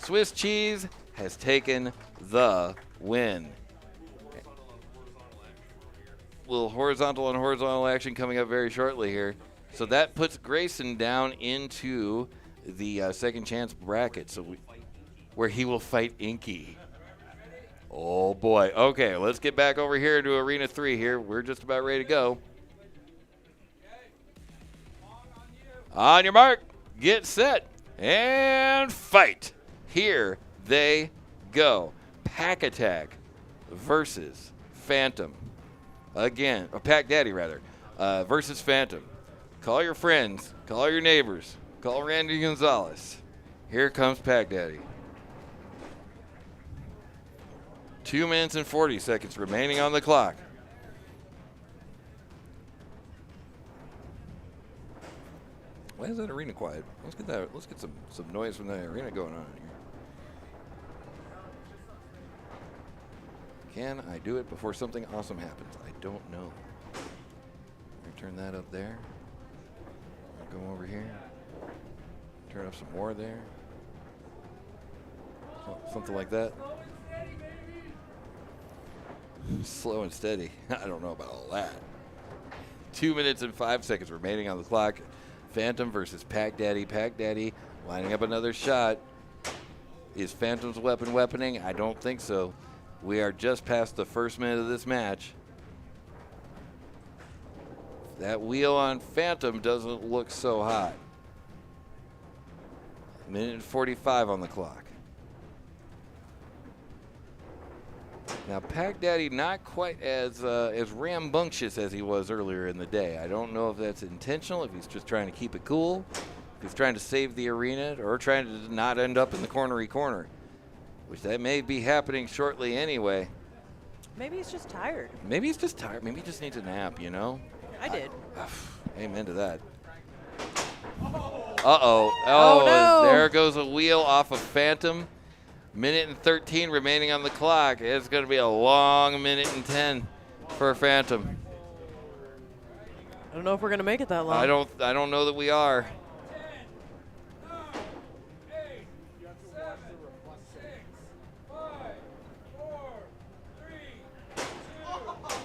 Swiss Cheese has taken the win. Little horizontal on horizontal action coming up very shortly here. So that puts Grayson down into the second chance bracket, where he will fight Inky. Oh, boy. Okay, let's get back over here to Arena 3 here. We're just about ready to go. On your mark, get set, and fight. Here they go. Pac Attack versus Phantom. Again, or Pac Daddy, rather, versus Phantom. Call your friends. Call your neighbors. Call Randy Gonzalez. Here comes Pac Daddy. 2 minutes and 40 seconds remaining on the clock. Why is that arena quiet? Let's get some noise from the arena going on here. Can I do it before something awesome happens? I don't know. Turn that up there. Go over here. Turn up some more there. Something like that. Slow and steady. I don't know about all that. 2 minutes and 5 seconds remaining on the clock. Phantom versus Pac Daddy. Pac Daddy lining up another shot. Is Phantom's weapon weaponing? I don't think so. We are just past the first minute of this match. That wheel on Phantom doesn't look so hot. Minute and 45 on the clock. Now, Pac Daddy not quite as rambunctious as he was earlier in the day. I don't know if that's intentional, if he's just trying to keep it cool, if he's trying to save the arena, or trying to not end up in the cornery corner, which that may be happening shortly anyway. Maybe he's just tired. Maybe he's just tired. Maybe he just needs a nap, you know? I did. Amen to that. Uh-oh. Oh, no. There goes a wheel off of Phantom. Minute and 13 remaining on the clock. It's going to be a long minute and 10 for Phantom. I don't know if we're going to make it that long. I don't know that we are.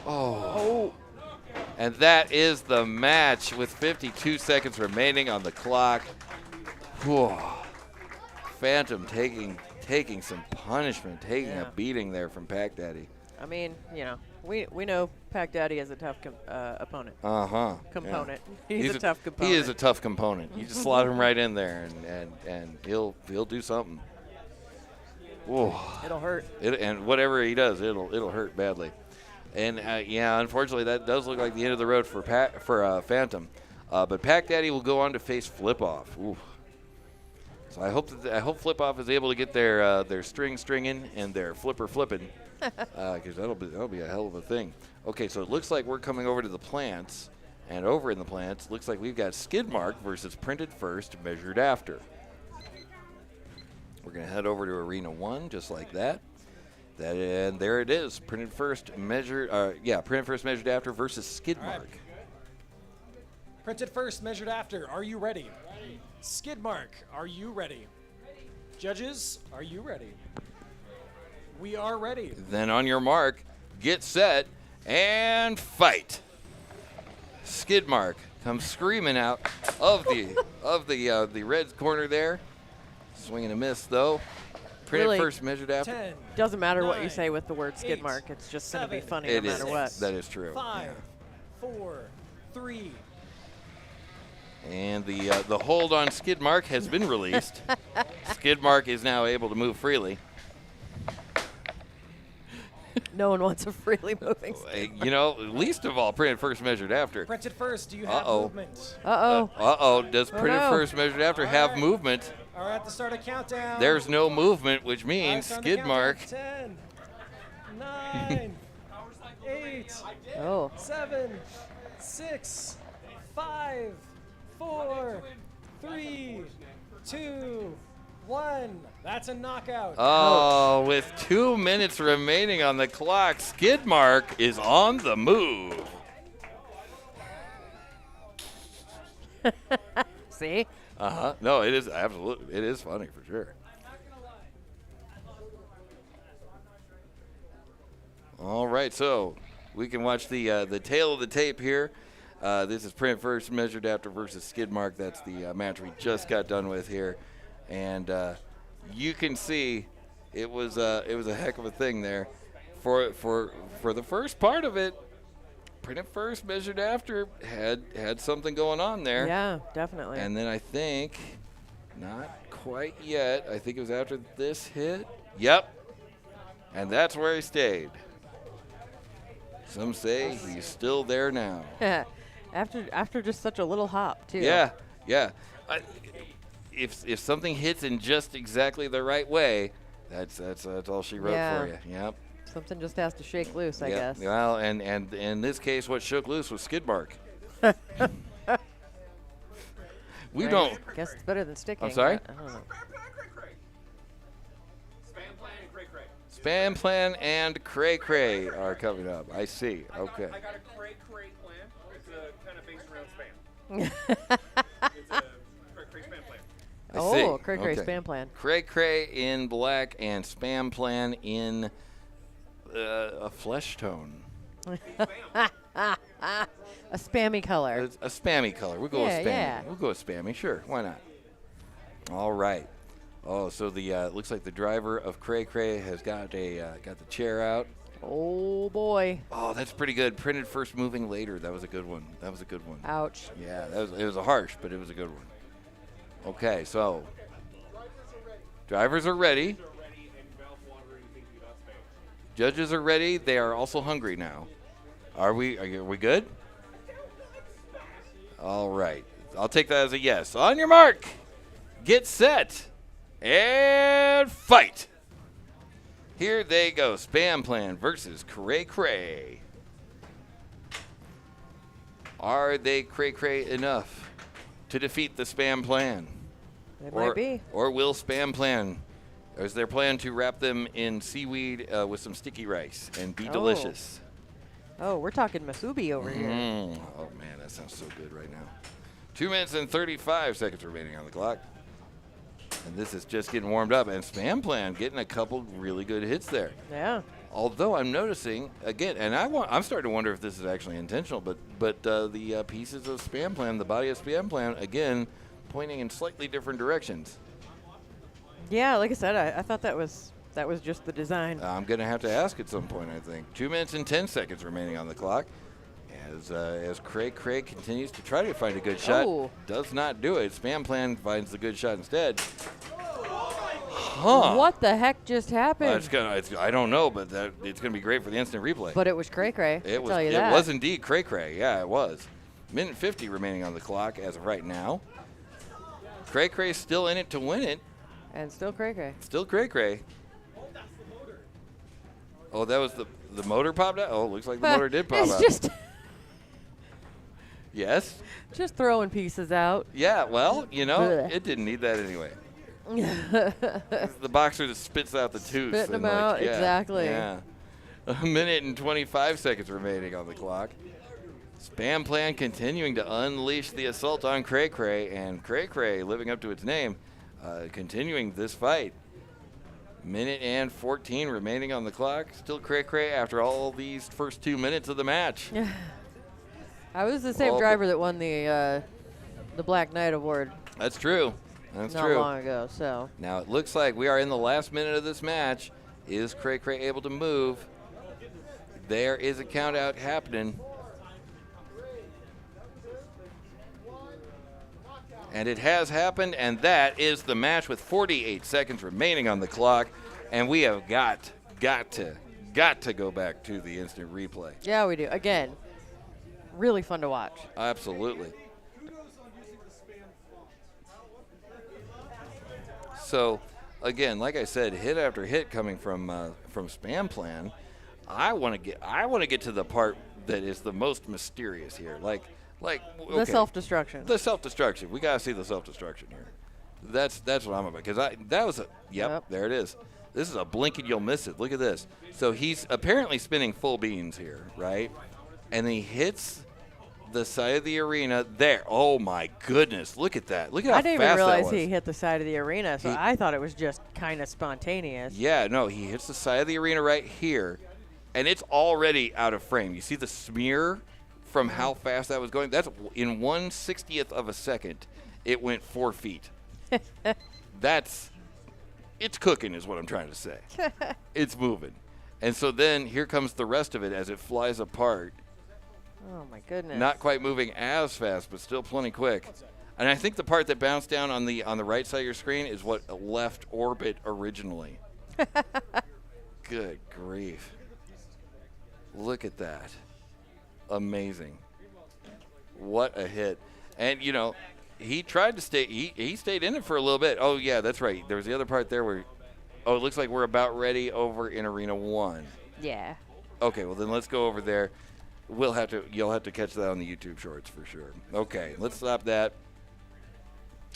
Oh. And that is the match with 52 seconds remaining on the clock. Whew. Phantom taking some punishment, taking a beating there from Pac Daddy. I mean, you know, we know Pac Daddy is a tough opponent. Component. Yeah. He's a tough component. He is a tough component. You just slot him right in there, and he'll do something. Whoa. It'll hurt. And whatever he does, it'll hurt badly. And yeah, unfortunately, that does look like the end of the road for Phantom. But Pac Daddy will go on to face FlipOff. Ooh. So I hope FlipOff is able to get their stringing and their flipping, because that'll be a hell of a thing. Okay, so it looks like we're coming over to the plants, and over in the plants, looks like we've got Skidmark versus Printed First, Measured After. We're gonna head over to Arena 1 just like that. And there it is, Printed First, Measured After versus Skidmark. Right. Printed First, Measured After. Are you ready? Skidmark, are you ready? Judges, are you ready? We are ready. Then on your mark, get set, and fight. Skidmark comes screaming out of the red corner there. Swing and a miss though. Printed Really? First, Measured After. 10, Doesn't matter what you 9, say with the word skid 8, mark. It's just going to be 7, funny It no is. matter what. That is true. 5, Yeah. 4, 3. And the hold on Skidmark has been released. Skidmark is now able to move freely. No one wants a freely moving skid mark. You know, least of all, Printed First, Measured After. Printed First, do you have Uh-oh. movement? Uh-oh. Uh-oh, does Printed no. First, Measured After have movement? All right, at the start of countdown. There's no movement, which means Alright, skid mark. 10, 9, 8, Oh. 7, 6, 5, 4, 3, 2, 1. That's a knockout. Oh, with 2 minutes remaining on the clock, skid mark is on the move. See? No, it is absolutely. It is funny for sure. All right, so we can watch the tail of the tape here. This is print first, measured after versus skid mark. That's the match we just got done with here, and you can see it was a heck of a thing there. For the first part of it, print first, measured after had something going on there. Yeah, definitely. And then I think, not quite yet, I think it was after this hit. Yep. And that's where he stayed. Some say he's still there now. after just such a little hop, too. Yeah. If something hits in just exactly the right way, that's all she wrote for you. Yep. Something just has to shake loose, I guess. Well, and in this case, what shook loose was skid mark. We don't. Guess it's better than sticking. I'm sorry? I don't know. Spam plan and Spam Plan and Cray-Cray. Cray-Cray are coming up. I see. Okay. I got a Cray-Cray plan. It's kind of based around spam. It's a Cray-Cray spam plan. I see. Oh, Cray-Cray Okay. spam plan. Cray-Cray in black and Spam Plan in a flesh tone. A spammy color. A spammy color. We'll go with spammy. Yeah. We'll go with spammy. Sure. Why not? All right. Oh, so the looks like the driver of Cray-Cray has got the chair out. Oh, boy. Oh, that's pretty good. Printed first, moving later. That was a good one. Ouch. Yeah, it was a harsh, but it was a good one. Okay, so drivers are ready. Judges are ready. They are also hungry now. Are we good? All right. I'll take that as a yes. On your mark. Get set. And fight. Here they go. Spam Plan versus Cray-Cray. Are they Cray-Cray enough to defeat the Spam Plan? It might be. Or will Spam Plan, or is their plan to wrap them in seaweed with some sticky rice and be delicious? Oh, we're talking masubi over here. Oh, man, that sounds so good right now. 2 minutes and 35 seconds remaining on the clock. And this is just getting warmed up. And Spam Plan getting a couple really good hits there. Yeah. Although I'm noticing, again, and I'm starting to wonder if this is actually intentional, but the pieces of Spam Plan, the body of Spam Plan, again, pointing in slightly different directions. Yeah, like I said, I thought that was just the design. I'm going to have to ask at some point, I think. 2 minutes and 10 seconds remaining on the clock. As Cray-Cray continues to try to find a good shot, does not do it. Spam Plan finds the good shot instead. Huh. What the heck just happened? I don't know, but it's going to be great for the instant replay. But it was Cray-Cray. It tell you that. It was indeed Cray-Cray. Yeah, it was. Minute 50 remaining on the clock as of right now. Cray-Cray's still in it to win it. And still Cray-Cray. Still Cray-Cray. Oh, that was the motor popped out? Oh, looks like the motor did pop out. It's just yes? just throwing pieces out. Yeah, well, you know, Blech. it didn't need that anyway. The boxer just spits out the tooth. Spitting and them out, yeah, exactly. Yeah. A minute and 25 seconds remaining on the clock. Spam Plan continuing to unleash the assault on Cray-Cray, and Cray-Cray, living up to its name, continuing this fight. Minute and 14 remaining on the clock. Still Cray-Cray after all these first 2 minutes of the match. I was the same driver that won the Black Knight Award. That's true. That's not true. long ago. So now it looks like we are in the last minute of this match. Is Cray-Cray able to move? There is a count out happening. And it has happened, and that is the match with 48 seconds remaining on the clock. And we have got to go back to the instant replay. yeah, we do. Again, really fun to watch. Absolutely. So, again, like I said, hit after hit coming from Spam Plan. I want to get to the part that is the most mysterious here. Like okay. The self-destruction. The self-destruction. We gotta see the self-destruction here. That's what I'm about. Because that was yep, there it is. This is a blink and you'll miss it. Look at this. So he's apparently spinning full beans here, right? And he hits the side of the arena there. Oh my goodness! Look at that. Look at how I didn't fast even realize that was. he hit the side of the arena, so I thought it was just kind of spontaneous. Yeah, no, he hits the side of the arena right here, and it's already out of frame. You see the smear from how fast that was going? That's in 1/60th of a second. It went 4 feet. It's cooking is what I'm trying to say. It's moving. And so then here comes the rest of it as it flies apart. Oh, my goodness. Not quite moving as fast, but still plenty quick. And I think the part that bounced down on the right side of your screen is what left orbit originally. Good grief. Look at that. Amazing. What a hit. And, you know, he tried to stay, he stayed in it for a little bit. Oh, yeah, that's right. There was the other part there where, oh, it looks like we're about ready over in Arena 1. Yeah. Okay, well, then let's go over there. You'll have to catch that on the YouTube shorts for sure. Okay, let's stop that.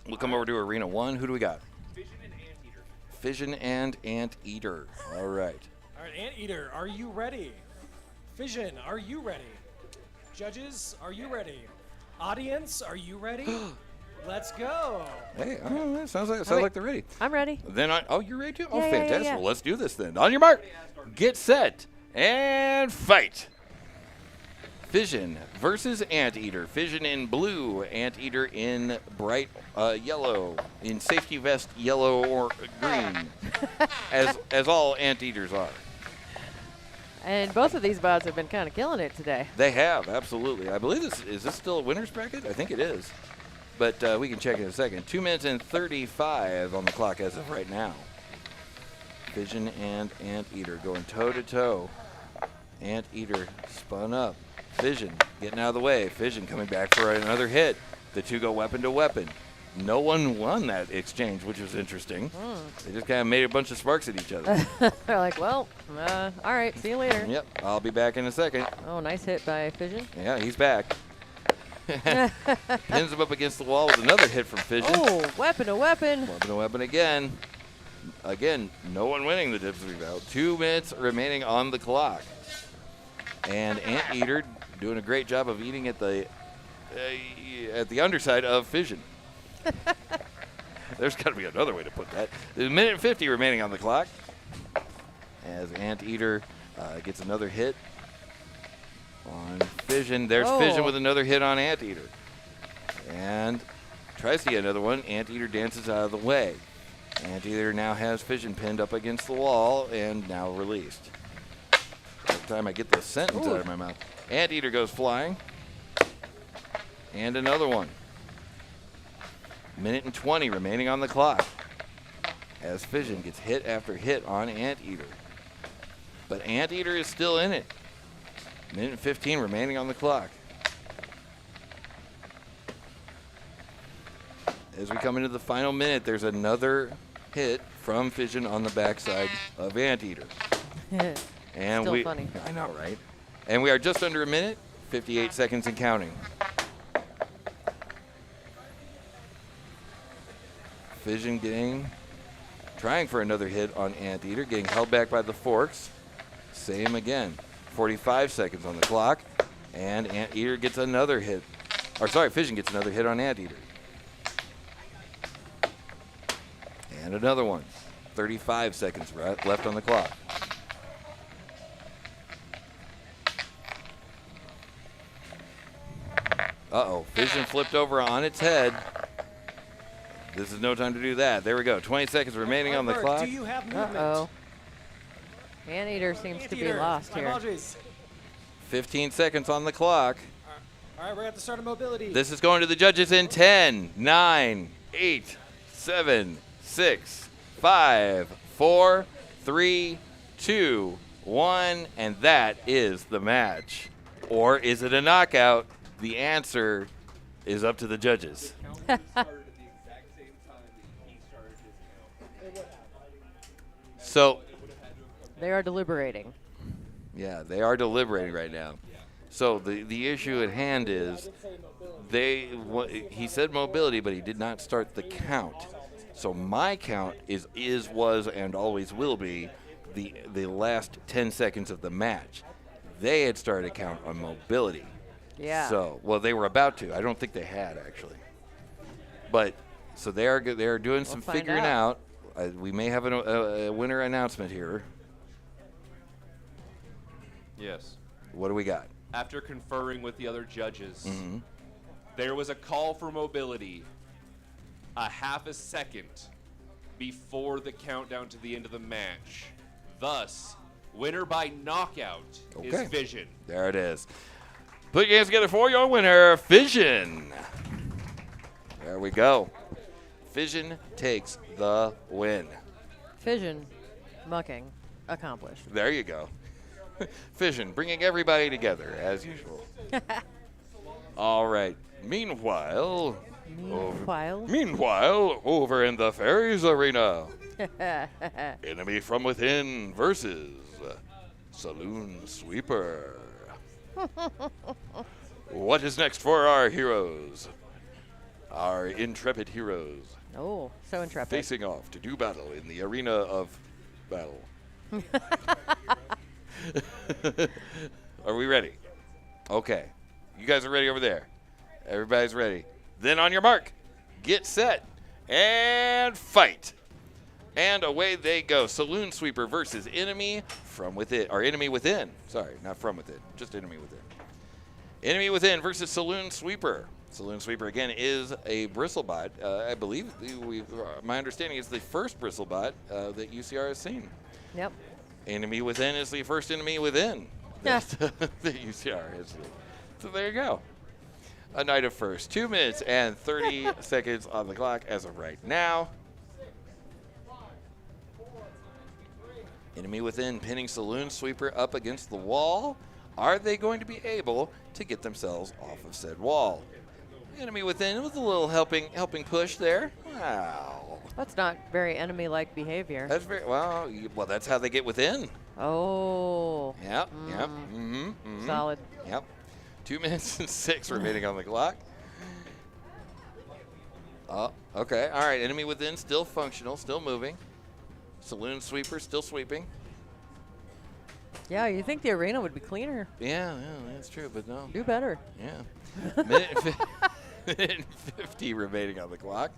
We'll come over to Arena 1. Who do we got? Fission and Anteater. Fission and Anteater. All right. All right, Anteater, are you ready? Fission, are you ready? Judges, are you ready? Audience, are you ready? Let's go. Hey, oh, sounds like they're ready. I'm ready. Then you're ready too? Oh, Yeah, fantastic. yeah. Well, let's do this then. On your mark, get set, and fight. Fission versus Anteater. Fission in blue, Anteater in bright yellow, in safety vest yellow or green, as all Anteaters are. And both of these bots have been kind of killing it today. They have, absolutely. I believe is this still a winner's bracket? I think it is. But we can check in a second. 2 minutes and 35 on the clock as of right now. Fission and Anteater going toe-to-toe. Anteater spun up. Fission getting out of the way. Fission coming back for another hit. The two go weapon to weapon. No one won that exchange, which was interesting. They just kind of made a bunch of sparks at each other. They're like, well, all right, see you later. Yep, I'll be back in a second. Oh, nice hit by Fission. Yeah, he's back. Pins him up against the wall with another hit from Fission. Oh, weapon to weapon. Weapon to weapon again. Again, no one winning the Dipsy Bout. 2 minutes remaining on the clock. And Anteater doing a great job of eating at the underside of Fission. There's got to be another way to put that. There's 1 minute and 50 remaining on the clock. As Anteater gets another hit on Fission. There's Fission with another hit on Anteater. And tries to get another one. Anteater dances out of the way. Anteater now has Fission pinned up against the wall and now released. By the time I get the sentence out of my mouth. Anteater goes flying. And another one. 1 minute and 20 remaining on the clock. As Fission gets hit after hit on Anteater. But Anteater is still in it. 1 minute and 15 remaining on the clock. As we come into the final minute, there's another hit from Fission on the backside of Anteater. And Still funny. I know, right? And we are just under a minute, 58 seconds and counting. Fission trying for another hit on Anteater, getting held back by the forks. Same again. 45 seconds on the clock, and Anteater gets another hit. Fission gets another hit on Anteater. And another one. 35 seconds left on the clock. Uh-oh, Fission flipped over on its head. This is no time to do that. There we go. 20 seconds remaining on the clock. Do you have movement? Uh-oh. Anteater seems to be lost here. Apologies. 15 seconds on the clock. All right, we're at the start of mobility. This is going to the judges in 10, 9, 8, 7, 6, 5, 4, 3, 2, 1, and that is the match. Or is it a knockout? The answer is up to the judges. So, They are deliberating. yeah, they are deliberating right now. So the issue at hand is he said mobility, but he did not start the count. So my count was, and always will be the last 10 seconds of the match. They had started a count on mobility. Yeah. So, well, they were about to. I don't think they had, actually. But, so they are doing some find figuring out. We may have a winner announcement here. Yes. What do we got? After conferring with the other judges, Mm-hmm. there was a call for mobility a half a second before the countdown to the end of the match. Thus, winner by knockout is Fission. There it is. Put your hands together for your winner, Fission. There we go. Fission takes the win. Fission, mucking, accomplished. There you go. Fission, bringing everybody together, as usual. All right. Meanwhile, over in the Fairies Arena, Enemy from Within versus Saloon Sweeper. What is next for our heroes? Our intrepid heroes Oh, so intrepid. facing off to do battle in the arena of battle. Are we ready? Okay. You guys are ready over there. Everybody's ready. Then on your mark, get set, and fight. And away they go. Saloon Sweeper versus Enemy from Within. Or Enemy Within. Sorry, not from within. Just Enemy Within. Enemy Within versus Saloon Sweeper. Saloon Sweeper, again, is a Bristlebot. I believe, my understanding is the first Bristlebot that UCR has seen. Yep. Enemy Within is the first Enemy Within that UCR has seen. So there you go. A night of first. 2 minutes and 30 seconds on the clock as of right now. Enemy Within pinning Saloon Sweeper up against the wall. Are they going to be able to get themselves off of said wall? Enemy Within with a little helping push there. Wow. That's not very enemy-like behavior. That's very well. That's how they get within. Oh. Yep. Yep. Mm-hmm. Solid. Yep. 2 minutes and 6 remaining on the clock. Oh, okay. All right. Enemy Within still functional, still moving. Saloon Sweeper still sweeping. Yeah, you think the arena would be cleaner. Yeah, that's true, but no. Do better. Yeah. minute and 50 remaining on the clock.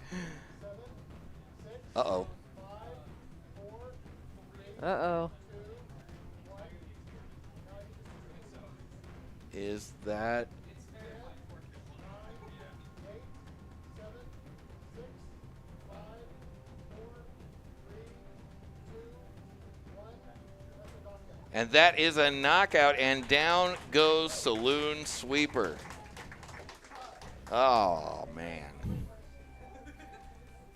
Uh-oh. Uh-oh. Is that... And that is a knockout, and down goes Saloon Sweeper. Oh, man.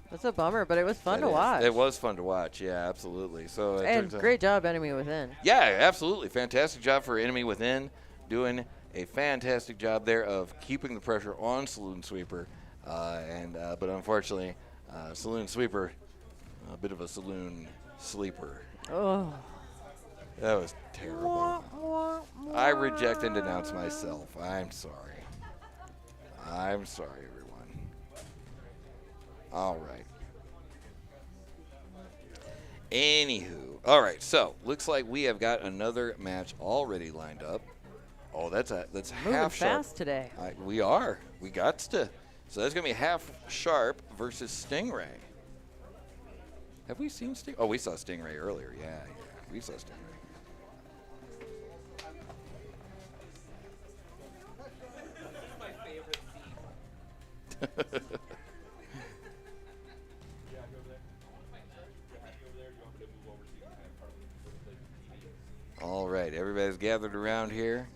That's a bummer, but it was fun to watch. It was fun to watch, yeah, absolutely. So and great job, Enemy Within. Yeah, absolutely. Fantastic job for Enemy Within, doing a fantastic job there of keeping the pressure on Saloon Sweeper. But unfortunately, Saloon Sweeper, a bit of a saloon sleeper. Oh. That was terrible. I reject and denounce myself. I'm sorry. I'm sorry, everyone. All right. Anywho. All right, so looks like we have got another match already lined up. Oh, that's Moving half sharp. fast today. We are. We got to. So that's going to be Half Sharp versus Stingray. Have we seen Stingray? Oh, we saw Stingray earlier. Yeah. We saw Stingray. All right, everybody's gathered around here.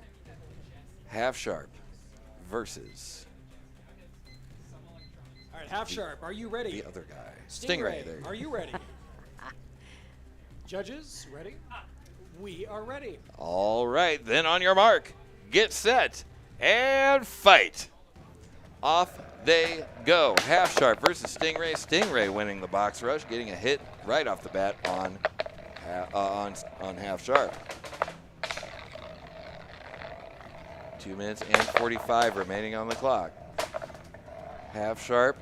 Half Sharp versus All right, Half Sharp, are you ready? the other guy. Stingray. There you go. Are you ready? Judges, ready? We are ready. All right, then on your mark, get set, and fight. Off they go. Half Sharp versus Stingray. Stingray winning the box rush, getting a hit right off the bat on on half sharp. 2 minutes and 45 remaining on the clock. Half sharp.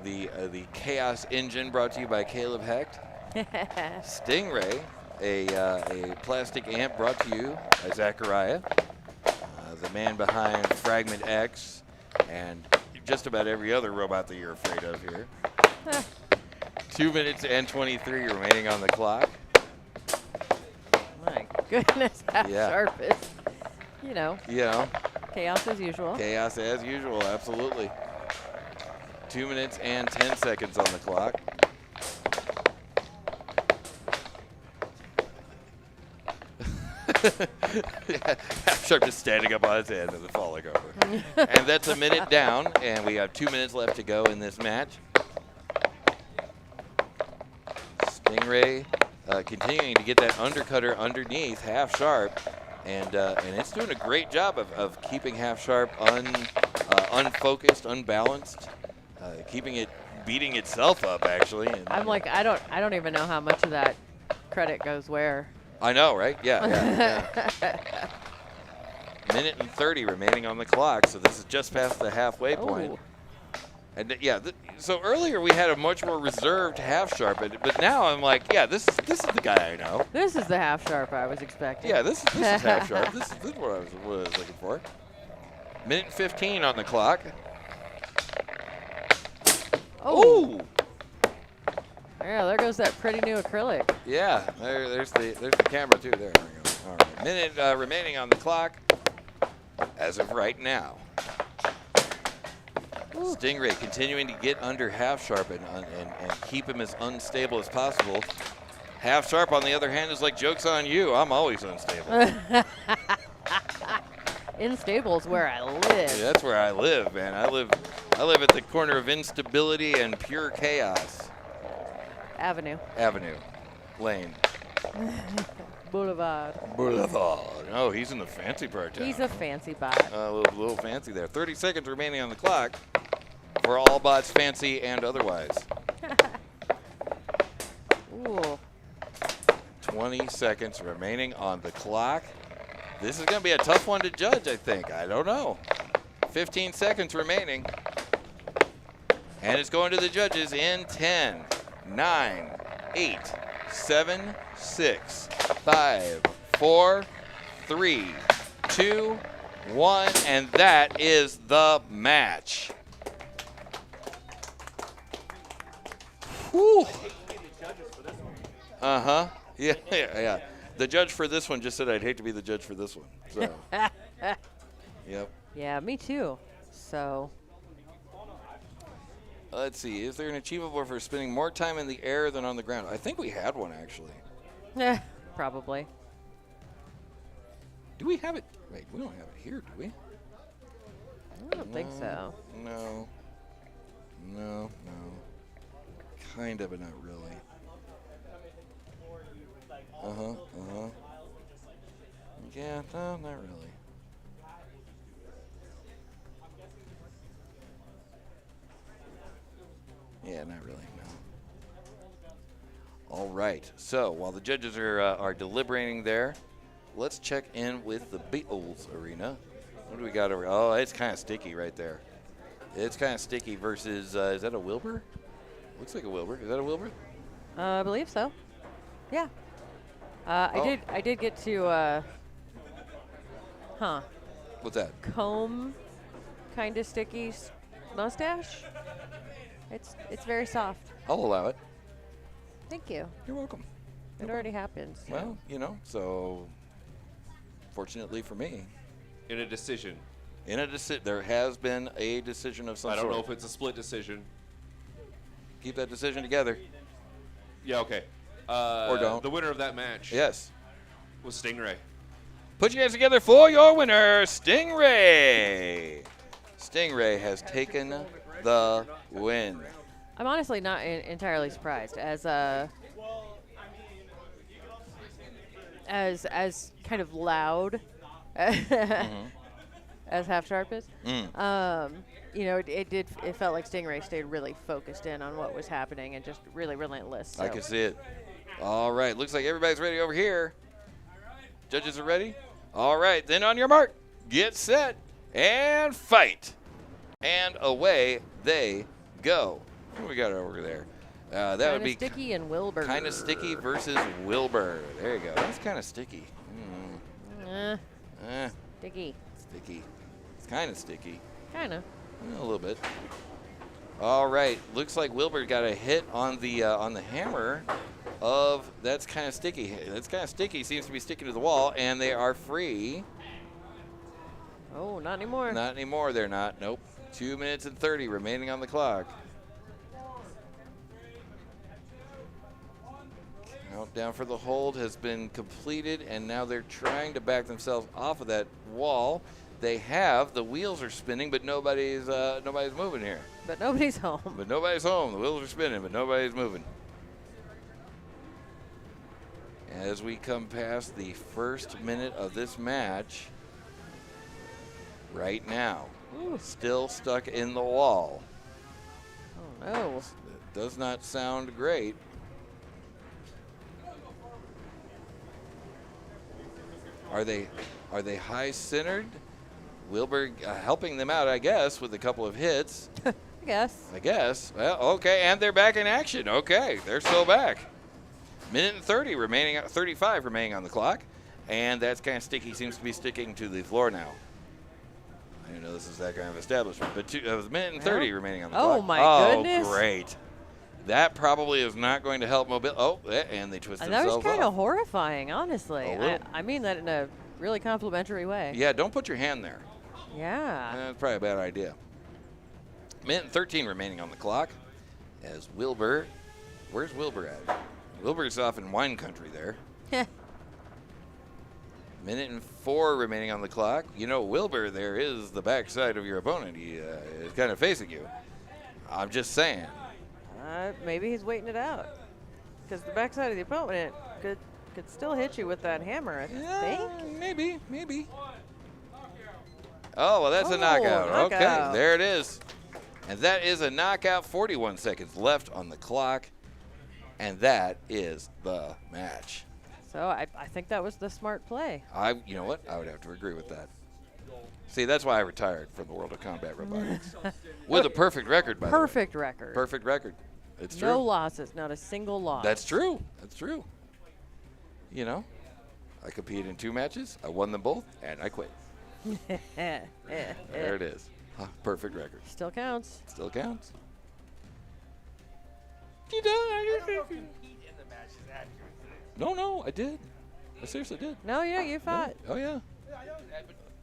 The Chaos Engine brought to you by Caleb Hecht. Stingray, a plastic amp brought to you by Zachariah. The man behind Fragment X and just about every other robot that you're afraid of here. 2 minutes and 23 remaining on the clock. My goodness, half Yeah. sharp is, you know, Yeah. chaos as usual. Chaos as usual, absolutely. 2 minutes and 10 seconds on the clock. Half sharp just standing up on his head and then falling over. And that's a minute down, and we have 2 minutes left to go in this match. Stingray continuing to get that undercutter underneath half sharp, and it's doing a great job of keeping half sharp unfocused, unbalanced, keeping it beating itself up actually. And, I'm like, I don't even know how much of that credit goes where. I know, right? Yeah. Minute and 30 remaining on the clock, so this is just past the halfway point. Oh. And so earlier we had a much more reserved half sharp, but now I'm like, yeah, this is the guy I know. This is the half sharp I was expecting. Yeah, this is half sharp. This is what I was looking for. Minute and 15 on the clock. Oh. Yeah, there goes that pretty new acrylic. Yeah, there's the camera too. There we go. All right, minute remaining on the clock as of right now. Ooh. Stingray continuing to get under half sharp and keep him as unstable as possible. Half sharp, on the other hand, is like, joke's on you. I'm always unstable. Instable is where I live. Yeah, that's where I live, man. I live at the corner of instability and pure chaos. Avenue. Lane. Boulevard. Oh, he's in the fancy part now. He's a fancy bot. A little fancy there. 30 seconds remaining on the clock for all bots, fancy and otherwise. Ooh. 20 seconds remaining on the clock. This is going to be a tough one to judge, I think. I don't know. 15 seconds remaining. And it's going to the judges in 10, 9, 8, 7, 6, 5, 4, 3, 2, 1, and that is the match. Whew. Uh-huh. Yeah. The judge for this one just said I'd hate to be the judge for this one. So. Yep. Yeah, me too. So. Let's see. Is there an achievable for spending more time in the air than on the ground? I think we had one, actually. Probably. Do we have it? Wait, we don't have it here, do we? I don't think so. No. Kind of, but not really. Yeah, no, not really. Yeah, not really, no. All right, so while the judges are deliberating there, let's check in with the Beatles arena. What do we got over? Oh, it's kind of sticky right there. It's kind of sticky versus, is that a Wilbur? Looks like a Wilbur. Is that a Wilbur? I believe so. Yeah. I did get to, What's that? comb kind of sticky mustache. It's very soft. I'll allow it. Thank you. You're welcome. It already happens. Well, so fortunately for me, In a decision. there has been a decision of some I don't sort. know if it's a split decision. Keep that decision together. Yeah, okay. Or don't. The winner of that match Yes. was Stingray. Put your hands together for your winner, Stingray. Stingray has taken the win. I'm honestly not entirely surprised, as kind of loud as Half Sharp is. It felt like Stingray stayed really focused in on what was happening and just really relentless. So. I can see it. All right, looks like everybody's ready over here. Judges are ready? All right, then on your mark, get set, and fight. And away they go. What do we got over there? That would be Sticky and Wilbur. kind of sticky versus Wilbur. There you go. That's kind of sticky. Sticky. Sticky. It's kind of sticky. Kind of. A little bit. All right. Looks like Wilbur got a hit on the hammer of that's kind of sticky. That's kind of sticky. Seems to be sticking to the wall, and they are free. Oh, not anymore. Not anymore. They're not. Nope. 2 minutes and 30 remaining on the clock. Countdown for the hold has been completed, and now they're trying to back themselves off of that wall. They have. The wheels are spinning, but nobody's moving here. But nobody's home. But nobody's home. The wheels are spinning, but nobody's moving. As we come past the first minute of this match, right now, still stuck in the wall. Oh no. It does not sound great. Are they high centered? Wilbur helping them out, I guess, with a couple of hits. I guess. Well, okay, and they're back in action. Okay, they're still back. Minute and 30 remaining, 35 remaining on the clock, and that's kind of sticky. Seems to be sticking to the floor now. I didn't know this is that kind of establishment, but it was a minute and 30 remaining on the clock. Oh my goodness! Oh, great. That probably is not going to help mobility. Oh, and they twisted themselves off. That was kind of horrifying, honestly. A little. I mean that in a really complimentary way. Yeah, don't put your hand there. Yeah. That's probably a bad idea. Minute and 13 remaining on the clock as Wilbur. Where's Wilbur at? Wilbur's off in wine country there. Minute and 4 remaining on the clock. You know, Wilbur there is the backside of your opponent. He is kind of facing you. I'm just saying. Maybe he's waiting it out. Because the backside of the opponent could still hit you with that hammer, I think. Maybe. Oh, well, that's a knockout. Okay, there it is. And that is a knockout. 41 seconds left on the clock. And that is the match. So I think that was the smart play. You know what? I would have to agree with that. See, that's why I retired from the world of combat robotics. With a perfect record, by the way. Perfect record. Perfect record. It's true. No losses, not a single loss. That's true. That's true. You know, I competed in 2 matches. I won them both, and I quit. There it is. Perfect record. Still counts. Still counts. You No, I did. I seriously did. No, yeah, you fought. Oh, yeah.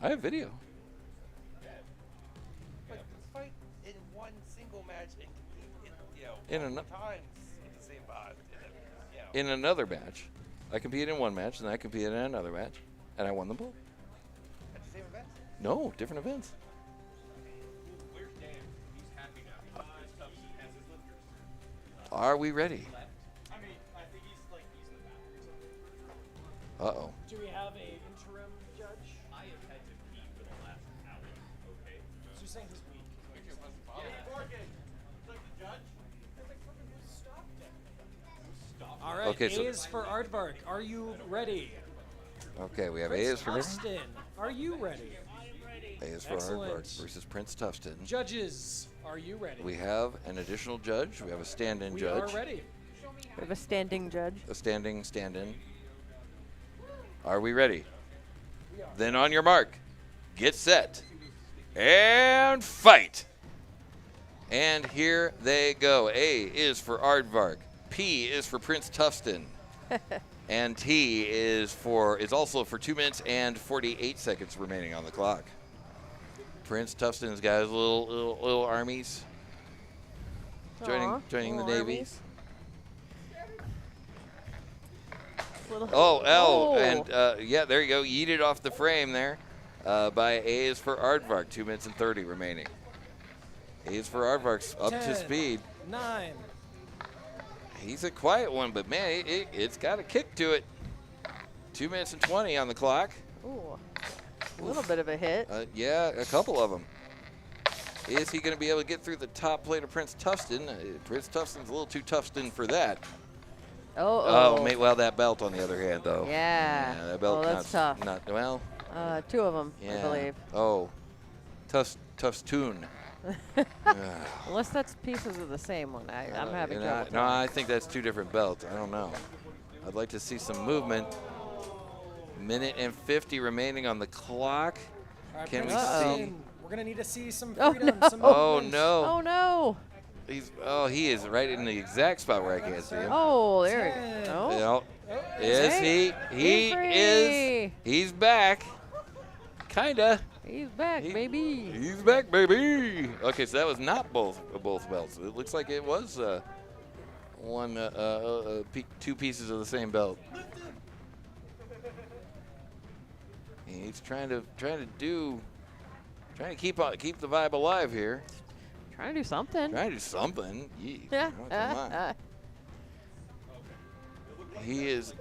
I have video. But fight in one single match and In times in the same bot. In another match. I competed in one match, and I competed in another match, and I won them both. At the same event? No, different events. Where's Dan? He's happy now. Toughston has his lifters. Are we ready? I mean, I think he's in the back. Uh-oh. Do we have a interim judge? I have had to pee for the last hour. Okay. So you're saying he's weak? All right, Okay, A so- is for Aardvark. Are you ready? Okay, we have A is for Toughston, are you ready? A is for Excellent. Aardvark versus Prince Toughston. Judges, are you ready? We have an additional judge. We have a stand-in judge. We are ready. We have a standing judge. A standing stand-in. Are we ready? Then on your mark, get set, and fight. And here they go. A is for Aardvark. P is for Prince Toughston. And T is also for 2 minutes and 48 seconds remaining on the clock. Prince Toughston's got his little armies joining the Navy. Armies. And yeah, there you go. Yeeted off the frame there by A is for Aardvark. 2 minutes and 30 remaining. A is for Aardvark's up 10, to speed. 9. He's a quiet one, but man, it's got a kick to it. 2 minutes and 20 on the clock. Ooh, a little bit of a hit. Yeah, a couple of them. Is he going to be able to get through the top plate of Prince Toughston? Prince Toughston's a little too Toughston for that. Oh. Well, that belt on the other hand, though. Yeah. That belt. Oh, that's tough. Not well. 2 of them, Yeah. I believe. Oh, Toughston. Unless that's pieces of the same one. I'm having trouble. No, I think that's 2 different belts. I don't know. I'd like to see some movement. Minute and 50 remaining on the clock. All right, Can we Uh-oh. see? We're gonna need to see some Oh, freedom, no. some Oh movement. no! Oh, no. He is right in the exact spot where I can't see him. Oh, there 10. we go. You know, is he? He He's is. He's back. Kinda. He's back, baby. He's back, baby. Okay, so that was not both belts. It looks like it was 2 pieces of the same belt. He's trying to keep the vibe alive here. Trying to do something. Trying to do something. Yee. Yeah. Oh, come on. He is.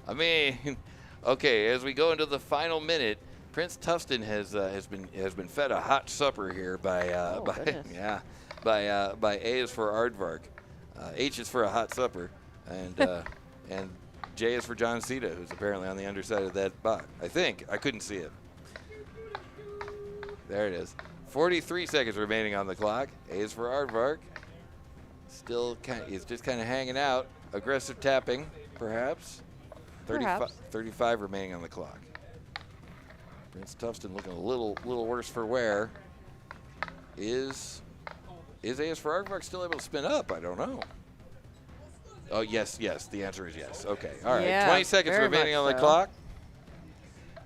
I mean, okay. As we go into the final minute, Prince Toughston has been fed a hot supper here by A is for Aardvark, H is for a hot supper, and and J is for John Cena, who's apparently on the underside of that bot. I think I couldn't see it. There it is. 43 seconds remaining on the clock. A is for Aardvark. He's just kind of hanging out. Aggressive tapping, perhaps. 35 remaining on the clock. Prince Toughston looking a little worse for wear. Is A is for Aardvark still able to spin up? I don't know. Oh, yes. The answer is yes. Okay. All right. Yeah, 20 seconds very remaining on much the so. clock.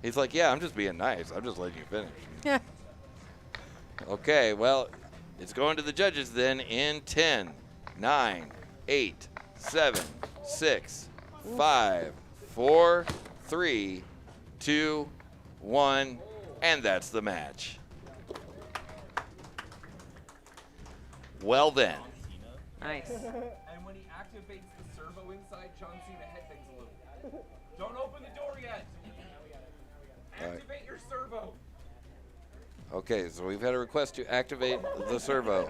He's like, yeah, I'm just being nice. I'm just letting you finish. Yeah. Okay, well, it's going to the judges then in 10, 9, 8, 7, 6, 5, 4, 3, 2, 1, and that's the match. Well then. Nice. And when he activates the servo inside, John Cena head things a little. Don't open the door yet. Activate your servo. Okay, so we've had a request to activate the servo.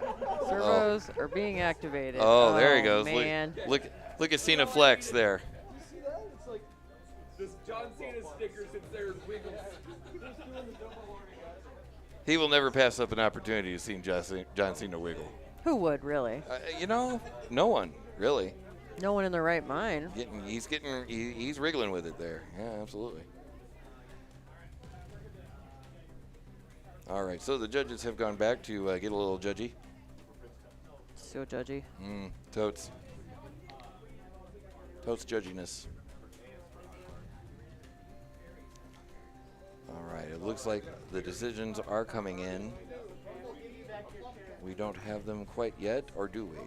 Servos are being activated. Oh, there he goes. Man. Look at Cena flex there. You see that? It's like this John Cena sticker sits there and wiggles. He will never pass up an opportunity to see John Cena wiggle. Who would, really? No one, really. No one in their right mind. He's wriggling with it there. Yeah, absolutely. All right, so the judges have gone back to get a little judgy. So judgy. Totes judginess. All right, it looks like the decisions are coming in. We don't have them quite yet, or do we?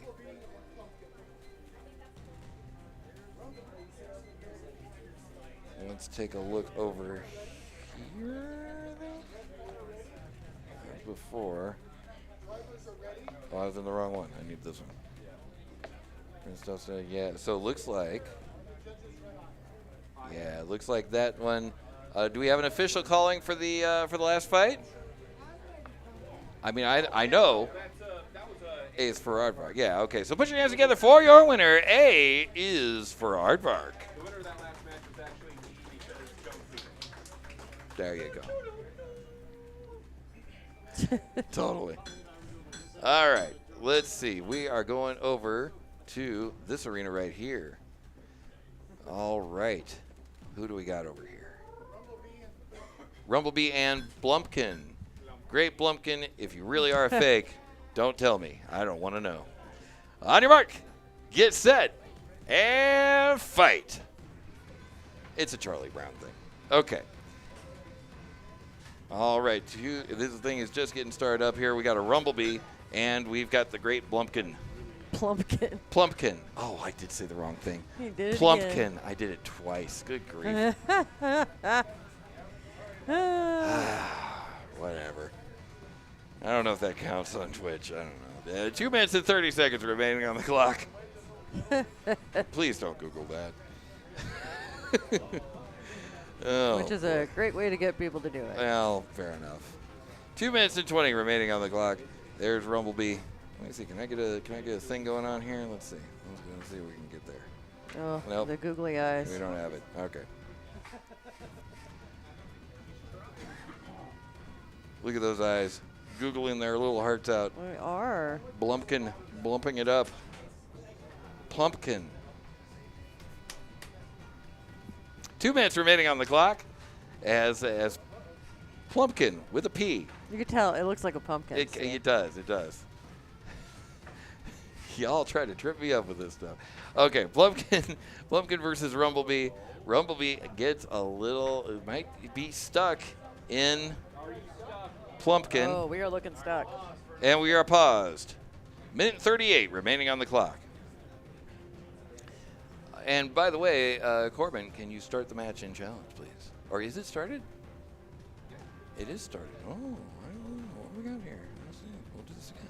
Let's take a look over here. Before. Oh, I was in the wrong one. I need this one. Yeah, so it looks like. Yeah, it looks like that one. Do we have an official calling for the last fight? I mean, I know. A is for Aardvark. Yeah, okay. So put your hands together for your winner. A is for Aardvark. The winner of that last match was actually me because John Cena. There you go. Totally. All right, let's see. We are going over to this arena right here. All right. Who do we got over here? Rumblebee and Blumpkin. Great Blumpkin, if you really are a fake, don't tell me. I don't want to know. On your mark, get set, and fight. It's a Charlie Brown thing. Okay. All right, this thing is just getting started up here. We got a Rumblebee, and we've got the great Blumpkin. Plumpkin. Oh, I did say the wrong thing. You did it Plumpkin. again. I did it twice. Good grief. Whatever. I don't know if that counts on Twitch. I don't know. 2 minutes and 30 seconds remaining on the clock. Please don't Google that. Oh, Which is a great way to get people to do it. well, fair enough. 2 minutes and 20 remaining on the clock. There's Rumblebee. Let me see. Can I get a thing going on here? Let's see. Let's see if we can get there. Oh, Nope. the googly eyes. We don't have it. Okay. Look at those eyes. Googling their little hearts out. We are. Blumping it up. Plumpkin. 2 minutes remaining on the clock as Plumpkin with a P. You can tell it looks like a pumpkin. It does. Y'all try to trip me up with this stuff. Okay, Plumpkin versus Rumblebee. Rumblebee gets a little, it might be stuck in Plumpkin. Oh, we are looking stuck. And we are paused. Minute 38 remaining on the clock. And by the way, Corbin, can you start the match in challenge, please? Or is it started? It is started. Oh, I don't know. What we got here? Let's see. We'll do this again.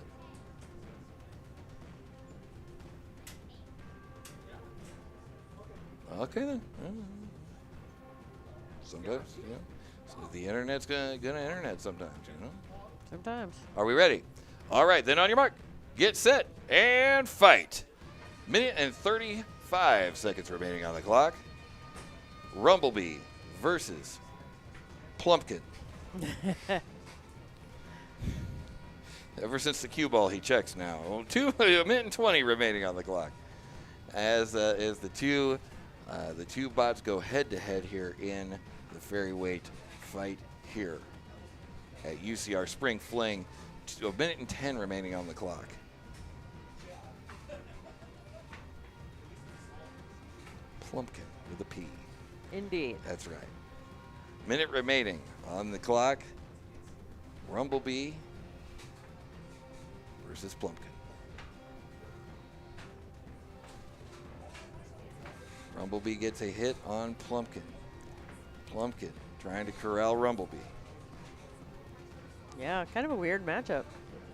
Okay then. Sometimes, yeah. So the internet's gonna internet sometimes, you know. Sometimes. Are we ready? All right, then on your mark, get set, and fight. Minute and 35 seconds remaining on the clock. Rumblebee versus Plumpkin. Ever since the cue ball, he checks now. A minute and 20 remaining on the clock. As the two bots go head to head here in the ferryweight fight here at UCR Spring Fling. A minute and 10 remaining on the clock. Plumpkin with a P. Indeed. That's right. Minute remaining on the clock. Rumblebee versus Plumpkin. Rumblebee gets a hit on Plumpkin. Plumpkin trying to corral Rumblebee. Yeah, kind of a weird matchup.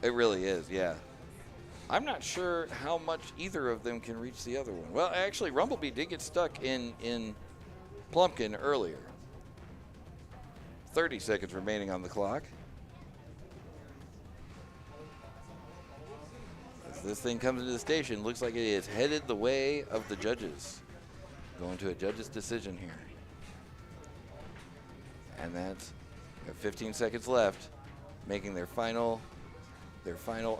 It really is, yeah. I'm not sure how much either of them can reach the other one. Well, actually, Rumblebee did get stuck in Plumpkin earlier. 30 seconds remaining on the clock. As this thing comes into the station, looks like it is headed the way of the judges. Going to a judge's decision here. And that's 15 seconds left, making their final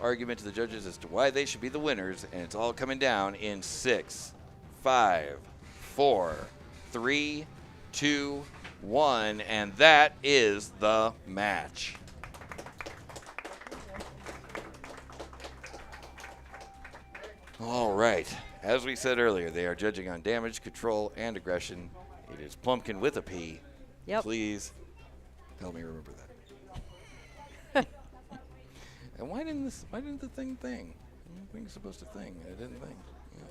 argument to the judges as to why they should be the winners, and it's all coming down in 6, 5, 4, 3, 2, 1, and that is the match. All right. As we said earlier, they are judging on damage, control, and aggression. It is Plumpkin with a P. Yep. Please help me remember that. And why didn't the thing? The thing's supposed to thing. It didn't thing.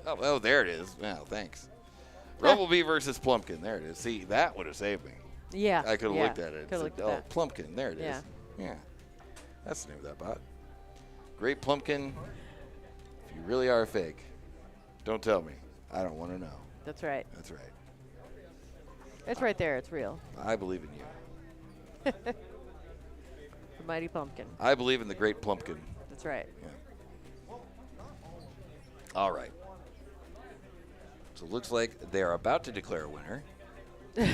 Oh, there it is. Wow, thanks. Rumblebee versus Plumpkin. There it is. See, that would have saved me. Yeah. I could have looked at it. Could've looked at Oh, that. Plumpkin. There it is. Yeah. Yeah. That's the name of that bot. Great Plumpkin. If you really are fake, don't tell me. I don't want to know. That's right. That's right. It's right there. It's real. I believe in you. The mighty pumpkin. I believe in the great Plumpkin. That's right. Yeah. All right. So it looks like they are about to declare a winner. Thought you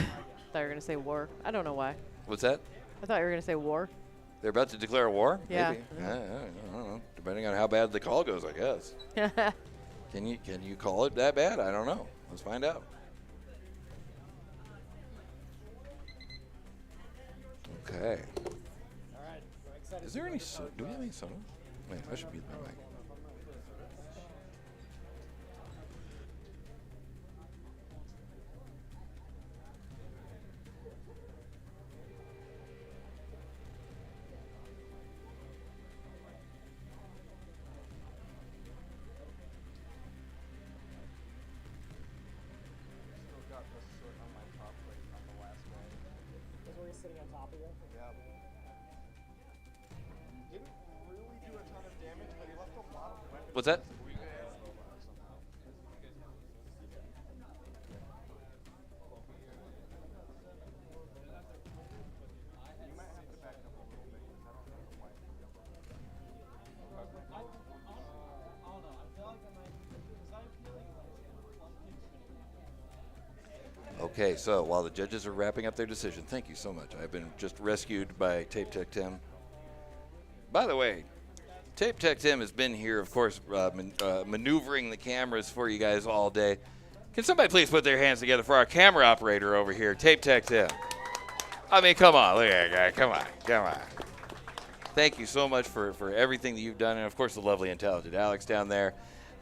were going to say war. I don't know why. What's that? I thought you were going to say war. They're about to declare a war? Yeah. Maybe. I don't know. Depending on how bad the call goes, I guess. Can you call it that bad? I don't know. Let's find out. Okay. All right. we're excited Is to there any see what do we have any soda? Wait, I should be with my mic. Is where he's sitting on top of you? Yeah. Didn't really do a ton of damage, but he left a lot of weapons. What's that? You might have to back up a little bit because I don't know why. Okay, so while the judges are wrapping up their decision, thank you so much. I've been just rescued by Tape Tech Tim. By the way, Tape Tech Tim has been here, of course, maneuvering the cameras for you guys all day. Can somebody please put their hands together for our camera operator over here, Tape Tech Tim? I mean, come on, look at that guy. Come on. Thank you so much for everything that you've done, and of course the lovely and talented Alex down there.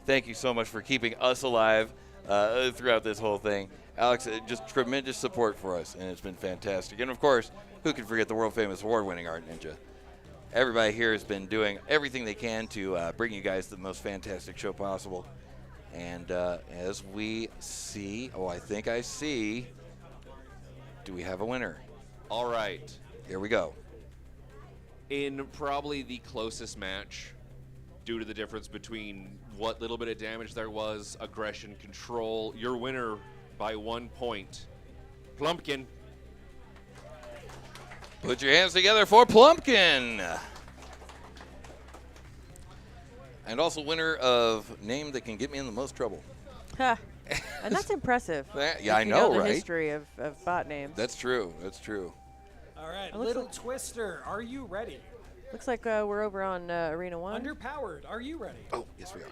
Thank you so much for keeping us alive throughout this whole thing. Alex, just tremendous support for us, and it's been fantastic. And of course, who can forget the world-famous award-winning Art Ninja? Everybody here has been doing everything they can to bring you guys the most fantastic show possible. And as we see, I think I see, do we have a winner? All right. Here we go. In probably the closest match, due to the difference between what little bit of damage there was, aggression, control, your winner by 1 point, Plumpkin. Put your hands together for Plumpkin. And also winner of name that can get me in the most trouble. And that's impressive. Yeah, I if you know, the right? history of bot names. That's true. That's true. All right, It looks Little like- Twister, are you ready? Looks like we're over on Arena 1. Underpowered, are you ready? Oh, yes, we are.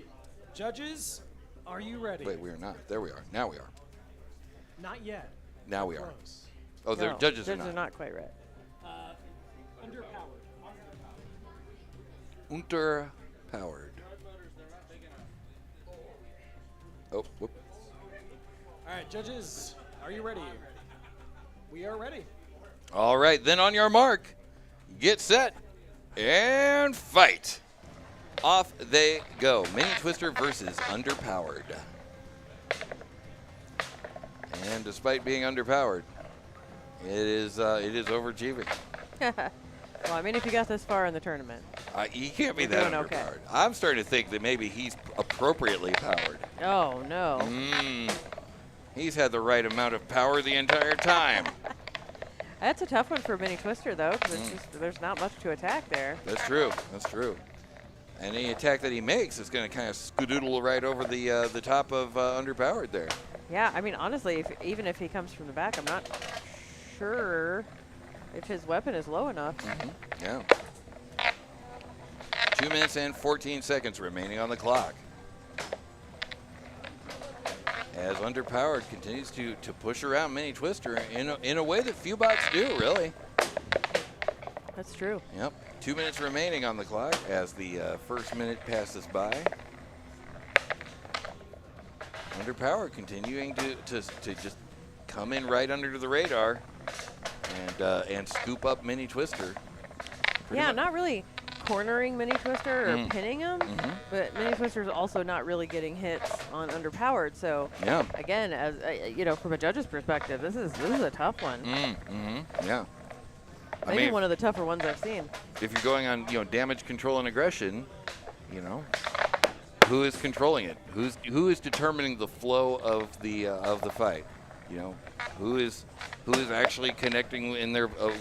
Judges, are you ready? Wait, we are not. There we are. Now we are. Not yet. Now we are. Close. Oh, the No, judges are are not. not quite right. Underpowered. Unterpowered. Oh, whoop. All right, judges, are you ready? We are ready. All right, then on your mark, get set, and fight. Off they go. Mini Twister versus Underpowered. And despite being underpowered, it is overachieving. Well, I mean, if you got this far in the tournament. He can't be You're that doing underpowered. okay. I'm starting to think that maybe he's appropriately powered. Oh, no. He's had the right amount of power the entire time. That's a tough one for Mini Twister, though, because there's not much to attack there. That's true. That's true. And any attack that he makes is going to kind of skedoodle right over the top of underpowered there. Yeah, I mean, honestly, even if he comes from the back, I'm not sure if his weapon is low enough. Yeah. 2 minutes and 14 seconds remaining on the clock. As Underpowered continues to push around Mini Twister in a way that few bots do, really. That's true. Yep. 2 minutes remaining on the clock as the first minute passes by. Underpowered continuing to just come in right under the radar and scoop up Mini Twister. Pretty Yeah, much. not really cornering Mini Twister or pinning him, but Mini Twister's also not really getting hits on Underpowered. So Yeah. again, as from a judge's perspective, this is a tough one. Yeah. Maybe one of the tougher ones I've seen. If you're going on, damage control and aggression, who is controlling it? Who is determining the flow of the fight? Who is actually connecting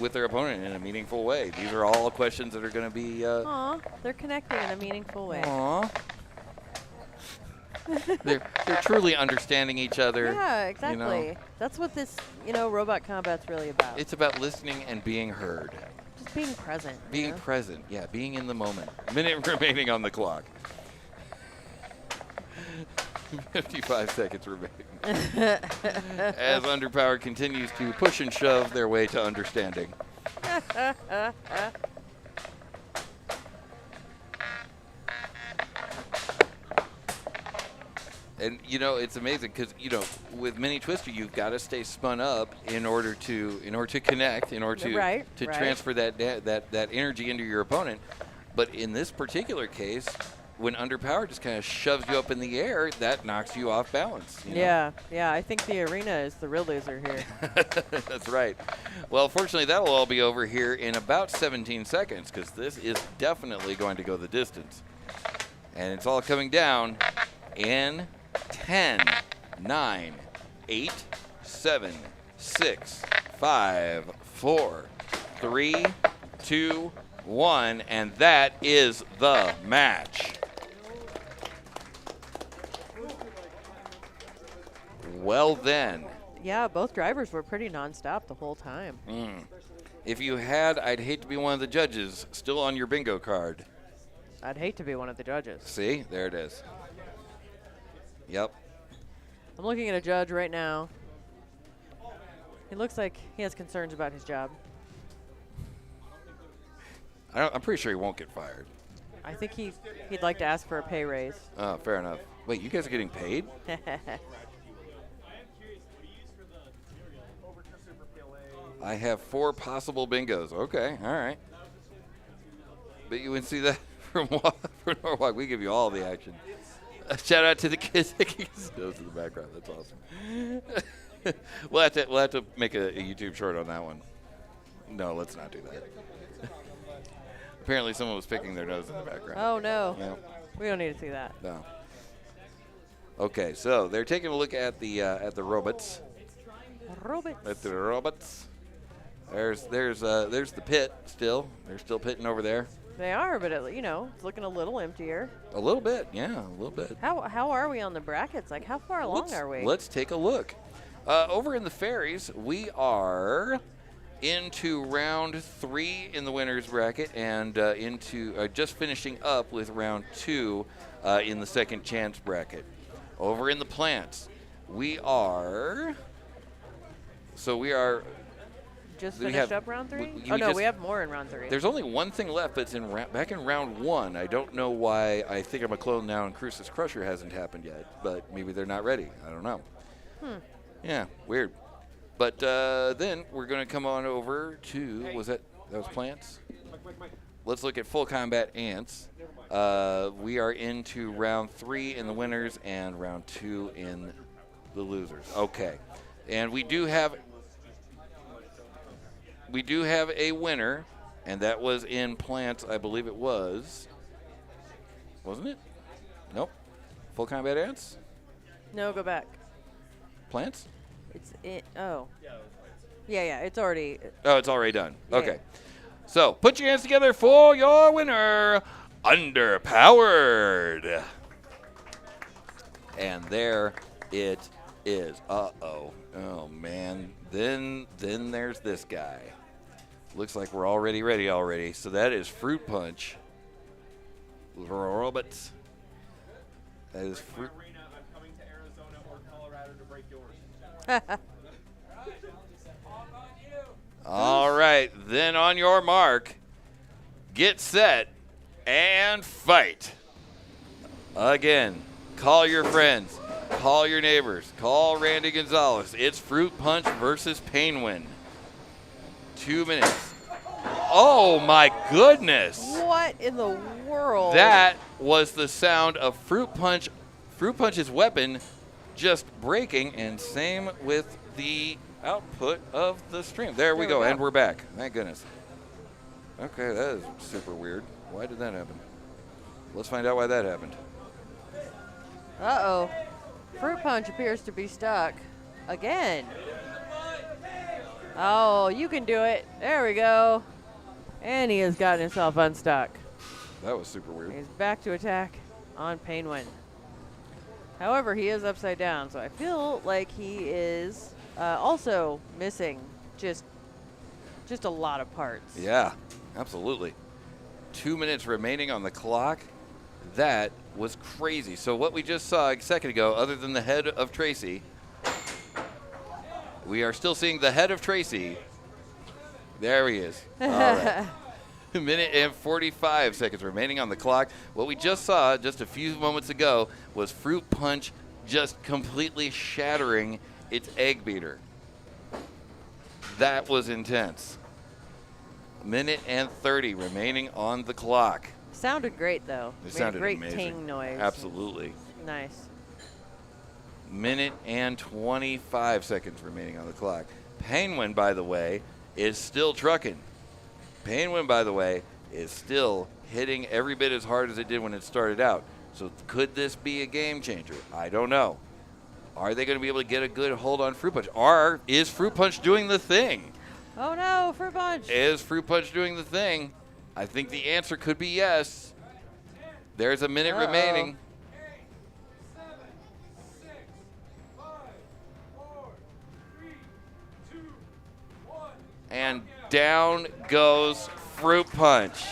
with their opponent in a meaningful way? These are all questions that are going to be. Aw, they're connecting in a meaningful way. Aw. they're truly understanding each other. Yeah, exactly. That's what this robot combat's really about. It's about listening and being heard. Just being present. Being present, yeah, being in the moment. Minute remaining on the clock. 55 seconds remaining. As Underpowered continues to push and shove their way to understanding. And it's amazing because with Mini Twister you've got to stay spun up in order to connect, in order to transfer that energy into your opponent. But in this particular case, when Underpowered just kind of shoves you up in the air, that knocks you off balance. Yeah, I think the arena is the real loser here. That's right. Well, fortunately, that'll all be over here in about 17 seconds because this is definitely going to go the distance. And it's all coming down in 10, 9, 8, 7, 6, 5, 4, 3, 2, 1, and that is the match. Well then, Yeah, both drivers were pretty nonstop the whole time. If you had, I'd hate to be one of the judges still on your bingo card. I'd hate to be one of the judges. See? There it is. Yep. I'm looking at a judge right now. He looks like he has concerns about his job. I'm pretty sure he won't get fired. I think he'd like to ask for a pay raise. Oh, fair enough. Wait, you guys are getting paid? I have 4 possible bingos. Okay, all right. But you wouldn't see that from Norwalk. We give you all the action. Shout out to the kids taking snows in the background. That's awesome. we'll have to make a YouTube short on that one. No, let's not do that. Apparently, someone was picking their nose in the background. Oh no, Yeah. we don't need to see that. No. Okay, so they're taking a look at the robots. Robots. At the robots. There's the pit still. They're still pitting over there. They are, but it's looking a little emptier. A little bit, yeah, a little bit. How are we on the brackets? Like, how far along are we? Let's take a look. Over in the fairies, we are into round 3 in the winners bracket, and into just finishing up with round 2 in the second chance bracket. Over in the plants, we are. Just we finished have- up round 3? we Oh no, just- we have more in round 3. There's only one thing left, but it's back in round 1. I don't know why. I think I'm a clone now, and Crucis Crusher hasn't happened yet, but maybe they're not ready. I don't know. Yeah, weird. But then we're going to come on over to, that was plants? Let's look at full combat ants. We are into round 3 in the winners and round 2 in the losers. Okay. And we do have a winner, and that was in plants, I believe it was. Wasn't it? Nope. Full combat ants? No, go back. Plants? It's it. Oh. Yeah, it's already. Oh, it's already done. Yeah. Okay. So, put your hands together for your winner, Underpowered. And there it is. Uh-oh. Oh, man. Then there's this guy. Looks like we're already ready already. So that is Fruit Punch. Robots. That is Fruit. I'm coming to Arizona or Colorado to break yours. All right, then on your mark, get set, and fight. Again, call your friends, call your neighbors, call Randy Gonzalez. It's Fruit Punch versus Painwin. 2 minutes. Oh my goodness. What in the world? That was the sound of Fruit Punch's weapon just breaking, and same with the output of the stream. There we go, and we're back. Thank goodness. Okay, that is super weird. Why did that happen? Let's find out why that happened. Uh-oh. Fruit Punch appears to be stuck again. Oh, you can do it. There we go. And he has gotten himself unstuck. That was super weird. He's back to attack on Painwin. However, he is upside down, so I feel like he is also missing just a lot of parts. Yeah, absolutely. 2 minutes remaining on the clock. That was crazy. So what we just saw a second ago, other than the head of Tracy, we are still seeing the head of Tracy. There he is. All right. A minute and 45 seconds remaining on the clock. What we just saw just a few moments ago was Fruit Punch just completely shattering its egg beater. That was intense. Minute and 30 remaining on the clock. Sounded great, though. It Made sounded a great amazing. ting noise. Absolutely. Nice. Minute and 25 seconds remaining on the clock. Painwin, by the way, is still trucking. Painwin, by the way, is still hitting every bit as hard as it did when it started out. So could this be a game changer? I don't know. Are they going to be able to get a good hold on Fruit Punch? Or is Fruit Punch doing the thing? Oh no, Fruit Punch. Is Fruit Punch doing the thing? I think the answer could be yes. There's a minute remaining. 8, 7, 6, 5, 4, And down goes Fruit Punch.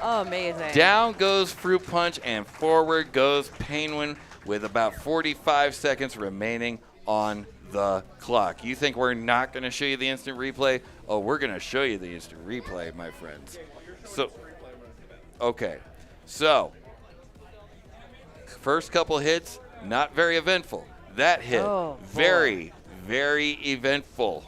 Oh, amazing. Down goes Fruit Punch, and forward goes Penguin with about 45 seconds remaining on the clock. You think we're not going to show you the instant replay? Oh, we're going to show you the instant replay, my friends. So, okay. So, first couple hits, not very eventful. That hit, very, very eventful.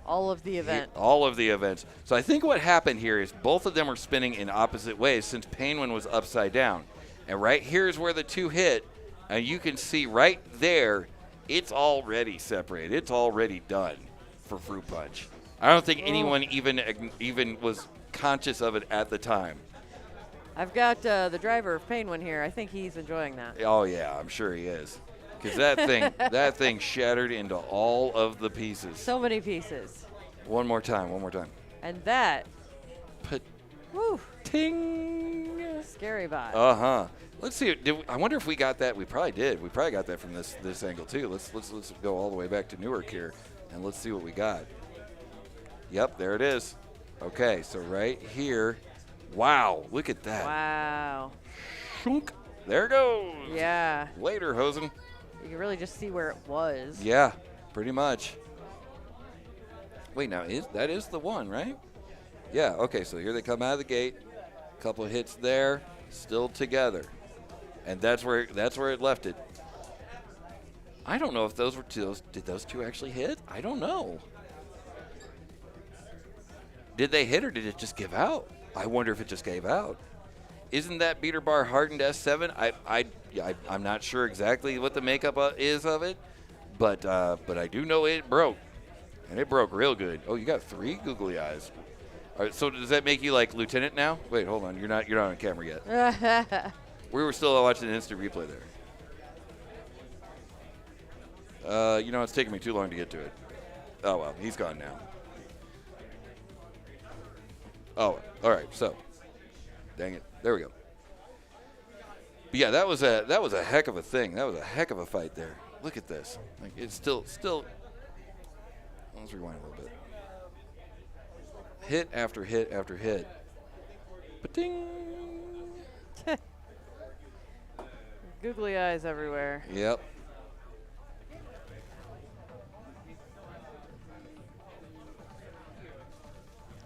All of the events. All of the events. So I think what happened here is both of them were spinning in opposite ways since Penguin was upside down. And right here is where the two hit. And you can see right there, it's already separated. It's already done for Fruit Punch. I don't think anyone even was conscious of it at the time. I've got the driver of Penguin here. I think he's enjoying that. Oh, yeah, I'm sure he is. Because that thing shattered into all of the pieces. So many pieces. One more time. And that. Woo. Ting. Scary vibe. Uh-huh. Let's see. I wonder if we got that. We probably did. We probably got that from this angle too. Let's go all the way back to Newark here, and let's see what we got. Yep, there it is. Okay, so right here. Wow, look at that. Wow. Shunk. There it goes. Yeah. Later, Hosen. You can really just see where it was. Yeah, pretty much. Wait, now that is the one, right? Yeah. Okay, so here they come out of the gate. Couple hits there, still together, and that's where it left it. I don't know if those were did those two actually hit? I don't know. Did they hit or did it just give out? I wonder if it just gave out. Isn't that beater bar hardened S7? I'm not sure exactly what the makeup is of it, but I do know it broke, and it broke real good. Oh, you got 3 googly eyes. All right, so does that make you like Lieutenant now? Wait, hold on. You're not on camera yet. We were still watching an instant replay there. It's taking me too long to get to it. Oh well, he's gone now. Oh, all right. So, dang it. There we go. But yeah, that was a heck of a thing. That was a heck of a fight there. Look at this. Like it's still. Let's rewind a little bit. Hit after hit after hit. Ba-ding. Googly eyes everywhere. Yep.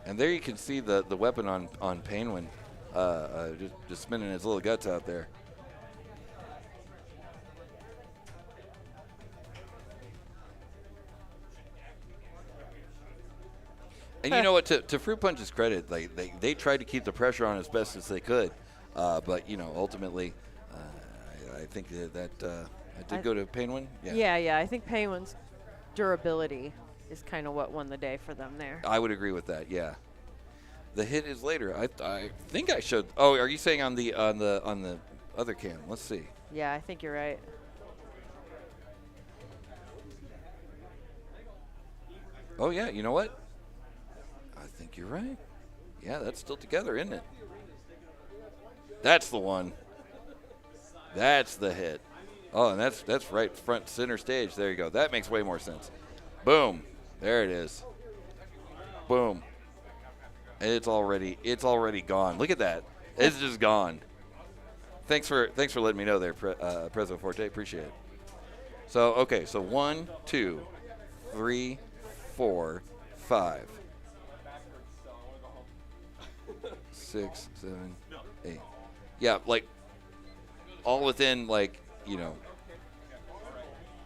And there you can see the weapon on Penguin, just spinning his little guts out there. And you know what? To Fruit Punch's credit, they tried to keep the pressure on as best as they could, but ultimately, I think that did go to Penguin. Yeah. I think Penguin's durability is kind of what won the day for them there. I would agree with that. Yeah. The hit is later. I think I showed. Oh, are you saying on the other cam? Let's see. Yeah, I think you're right. Oh yeah. You know what? I think you're right. Yeah, that's still together, isn't it? That's the one. That's the hit. Oh, and that's right front center stage. There you go. That makes way more sense. Boom. There it is. Boom. It's already gone. Look at that. It's just gone. Thanks for letting me know there, Prezo Forte. Appreciate it. So okay, so 1, 2, 3, 4, 5. 6, 7, 8. Yeah, like all within like,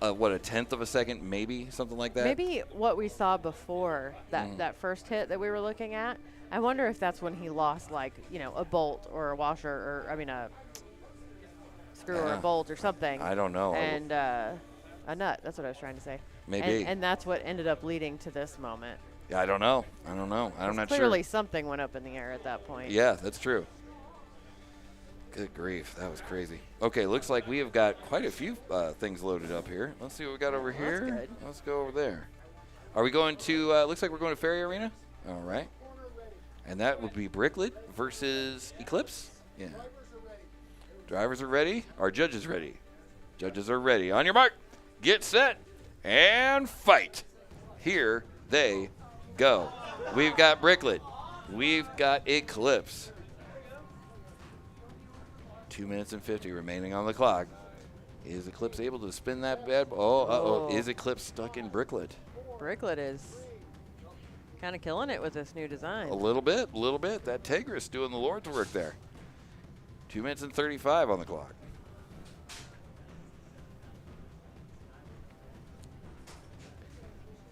what, a tenth of a second, maybe something like that. Maybe what we saw before that first hit that we were looking at. I wonder if that's when he lost like a bolt or a washer or a screw or a bolt or something. I don't know. And a nut. That's what I was trying to say. Maybe. And that's what ended up leading to this moment. Yeah, I don't know. I'm not sure. Clearly something went up in the air at that point. Yeah, that's true. Good grief, that was crazy. Okay, looks like we have got quite a few things loaded up here. Let's see what we got over here. That's good. Let's go over there. Are we going to, looks like we're going to Ferry Arena. All right. And that would be Bricklet versus Eclipse. Yeah. Drivers are ready. Our judges ready. Judges are ready. On your mark, get set, and fight. Here they go. We've got Bricklet. We've got Eclipse. 2 minutes and 50 remaining on the clock. Is Eclipse able to spin that bad? Oh. Is Eclipse stuck in Bricklet? Bricklet is kind of killing it with this new design. A little bit. That Tigris doing the Lord's work there. 2 minutes and 35 on the clock.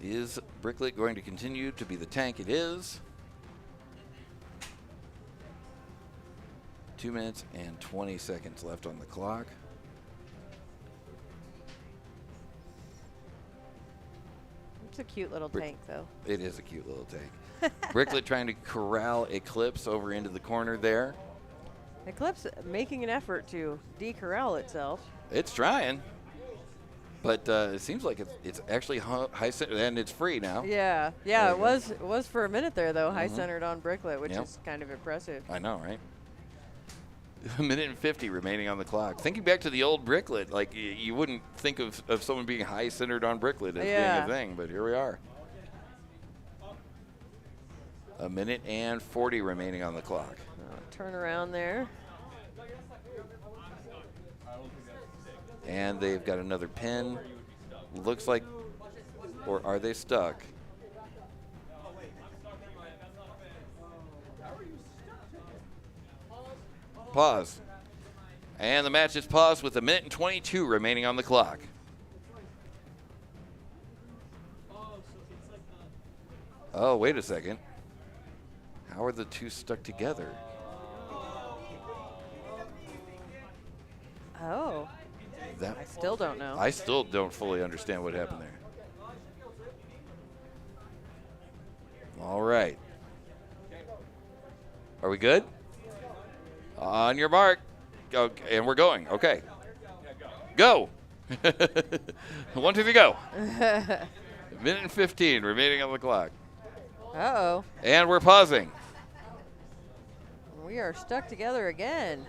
Is Bricklet going to continue to be the tank? It is. 2 minutes and 20 seconds left on the clock. It's a cute little tank, though. It is a cute little tank. Bricklet trying to corral Eclipse over into the corner there. Eclipse making an effort to decorral itself. It's trying. But it seems like it's actually high center, and it's free now. Yeah, it was for a minute there, though, high centered on Bricklet, which is kind of impressive. I know, right? A minute and 50 remaining on the clock. Thinking back to the old Bricklet, like you wouldn't think of someone being high centered on Bricklet as being a thing, but here we are. A minute and 40 remaining on the clock. Turn around there. And they've got another pin. Looks like, or are they stuck? Pause. And the match is paused with a minute and 22 remaining on the clock. Oh, wait a second. How are the two stuck together? Oh. I still don't know. I still don't fully understand what happened there. All right. Are we good? On your mark. Okay, and we're going. Okay. Go. 1, 2, 3, go. Minute and 15 remaining on the clock. Uh-oh. And we're pausing. We are stuck together again.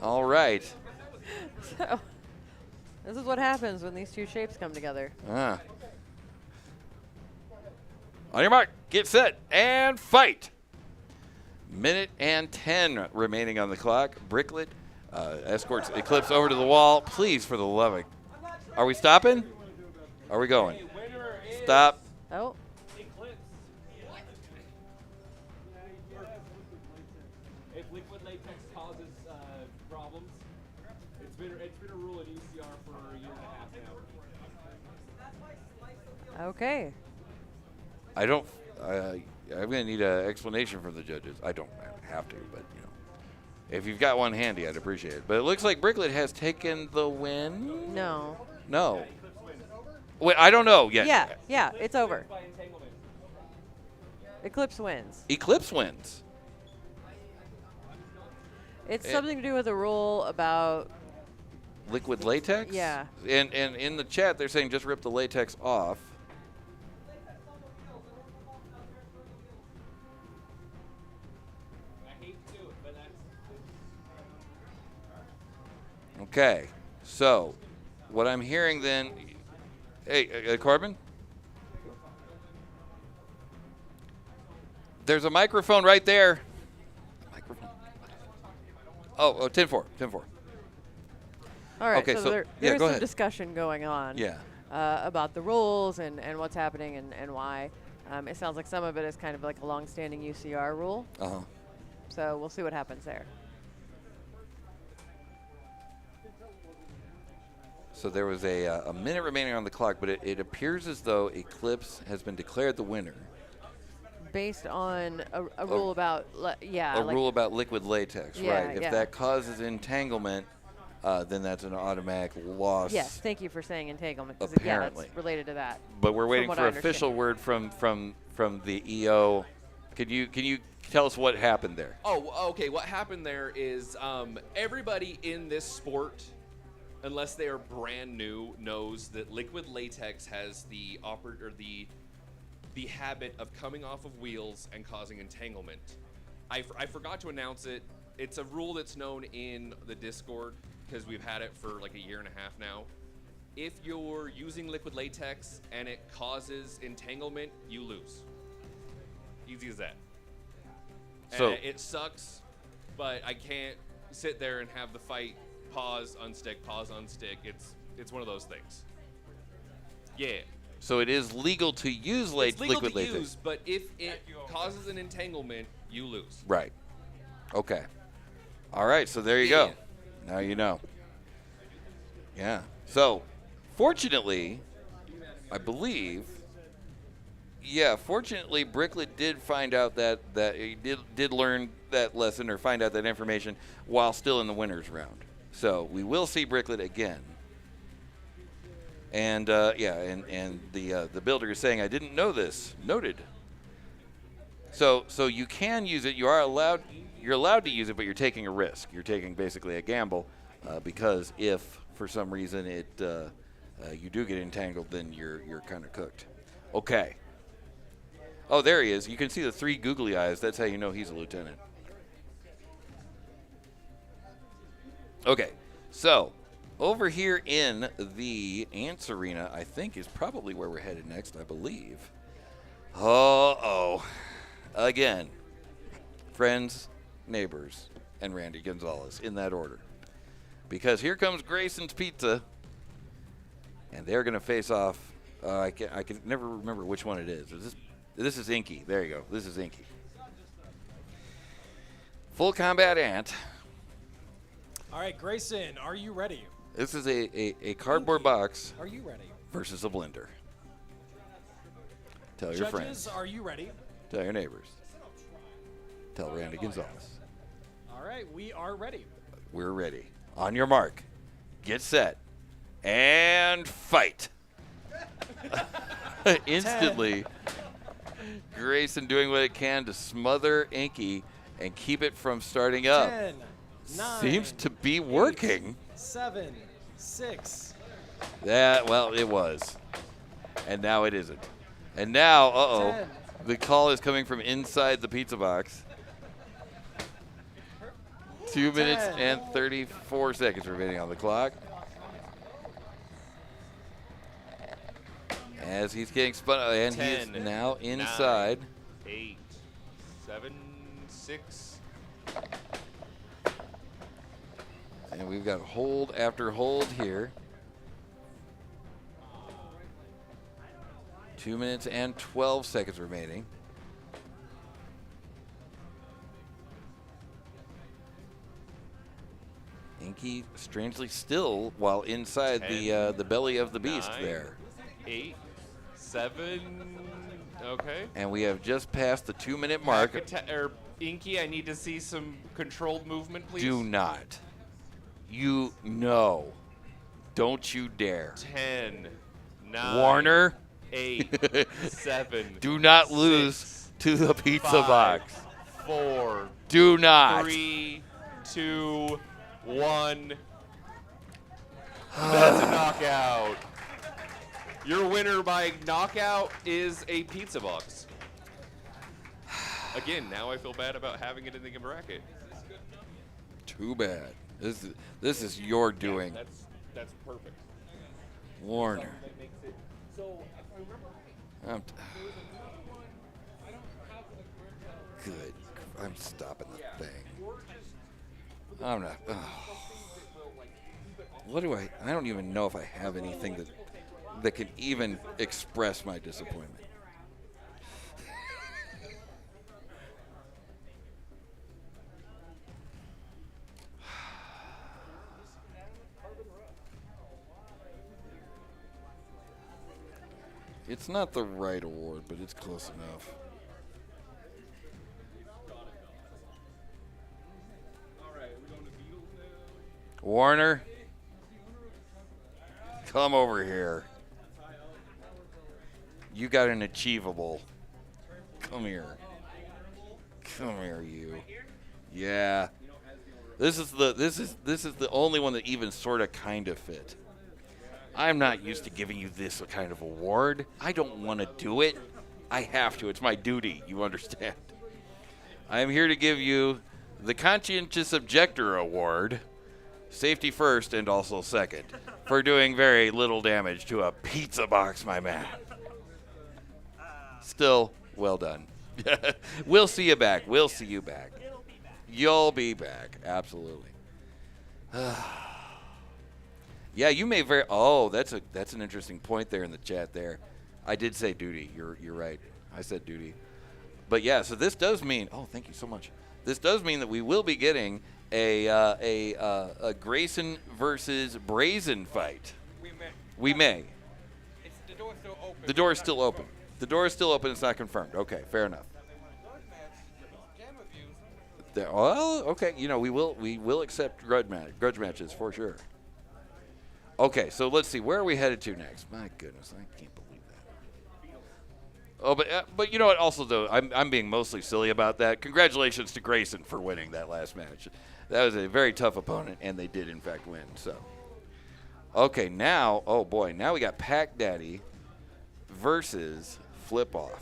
All right. So, this is what happens when these two shapes come together. On your mark, get set, and fight. Minute and 10 remaining on the clock. Bricklet escorts Eclipse over to the wall. Please, for the love of... Are we stopping? Are we going? Stop. Oh. If liquid latex causes problems, it's been a rule in UCR for a year and a half now. Okay. I don't... I'm going to need an explanation from the judges. I don't have to, but, you know. If you've got one handy, I'd appreciate it. But it looks like Bricklet has taken the win. No. No. Wait, I don't know yet. Yeah, it's over. Eclipse wins. Eclipse wins. It's something to do with a rule about... Liquid latex? Yeah. And in the chat, they're saying just rip the latex off. Okay, so what I'm hearing then, hey, Corbin? There's a microphone right there. Microphone. Oh, 10-4. All right, okay, so there's some discussion going on about the rules and what's happening and why. It sounds like some of it is kind of like a long-standing UCR rule. Uh-huh. So we'll see what happens there. So there was a minute remaining on the clock, but it appears as though Eclipse has been declared the winner. Based on a rule about, rule about liquid latex, right? If that causes entanglement, then that's an automatic loss. Yes, thank you for saying entanglement. Apparently. Yeah, it's related to that. But we're waiting for official word from the EO. Can you tell us what happened there? Oh, okay. What happened there is everybody in this sport, unless they are brand new, knows that liquid latex has the habit of coming off of wheels and causing entanglement. I forgot to announce it. It's a rule that's known in the Discord because we've had it for like a year and a half now. if you're using liquid latex and it causes entanglement, you lose. Easy as that. So It sucks, but I can't sit there and have the fight pause, unstick, pause, unstick. It's one of those things. Yeah. So it is legal to use It's legal liquid to latex. use, but if it causes an entanglement, you lose. Right. Okay. All right. So there you go. Now you know. Yeah. So, fortunately, I believe. Yeah. Fortunately, Bricklet did find out that he did learn that lesson or find out that information while still in the winners round. So we will see Bricklet again. And and the builder is saying, I didn't know this. Noted. So you can use it. You're allowed to use it, but you're taking a risk. You're taking basically a gamble because if for some reason you do get entangled, then you're kind of cooked. Okay. Oh, there he is. You can see the 3 googly eyes. That's how you know he's a lieutenant. Okay. So over here in the Ants Arena, I think is probably where we're headed next, I believe. Uh-oh. Again. Friends, neighbors, and Randy Gonzalez in that order. Because here comes Grayson's Pizza, and they're going to face off. I can never remember which one it is. This is Inky. There you go. This is Inky. Full combat ant. All right, Grayson, are you ready? This is a cardboard box Are you ready? versus a blender. Tell your Judges, friends. are you ready? Tell your neighbors. Tell Randy Gonzalez. All right, we are ready. We're ready. On your mark. Get set. And fight. Instantly, Grayson doing what it can to smother Inky and keep it from starting up. 10, 9, Seems to be working. 8, 7, 6. Well, it was. And now it isn't. And now, 10. the call is coming from inside the pizza box. 2 minutes 10. and 34 seconds remaining on the clock. As he's getting spun, and he is 10, now inside. 9, 8, 7, 6. And we've got hold after hold here. 2 minutes and 12 seconds remaining. Inky strangely still while inside 10, the belly of the beast 9, there. 8, 7. Okay. And we have just passed the 2 minute mark. Inky, I need to see some controlled movement, please. Do not. You know. Don't you dare. 10, 9, Warner. 8, 7. Do not 6, lose to the pizza 5, box. 4. Do not. 3, 2, 1. That's a knockout. Your winner by knockout is a pizza box. Again, now I feel bad about having it in the bracket. Too bad. This is your doing. Yeah, that's perfect. Warner. That makes it, so if I remember right, Good. I'm stopping the thing. I'm not. What do I don't even know if I have anything that can even express my disappointment. It's not the right award, but it's close enough. Warner, come over here. You got an achievable. Come here. Come here, you. Yeah. This is the only one that even sort of kind of fit. I'm not used to giving you this kind of award. I don't want to do it. I have to. It's my duty. You understand? I am here to give you the Conscientious Objector Award. Safety first and also second for doing very little damage to a pizza box, my man. Still, well done. We'll see you back. We'll see you back. You'll be back. Absolutely. Yeah, you may very. Oh, that's an interesting point there in the chat. There, I did say duty. You're right. I said duty. But yeah, so this does mean. Oh, thank you so much. This does mean that we will be getting a Grayson versus Brazin fight. We may. The door's still open. The door is still open. The door is still open. It's not confirmed. Okay, fair enough. Well, okay. You know, we will accept grudge matches for sure. Okay, so let's see. Where are we headed to next? My goodness, I can't believe that. Oh, but you know what? Also, though, I'm being mostly silly about that. Congratulations to Grayson for winning that last match. That was a very tough opponent, and they did in fact win. So, okay, now, oh boy, now we got Pac Daddy versus FlipOff.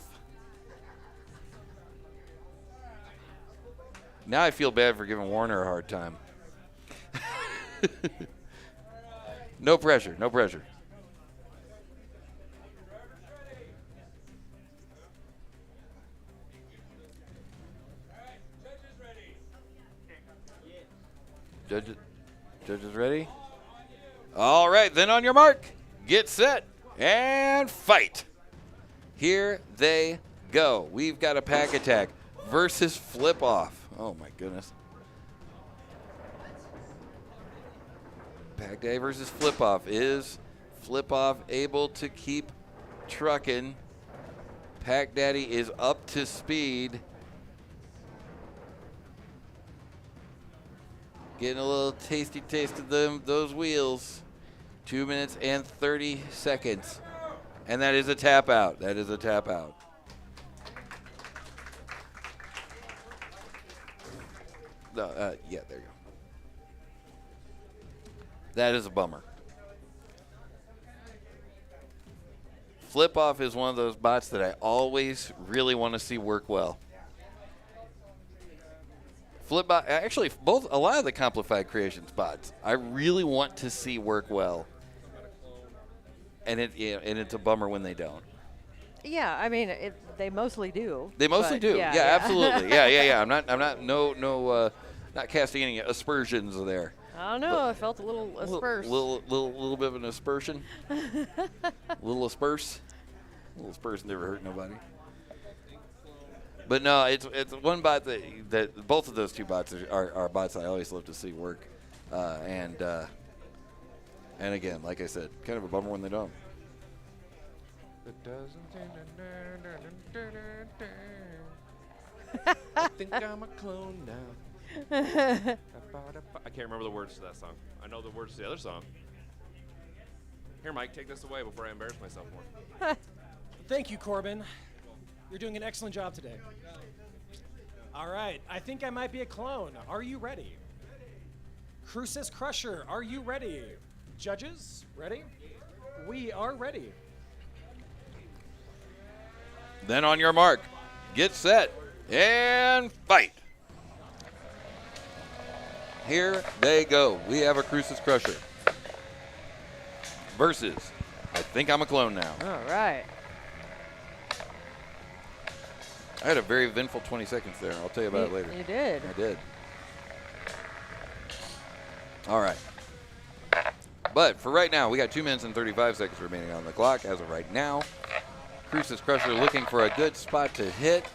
Now I feel bad for giving Warner a hard time. No pressure, no pressure. Judges ready? All right, then on your mark, get set, and fight. Here they go. We've got a Pac Attack versus FlipOff. Oh, my goodness. Pac Daddy versus FlipOff. Is FlipOff able to keep trucking? Pac Daddy is up to speed. Getting a little tasty taste of those wheels. 2 minutes and 30 seconds. And that is a tap out. That is a tap out. Yeah, there you go. That is a bummer. FlipOff is one of those bots that I always really want to see work well. FlipBot, actually, a lot of the Complified Creations bots, I really want to see work well. And it's a bummer when they don't. Yeah, I mean, they mostly do. They mostly do. Yeah, Yeah, absolutely. Yeah. I'm not casting any aspersions there. I don't know. I felt a little asperse. Little bit of an aspersion. Little asperse. Little asperse never hurt nobody. But no, it's one bot that both of those two bots are bots I always love to see work, and again, like I said, kind of a bummer when they don't. I think I'm a clone now. I can't remember the words to that song. I know the words to the other song. Here, Mike, take this away before I embarrass myself more. Thank you, Corbin. You're doing an excellent job today. All right, I think I might be a clone. Are you ready? Crucis Crusher, are you ready? Judges, ready? We are ready. Then on your mark, get set, and fight. Here they go. We have a Crucis Crusher versus I think I'm a clone now. All right. I had a very eventful 20 seconds there. I'll tell you about it later. You did. I did. All right. But for right now, we got 2 minutes and 35 seconds remaining on the clock as of right now. Crucis Crusher looking for a good spot to hit.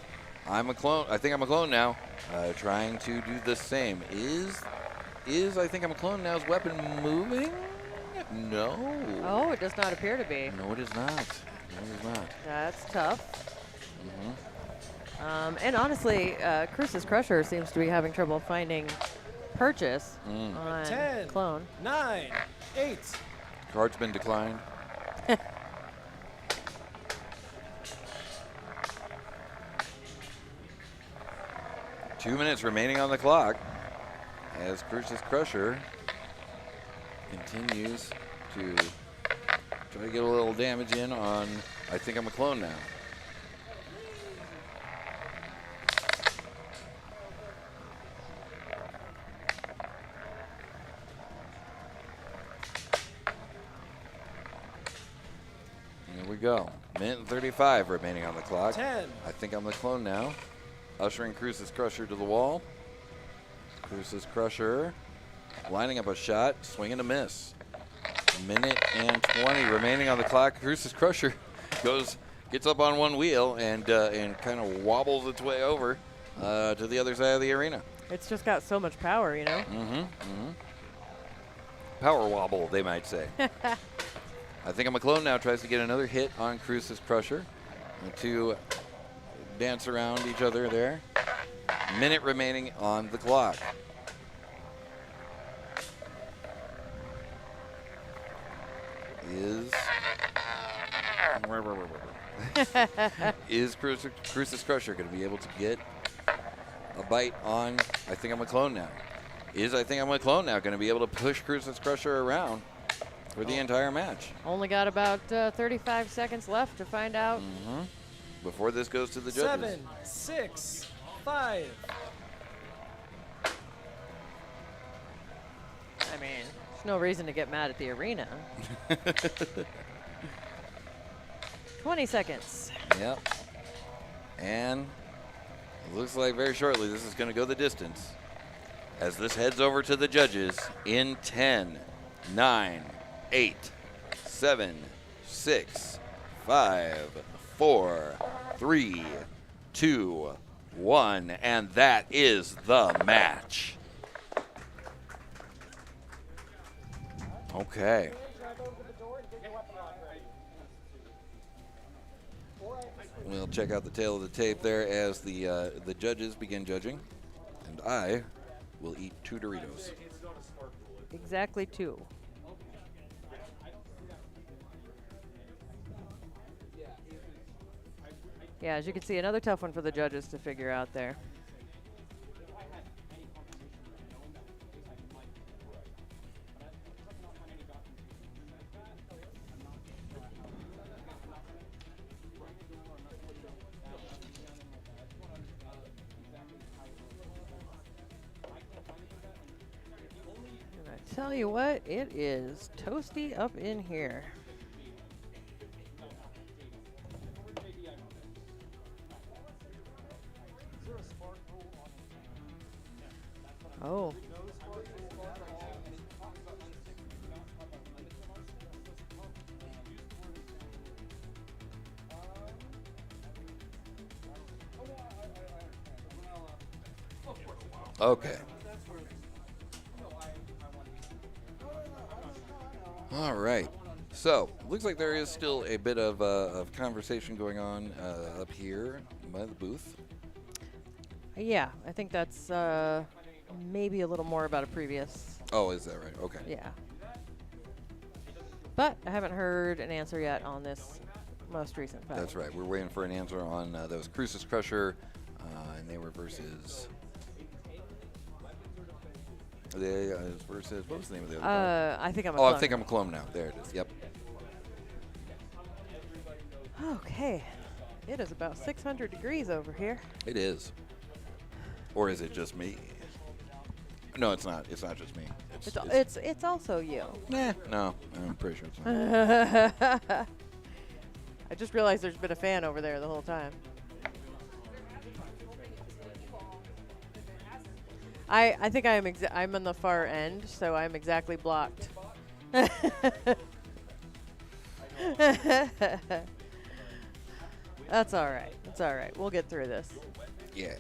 I'm a clone. I think I'm a clone now. Trying to do the same. Is I think I'm a clone now's weapon moving? No. Oh, it does not appear to be. No, it is not. No, it is not. That's tough. Mm-hmm. And honestly, Crucis Crusher seems to be having trouble finding purchase on 10, clone. 9, 8. Card's been declined. 2 minutes remaining on the clock as Crucis Crusher continues to try to get a little damage in on I think I'm a clone now. go. Minute and 35 remaining on the clock. 10. I think I'm the clone now. Ushering Cruce's Crusher to the wall. Cruce's Crusher lining up a shot, swing and a miss. Minute and 20 remaining on the clock. Cruce's Crusher gets up on one wheel and kind of wobbles its way over to the other side of the arena. It's just got so much power, you know? Power wobble, they might say. I think I'm a clone now. Tries to get another hit on Cruce's Crusher. The two dance around each other there. Minute remaining on the clock. Is Cruce's Crusher going to be able to get a bite on I think I'm a clone now? Is I think I'm a clone now going to be able to push Cruce's Crusher around for the entire match? Only got about 35 seconds left to find out. Before this goes to the judges. 7, 6, 5. I mean, there's no reason to get mad at the arena. 20 seconds. Yep. And it looks like very shortly this is going to go the distance as this heads over to the judges in 10, 9, 8, 7, 6, 5, 4, 3, 2, 1, and that is the match. Okay. We'll check out the tail of the tape there as the judges begin judging, and I will eat 2 Doritos. Exactly 2. Yeah, as you can see, another tough one for the judges to figure out there. And I tell you what, it is toasty up in here. Oh. Okay. All right. So, looks like there is still a bit of conversation going on up here by the booth. Yeah, I think that's maybe a little more about a previous. Oh, is that right? Okay. Yeah. But I haven't heard an answer yet on this most recent fight. That's right. We're waiting for an answer on those Cruce's Crusher, and they were versus. Versus what was the name of the other guy? I think I'm a Oh, clone. I think I'm a clone now. There it is. Yep. Okay. It is about 600 degrees over here. It is. Or is it just me? No, it's not. It's not just me. It's also you. Nah, no, I'm pretty sure it's not. I just realized there's been a fan over there the whole time. I think I'm on the far end, so I'm exactly blocked. That's all right. It's all right. We'll get through this. Yeah.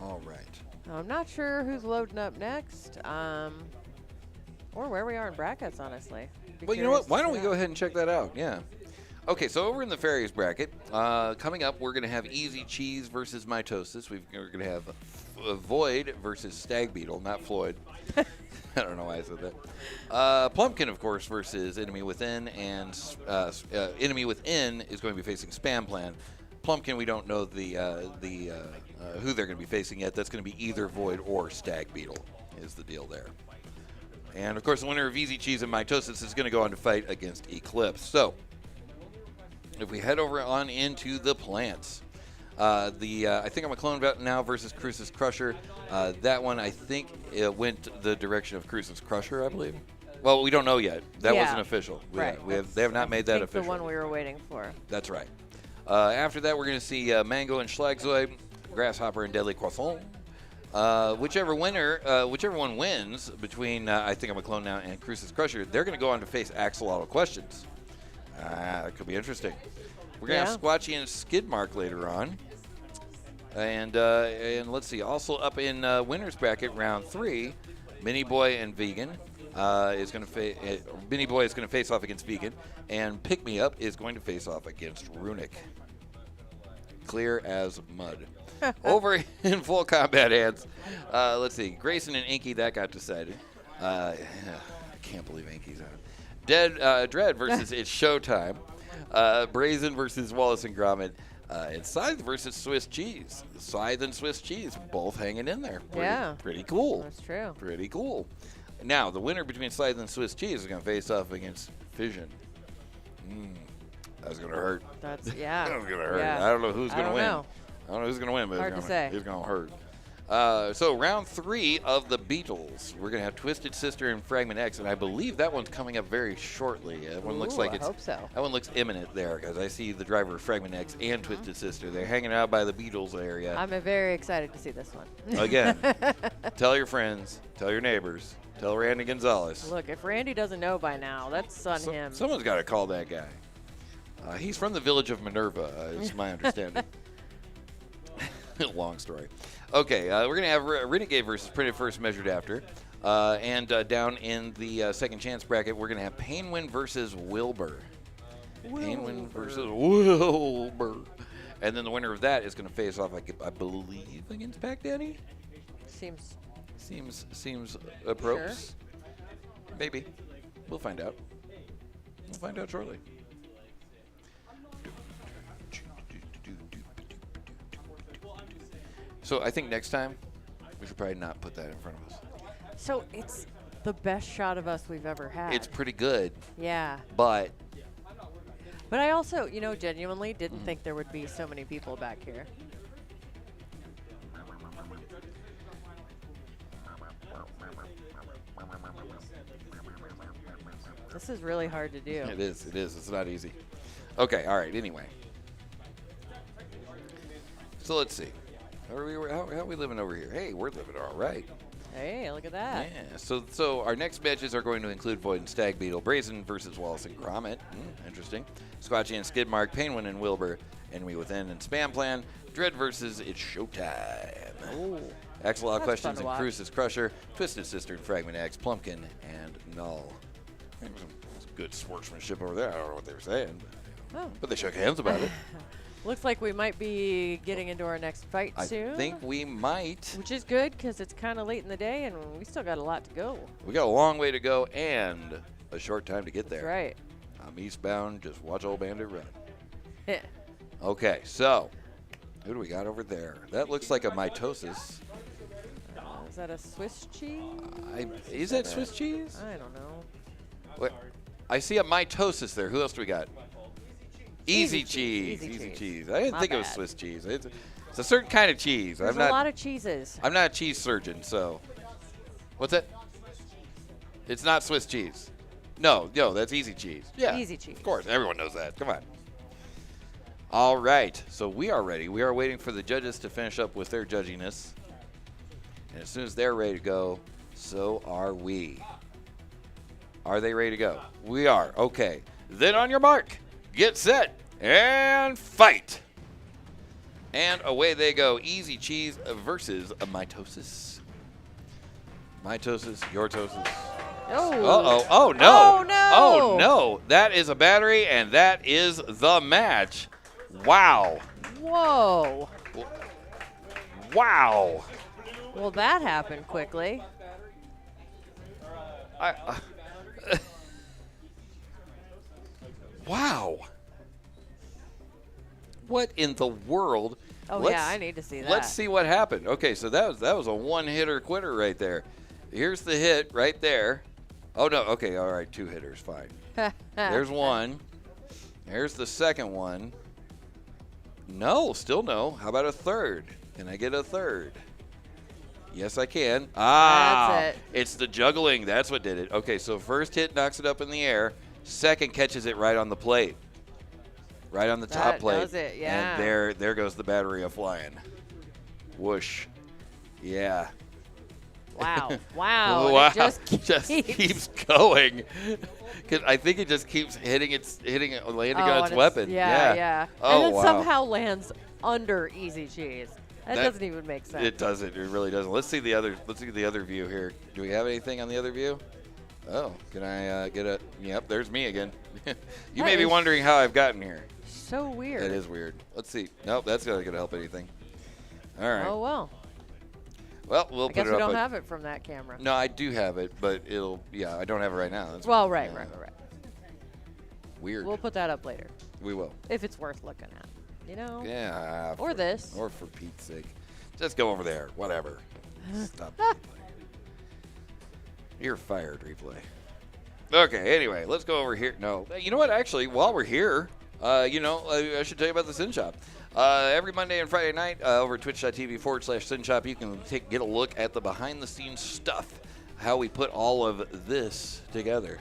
All right. I'm not sure who's loading up next, or where we are in brackets, honestly. Well, you know what? Why don't we go ahead and check that out? Yeah. Okay, so over in the Fairies bracket, coming up, we're going to have Easy Cheese versus Mitosis. We're going to have Void versus Stag Beetle, not Floyd. I don't know why I said that. Plumpkin, of course, versus Enemy Within, and Enemy Within is going to be facing Spam Plan. Plumpkin, we don't know who they're going to be facing yet. That's going to be either Void or Stag Beetle is the deal there. And, of course, the winner of Easy Cheese and Mitosis is going to go on to fight against Eclipse. So, if we head over on into the plants, I think I'm a clone now versus Cruce's Crusher. That one, I think, it went the direction of Cruce's Crusher, I believe. Well, we don't know yet. That Yeah. wasn't official. Right. They have not made that I think official. the one we were waiting for. That's right. After that, we're going to see Mango and Schlagzeug, Grasshopper and Deadly Croissant. Whichever one wins between I think I'm a clone now and Cruce's Crusher, they're going to go on to face Axolotl questions. That could be interesting. We're going to have Squatchy and Skidmark later on. And let's see, also up in winners bracket round 3, Mini Boi and Vegan is going to Mini Boi is going to face off against Vegan, and Pick Me Up is going to face off against Runic. Clear as mud. Over in full combat hands, let's see, Grayson and Inky, that got decided. I can't believe Inky's on. Dread versus It's Showtime. Brazin versus Wallace and Grommit. It's Scythe versus Swiss Cheese. Scythe and Swiss Cheese both hanging in there. Pretty cool. That's true. Pretty cool. Now, the winner between Scythe and Swiss Cheese is going to face off against Fission. That's going to hurt. That's That's going to hurt. Yeah. I don't know who's going to win. Know. I don't know who's going to win, but Hard to say. it's going to hurt. So round 3 of the Beatles. We're going to have Twisted Sister and Fragment X, and I believe that one's coming up very shortly. That one looks like I hope so. That one looks imminent there, because I see the driver of Fragment X and Twisted Sister. They're hanging out by the Beatles area. I'm very excited to see this one. Again, tell your friends, tell your neighbors, tell Randy Gonzalez. Look, if Randy doesn't know by now, that's on him. Someone's got to call that guy. He's from the village of Minerva, is my understanding. Long story. Okay, we're going to have Renegade versus Printed First Measured After. And down in the second chance bracket, we're going to have Painwin versus Wilbur. Painwin versus Wilbur. And then the winner of that is going to face off, I believe, against Pac Daddy? Seems appropriate. Sure. Maybe. We'll find out. We'll find out shortly. So I think next time we should probably not put that in front of us. So it's the best shot of us we've ever had. It's pretty good. Yeah. But I also, genuinely didn't think there would be so many people back here. This is really hard to do. It is. It's not easy. Okay, all right, anyway. So let's see. How are we living over here? Hey, we're living all right. Hey, look at that. Yeah, so our next matches are going to include Void and Stag, Beetle, Brazin versus Wallace and Grommit. Interesting. Squatchy and Skidmark, Painwin and Wilbur, Enemy Within and Spam Plan, Dread versus It's Showtime. Ooh. Axolotl That's Questions fun to and Cruce's Crusher, Twisted Sister and Fragment X, Plumpkin and Null. There was some good sportsmanship over there. I don't know what they were saying, but they shook hands about it. Looks like we might be getting into our next fight soon. I think we might. Which is good because it's kind of late in the day and we still got a lot to go. We got a long way to go and a short time to get there. That's right. I'm eastbound. Just watch old Bandit run. Yeah. Okay, so who do we got over there? That looks like a Mitosis. Is that a Swiss cheese? Is that Swiss cheese? I don't know. What? I see a Mitosis there. Who else do we got? Easy cheese. Easy cheese. I didn't My think it was bad. Swiss cheese. It's a certain kind of cheese. There's a lot of cheeses. I'm not a cheese surgeon, so. What's that? It's not Swiss cheese. No, that's easy cheese. Yeah. Easy cheese. Of course, everyone knows that. Come on. All right, so we are ready. We are waiting for the judges to finish up with their judginess. And as soon as they're ready to go, so are we. Are they ready to go? We are. Okay. Then on your mark, get set, and fight. And away they go. Easy cheese versus a Mitosis. Mitosis, your tosis. Oh. Uh-oh. Oh, no. Oh, no. Oh, no. That is a battery, and that is the match. Wow. Whoa. Wow. Well, that happened quickly. Wow. What in the world? Oh, yeah, I need to see that. Let's see what happened. Okay, so that was a one-hitter quitter right there. Here's the hit right there. Oh, no. Okay, all right, 2 hitters, fine. There's one. There's the second one. No, still no. How about a third? Can I get a third? Yes, I can. Ah, That's it. It's the juggling. That's what did it. Okay, so first hit knocks it up in the air. Second catches it right on the plate. Right on the top plate. That does it, yeah. And there goes the battery of flying. Whoosh. Yeah. Wow. Wow. Wow. And it just keeps going. 'Cause I think it just keeps landing on its weapon. Yeah. Oh, and then wow. somehow lands under easy cheese. That doesn't even make sense. It doesn't. It really doesn't. Let's see the other view here. Do we have anything on the other view? Oh, can I get a? Yep, there's me again. You may be wondering how I've gotten here. So weird. That is weird. Let's see. Nope, that's not going to help anything. All right. Oh well. Well, we'll I put guess it we up. don't have it from that camera. No, I do have it, but I don't have it right now. That's Right. Weird. We'll put that up later. We will. If it's worth looking at. You know? Yeah. Or this. Or for Pete's sake. Just go over there. Whatever. Stop. You're fired, replay. Okay, anyway, let's go over here. No. You know what? Actually, while we're here, I should tell you about the Synshop. Every Monday and Friday night over at twitch.tv/Synshop, you can get a look at the behind-the-scenes stuff, how we put all of this together.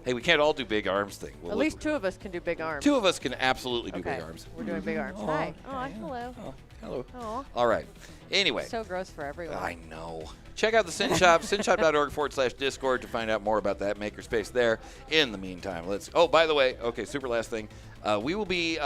Hey, we can't all do big arms thing. At least two of us can do big arms. Two of us can absolutely do big arms. We're doing big arms. Hi. Oh, hello. Oh, hello. Oh. All right. Anyway. So gross for everyone. I know. Check out the Synshop, synshop.org/Discord to find out more about that makerspace there. In the meantime, by the way, okay, super last thing. We will be,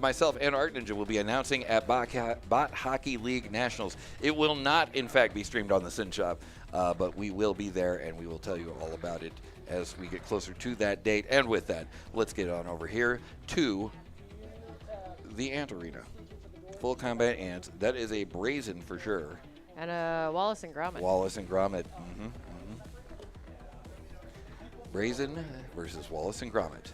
myself and Art Ninja will be announcing at Bot Hockey League Nationals. It will not, in fact, be streamed on the Synshop, but we will be there, and we will tell you all about it as we get closer to that date. And with that, let's get on over here to the Ant Arena. Full combat ants. That is a Brazin for sure. And Wallace and Grommit. Wallace and Grommit. Brazin versus Wallace and Grommit.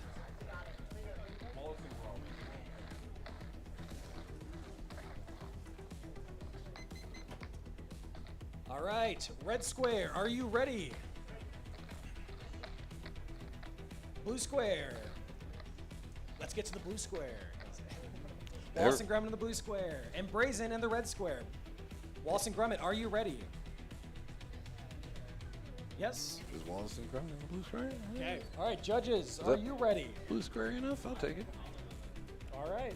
All right, red square, are you ready? Blue square. Let's get to the blue square. Wallace and Grommit in the blue square, and Brazin in the red square. Wallace and Grommit, are you ready? Yes? Is Wallace and Grommit in the blue square? Okay. All right, judges, are you ready? Blue square enough? I'll take it. All right.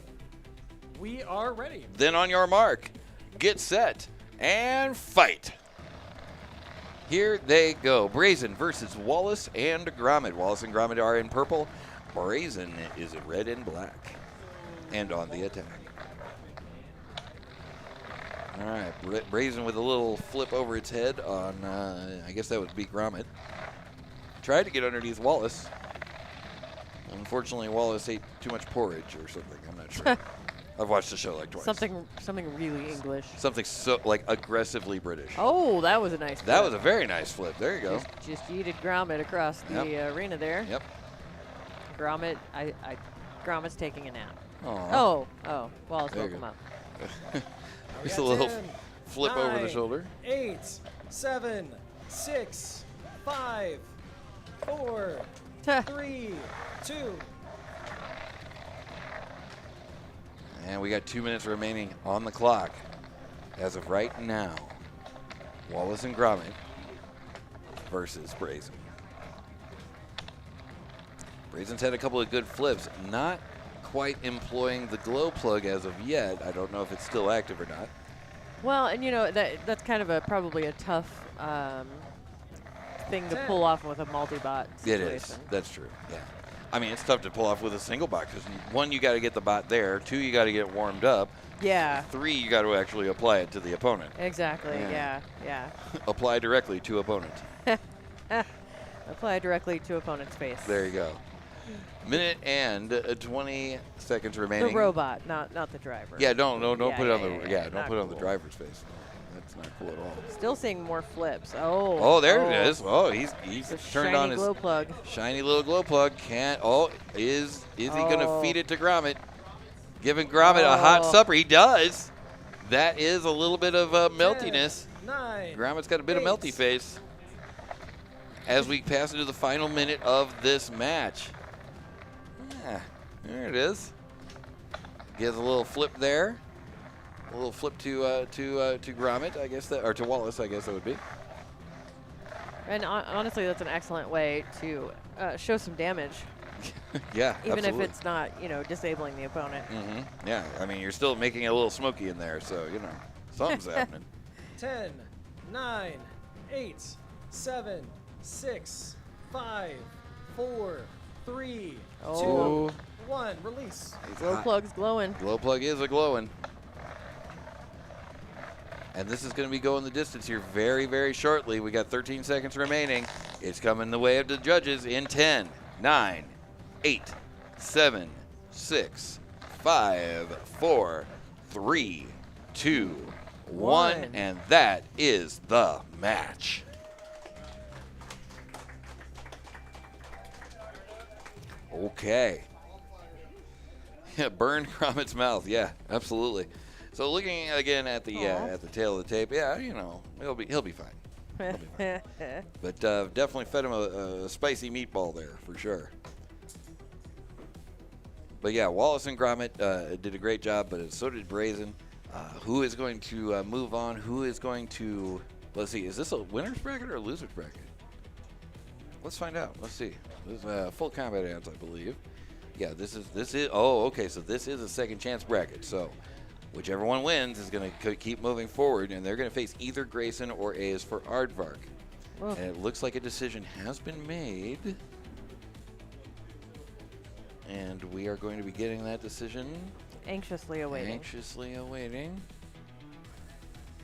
We are ready. Then on your mark, get set, and fight. Here they go. Brazin versus Wallace and Grommit. Wallace and Grommit are in purple. Brazin is in red and black. And on the attack. All right, Brazin with a little flip over its head on, I guess that would be Grommit. Tried to get underneath Wallace. Unfortunately, Wallace ate too much porridge or something. I'm not sure. I've watched the show like twice. Something really English. Something so aggressively British. Oh, that was a nice flip. That was a very nice flip. There you go. Just yeeted Grommit across the arena there. Yep. Grommit, Grommit's taking a nap. Aww. Oh. Wallace woke him up. Just a little flip over the shoulder. 8, 7, 6, 5, 4, 3, 2. And we got 2 minutes remaining on the clock. As of right now, Wallace and Grommit versus Brazin. Brazin's had a couple of good flips, not quite employing the glow plug as of yet. I don't know if it's still active or not. Well, and that's kind of probably a tough thing to pull off with a multi-bot situation. It is. That's true. Yeah. I mean, it's tough to pull off with a single bot because 1, you got to get the bot there. 2, you got to get it warmed up. Yeah. 3, you got to actually apply it to the opponent. Exactly. Yeah. Apply directly to opponent. Apply directly to opponent's face. There you go. Minute and 20 seconds remaining. The robot, not the driver. Yeah, don't put it on the not put it on the cool. driver's face. That's not cool at all. Still seeing more flips. There it is. Oh, he's turned on his glow plug. Shiny little glow plug. Is he gonna feed it to Grommit? Giving Grommit a hot supper. He does. That is a little bit of meltiness. 9. Grommit's got a bit of melty face. As we pass into the final minute of this match. Yeah, there it is. Gives a little flip there. A little flip to Grommit, I guess that, or to Wallace, I guess that would be. And honestly, that's an excellent way to show some damage. Yeah, even absolutely. if it's not, disabling the opponent. Yeah, I mean, you're still making it a little smoky in there, so, something's happening. 10, 9, 8, 7, 6, 5, 4, 3, 2, 1. Release. Glow plug's glowing. Glow plug is a glowing. And this is going to be going the distance here very, very shortly. We got 13 seconds remaining. It's coming the way of the judges in 10, 9, 8, 7, 6, 5, 4, 3, 2, 1. And that is the match. Okay. Yeah, burn Grommit's mouth. Yeah, absolutely. So looking again at the tail of the tape, yeah, he'll be fine. He'll be fine. But definitely fed him a spicy meatball there for sure. But yeah, Wallace and Grommit did a great job, but so did Brazin. Who is going to move on? Who is going to? Let's see. Is this a winner's bracket or a loser's bracket? Let's find out. Let's see. This is full combat ants, I believe. Yeah, this is. Oh, okay. So this is a second chance bracket. So whichever one wins is going to keep moving forward, and they're going to face either Grayson or A is for Aardvark. Oh. And it looks like a decision has been made. And we are going to be getting that decision. Anxiously awaiting. Anxiously awaiting.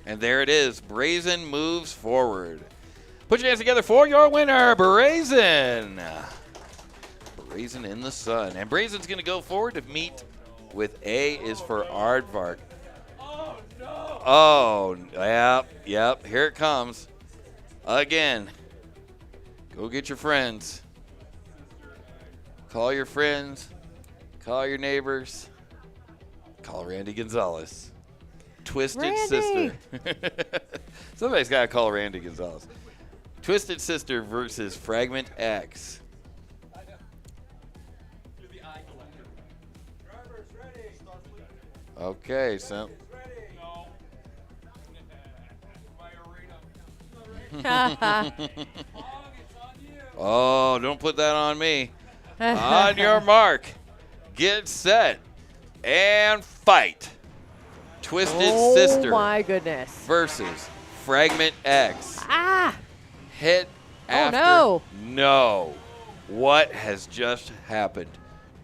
And there it is. Brazin moves forward. Put your hands together for your winner, Brazin. Brazin in the sun. And Brazin's going to go forward to meet with A is for Aardvark. Oh, no. Oh, yep. Here it comes. Again. Go get your friends. Call your friends. Call your neighbors. Call Randy Gonzalez. Twisted Randy. Sister. Somebody's got to call Randy Gonzalez. Twisted Sister versus Fragment X. Okay, so. Oh, don't put that on me. On your mark. Get set. And fight. Twisted Sister. Oh, my goodness. Versus Fragment X. Ah! Hit after. Oh, no. What has just happened?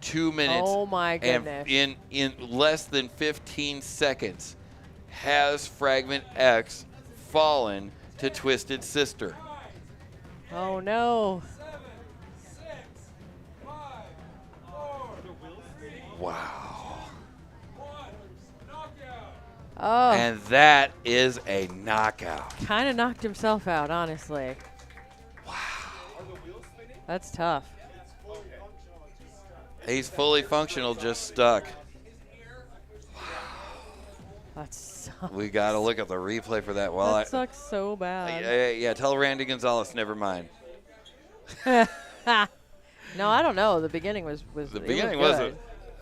2 minutes. Oh, my goodness. And in less than 15 seconds, has Fragment X fallen to Twisted Sister? Oh, no. 7, 6, 5, 4, Wow. 1, knockout. Oh, And that is a knockout. kind of knocked himself out, honestly. Wow. That's tough. He's fully functional, just stuck. That sucks. We got to look at the replay for that. Well, That sucks so bad. yeah, tell Randy Gonzalez, never mind. No, I don't know. The beginning was The it beginning looked was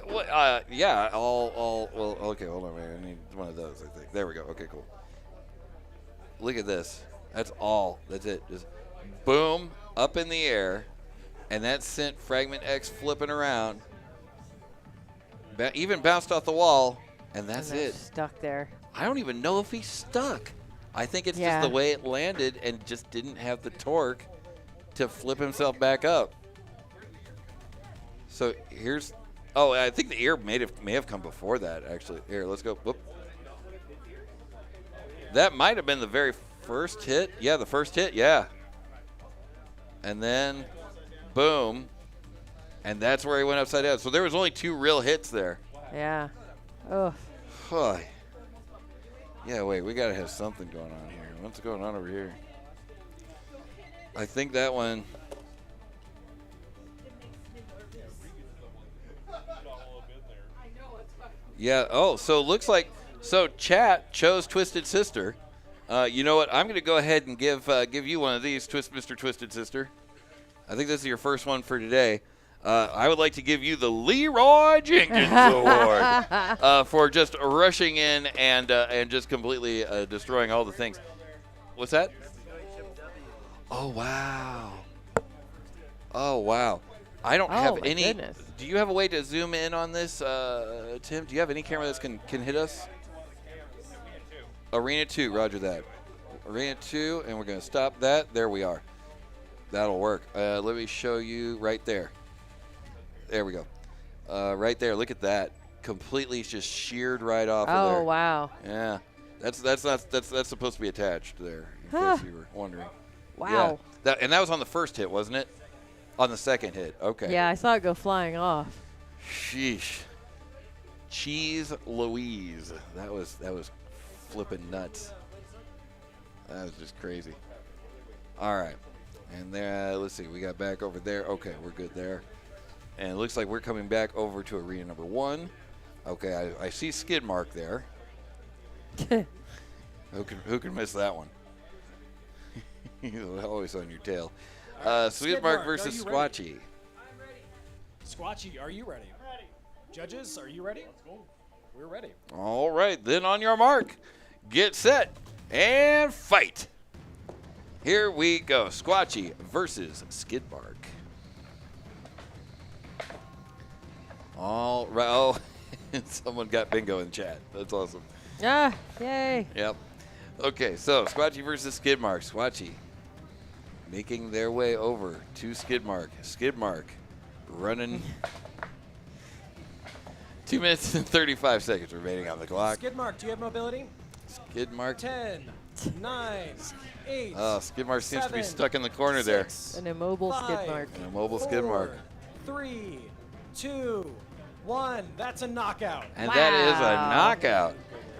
good. yeah, well, okay, hold on, man. I need one of those, I think. There we go. Okay, cool. Look at this. That's all. That's it. Just boom, up in the air, and that sent Fragment X flipping around. Even bounced off the wall, and that's And they're it. Stuck there. I don't even know if he's stuck. I think it's Yeah. just the way it landed and just didn't have the torque to flip himself back up. So here's, oh, I think the ear may have come before that, actually. Here, let's go. Whoop. That might have been the very first hit. Yeah, the first hit, yeah. And then, boom. And that's where he went upside down. So there was only 2 real hits there. Yeah. Oh. Huh. Yeah, wait, we got to have something going on here. What's going on over here? I think that one. Yeah, oh, so it looks like, so chat chose Twisted Sister. You know what? I'm going to go ahead and give you one of these, Mr. Twisted Sister. I think this is your first one for today. I would like to give you the Leroy Jenkins Award for just rushing in and just completely destroying all the things. What's that? Oh, wow. Oh, wow. I don't have my any. goodness. Do you have a way to zoom in on this, Tim? Do you have any camera that can hit us? Arena 2, roger that. Arena 2, and we're going to stop that. There we are. That'll work. Let me show you right there. There we go. Right there. Look at that. Completely just sheared right off of there. Oh, wow. Yeah. That's supposed to be attached there, in case you were wondering. Wow. Yeah. That was on the first hit, wasn't it? On the second hit. Okay. Yeah, I saw it go flying off. Sheesh. Cheese Louise. That was flipping nuts. That was just crazy. All right. And there, let's see. We got back over there. Okay, we're good there. And it looks like we're coming back over to arena number 1. Okay, I see skid mark there. Who can miss that one? He's always on your tail. Skid mark versus Squatchy. Squatchy, are you ready? I'm ready. Judges, are you ready? Let's go. We're ready. All right, then on your mark, get set, and fight. Here we go. Squatchy versus skid mark. All right. Oh, someone got bingo in chat. That's awesome. Ah, yay. Yep. Okay, so Squatchy versus skid mark. Squatchy making their way over to skid mark. Skid mark running 2 minutes and 35 seconds remaining on the clock. Skid mark, do you have mobility? Skid mark. 10, 9, 8. Skid mark seems to be 7, stuck in the corner there. 6, An immobile 5, skid mark. An immobile skid mark. 3, 2, 1. That's a knockout. And that is a knockout.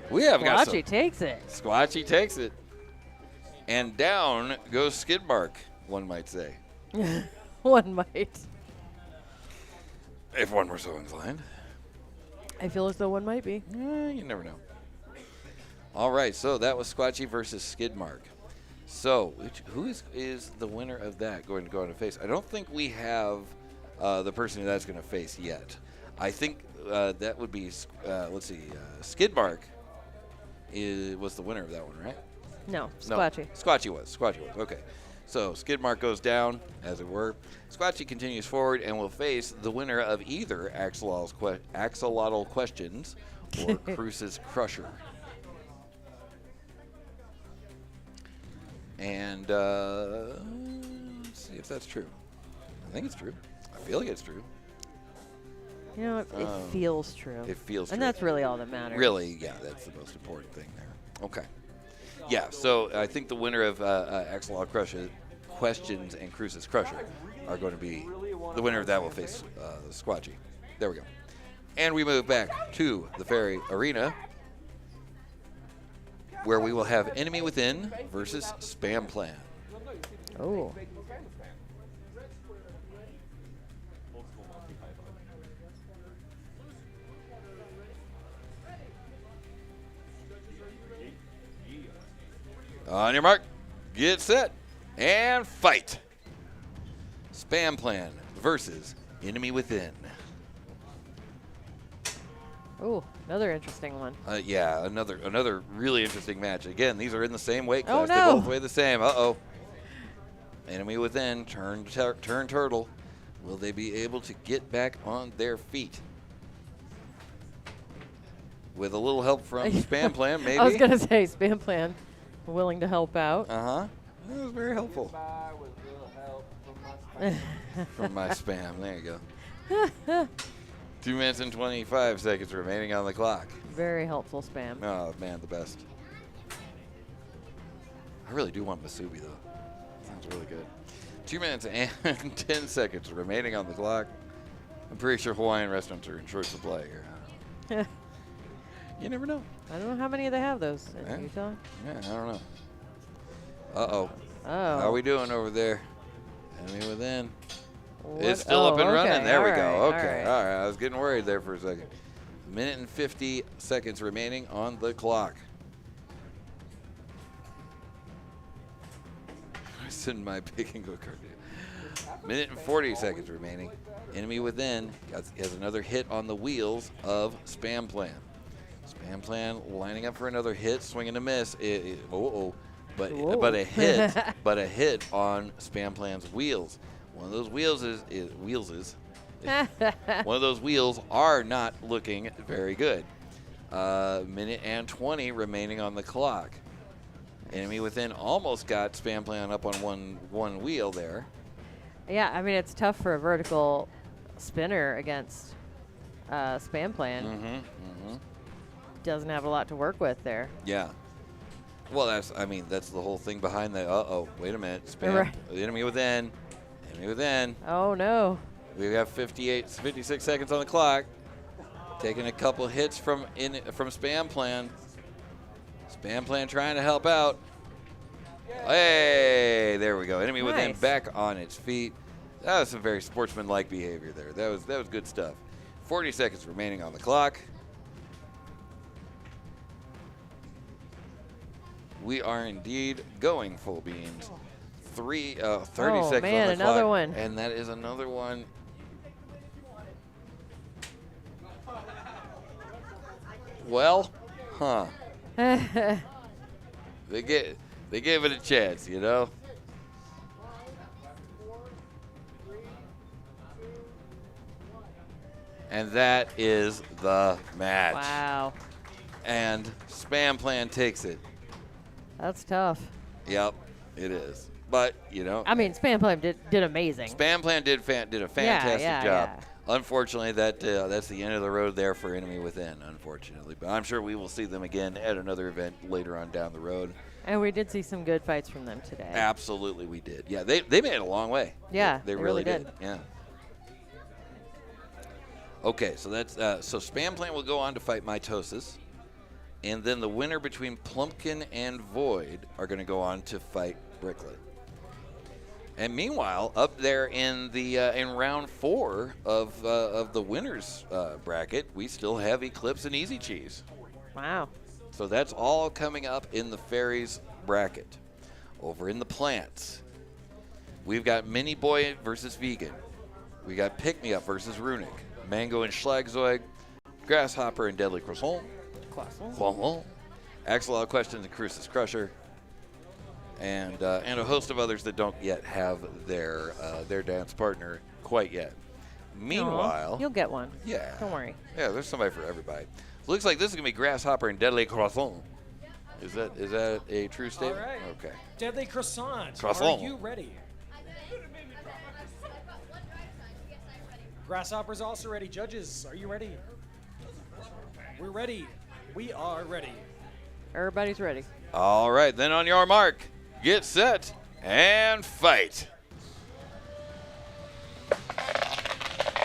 We have got some. Squatchy takes it. Squatchy takes it. And down goes skid mark, one might say. One might. If one were so inclined. I feel as though one might be. You never know. All right, so that was Squatchy versus skid mark. So who is the winner of that going to go on to face? I don't think we have the person that's going to face yet. I think that would be, let's see, skid mark was the winner of that one, right? No, Squatchy. No, Squatchy was. Okay. So skid mark goes down, as it were. Squatchy continues forward and will face the winner of either Axolotl Questions or Cruce's Crusher. And let's see if that's true. I think it's true. I feel like it's true. You know, it feels true. It feels true. And that's really all that matters. Really, yeah, that's the most important thing there. Okay. Yeah, so I think the winner of Axolotl Questions and Cruce's Crusher are going to be the winner of that will face Squatchy. There we go. And we move back to the Fairy Arena, where we will have Enemy Within versus Spam Plan. Oh. On your mark, get set, and fight. Spam Plan versus Enemy Within. Oh, another interesting one. Yeah, another really interesting match. Again, these are in the same weight Oh, class. no. They both weigh the same. Uh-oh. Enemy Within, turn turtle. Will they be able to get back on their feet? With a little help from Spam Plan, maybe. I was going to say, Spam Plan, willing to help out. Uh-huh. That was very helpful. From my spam. There you go. 2 minutes and 25 seconds remaining on the clock. Very helpful Spam. Oh, man, the best. I really do want Masubi, though. Sounds really good. 2 minutes and 10 seconds remaining on the clock. I'm pretty sure Hawaiian restaurants are in short supply here. You never know. I don't know how many they have those in Yeah. Utah. Yeah, I don't know. Uh-oh. Oh. How are we doing over there? Enemy Within. What? It's still up and running. Okay, There we all go. right, Okay. all All right. I was getting worried there for a second. Minute and 50 seconds remaining on the clock. I send my pick and go card. Minute and 40 seconds remaining. Enemy within has another hit on the wheels of Spam Plan. Spam Plan lining up for another hit, swing and a miss. But a hit, but a hit on Spam Plan's wheels. One of those wheels one of those wheels are not looking very good. Minute and 20 remaining on the clock. Enemy within almost got Spam Plan up on one wheel there. Yeah, I mean, it's tough for a vertical spinner against Spam Plan. Doesn't have a lot to work with there. Yeah. Well, that's the whole thing behind the, wait a minute. Spam, Right. enemy within. Oh, no. We have 56 seconds on the clock. Taking a couple hits from Spam Plan. Spam Plan trying to help out. Hey, there we go. Enemy within back on its feet. That was some very sportsmanlike behavior there. That was good stuff. 40 seconds remaining on the clock. We are indeed going full beans. 30 seconds on the another clock. one. And that is another one. Well, they gave it a chance, you know. And that is the match. Wow. And Spam Plan takes it. That's tough. Yep, it is. But, you know. I mean, Spam Plan did amazing. Spam Plan did a fantastic job. Yeah. Unfortunately, that's the end of the road there for Enemy Within, unfortunately. But I'm sure we will see them again at another event later on down the road. And we did see some good fights from them today. Absolutely, we did. Yeah, they made it a long way. Yeah, they really did. Yeah. Okay, so that's so Spam Plan will go on to fight Mitosis, and then the winner between Plumpkin and Void are going to go on to fight Bricklet. And meanwhile, up there in the in round 4 of the winners bracket, we still have Eclipse and Easy Cheese. Wow. So that's all coming up in the Fairies bracket. Over in the Plants, we've got Mini Boi versus Vegan. We got Pick Me Up versus Runic. Mango and Schlagzeug. Grasshopper and Deadly Croissant. Axolotl Questions and Crucis Crusher. And a host of others that don't yet have their dance partner quite yet. Meanwhile, you'll get one. Yeah. Don't worry. Yeah, there's somebody for everybody. Looks like this is gonna be Grasshopper and Deadly Croissant. Is that a true statement? All right. Okay. Deadly Croissant. Croissant. Are you ready? Grasshopper's also ready. Judges, are you ready? We're ready. We are ready. Everybody's ready. All right, then on your mark, get set, and fight.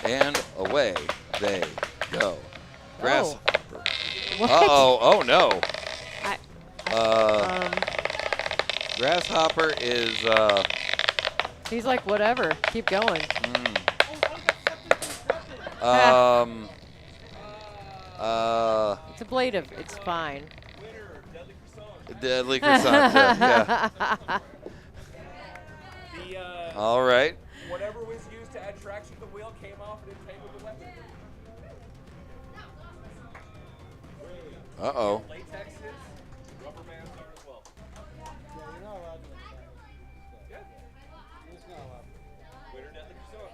And away they go. Grasshopper. What? Oh no. I- Grasshopper is He's like, whatever. Keep going. It's ablative. It's fine. Deadly Croissant. Yeah. All right. Whatever was used to add traction to the wheel came off and entangled the weapon. Uh-oh. Latexes, rubber bands are as well. Yeah, you're not allowed to. Yeah. It's not allowed to. Winner Deadly Croissant.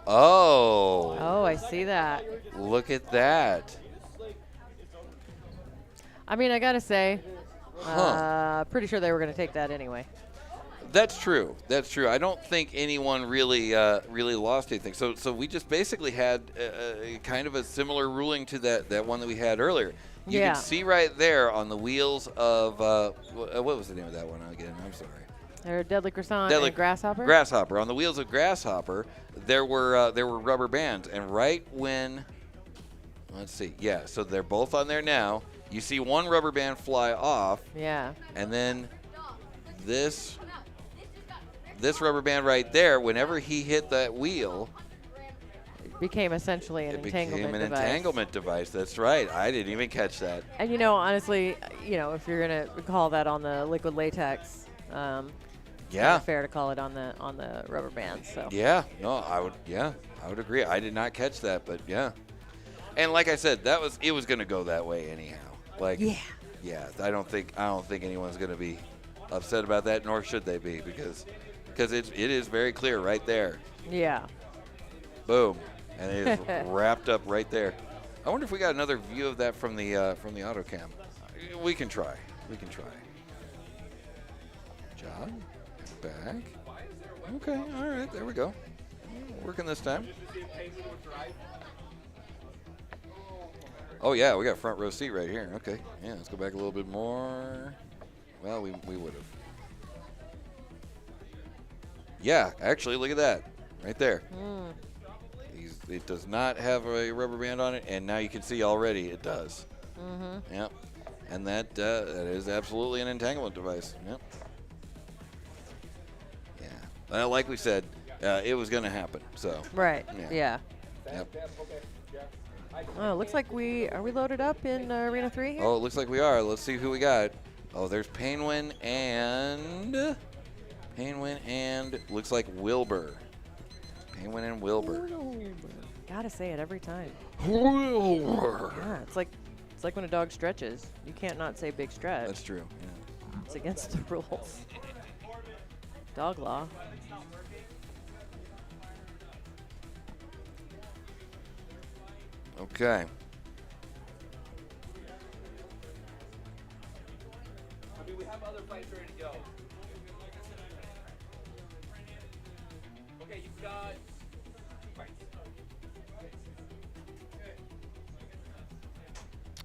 Oh. Oh, I see that. Look at that. I mean, I gotta say, pretty sure they were gonna take that anyway. That's true. That's true. I don't think anyone really lost anything. So we just basically had kind of a similar ruling to that one that we had earlier. You Yeah. can see right there on the wheels of what was the name of that one again? I'm sorry. They're Deadly Croissant Deadly and Grasshopper. Grasshopper. On the wheels of Grasshopper, there were rubber bands, and right when, let's see, yeah. So they're both on there now. You see one rubber band fly off. Yeah. And then this rubber band right there, whenever he hit that wheel, It became essentially an it entanglement became an device. entanglement device. That's right. I didn't even catch that. And honestly, if you're gonna call that on the liquid latex, Yeah. fair to call it on the rubber bands. So Yeah, no, I would agree. I did not catch that, but yeah. And like I said, it was going to go that way anyhow. Like, yeah. I don't think anyone's going to be upset about that, nor should they be, because it is very clear right there. Yeah. Boom, and it is wrapped up right there. I wonder if we got another view of that from the auto cam. We can try. Jog, back. Okay, all right, there we go. Working this time. Oh yeah, we got front row seat right here. Okay, yeah, let's go back a little bit more. Well, we would have. Yeah, actually, look at that, right there. It does not have a rubber band on it, and now you can see already it does. Mm-hmm. Yep, and that is absolutely an entanglement device. Yep. Yeah, well, like we said, it was going to happen. So. Right. Yeah. Yep. Oh, it looks like are we loaded up in Arena 3 here? Oh, it looks like we are. Let's see who we got. Oh, there's Painwin and looks like Wilbur. Painwin and Wilbur. Gotta say it every time. Wilbur. Yeah, it's like when a dog stretches. You can't not say big stretch. That's true. Yeah. It's against the rules. Dog law. Okay. I mean, we have other fights ready to go. Okay, you've got.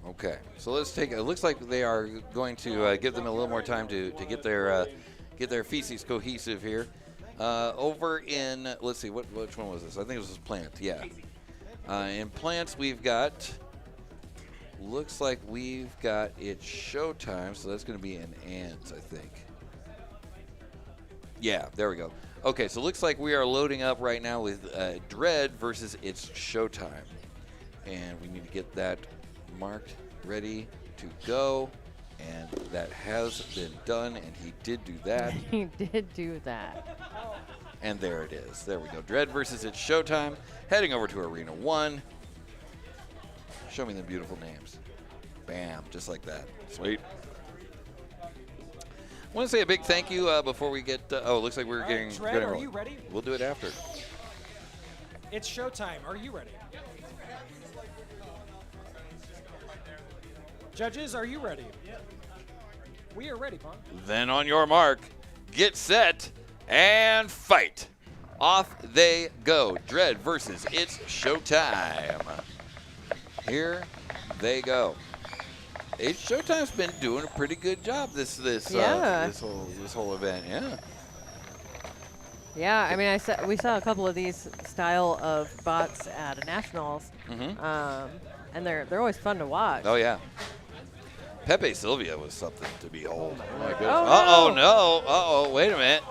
Okay. So let's take. It looks like they are going to give them a little more time to get their feces cohesive here. Over in, let's see, which one was this? I think it was Plant. Yeah. In Plants, we've got. Looks like we've got It's Showtime, so that's going to be in Ants, I think. Yeah, there we go. Okay, so looks like we are loading up right now with Dread versus It's Showtime. And we need to get that marked, ready to go. And that has been done, and he did do that. He did do that. And there it is. There we go. Dread versus It's Showtime. Heading over to Arena 1. Show me the beautiful names. Bam, just like that. Sweet. I want to say a big thank you before we get. It looks like we're getting. Dread, are you ready? We'll do it after. It's showtime. Are you ready? Judges, are you ready? We are ready, Pong. Then on your mark, get set, and fight. Off they go. Dread versus It's Showtime. Here they go. It's Showtime's been doing a pretty good job this whole event. Yeah. Yeah, I mean, we saw a couple of these style of bots at Nationals, and they're always fun to watch. Oh yeah. Pepe Sylvia was something to behold. Oh my goodness. Oh, No. Uh-oh, wait a minute.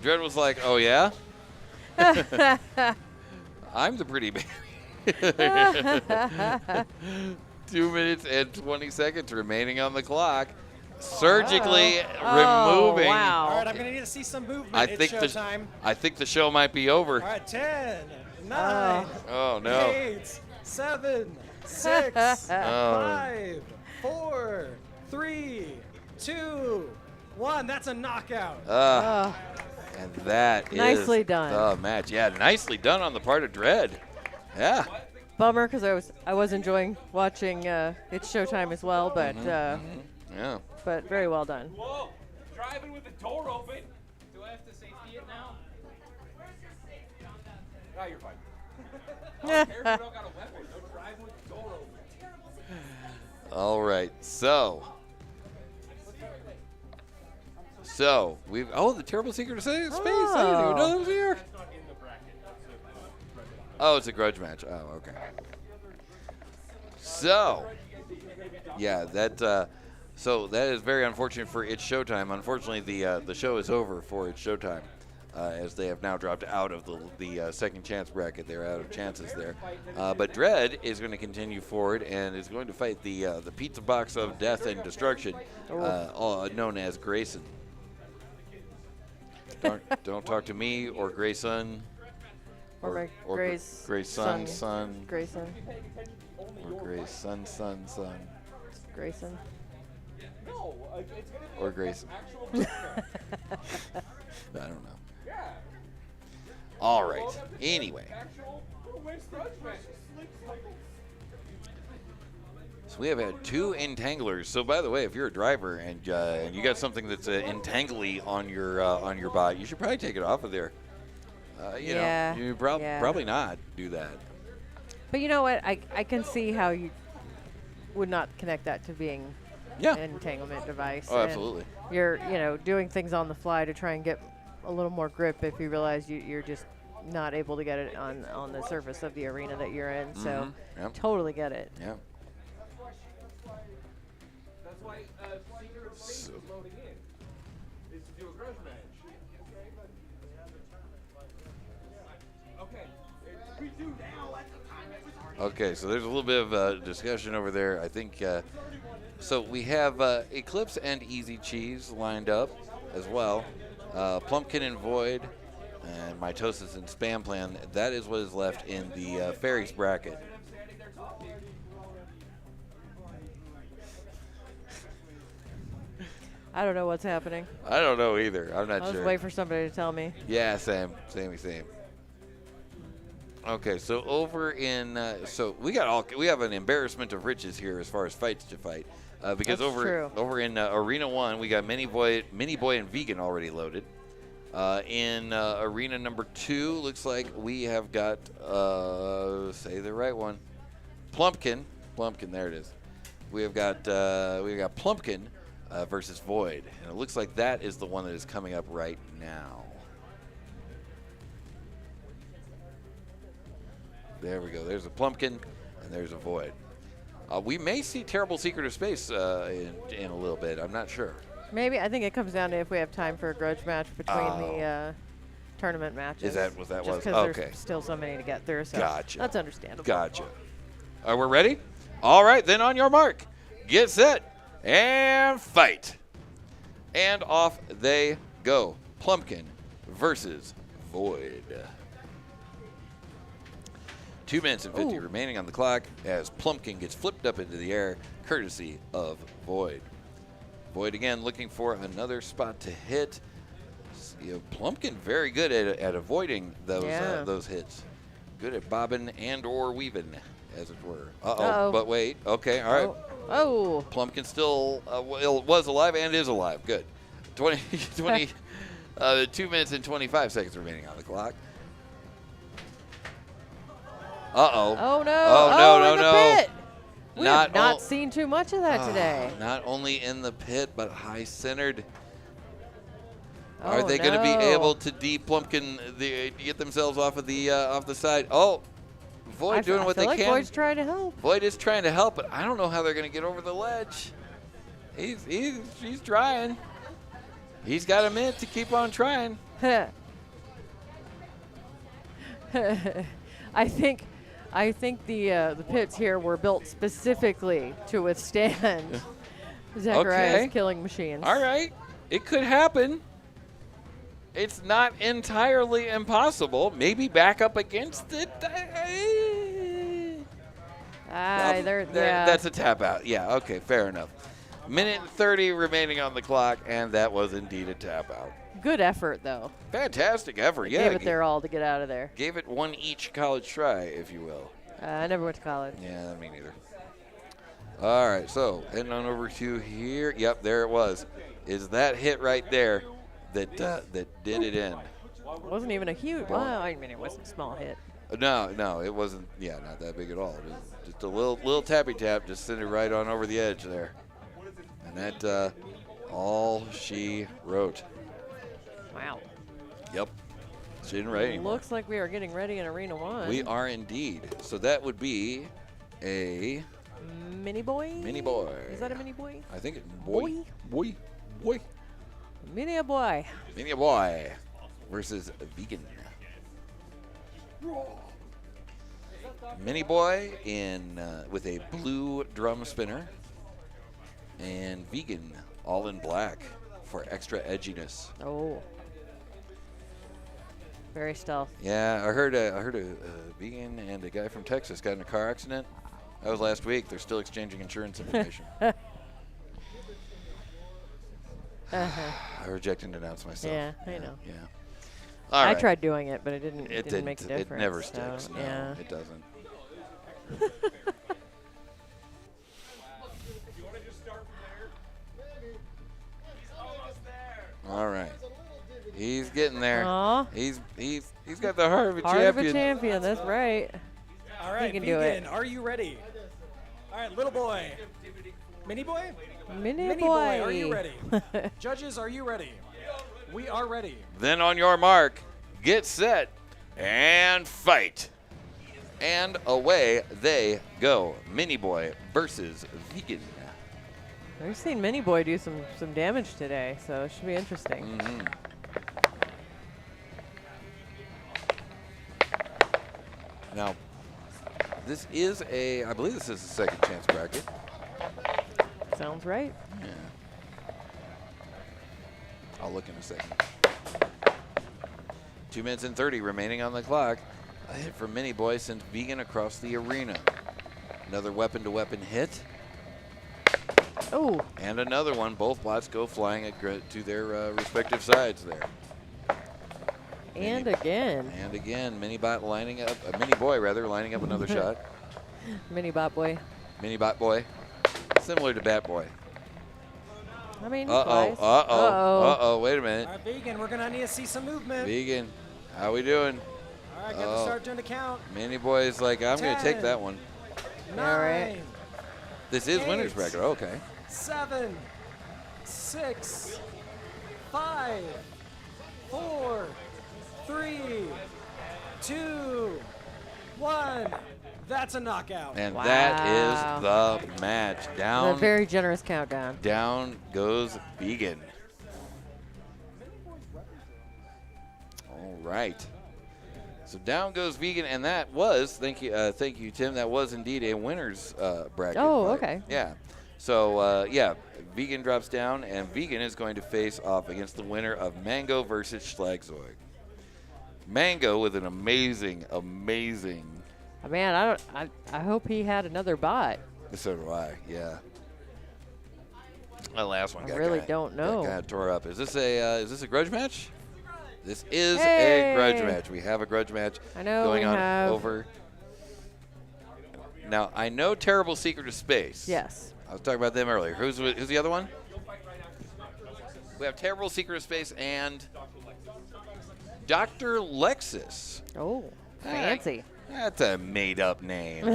Dread was like, oh yeah? I'm the pretty baby. 2 minutes and 20 seconds remaining on the clock. Surgically removing. Wow. All right, I'm going to need to see some movement. I think the show might be over. All right, 10, 9, Oh no. 8, 7, 6, 5, 4, 3, 2, 1. That's a knockout. And that is Nicely done. the match. Yeah, nicely done on the part of Dread. Yeah. Bummer, because I was enjoying watching It's Showtime as well, but Yeah. but very well done. Whoa! Driving with the door open. Do I have to safety it now? Ah, you're fine. Careful, you don't got a weapon. Don't drive with the door open. All right. So we've the terrible secret of space. I didn't even know that was here. Oh, it's a grudge match. Oh, okay. So, yeah, that is very unfortunate for It's Showtime. Unfortunately, the show is over for It's Showtime, as they have now dropped out of the second chance bracket. They're out of chances there. But Dread is going to continue forward and is going to fight the pizza box of death and destruction, known as Grayson. Don't talk to me or Grayson. Or my Grayson, son. Grayson. Or Grayson, son. Grayson. No, it's gonna be Or like Grayson. actual grudge match. I don't know. Yeah. All right. Anyway. Actual grudge match. So we have had 2 entanglers. So by the way, if you're a driver and you got something that's entangly on your bot, you should probably take it off of there. You know, you probably not do that. But you know what? I can see how you would not connect that to being an entanglement device. Oh, And absolutely. you're, doing things on the fly to try and get a little more grip if you realize you're just not able to get it on the surface of the arena that you're in. So totally get it. Yeah. That's why Secret of Space is loading in. Is to do a grudge match. Okay. We do now at the time it was already. Okay, so there's a little bit of discussion over there. I think so. We have Eclipse and Easy Cheese lined up as well. Plumpkin and Void, and Mitosis and Spam Plan. That is what is left in the Fairies bracket. I don't know what's happening. I don't know either. I'm not I'll sure. just wait for somebody to tell me. Yeah, same. Okay, so over in so we have an embarrassment of riches here as far as fights to fight, because That's true. over in Arena 1 we got Mini Boi and Vegan already loaded. In Arena number 2, looks like we have got say the right one, Plumpkin. There it is. We have got Plumpkin versus Void, and it looks like that is the one that is coming up right now. There we go. There's a Plumpkin, and there's a Void. We may see Terrible Secret of Space in a little bit. I'm not sure. Maybe. I think it comes down to if we have time for a grudge match between the tournament matches. Is that what that Just was? because Okay. there's still so many to get through. So Gotcha. That's understandable. Gotcha. We're ready? All right, then on your mark, get set, and fight. And off they go. Plumpkin versus Void. 2 minutes and 50 remaining on the clock as Plumpkin gets flipped up into the air, courtesy of Void. Void again looking for another spot to hit. Plumpkin very good at avoiding those hits. Good at bobbing and or weaving, as it were. Uh-oh. But wait. Okay, all right. Oh. Plumpkin still was alive and is alive. Good. 2 minutes and 25 seconds remaining on the clock. Uh-oh. Oh, no. Oh, no. Pit. We have not seen too much of that today. Not only in the pit, but high-centered. Are they going to be able to de-Plumpkin, get themselves off of the side? Oh, Void doing what they can. Void's trying to help. Void is trying to help, but I don't know how they're going to get over the ledge. He's trying. He's got a minute to keep on trying. I think the pits here were built specifically to withstand Zachariah's killing machines. All right. It could happen. It's not entirely impossible. Maybe back up against it. That's a tap out. Yeah, okay, fair enough. Minute and 30 remaining on the clock, and that was indeed a tap out. Good effort, though. Fantastic effort, yeah. Gave it their all to get out of there. Gave it one each college try, if you will. I never went to college. Yeah, me neither. All right, so heading on over to here. Yep, there it was. Is that hit right there that did it in? It wasn't even a huge. Well, I mean, it wasn't a small hit. No, it wasn't. Yeah, not that big at all. It was just a little tappy tap, just sent it right on over the edge there. And that all she wrote. Wow. Yep. She didn't write anymore. Looks like we are getting ready in Arena 1. We are indeed. So that would be a Mini Boi? Mini Boi. Is that a Mini Boi? I think it's Boi. Mini Boi. Mini Boi versus Vegan. Mini Boi in with a blue drum spinner, and Vegan all in black for extra edginess. Oh. Very stealth. Yeah, I heard a vegan and a guy from Texas got in a car accident. That was last week. They're still exchanging insurance information. I reject and denounce myself. Yeah, I know. Yeah. All right. I tried doing it, but it didn't make a difference. It never so, sticks. No, yeah. it doesn't. All right. He's getting there. Aw. He's got the heart of a Heart champion. of a champion. That's right. All right, He can do it. Vegan, are you ready? All right, little boy. Mini boy? Mini boy, are you Boi. ready? Judges, are you ready? We are ready. Then on your mark, get set, and fight. And away they go. Mini Boi versus Vegan. We've seen Mini Boi do some damage today, so it should be interesting. Mm-hmm. Now, this is I believe this is a second chance bracket. Sounds right. Yeah. I'll look in a second. 2 minutes and 30 remaining on the clock. A hit from Mini Boi sends Vegan across the arena. Another weapon-to-weapon hit. Oh. And another one. Both bots go flying to their respective sides there. And again. And again, Mini Boi lining up another shot. Mini Bot Boy. Mini Bot Boy. Similar to Bat Boy. I mean, Uh-oh. Wait a minute. All right, Vegan, we're going to need to see some movement. Vegan, how we doing? All right, got to start doing the count. Mini Boi is like, I'm going to take that one. 9. This is 8, winner's bracket. Okay. 7, 6, 5, 4, 3, 2, 1. That's a knockout. And that is the match. Down. A very generous countdown. Down goes Vegan. All right. So down goes Vegan, and that was, thank you, Tim. That was indeed a winner's bracket. Oh, fight. okay. Yeah. So yeah, Vegan drops down, and Vegan is going to face off against the winner of Mango versus Schlagzeug. Mango with an amazing. Man, I hope he had another bot. So do I. Yeah. My last one. I really don't know. Got tore up. Is this a grudge match? This is Hey! a grudge match. We have a grudge match going on over. Now I know Terrible Secret of Space. Yes. I was talking about them earlier. Who's the other one? We have Terrible Secret of Space and Dr. Lexus. Oh, fancy. That's a made-up name.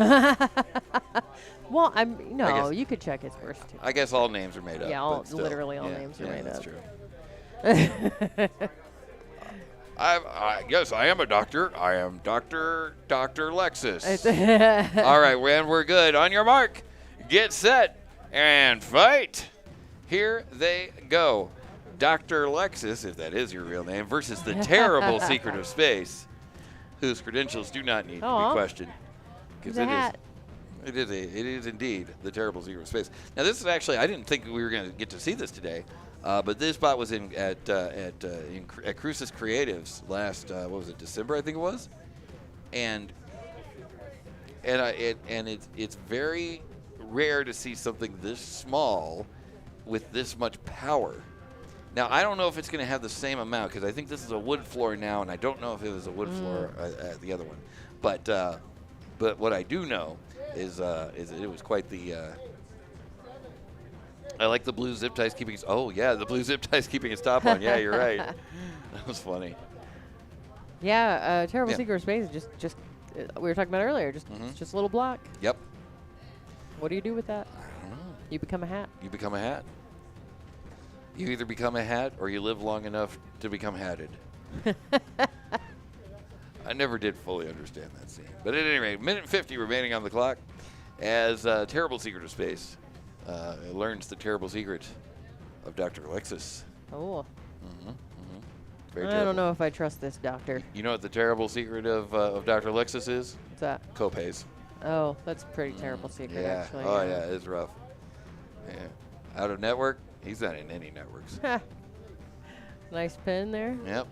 Well, you could check his birth certificate. I guess all names are made up. Yeah, but still. literally all names are made that's up. True. Yes, I am a doctor. I am Dr. Lexus. All right, we're good. On your mark, get set, and fight. Here they go. Dr. Lexus, if that is your real name, versus the Terrible Secret of Space, whose credentials do not need to be questioned. It's a hat. It is indeed the Terrible Secret of Space. Now, this is actually, I didn't think we were going to get to see this today, but this bot was at Crucis Creatives last, December, I think it was, and it's very rare to see something this small with this much power. Now, I don't know if it's going to have the same amount because I think this is a wood floor now, and I don't know if it was a wood floor at the other one. But what I do know is that it was quite the. I like the blue zip ties keeping. The blue zip ties keeping its top on. Yeah, you're right. That was funny. Yeah, Terrible Secret of Space is just we were talking about earlier. Just a little block. Yep. What do you do with that? I don't know. You become a hat. You become a hat. You either become a hat or you live long enough to become hatted. I never did fully understand that scene. But at any rate, minute 50 remaining on the clock as Terrible Secret of Space learns the terrible secret of Dr. Lexus. Oh. Very I terrible. don't know if I trust this doctor. You know what the terrible secret of Dr. Lexus is? What's that? Copays. Oh, that's a pretty terrible secret, Yeah. actually. Oh, yeah, it's rough. Yeah. Out of network? He's not in any networks. Nice pin there. Yep.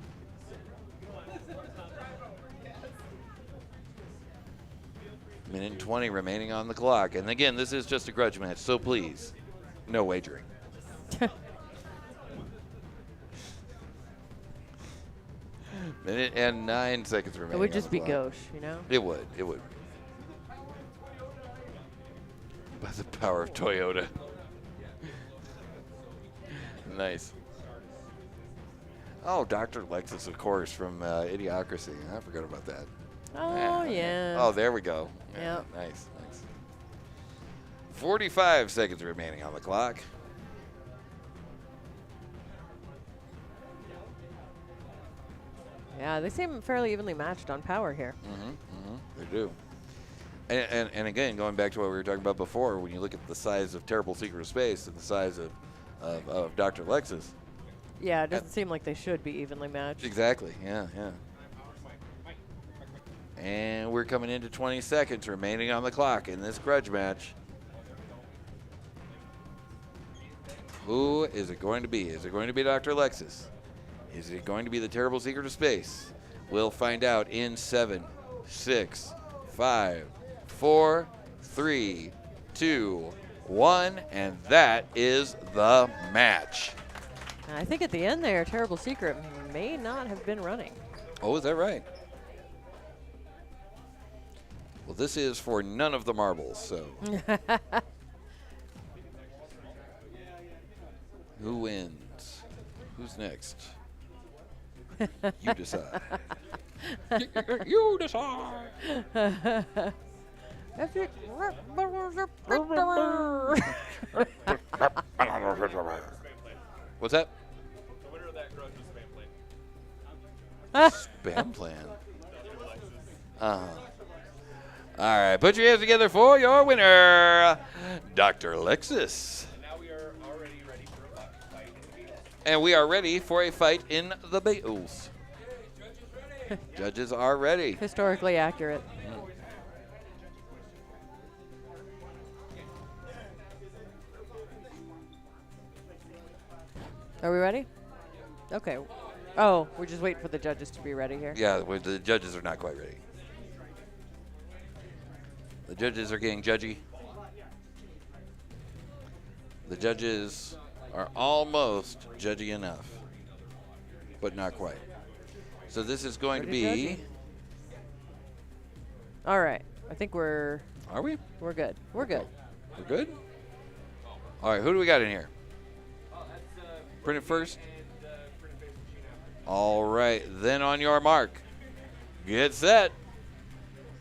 Minute and 20 remaining on the clock. And again, this is just a grudge match, so please, no wagering. Minute and 9 seconds remaining. It would just on be the clock. gauche, you know? It would. It would. By the power of Toyota. Nice. Oh, Dr. Lexus, of course, from Idiocracy. I forgot about that. Oh, yeah. Oh, there we go. Yep. Nice, nice. 45 seconds remaining on the clock. Yeah, they seem fairly evenly matched on power here. They do. And again, going back to what we were talking about before, when you look at the size of Terrible Secret of Space and the size of Dr. Lexus. Yeah, it doesn't seem like they should be evenly matched. Exactly, yeah, yeah. And we're coming into 20 seconds remaining on the clock in this grudge match. Who is it going to be? Is it going to be Dr. Lexus? Is it going to be the Terrible Secret of Space? We'll find out in 7, 6, 5, 4, 3, 2, 1, and that is the match. I think at the end there, Terrible Secret may not have been running. Oh, is that right? Well, this is for none of the marbles, so. Who wins? Who's next? You decide. You decide. What's that? The winner of that grudge was Spam plan. All right, put your hands together for your winner, Dr. Lexus. And now we are already ready for a fight in the Beetle. And we are ready for a fight in the Beetles. Judges are ready. Historically accurate. Are we ready? Okay. Oh, we're just waiting for the judges to be ready here. Yeah, the judges are not quite ready. The judges are getting judgy. The judges are almost judgy enough, but not quite. So this is going to Pretty be. judgy. All right. I think we're Are we? we're good. We're good. We're good? All right, who do we got in here? Print it first. All right, then on your mark, get set,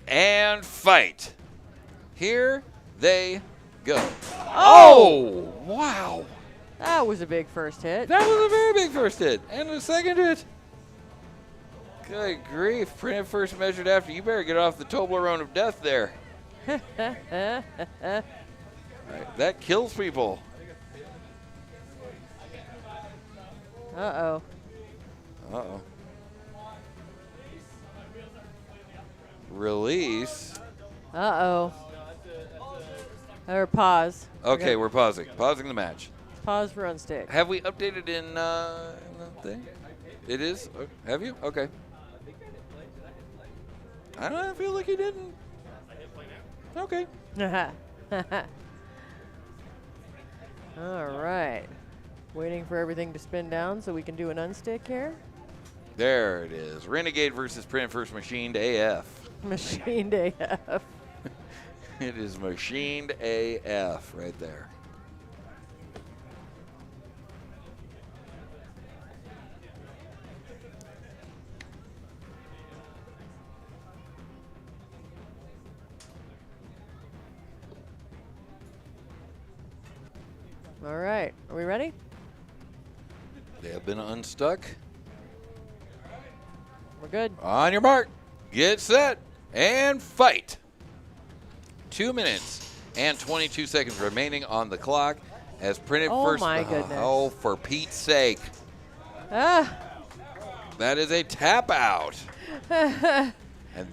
and fight. Here they go. Oh, wow. That was a big first hit. That was a very big first hit. And a second hit. Good grief. Print it first, measured after. You better get off the Toblerone of death there. All right, that kills people. Uh-oh. Uh-oh. Release. Uh-oh. Or pause. Okay, we're pausing. Pausing the match. Pause for unstick. Have we updated in the thing? It is? Have you? Okay. I don't feel like you didn't. Okay. All right. Waiting for everything to spin down so we can do an unstick here. There it is. Renegade versus Print First Machined AF. Machined AF. It is machined AF right there. All right. Are we ready? They have been unstuck. We're good. On your mark, get set, and fight. 2 minutes and 22 seconds remaining on the clock as printed Oh first. my goodness. Oh, for Pete's sake. Ah. That is a tap out. And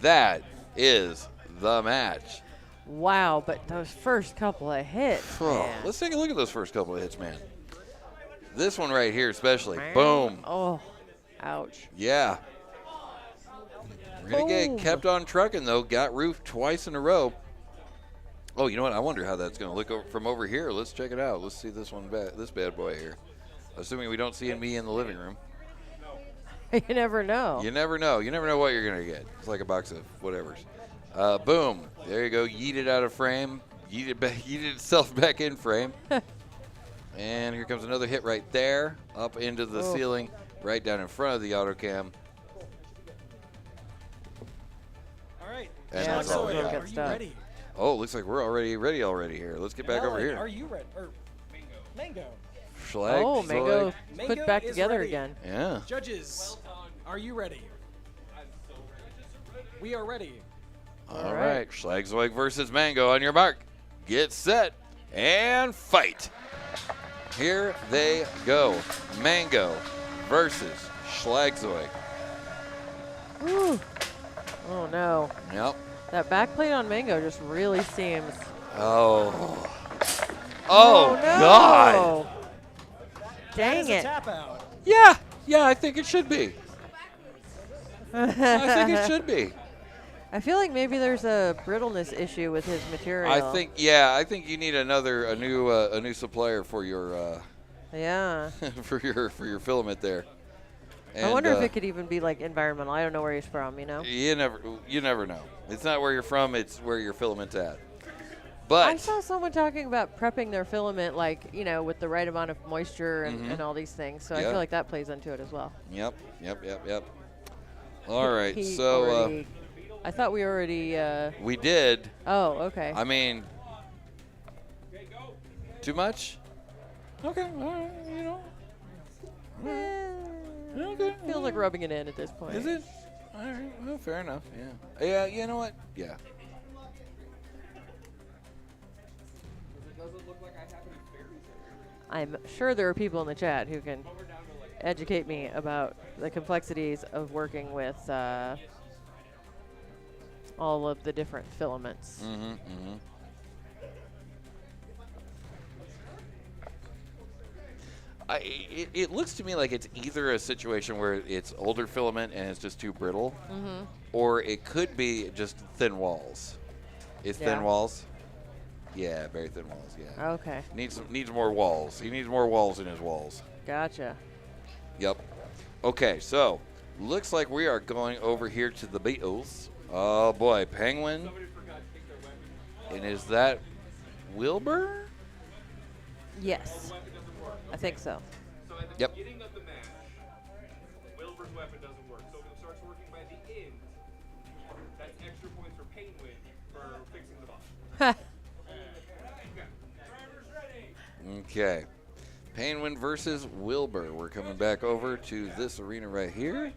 that is the match. Wow, but those first couple of hits. Oh, man. let's take a look at those first couple of hits, man. This one right here especially. Boom. Oh, ouch. Yeah. Renegade Boom. kept on trucking, though. Got roofed twice in a row. Oh, you know what? I wonder how that's going to look from over here. Let's check it out. Let's see this one, this bad boy here. Assuming we don't see me in the living room. You never know. You never know. You never know what you're going to get. It's like a box of whatevers. Boom. There you go. Yeet it out of frame. Yeeted itself back in frame. And here comes another hit right there. Up into the ceiling. Right down in front of the autocam. All right. And Yeah, that's all we so got. good Are you stuff. ready? Oh, looks like we're already ready here. Let's get back over Alan, here. Are you ready? Or Mango. Schlag, Oh, Mango Mango put back is together ready. again. Yeah. Judges, are you ready? We are ready. All right. Schlagzeug versus Mango. On your mark. Get set. And fight. Here they go. Mango versus Schlagzeug. Woo. Oh, no. Yep. That backplate on Mango just really seems... Oh. Oh, no. God. That Dang is a it. tap out. Yeah. Yeah, I think it should be. I think it should be. I feel like maybe there's a brittleness issue with his material. I think you need a new supplier for your Yeah. for your filament there. And, I wonder if it could even be like environmental. I don't know where he's from, you know? You never know. It's not where you're from, it's where your filament's at. I But saw someone talking about prepping their filament, like, you know, with the right amount of moisture and all these things. So I Yeah. feel like that plays into it as well. Yep. All right, He so already- I thought we already. we did. Oh, okay. I mean, too much? Okay, all right, you know. Okay. Feels like rubbing it in at this point. Is it? All right, well, fair enough, yeah. Yeah, you know what? Yeah. I'm sure there are people in the chat who can educate me about the complexities of working with all of the different filaments. It looks to me like it's either a situation where it's older filament and it's just too brittle, or it could be just thin walls. It's Yeah. thin walls? Yeah, very thin walls, yeah. Okay, Needs more walls. He needs more walls in his walls. gotcha. Yep. Okay, so looks like we are going over here to the Beatles. Oh boy, Penguin. And is that Wilbur? Yes, I think so. So at the Yep. beginning of the match, Wilbur's weapon doesn't work. So if it starts working by the end, that's extra points for Penguin for fixing the boss. Okay. Penguin versus Wilbur. We're coming back over to this arena right here.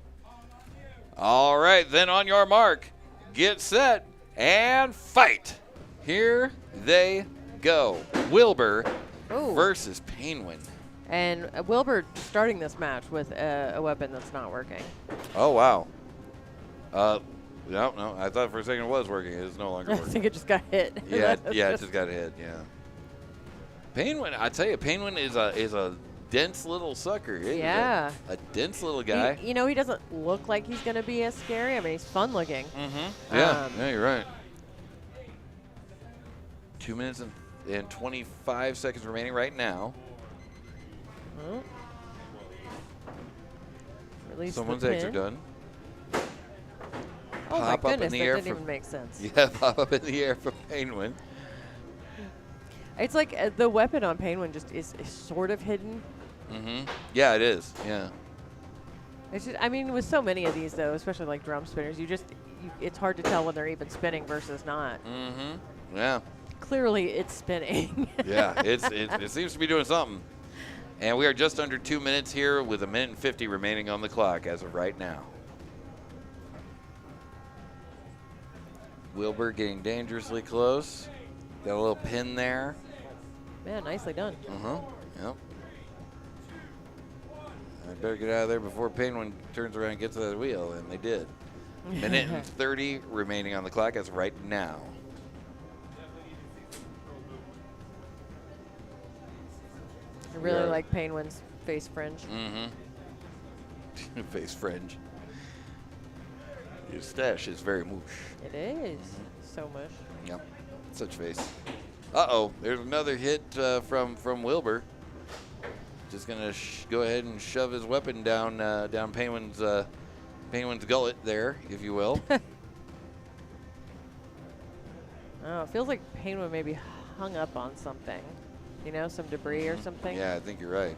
All right, then on your mark, get set, and fight. Here they go. Wilbur Ooh. versus Penguin. And Wilbur starting this match with a weapon that's not working. Oh, wow. No, I thought for a second it was working. It is no longer I working. think it just got hit. Yeah, it just got hit, yeah. Penguin, I tell you, Penguin is a dense little sucker. He is Yeah. a dense little guy. You know, he doesn't look like he's going to be as scary. I mean, he's fun looking. Yeah, you're right. 2 minutes and 25 seconds remaining right now. Oh. Release Someone's the eggs are pin. done. Oh Pop up my in goodness, the that air didn't from- even make sense. Yeah, pop up in the air from Penguin. It's like the weapon on Penguin just is sort of hidden. Yeah, it is. Yeah. It's just, I mean, with so many of these though, especially like drum spinners, it's hard to tell when they're even spinning versus not. Yeah. Clearly, it's spinning. Yeah, it seems to be doing something. And we are just under 2 minutes here with 1 minute and 50 remaining on the clock as of right now. Wilbur getting dangerously close. Got a little pin there. Man, nicely done. Yep. I better get out of there before Penguin turns around and gets to that wheel, and they did. Minute and 30 remaining on the clock as of right now. I really Yeah. like Penguin's face fringe. Face fringe. His stash is very moosh. It is. So much. Yep. Such face. Uh-oh. There's another hit from Wilbur. Just going to go ahead and shove his weapon down down Penguin's gullet there, if you will. Oh, it feels like Penguin maybe hung up on something. You know, some debris or something. Yeah, I think you're right.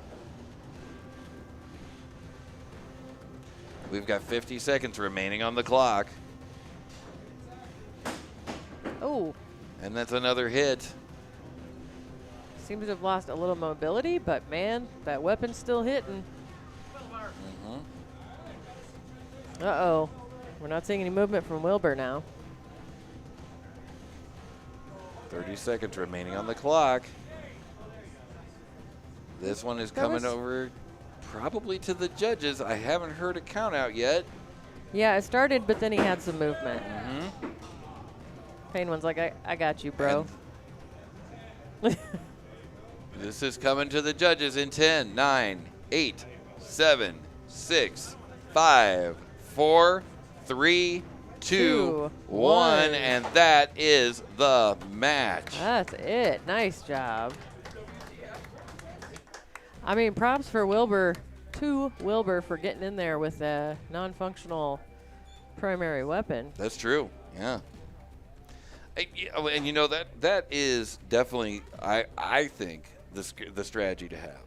We've got 50 seconds remaining on the clock. Oh. And that's another hit. Seems to have lost a little mobility, but man, that weapon's still hitting. Uh-oh. We're not seeing any movement from Wilbur now. 30 seconds remaining on the clock. This one is coming over probably to the judges. I haven't heard a count out yet. Yeah, it started, but then he had some movement. Penguin's like, I got you, bro. This is coming to the judges in 10, 9, 8, 7, 6, 5, 4, 3, 2, 1, and that is the match. That's it. Nice job. I mean, props for Wilbur, to Wilbur, for getting in there with a non-functional primary weapon. That's true. Yeah. And you know that is definitely I think the strategy to have,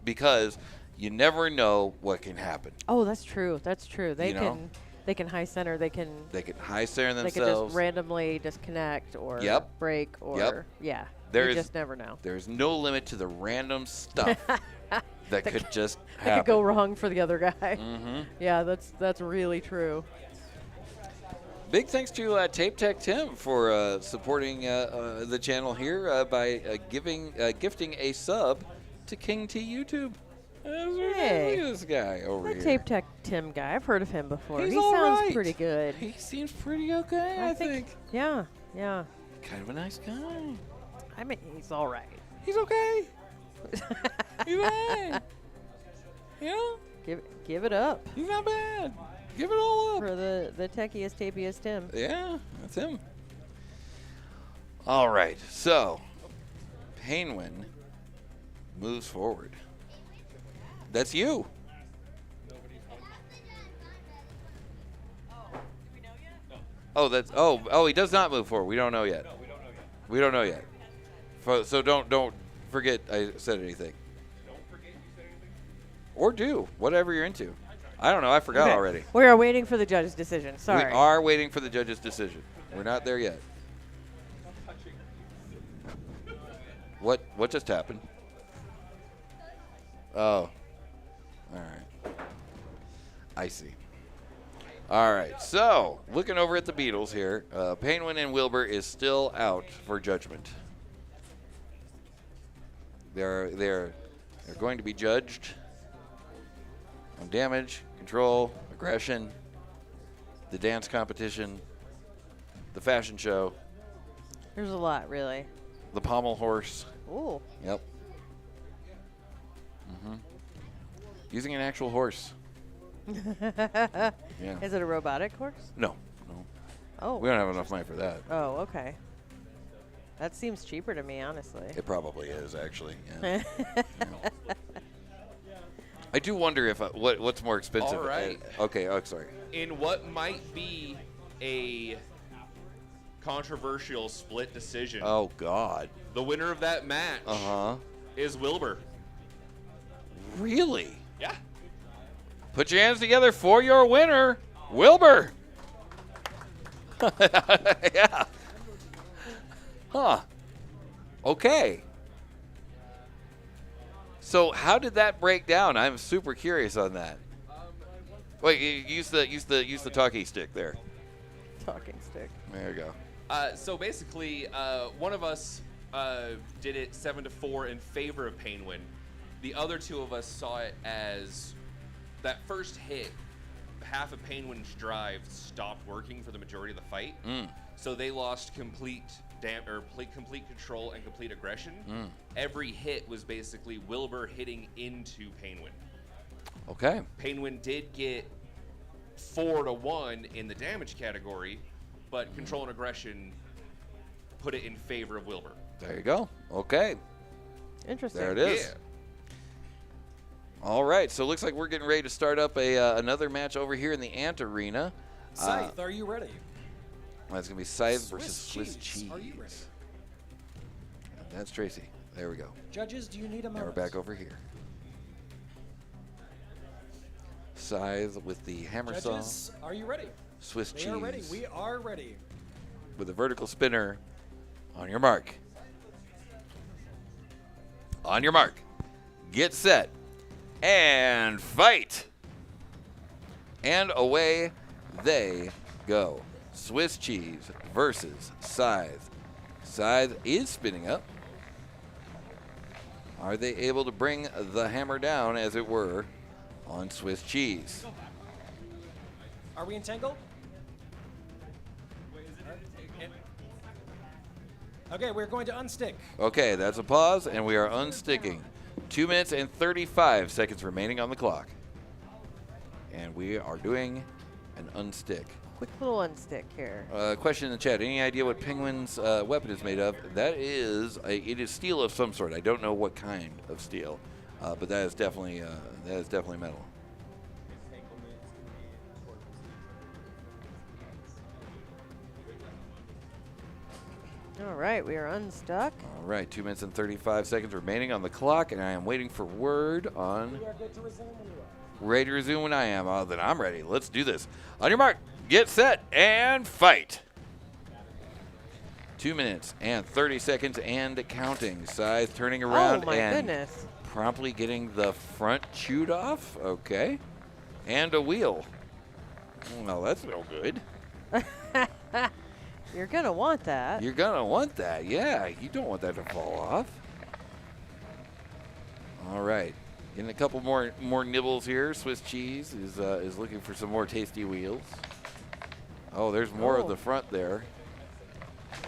because you never know what can happen. Oh, that's true. That's true. They can high center. They can high center themselves. They can just randomly disconnect or break or yeah. You just never know. There's no limit to the random stuff that could just happen. That could go wrong for the other guy. Yeah, that's really true. Big thanks to Tape Tech Tim for supporting the channel here by gifting a sub to King T YouTube. Hey, look at this guy over here. Tape Tech Tim guy. I've heard of him before. He's he all sounds right. pretty good. He seems pretty okay, I think. Yeah. Kind of a nice guy. I mean, he's all right. He's okay. He's okay. You know? Give it up. He's not bad. Give it all up. For the techiest, tapiest Tim. Yeah, that's him. All right, so Penguin moves forward. That's you. Oh, he does not move forward. We don't know yet. No, we don't know yet. We don't know yet. So don't forget I said anything. Don't forget you said anything. Or do whatever you're into. I don't know. I forgot already. We are waiting for the judge's decision. Sorry. We are waiting for the judge's decision. We're not there yet. What just happened? Oh. All right. I see. All right. So, looking over at the Beatles here, Penguin and Wilbur is still out for judgment. They're going to be judged on damage, control, aggression, the dance competition, the fashion show. There's a lot, really. The pommel horse. Ooh. Yep. Using an actual horse. Yeah. Is it a robotic horse? No. Oh. We don't have enough money for that. Oh, okay. That seems cheaper to me, honestly. It probably is, actually. Yeah. I do wonder if what's more expensive. All right. Okay. Oh, sorry. In what might be a controversial split decision. Oh God. The winner of that match is Wilbur. Really? Yeah. Put your hands together for your winner, Wilbur. Yeah. Huh. Okay. So how did that break down? I'm super curious on that. Wait, use the talkie stick there. Talking stick. There you go. So basically, one of us did it 7-4 in favor of Penguin. The other two of us saw it as that first hit, half of Penguin's drive stopped working for the majority of the fight. So they lost complete control and complete aggression. Every hit was basically Wilbur hitting into Penguin. Okay. Penguin did get 4-1 in the damage category, but control and aggression put it in favor of Wilbur. There you go. Okay. Interesting. There it is. Yeah. All right. So it looks like we're getting ready to start up another match over here in the Ant Arena. Scythe, are you ready? That's going to be Scythe versus Swiss cheese. Are you ready? That's Tracy. There we go. Judges, do you need a Now moment? we're back over here. Scythe with the hammer saw. Judges, are you ready? Swiss They cheese. are ready. We are ready. With a vertical spinner. On your mark. On your mark. Get set. And fight. And away they go. Swiss cheese versus Scythe. Scythe is spinning up. Are they able to bring the hammer down, as it were, on Swiss cheese? Are we entangled? Okay, we're going to unstick. Okay, that's a pause, and we are unsticking. 2 minutes and 35 seconds remaining on the clock. And we are doing an unstick. Quick little unstick here. Question in the chat. Any idea what Penguin's weapon is made of? That is, it is steel of some sort. I don't know what kind of steel, but that is definitely metal. All right, we are unstuck. All right, 2 minutes and 35 seconds remaining on the clock, and I am waiting for word on. We are good to resume when you are. Ready to resume when I am. Oh, then I'm ready. Let's do this. On your mark, get set, and fight. 2 minutes and 30 seconds and counting. Scythe turning around Oh my and goodness. promptly getting the front chewed off. Okay. And a wheel. Well, that's no good. You're gonna want that. You're going to want that. Yeah, you don't want that to fall off. All right. Getting a couple more nibbles here. Swiss cheese is looking for some more tasty wheels. Oh, there's more of the front there.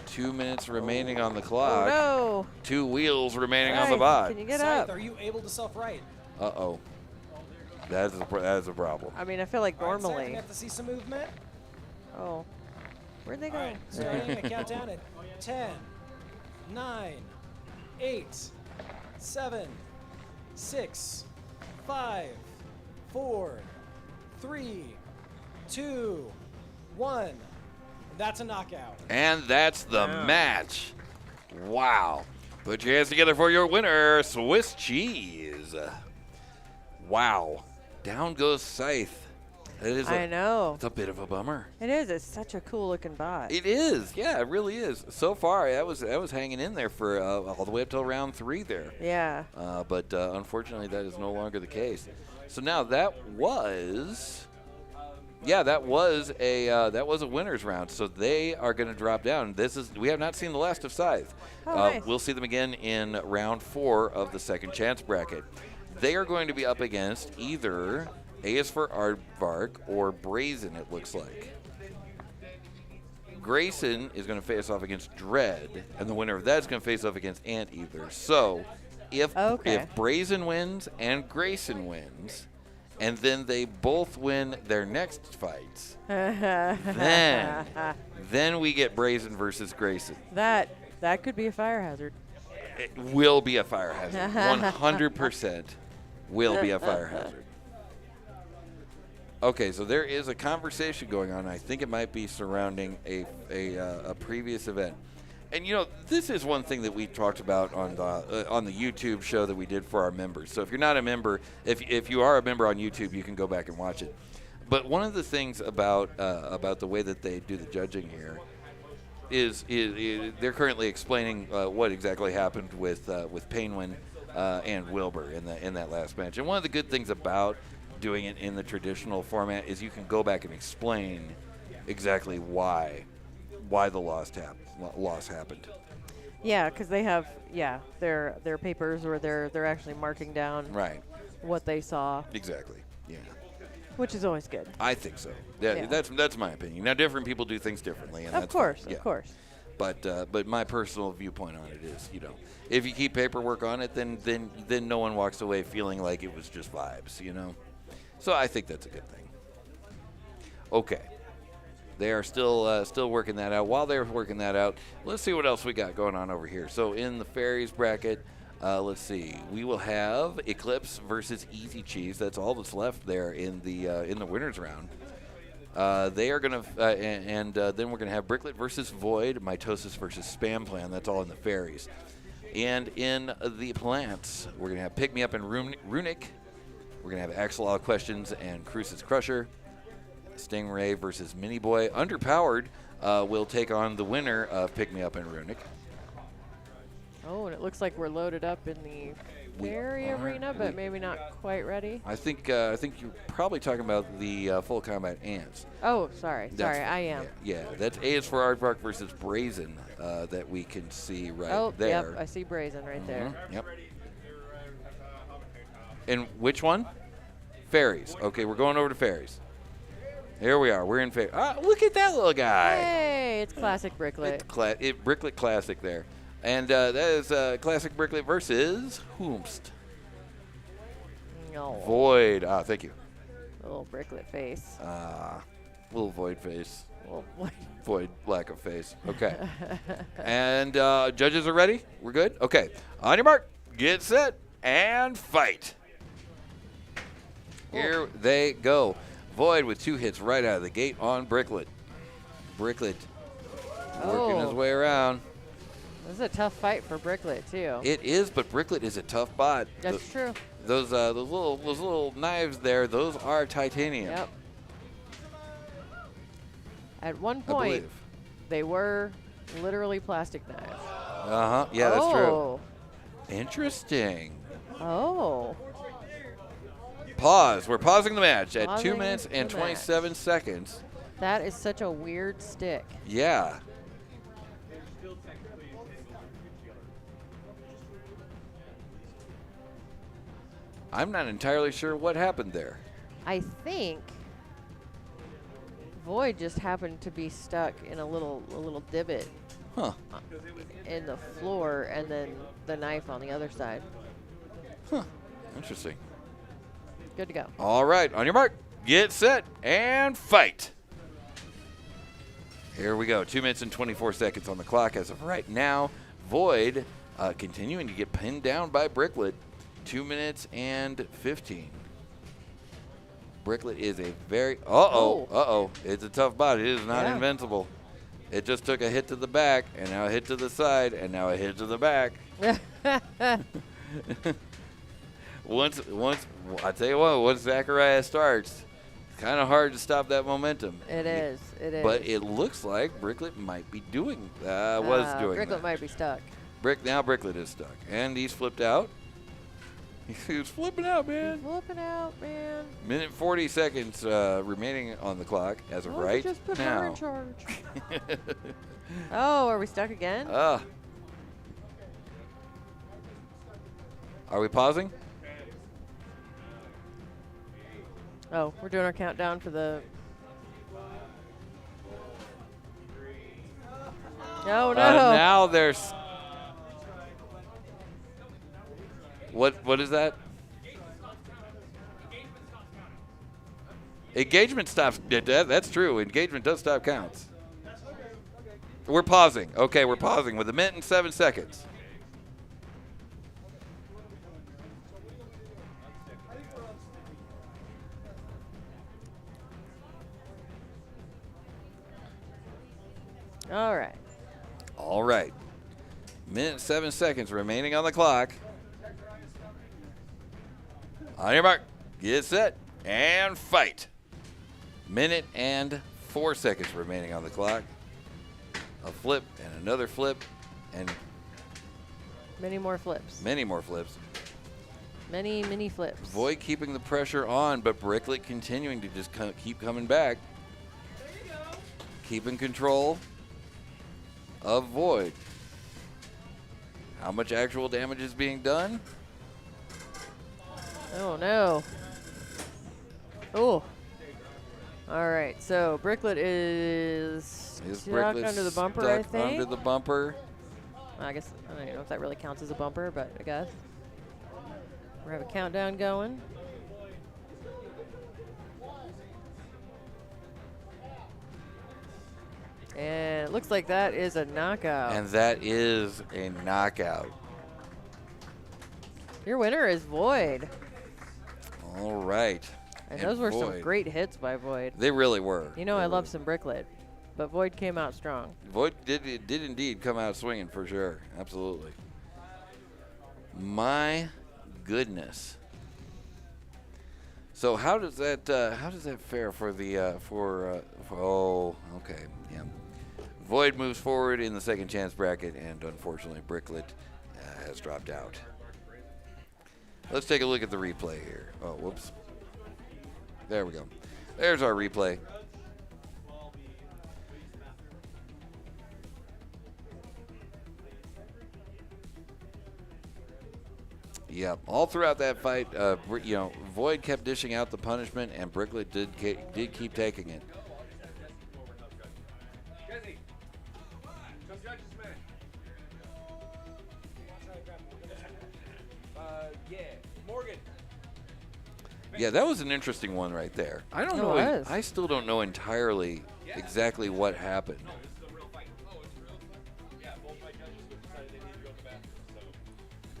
2 minutes remaining on the clock. Oh 2 wheels remaining on the Scythe, bot. can you get Scythe, up? are you able to self-right? Uh-oh. That is a problem. I mean, I feel like All right, Scythe, normally. we have to see some movement. Oh, where'd they go? All right, starting a countdown at 10, 9, 8, 7, 6, 5, 4, 3, 2, 1. That's a knockout. And that's the match. Wow. Put your hands together for your winner, Swiss cheese. Wow. Down goes Scythe. It is I know. It's a bit of a bummer. It is. It's such a cool looking bot. It is. Yeah, it really is. So far, that was hanging in there for all the way up till round 3 there. Yeah. But unfortunately, that is no longer the case. So now that was a winners round. So they are going to drop down. We have not seen the last of Scythe. Oh, nice. We'll see them again in round 4 of the second chance bracket. They are going to be up against either A is for Aardvark or Brazin, it looks like. Grayson is going to face off against Dread, and the winner of that is going to face off against Anteater. So if Brazin wins and Grayson wins, and then they both win their next fights, then we get Brazin versus Grayson. That could be a fire hazard. It will be a fire hazard. 100% will be a fire hazard. Okay, so there is a conversation going on. I think it might be surrounding a previous event. And you know, this is one thing that we talked about on the YouTube show that we did for our members. So if you're not a member, if you are a member on YouTube, you can go back and watch it. But one of the things about the way that they do the judging here is they're currently explaining what exactly happened with Penguin and Wilbur in that last match. And one of the good things about doing it in the traditional format is you can go back and explain exactly why the loss happened. Yeah, because they have their papers where they're actually marking down what they saw. Exactly. Yeah. Which is always good. I think so. Yeah. That's my opinion. Now, different people do things differently, and Of that's course. fine. Yeah. But my personal viewpoint on it is, if you keep paperwork on it, then no one walks away feeling like it was just vibes, So I think that's a good thing. Okay. They are still working that out. While they're working that out, let's see what else we got going on over here. So in the fairies bracket, let's see. We will have Eclipse versus Easy Cheese. That's all that's left there in the winners round. They are gonna, then we're gonna have Bricklet versus Void, Mitosis versus Spam Plan. That's all in the fairies. And in the plants, we're gonna have Pick Me Up and Runic. We're gonna have Axolotl Questions and Cruce's Crusher. Stingray versus Mini Boi. Underpowered will take on the winner of Pick Me Up and Runic. Oh, and it looks like we're loaded up in the fairy arena, but maybe not quite ready. I think you're probably talking about the full combat ants. Oh, sorry, I am. Yeah, that's A is for Aardvark versus Brazin that we can see right there. Yep, I see Brazin right there. Yep. And which one? Fairies. Okay, we're going over to fairies. Here we are. We're in fairies. Ah, look at that little guy. Hey, it's classic Bricklet. It's Bricklet Classic there. And that is Classic Bricklet versus Whomst. No. Void. Thank you. Little Bricklet face. Little Void face. Little Void. Void lack of face. Okay. And judges are ready? We're good? Okay. On your mark, get set, and fight. Here they go. Void with 2 hits right out of the gate on Bricklet. Bricklet working his way around. This is a tough fight for Bricklet, too. It is, but Bricklet is a tough bot. That's true. Those little knives there, those are titanium. Yep. At one point, they were literally plastic knives. Yeah, that's true. Oh. Interesting. Oh. Pause. We're pausing the match at 2 minutes and 27 seconds. That is such a weird stick. Yeah. I'm not entirely sure what happened there. I think Void just happened to be stuck in a little divot in the floor, and then the knife on the other side. Huh. Interesting. Good to go. All right, on your mark, get set, and fight. Here we go. 2 minutes and 24 seconds on the clock as of right now. Void continuing to get pinned down by Bricklet. 2 minutes and 15. Bricklet is a very... It's a tough bot. It is not invincible. It just took a hit to the back, and now a hit to the side, and now a hit to the back. Once I tell you what, once Zachariah starts, it's kind of hard to stop that momentum. It is. But it looks like Bricklet might be doing Bricklet that. might be stuck. Now Bricklet is stuck, and he's flipped out. He's flipping out, man. Flipping out, man. Minute 40 seconds remaining on the clock as of right just put now. her in charge. Oh, are we stuck again? Are we pausing? Oh, we're doing our countdown for the... No. Now there's... What is that? Engagement stops. That's true. Engagement does stop counts. We're pausing. Okay, we're pausing with 1 minute and 7 seconds. All right. 1 minute and 7 seconds remaining on the clock. On your mark, get set, and fight. 1 minute and 4 seconds remaining on the clock. A flip and another flip, and many more flips. Many more flips. Many flips. Void keeping the pressure on, but Bricklet continuing to just keep coming back. Keeping control of Void. How much actual damage is being done? Oh, no. Oh. All right, so Bricklet is stuck under the bumper, I think. Under the bumper. I guess, I don't even know if that really counts as a bumper, but I guess. We have a countdown going. And it looks like that is a knockout. And that is a knockout. Your winner is Void. All right. And those were some Void. great hits by Void. They really were. You know They I were. love some Bricklet, but Void came out strong. Void did indeed come out swinging for sure. Absolutely. My goodness. So how does that fare for the oh, okay, yeah. Void moves forward in the second chance bracket, and unfortunately Bricklet has dropped out. Let's take a look at the replay here. Oh, whoops. There we go. There's our replay. Yeah, all throughout that fight, Void kept dishing out the punishment, and Bricklet did keep taking it. Jesse, come judge this match. Yeah, Morgan. Yeah, that was an interesting one right there. I don't It know. was. I still don't know entirely exactly what happened. This is a real fight. Oh, it's real? Yeah, both my judges decided they needed to go to the bathroom,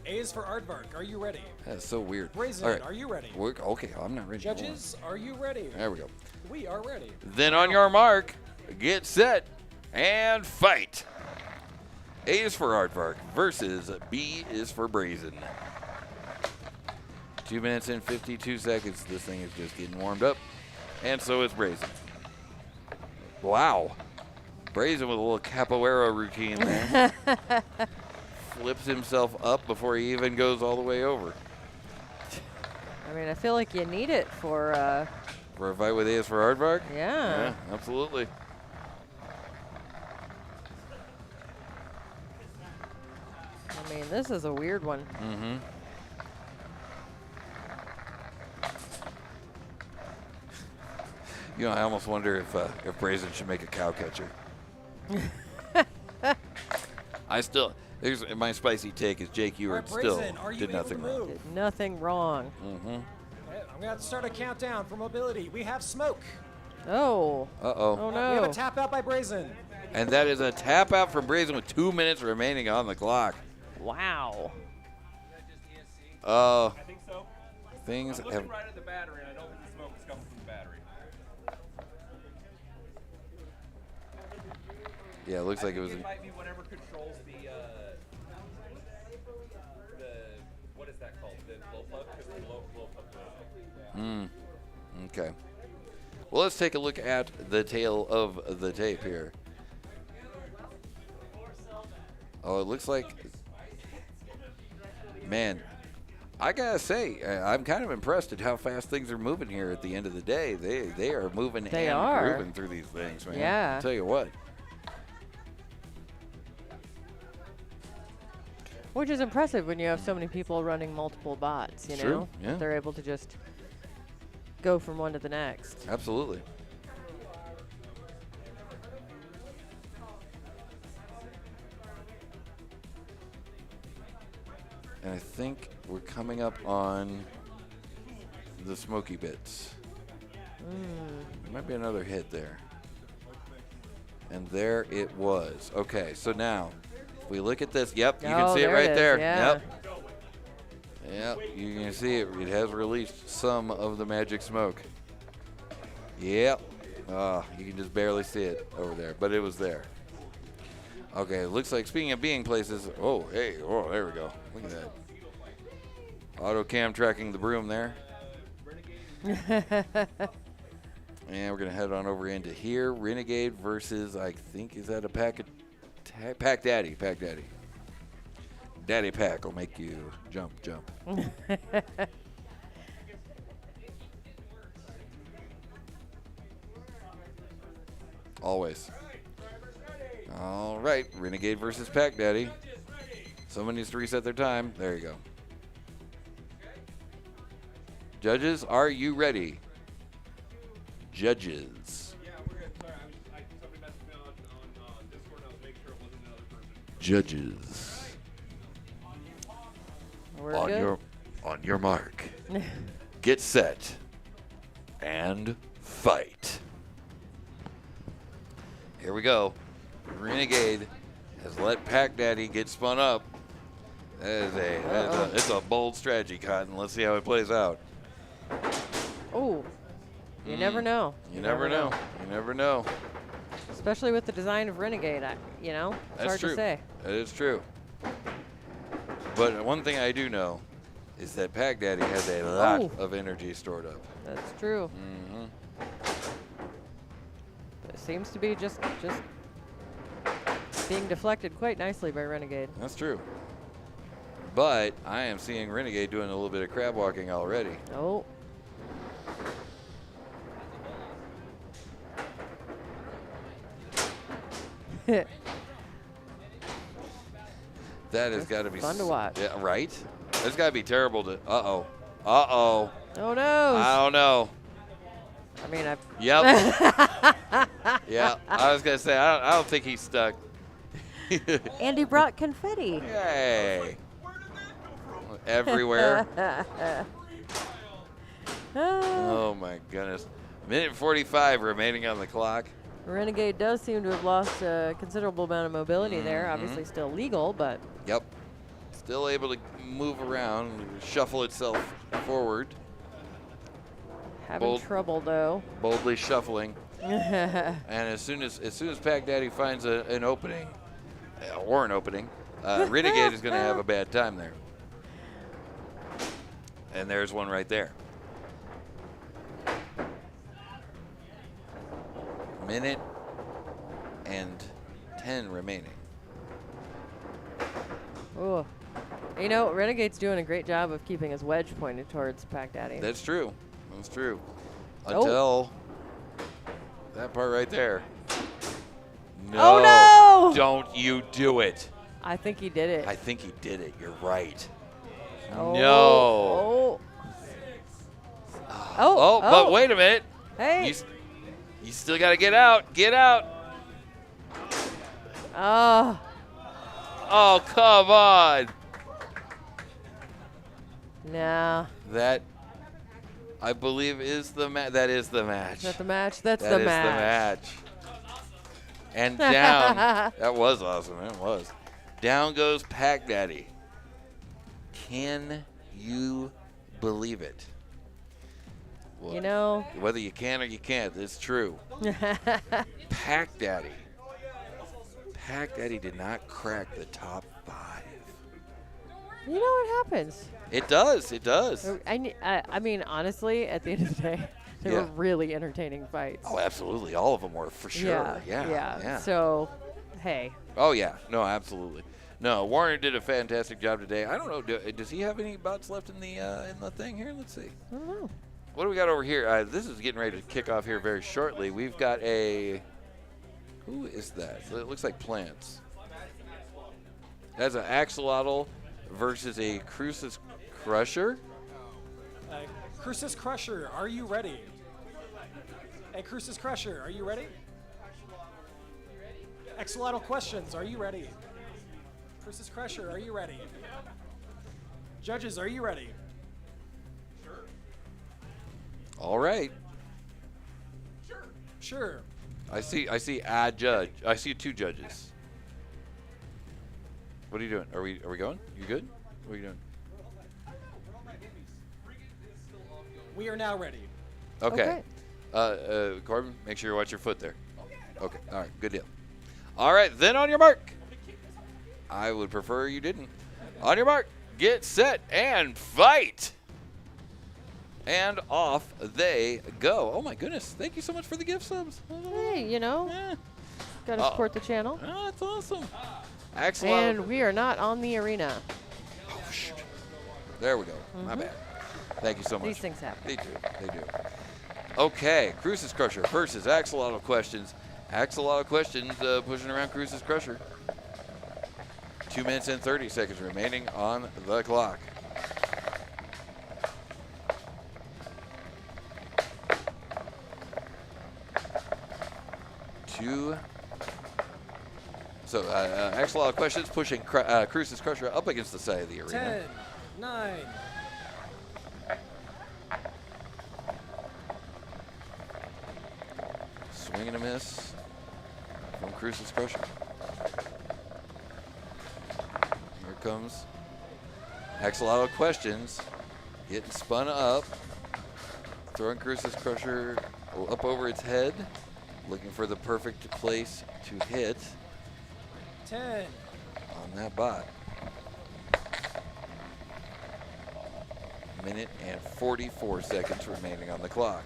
so. A is for Aardvark. Are you ready? That's so weird. Brazin, All right. are you ready? Okay, I'm not ready. Hold on. Judges, are you ready? There we go. We are ready. Then on your mark, get set, and fight. A is for Aardvark versus B is for Brazin. 2 minutes and 52 seconds. This thing is just getting warmed up. And so is Brazin. Wow. Brazin with a little capoeira routine there. Flips himself up before he even goes all the way over. I mean, I feel like you need it for, For a fight with A is for Aardvark? yeah. Absolutely. I mean, this is a weird one. Mm-hmm. You know, I almost wonder if Brazin should make a cow catcher. My spicy take is Jake Ewart All right, still Brazin, are you did able nothing to wrong. move? Did nothing wrong. Mm-hmm. Okay, I'm going to have to start a countdown for mobility. We have smoke. Oh. Uh-oh. Oh, We have no. a tap out by Brazin. And that is a tap out from Brazin with 2 minutes remaining on the clock. Wow. I think so. Things I'm have... looking right at the battery, and I don't think the smoke is coming from the battery. Yeah, it looks like it was... It might be whatever controls the what is that called? The glow plug? Because the glow plug. Okay. Well, let's take a look at the tail of the tape here. Oh, it looks like... Man, I gotta say, I'm kind of impressed at how fast things are moving here at the end of the day. They are moving They and are. grooving through these things, man. Yeah. I'll tell you what. Which is impressive when you have so many people running multiple bots, you True, know? yeah. They're able to just go from one to the next. Absolutely. And I think we're coming up on the smoky bits. There might be another hit there. And there it was. Okay, so now, if we look at this, yep, you can Oh, see it there it right is, there. yeah. Yep. Yep, you can see it. It has released some of the magic smoke. Yep. You can just barely see it over there, but it was there. Okay, it looks like, speaking of being places, oh, hey, oh, there we go. Look at that. Auto cam tracking the broom there. And we're going to head on over into here. Renegade versus, I think, is that a Pac Daddy? Pac Daddy. Daddy Pac will make you jump. Always. All right, Renegade versus Pac Daddy. Someone needs to reset their time. There you go. Judges, are you ready? Judges. Yeah, we're good. Sorry, somebody messaged me on Discord, and I was making sure it wasn't another person. Judges. We're on good. your mark. Get set. And fight. Here we go. Renegade has let Pac Daddy get spun up. It's a bold strategy, Cotton. Let's see how it plays out. Oh, you never know. You never know. You never know. Especially with the design of Renegade, it's That's hard true. to say. That is true. But one thing I do know is that Pac Daddy has a lot of energy stored up. That's true. It seems to be just being deflected quite nicely by Renegade. That's true. But I am seeing Renegade doing a little bit of crab walking already. Oh. That has got to be fun to watch. Yeah, right? That's got to be terrible to. Uh-oh. Uh-oh. Oh, no. I don't know. I mean, I've. Yep. Yeah. I was going to say, I don't think he's stuck. And he brought confetti. Yay. Everywhere. Oh, my goodness. Minute 45 remaining on the clock. Renegade does seem to have lost a considerable amount of mobility there. Obviously still legal, but. Yep. Still able to move around, shuffle itself forward. Having trouble, though. Boldly shuffling. And as soon as Pac Daddy finds an opening, or an opening, Renegade is going to have a bad time there. And there's one right there. Minute and 10 remaining. Oh. Renegade's doing a great job of keeping his wedge pointed towards Pac Daddy. That's true. That's true. Until that part right there. No. Oh, no! Don't you do it. I think he did it. I think he did it. You're right. Oh. No. Oh. But wait a minute. Hey. You still got to get out. Get out. Oh, come on. No. That, I believe, is the match. That is the match. Is that the match? That's That the is match. the match. And down. That was awesome. It was. Down goes Pac Daddy. Can you believe it? Well, whether you can or you can't, it's true. Pac Daddy. Pac Daddy did not crack the top 5. You know what happens? It does. It does. I mean, honestly, at the end of the day, they were really entertaining fights. Oh, absolutely. All of them were, for sure. Yeah. So, hey. Oh, yeah. No, absolutely. No, Warner did a fantastic job today. I don't know. Does he have any bots left in the thing here? Let's see. I don't know. What do we got over here? This is getting ready to kick off here very shortly. We've got a... Who is that? It looks like Plants. That's an Axolotl versus a Crucis Crusher. Crucis Crusher, are you ready? Hey, Crucis Crusher, are you ready? Axolotl questions, are you ready? Crucis Crusher, are you ready? Judges, are you ready? All right. Sure. I see a judge. I see 2 judges. What are you doing? Are we going? You good? What are you doing? We are now ready. Okay. Corbin, make sure you watch your foot there. Okay. All right. Good deal. All right. Then on your mark. I would prefer you didn't. On your mark, get set, and fight. And off they go. Oh, my goodness. Thank you so much for the gift subs. Hey, got to support the channel. Oh, that's awesome. Axolotl. And we are not on the arena. Oh, shoot. There we go. My bad. Thank you so much. These things happen. They do. Okay, Crucis Crusher versus Axolotl Questions. Axolotl Questions pushing around Crucis Crusher. 2 minutes and 30 seconds remaining on the clock. So Axolotl Questions pushing Crucis Crusher up against the side of the arena. 10, 9. Swing and a miss. from Cruce's Crusher. Here comes Axolotl Questions, getting spun up, throwing Cruce's Crusher up over its head, looking for the perfect place to hit 10. on that bot. Minute and 44 seconds remaining on the clock.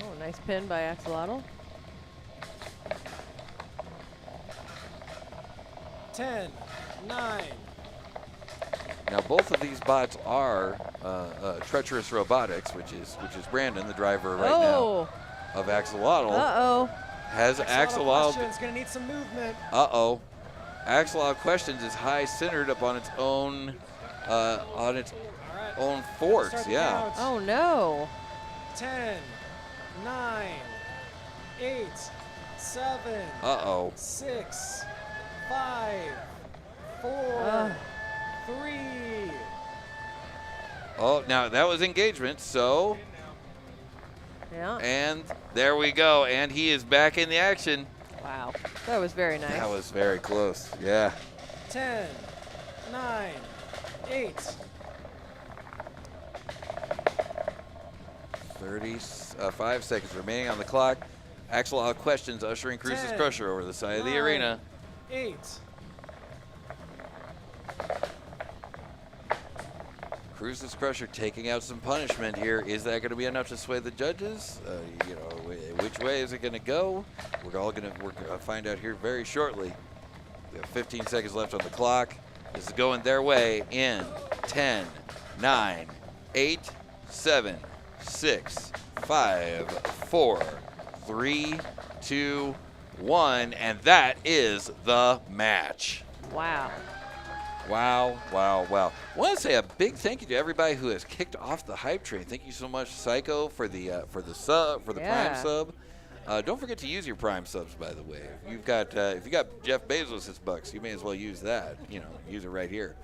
Oh, nice pin by Axolotl. 10, 9. Now both of these bots are Treacherous Robotics, which is Brandon, the driver right now of Axolotl. Uh-oh. Has Axolotl. Questions gonna need some movement. Uh-oh. Axolotl Questions is high centered up on its own own forks. Start the Yeah. count. Oh, no. 10, 9, 8, 7, Uh-oh. 6, 5, 4, 3. Oh, now that was engagement, so. Yeah. And there we go. And he is back in the action. Wow. That was very nice. That was very close. Yeah. 10, 9, 8. 35 seconds remaining on the clock. Axolotl Questions ushering Cruce's 10, Crusher over the side of the 9, arena. 8. Cruce's Crusher taking out some punishment here. Is that going to be enough to sway the judges? Which way is it going to go? We're going to find out here very shortly. We have 15 seconds left on the clock. This is going their way in 10, 9, 8, 7, 6, 5, 4, 3, 2, 1, and that is the match. Wow. Wow, wow, wow. I want to say a big thank you to everybody who has kicked off the hype train. Thank you so much, Psycho, for the Yeah. Prime sub. Don't forget to use your Prime subs, by the way. If you got Jeff Bezos' bucks, you may as well use that. Use it right here.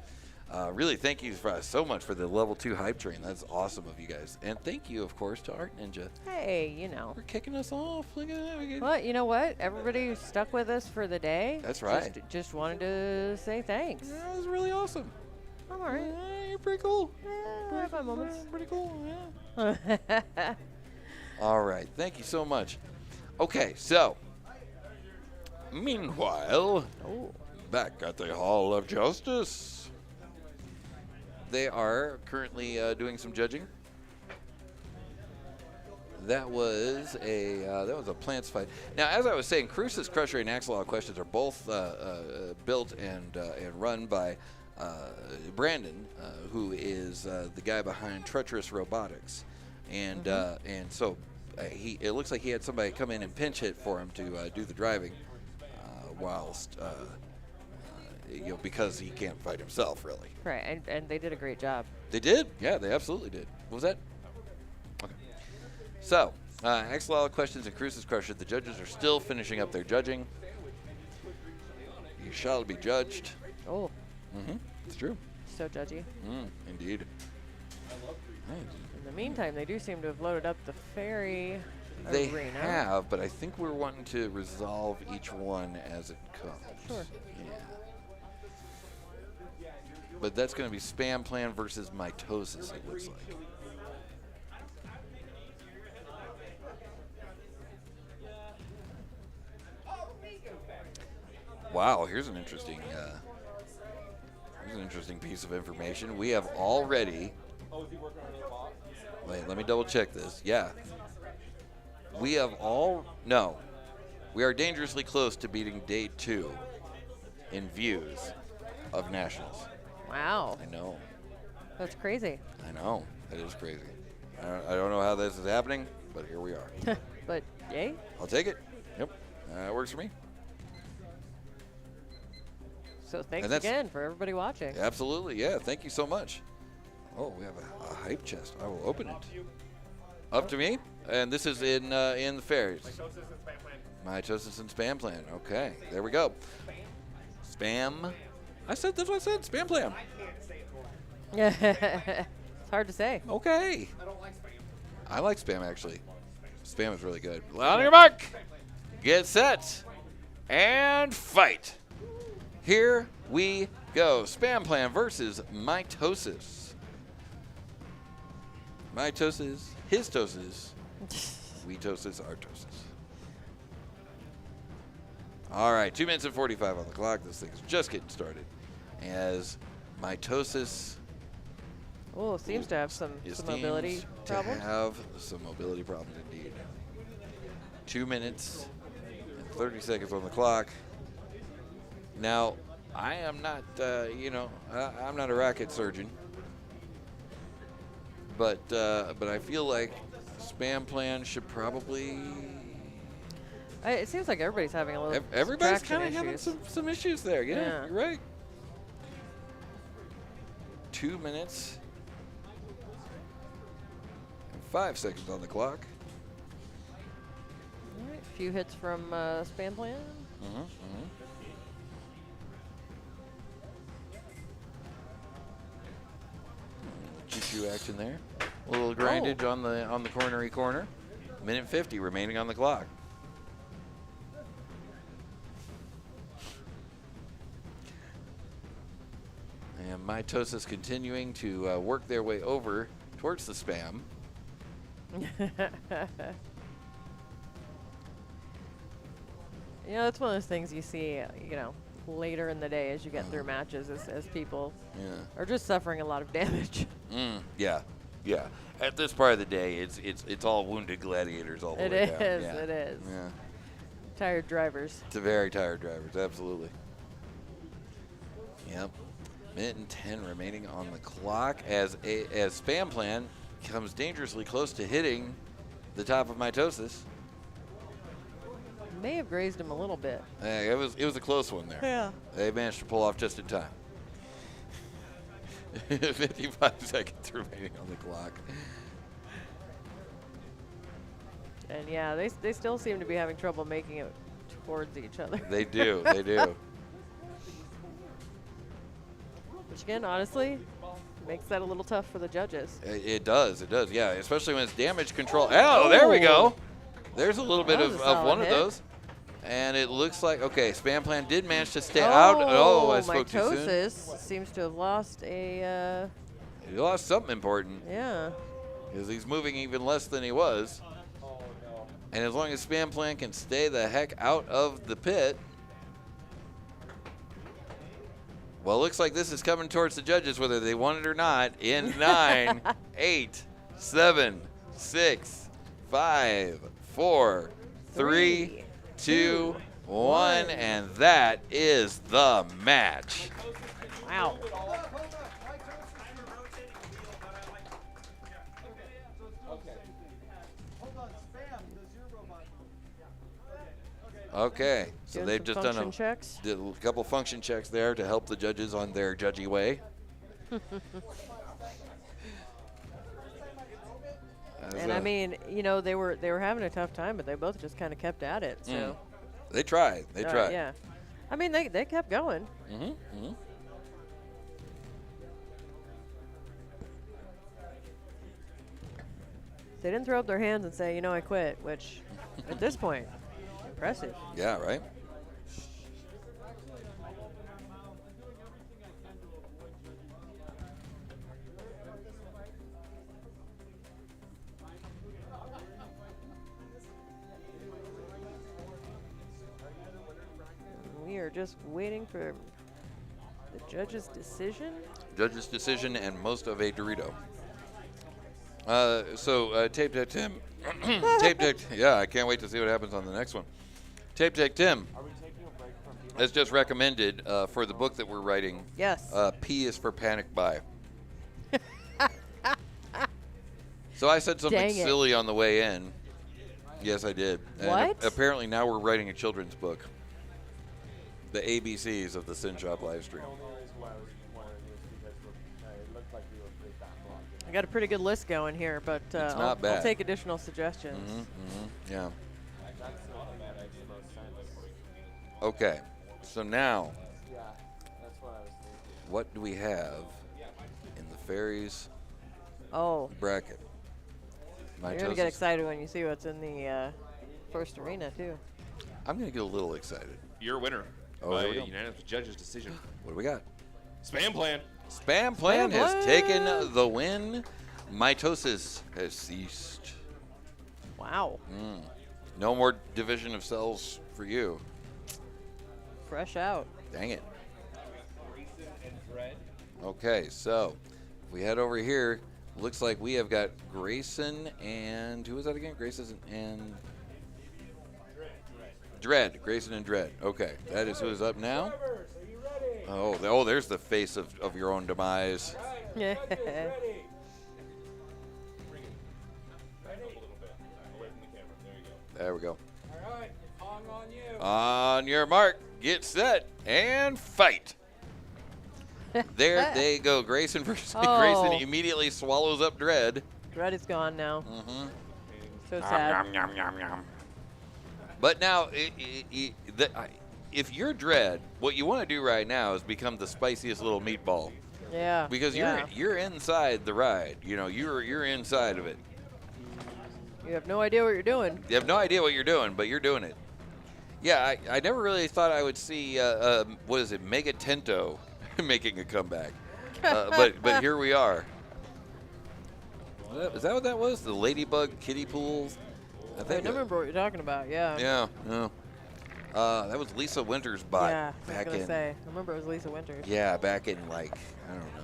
Really, thank you so much for the level 2 hype train. That's awesome of you guys. And thank you, of course, to Art Ninja Hey, for kicking us off. Look at that. Well, you know what? Everybody who stuck with us for the day. That's right. Just wanted to say thanks. Yeah, that was really awesome. I'm all right. Yeah, you're pretty cool. I have my moments. Pretty cool, yeah. All right, thank you so much. Okay, so meanwhile, back at the Hall of Justice, they are currently doing some judging. That was a plants fight. Now, as I was saying, Cruce's Crusher and Axolotl Questions are both built and run by Brandon, who is the guy behind Treacherous Robotics, and so it looks like he had somebody come in and pinch hit for him to do the driving, whilst because he can't fight himself, really. Right, and they did a great job. They did, yeah, they absolutely did. What was that? Okay. So, Axolotl Questions and Cruce's Crusher. The judges are still finishing up their judging. You shall be judged. Oh. Mm-hmm. It's true. So judgy. Indeed. In the meantime, they do seem to have loaded up the ferry They arena. have, but I think we're wanting to resolve each one as it comes. Sure. Yeah. But that's going to be Spam Plan versus Mitosis, it looks like. Wow, here's an interesting piece of information. We have already. Wait, let me double check this. Yeah. We are dangerously close to beating day 2 in views of Nationals. Wow. I know. That's crazy. I know. That is crazy. I don't know how this is happening, but here we are. But yay. I'll take it. Yep. It works for me. So thanks again for everybody watching. Absolutely. Yeah. Thank you so much. Oh, we have a hype chest. I will open it. Up to me? And this is in the fairies. Mitosis and Spam Plan. Okay. There we go. Spam. That's what I said. Spam Plan. hard to say. Okay. I don't like spam. I like spam, actually. Spam is really good. On your mark. Get set. And fight. Here we go. Spam Plan versus Mitosis. Mitosis, his Tosis. We Tosis, our Tosis. All right, 2 minutes and 45 on the clock. This thing's just getting started. As Mitosis Oh, seems to have some mobility seems problems. to have some mobility problems indeed. 2 minutes and 30 seconds on the clock. Now, I am not, I'm not a racket surgeon, but I feel like Spam Plan should probably. It seems like everybody's having a little. Everybody's traction kind of having issues. some issues there. Yeah, Yeah. you're right. 2 minutes and 5 seconds on the clock. All right, a few hits from Spam Plan. Choo-choo action there. A little grindage on the cornery corner. Minute 50 remaining on the clock. And Mitosis continuing to work their way over towards the spam. You know, it's one of those things you see, later in the day as you get through matches, as people are just suffering a lot of damage. Yeah. At this part of the day, it's all wounded gladiators all the way down. It is. Yeah. Tired drivers. It's a very tired drivers, absolutely. Yep. Minute and 10 remaining on the clock as Spam Plan comes dangerously close to hitting the top of Mitosis. May have grazed him a little bit. It was a close one there. Yeah. They managed to pull off just in time. 55 seconds remaining on the clock. And yeah, they still seem to be having trouble making it towards each other. They do. Which again, honestly, makes that a little tough for the judges. It does, yeah. Especially when it's damage control. Oh, there we go. There's a little bit That was of a solid one of hit. those. And it looks like, okay, Spam Plan did manage to stay out. Oh, I spoke too soon. Mitosis seems to have lost a, He lost something important yeah. because he's moving even less than he was. And as long as Spam Plan can stay the heck out of the pit. Well, it looks like this is coming towards the judges, whether they want it or not, in 9, 8, 7, 6, 5, 4, 3, 2, 1, and that is the match. Wow. Okay, so Doing they've some just done function checks. did a couple function checks there to help the judges on their judgy way. And I mean, they were having a tough time, but they both just kind of kept at it. So They tried. They tried. Yeah. I mean, they kept going. They didn't throw up their hands and say, I quit, which at this point, impressive. Yeah, right? We are just waiting for the judge's decision. Judge's decision and most of a Dorito. Tape Deck Tim. Tape Deck. Yeah, I can't wait to see what happens on the next one. Tape Deck Tim has just recommended for the book that we're writing. Yes. P is for panic buy. So I said something Dang it. silly on the way in. Yes, I did. And What? apparently now we're writing a children's book. The ABCs of the Synshop Livestream. I got a pretty good list going here, but It's I'll, not bad. I'll take additional suggestions. Yeah. Okay. So now, what do we have in the fairies Oh, bracket. you're gonna get excited when you see what's in the first arena too. I'm gonna get a little excited. You're a winner by unanimous judges' decision. What do we got? Spam Plan. Spam Plan has taken the win. Mitosis has ceased. Wow. No more division of cells for you. Fresh out. Dang it. Okay, so if we head over here, looks like we have got Grayson and who was that again? Grayson and Dread. Grayson and Dread. Okay, that is who is up now. Oh, there's the face of your own demise. Yeah. There we go. All right, Pong on you. On your mark, get set, and fight. There they go. Grayson versus Grayson immediately swallows up Dread. Dread is gone now. So Nom, sad. nom, nom, nom. But now, if you're Dread, what you want to do right now is become the spiciest little meatball. Yeah. Because you're inside the ride. You know, you're inside of it. You have no idea what you're doing. You have no idea what you're doing, but you're doing it. Yeah, I never really thought I would see, what is it, Mega Tento making a comeback. But here we are. Is that what that was? The Ladybug Kiddie Pools? I remember what you're talking about, yeah. Yeah, yeah. That was Lisa Winters' bot Yeah, I back was going in. to say. I remember it was Lisa Winters. Yeah, back in like, I don't know.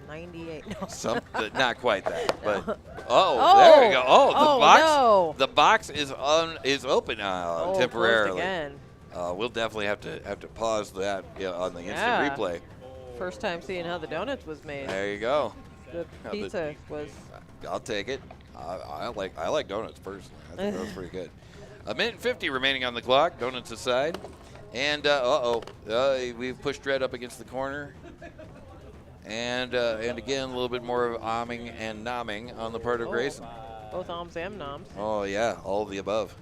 98. Not quite that, but there you go. Oh, the box. No. The box is open temporarily. Again. We'll definitely have to pause that on the instant replay. First time seeing how the donuts was made. There you go. The pizza was. I'll take it. I like donuts personally. I think that was pretty good. 1:50 remaining on the clock. Donuts aside, and we've pushed Dread up against the corner. And again, a little bit more of ahming and nomming on the part of Grayson. Both ahms and noms. Oh, yeah, all of the above.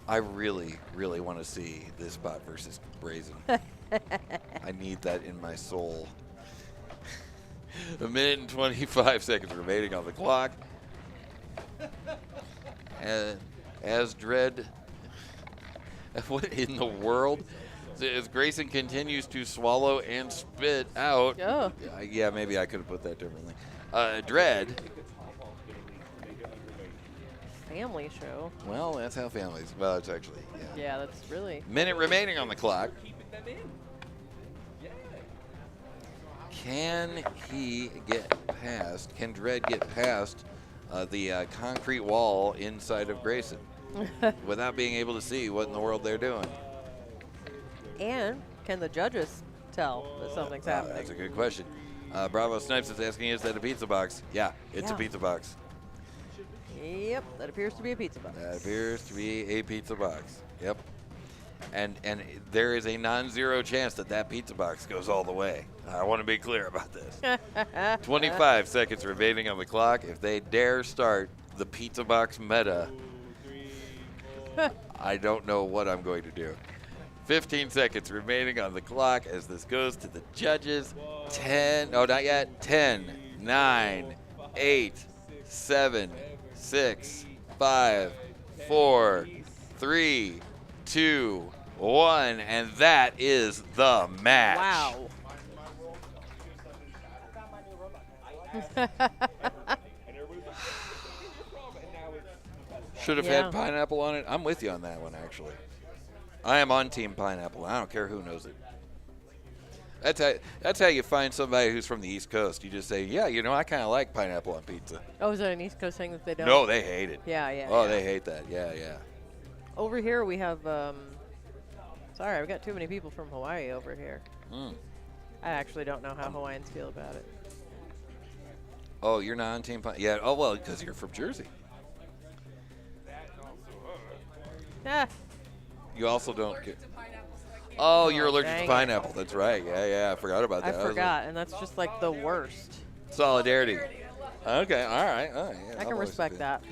I really, really want to see this bot versus Brazin. I need that in my soul. 1:25 remaining on the clock. As Dread, what in the world? As Grayson continues to swallow and spit out. Oh. Yeah, maybe I could have put that differently. Dread. Family show. Well, that's how families. Well, it's actually. Yeah. Yeah, that's really. Minute remaining on the clock. Can he get past? Can Dread get past the concrete wall inside of Grayson without being able to see what in the world they're doing? And can the judges tell that something's happening? That's a good question. Bravo Snipes is asking, is that a pizza box? Yeah, it's a pizza box. Yep, that appears to be a pizza box. That appears to be a pizza box. Yep. And there is a non-zero chance that pizza box goes all the way. I want to be clear about this. 25 seconds remaining on the clock. If they dare start the pizza box meta, I don't know what I'm going to do. 15 seconds remaining on the clock as this goes to the judges. 10, no, not yet. 10, 9, 8, 7, 6, 5, 4, 3, 2, 1, and that is the match. Wow. Should have had pineapple on it. I'm with you on that one, actually. I am on Team Pineapple. I don't care who knows it. That's how you find somebody who's from the East Coast. You just say, yeah, I kind of like pineapple on pizza. Oh, is that an East Coast thing that they don't? No, they hate it. Yeah, yeah. Oh, they hate that. Yeah, yeah. Over here we have, sorry, I've got too many people from Hawaii over here. I actually don't know how Hawaiians feel about it. Oh, you're not on Team Pineapple? Yeah, oh, well, because you're from Jersey. You also don't get. Oh, you're allergic to pineapple. That's right. Yeah, yeah. I forgot about that. I forgot, and that's just like the worst. Solidarity. Okay, all right. I can respect that.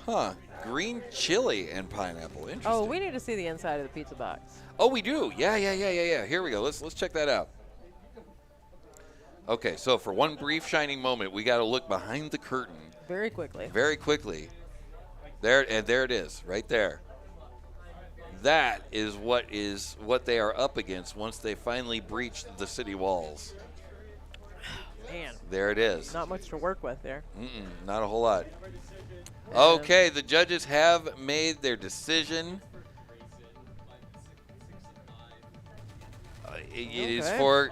Huh. Green chili and pineapple. Interesting. Oh, we need to see the inside of the pizza box. Oh, we do. Yeah. Here we go. Let's check that out. Okay, so for one brief shining moment, we got to look behind the curtain Very quickly. very quickly. There it is, right there. That is what they are up against once they finally breach the city walls. Man, There it is. not much to work with there. Not a whole lot. And Okay, the judges have made their decision. It is Okay. for.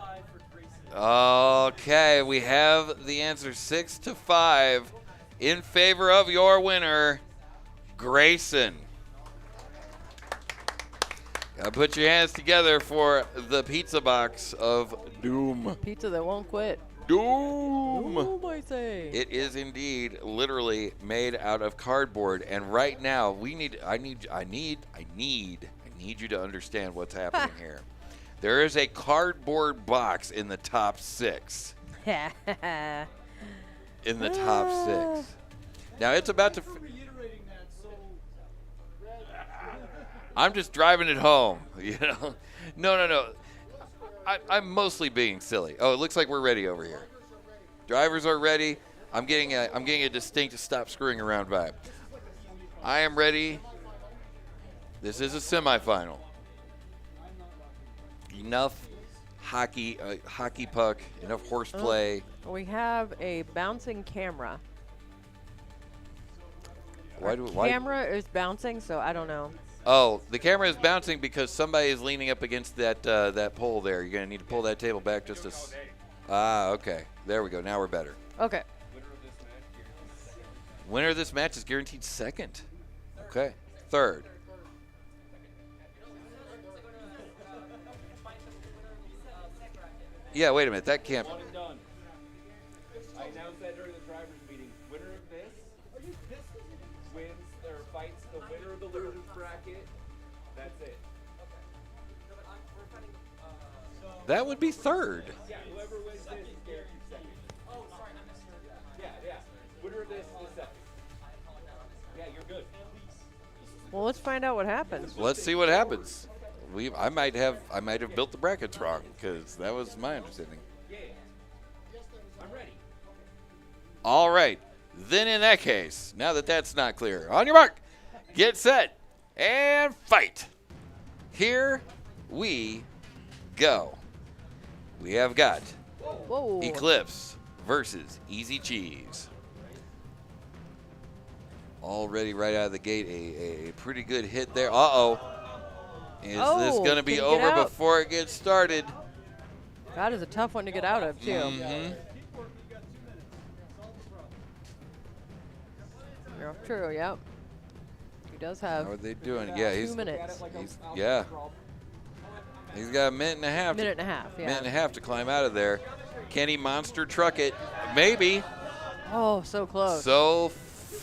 Okay, we have the answer 6-5 in favor of your winner, Grayson. Gotta put your hands together for the pizza box of doom. Pizza that won't quit. Doom. Doom, I say. It is indeed literally made out of cardboard, and right now I need you to understand what's happening here. There is a cardboard box in the top 6. In the top 6. Now it's about to. I'm just driving it home, you know. No. I'm mostly being silly. Oh, it looks like we're ready over here. Drivers are ready. I'm getting a distinct stop screwing around vibe. I am ready. This is a semifinal. Enough hockey puck, enough horseplay. We have a bouncing camera. Why? Camera is bouncing, so I don't know. Oh, the camera is bouncing because somebody is leaning up against that pole there. You're gonna need to pull that table back just as. Okay. There we go. Now we're better. Okay. Winner of this match is guaranteed second. Okay. Third. Yeah, wait a minute. That can't. One and done. I announced that during the drivers' meeting. Winner of this wins or fights the winner of the losers bracket. That's it. That would be third. Yeah, whoever wins this is guaranteed second. Oh, sorry, I misheard. Yeah. Winner of this is second. Yeah, you're good. Well, let's find out what happens. Let's see what happens. I might have built the brackets wrong because that was my understanding. Yeah. I'm ready. All right. Then in that case, now that that's not clear, on your mark, get set, and fight. Here we go. We have got Whoa. Eclipse versus Easy Cheese. Already right out of the gate, a pretty good hit there. Uh-oh. Is this going to be can you get over out? before it gets started? That is a tough one to get out of, too. Mhm. Yeah, true, yep. He does have How are they doing? Yeah, 2 minutes. He's got a minute and a half. Minute and a half, yeah. Minute and a half to climb out of there. Can he monster truck it? Maybe. Oh, so close. So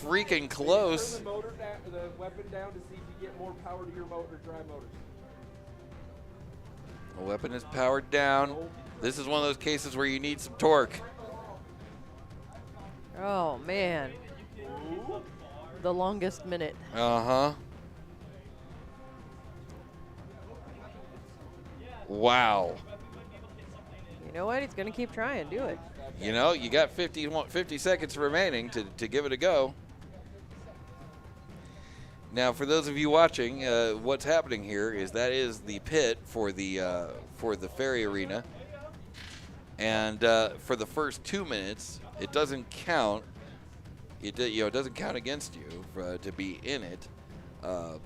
freaking close. Turn the motor down, the weapon down to see if you get more power to your motor, dry motors. The weapon is powered down. This is one of those cases where you need some torque. Oh, man. The longest minute. Uh-huh. Wow. You know what? He's going to keep trying. Do it. You know, you got 50 seconds remaining to give it a go. Now, for those of you watching, what's happening here is that is the pit for the ferry arena, and for the first 2 minutes, it doesn't count. It doesn't count against you to be in it,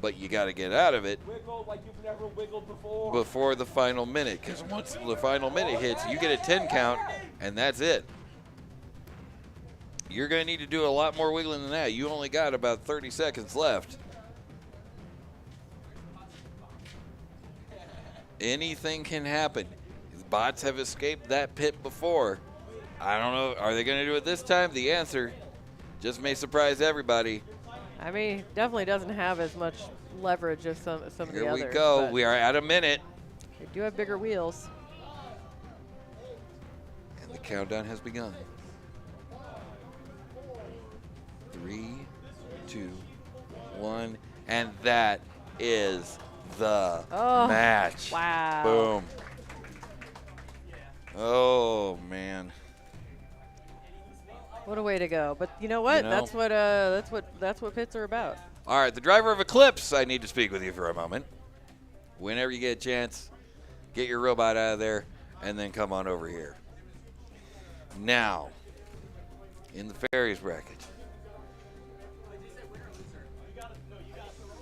but you got to get out of it Wiggle like you've never wiggled before. before the final minute. Because once the final minute hits, you get a 10 count, and that's it. You're going to need to do a lot more wiggling than that. You only got about 30 seconds left. Anything can happen. The bots have escaped that pit before. I don't know. Are they going to do it this time? The answer just may surprise everybody. I mean, he definitely doesn't have as much leverage as some of the Here others. we go. but We are at a minute. They do have bigger wheels. And the countdown has begun. 3, 2, 1. And that is the match. Wow. Boom. Oh, man. What a way to go! But you know what? know? That's what pits are about. All right, the driver of Eclipse, I need to speak with you for a moment. Whenever you get a chance, get your robot out of there, and then come on over here. Now, in the fairies bracket.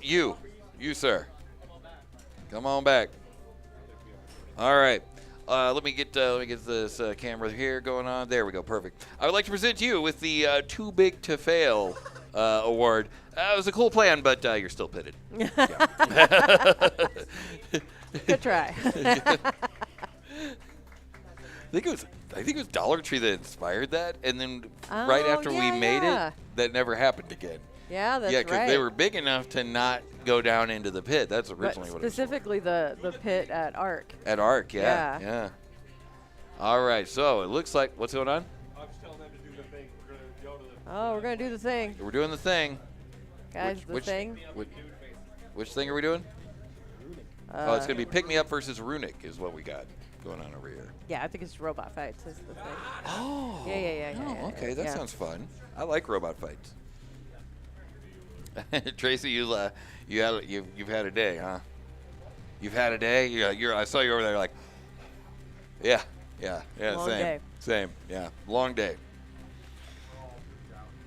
You, sir. Come on back. All right. Let me get this camera here going on. There we go. Perfect. I would like to present you with the Too Big to Fail award. It was a cool plan, but you're still pitted. Good try. I think it was Dollar Tree that inspired that, and then right after we made it, that never happened again. Yeah, that's Yeah, because right. they were big enough to not go down into the pit. That's But originally what it was. specifically the pit at Arc. At Arc, Yeah. yeah. All right, so it looks like, what's going on? I'm just telling them to do the thing. We're going to go to the. Oh, we're gonna do the thing, We're doing the thing. guys. Which- the which- thing. Which thing are we doing? Oh, it's going to be Pick Me Up versus Runic is what we got going on over here. Yeah, I think it's robot fights. Is the thing. Oh. Yeah. Oh, okay, that yeah. sounds fun. I like robot fights. Tracy, you've had a day, huh? You've had a day. I saw you over there, like, yeah, Long same, day. same, yeah, long day.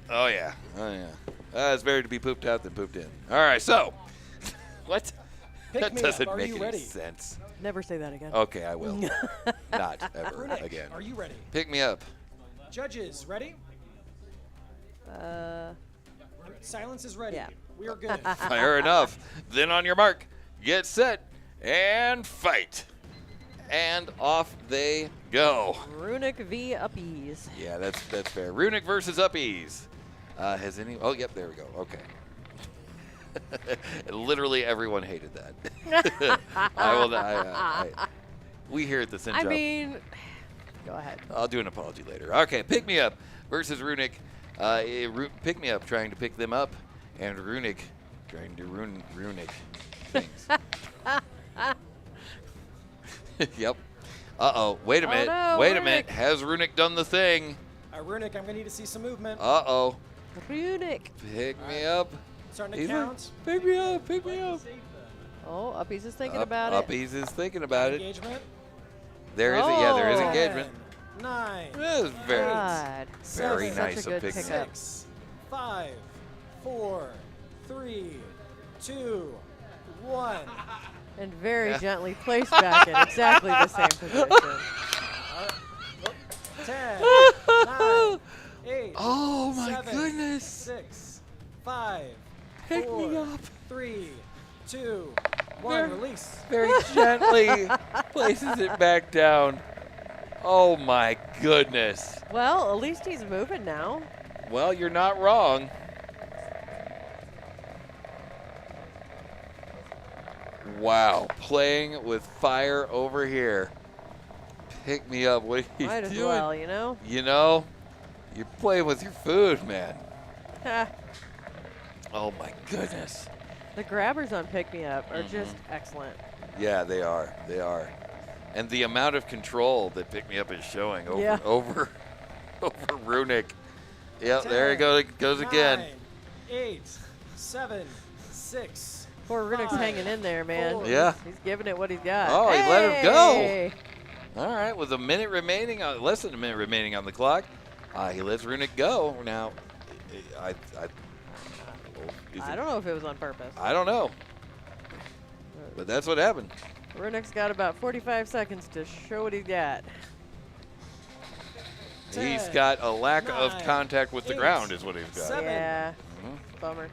Oh yeah. It's better to be pooped out than pooped in. All right, so what? Pick That me doesn't up. Are make you any ready? sense. Never say that again. Okay, I will. Not ever Runic, again. are you ready? Pick me up. Judges, ready? Silence is ready. Yeah. We are good. Fair enough. Then on your mark, get set, and fight. And off they go. Runic v Uppies. Yeah, that's fair. Runic versus Uppies. Has any? Oh, yep. There we go. Okay. Literally everyone hated that. We here at the Synshop. I mean, go ahead. I'll do an apology later. Okay, Pick Me Up versus Runic. Pick Me Up trying to pick them up, and Runic trying to Runic things. Yep. Uh-oh. Wait a minute. no, Wait a Runic. minute. Has Runic done the thing? Runic, I'm going to need to see some movement. Uh-oh. Runic. Pick me up. Starting to He's count. like, pick me up. Pick me up. Oh, Uppies is thinking about it. Uppies is thinking about it. Engagement. There is there is Oh. engagement. 9. That is very, God. very Seven. nice Such a of good picking pickup. up. 6, 5, 4, 3, 2, 1. And very gently placed back in exactly the same position. 10, 9, 8, Oh my 7, goodness. 6, 5, Pick 4, me up. 3, 2, 1. There. Release. Very gently places it back down. Oh my goodness. Well, at least he's moving now. Well, you're not wrong. Wow, playing with fire over here. Pick me up. What are you Might as doing? well, you know? You know, you're playing with your food, man. Oh my goodness. The grabbers on Pick Me Up are Mm-hmm. just excellent. Yeah, they are. They are. And the amount of control that Pick Me Up is showing over Yeah. over Runic. Yep, 10, there he goes again. 9, 8, 7, 6. Poor Runic's 5, hanging in there, man. 4, Yeah. He's giving it what he's got. Oh, he let him go. Hey! All right, with a minute remaining, less than a minute remaining on the clock, he lets Runic go. Now, I don't know if it was on purpose. I don't know, but that's what happened. Runic's got about 45 seconds to show what he's got. He's 10, got a lack of 9, contact with the 8, ground, is what he's got. 7. Yeah. Mhm. Bummer.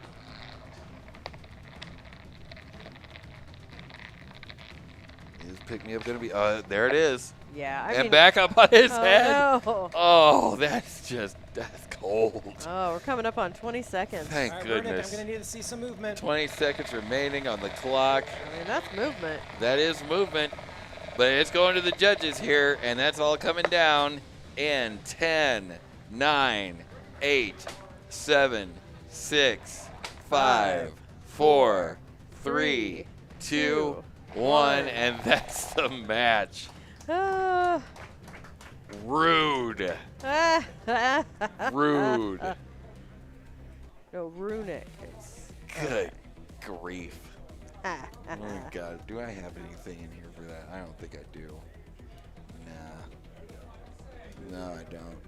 Is Pick Me Up gonna be? There it is. Yeah. I And mean, back up on his oh, head. No. Oh, that's cold. Oh, we're coming up on 20 seconds. Thank All right, Runic, goodness. I'm going to need to see some movement. 20 seconds remaining on the clock. I mean, that's movement. That is movement, but it's going to the judges here, and that's all coming down in 10, 9, 8, 7, 6, 5, 4, 3, 2, 1, and that's the match. Ah. Rude. Rude. No, Runic. It's Good grief. Oh my God. Do I have anything in here for that? I don't think I do. Nah. No, I don't.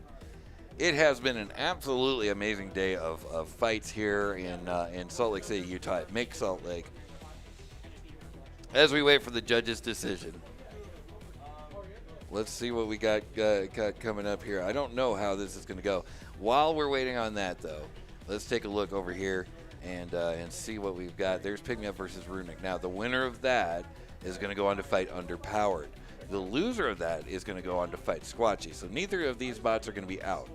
It has been an absolutely amazing day of fights here in Salt Lake City, Utah at Make Salt Lake. As we wait for the judge's decision. Let's see what we got coming up here. I don't know how this is going to go. While we're waiting on that, though, let's take a look over here and see what we've got. There's Pick Me Up versus Runic. Now, the winner of that is going to go on to fight Underpowered. The loser of that is going to go on to fight Squatchy. So neither of these bots are going to be out.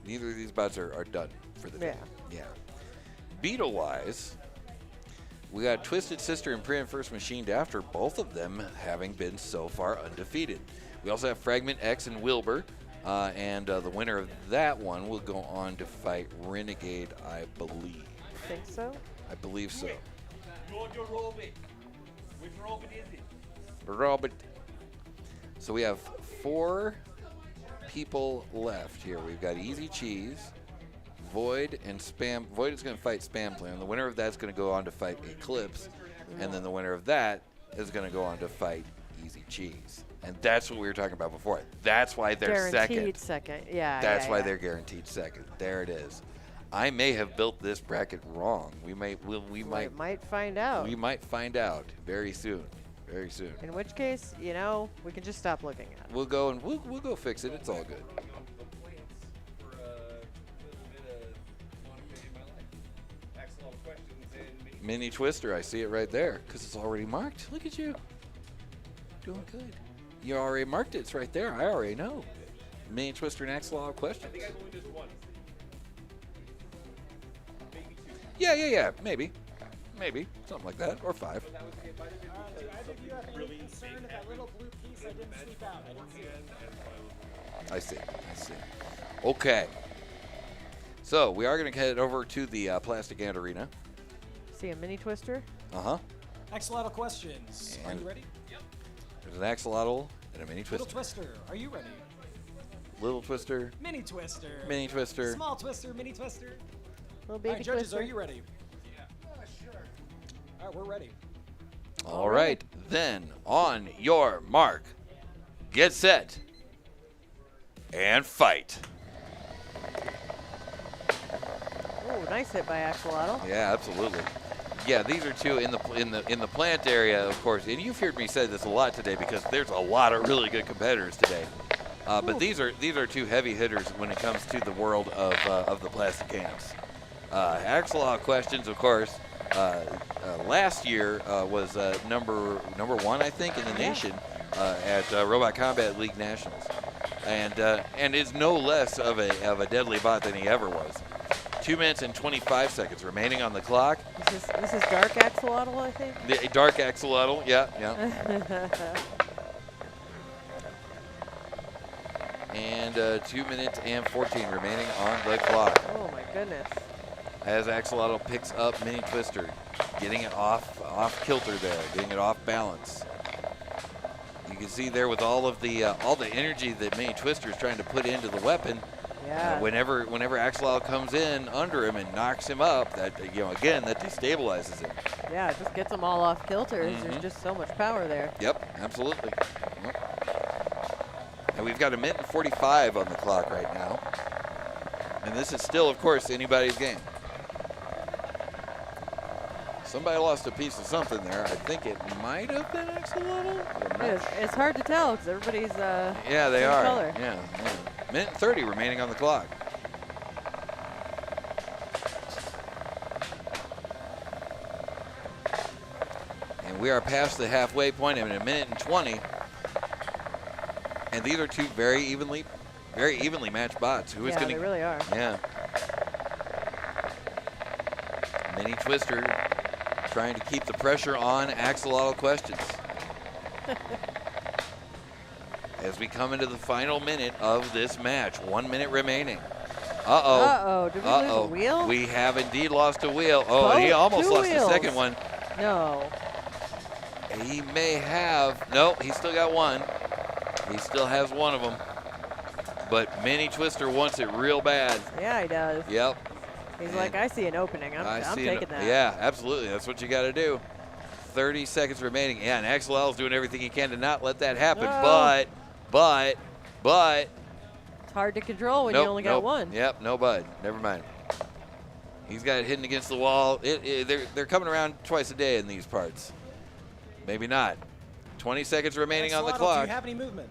Neither of these bots are done for the day. Yeah. Beetle-wise, we got Twisted Sister and Pre and First Machined after, both of them having been so far undefeated. We also have Fragment X and Wilbur, and the winner of that one will go on to fight Renegade, I believe. think so. I believe so. You're the Robot. Which Robot is it? Robot. So we have 4 people left here. We've got Easy Cheese, Void, and Spam. Void is going to fight Spam Plan. The winner of that is going to go on to fight Eclipse, and then the winner of that is going to go on to fight Easy Cheese. And that's what we were talking about before. That's why they're guaranteed second. Yeah. That's why they're guaranteed second. There it is. I may have built this bracket wrong. We might find out. We might find out very soon. Very soon. In which case, you know, we can just stop looking at it. We'll go and we'll go fix it. It's all good. Mini Twister, I see it right there because it's already marked. Look at you. Doing good. You already marked it. It's right there. I already know. Mini Twister and Axolotl questions. I think I've only just one. Maybe 2. Yeah. Maybe. Something like that. Or 5. I think you have any concern that little blue piece I didn't sweep out. I didn't see it. I see. Okay. So we are going to head over to the Plastic Ant Arena. See a Mini Twister? Uh-huh. Axolotl questions. Are you ready? Yep. There's an Axolotl and a Mini Twister. Little Twister, are you ready? Little Twister. Mini Twister. Mini Twister. Small Twister, Mini Twister. Little baby All right, judges, Twister. are you ready? Yeah. Sure. All right, we're ready. All right. Then, on your mark, get set, and fight. Oh, nice hit by Axolotl. Yeah, absolutely. Yeah, these are 2 in the plant area, of course. And you've heard me say this a lot today because there's a lot of really good competitors today. But these are 2 heavy hitters when it comes to the world of the plastic ants. Axolotl questions, of course. Last year was number 1, I think, in the nation at Robot Combat League Nationals, and is no less of a deadly bot than he ever was. 2 minutes and 25 seconds remaining on the clock. This is Dark Axolotl, I think. The Dark Axolotl, yeah. And 2 minutes and 14 remaining on the clock. Oh my goodness. As Axolotl picks up Mini Twister, getting it off kilter there, getting it off balance. You can see there with all the energy that Mini Twister is trying to put into the weapon. Yeah. Whenever Axolotl comes in under him and knocks him up, that again that destabilizes him. Yeah, it just gets them all off kilter. There's just so much power there. Yep, absolutely. Yep. And we've got 1 minute and 45 on the clock right now, and this is still, of course, anybody's game. Somebody lost a piece of something there. I think it might have been Axolotl. It's hard to tell because everybody's yeah, they are. Color. Yeah. Minute and 30 remaining on the clock. And we are past the halfway point in 1 minute and 20. And these are 2 very evenly matched bots. Who is going to? They really are. Yeah. Mini Twister trying to keep the pressure on Axolotl questions. As we come into the final minute of this match, 1 minute remaining. Uh-oh. Did we lose a wheel? We have indeed lost a wheel. Oh, he almost lost the second one. No. He may have. No, he still got one. He still has one of them. Mini Twister wants it real bad. Yeah, he does. Yep. He's like, I see an opening. I'm taking that. Yeah, absolutely. That's what you got to do. 30 seconds remaining. Yeah, and Axolotl is doing everything he can to not let that happen. No. But. It's hard to control when you only got one. Yep, no bud. Never mind. He's got it hidden against the wall. They're coming around twice a day in these parts. Maybe not. 20 seconds remaining on the clock. Do you have any movement?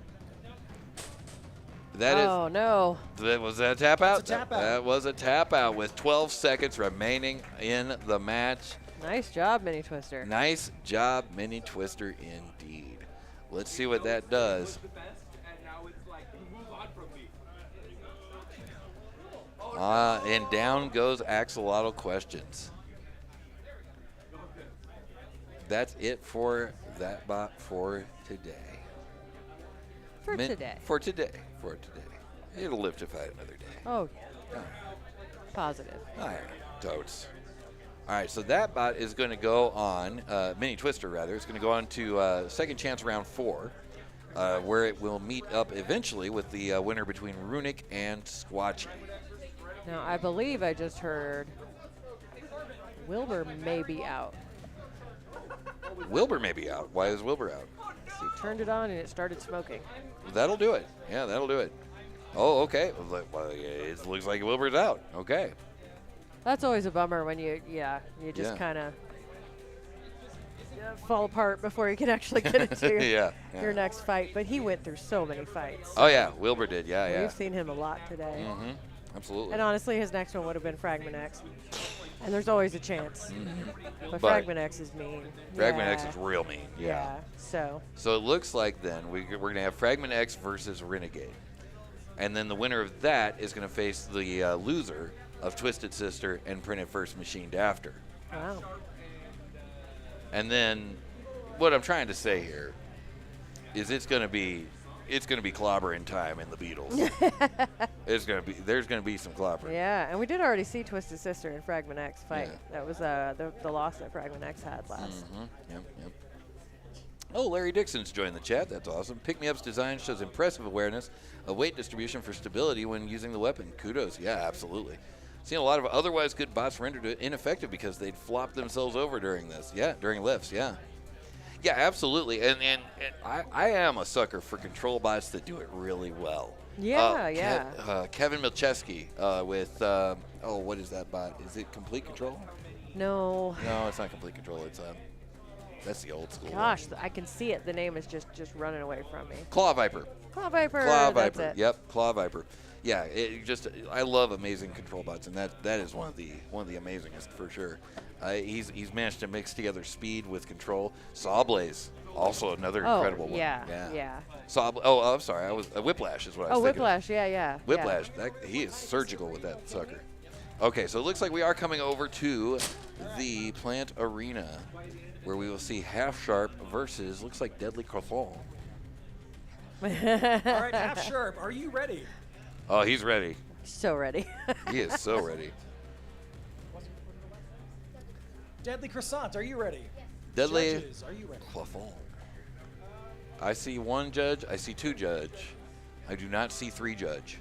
Oh, no. Was that a tap out? That's a tap out. That was a tap out with 12 seconds remaining in the match. Nice job, Mini Twister. Nice job, Mini Twister, indeed. Let's see what that does. And down goes Axolotl questions. That's it for that bot for today. For today. For today. It'll live to fight another day. Oh, yeah. Positive. All right, totes. All right, so that bot is going to go on, Mini Twister rather, is going to go on to second chance round 4, where it will meet up eventually with the winner between Runic and Squatchy. Now, I believe I just heard Wilbur may be out. Wilbur may be out. Why is Wilbur out? He turned it on and it started smoking. That'll do it. Yeah, that'll do it. Oh, okay. Well, it looks like Wilbur's out. Okay. That's always a bummer when you just kind of fall apart before you can actually get into your next fight. But he went through so many fights. Oh, yeah. Wilbur did. Yeah. We've seen him a lot today. Mm-hmm. Absolutely. And honestly, his next one would have been Fragment X. And there's always a chance. But Fragment X is mean. Fragment X is real mean. Yeah. So it looks like then we're going to have Fragment X versus Renegade. And then the winner of that is going to face the loser of Twisted Sister and Printed First Machined After. Wow. And then what I'm trying to say here is it's going to be clobbering time in the Beatles. There's going to be some clobbering. Yeah, and we did already see Twisted Sister and Fragment X fight. Yeah. That was the loss that Fragment X had last. Yep. Oh, Larry Dixon's joined the chat. That's awesome. Pick Me Up's design shows impressive awareness of weight distribution for stability when using the weapon. Kudos. Yeah, absolutely. Seen a lot of otherwise good bots rendered ineffective because they'd flop themselves over during this. Yeah, during lifts. Yeah. Yeah, absolutely. And I am a sucker for control bots that do it really well. Yeah, Kevin Milcheski with, what is that bot? Is it Complete Control? No. No, it's not Complete Control. It's that's the old school. Gosh, I can see it. The name is just running away from me. Claw Viper. Claw Viper. Claw Viper. That's it. Yep, Claw Viper. Yeah, I love amazing control bots, and that is one of the amazingest for sure. He's managed to mix together speed with control. Sawblaze, also another incredible one. Yeah. I'm sorry. I was Whiplash is what I was thinking. Whiplash. Yeah. Whiplash. He is surgical with that sucker. Okay, so it looks like we are coming over to the Plant Arena, where we will see Half Sharp versus looks like Deadly Croissant. All right, Half Sharp, are you ready? Oh, he's ready. So ready. He is so ready. Deadly Croissant, are you ready? Deadly Judges, are you ready? Croissant. I see one judge. I see two judge. I do not see three judge.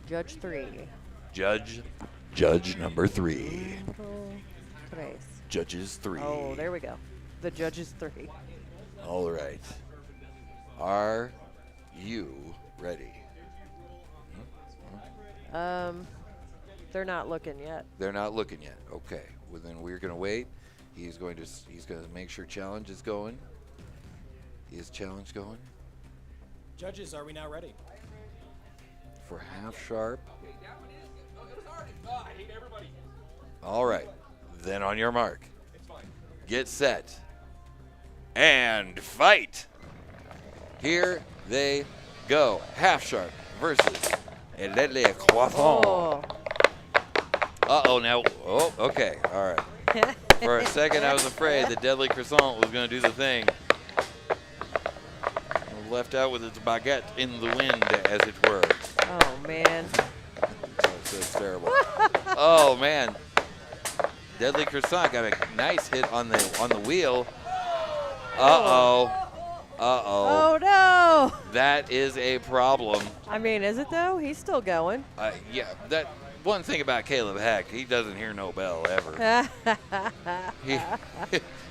Judge 3. Judge number 3. Tres. Judges 3. Oh, there we go. The judges 3. All right. Are you ready? They're not looking yet. They're not looking yet. Okay. Well, then we're gonna wait. He's gonna make sure challenge is going. Is challenge going? Judges, are we now ready? For Half Sharp. All right. Then on your mark. Get set. And fight. Here they go. Half Sharp versus a Deadly Croissant. Oh. Uh-oh, now. Oh, okay. All right. For a second, I was afraid the Deadly Croissant was going to do the thing. Left out with its baguette in the wind, as it were. Oh, man. That's terrible. Oh, man. Deadly Croissant got a nice hit on the wheel. Uh-oh. Oh, no. That is a problem. I mean, is it, though? He's still going. Yeah, that one thing about Caleb Heck, he doesn't hear no bell ever.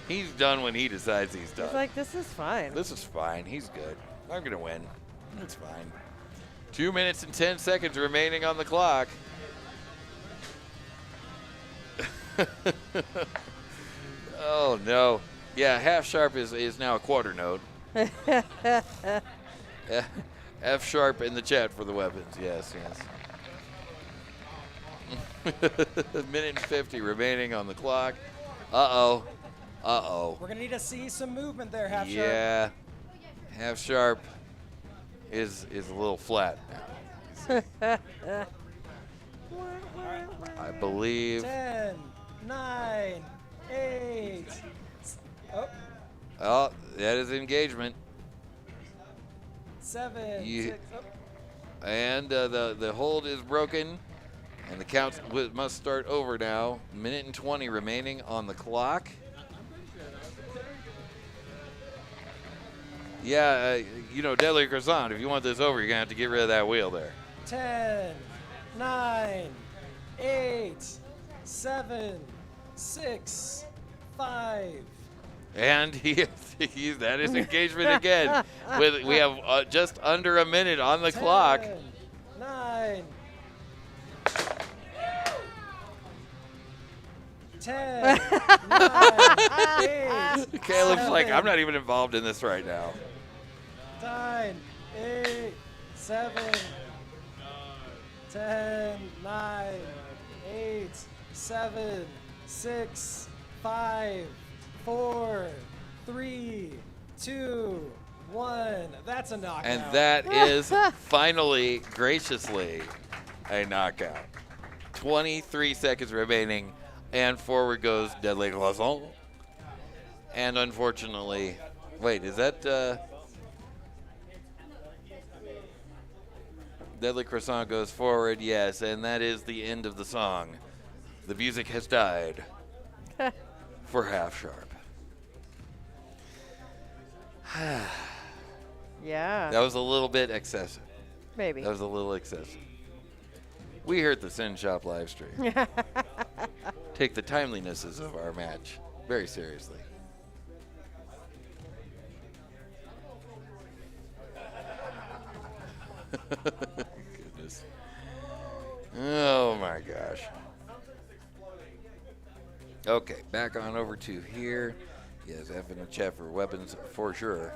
He's done when he decides he's done. He's like, this is fine. This is fine. He's good. I'm going to win. It's fine. 2 minutes and 10 seconds remaining on the clock. Oh, no. Yeah, half sharp is now a quarter note. F sharp in the chat for the weapons. Yes, yes. Minute and 50 remaining on the clock. Uh-oh. Uh-oh. We're going to need to see some movement there, half sharp. Yeah. Half sharp is a little flat now. I believe. 10, 9, 8. Oh. Oh, that is engagement. 7, You- 6. Oh. And the hold is broken. And the count must start over now. Minute and 20 remaining on the clock. Yeah, Deadly Croissant, if you want this over, you're going to have to get rid of that wheel there. 10, 9, 8, 7, 6, 5. And that is engagement again. We have just under a minute on the clock. 9, 10, 9, 8. Caleb's like, I'm not even involved in this right now. 9, 8, 7, 10, 9, 8, 7, 6, 5, 4, 3, 2, 1. That's a knockout. And that is finally, graciously, a knockout. 23 seconds remaining, and forward goes Deadly Croissant. And unfortunately, wait, is that Deadly Croissant goes forward? Yes, and that is the end of the song. The music has died for half sharp. Yeah. That was a little bit excessive. Maybe. That was a little excessive. We here at the Synshop Livestream take the timelinesses of our match very seriously. Goodness. Oh my gosh. Okay, back on over to here. Yes, F in the chat for weapons for sure.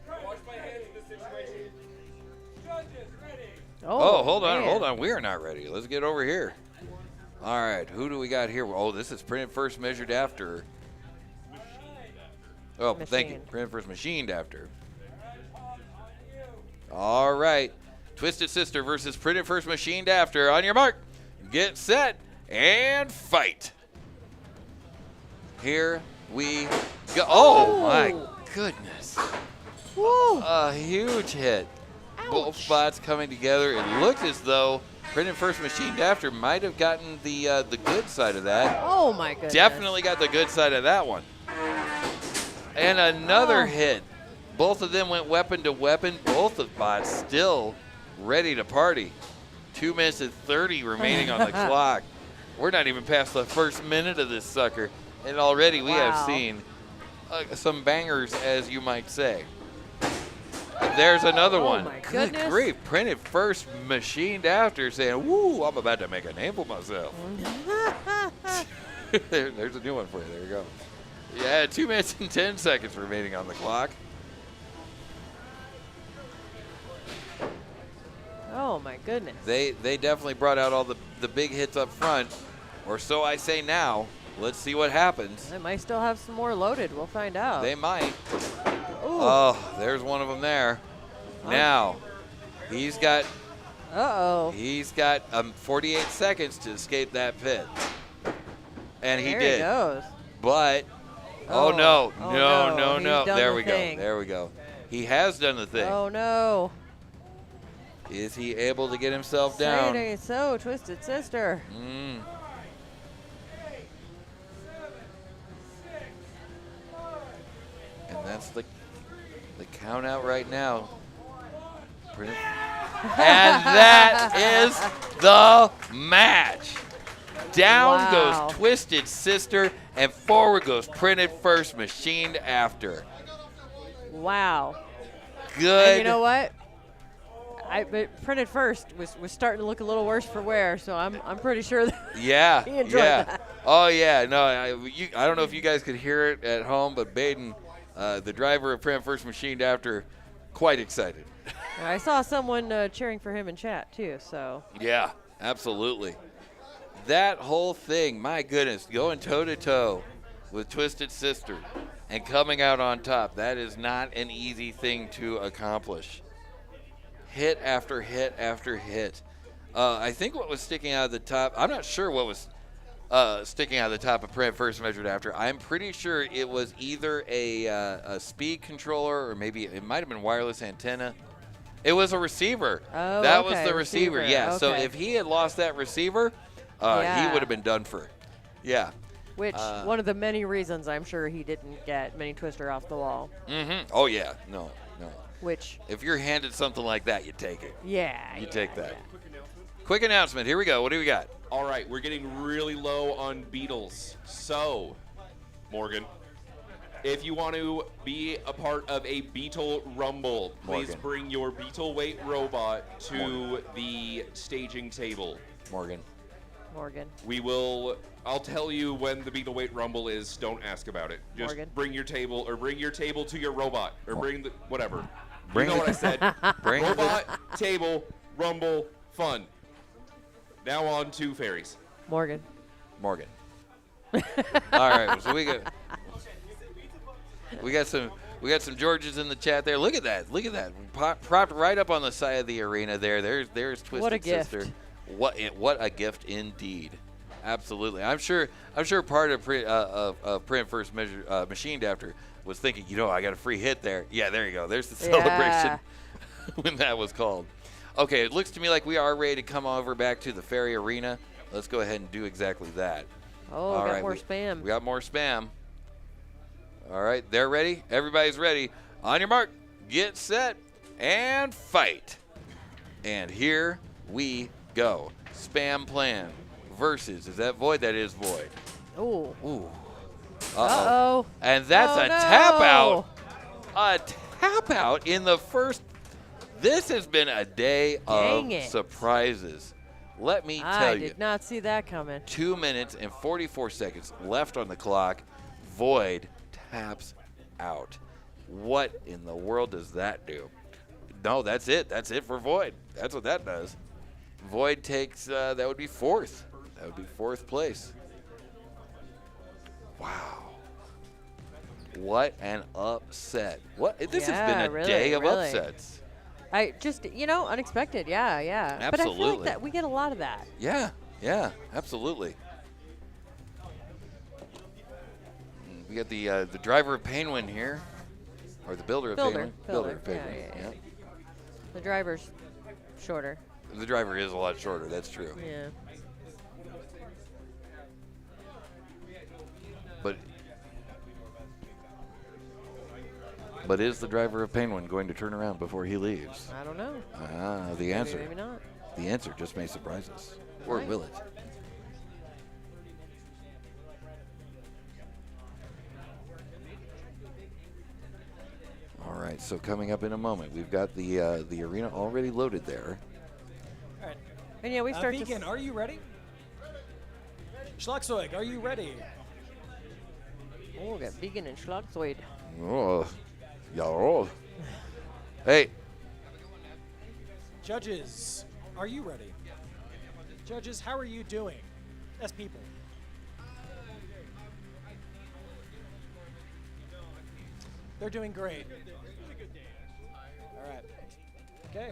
Wash my hands in this situation. Judges, ready. Oh, hold man. on. We are not ready. Let's get over here. All right, who do we got here? Oh, this is printed first, measured after. Oh, thank you. Machine. Printed first, machined after. All right. Twisted Sister versus printed first, machined after. On your mark, get set, and fight. Here we go. Oh, my goodness. Woo. A huge hit. Both spots coming together. It looked as though printed first, machined after might have gotten the good side of that. Oh, my goodness. Definitely got the good side of that one. And another hit. Both of them went weapon to weapon. Both of bots still ready to party. 2 minutes and 30 remaining on the clock. We're not even past the first minute of this sucker. And already we have seen some bangers, as you might say. And there's another one. My Good goodness. grief. Printed first, machined after, saying, woo, I'm about to make a name for myself. There's a new one for you. There you go. Yeah, 2 minutes and 10 seconds remaining on the clock. Oh, my goodness. They definitely brought out all the big hits up front, or so I say now. Let's see what happens. They might still have some more loaded. We'll find out. They might. Ooh. Oh, there's one of them there. Now, he's got 48 seconds to escape that pit. And he There did. he goes. But, Oh, no. no. He's done There the we thing. go. There we go. He has done the thing. Oh, no. Is he able to get himself Say down? it ain't so, Twisted Sister. And that's the The count out right now. And that is the match. Down Wow. goes Twisted Sister, and forward goes Printed First, Machined After. Wow. Good. And you know what? But Printed First was starting to look a little worse for wear, so I'm pretty sure that Yeah, he enjoyed yeah. that. Oh, yeah. No, I don't know if you guys could hear it at home, but Baden, the driver of Printed First, Machined After, quite excited. I saw someone cheering for him in chat too, so. Yeah, absolutely. That whole thing, my goodness, going toe-to-toe with Twisted Sister and coming out on top, that is not an easy thing to accomplish. Hit after hit after hit. I think what was sticking out of the top, I'm not sure what was sticking out of the top of Print First Measured After. I'm pretty sure it was either a speed controller or maybe it might have been wireless antenna. It was a receiver. Oh, that okay, was the receiver, yeah. So okay. if he had lost that receiver, he Yeah. would have been done for. Yeah. Which, one of the many reasons I'm sure he didn't get Mini Twister off the wall. Mm-hmm. Oh, yeah. No. Which, If you're handed something like that, you take it. yeah. You take that. Quick announcement. Here we go. What do we got? All right, we're getting really low on Beetles. So, Morgan, if you want to be a part of a Beetle Rumble, please Morgan. bring your Beetle weight robot to the staging table. Morgan. I'll tell you when the Beetle weight Rumble is. Don't ask about it. Just Morgan. bring your table to your robot or bring the whatever. Bring you know the- what I said. Bring the- Robot, table, Rumble, fun. Now on to fairies. Morgan. All right. So we got some Georges in the chat there. Look at that. Propped right up on the side of the arena there. There's Twisted What a gift. Sister. What a gift indeed. Absolutely. I'm sure part of Print First Measure Machined After was thinking, I got a free hit there. Yeah, there you go. There's the celebration when that was called. Okay, it looks to me like we are ready to come over back to the Fairy Arena. Let's go ahead and do exactly that. Oh, All got right, more spam. We got more spam. All right, they're ready. Everybody's ready. On your mark, get set, and fight. And here we go. Spam plan versus, is that Void? That is Void. Ooh. Ooh. Uh-oh. And that's Oh, a no. tap out. A tap out in the first. This has been a day Dang of it. surprises. Let me I tell you. did not see that coming. 2 minutes and 44 seconds left on the clock. Void taps out. What in the world does that do? No, that's it. That's it for Void. That's what that does. Void takes, that would be fourth. That would be fourth place. Wow. What an upset. This has been a really, day of really. upsets. I just, unexpected. Yeah. But I feel Absolutely. like that we get a lot of that. Yeah, absolutely. We got the driver of Painwind here, or the builder of Painwind. Builder of Painwind. Yeah. The driver's shorter. The driver is a lot shorter. That's true. Yeah. But is the driver of Painwind going to turn around before he leaves? I don't know. The answer. Maybe not. The answer just may surprise us, or Right. will it? All right. So coming up in a moment, we've got the arena already loaded there. All right. And yeah, we start to Vegan, are you ready? Schlagzeug, are you ready? Oh, we got vegan and Schlagzeug. Oh, y'all. Hey. Judges, are you ready? Judges, how are you doing as people? They're doing great. All right. Okay.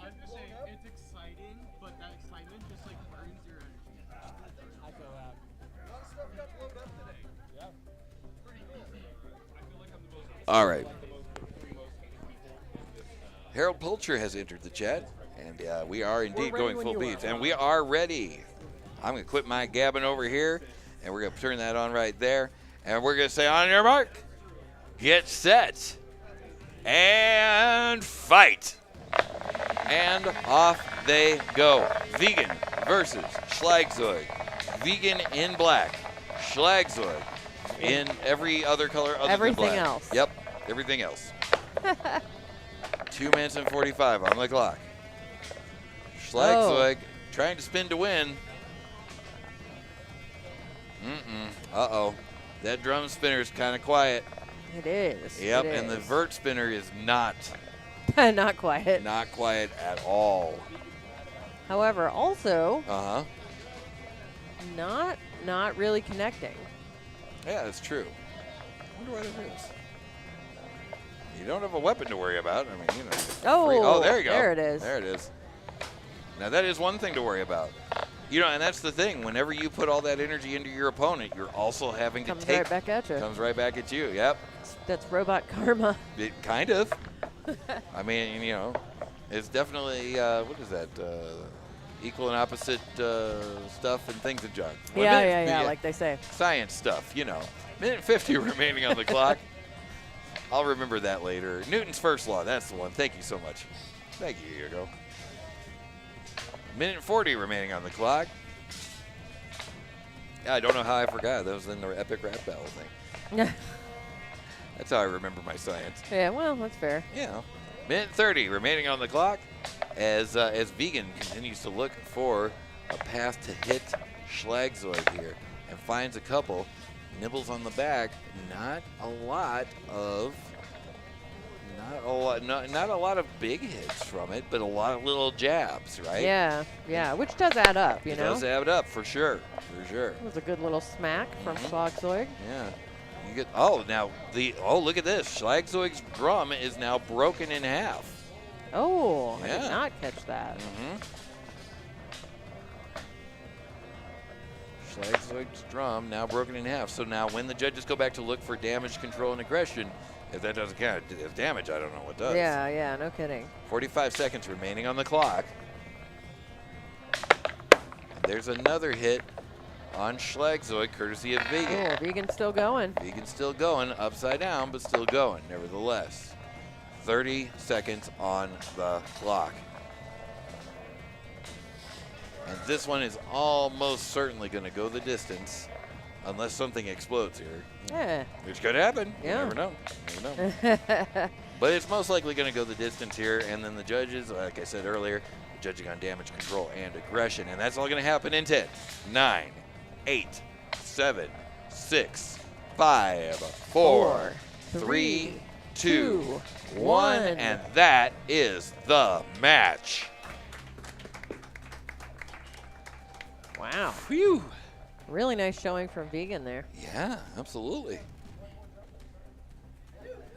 I'm just saying, it's exciting, but that excitement just burns your energy. I feel that. Yeah. All right. Harold Pulcher has entered the chat, and we are indeed ready going when full you are, beats, and Tom. we are ready. I'm going to quit my gabbing over here, and we're going to turn that on right there, and we're going to say, on your mark, get set, And fight. And off they go. Vegan versus Schlagzeug. Vegan in black. Schlagzeug in every other color other Everything than black. else. Yep, everything else. 2 minutes and 45 on the clock. Schlagzeug trying to spin to win. Uh-oh. That drum spinner is kind of quiet. It is. Yep, it and the is. vert spinner is not Not quiet. quiet at all. However, also Uh-huh. not really connecting. Yeah, that's true. I wonder why that is. You don't have a weapon to worry about. I mean, you know. Oh, there you go. there it is. There it is. Now, that is one thing to worry about. You know, and that's the thing. Whenever you put all that energy into your opponent, you're also having to Comes take. right back at you. Comes right back at you. Yep. That's robot karma. It kind of. I mean, you know, it's definitely what is that? Equal and opposite stuff and things and junk. Yeah, like they say. Science stuff, you know. Minute 50 remaining on the clock. I'll remember that later. Newton's first law, that's the one. Thank you so much. Thank you, here you go. Minute 40 remaining on the clock. Yeah, I don't know how I forgot. That was in the epic rap battle thing. That's how I remember my science. Yeah, well, that's fair. Yeah. Minute 30 remaining on the clock as Vegan continues to look for a path to hit Schlagzeug here and finds a couple. Nibbles on the back. Not a lot of big hits from it, but a lot of little jabs, right? Yeah, which does add up, you It know. does add up for sure. It was a good little smack from Schlagzeug. Yeah. You get look at this. Schlagzeug's drum is now broken in half. Oh, I Yeah. did not catch that. Schlagzeug's drum now broken in half. So now when the judges go back to look for damage, control, and aggression, if that doesn't count as damage, I don't know what does. Yeah, no kidding. 45 seconds remaining on the clock. And there's another hit on Schlagzeug, courtesy of Vegan. Oh, Vegan's still going. Vegan's still going, upside down, but still going, nevertheless. 30 seconds on the clock. And this one is almost certainly going to go the distance, unless something explodes here. Yeah. Which could happen. Yeah. You never know. But it's most likely going to go the distance here, and then the judges, like I said earlier, judging on damage, control, and aggression. And that's all going to happen in 10, 9, 8, 7, 6, 5, 4, 3, 2, 1. And that is the match. Wow. Phew. Really nice showing from Vegan there. Yeah, absolutely.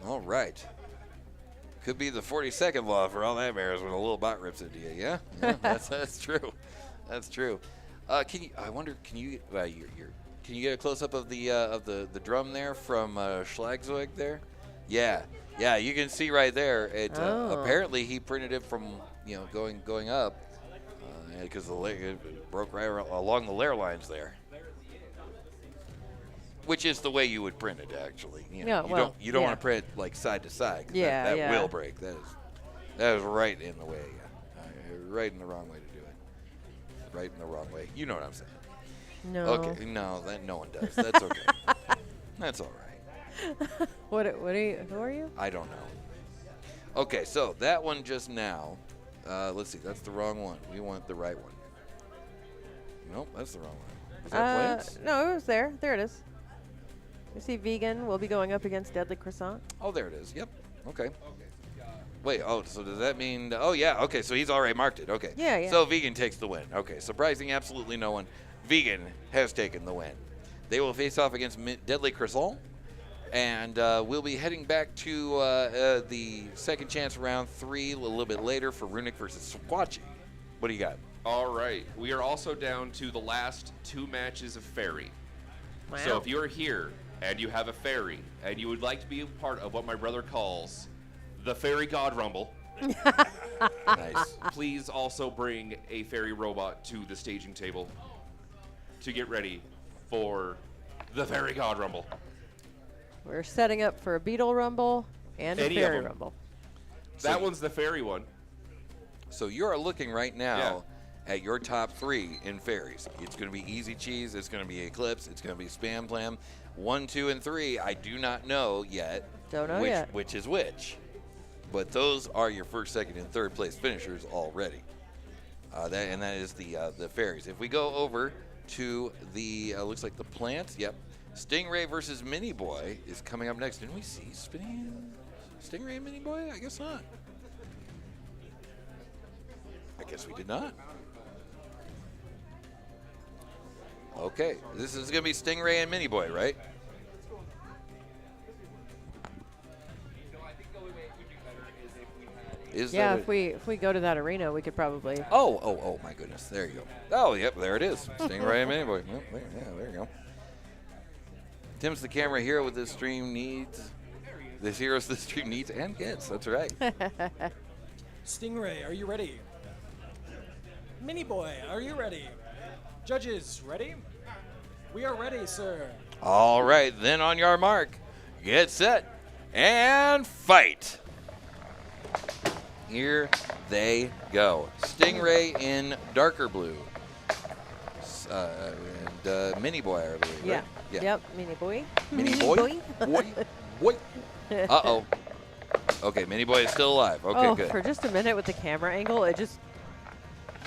All right. Could be the 40-second law for all that matters when a little bot rips into you. Yeah, that's true. That's true. Can you get a close up of the drum there from Schlagzeug there? Yeah, you can see right there. It apparently he printed it from going up because it broke right along the layer lines there. Which is the way you would print it, actually. You don't want to print like side to side. That will break. That is right in the way. Right in the wrong way to do it. Right in the wrong way. You know what I'm saying? No. Okay. No, no one does. That's okay. That's all right. Who are you? I don't know. Okay, so that one just now. Let's see. That's the wrong one. We want the right one. Nope, that's the wrong one. Is that Plants? No, it was there. There it is. You see Vegan will be going up against Deadly Croissant. Oh, there it is. Yep. Okay. Wait, so does that mean... Oh, yeah. Okay, so he's already marked it. Okay. Yeah. So Vegan takes the win. Okay, surprising absolutely no one. Vegan has taken the win. They will face off against Deadly Croissant. And we'll be heading back to the second chance round 3 a little bit later for Runic versus Squatchy. What do you got? All right. We are also down to the last 2 matches of Fairy. Wow. So if you're here and you have a fairy and you would like to be a part of what my brother calls the Fairy God Rumble, Nice. please also bring a fairy robot to the staging table to get ready for the Fairy God Rumble. We're setting up for a Beetle Rumble And a Any of fairy them. rumble. That one's the fairy one. So you are looking right now at your top 3 in fairies. It's going to be Easy Cheese. It's going to be Eclipse. It's going to be Spam Plam. 1, 2, and 3. I do not know yet. Don't know which, yet. Which is which. But those are your first, second, and third place finishers already. That is the fairies. If we go over to the looks like the plants. Yep. Stingray versus Mini Boi is coming up next. Didn't we see Stingray and Mini Boi? I guess not. I guess we did not. Okay, this is going to be Stingray and Mini Boi, right? Is Yeah, that if we go to that arena, we could probably. Oh, my goodness. There you go. Oh, yep, there it is. Stingray and Mini Boi. Yep, there you go. Tim's the camera hero with this stream needs. This heroes this stream needs and gets. That's right. Stingray, are you ready? Mini Boi, are you ready? Judges, ready? We are ready, sir. All right, then on your mark, get set, and fight. Here they go. Stingray in darker blue. And Mini Boi, I believe. Yeah. Right? Yeah. Yep. Mini Boi. Mini Boi. Boy. Uh-oh. Okay, Mini Boi is still alive. Okay, good. For just a minute with the camera angle, it just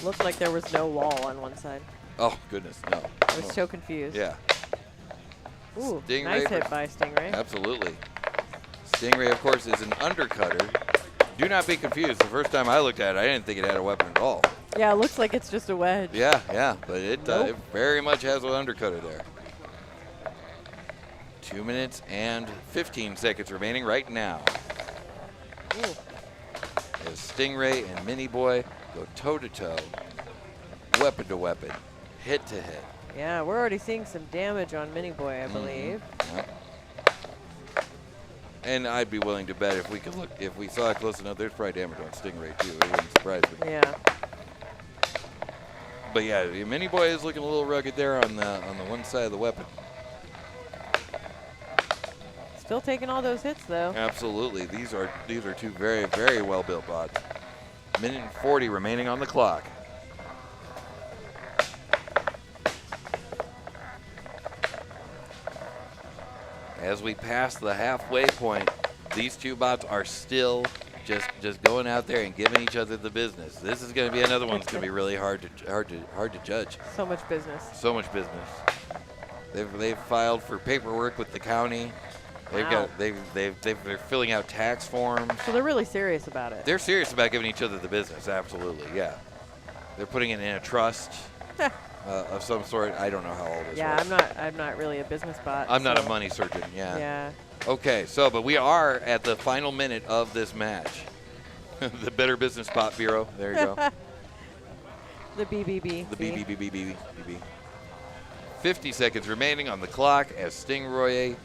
looked like there was no wall on one side. Oh, goodness, no. I was so confused. Yeah. Ooh, Stingray nice hit by Stingray. Absolutely. Stingray, of course, is an undercutter. Do not be confused. The first time I looked at it, I didn't think it had a weapon at all. Yeah, it looks like it's just a wedge. Yeah, but it Nope. very much has an undercutter there. 2 minutes and 15 seconds remaining right now. Ooh. As Stingray and Mini Boi go toe-to-toe, weapon to weapon, hit to hit. Yeah, we're already seeing some damage on Mini Boi, I believe. Yep. And I'd be willing to bet if we saw it close enough, there's probably damage on Stingray too. It wouldn't surprise me. Yeah. But yeah, Mini Boi is looking a little rugged there on the one side of the weapon. Still taking all those hits though. Absolutely. These are two very, very well built bots. Minute and 40 remaining on the clock. As we pass the halfway point, these two bots are still just going out there and giving each other the business. This is going to be another one that's going to be really hard to judge. So much business. So much business. They've filed for paperwork with the county. Wow. They're filling out tax forms. So they're really serious about it. They're serious about giving each other the business. Absolutely, yeah. They're putting it in a trust of some sort. I don't know how all this Yeah, works. I'm not really a business bot. I'm not a so- money surgeon. Yeah. Yeah. Okay, but we are at the final minute of this match. The Better Business Bot Bureau. There you go. The BBB. The see? BB. 50 seconds remaining on the clock as Stingray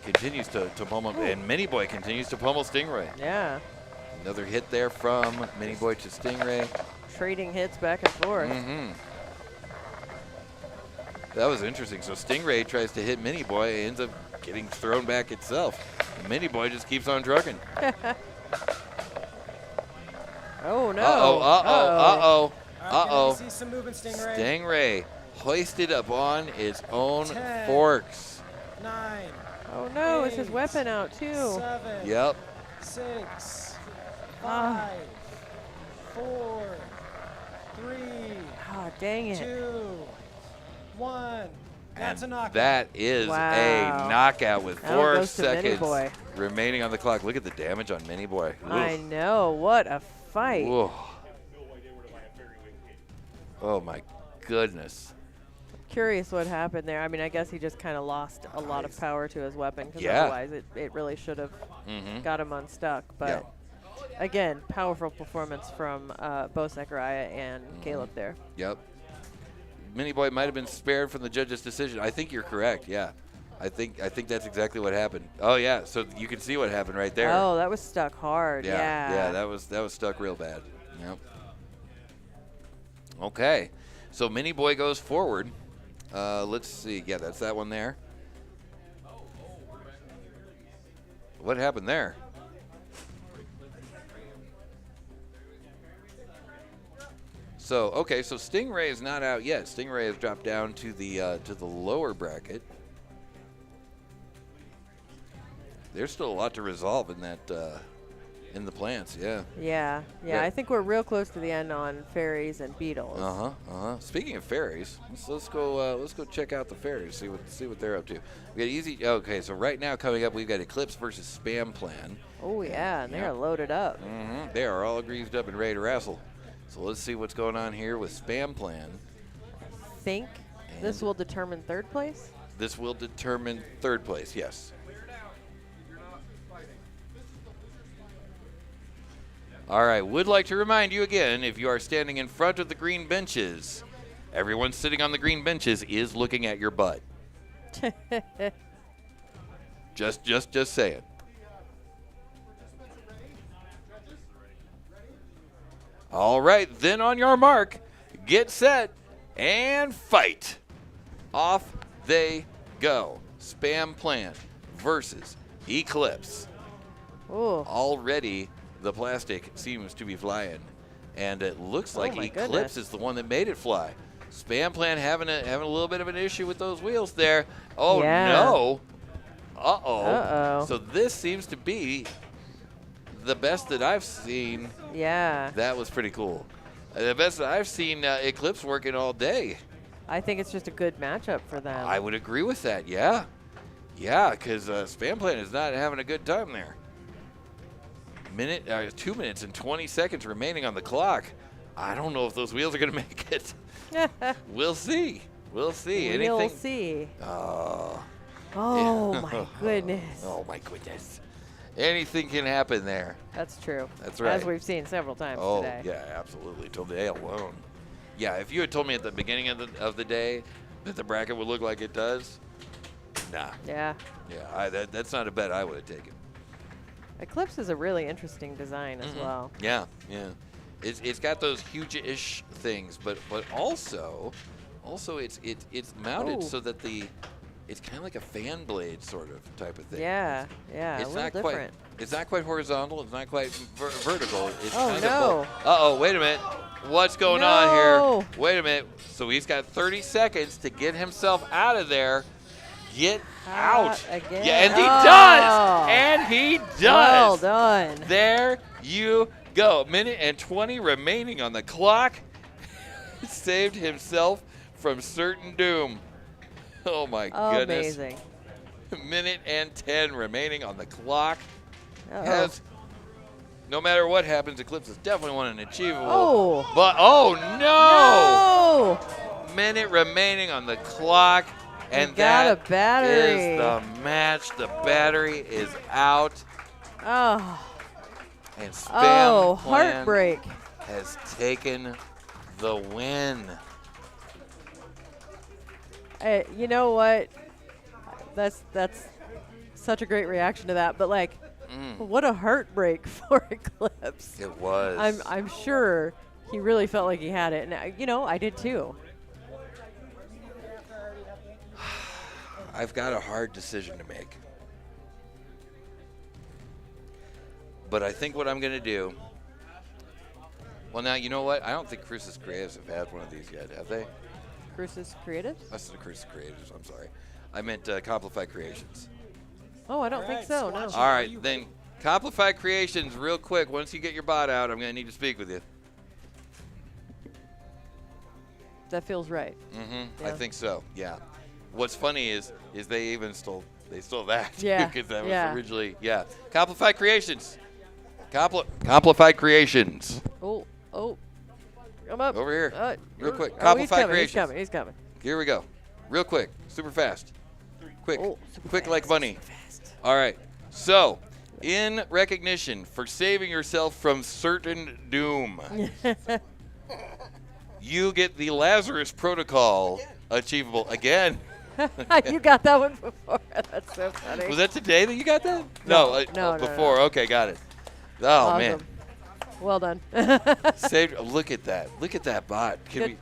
continues to pummel, and Mini Boi continues to pummel Stingray. Yeah. Another hit there from Mini Boi to Stingray. Trading hits back and forth. Mm-hmm. That was interesting. So Stingray tries to hit Mini Boi, ends up getting thrown back itself. And Mini Boi just keeps on trucking. Oh no. Uh-oh. I see some movement, Stingray. Stingray hoisted upon its own 10, forks. 9. Oh no, it's his 8, weapon out too. 7. Yep. 6. Ah. 5. 4. 3. Oh, dang it. 2. 1. That's a knockout. That is Wow. a knockout with That one 4 goes to Mini seconds Boi. remaining on the clock. Look at the damage on Mini Boi. I know. What a fight. Whoa. Oh my goodness. Curious what happened there. I mean, I guess he just kind of lost a lot of power to his weapon because Yeah. otherwise it really should have got him unstuck. But again, powerful performance from both Sakurai and Caleb there. Yep. Mini Boi might have been spared from the judge's decision. I think you're correct. Yeah. I think that's exactly what happened. Oh yeah, so you can see what happened right there. Oh, that was stuck hard. Yeah. Yeah, that was stuck real bad. Yep. Okay. So Mini Boi goes forward. Let's see. Yeah, that's that one there. What happened there? So okay, so Stingray is not out yet. Stingray has dropped down to the lower bracket. There's still a lot to resolve in that in the plants. Yeah. Yeah. I think we're real close to the end on fairies and beetles. Speaking of fairies, let's go check out the fairies. See what they're up to. We got easy. Okay, so right now coming up, we've got Eclipse versus Spam Plan. Oh yeah, and they are loaded up. They are all greased up and ready to wrestle. So let's see what's going on here with Spam Plan. I think this will determine third place. This will determine third place. Yes. All right, would like to remind you again, if you are standing in front of the green benches, everyone sitting on the green benches is looking at your butt. just saying. All right, then on your mark, get set, and fight. Off they go. Spam Plan versus Eclipse. Ooh. Already the plastic seems to be flying, and it looks like my Eclipse goodness. is the one that made it fly. Spam Plan having a little bit of an issue with those wheels there. Oh Yeah. no! Uh-oh. So this seems to be the best that I've seen. Yeah. That was pretty cool. The best that I've seen Eclipse working all day. I think it's just a good matchup for them. I would agree with that. Yeah, because Spam Plan is not having a good time there. 2 minutes and 20 seconds remaining on the clock. I don't know if those wheels are going to make it. We'll see. We'll see. We'll see. Oh, my goodness. Oh, my goodness. Anything can happen there. That's true. That's right. As we've seen several times today. Oh, yeah, absolutely. Today alone. Yeah, if you had told me at the beginning of the day that the bracket would look like it does, nah. Yeah. Yeah, that's not a bet I would have taken. Eclipse is a really interesting design as well. Yeah. It's got those huge-ish things, but also it's mounted so that it's kind of like a fan blade sort of type of thing. Yeah, It's a little not different. It's not quite horizontal. It's not quite vertical. It's Oh, kind no. of both. Wait a minute. What's going on here? Wait a minute. So he's got 30 seconds to get himself out of there. Get out. Again. Yeah, and he does. And he does. Well done. There you go. A minute and 20 remaining on the clock. Saved himself from certain doom. Oh, my goodness. Amazing. Minute and 10 remaining on the clock. Uh-oh. No matter what happens, Eclipse has definitely won an achievable. Oh. But, no! Minute remaining on the clock. And got that a battery. is the match. The battery is out. Oh. And Spam Plan heartbreak. has taken the win. You know what? That's such a great reaction to that. But like, what a heartbreak for Eclipse. It was. I'm sure he really felt like he had it, and I did too. I've got a hard decision to make. But I think what I'm going to do. Well, now, you know what? I don't think Crucis Creatives have had one of these yet, have they? Crucis Creatives? I said Crucis Creatives, I'm sorry. I meant Complify Creations. Oh, I don't think so, no. All right, then Complify Creations, real quick. Once you get your bot out, I'm going to need to speak with you. That feels right. I think so, yeah. What's funny is they even stole that. Yeah. Because that was originally, Complify Creations. Complify Creations. Oh. Come up. Over here. Real quick. He's Complify coming, Creations. He's coming. Here we go. Real quick. Super fast. Quick. Super Quick fast, like bunny. super fast. All right. So, in recognition for saving yourself from certain doom, you get the Lazarus Protocol achievable again. You got that one before. That's so funny. Was that today that you got that? No, before. Okay, got it. Oh, awesome. man. Well done. Saved. Look at that. Look at that bot. Good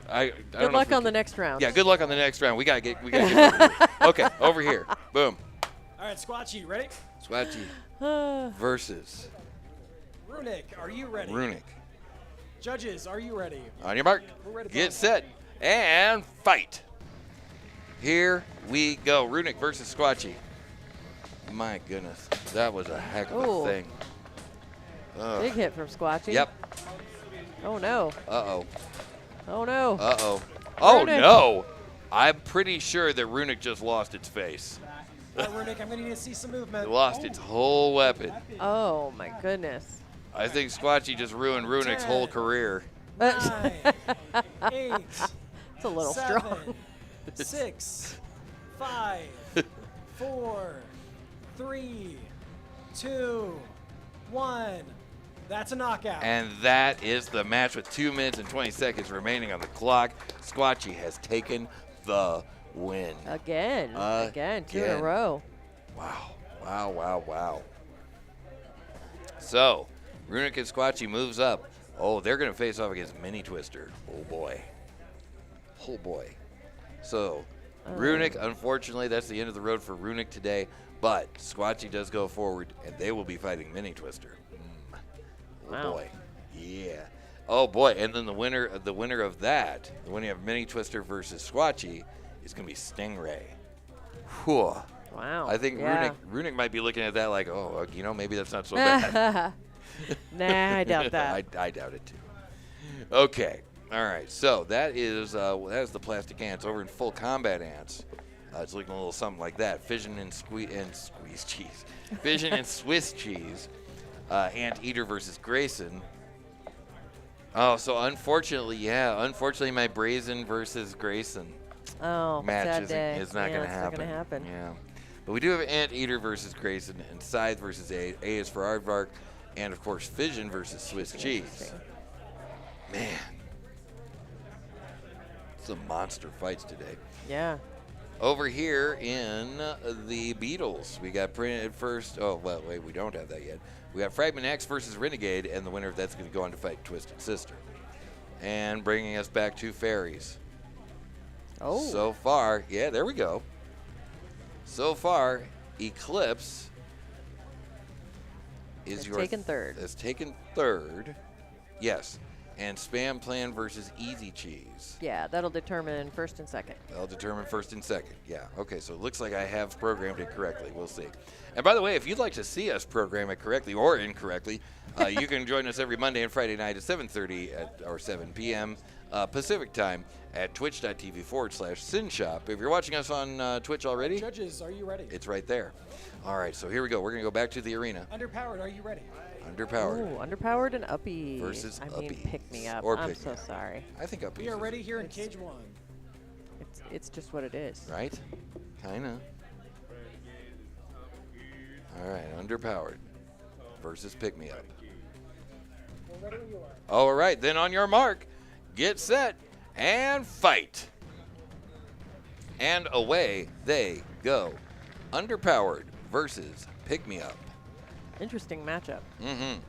Good luck on the next round. Yeah, good luck on the next round. We gotta get over here. Okay, over here. Boom. All right, Squatchy, ready? Squatchy versus Runic, are you ready? Runic. Judges, are you ready? On your mark, We're ready to get go. set, and fight. Here we go. Runic versus Squatchy. My goodness, that was a heck of a Ooh. thing. Ugh. Big hit from Squatchy. Yep. Oh no. Uh-oh. Oh no. Uh-oh. Oh, Runic. no. I'm pretty sure that Runic just lost its face. All right, Runic, I'm going to need to see some movement. It lost its whole weapon. Oh my goodness. I think Squatchy just ruined Runic's whole career. 9, 8, It's a little 7, strong. 6, 5, 4, 3, 2, 1. That's a knockout. And that is the match with 2 minutes and 20 seconds remaining on the clock. Squatchy has taken the win. Again. Again. 2 in a Again. row. Wow. Wow, wow, wow. So, Runic and Squatchy moves up. Oh, they're going to face off against Mini Twister. Oh, boy. Oh, boy. So, Runic, unfortunately, that's the end of the road for Runic today. But Squatchy does go forward, and they will be fighting Mini Twister. Oh, Wow. boy. Yeah. Oh, boy. And then the winner of that, the winner of Mini Twister versus Squatchy, is going to be Stingray. Whew. Wow. I think yeah. Runic might be looking at that like, oh, maybe that's not so bad. Nah, I doubt that. I doubt it too. Okay. All right. So that is the plastic ants over in full combat ants. It's looking a little something like that. Fission and squeeze cheese. Fission and Swiss cheese. Anteater versus Grayson. Oh, so unfortunately, my Brazin versus Grayson Oh, match sad day. is not Yeah, going to it's happen. not going to happen. Yeah. But we do have Anteater versus Grayson and Scythe versus A. A is for Aardvark. And, of course, Fission versus Swiss cheese. Man. Some monster fights today. Yeah. Over here in the Beatles, we got printed first. Oh, well, wait, we don't have that yet. We got Fragment X versus Renegade, and the winner of that's going to go on to fight Twisted Sister. And bringing us back to fairies. Oh. So far, yeah, there we go. So far, Eclipse is taken third. Has taken third. Yes. And Spam Plan versus Easy Cheese. Yeah, that'll determine first and second. That'll determine first and second. Yeah. Okay, so it looks like I have programmed it correctly. We'll see. And by the way, if you'd like to see us program it correctly or incorrectly, you can join us every Monday and Friday night at 7:30 or 7 p.m. Pacific time at twitch.tv/Synshop. If you're watching us on Twitch already, Judges, are you ready? it's right there. All right, so here we go. We're going to go back to the arena. Underpowered, are you ready? Underpowered. Ooh, underpowered and uppy. Versus I mean, uppy. pick me up. Or I'm pick so me up. sorry. I think uppy. We are ready here in Cage 1. It's just what it is. Right? Kinda. All right, underpowered versus pick me up. We're ready when you are. All right, then on your mark, get set, and fight. And away they go. Underpowered versus pick me up. Interesting matchup. Mm-hmm.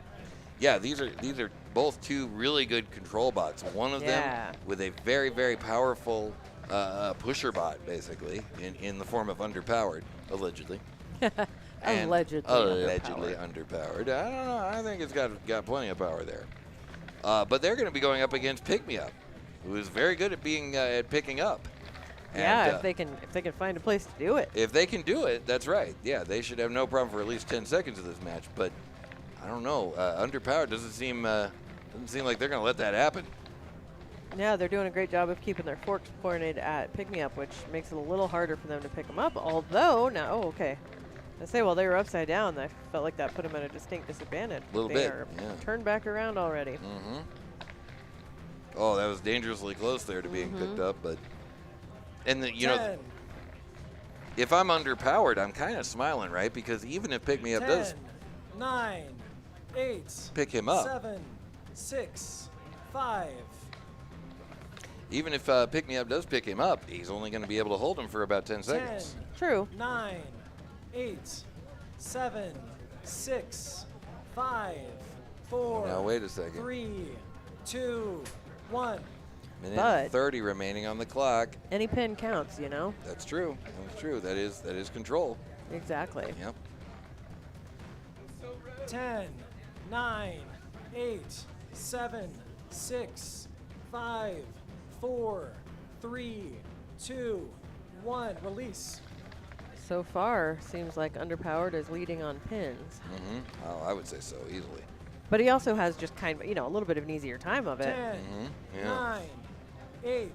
Yeah, these are both two really good control bots. One of them with a very, very powerful pusher bot, basically, in the form of underpowered, allegedly. And Allegedly underpowered. I don't know. I think it's got plenty of power there. But they're going to be going up against Pick Me Up, who is very good at being at picking up. Yeah, And, if they can find a place to do it. if they can do it, that's right. Yeah, they should have no problem for at least 10 seconds of this match. But I don't know. Underpowered doesn't seem like they're going to let that happen. Yeah, they're doing a great job of keeping their forks pointed at Pick Me Up, which makes it a little harder for them to pick them up. Although, okay. I say, while they were upside down, I felt like that put them at a distinct disadvantage. A little they bit, are yeah. turned back around already. Mm-hmm. Oh, that was dangerously close there to being picked up, but and the, you know, 10, if I'm underpowered, I'm kind of smiling, right? Because even if Pick Me Up 10, does 9, 8, pick him up, 7, 6, 5. even if Pick Me Up does pick him up, he's only going to be able to hold him for about 10 seconds. True. 9, 8, 7, 6, 5, 4. Now wait a second. 3, 2, 1. Minute But- and 30 remaining on the clock. Any pin counts, you know? That's true. That's true. That is control. Exactly. Yep. 10, 9, 8, 7, 6, 5, 4, 3, 2, 1. Release. So far, seems like Underpowered is leading on pins. Mm-hmm. Oh, I would say so, easily. But he also has just kind of, a little bit of an easier time of it. 10, Yeah. 9, 8,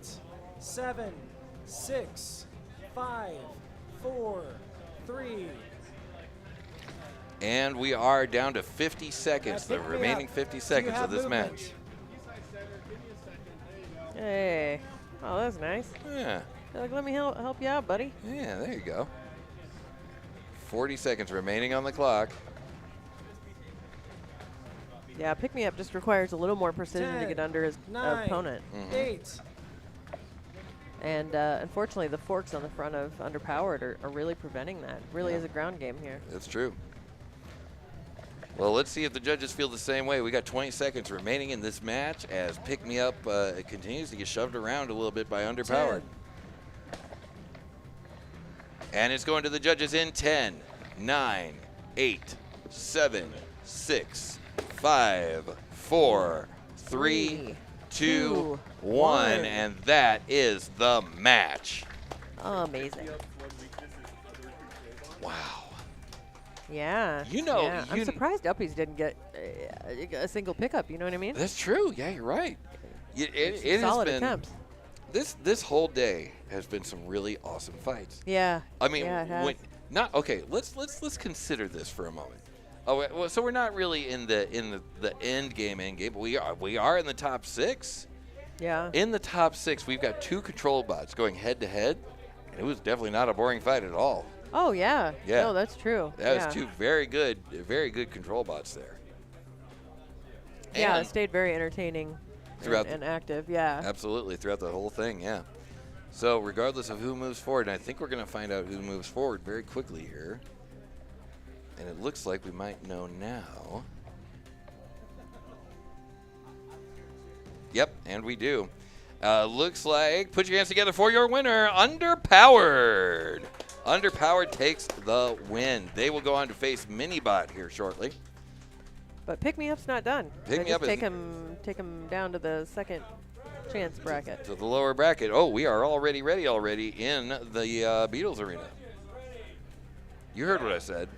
7, 6, 5, 4, 3. And we are down to 50 seconds, the pick me remaining up. 50 Do you seconds have of this movement? match. Hey. Oh, that's nice. Yeah. They're like, let me help you out, buddy. Yeah, there you go. 40 seconds remaining on the clock. Yeah, pick me up just requires a little more precision to 10, get under his 9, opponent. 8. And unfortunately, the forks on the front of Underpowered are really preventing that. Really is a ground game here. That's true. Well, let's see if the judges feel the same way. We got 20 seconds remaining in this match as Pick Me Up continues to get shoved around a little bit by Underpowered. 10. And it's going to the judges in 10, 9, 8, 7, 6, 5, 4, 3, 2, 1. And that is the match. Amazing. Wow. Yeah. Yeah. I'm surprised Uppies didn't get a single pickup. You know what I mean? That's true. Yeah, you're right. It has solid been attempts. This whole day has been some really awesome fights. Yeah. I mean, yeah, it has. okay. Let's consider this for a moment. Oh, well, so we're not really in the end game, but we are in the top 6. Yeah. In the top 6, we've got 2 control bots going head to head. It was definitely not a boring fight at all. Oh yeah. Yeah. No, that's true. That yeah. was 2 very good control bots there. Yeah, And it stayed very entertaining throughout and active. Yeah. absolutely throughout the whole thing. Yeah. So regardless of who moves forward, and I think we're going to find out who moves forward very quickly here. And it looks like we might know now. Yep, and we do. Looks like, put your hands together for your winner, Underpowered. Underpowered takes the win. They will go on to face Minibot here shortly. But Pick Me Up's not done. Pick Me Up is- take him down to the second chance bracket. To the lower bracket. Oh, we are already ready in the Beatles arena. You heard what I said,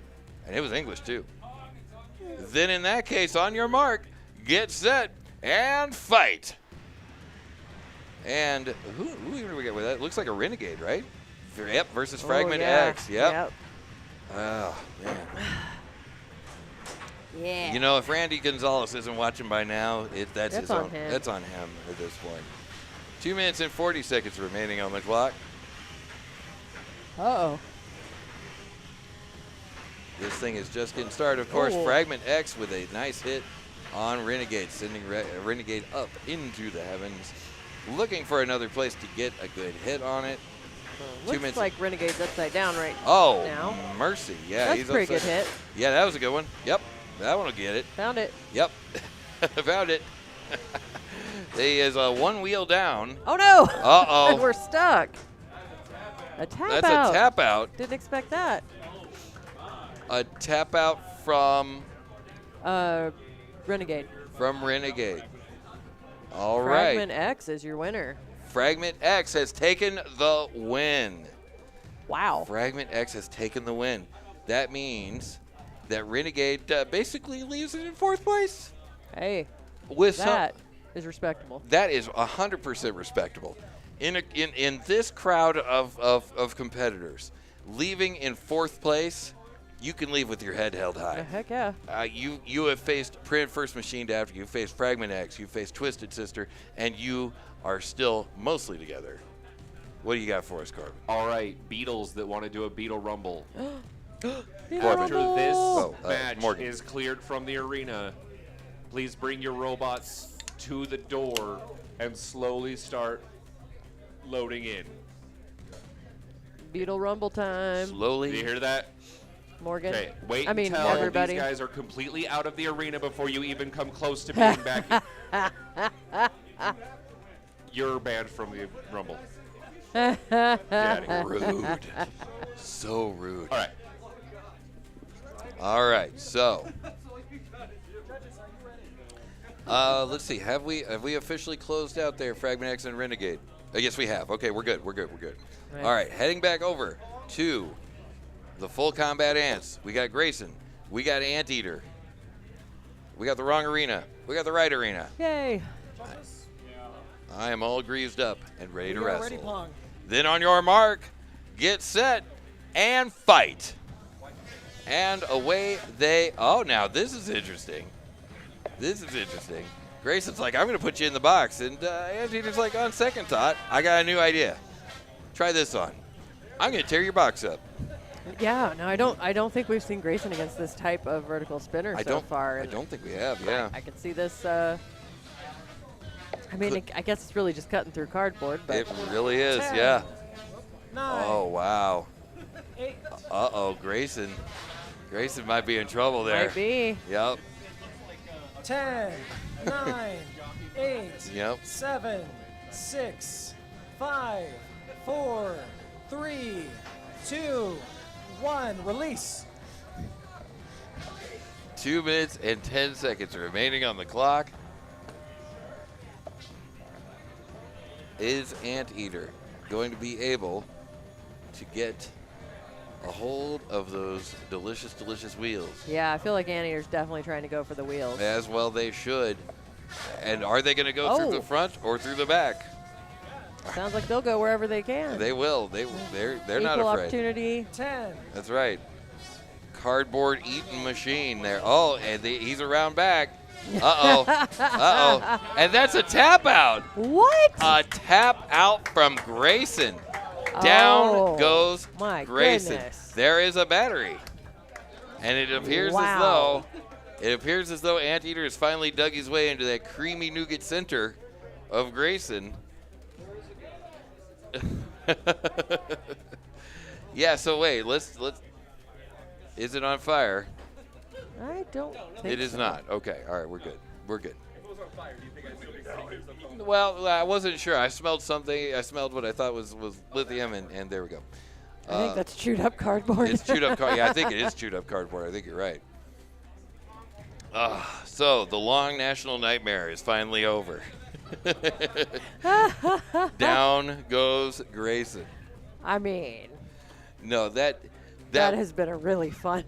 and it was English too. Then in that case, on your mark, get set, and fight. And who do we get with that? It looks like a Renegade, right? Yep, versus Fragment yeah. X. Yep. Oh, man. Yeah. You know, if Randy Gonzalez isn't watching by now, that's his on own. him. That's on him at this point. 2 minutes and 40 seconds remaining on the clock. Uh-oh. This thing is just getting started. Of course, Oh. Fragment X with a nice hit on Renegade, sending Renegade up into the heavens, looking for another place to get a good hit on it. 2 Looks minutes. like Renegade's upside down right Oh, now. mercy. Yeah, That's he's a pretty upside- good hit. Yeah, that was a good one. Yep, that one will get it. Found it. Yep, found it. He is one wheel down. Oh no! Uh-oh. We're stuck. A tap That's out. a tap out. Didn't expect that. A tap out from Renegade. Renegade. All right. Fragment X is your winner. Fragment X has taken the win. Wow. Fragment X has taken the win. That means that Renegade basically leaves it in 4th place. Hey, With that is respectable. that is 100% respectable. In this crowd of competitors, leaving in 4th place, you can leave with your head held high. Heck yeah. You have faced Print First Machine After, you faced Fragment X, you faced Twisted Sister, and you are still mostly together. What do you got for us, Corbin? All right, Beetles that want to do a Beetle Rumble. Beetle After Rumble. this match Morgan. is cleared from the arena, please bring your robots to the door and slowly start loading in. Beetle Rumble time. Do Slowly. you hear that? Morgan. Okay, wait I mean, until everybody. these guys are completely out of the arena before you even come close to being back. You're banned from the Rumble. Get out of here. Rude. So rude. All right. All right, so Let's see. Have we officially closed out there Fragment X and Renegade? Yes, we have. Okay, we're good. We're good. Right. All right, heading back over to the full combat ants. We got Grayson. We got Anteater. We got the wrong arena. We got the right arena. Yay. I am all greased up and ready to We are wrestle. ready, Pong. Then on your mark, get set, and fight. And away they. Oh, now this is interesting. Grayson's like, I'm going to put you in the box. And Anteater's like, on second thought, I got a new idea. Try this on. I'm going to tear your box up. Yeah, no, I don't think we've seen Grayson against this type of vertical spinner so far. I don't think we have, yeah. I can see this. I mean, I guess it's really just cutting through cardboard. But It really is, 10, yeah. 9, Oh, wow. 8, Uh-oh, Grayson. Grayson might be in trouble there. might be. Yep. 10, 9, 8, Yep. 7, 6, 5, 4, 3, 2, 1. Release. 2 minutes and 10 seconds remaining on the clock. Is Anteater going to be able to get a hold of those delicious, delicious wheels? Yeah, I feel like Anteater's definitely trying to go for the wheels. As well they should. And are they going to go through the front or through the back? Sounds like they'll go wherever they can. They will. They're not Equal afraid. opportunity. 10. That's right. Cardboard eating machine there. Oh, and he's around back. Uh-oh. Uh-oh. And that's a tap out. What? A tap out from Grayson. Down Oh, goes my Grayson. goodness. There is a battery. And it appears Wow. as though Anteater has finally dug his way into that creamy nougat center of Grayson. Yeah, so wait, let's is it on fire? I don't think It is so. not. Okay, all right, we're good. Well, I wasn't sure. I smelled something. I smelled what I thought was lithium, and there we go. I think that's chewed up cardboard. It's chewed up cardboard. Yeah, I think it is chewed up cardboard. I think you're right. So the long national nightmare is finally over. Down goes Grayson. I mean, No, that has been a really fun.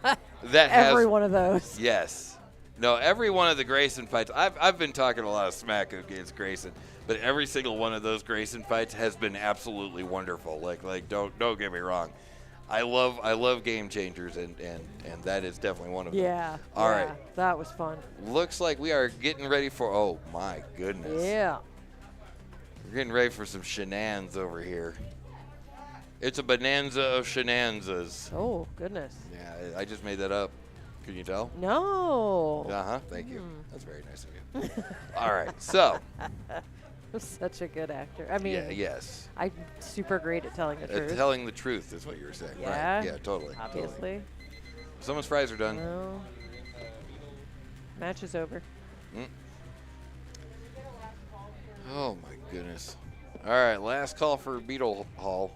that has Every one of those. Yes. No, every one of the Grayson fights. I've been talking a lot of smack against Grayson, but every single one of those Grayson fights has been absolutely wonderful. Like don't get me wrong. I love game changers, and that is definitely one of them. Yeah. All yeah, right. That was fun. Looks like we are getting ready for. Oh my goodness. Yeah. We're getting ready for some shenanigans over here. It's a bonanza of shenanigans. Oh, goodness. Yeah, I just made that up. Can you tell? No. Uh-huh. Thank you. That's very nice of you. All right. So. Such a good actor. I mean, Yeah. Yes. I'm super great at telling the truth. Telling the truth is what you were saying. Yeah. Right. Yeah. Totally. Obviously. Totally. Someone's fries are done. No. Match is over. Oh my goodness. All right. Last call for Beetle Hall.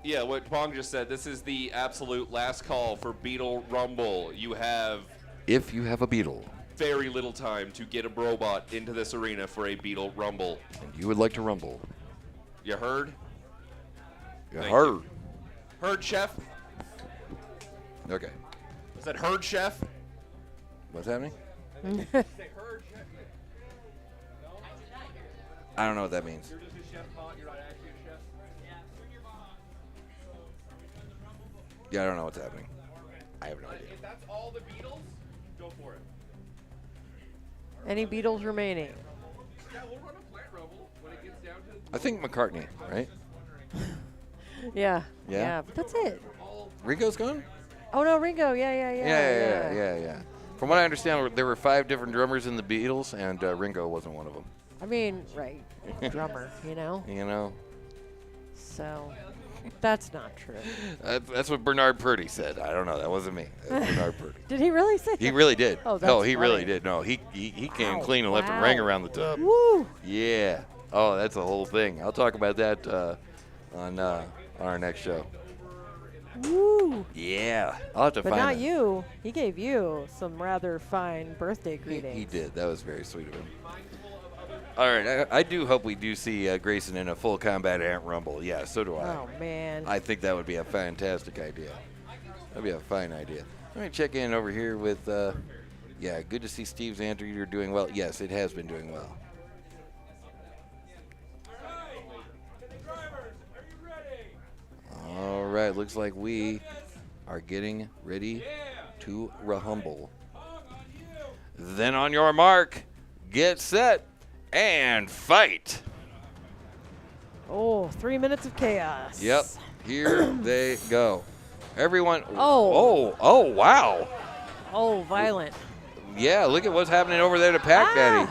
Yeah, what Pong just said, this is the absolute last call for Beetle Rumble. You have If you have a Beetle very little time to get a robot into this arena for a Beetle Rumble. and you would like to rumble, You heard? you Thank heard. Heard, Chef? Okay. Is that heard, Chef? What's happening? I don't know what that means. You're just a ChefBot. You're not actually a chef. Yeah, I don't know what's happening. I have no idea. If that's all the Beatles, go for it. Any Beatles remaining? Yeah, we'll run a plant rumble when it gets down to. I think McCartney, right? Yeah. Yeah? But that's it. Ringo's gone? Oh, no, Ringo. Yeah. Yeah. From what I understand, there were 5 different drummers in the Beatles, and Ringo wasn't one of them. I mean, right. Drummer, you know? You know? So, that's not true. That's what Bernard Purdy said. I don't know. That wasn't me. That was Bernard Purdy. Did he really say that? He really did. Oh, that's no, he really funny. did. No, he came Wow. clean and left a Wow. ring around the tub. Woo! Yeah. Oh, that's a whole thing. I'll talk about that on our next show. Woo! you. Yeah, I'll have to But find not that. you. He gave you some rather fine birthday greetings. He did. That was very sweet of him. All right, I do hope we do see Grayson in a full combat Ant Rumble. Yeah, so do I. Oh, man. I think that would be a fantastic idea. That'd be a fine idea. Let me check in over here with, yeah, good to see Steve's Anteater doing well. Yes, it has been doing well. All right, looks like we are getting ready to rumble. Then on your mark, get set, and fight. Oh, 3 minutes of chaos. Yep, here they go. Everyone. Oh. Oh, wow. Oh, violent. Yeah, look at what's happening over there to Pac Daddy.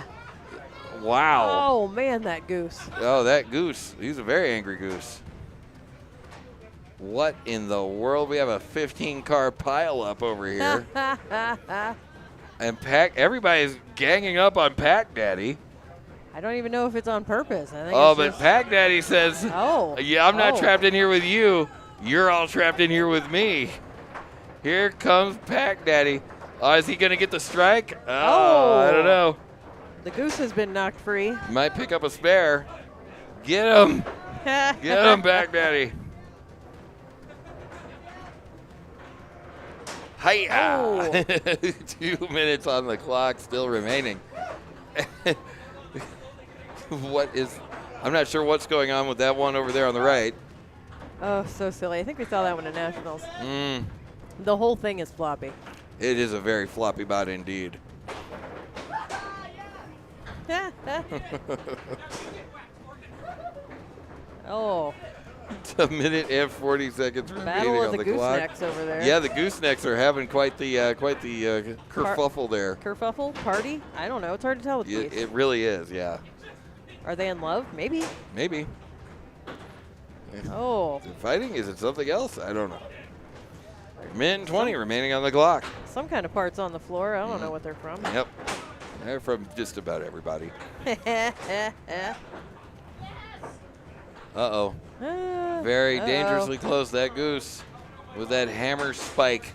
Wow. Oh, man, that goose. Oh, that goose. He's a very angry goose. What in the world? We have a 15-car pileup over here. And everybody's ganging up on Pac Daddy. I don't even know if it's on purpose. I think Oh, it's but just, Pac Daddy says, Oh. yeah, I'm not Oh. trapped in here with you. You're all trapped in here with me. Here comes Pac Daddy. Is he going to get the strike? Oh, I don't know. The goose has been knocked free. Might pick up a spare. Get him. Get him, Pac Daddy. Hiya! Oh. 2 minutes on the clock still remaining. I'm not sure what's going on with that one over there on the right. Oh, so silly. I think we saw that one at Nationals. Mm, The whole thing is floppy. it is a very floppy bot indeed. Oh, It's a minute and 40 seconds remaining battle of on the the clock. goosenecks over there. Yeah, the goosenecks are having quite the kerfuffle there. Kerfuffle? Party? I don't know. It's hard to tell with Yeah, these. it really is, yeah. Are they in love? Maybe. Maybe. Oh, Is it fighting? Is it something else? I don't know. Minute and 20 remaining on the clock. some kind of parts on the floor. I don't know what they're from. Yep. They're from just about everybody. Uh-oh. Very dangerously close, that goose, with that hammer spike.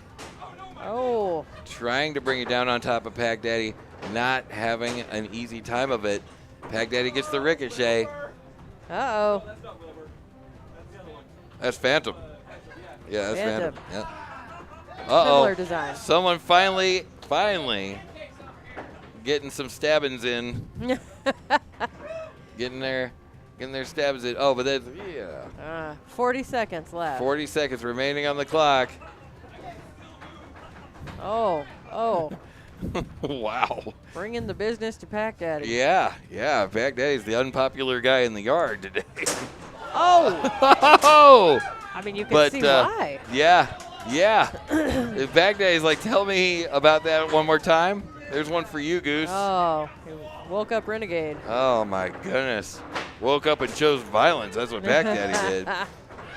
Oh, Trying to bring it down on top of Pac Daddy, not having an easy time of it. Pac Daddy gets the ricochet. uh-oh. That's Phantom. Yeah, that's Phantom. Phantom. Yeah. Uh-oh. Similar design. Someone finally getting some stabbings in. Getting their stabs in. Oh, but that's, yeah. 40 seconds left. 40 seconds remaining on the clock. Oh, Wow. bringing the business to Pac Daddy. Yeah. Pac Daddy's the unpopular guy in the yard today. Oh, I mean, you can see why. Yeah. If Pac Daddy's like, tell me about that one more time. There's one for you, Goose. Oh, he woke up renegade. Oh, my goodness. Woke up and chose violence. That's what Pac Daddy did.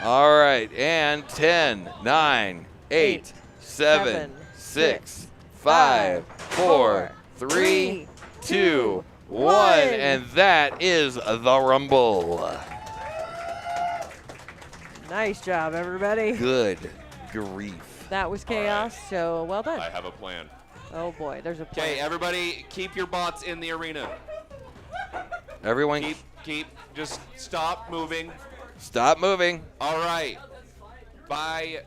All right. And 10, 9, 8, 7, 6, 5, 4, 3, 2, 1. And that is the Rumble. Nice job, everybody. Good grief. That was chaos, so well done. I have a plan. Oh boy, there's a plan. Okay, everybody, keep your bots in the arena. Everyone, Just stop moving. stop moving. All right. By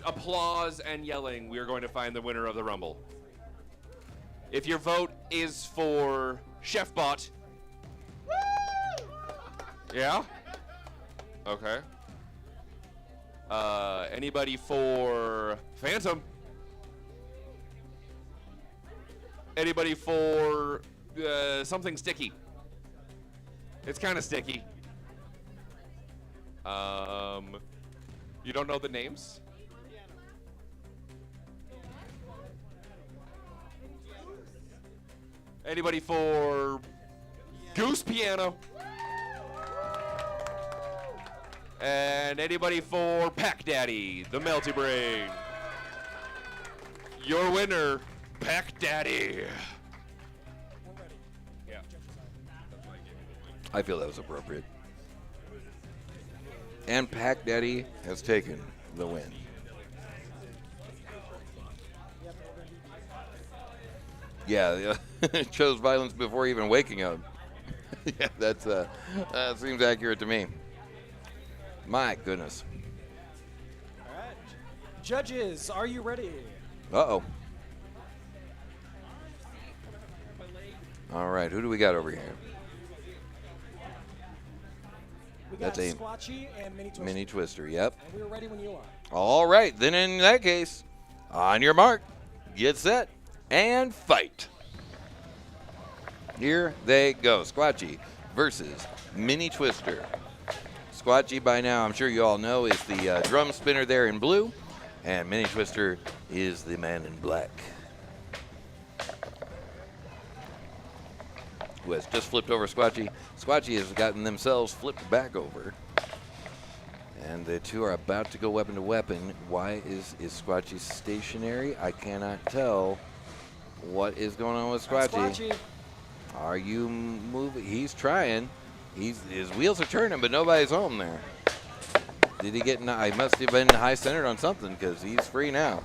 applause and yelling, we are going to find the winner of the Rumble. If your vote is for ChefBot. Yeah? Okay. Anybody for Phantom? Anybody for something sticky? It's kind of sticky. You don't know the names? Anybody for Goose Piano? And anybody for Pac Daddy, the Melty Brain? Your winner, Pac Daddy. Yeah. I feel that was appropriate. And Pac Daddy has taken the win. Yeah, chose violence before even waking up. Yeah, that seems accurate to me. My goodness. All right. Judges, are you ready? Uh-oh. All right, who do we got over here? We got That's a Squatchy and Mini Twister. Mini Twister, yep. And we're ready when you are. All right, then in that case, on your mark, get set, and fight. Here they go. Squatchy versus Mini Twister. Squatchy, by now, I'm sure you all know, is the drum spinner there in blue, and Mini Twister is the man in black, who has just flipped over Squatchy. Squatchy has gotten themselves flipped back over. And the two are about to go weapon to weapon. Why is Squatchy stationary? I cannot tell what is going on with Squatchy. Are you moving? He's trying. His wheels are turning, but nobody's home there. Did he get? I must have been high centered on something because he's free now.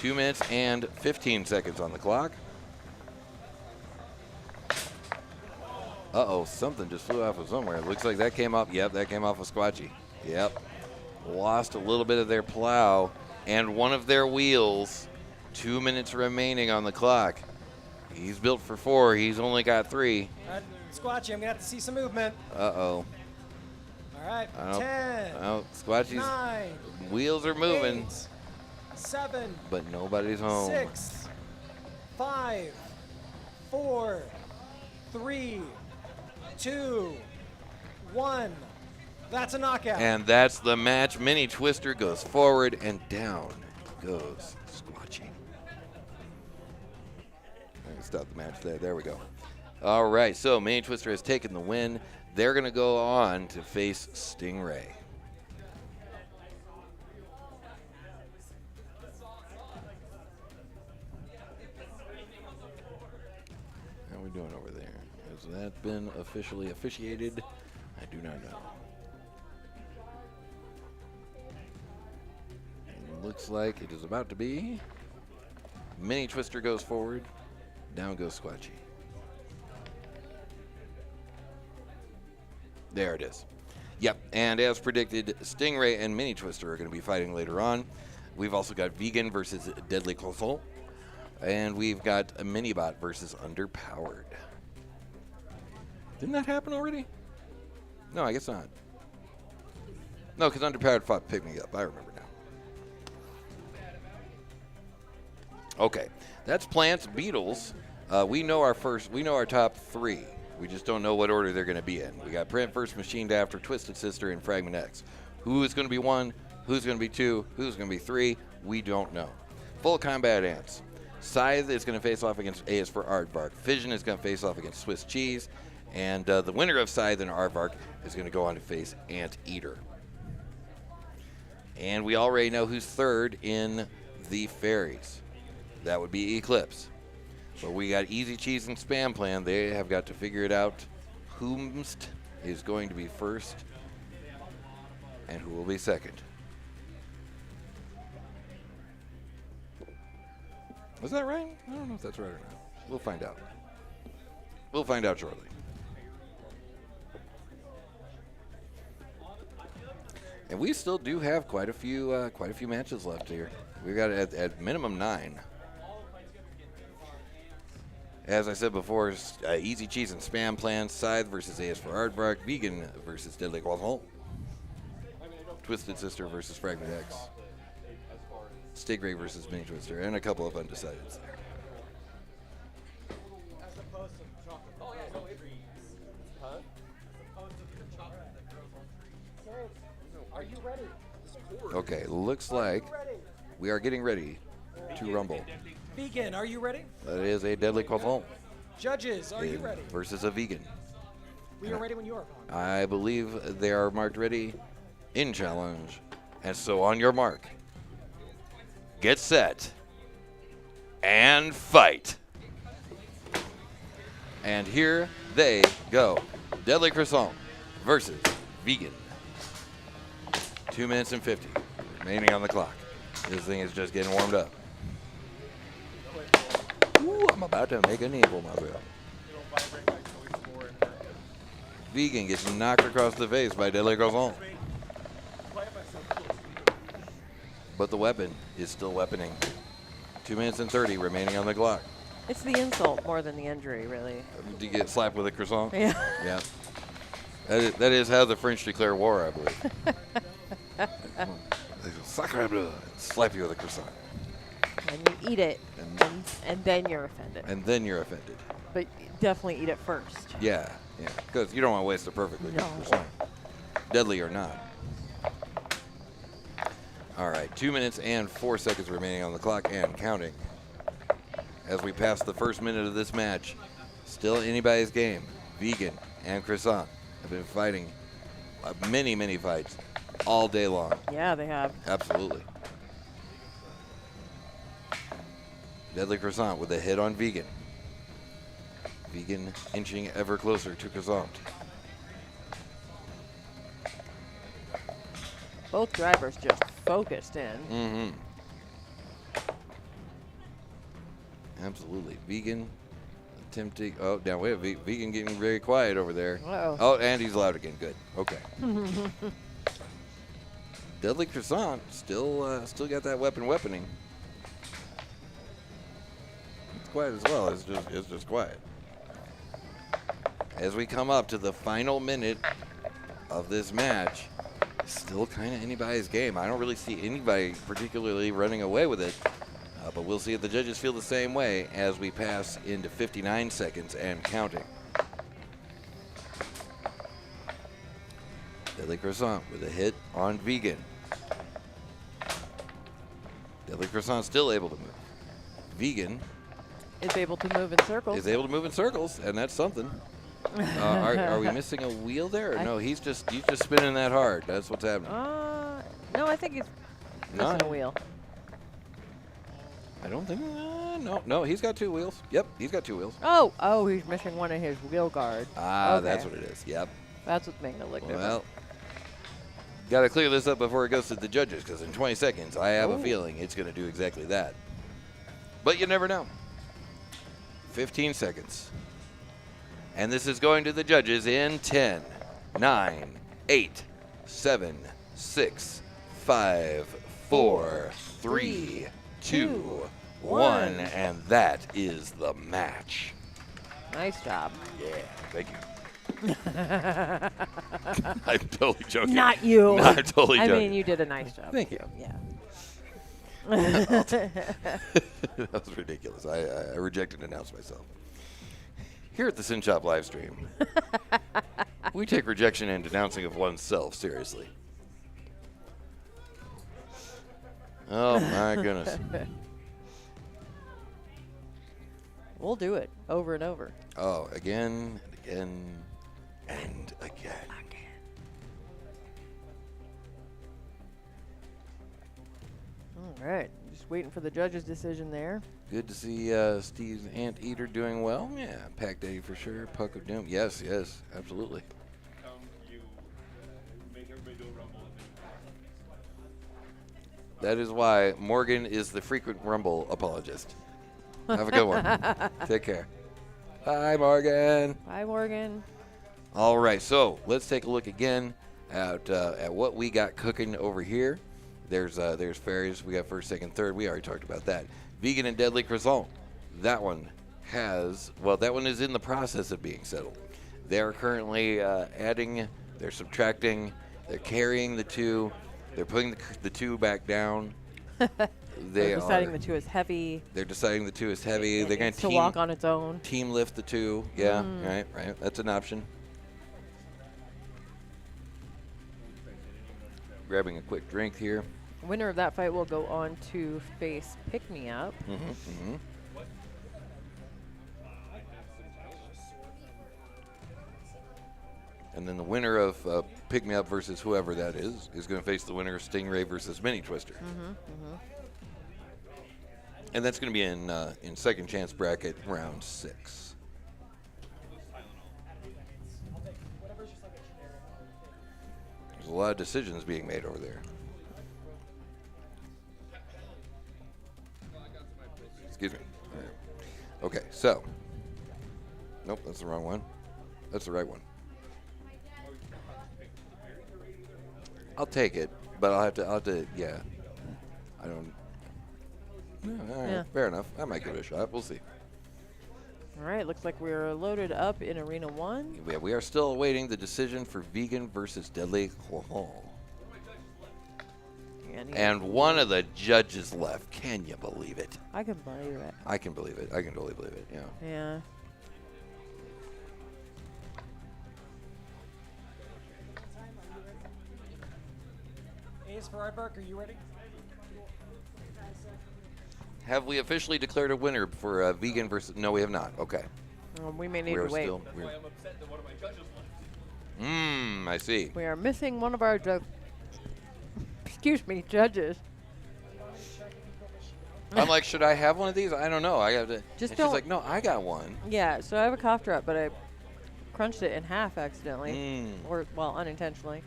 2 minutes and 15 seconds on the clock. Uh-oh, something just flew off of somewhere. It looks like that came off. Yep, that came off of Squatchy. Yep. Lost a little bit of their plow and one of their wheels. 2 minutes remaining on the clock. He's built for 4. He's only got 3. All right, Squatchy, I'm going to have to see some movement. Uh-oh. All right, Oh, 10, oh, Squatchy's 9, wheels are moving, 8, 7, but nobody's home. 6, 5, 4, 3, 2, 1. That's a knockout. And that's the match. Mini Twister goes forward and down goes Squatchy. Stop the match there. There we go. All right, so Mini Twister has taken the win. They're going to go on to face Stingray. How are we doing over there? Has that been officially officiated? I do not know. It looks like it is about to be. Mini Twister goes forward. Down goes Squatchy. There it is. Yep, and as predicted, Stingray and Mini Twister are going to be fighting later on. We've also got Vegan versus Deadly Croissant. And we've got a Minibot versus Underpowered. Didn't that happen already? No, I guess not. No, because Underpowered fought Pick Me Up. I remember now. Okay, that's Plants, Beetles. We know our top 3. We just don't know what order they're going to be in. We got Print first, Machined after, Twisted Sister, and Fragment X. Who is going to be 1? Who's going to be 2? Who's going to be 3? We don't know. Full Combat Ants. Scythe is going to face off against A is for Aardvark. Fission is going to face off against Swiss Cheese. And the winner of Scythe and Aardvark is going to go on to face Anteater. And we already know who's third in the fairies. That would be Eclipse. But we got Easy Cheese and Spam Plan. They have got to figure it out. Whomst is going to be first and who will be second. Was that right? I don't know if that's right or not. We'll find out. We'll find out shortly. And we still do have quite a few matches left here. We've got at minimum 9. As I said before, Easy Cheese and Spam Plan, Scythe versus AS for Aardvark, Vegan versus Deadly Croissant, Twisted Sister versus Fragment X, Stingray versus Mini Twister, and a couple of undecideds there. Are you ready? Okay, looks like we are getting ready to rumble. Vegan, are you ready? That is a Deadly Croissant. Judges, are you ready? Versus a Vegan. We are ready when you are, opponent. I believe they are marked ready in challenge. And so on your mark, get set, and fight. And here they go. Deadly Croissant versus Vegan. 2 minutes and 50 remaining on the clock. This thing is just getting warmed up. Ooh, I'm about to make a name for myself. It'll vibrate my choice more and hurt. Vegan gets knocked across the face by Deadly Croissant. Quiet myself close. But the weapon is still weaponing. 2 minutes and 30 remaining on the clock. It's the insult more than the injury, really. Do you get slapped with a croissant? Yeah. Yeah. That is how the French declare war, I believe. They go, Sacre bleu, and slap you with a croissant. And you eat it, and then you're offended. And then you're offended. But definitely eat it first. Yeah, yeah. Because you don't want to waste a perfectly good No. croissant. Deadly or not. All right, 2 minutes and 4 seconds remaining on the clock and counting. As we pass the first minute of this match, still anybody's game. Vegan and Croissant have been fighting many, many fights all day long. Yeah, they have. Absolutely. Deadly Croissant with a hit on Vegan. Vegan inching ever closer to Croissant. Both drivers just focused in. Mm-hmm. Absolutely. Vegan attempting. Oh, now wait. Vegan getting very quiet over there. Uh-oh. Oh, and he's loud again. Good. Okay. Deadly Croissant still got that weaponing. It's quiet as well. It's just quiet. As we come up to the final minute of this match, still kind of anybody's game. I don't really see anybody particularly running away with it. But we'll see if the judges feel the same way as we pass into 59 seconds and counting. Deadly Croissant with a hit on Vegan. Deadly Croissant still able to move. Vegan Is able to move in circles. is able to move in circles, and that's something. Are we missing a wheel there? Or no, he's just spinning that hard. That's what's happening. No, I think he's missing a wheel. I don't think. No, he's got 2 wheels. Yep, he's got 2 wheels. Oh, he's missing one of his wheel guards. Ah, Okay. that's what it is. Yep. That's what's making it look different. Well, got to clear this up before it goes to the judges, because in 20 seconds, I have a feeling it's going to do exactly that. But you never know. 15 seconds. And this is going to the judges in 10, 9, 8, 7, 6, 5, 4, 3, 2, 1. And that is the match. Nice job. Yeah, thank you. I'm totally joking. Not you. No, I'm totally joking. I mean, you did a nice job. Thank you. Yeah. That was ridiculous. I rejected and announced myself. Here at the Synshop Livestream, we take rejection and denouncing of oneself seriously. Oh, my goodness. We'll do it over and over. Oh, again, and again, and again. All right. Just waiting for the judge's decision there. Good to see Steve's Anteater doing well. Yeah, Pac Daddy for sure. Puck of Doom. Yes, absolutely. You make everybody do a rumble. That is why Morgan is the frequent Rumble apologist. Have a good one. Take care. Hi, Morgan. Bye, Morgan. All right, so let's take a look again at what we got cooking over here. There's fairies. We got first, second, third. We already talked about that. Vegan and Deadly Croissant. That one is in the process of being settled. They're currently adding, they're subtracting, they're carrying the 2, they're putting the 2 back down. They're deciding the 2 is heavy. They're deciding the 2 is heavy. They're going to walk on its own. Team lift the 2. Yeah, right. That's an option. Grabbing a quick drink here. Winner of that fight will go on to face Pick Me Up. And then the winner of Pick Me Up versus whoever that is going to face the winner of Stingray versus Mini Twister. And that's going to be in second chance bracket round 6. There's a lot of decisions being made over there. Excuse me. Okay, so. Nope, that's the wrong one. That's the right one. I'll take it, but I'll have to, yeah. I don't. Yeah, all right, Yeah. fair enough. I might give it a shot. We'll see. All right, looks like we're loaded up in Arena 1. We are still awaiting the decision for vegan versus deadly. And one of the judges left. Can you believe it? I can believe it. I can believe it. I can totally believe it. Yeah. Yeah. Ace for Aardvark, are you ready? Have we officially declared a winner for vegan versus? No, we have not. Okay. We may need We're to wait. still. That's why I'm upset that one of my judges left. I see. We are missing one of our excuse me, judges. I'm like, should I have one of these? I don't know. I have to. Just and don't- she's like, no, I got one. Yeah, so I have a cough drop, but I crunched it in half accidentally, Mm. or well, unintentionally.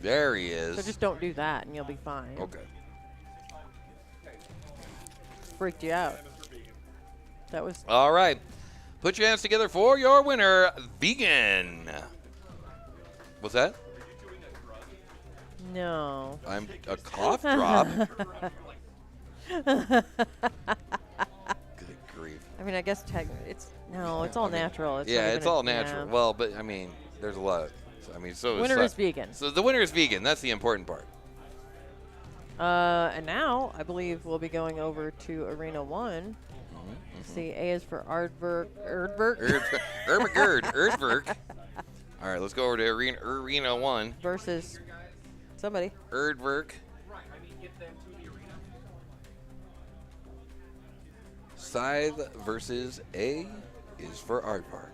There he is. So just don't do that, and you'll be fine. Okay. Freaked you out. That was All right. Put your hands together for your winner, vegan. What's that? no. I'm a cough drop. Good grief. I mean, I guess it's it's all natural. It's Yeah, not it's even all natural. yeah. Well, but I mean, there's a lot. I mean, so Winner is vegan. So the winner is vegan. That's the important part. And now I believe we'll be going over to Arena 1. See, A is for Erdverk. Erdverk. All right, let's go over to Arena 1. Versus somebody. Erdverk. Right, I mean, get them to the arena. Scythe versus A is for Aardvark.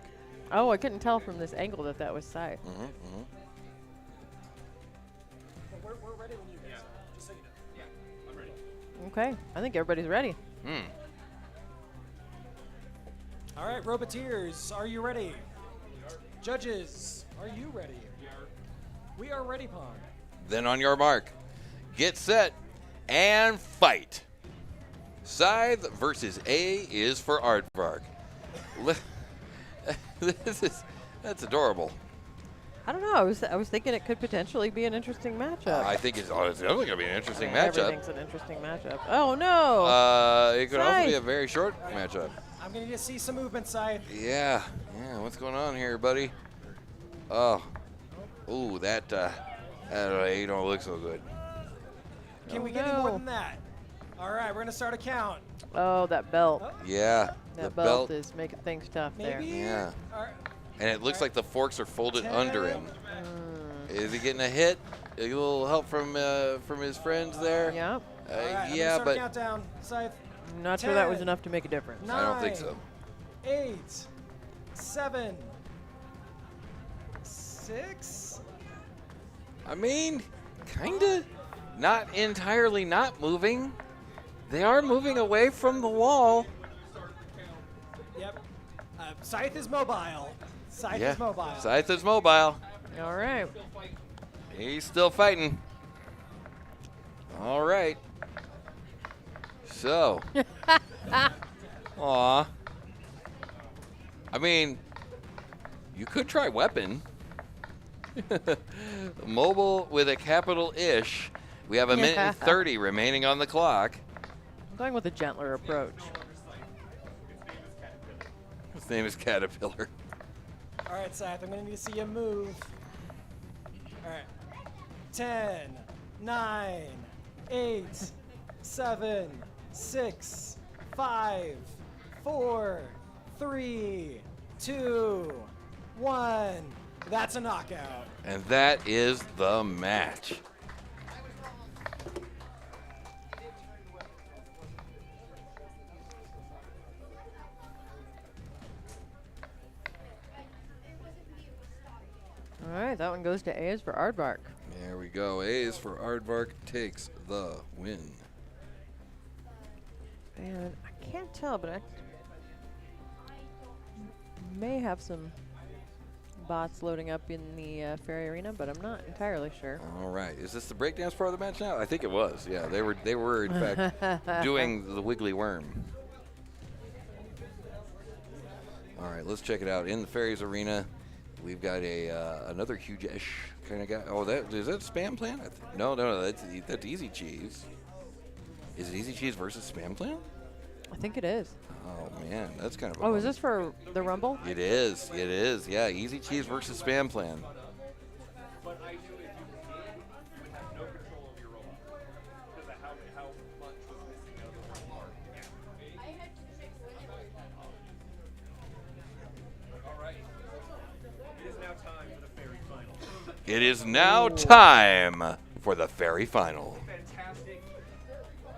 Oh, I couldn't tell from this angle that was Scythe. But we're ready when you guys are, just so you know. Yeah, I'm ready. Okay, I think everybody's ready. All right, Roboteers, are you ready? Judges, are you ready? We are ready, Pong. Then on your mark, get set, and fight. Scythe versus A is for Aardvark. That's adorable. I don't know. I was thinking it could potentially be an interesting matchup. I think it's definitely going to be an interesting matchup. Everything's an interesting matchup. Oh no! It could also be a Scythe. very short matchup. I'm going to see some movement, Scythe. Yeah. What's going on here, buddy? Oh. Ooh, that you don't look so good. Can we get any more than that? All right, we're going to start a count. Oh, that belt. Yeah. That the belt is making things tough there. Maybe? Yeah. All right. And it looks like the forks are folded 10. under him. Is he getting a hit? A little help from his friends there? Yeah. All right, Yeah, I'm but gonna start a countdown. Scythe. I'm not sure that was 10, enough to make a difference. 9, I don't think so. 8, 7, 6. I mean, kinda. Not entirely not moving. They are moving away from the wall. Yep. Scythe is mobile. Scythe is mobile. Scythe is mobile. All right. He's still fighting. All right. So. Aw. I mean, you could try weapon. Mobile with a capital ish. We have a minute and 30 remaining on the clock. I'm going with a gentler approach. His name is Caterpillar. All right, Scythe, I'm going to need to see you move. All right. 10, 9, 8, 7, 6, 5, 4, 3, 2, 1. That's a knockout. And that is the match. All right, that one goes to A's for Aardvark. There we go. A's for Aardvark takes the win. And I can't tell, but I may have some bots loading up in the Fairy Arena, but I'm not entirely sure. All right. Is this the breakdance part of the match now? I think it was. Yeah, they were in fact doing the wiggly worm. All right, let's check it out. In the Fairies Arena, we've got another huge-ish kind of guy. Oh, is that Spam Plan? No, that's Easy Cheese. Is it Easy Cheese versus Spam Plan? I think it is. Oh, man, that's kind of Oh, is this for the Rumble? It is. Yeah, Easy Cheese versus Spam Plan. But I knew if you did, you would have no control of your robot. Because of how much was missing out of the first part. Alright. It is now time for the fairy final. It is now time for the Fairy Final. Fantastic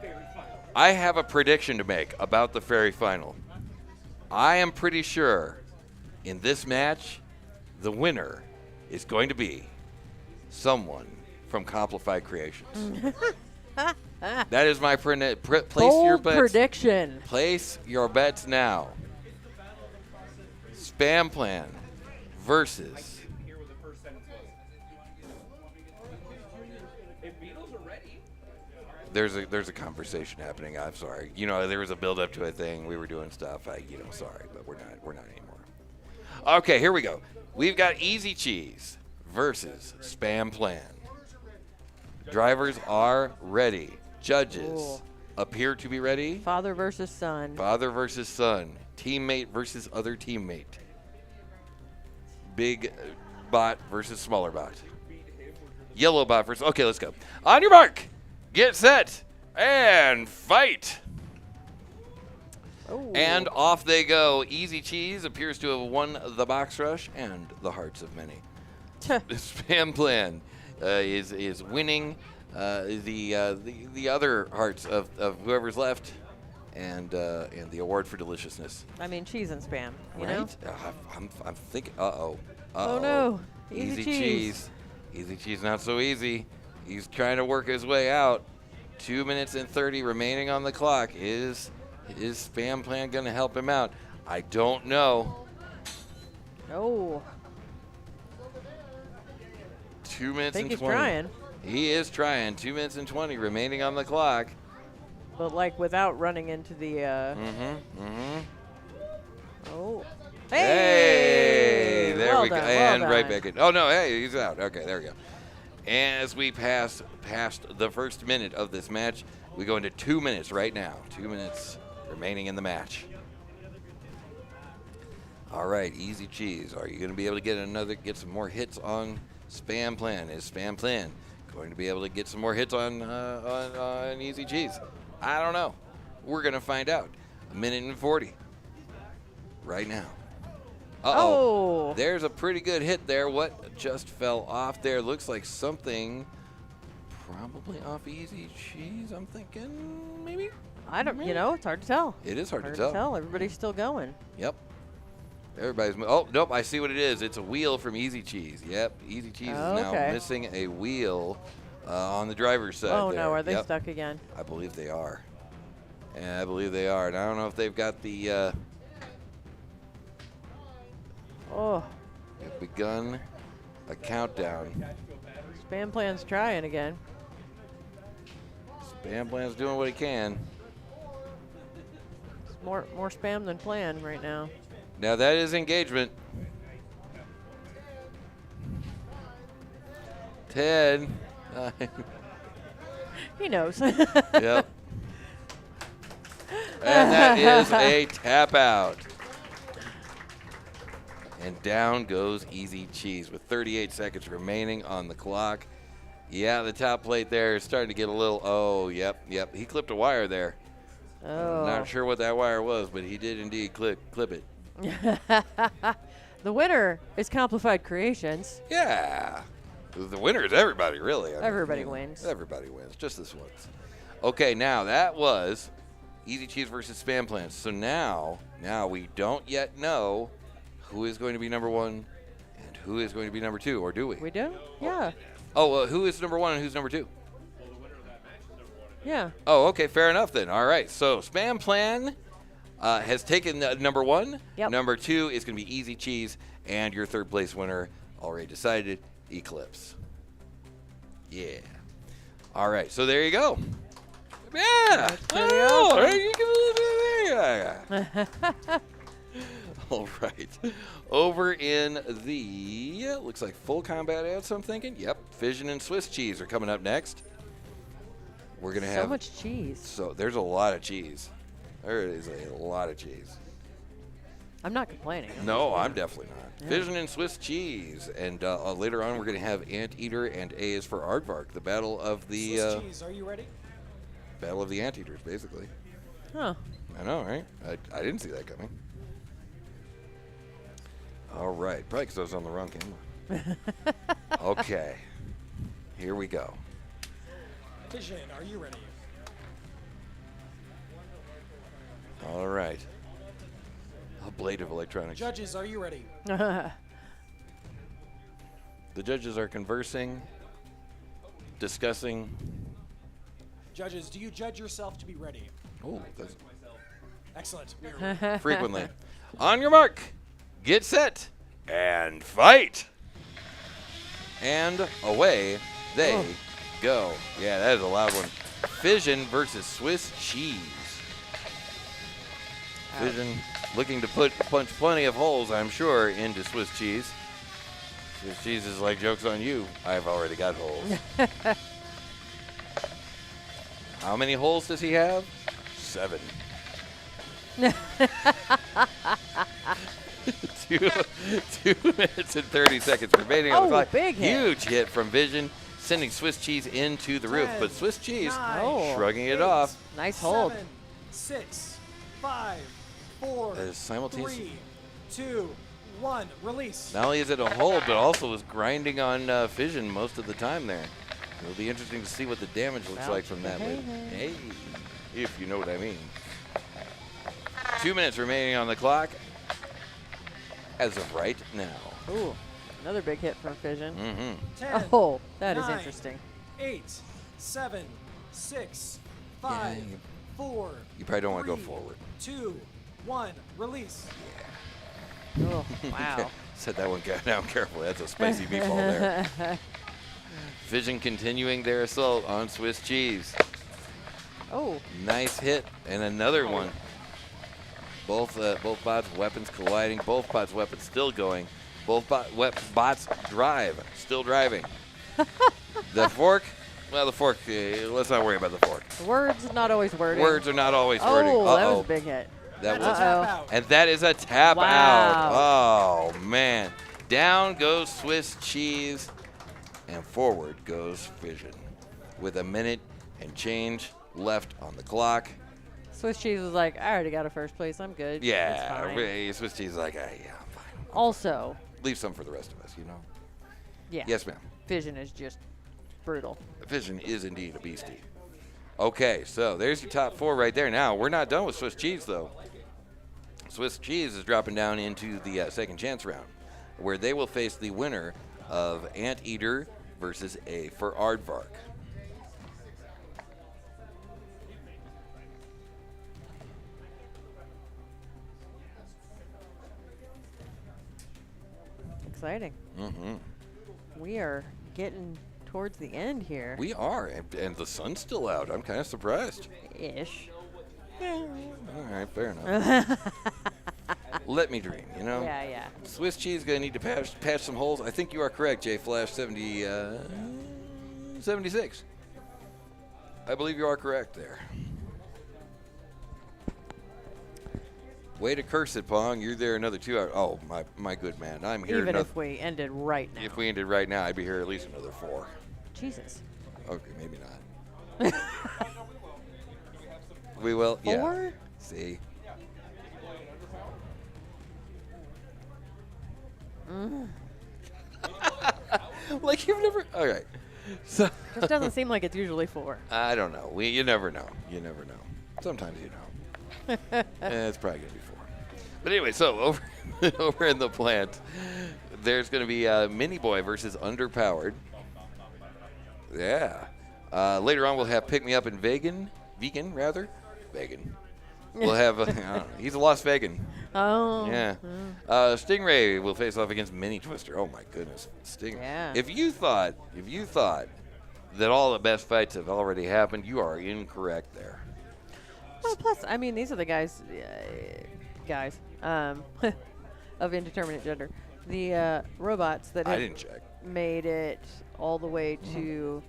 fairy final. I have a prediction to make about the Fairy Final. I am pretty sure in this match, the winner is going to be someone from Complified Creations. That is my place your Bold bets. prediction. Place your bets now. Spam Plan versus. Hear what the first sentence was. If Beetles are ready. There's a conversation happening. I'm sorry. You know, there was a build up to a thing. We were doing stuff. Sorry, but we're not anymore. Okay, here we go. We've got Easy Cheese versus Spam Plan. Drivers are ready. Judges appear to be ready. Father versus son. Father versus son. Teammate versus other teammate. Big bot versus smaller bot. Yellow bot versus. Okay, let's go. On your mark. Get set and fight. Oh. And off they go. Easy Cheese appears to have won the box rush and the hearts of many. Spam Plan is winning the other hearts of whoever's left, and the award for deliciousness. I mean, cheese and spam. You Right? know? I'm thinking. Uh-oh. Oh no. Easy Cheese. Easy Cheese, not so easy. He's trying to work his way out. 2 minutes and 30 remaining on the clock. Is Spam Plan going to help him out? I don't know. Oh. 2 minutes I think and he's 20. trying. He is trying. 2 minutes and 20 remaining on the clock. But like without running into the. Oh. Hey, there Well we go. done, And well right done. back in. Oh, no, hey, he's out. Okay, there we go. As we pass past the first minute of this match, we go into 2 minutes right now. 2 minutes remaining in the match. All right, Easy Cheese. Are you going to be able to get some more hits on Spam Plan? Is Spam Plan going to be able to get some more hits on Easy Cheese? I don't know. We're going to find out. 1:40 right now. Uh-oh. Oh. There's a pretty good hit there. What just fell off there? Looks like something probably off Easy Cheese, I'm thinking, maybe? I don't, you know, it's hard to tell. It is hard to to tell. Everybody's still going. Yep. Everybody's oh, nope, I see what it is. It's a wheel from Easy Cheese. Yep, Easy Cheese is now missing a wheel on the driver's side. Oh, there. no, are they Yep. stuck again? I believe they are. And I believe they are. And I don't know if they've got the they've begun a countdown. Spam Plan's trying again. Spam Plan's doing what he can. It's more spam than plan right now. Now that is engagement. 10. He knows. Yep. And that is a tap out. And down goes Easy Cheese with 38 seconds remaining on the clock. Yeah, the top plate there is starting to get a little, oh, yep. He clipped a wire there. Oh. Not sure what that wire was, but he did indeed clip it. The winner is Complified Creations. Yeah. The winner is everybody, really. I mean, Everybody wins. Everybody wins, just this once. Okay, now that was Easy Cheese versus Spam Plan. So now we don't yet know who is going to be number one and who is going to be number two, or do we? We do? Yeah. Oh, who is number one and who's number two? Yeah. Oh, okay, fair enough then. All right, so Spam Plan has taken number one. Yep. Number two is going to be Easy Cheese, and your third place winner already decided, Eclipse. Yeah. All right, so there you go. Yeah. That's pretty Oh, awesome. hey, you can All right. Over in the, looks like full combat ads, I'm thinking. Yep. Fission and Swiss cheese are coming up next. We're going to have. So much cheese. So there's a lot of cheese. There is a lot of cheese. I'm not complaining. No, I'm definitely not. Yeah. Fission and Swiss cheese. And later on, we're going to have Anteater and A is for Aardvark. The battle of the. Swiss cheese, are you ready? Battle of the Anteaters, basically. Huh. I know, right? I didn't see that coming. All right. Probably because I was on the wrong camera. Okay. Here we go. Fission, are you ready? All right. A blade of electronics. Judges, are you ready? The judges are conversing, discussing. Judges, do you judge yourself to be ready? Oh, that's Excellent. We are ready. frequently. On your mark, get set, and fight. And away they go. Yeah, that is a loud one. Fission versus Swiss cheese. Fission looking to punch plenty of holes, I'm sure, into Swiss cheese. Swiss cheese is like, joke's on you. I've already got holes. How many holes does he have? 7. 2 minutes and 30 seconds remaining on the clock. Big hit. Huge hit from Fission, sending Swiss cheese into the roof. 10, But Swiss cheese 9, shrugging it 8, off. Nice hold. 7, 6, 5, 4, That is simultaneous. 3, 2, 1. Release. Not only is it a hold, but also was grinding on Fission most of the time there. It'll be interesting to see what the damage looks like from that. Hey, if you know what I mean. 2 minutes remaining on the clock as of right now. Ooh, another big hit from Fission. 10, Oh, that is 9, interesting. 8, 7, 6, 5, Yeah, 4. You probably don't want to go 3, forward. 2, 1. Release. Oh, wow. Set that one down carefully. That's a spicy meatball there. Fission continuing their assault on Swiss cheese. Oh, Nice hit and another one. Both bots' weapons colliding. Both bots' weapons still going. Both bots drive, still driving. The fork, well, the fork. Let's not worry about the fork. words not always wording. Words are not always wording. Oh, that was a big hit. That That's was, a tap out. and that is a tap Wow. out. Oh man, down goes Swiss cheese, and forward goes Fission, with a minute and change left on the clock. Swiss cheese was like, I already got a first place. I'm good. It's Yeah, fine." Swiss cheese is like, yeah, I'm fine. Also, Leave some for the rest of us, you know. yeah. Yes, ma'am. Fission is just brutal. Fission is indeed a beastie. Okay, so there's your top 4 right there. Now, we're not done with Swiss cheese, though. Swiss cheese is dropping down into the second chance round, where they will face the winner of Anteater versus A for Aardvark. Exciting. Mm-hmm. We are getting towards the end here. We are, and the sun's still out. I'm kind of surprised. Ish. All right, fair enough. Let me dream, you know? Yeah, yeah. Swiss cheese going to need to patch some holes. I think you are correct, J Flash 76. I believe you are correct there. Way to curse it, Pong. You're there another 2 hours. Oh, my good man. I'm here. Even if we ended right now. If we ended right now, I'd be here at least another 4. Jesus. Okay, maybe not. We will. 4? Yeah. See. Like you've never. All right. So. This doesn't seem like it's usually 4. I don't know. You never know. You never know. Sometimes you know. It's probably gonna be 4. But anyway, so over in the plant, there's gonna be Mini Boi versus Underpowered. Yeah. Later on, we'll have Pick Me Up and Vegan. We'll have, I don't know, he's a lost vegan. Oh. Yeah. Stingray will face off against Mini Twister. Oh my goodness, Stingray. Yeah. If you thought that all the best fights have already happened, you are incorrect there. Well, plus, I mean, these are the guys. of indeterminate gender. The robots that I have didn't check. made it all the way to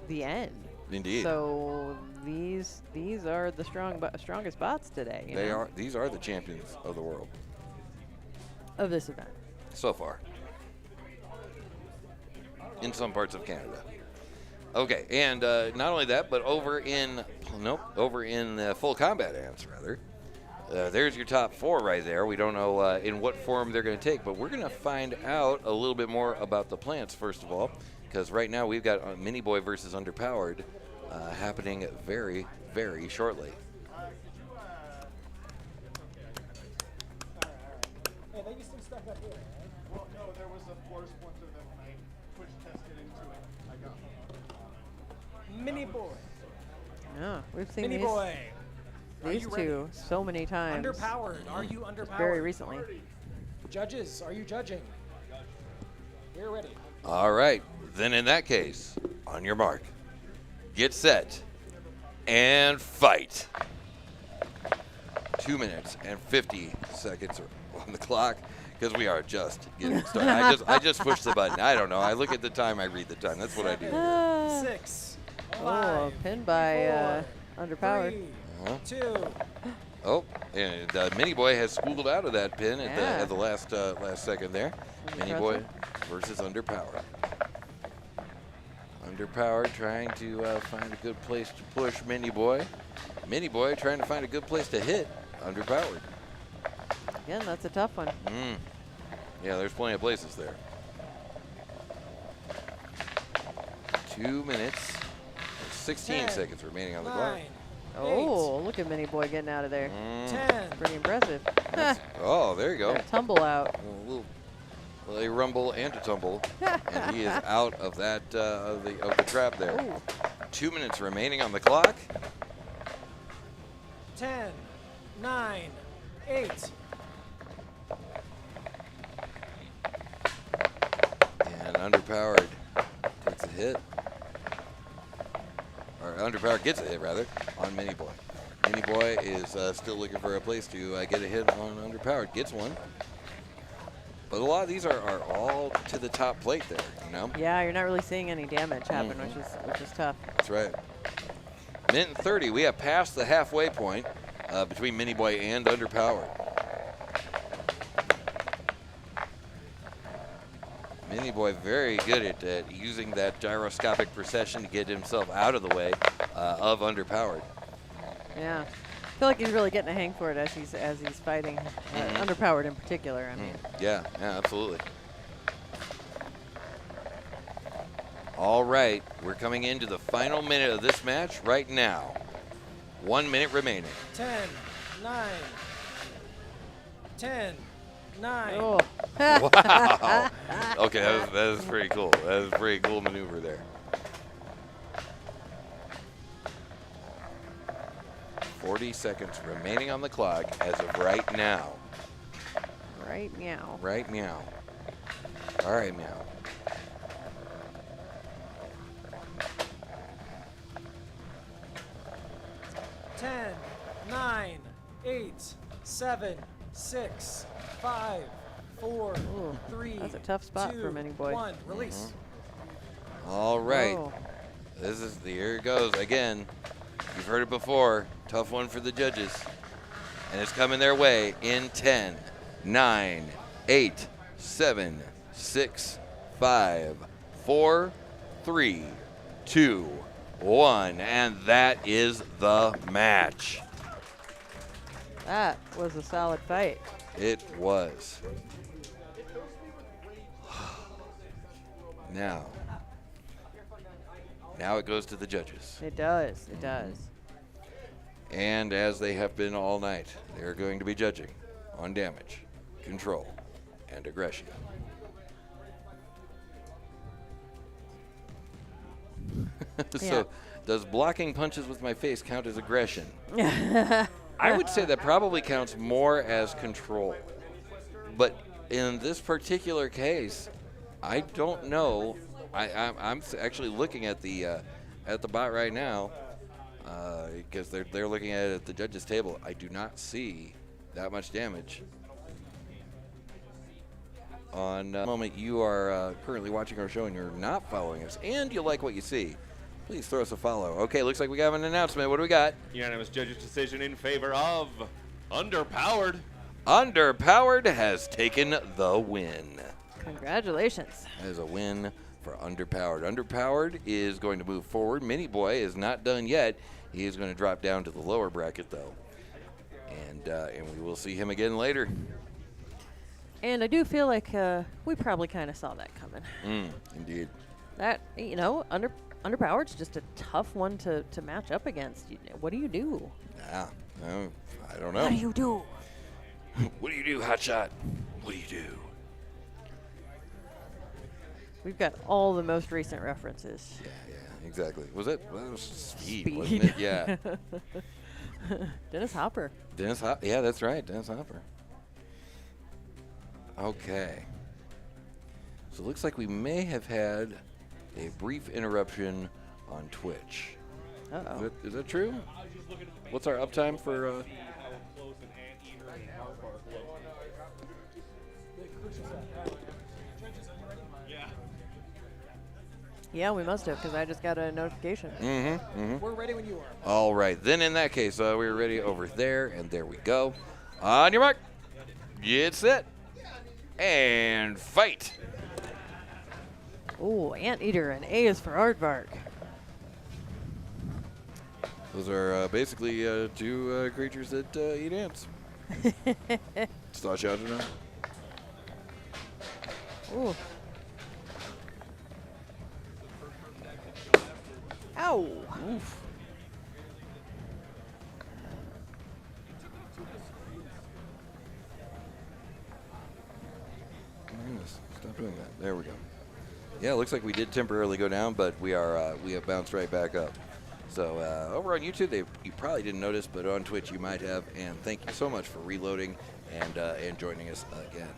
the end. Indeed. So these are the strongest bots today. you They know, are. These are the champions of the world of this event. so far. In some parts of Canada. Okay, and not only that, but over in Full Combat Ants, rather. There's your top 4 right there. We don't know in what form they're going to take, but we're going to find out a little bit more about the plants, first of all, because right now we've got Mini Boi versus Underpowered happening very, very shortly. Hey, they used some stuff up here. Right? Well, no, there was a force splinter that when I push tested into it, I got hung up. Mini Boi. Yeah, we've seen Mini Boi. Are these you two ready? so many times. Underpowered. Are you underpowered? Very recently. Judges, are you judging? We're ready. All right, then in that case, on your mark, get set, and fight. 2 minutes and 50 seconds are on the clock because we are just getting started. I just pushed the button. I don't know. I look at the time. I read the time. That's what I do. 6, Oh, 5, pinned by 4, Underpowered. 3, Uh-huh. 2. Oh, and Mini Boi has schooled out of that pin Yeah. at the last second there. Mini Boi versus Underpowered. Underpowered trying to find a good place to push Mini Boi. Mini Boi trying to find a good place to hit Underpowered. Again, that's a tough one. Yeah, there's plenty of places there. 2 minutes, 16 10, seconds remaining on the clock. 9, Oh, look at Mini Boi getting out of there. 10. Pretty impressive. Oh, there you go. Yeah, tumble out. A rumble and a tumble, and he is out of that of the trap there. Ooh. 2 minutes remaining on the clock. 10, 9, 8. And Underpowered takes a hit. Or Underpowered gets a hit, rather, on Mini Boi. Mini Boi is still looking for a place to get a hit on Underpowered. Gets one. But a lot of these are all to the top plate there, you know? Yeah, you're not really seeing any damage happen, which is tough. That's right. Minute and 30, we have passed the halfway point between Mini Boi and Underpowered. Mini Boi very good at using that gyroscopic procession to get himself out of the way of Underpowered. Yeah. I feel like he's really getting a hang for it as he's fighting Underpowered in particular. I mean, Yeah, absolutely. All right, we're coming into the final minute of this match right now. 1 minute remaining. 10, 9, 10, 9. oh. Wow. Okay, that is pretty cool. That is a pretty cool maneuver there. 40 seconds remaining on the clock as of right now. Right meow. Right meow. All right, meow. Ten, 9, 8, 7, 6, 5, 4, Ooh, 3. that's a tough spot 2, for Mini Boi. 1. Release. All right. Oh. Here it goes again. You've heard it before. Tough one for the judges. And it's coming their way in 10, 9, 8, 7, 6, 5, 4, 3, 2, 1. And that is the match. That was a solid fight. It was. Now it goes to the judges. It does. It does. And as they have been all night, they're going to be judging on damage, control, and aggression. So, does blocking punches with my face count as aggression? I would say that probably counts more as control. But in this particular case, I don't know. I'm actually looking at the bot right now because they're looking at it at the judges' table. I do not see that much damage. on the moment you are currently watching our show and you're not following us and you like what you see, please throw us a follow. Okay, looks like we got an announcement. What do we got? Unanimous judges' decision in favor of Underpowered. Underpowered has taken the win. Congratulations. That is a win for Underpowered. Underpowered is going to move forward. Mini Boi is not done yet. He is going to drop down to the lower bracket, though. And we will see him again later. And I do feel like we probably kind of saw that coming. Indeed. That, you know, Underpowered's just a tough one to match up against. What do you do? Yeah, I don't know. What do you do? What do you do, Hotshot? What do you do? We've got all the most recent references. Yeah, exactly. Was it was speed, wasn't Speed. it? Yeah. Dennis Hopper. Yeah, that's right. Dennis Hopper. Okay. So it looks like we may have had a brief interruption on Twitch. Uh-oh. Is that true? What's our uptime for... Yeah, we must have, because I just got a notification. We're ready when you are. All right. Then in that case, we're ready over there, and there we go. On your mark. Get set. And fight. Ooh, Anteater, and A is for Aardvark. Those are basically two creatures that eat ants. Start shouting now. Ooh. Ow. Oof. Oh my goodness. Stop doing that. There we go. Yeah, it looks like we did temporarily go down, but we have bounced right back up. So over on YouTube, you probably didn't notice, but on Twitch you might have. And thank you so much for reloading and joining us again.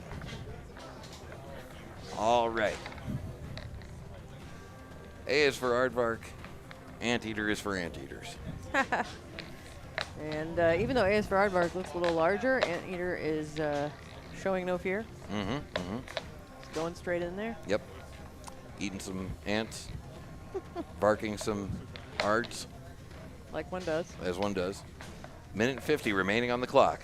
All right. A is for Aardvark. Anteater is for Anteaters. And even though A is for Aardvark looks a little larger, Anteater is showing no fear. It's going straight in there. Yep. Eating some ants. Barking some ards. Like one does. As one does. Minute 50 remaining on the clock.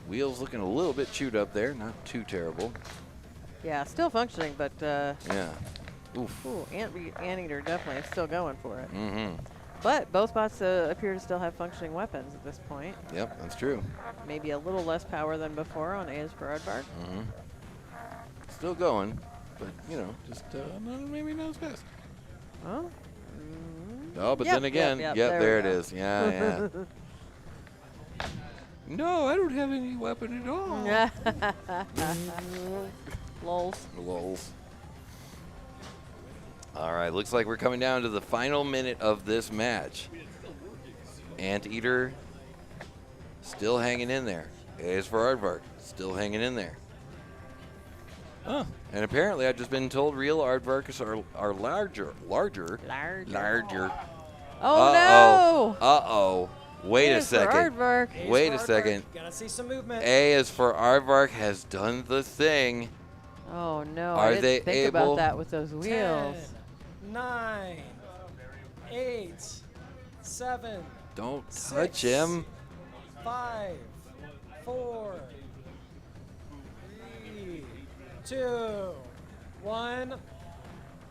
Wheels looking a little bit chewed up there. Not too terrible. Yeah, still functioning, but Yeah. Oof. ooh, Anteater definitely is still going for it. Mm-hmm. But both bots appear to still have functioning weapons at this point. Yep, that's true. Maybe a little less power than before on A is for Aardvark. Mm-hmm. Still going, but, you know, just maybe not as fast. Oh. Oh, but Yep, then again, yep, yep, there there we it go. is. Yeah, yeah. No, I don't have any weapon at all. Lols. Lols. All right, looks like we're coming down to the final minute of this match. Anteater still hanging in there. A is for Aardvark, still hanging in there. Oh, and apparently I've just been told real Aardvarks are larger. Oh no! Uh-oh. Wait A a is for second. Aardvark. A is Wait for a Aardvark. second. Gotta see some movement. A is for Aardvark has done the thing. Oh no! Are I didn't they think able- about that with those wheels. 10, 9, 8, 7, Don't touch 6, him. 5, 4, 3, 2, 1.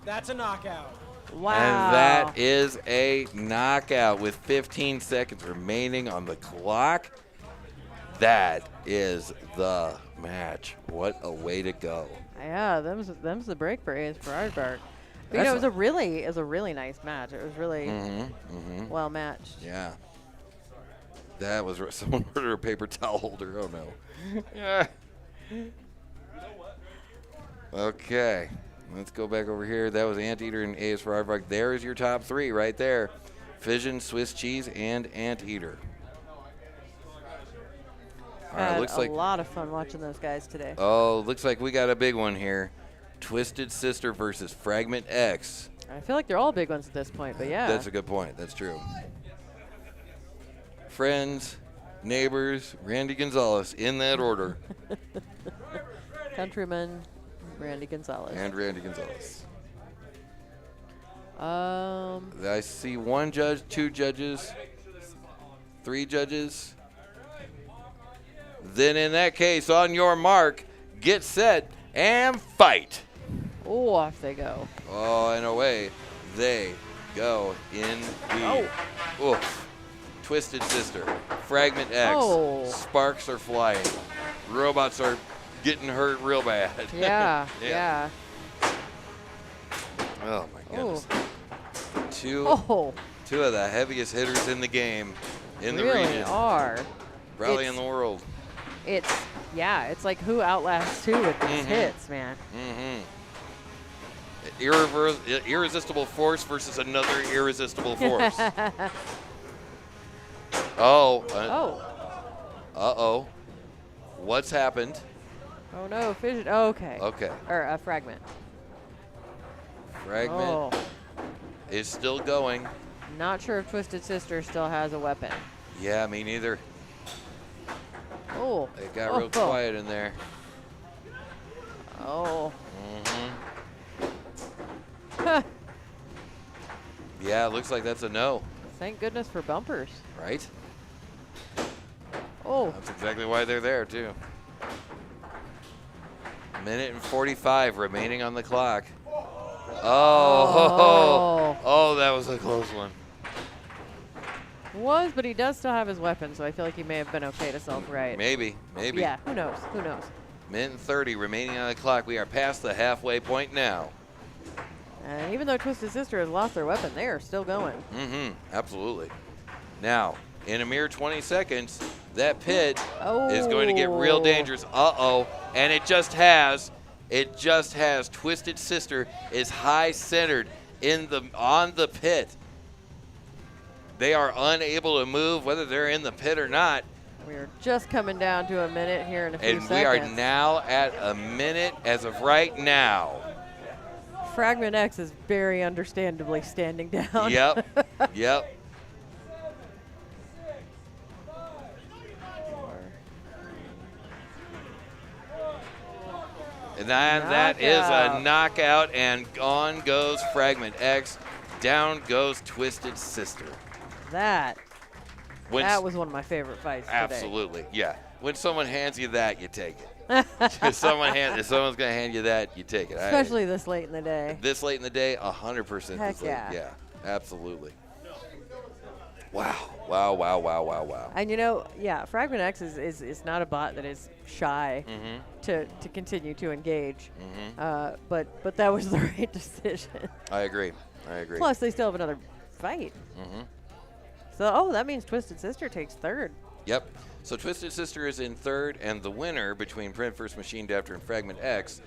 That's a knockout. Wow. And that is a knockout with 15 seconds remaining on the clock. That is the match. What a way to go. Yeah, them's the break for A is for Aardvark. But, you That's know, it was a really nice match. It was really well matched. Yeah. That was someone ordered a paper towel holder. Oh no. Yeah. Okay. Let's go back over here. That was Anteater and A is for Aardvark. There is your top three right there. Fission, Swiss cheese, and Anteater. All right, Had looks a like lot of fun watching those guys today. looks like we got a big one here. Twisted Sister versus Fragment X. I feel like they're all big ones at this point, but yeah. That's a good point. That's true. Friends, neighbors, Randy Gonzalez, in that order. Countryman, Randy Gonzalez. And Randy Gonzalez. Um, I see 1 judge, 2 judges, 3 judges. Then in that case, on your mark, get set, and fight. oh, off they go. Oh, and away they go in the oof. Twisted Sister, Fragment X, Oh. sparks are flying. Robots are getting hurt real bad. Yeah, yeah. Oh, my goodness. Two Oh, of the heaviest hitters in the game, in the really region, are. probably in It's- the world. It's like who outlasts who with these hits, man. Irresistible force versus another irresistible force. Oh. Uh-oh. What's happened? Oh no, Fission. Oh, okay. Okay. Or a fragment. Fragment Oh, is still going. not sure if Twisted Sister still has a weapon. Yeah, me neither. Oh. It got real quiet in there. Oh. Mm-hmm. Yeah, it looks like that's a no, Thank goodness for bumpers. right? Oh. That's exactly why they're there, too. Minute and 45 remaining on the clock. Oh, that was a close one. Was, but he does still have his weapon, so I feel like he may have been okay to self-right. Maybe. Yeah, who knows? Who knows? Minute and 30 remaining on the clock. We are past the halfway point now. And even though Twisted Sister has lost their weapon, they are still going. Absolutely. Now, in a mere 20 seconds, that pit is going to get real dangerous. And it just has. Twisted Sister is high centered on the pit. They are unable to move, whether they're in the pit or not. We are just coming down to a minute here in a few And seconds. we are now at a minute as of right now. Fragment X is very understandably standing down. Yep. And that is a knockout, and on goes Fragment X. Down goes Twisted Sister. That When was one of my favorite fights today. Absolutely, yeah. When someone hands you that, you take it. if someone's going to hand you that, you take it. Especially this late in the day. This late in the day, 100% Heck this late. yeah. Yeah, absolutely. Wow. And Fragment X is not a bot that is shy to continue to engage. But that was the right decision. I agree. Plus, they still have another fight. So, that means Twisted Sister takes third. Yep. So Twisted Sister is in third, and the winner between Print First Machine Adapter and Fragment X,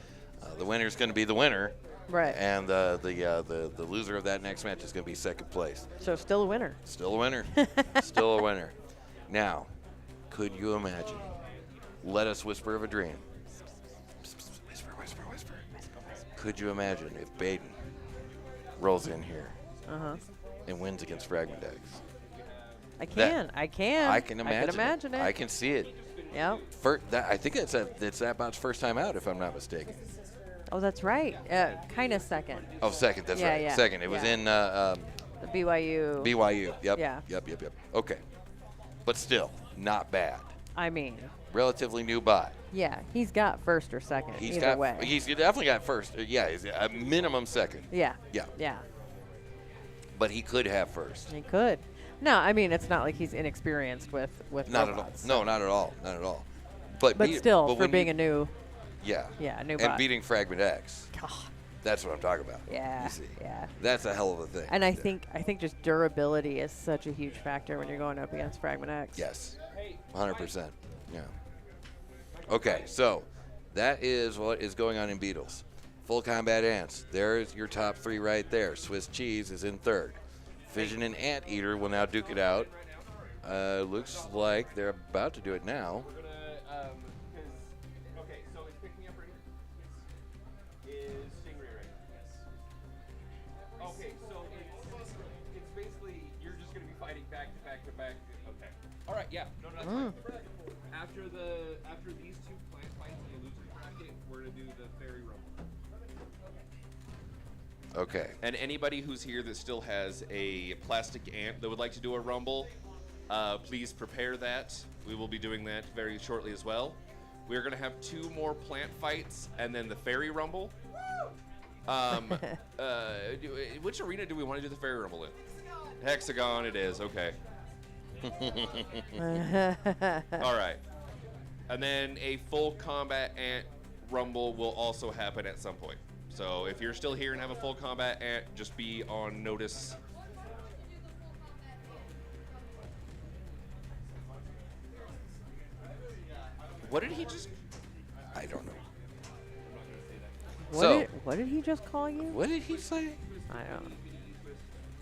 the winner is going to be the winner. Right. And the loser of that next match is going to be second place. So still a winner. Still a winner. Still a winner. Now, could you imagine? Let us whisper of a dream. Whisper. Could you imagine if Baden rolls in here and wins against Fragment X? I can imagine it. I can see it. Yep. I think it's that bot's first time out, if I'm not mistaken. Oh, that's right. Kind of second. Oh, second. That's right. Yeah. Second. It was in the BYU. BYU. Yep. Yeah. Yep. Okay. But still, not bad. I mean, relatively new bot. Yeah, he's got first or second. Either way. He's definitely got first. Yeah, he's a minimum second. Yeah. Yeah. But he could have first. He could. No, I mean, it's not like he's inexperienced with not robots. at all. No, not at all. Not at all. But still, for being a new. Yeah. Yeah, a new and bot. beating Fragment X. That's what I'm talking about. Yeah. You see. Yeah. That's a hell of a thing. And I think just durability is such a huge factor when you're going up against Fragment X. Yes. 100%. Yeah. Okay, so that is what is going on in Beetles. Full Combat Ants. There's your top three right there. Swiss Cheese is in third. Fission and Anteater will now duke it out. Looks like they're about to do it now. We're gonna, okay, so it's picking up right here. Is Stingray right? Yes. Yeah. No, that's fine. After these two plant fights in the loser's bracket, we're gonna do the fairy rumble. Okay. And anybody who's here that still has a plastic ant that would like to do a rumble, please prepare that. We will be doing that very shortly as well. We're gonna have 2 more plant fights and then the fairy rumble. Which arena do we want to do the fairy rumble in? Hexagon it is, okay. All right. And then a full combat ant rumble will also happen at some point. So if you're still here and have a full combat ant, just be on notice. What did he just... I don't know. What did he just call you? What did he say? I don't know.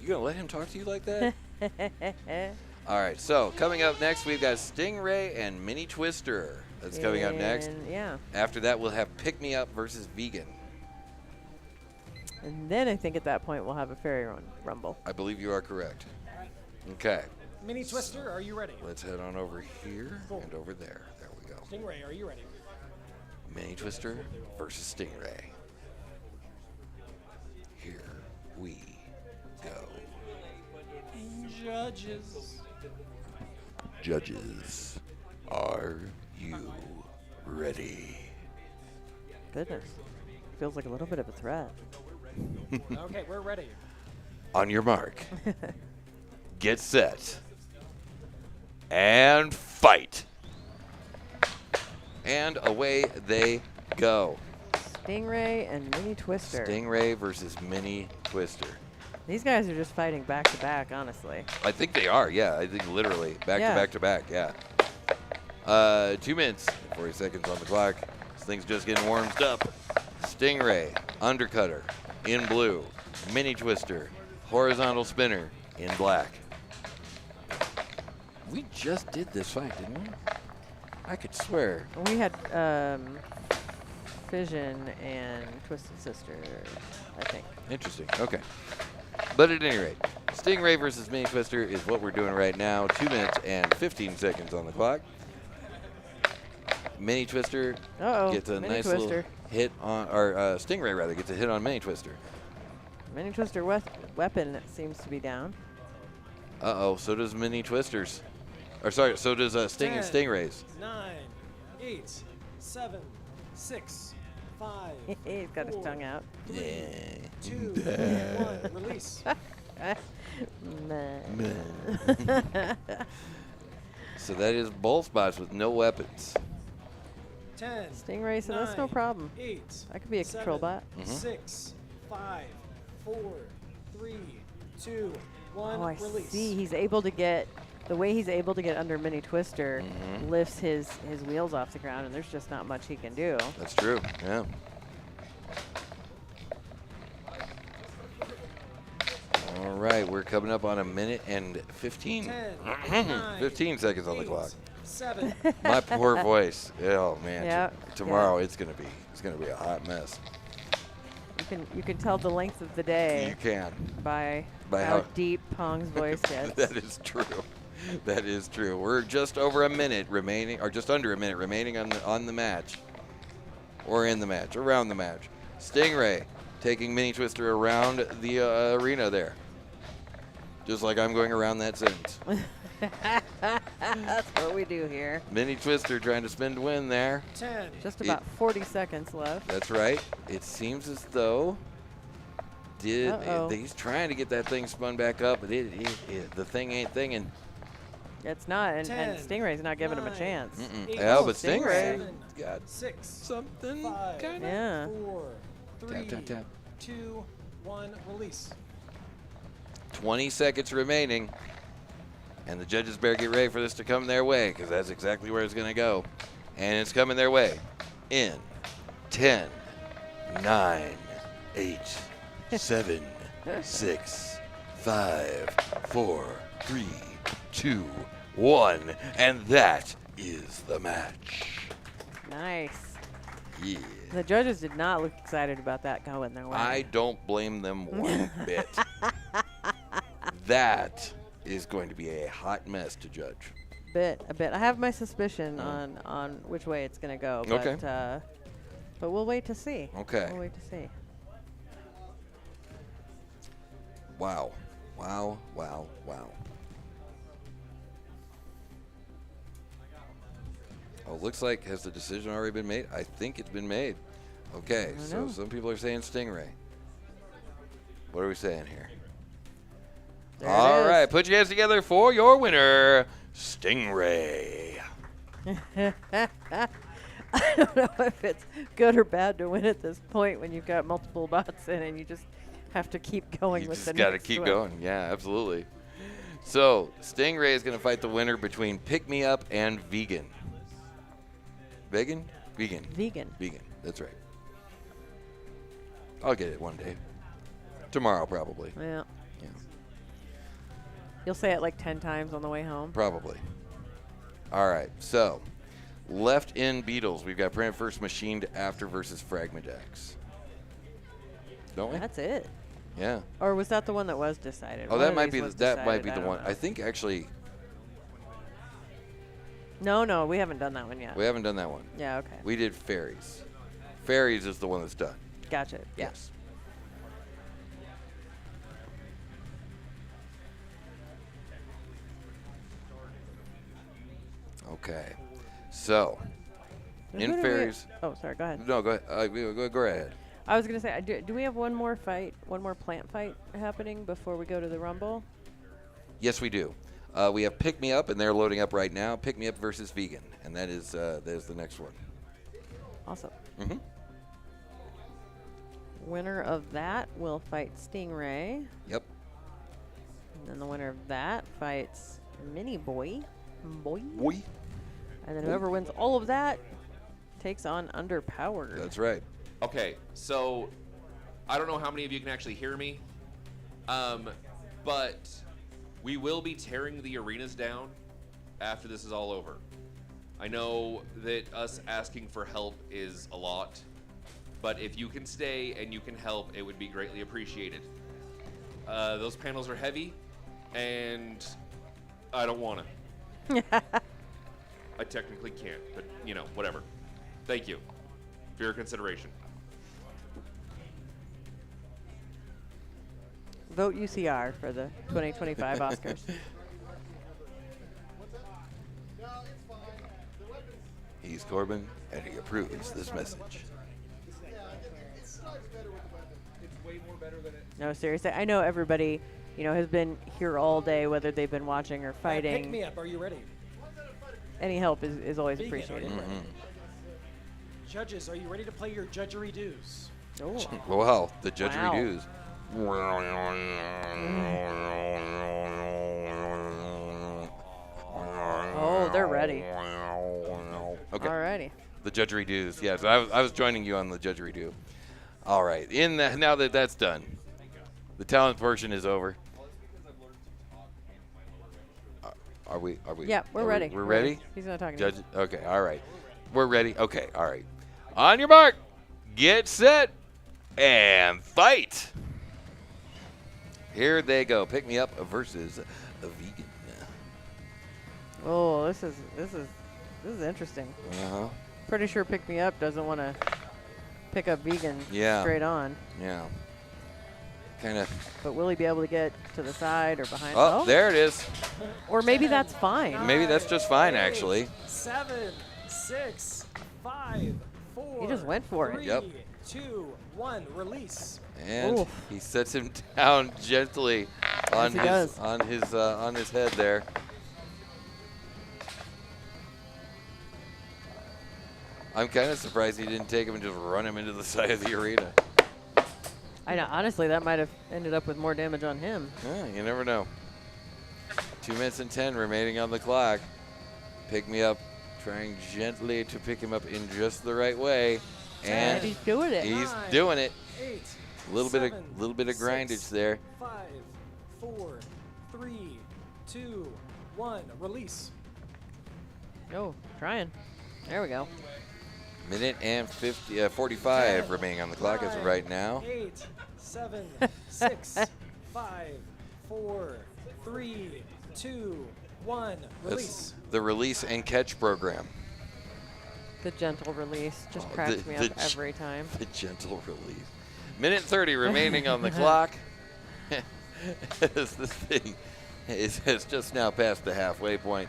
You gonna let him talk to you like that? All right, so coming up next, we've got Stingray and Mini Twister. That's coming up next. Yeah. After that, we'll have Pick Me Up versus Vegan. And then I think at that point we'll have a fairy rumble. I believe you are correct. Okay. Mini Twister, are you ready? Let's head on over here Cool. and over there. There we go. Stingray, are you ready? Mini Twister versus Stingray. Here we go. Judges. Judges, are you ready? Goodness. Feels like a little bit of a threat. Okay, we're ready. On your mark. Get set. And fight. And away they go. Stingray and Mini Twister. Stingray versus Mini Twister. These guys are just fighting back to back, honestly. I think they are, yeah. I think literally back Yeah. to back to back, yeah. 2 minutes, 40 seconds on the clock. This thing's just getting warmed up. Stingray, Undercutter, in blue. Mini Twister, Horizontal Spinner, in black. We just did this fight, didn't we? I could swear. We had Fission and Twisted Sister, I think. Interesting, okay. But at any rate, Stingray versus Mini Twister is what we're doing right now. 2 minutes and 15 seconds on the clock. Mini Twister gets a Mini nice Twister. little hit on, or Stingray rather, gets a hit on Mini Twister. Mini Twister weapon seems to be down. Uh-oh, so does Mini Twisters. Or sorry, so does Sting and 10, Stingrays. 9, 8, 7, 6, 5. He's got his 4, tongue out. 3, Yeah. 2, 1, release. So that is both spots with no weapons. 10. Stingray, so that's no 9, problem. 8. I could be a control 7, bot. 6, 5, 4, 3, 2, 1. Oh, I release. see. He's able to get, the way he's able to get under Mini Twister lifts his wheels off the ground, and there's just not much he can do. That's true, yeah. All right, we're coming up on a minute and 15, 10, 15 seconds on the 8, clock. 7. My poor voice. Oh man, Yeah, tomorrow it's gonna be a hot mess. You can tell the length of the day You can. by By how how- deep Pong's voice gets. That is true. That is true. We're just over a minute remaining, or just under a minute remaining on the match, or in the match, around the match. Stingray taking Mini Twister around the arena there, just like I'm going around that sentence. That's what we do here. Mini Twister trying to spin to win there. 10. Just about 40 seconds left. That's right. It seems as though Uh-oh. he's trying to get that thing spun back up, but the thing ain't thinging. It's not, and 10, Stingray's not giving him a 9, chance. 8, Yeah, but Stingray. Stingray got 6, something 5, kind of. Yeah. 4, 3, Tap, tap, tap. 2, 1, release. 20 seconds remaining. And the judges better get ready for this to come their way, because that's exactly where it's going to go. And it's coming their way in 10, 9, 8, 7, 6, 5, 4, 3, 2, 1. And that is the match. Nice. Yeah. The judges did not look excited about that going their way. I don't blame them one bit. That is going to be a hot mess to judge. bit. I have my suspicion on which way it's going to go. Okay. But we'll wait to see. Okay. We'll wait to see. Wow. Wow, wow, wow. Oh, looks like, has the decision already been made? I think it's been made. Okay, so know. some people are saying Stingray. What are we saying here? There it All is. right, put your hands together for your winner, Stingray. I don't know if it's good or bad to win at this point when you've got multiple bots in and you just have to keep going You with the just got to next keep one. going. Yeah, absolutely. So, Stingray is going to fight the winner between Pick Me Up and Vegan. Vegan? Vegan. Vegan. Vegan. That's right. I'll get it one day. Tomorrow, probably. Yeah. Yeah. You'll say it like 10 times on the way home. Probably. All right. So, left in Beetles, we've got Planet First Machined After versus Fragment X. Don't we? That's it. Yeah. Or was that the one that was decided? Oh, One that of might these be was that might decided, be I the don't one. know. I think actually No, we haven't done that one yet. we haven't done that one. Yeah, okay. We did Fairies. Fairies is the one that's done. Gotcha. Yeah. Yes. Okay. So, Who in do we- Fairies. Oh, sorry. Go ahead. No, go ahead. Go ahead. I was gonna say, do we have one more plant fight happening before we go to the Rumble? Yes, we do. We have Pick Me Up, and they're loading up right now. Pick Me Up versus Vegan, and that is the next one. Awesome. Mm-hmm. Winner of that will fight Stingray. Yep. And then the winner of that fights Mini Boi. Boy. Boy. And then whoever wins all of that takes on Underpowered. That's right. Okay, so I don't know how many of you can actually hear me, but we will be tearing the arenas down after this is all over. I know that us asking for help is a lot, but if you can stay and you can help, it would be greatly appreciated. Those panels are heavy, and I don't want to. I technically can't, but, you know, whatever. Thank you for your consideration. Vote UCR for the 2025 Oscars. He's Corbin, and he approves this message. No, seriously. I know everybody, has been here all day, whether they've been watching or fighting. Pick me up. Are you ready? Any help is always Vegan, are appreciated. you ready? Judges, are you ready to play your judgery dues? Oh. Wow, the judgery Wow. dues. Oh, they're ready. Okay. Alrighty. The judgery dues. Yes, I was joining you on the judgery do. All right. Now that that's done, the talent portion is over. Are we? Yeah, we're ready. We're ready. He's not talking Judge. to you. Okay. All right. We're ready. Okay. All right. On your mark, get set, and fight. Here they go. Pick Me Up versus a Vegan. Oh, this is interesting. Uh-huh. Pretty sure Pick Me Up doesn't want to pick up Vegan Yeah. straight on. Yeah. Kind of. But will he be able to get to the side or behind? Oh, there it is. Or maybe that's fine. Maybe that's just fine, actually. 7, 6, 5, 4. He just went for it. 3, Yep. 2, 1. Release. And Oof. he sets him down gently on Yes, he does. on his head there. I'm kind of surprised he didn't take him and just run him into the side of the arena. I know. Honestly, that might have ended up with more damage on him. Yeah, you never know. 2 minutes and 10 remaining on the clock. Pick Me Up, trying gently to pick him up in just the right way, and he's doing it. He's 9, doing it. 8, A little bit 7, of grindage 6, there. 5, 4, 3, 2, 1. Release. Oh, trying. There we go. Minute and 45 remaining on the clock as of right now. 8, 7, 6, 5, 4, 3, 2, 1. Release. The release and catch program. The gentle release just Oh, cracks me up the every time. The gentle release. Minute 30 remaining on the clock. As this thing has just now passed the halfway point.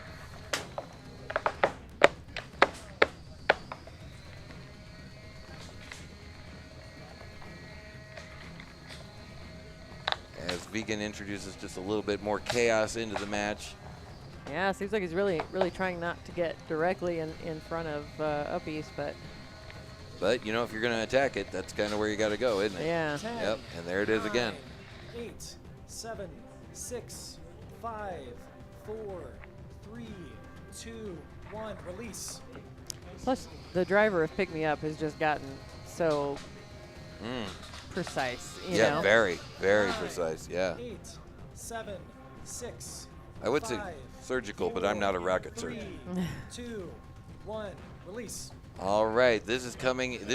As Vegan introduces just a little bit more chaos into the match. Yeah, seems like he's really trying not to get directly in front of Uppies, but But, you know, if you're going to attack it, that's kind of where you got to go, isn't it? yeah. 10, Yep, and there it is again. 9, 8, 7, 6, 5, 4, 3, 2, 1. Release. Plus, the driver of Pick Me Up has just gotten so precise, you Yeah, know? very, very 9, precise, yeah. 8, 7, 6, I would say 5, surgical, but I'm not a rocket 3, surgeon. 2, 1. Release. All right, this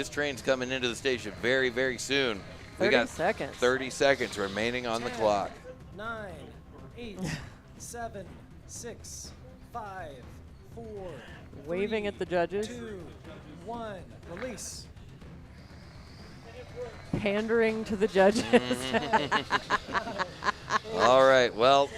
train's coming into the station very, very soon. We 30 got seconds. 30 seconds remaining on the 10, clock. 9, 8, 7, 6, 5, 4. Waving 3, at the judges. 2, 1. Release. Pandering to the judges. All right, well,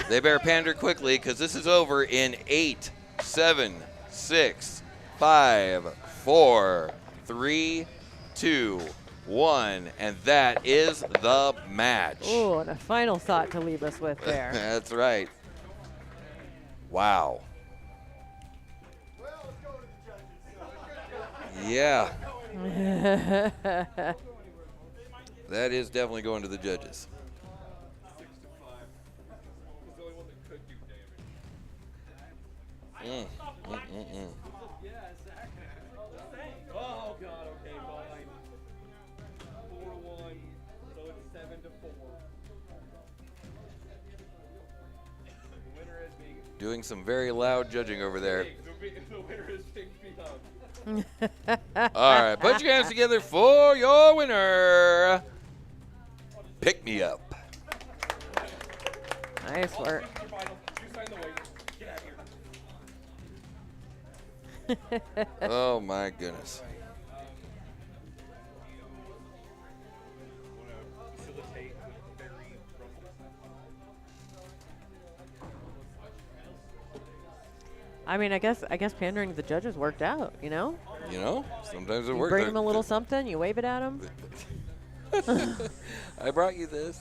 they better pander quickly because this is over in 8, 7, 6, 5, 4, 3, 2, 1, and that is the match. Oh, and a final thought to leave us with there. That's right. Wow. Yeah, that is definitely going to the judges. 6 to 5. He's the only one that could do damage. Oh god, okay, fine. 4 to 1, so it's 7 to 4. The winner is being Doing some very loud judging over there. the winner is Pick Me Up. All right, put your hands together for your winner. Pick Me Up. Nice work. Your final. You sign the waiver. Get out of here. Oh my goodness. Facilitate with very I mean, I guess pandering to the judges worked out, you know? You know, sometimes it You works. bring them a little something, you wave it at them. I brought you this.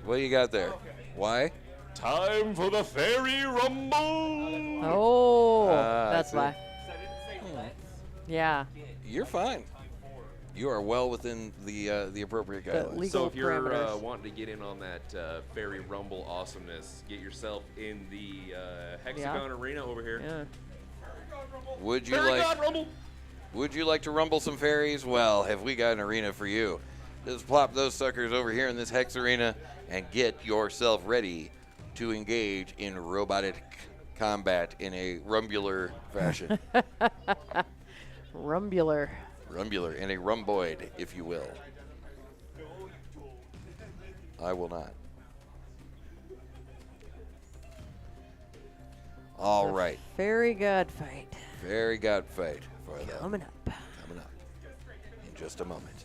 What you got there? Why? Time for the Fairy Rumble! Oh, I that's see. why. Yeah, You're fine. You are well within the appropriate the guidelines. legal So if you're parameters. wanting to get in on that Fairy Rumble awesomeness, get yourself in the Hexagon Arena over here. Yeah. Would you Fairy like? God Rumble! Would you like to rumble some fairies? Well, have we got an arena for you? Just plop those suckers over here in this Hex Arena and get yourself ready to engage in robotic combat in a rumbular fashion. Rumbular. Rumbular, in a rumboid, if you will. I will not. All right. Very good fight. Very good fight for the Coming up. coming up in just a moment.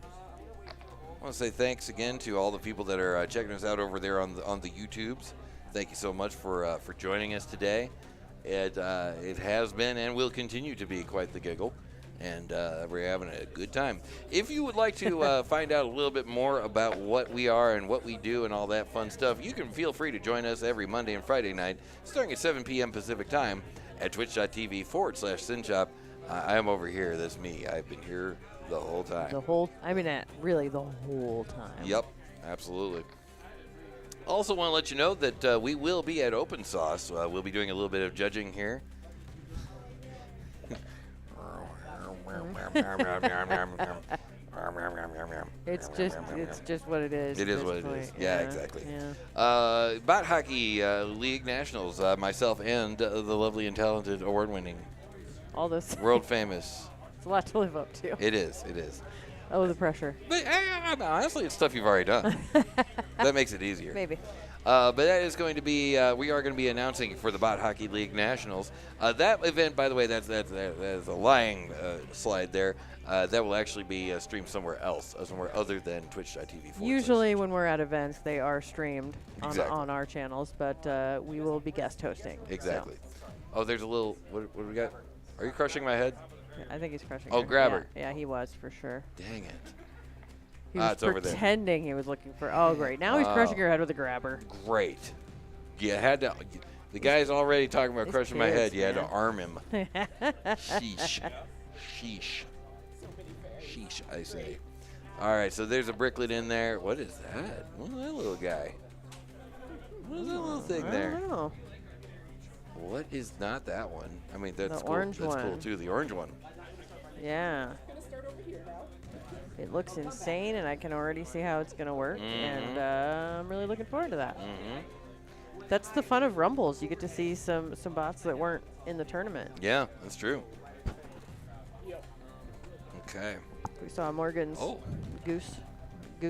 I want to say thanks again to all the people that are checking us out over there on the YouTubes. Thank you so much for joining us today. It has been and will continue to be quite the giggle, and we're having a good time. If you would like to find out a little bit more about what we are and what we do and all that fun stuff, you can feel free to join us every Monday and Friday night, starting at 7 p.m. Pacific time at twitch.tv/Synshop. I am over here. That's me. I've been here the whole time. Really the whole time. Yep, absolutely. Also want to let you know that we will be at Open Sauce. We'll be doing a little bit of judging here. It's just what it is. It at is this what it point. is. Yeah, exactly. Yeah. Bot Hockey League Nationals, myself and the lovely and talented award-winning, All this. world famous. It's a lot to live up to. It is. It is. Oh, the pressure. But honestly, it's stuff you've already done. That makes it easier. Maybe. But that is going to be, we are going to be announcing for the Bot Hockey League Nationals. That event, by the way, that's a lying slide there. That will actually be streamed somewhere else, somewhere other than twitch.tv. Usually when we're at events, they are streamed on Exactly. our channels, but we will be guest hosting. Exactly. So. Oh, there's a little, what do we got? Are you crushing my head? I think he's crushing Oh, her. grab Yeah, her. Yeah, he was for sure. Dang it. He was it's over there. pretending he was looking for. Oh, great. Now he's crushing her head with a grabber. Great. You had to, the guy's already talking about These crushing my kids, head. You had to man. arm him. Sheesh. Sheesh. Sheesh, I say. All right, so there's a bricklet in there. What is that? What is that little guy? What is that little thing I there? don't know. What is not that one? I mean, that's The cool. orange That's cool one. too. The orange one. Yeah. It looks insane, and I can already see how it's going to work, and I'm really looking forward to that. That's the fun of Rumbles. You get to see some bots that weren't in the tournament. Yeah, that's true. Okay. We saw Morgan's goose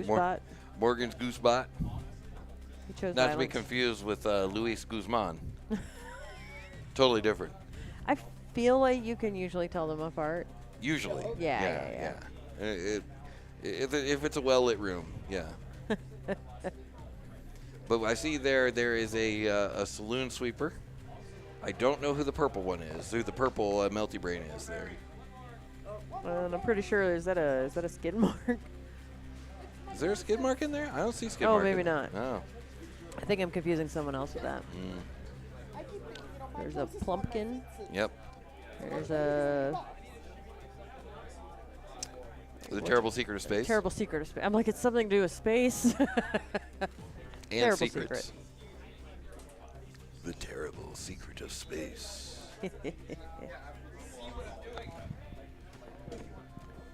bot. Morgan's goose bot. He chose Not to be violence. confused with Luis Guzman. Totally different. I feel like you can usually tell them apart. Usually. Yeah. If it's a well-lit room, yeah. But I see there is a saloon sweeper. I don't know who the purple one is. Who the purple melty brain is there. And I'm pretty sure is that a skid mark? Is there a skid mark in there? I don't see skid Oh, mark. maybe in there. not. No. I think I'm confusing someone else with that. There's a plumpkin. Yep. There's a The terrible secret of space. terrible secret of space. I'm like, it's something to do with space. And terrible secrets. secret. The terrible secret of space.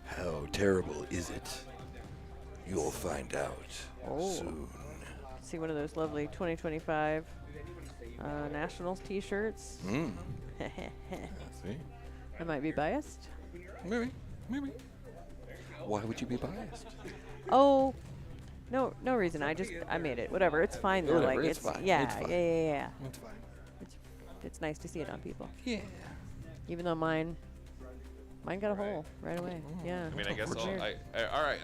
How terrible is it? You'll find out soon. See one of those lovely 2025 Nationals T-shirts. See? I might be biased. Maybe. Why would you be biased? Oh, no reason. I made it. Whatever. It's fine though. Whatever, Like it's fine. Yeah, It's fine. yeah. That's fine. It's nice to see it on people. Yeah. Even though mine got a hole right away. Yeah. I mean, I guess It's weird.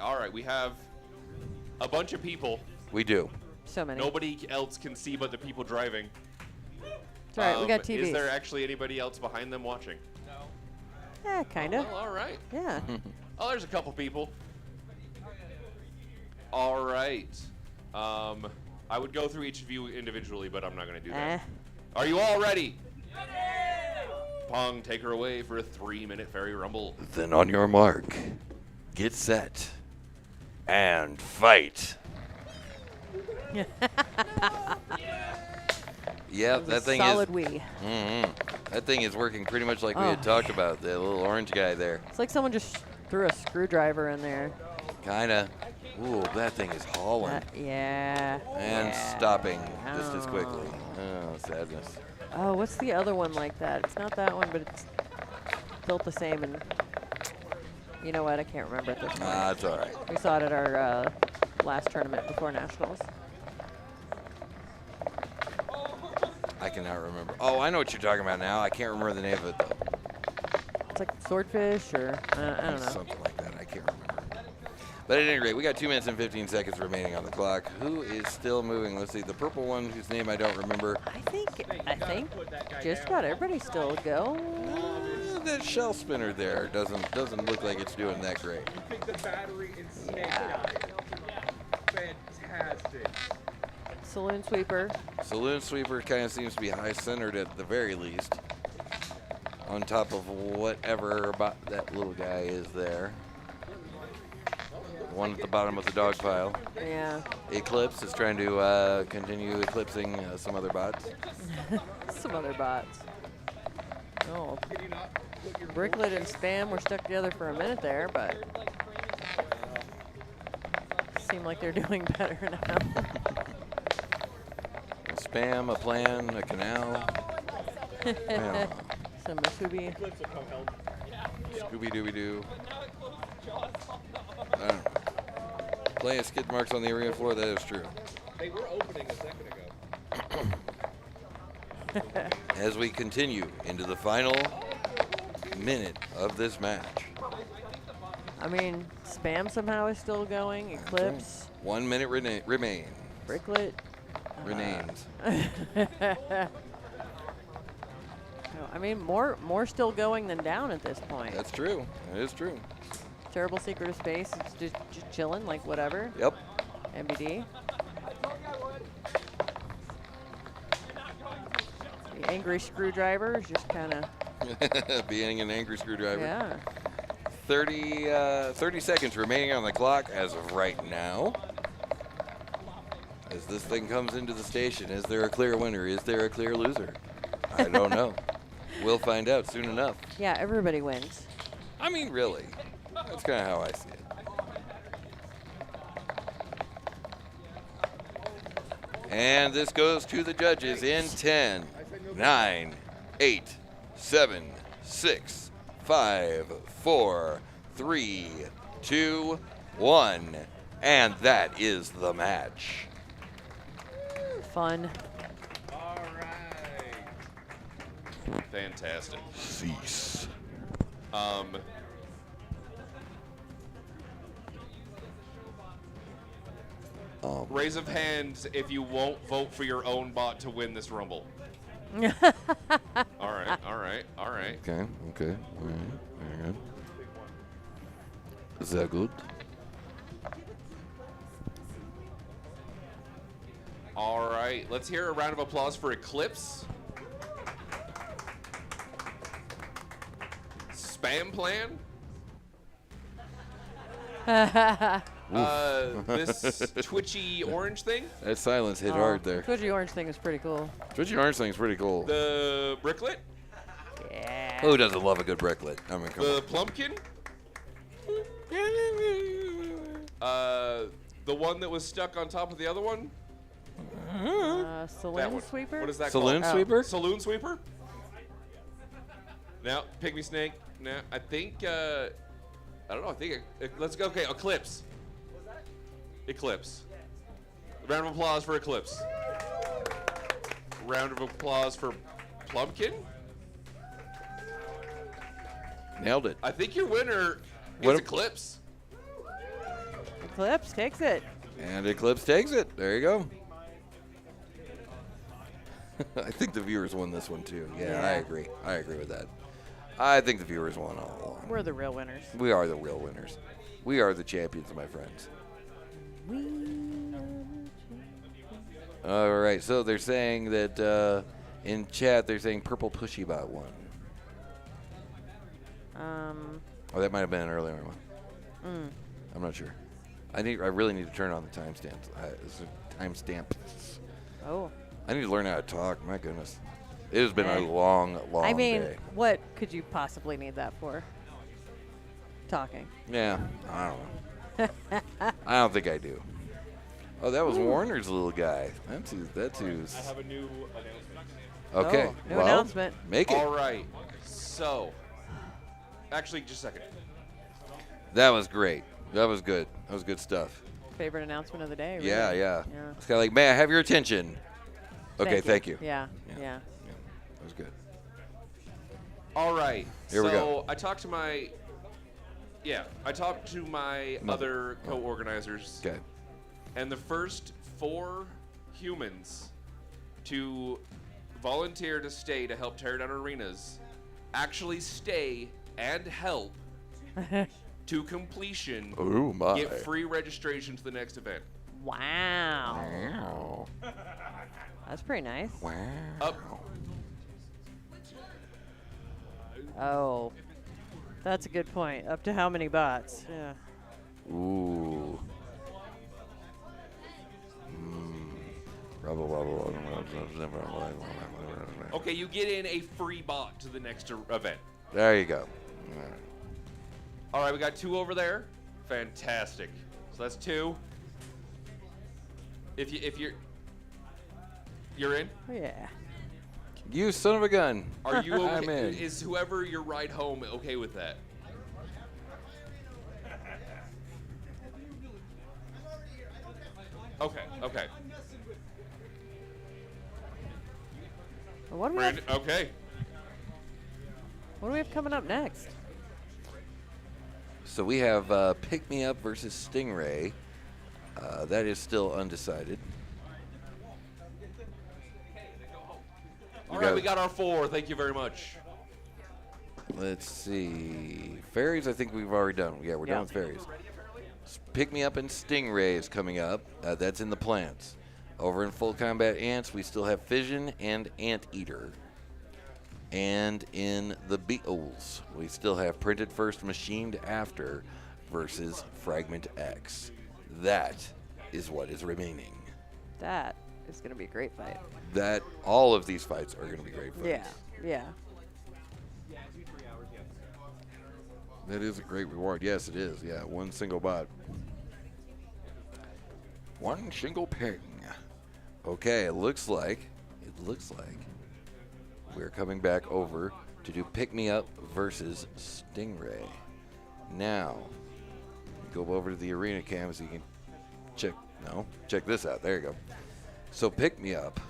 all right. We have a bunch of people. We do. So many. Nobody else can see but the people driving. It's all right. We got TVs. Is there actually anybody else behind them watching? Yeah, kind of. Well, all right. Yeah. Oh, there's a couple people. All right. I would go through each of you individually, but I'm not going to do that. Are you all ready? Pong, take her away for a 3-minute fairy rumble. Then on your mark, get set, and fight. Yep, that thing solid is. wee. That thing is working pretty much like we had talked about. The little orange guy there. It's like someone just threw a screwdriver in there. Kinda. Ooh, that thing is hauling. Yeah. And stopping just as quickly. Oh, sadness. Oh, what's the other one like that? It's not that one, but it's built the same. And you know what? I can't remember at this point. It's all right. We saw it at our last tournament before Nationals. I cannot remember. Oh, I know what you're talking about now. I can't remember the name of it, though. It's like swordfish or I don't know. Something like that. I can't remember. But at any rate, we got 2 minutes and 15 seconds remaining on the clock. Who is still moving? Let's see. The purple one, whose name I don't remember. I think just about everybody still go. That shell spinner there doesn't look like it's doing that great. You pick the battery and snake it out. Fantastic. Saloon sweeper. Saloon sweeper kind of seems to be high centered at the very least. On top of whatever about that little guy is there. One at the bottom of the dog pile. Yeah. Eclipse is trying to continue eclipsing some other bots. Some other bots. Oh. Bricklet and Spam were stuck together for a minute there, but seem like they're doing better now. Spam, a plan, a canal. Some Masubi. Scooby Dooby Doo. Plenty of skid marks on the arena floor. That is true. They were opening a second ago. As we continue into the final minute of this match. I mean, Spam somehow is still going. Eclipse. 1 minute remains. Bricklet. Remains. I mean, more still going than down at this point. That's true. That is true. Terrible Secret of Space. It's just chilling, like whatever. Yep. MBD. The Angry Screwdriver is just kind of. Being an angry screwdriver. Yeah. 30 seconds remaining on the clock as of right now. As this thing comes into the station, is there a clear winner? Is there a clear loser? I don't know. We'll find out soon enough. Yeah, everybody wins. I mean, really. That's kind of how I see it. And this goes to the judges in 10, 9, 8, 7, 6, 5, 4, 3, 2, 1. And that is the match. Fun. All right. Fantastic. Cease. Raise of hands if you won't vote for your own bot to win this Rumble. All right, all right, all right. Okay, okay. All right, very good. Is that good? All right, let's hear a round of applause for Eclipse. Spam plan. This twitchy orange thing. That silence hit hard there. Twitchy orange thing is pretty cool. Twitchy orange thing is pretty cool. The bricklet. Yeah. Who doesn't love a good bricklet? I mean, come The plumpkin. The one that was stuck on top of the other one. That Saloon one. Sweeper? What is that Saloon called? sweeper? Saloon sweeper. Now, pygmy snake. Now, I think. I don't know. I think. Let's go. Okay, Eclipse. Eclipse. Round of applause for Eclipse. Round of applause for Plumpkin. Nailed it. I think your winner What is a- Eclipse. Eclipse takes it. And Eclipse takes it. There you go. I think the viewers won this one too. Yeah, I agree. I agree with that. I think the viewers won all along. We're the real winners. We are the real winners. We are the champions, my friends. All right, so they're saying that in chat they're saying Purple Pushy Bot won. Oh, that might have been an earlier one. I'm not sure. I really need to turn on the timestamps. Timestamps. Oh. I need to learn how to talk. My goodness, it has been a long I mean, day. what could you possibly need that for? Talking. Yeah, I don't know. I don't think I do. Oh, that was Warner's little guy. That's who's. I have a new announcement. Okay. Oh, new well, announcement. Make it. All right. So, actually, just a second. That was great. That was good. That was good stuff. Favorite announcement of the day. Really. Yeah, yeah. It's kind of like, may I have your attention? Okay, thank you. Yeah, Yeah. yeah. That was good. All right. Here we go. I talked to my other co-organizers. Okay. And the first 4 humans to volunteer to stay to help tear down arenas actually stay and help to completion. Oh my. Get free registration to the next event. Wow. Wow. That's pretty nice. Wow. Up. Oh. That's a good point. Up to how many bots? Yeah. Ooh. Okay, you get in a free bot to the next event. There you go. All right, we got 2 over there. Fantastic. So that's 2. If you're in. Yeah. You son of a gun. Are you okay? I'm in. Is whoever your ride home okay with that? What do we have, Okay. what do we have coming up next? So we have Pick Me Up versus Stingray. That is still undecided. All right, we got our 4. Thank you very much. Let's see. Fairies, I think we've already done. Yeah, we're done with fairies. Pick Me Up and Stingray is coming up. That's in the plants. Over in Full Combat Ants, we still have Fission and Anteater. And in the Beetles, we still have Printed First, Machined After versus Fragment X. That is what is remaining. That is going to be a great fight. All of these fights are going to be great fights. Yeah, yeah. That is a great reward. Yes, it is. Yeah, one single bot. One single ping. Okay, it looks like we're coming back over to do Pick Me Up versus Stingray. Now, go over to the arena cam so you can check this out. There you go. So Pick Me Up,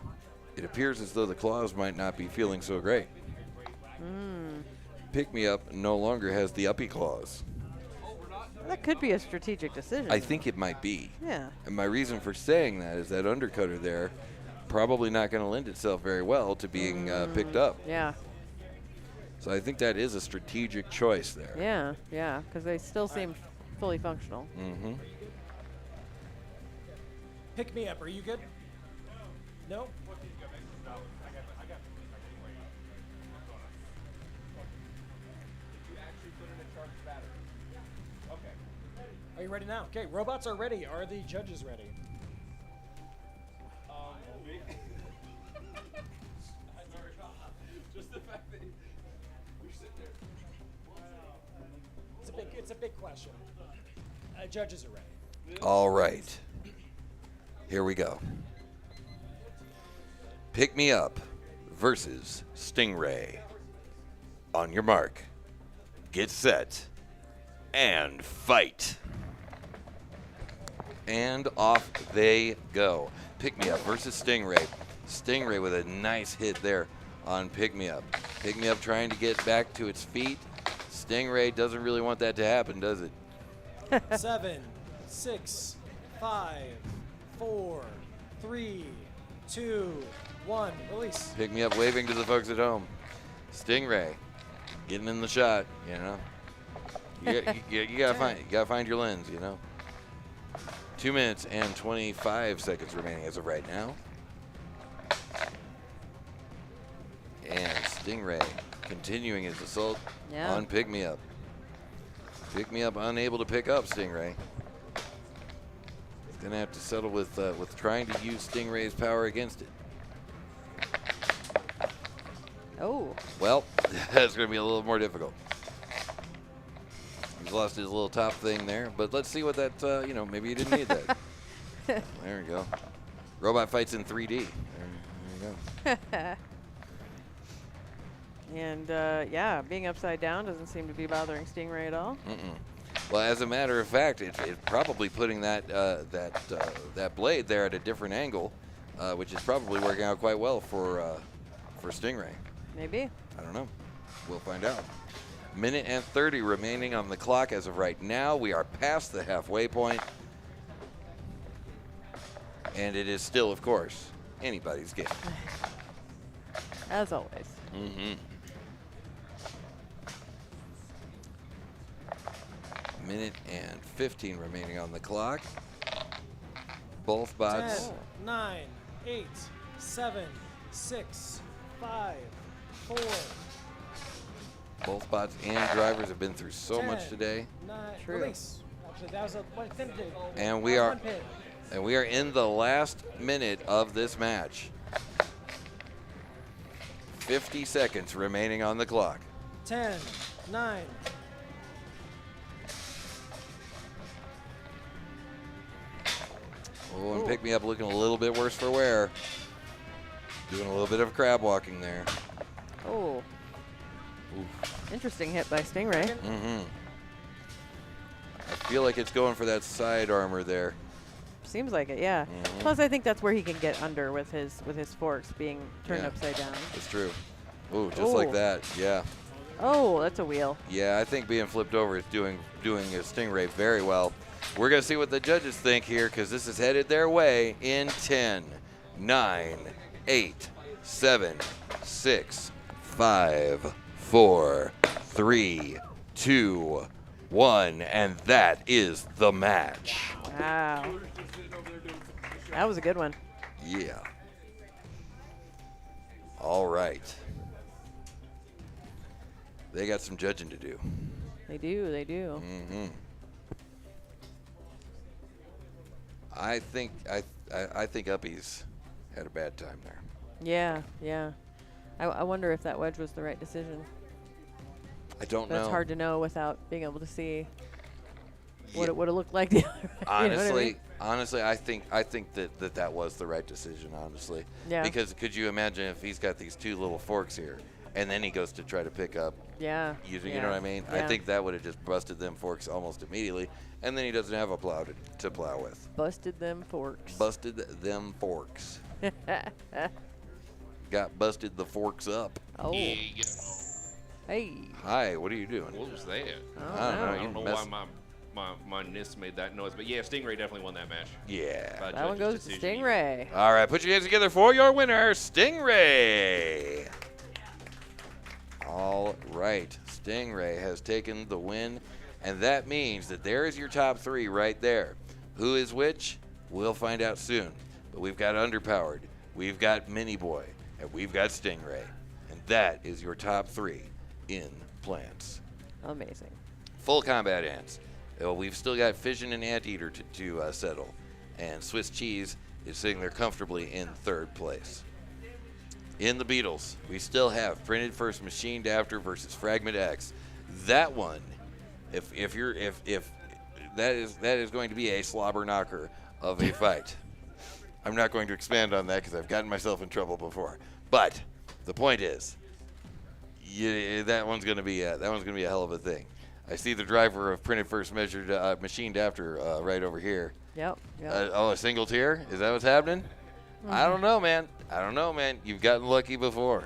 it appears as though the claws might not be feeling so great. Pick Me Up no longer has the uppy claws. That could be a strategic decision. I think it might be. Yeah. And my reason for saying that is that undercutter there probably not going to lend itself very well to being picked up. Yeah. So I think that is a strategic choice there. Yeah, yeah, because they still seem fully functional. Mm-hmm. Pick Me Up. Are you good? No? Are you ready now? Okay, robots are ready. Are the judges ready? Just the fact that you're sitting there. It's a big question. Judges are ready. All right. Here we go. Pick Me Up versus Stingray. On your mark. Get set. And fight. And off they go. Pick Me Up versus Stingray. Stingray with a nice hit there on Pick Me Up. Pick Me Up trying to get back to its feet. Stingray doesn't really want that to happen, does it? 7, 6, 5, 4, 3, 2, 1. Release. Pick Me Up waving to the folks at home. Stingray getting in the shot, you know. You gotta find your lens, you know. 2 minutes and 25 seconds remaining as of right now. And Stingray continuing his assault on Pick Me Up. Pick Me Up unable to pick up Stingray. He's gonna have to settle with trying to use Stingray's power against it. Oh. Well, that's gonna be a little more difficult. He's lost his little top thing there, but let's see what that, maybe he didn't need that. There we go. Robot fights in 3D. There you go. And, being upside down doesn't seem to be bothering Stingray at all. Well, as a matter of fact, it's probably putting that blade there at a different angle, which is probably working out quite well for Stingray. Maybe. I don't know. We'll find out. Minute and 30 remaining on the clock as of right now. We are past the halfway point. And it is still, of course, anybody's game. As always. Minute and 15 remaining on the clock. Both bots. 10, 9, 8, 7, 6, 5, 4. Both bots and drivers have been through so 10, much today. 9, True. Release. Actually, that was a point tentative. And we are in the last minute of this match. 50 seconds remaining on the clock. 10, 9. Oh, and Pick Me Up looking a little bit worse for wear. Doing a little bit of crab walking there. Oh. Oof. Interesting hit by Stingray. I feel like it's going for that side armor there. Seems like it, yeah. Plus, I think that's where he can get under with his forks being turned Yeah. upside down. It's true. Ooh, just like Ooh. that. Yeah. Oh, that's a wheel. Yeah, I think being flipped over is doing a Stingray very well. We're going to see what the judges think here because this is headed their way in 10, 9, 8, 7, 6, 5, 4, 3, 2, 1, and that is the match. Wow. That was a good one. Yeah. All right. They got some judging to do. They do, they do. Mm-hmm. I think Uppy's had a bad time there. Yeah, yeah. I wonder if that wedge was the right decision. I don't know. That's hard to know without being able to see what Yeah. it would have looked like the other way. You know what I Honestly, mean? honestly, I think that was the right decision. Honestly, Yeah. Because could you imagine if he's got these two little forks here, and then he goes to try to pick up Yeah. using, yeah. you know what I mean? I yeah. think that would have just busted them forks almost immediately, and then he doesn't have a plow to plow with. Busted them forks. Busted them forks. Got busted the forks up. Oh. Hey. Hi, what are you doing? What was that? Oh, I don't know. I You don't know mess- why my NIS made that noise, but yeah, Stingray definitely won that match. Yeah. By That one judges' goes to decision. Stingray. All right, put your hands together for your winner, Stingray. All right, Stingray has taken the win, and that means that there is your top three right there. Who is which? We'll find out soon. But we've got Underpowered, we've got Mini Boi, and we've got Stingray. And that is your top three in plants. Amazing. Full combat ants. Well, we've still got Fission and Anteater to settle. And Swiss Cheese is sitting there comfortably in third place. In the Beetles, we still have Printed First Machined After versus Fragment X. That one, if that is going to be a slobber knocker of a fight. I'm not going to expand on that because I've gotten myself in trouble before. But the point is, that one's going to be a hell of a thing. I see the driver of Printed First Machined After right over here. Yep. yep. A single tier? Is that what's happening? I don't know, man. You've gotten lucky before.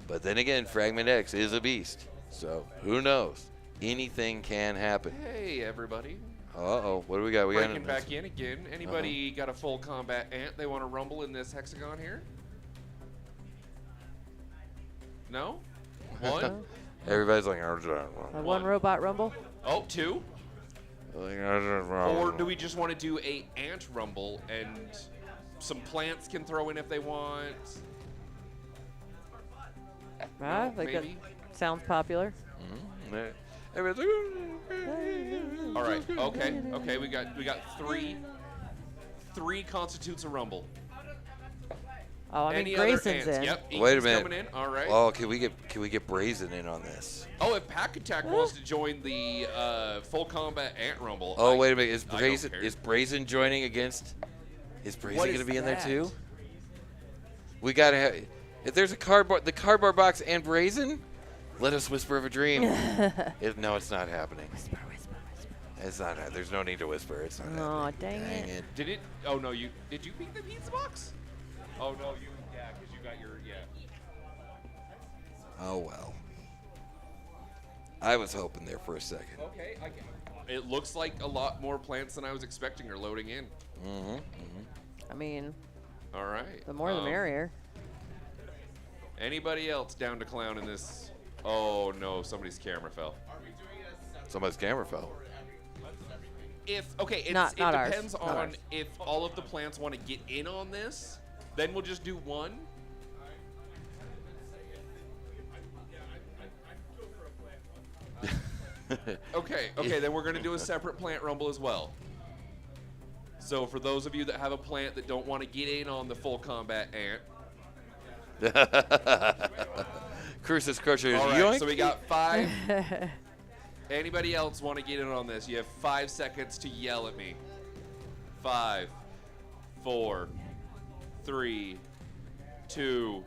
But then again, Fragment X is a beast. So who knows? Anything can happen. Hey, everybody. Uh-oh. What do we got? Breaking back in again. Anybody got a full combat ant they want to rumble in this hexagon here? No? One? Everybody's like, One robot rumble. Oh, two? Or do we just want to do a ant rumble and some plants can throw in if they want? Ah, No, like that maybe. sounds popular. Everybody's All right. Okay. We got three constitutes a rumble. Oh, I mean, Any other Grayson's ants? in. Yep. Wait a Eaton's minute. Coming in. All right. Oh, can we get Brazin in on this? Oh, if Pac Attack wants to join the full combat ant rumble. Oh, wait a minute. I don't care. Is Brazin joining against? Is Brazin What going to is be in there that? too? We got to have. If there's the cardboard box and Brazin, let us whisper of a dream. No, it's not happening. Whisper. It's not. There's no need to whisper. It's not. Aw, happening. dang it. Did it? Oh no, did you beat the pizza box? Oh no, because you got your Oh well. I was hoping there for a second. Okay, it looks like a lot more plants than I was expecting are loading in. I mean, All right. the more the merrier. Anybody else down to clown in this? Oh no, somebody's camera fell. Somebody's camera fell. It Not ours. depends Not on ours. if all of the plants want to get in on this. Then we'll just do one. Okay, then we're going to do a separate plant rumble as well. So for those of you that have a plant that don't want to get in on the full combat ant. Crucis Crusher. All right, Yoink. so we got 5. Anybody else want to get in on this? You have 5 seconds to yell at me. 5, 4, 3, 2,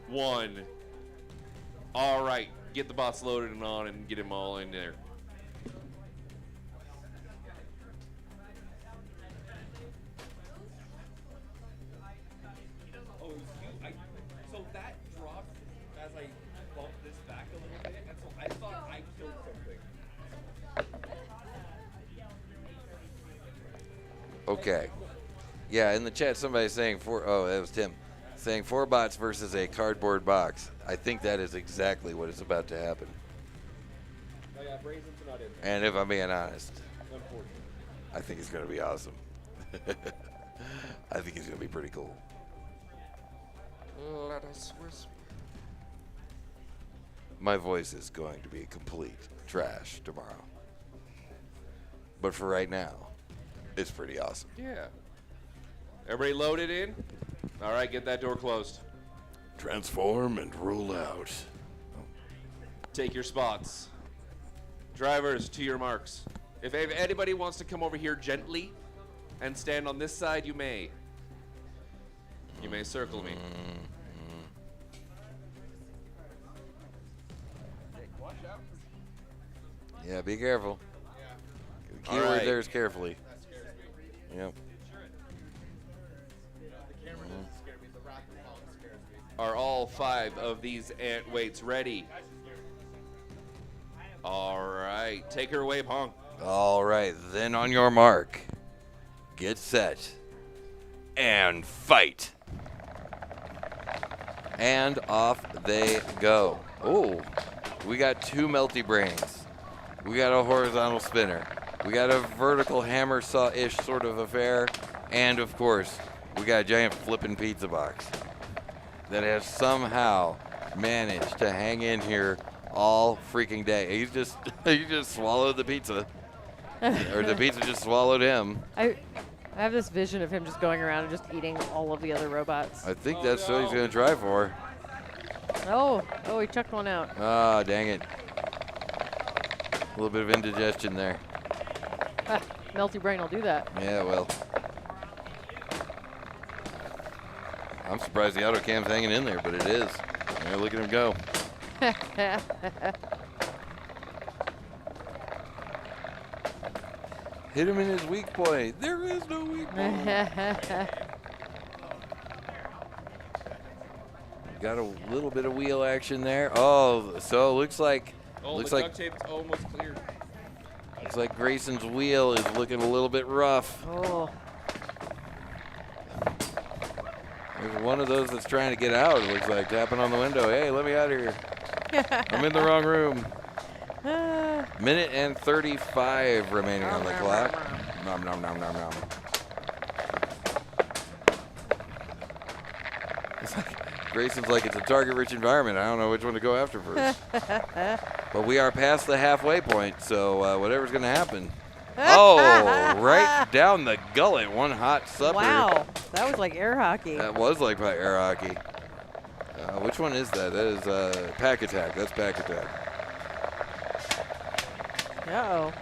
1. All right, get the bots loaded and on and get them all in there. Okay. Yeah, in the chat, somebody's saying oh, that was Tim, saying 4 bots versus a cardboard box. I think that is exactly what is about to happen. Oh yeah, Brazin's not in there. And if I'm being honest, Unfortunately. I think it's going to be awesome. I think he's going to be pretty cool. Let us whisper. My voice is going to be complete trash tomorrow. But for right now, it's pretty awesome. Yeah. Everybody loaded in? All right, get that door closed. Transform and roll out. Take your spots. Drivers, to your marks. If anybody wants to come over here gently and stand on this side, you may. You may circle me. Yeah, be careful. The All keyword right. there is carefully. Yep. Are all 5 of these ant weights ready? All right, take her away, Pong. All right, then on your mark, get set, and fight. And off they go. Oh, we got 2 melty brains. We got a horizontal spinner. We got a vertical hammer saw-ish sort of affair. And of course, we got a giant flippin' pizza box that has somehow managed to hang in here all freaking day. He just swallowed the pizza. Or the pizza just swallowed him. I have this vision of him just going around and just eating all of the other robots. I think that's what he's going to try for. Oh, he chucked one out. Ah, dang it. A little bit of indigestion there. Melty brain will do that. Yeah, well. I'm surprised the auto cam's hanging in there, but it is. Yeah, look at him go. Hit him in his weak point. There is no weak point. Got a little bit of wheel action there. Oh, so looks like the duct tape's almost cleared. looks like Grayson's wheel is looking a little bit rough. Oh. There's one of those that's trying to get out. It looks like tapping on the window. Hey, let me out of here. I'm in the wrong room. Minute and 35 remaining on the clock. Nom nom nom nom nom. It's like Grayson's like, it's a target-rich environment. I don't know which one to go after first. But we are past the halfway point, so whatever's going to happen. Oh, right down the gullet. One hot supper. Wow, that was like air hockey. That was like air hockey. Which one is that? That is Pack Attack. That's Pack Attack. Uh-oh.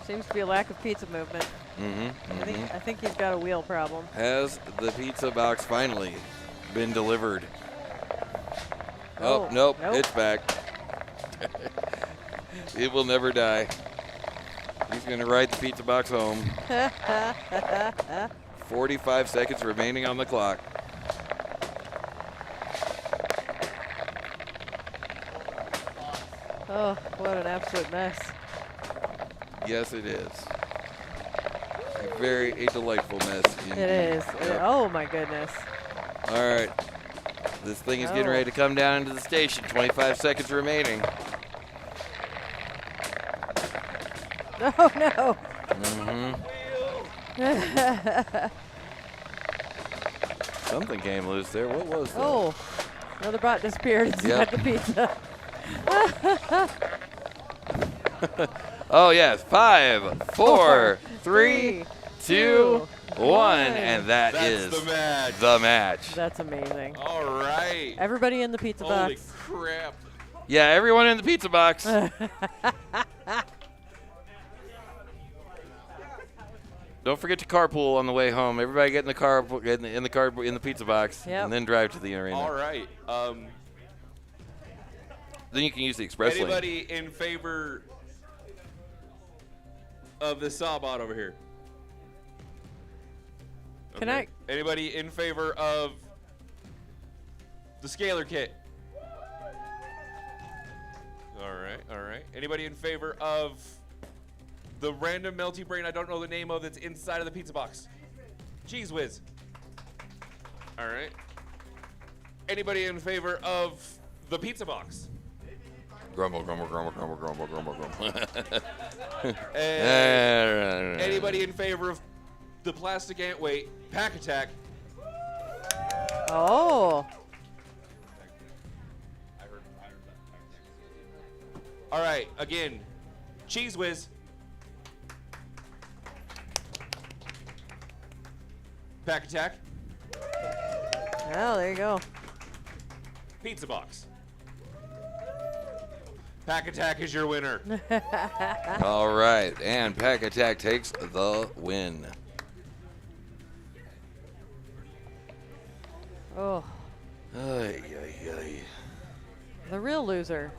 Seems to be a lack of pizza movement. I think he's got a wheel problem. Has the pizza box finally been delivered? Oh, nope. It's back. It will never die. He's going to ride the pizza box home. 45 seconds remaining on the clock. Oh, what an absolute mess. Yes, it is. A delightful mess. It is. Yep. Oh, my goodness. All right. This thing is getting ready to come down into the station. 25 seconds remaining. Oh, no. Something came loose there. What was that? Oh, another bot disappeared inside the pizza. Oh, yes. 5, 4, 3, 2, 1. And that's the match. That's amazing. All right. Everybody in the pizza Holy box. crap. Yeah, everyone in the pizza box. Don't forget to carpool on the way home. Everybody get in the car, in the pizza box, and then drive to the arena. All right. Then you can use the express lane. Anybody in favor of the Sawbot over here? Can I? Anybody in favor of the scalar kit? All right. Anybody in favor of the random melty brain I don't know the name of that's inside of the pizza box. Cheese Whiz. All right. Anybody in favor of the pizza box? Grumble, grumble, grumble, grumble, grumble, grumble, grumble. And anybody in favor of the plastic ant weight Pack Attack? Oh. All right, again, Cheese Whiz. Pack Attack. Oh, there you go. Pizza Box. Pack Attack is your winner. All right, and Pack Attack takes the win. Oh. Ay, ay, ay. The real loser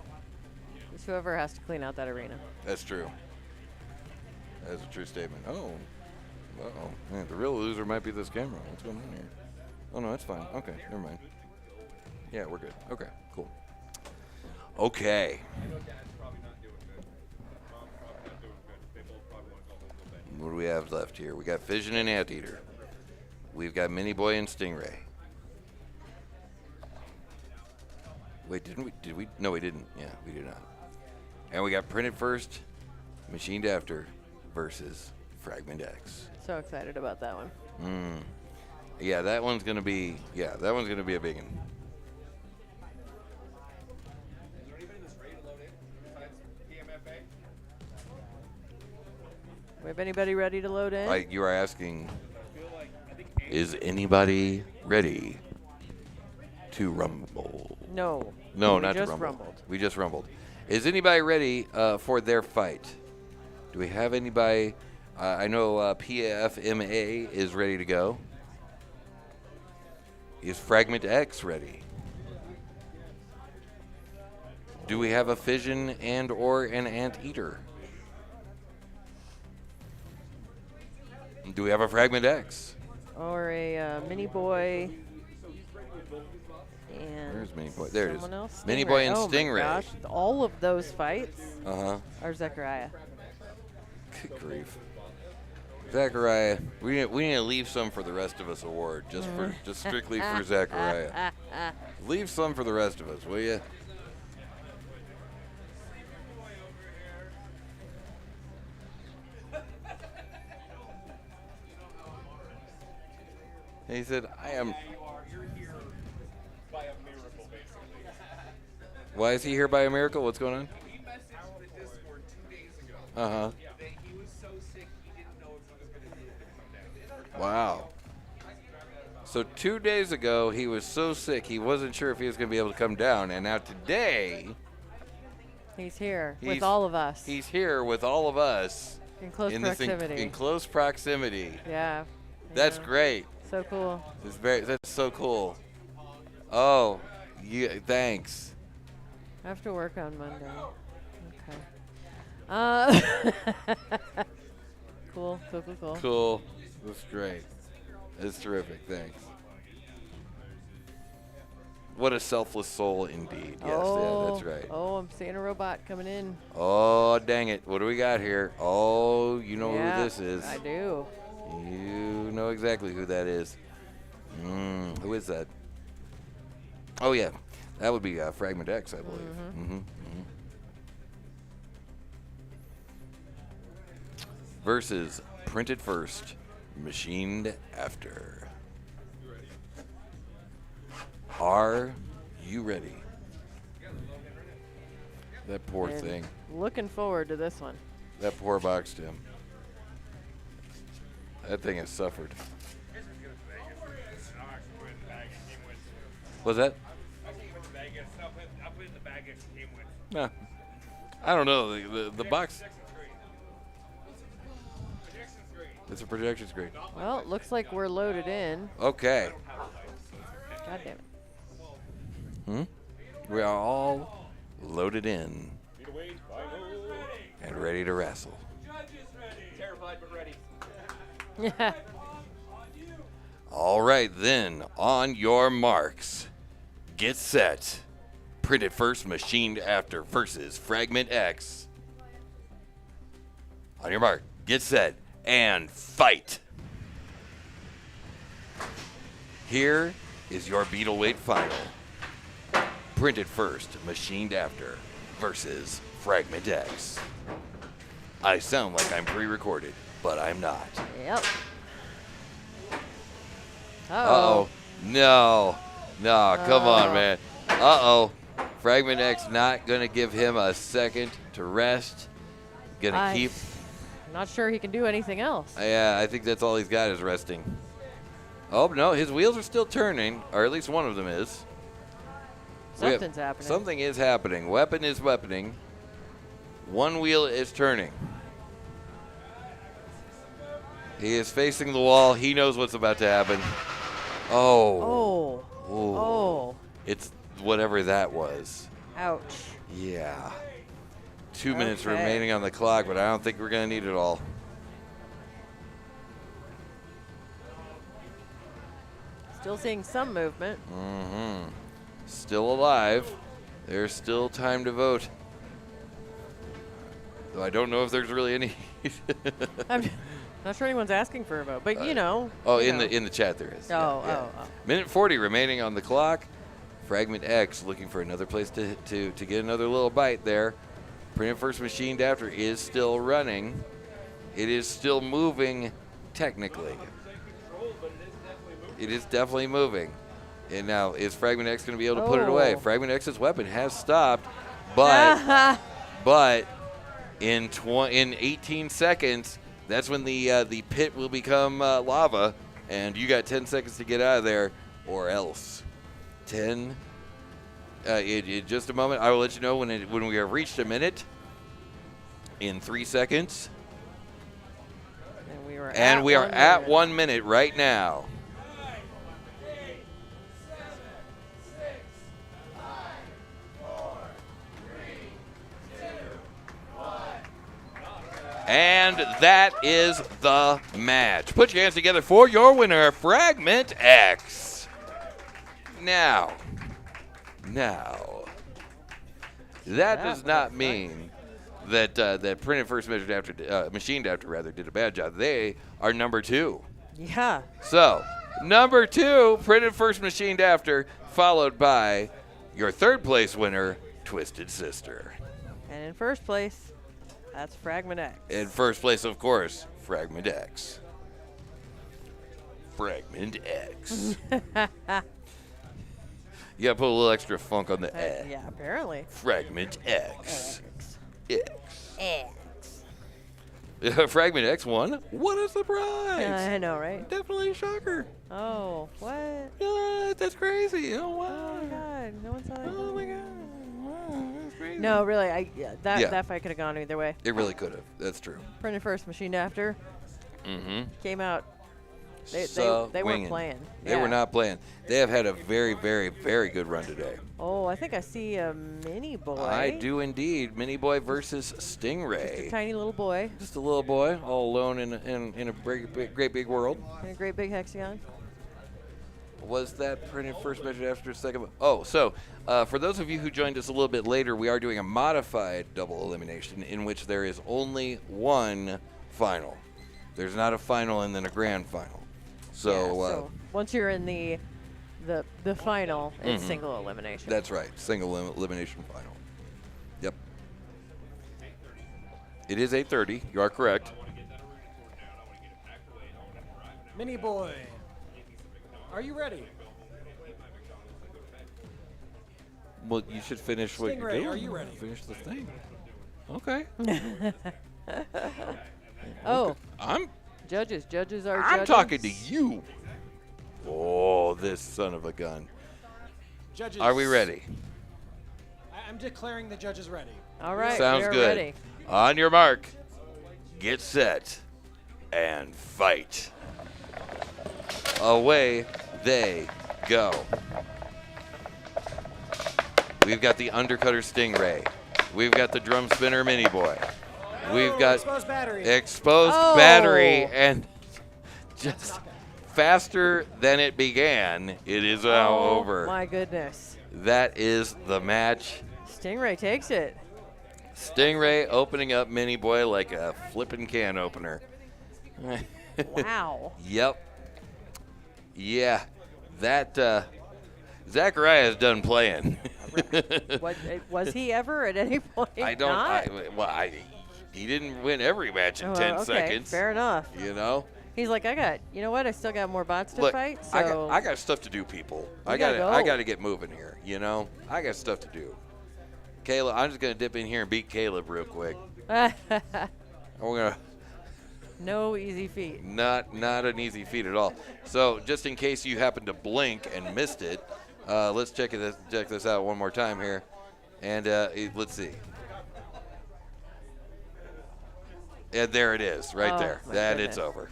is whoever has to clean out that arena. That's true. That's a true statement. Oh. Uh-oh. Man, the real loser might be this camera. What's going on here? Oh, no, that's fine. Okay, never mind. Yeah, we're good. Okay, cool. Okay. I know Dad's probably not doing good. Mom's probably not doing good. They both probably want to go home a little bit. What do we have left here? We got Fission and Anteater. We've got Mini Boi and Stingray. Wait, didn't we? Did we? No, we didn't. Yeah, we did not. And we got Printed First, Machined After versus Fragment X. So excited about that one. Yeah, that one's gonna be. Yeah, that one's gonna be a big one. Is there anybody that's ready to load in besides PMFA? We have anybody ready to load in? Like you are asking, is anybody ready to rumble? No. No, We not to just rumble. rumbled. We just rumbled. Is anybody ready for their fight? Do we have anybody? I know PFMA is ready to go. Is Fragment X ready? Do we have a Fission and or an Anteater? Do we have a Fragment X? Or a Mini Boi. And Where's Mini Boi? There it is. someone else? Mini Boi and Oh my Stingray. gosh, all of those fights Uh-huh. are Zechariah. Good grief. Zachariah, we need to leave some for the rest of us award, just strictly for Zachariah. Leave some for the rest of us, will you? He said, I am. You're here by a miracle, basically. Why is he here by a miracle? What's going on? He messaged the Discord 2 days ago. Uh-huh. That he was so sick he didn't know if he was going to be able to come down. Wow. So 2 days ago, he was so sick, he wasn't sure if he was going to be able to come down. And now today, He's here He's- with all of us. he's here with all of us. in close this proximity. in close proximity. Yeah. That's yeah. great. So cool. That's so cool. Oh, thanks. I have to work on Monday. Okay. Cool. Cool. That's great. That's terrific. Thanks. What a selfless soul indeed. Yes, yeah, that's right. Oh, I'm seeing a robot coming in. Oh, dang it. What do we got here? Oh, you know Yeah, who this is. I do. You know exactly who that is. Who is that? Oh, yeah. That would be Fragment X, I believe. Versus Printed First, Machined After. Are you ready? That poor And thing. Looking forward to this one. That poor box, Tim. That thing has suffered. What's that? Nah. I don't know. The box. It's a projection screen. Well, it looks like we're loaded in. Okay. God damn it. We are all loaded in and ready to wrestle. Terrified but ready. Yeah. All right, then, on your marks, get set. Printed First, Machined After versus Fragment X. On your mark, get set, and fight. Here is your Beetle weight final. Printed first, machined after, versus Fragment X. I sound like I'm pre-recorded, but I'm not. Yep. Uh-oh. No. No, come on, man. Uh-oh. Fragment X not going to give him a second to rest. Going to keep. Not sure he can do anything else. Yeah, I think that's all he's got is resting. Oh, no, his wheels are still turning, or at least one of them is. Something's happening. Something is happening. Weapon is weaponing. One wheel is turning. He is facing the wall. He knows what's about to happen. Oh. Oh. Oh. It's whatever that was. Ouch. Yeah. 2 minutes remaining on the clock, but I don't think we're going to need it all. Still seeing some movement. Mm-hmm. Still alive. There's still time to vote. Though I don't know if there's really any. I'm not sure anyone's asking for a vote, but you know. Oh, you in know. the chat there is. Oh, Yeah. oh. Minute 40 remaining on the clock. Fragment X looking for another place to get another little bite there. Printed first, machined after is still running. It is still moving technically. It is definitely moving. And now, is Fragment X going to be able to put it away? Fragment X's weapon has stopped, but in 18 seconds, that's when the pit will become lava, and you got 10 seconds to get out of there, or else. 10. In just a moment, I will let you know when we have reached a minute. In 3 seconds. And we are at 1 minute right now. And that is the match. Put your hands together for your winner, Fragment X. Now, that does not mean that that printed first, measured after, machined after rather, did a bad job. They are number 2. Yeah. So, number 2, printed first, machined after, followed by your third place winner, Twisted Sister. And in first place, that's Fragment X. In first place, of course, Fragment X. Fragment X. You gotta put a little extra funk on the Yeah, apparently. Fragment X. X. X. Fragment X won. What a surprise! I know, right? Definitely a shocker. Oh, what? That's crazy. Oh, wow. Oh, my God. No one saw that. Oh, my God. Wow, that's crazy. No, really, that fight could have gone either way. It really could have. That's true. Printed first, machined after. Mm-hmm. Came out. They weren't playing. They were not playing. They have had a very, very, very good run today. Oh, I think I see a Mini Boi. I do indeed. Mini Boi versus Stingray. Just a tiny little boy. Just a little boy, all alone in a great big world. In a great big hexagon. Was that printed first, measured after, second? Oh, so for those of you who joined us a little bit later, we are doing a modified double elimination in which there is only one final. There's not a final and then a grand final. So once you're in the final, it's single elimination. That's right, single elimination final. Yep. It is 8:30. You are correct. Mini Boi, are you ready? Well, you should finish what you're Stingray, doing. are you ready? Finish the thing. Okay. Oh. I'm Judges are judges. I'm talking to you. Oh, this son of a gun. Judges. Are we ready? I'm declaring the judges ready. All right, Sounds we are good. ready. On your mark, get set, and fight. Away they go. We've got the Undercutter Stingray. We've got the Drum Spinner Mini Boi. We've got exposed battery. Exposed battery, and just faster than it began, it is now over. My goodness. That is the match. Stingray takes it. Stingray opening up Mini Boi like a flippin' can opener. Wow. Yep. Yeah. That Zachariah is done playing. Was he ever at any point? I don't. Not? He didn't win every match in Oh, 10 okay, seconds. fair enough. You know. He's like, you know what? I still got more bots to Look, fight. So I got stuff to do, people. I gotta got to go. get moving here. You know. I got stuff to do. Caleb, I'm just gonna dip in here and beat Caleb real quick. We're gonna. No easy feat. Not an easy feat at all. So just in case you happen to blink and missed it, let's check this out one more time here, and let's see. And there it is, right there. My That goodness. it's over.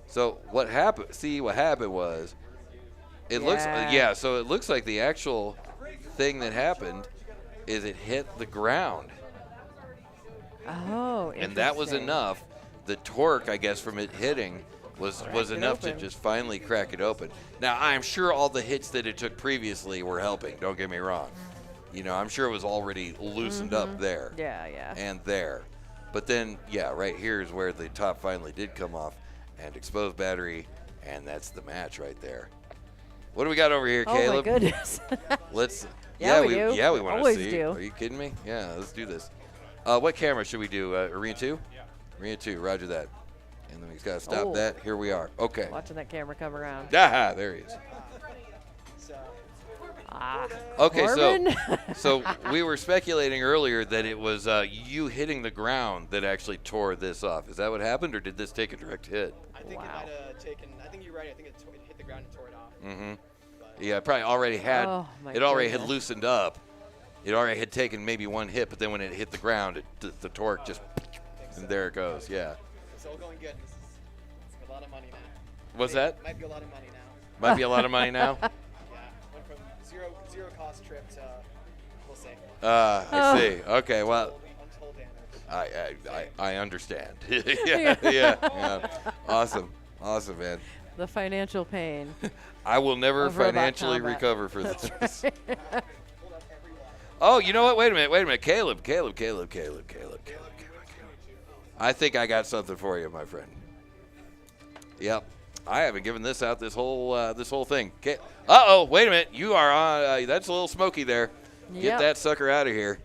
So what happened? See, what happened was, it looks So it looks like the actual thing that happened is it hit the ground, Oh, and that was interesting. enough. The torque, I guess, from it hitting was enough to open. just finally crack it open. Now, I'm sure all the hits that it took previously were helping. Don't get me wrong. You know, I'm sure it was already loosened up there. Yeah. And there. But then, yeah, right here is where the top finally did come off and exposed battery, and that's the match right there. What do we got over here, Oh Caleb? my goodness. Let's. Yeah, we do. Yeah, we want to Always see. do. Are you kidding me? Yeah, let's do this. What camera should we do? Arena 2? Yeah. Arena 2, roger that. And then he's got to stop Oh. that. Here we are. Okay. Watching that camera come around. Ah, there he is. Okay, Corbin? so we were speculating earlier that it was you hitting the ground that actually tore this off. Is that what happened, or did this take a direct hit? I think it might have taken. I think you're right. I think it hit the ground and tore it off. Mm-hmm. Yeah, it probably already had. Oh, my it already had goodness. loosened up. It already had taken maybe one hit, but then when it hit the ground, the torque just, and there it goes. Yeah. It's all going good. This is a lot of money now. What's that? Might be a lot of money now. Might be a lot of money now. Yeah, went from zero cost trip to we'll see. I see. Okay, well, Untold damage. I understand. yeah. Awesome, man. The financial pain. I will never Of robot financially combat. recover for this. Oh, you know what? Wait a minute. Caleb. I think I got something for you, my friend. Yep. I haven't given this out this whole thing. Uh-oh, wait a minute. You are on. That's a little smoky there. Get Yep. that sucker out of here.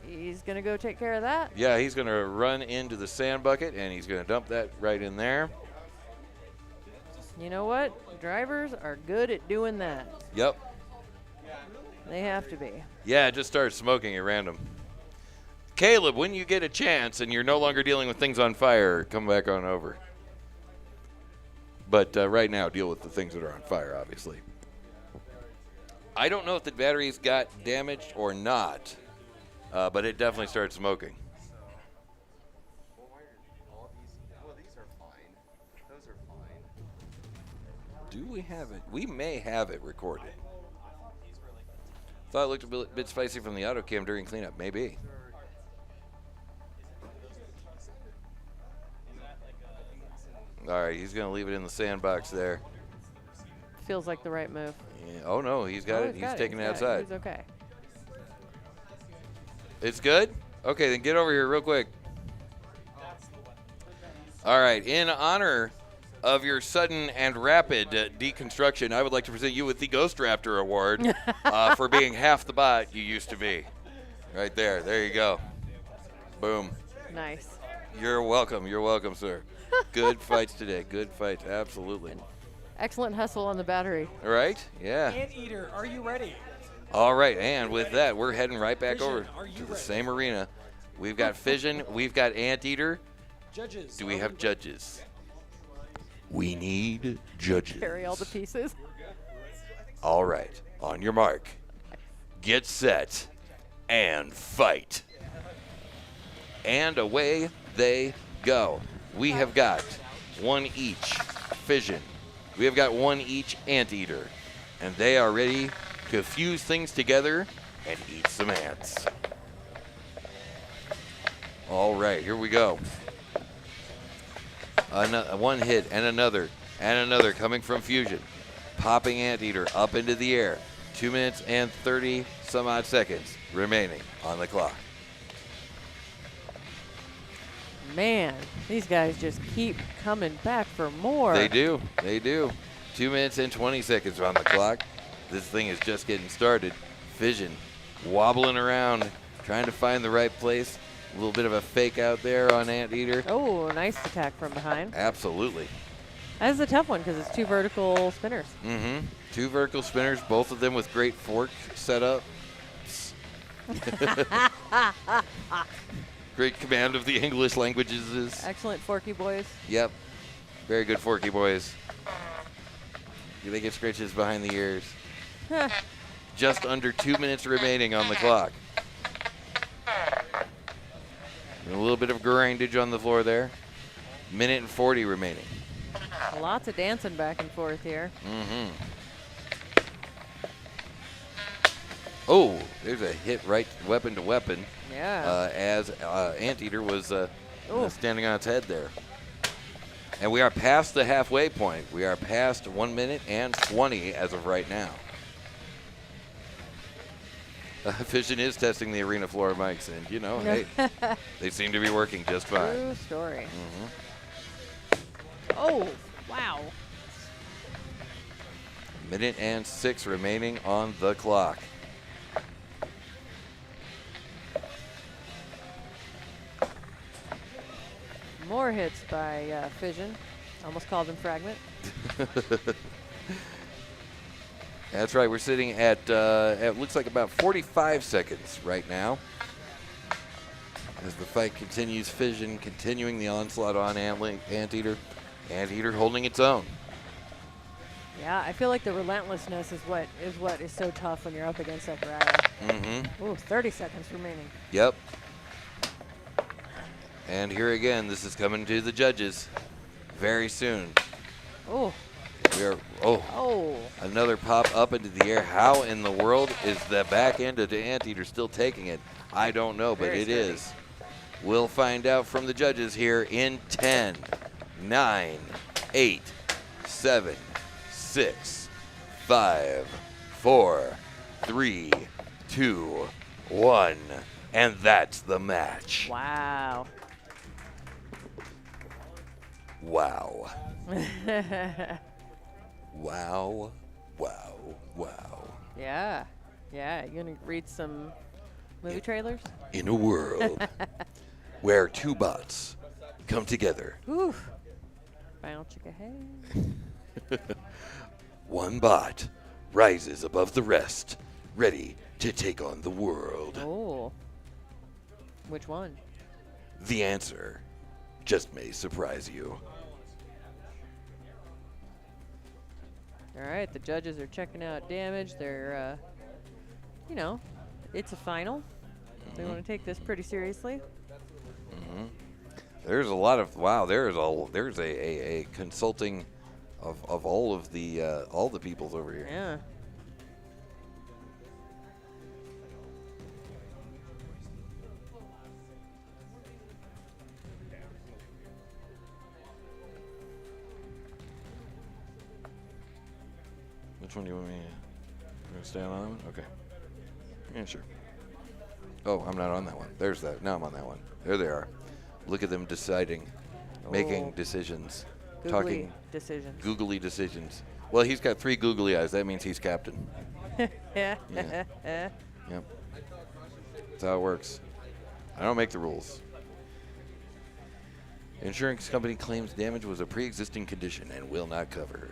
He's going to go take care of that. Yeah, he's going to run into the sand bucket, and he's going to dump that right in there. You know what? Drivers are good at doing that. Yep. They have to be. Yeah, it just started smoking at random. Caleb, when you get a chance and you're no longer dealing with things on fire, come back on over. But right now, deal with the things that are on fire, obviously. I don't know if the batteries got damaged or not, but it definitely started smoking. These are fine. Those are fine. Do we have it? We may have it recorded. Thought it looked a bit spicy from the auto cam during cleanup. Maybe. All right, he's going to leave it in the sandbox there. Feels like the right move. Yeah. Oh, no, he's got it. He's taking it outside. He's okay. It's good? Okay, then get over here real quick. All right, in honor of your sudden and rapid deconstruction, I would like to present you with the Ghost Raptor Award for being half the bot you used to be. Right there. There you go. Boom. Nice. You're welcome, sir. Good fights today. Good fights. Absolutely. Excellent hustle on the battery. All right? Yeah. Anteater, are you ready? All right, and with that, we're heading right back Fission, over are you to the ready? same arena. We've got Fission. We've got Anteater. Judges. Do we are have judges? We need judges. Carry all the pieces. All right. On your mark. Get set. And fight. And away they go. We have got one each Fission. We have got one each Anteater. And they are ready to fuse things together and eat some ants. All right, here we go. One hit and another coming from Fusion. Popping Anteater up into the air. 2 minutes and 30 some odd seconds remaining on the clock. Man, these guys just keep coming back for more. They do. They do. 2 minutes and 20 seconds on the clock. This thing is just getting started. Fission wobbling around, trying to find the right place. A little bit of a fake out there on Anteater. Oh, nice attack from behind. Absolutely. That's a tough one because it's 2 vertical spinners. Mm-hmm. 2 vertical spinners, both of them with great fork setup. Great command of the English languages. Excellent Forky boys. Yep. Very good Forky boys. They get scratches behind the ears. Just under 2 minutes remaining on the clock. And a little bit of grindage on the floor there. Minute and 40 remaining. Lots of dancing back and forth here. Mm-hmm. Oh, there's a hit right weapon to weapon. Yeah. As Anteater was standing on its head there. And we are past the halfway point. We are past 1 minute and 20 as of right now. Fission is testing the arena floor mics, and you know, hey, they seem to be working just fine. True story. Mm-hmm. Oh, wow. Minute and 6 remaining on the clock. More hits by Fission. Almost called him Fragment. That's right. We're sitting at looks like about 45 seconds right now. As the fight continues, Fission continuing the onslaught on Anteater. Anteater holding its own. Yeah, I feel like the relentlessness is what is so tough when you're up against that Grata. Mm-hmm. Ooh, 30 seconds remaining. Yep. And here again, this is coming to the judges very soon. Oh. We are, another pop up into the air. How in the world is the back end of the Anteater still taking it? I don't know, but it is. We'll find out from the judges here in 10, 9, 8, 7, 6, 5, 4, 3, 2, 1. And that's the match. Wow. Wow. Wow, wow, wow. Yeah. Yeah, you gonna read some movie trailers? In a world where 2 bots come together. Oof. Bow chicka hey. 1 bot rises above the rest, ready to take on the world. Oh. Which one? The answer just may surprise you. All right, the judges are checking out damage. They're, you know, it's a final. They want to take this pretty seriously. Mm-hmm. There's a lot of there's a consulting of all the peoples over here. Yeah. Which one do you want me to? You want to stay on that one? Okay. Yeah, sure. Oh, I'm not on that one. There's that. Now I'm on that one. There they are. Look at them deciding, making decisions, Googly decisions. Googly decisions. Well, he's got 3 googly eyes. That means he's captain. Yeah. Yep. That's how it works. I don't make the rules. Insurance company claims damage was a pre-existing condition and will not cover.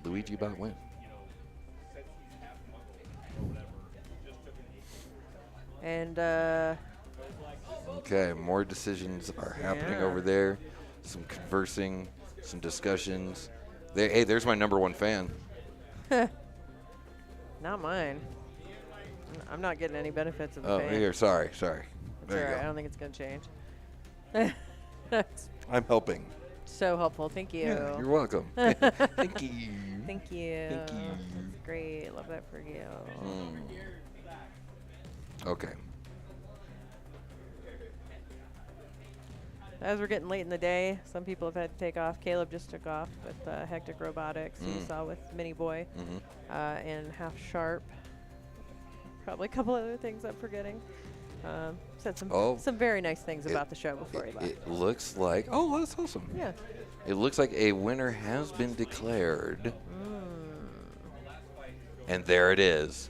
Luigi bot win. And okay, more decisions are happening over there. Some conversing, some discussions. Hey, there's my #1 fan. not mine. I'm not getting any benefits of the Oh, fan. here, sorry. There you Alright, go. I don't think it's gonna change. That's I'm helping. so helpful. Thank you. Yeah, you're welcome. Thank you. Thank you. Thank you. That's great. Love that for you. Okay. as we're getting late in the day, some people have had to take off. Caleb just took off with Hectic Robotics. You saw with Mini Boi and Half Sharp. Probably a couple other things I'm forgetting. Said some very nice things about the show before he left. It looks like, oh, that's awesome. Yeah. It looks like a winner has been declared. And there it is.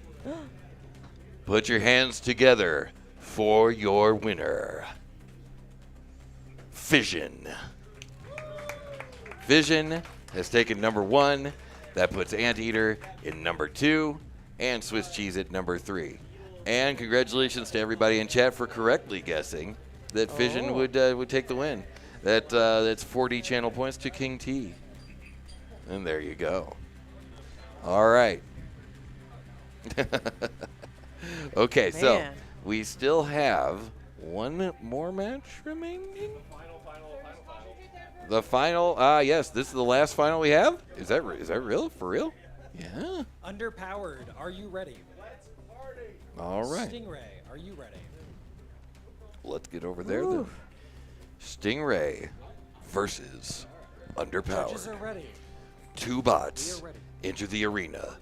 Put your hands together for your winner. Fission. Fission has taken number 1. That puts Anteater in number 2 and Swiss Cheese at number 3. And congratulations to everybody in chat for correctly guessing that Fission would take the win. That's 40 channel points to King T. And there you go. All right. Okay, so we still have one more match remaining. The final, yes, this is the last final we have. Is that real? For real? Yeah. Underpowered, are you ready? All right. Stingray, are you ready? Let's get over there then. Stingray versus Underpowered. Judges are ready. 2 bots enter the arena.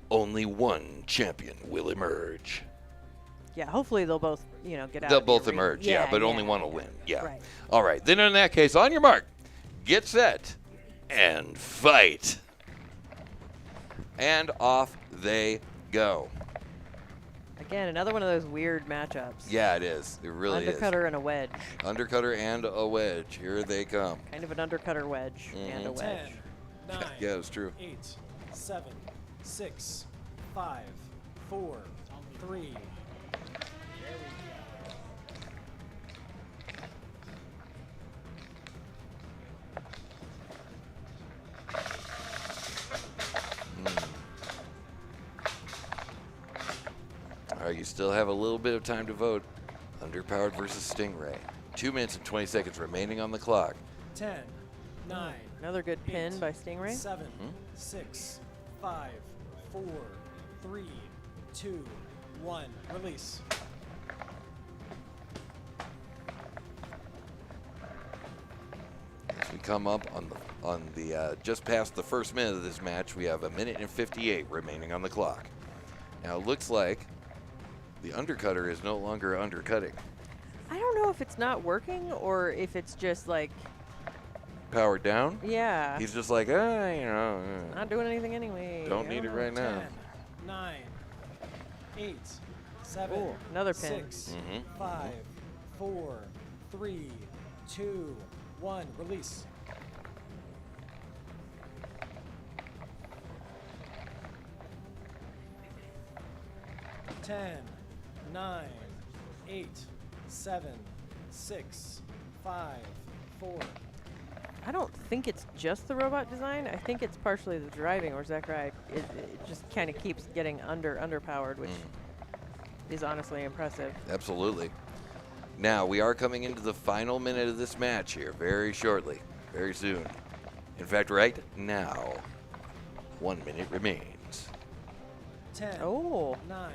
Only one champion will emerge. Yeah, hopefully they'll both, get out. They'll of the both arena. emerge, but only one will win. Yeah. Right. All right. Then in that case, on your mark, get set, and fight. And off they go. Again, another one of those weird matchups. Yeah, it is. It really Undercutter is. and a wedge. Undercutter and a wedge. Here they come. Kind of an undercutter wedge and a wedge. 10, 9, Yeah, it's true. 8, 7, 6, 5, 4, 3. All right, you still have a little bit of time to vote. Underpowered versus Stingray. 2 minutes and 20 seconds remaining on the clock. 10, 9. Another good pin by Stingray. 7, 6, 5, 4, 3, 2, 1. Release. As we come up on the just past the first minute of this match, we have 1 minute and 58 remaining on the clock. Now it looks like the undercutter is no longer undercutting. I don't know if it's not working or if it's just like Powered down? Yeah. He's just like, Not doing anything anyway. Don't need it right now. 10, 9, 8, 7, Ooh, another pin. 6, 5, 4, 3, 2, 1. Release. Ten, 9, 8, 7, 6, 5, 4. I don't think it's just the robot design. I think it's partially the driving, or is that right? It just kind of keeps getting underpowered, which is honestly impressive. Absolutely. Now, we are coming into the final minute of this match here very shortly, very soon. In fact, right now, 1 minute remains. 10, 9,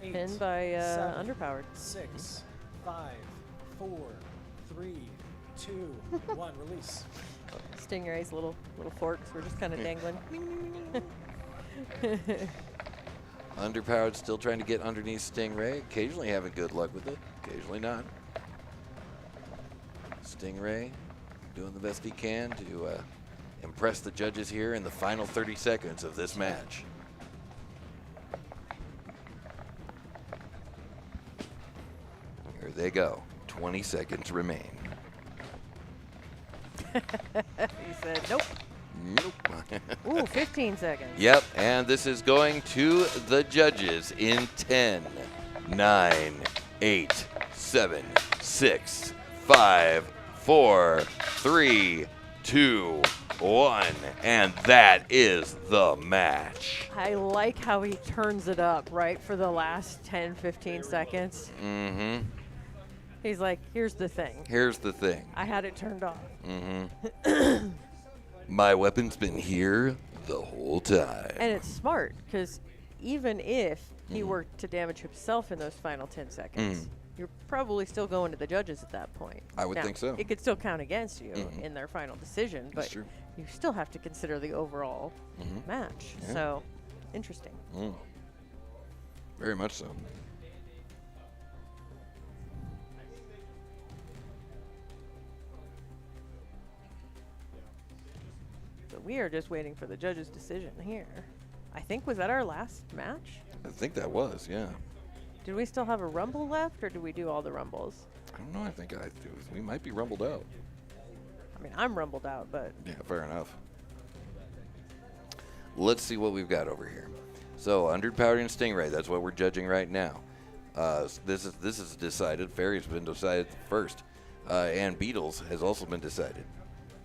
8, Pinned by 7, underpowered. 6, 5, 4, 3, 2, 1. Release. Stingray's little forks were just kind of dangling. Underpowered still trying to get underneath Stingray. Occasionally having good luck with it, occasionally not. Stingray doing the best he can to impress the judges here in the final 30 seconds of this match. Here they go. 20 seconds remain. He said, nope. Nope. Ooh, 15 seconds. Yep, and this is going to the judges in 10, 9, 8, 7, 6, 5, 4, 3, 2, 1. And that is the match. I like how he turns it up, right, for the last 10, 15 seconds. Mm-hmm. He's like, here's the thing. Here's the thing. I had it turned off. Mm-hmm. My weapon's been here the whole time. And it's smart, because even if he were to damage himself in those final 10 seconds, you're probably still going to the judges at that point. I would Now, think so. It could still count against you Mhm. in their final decision, That's but true. you still have to consider the overall match. Yeah. So, interesting. Very much so. So we are just waiting for the judges' decision here. I think, was that our last match? I think that was, yeah. Did we still have a rumble left, or did we do all the rumbles? I don't know. I think we might be rumbled out. I mean, I'm rumbled out, but Yeah, fair enough. Let's see what we've got over here. So, underpowered and Stingray, that's what we're judging right now. This is decided. Fairy's been decided first. And Beetles has also been decided.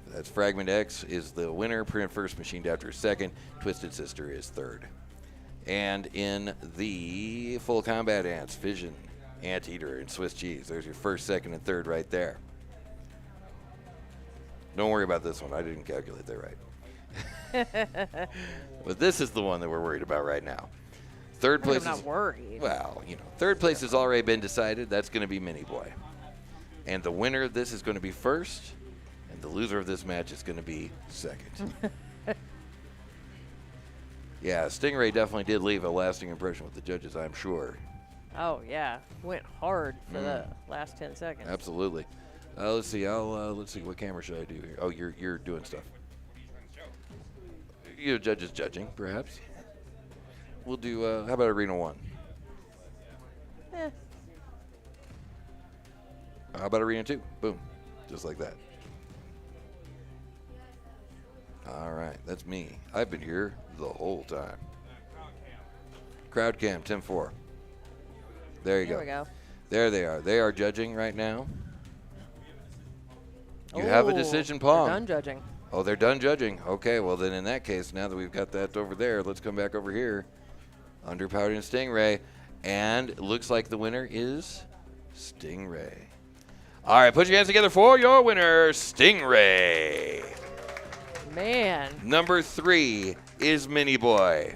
That's Fragment X is the winner. Print first, machined after second. Twisted Sister is third. And in the full combat ants, Fission, Anteater, and Swiss Cheese. There's your first, second, and third right there. Don't worry about this one. I didn't calculate that right. But this is the one that we're worried about right now. Third place I'm not is, worried. well, third place has already been decided. That's going to be Mini Boi. And the winner of this is going to be first, and the loser of this match is going to be second. Yeah, Stingray definitely did leave a lasting impression with the judges, I'm sure. Oh, yeah. Went hard for the last 10 seconds. Absolutely. Let's see. Let's see. What camera should I do here? Oh, you're doing stuff. You judges judging, perhaps. We'll do. How about Arena 1? Eh. How about Arena 2? Boom, just like that. All right, that's me. I've been here the whole time. Crowd cam 10-4. There you go. There we go. There they are. They are judging right now. You have a Oh, decision, they're Pong. done judging. Oh, they're done judging. Okay, well then in that case, now that we've got that over there, let's come back over here. Underpowered and Stingray. And it looks like the winner is Stingray. All right, put your hands together for your winner, Stingray. Man. Number 3 is Mini Boi.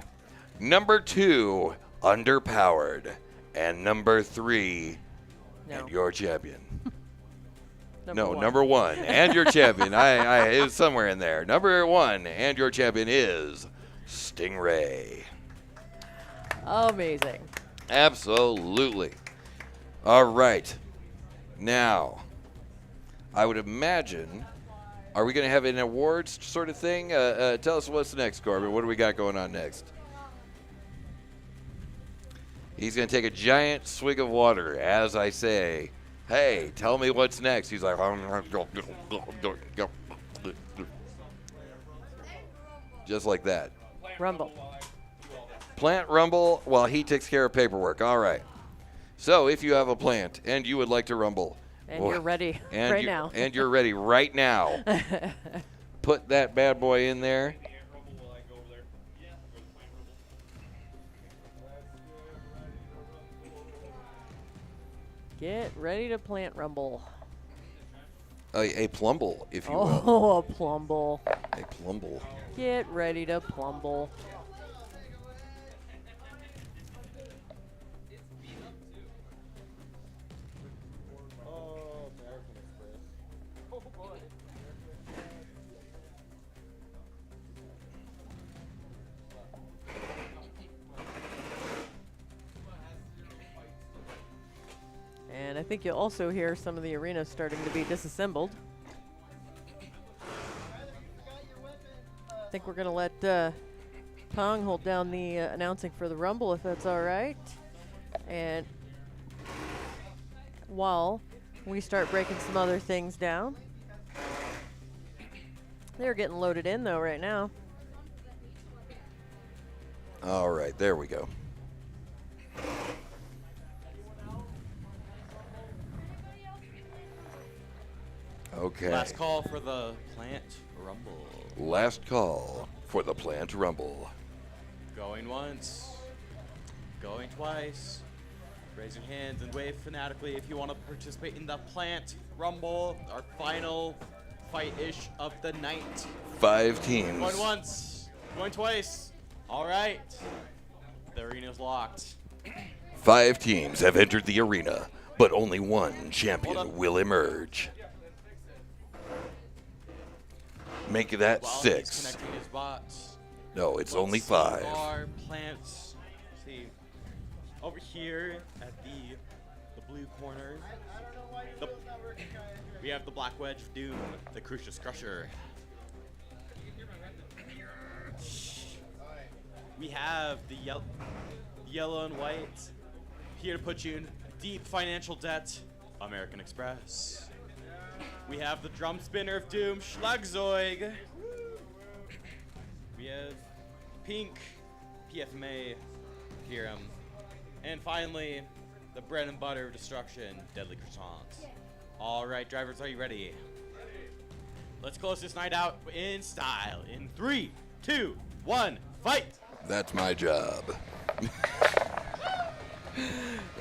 Number 2, Underpowered. And number 3, and your champion. Number 1, and your champion. It was somewhere in there. Number 1, and your champion is Stingray. Amazing. Absolutely. All right. Now, I would imagine, are we going to have an awards sort of thing? Tell us what's next, Corbin. What do we got going on next? He's going to take a giant swig of water as I say, hey, tell me what's next. He's like, just like that. Rumble. Plant rumble while he takes care of paperwork. All right. So if you have a plant and you would like to rumble. And you're ready right now. And you're ready right now. Put that bad boy in there. Get ready to plant rumble. A plumble, if you will. Oh, a plumble. A plumble. Get ready to plumble. And I think you'll also hear some of the arenas starting to be disassembled. I think we're going to let Pong hold down the announcing for the Rumble, if that's all right. And while we start breaking some other things down. They're getting loaded in, though, right now. All right, there we go. Okay. Last call for the plant rumble. Last call for the plant rumble. Going once. Going twice. Raise your hands and wave fanatically if you want to participate in the plant rumble, our final fight-ish of the night. 5 teams. Going once. Going twice. All right. The arena's locked. 5 teams have entered the arena. but only one champion will emerge. Make that While he's 6. connecting his bots. No, it's let's only see 5. Our plants. See, over here at the blue corner, we have the Black Wedge of Doom, the Crucius Crusher. We have the yellow and white, here to put you in deep financial debt, American Express. We have the drum spinner of doom, Schlagzeug. We have pink, PFMA, Kiram. And finally, the bread and butter of destruction, Deadly Croissants. All right, drivers, are you ready? Let's close this night out in style. In 3, 2, 1, fight! That's my job.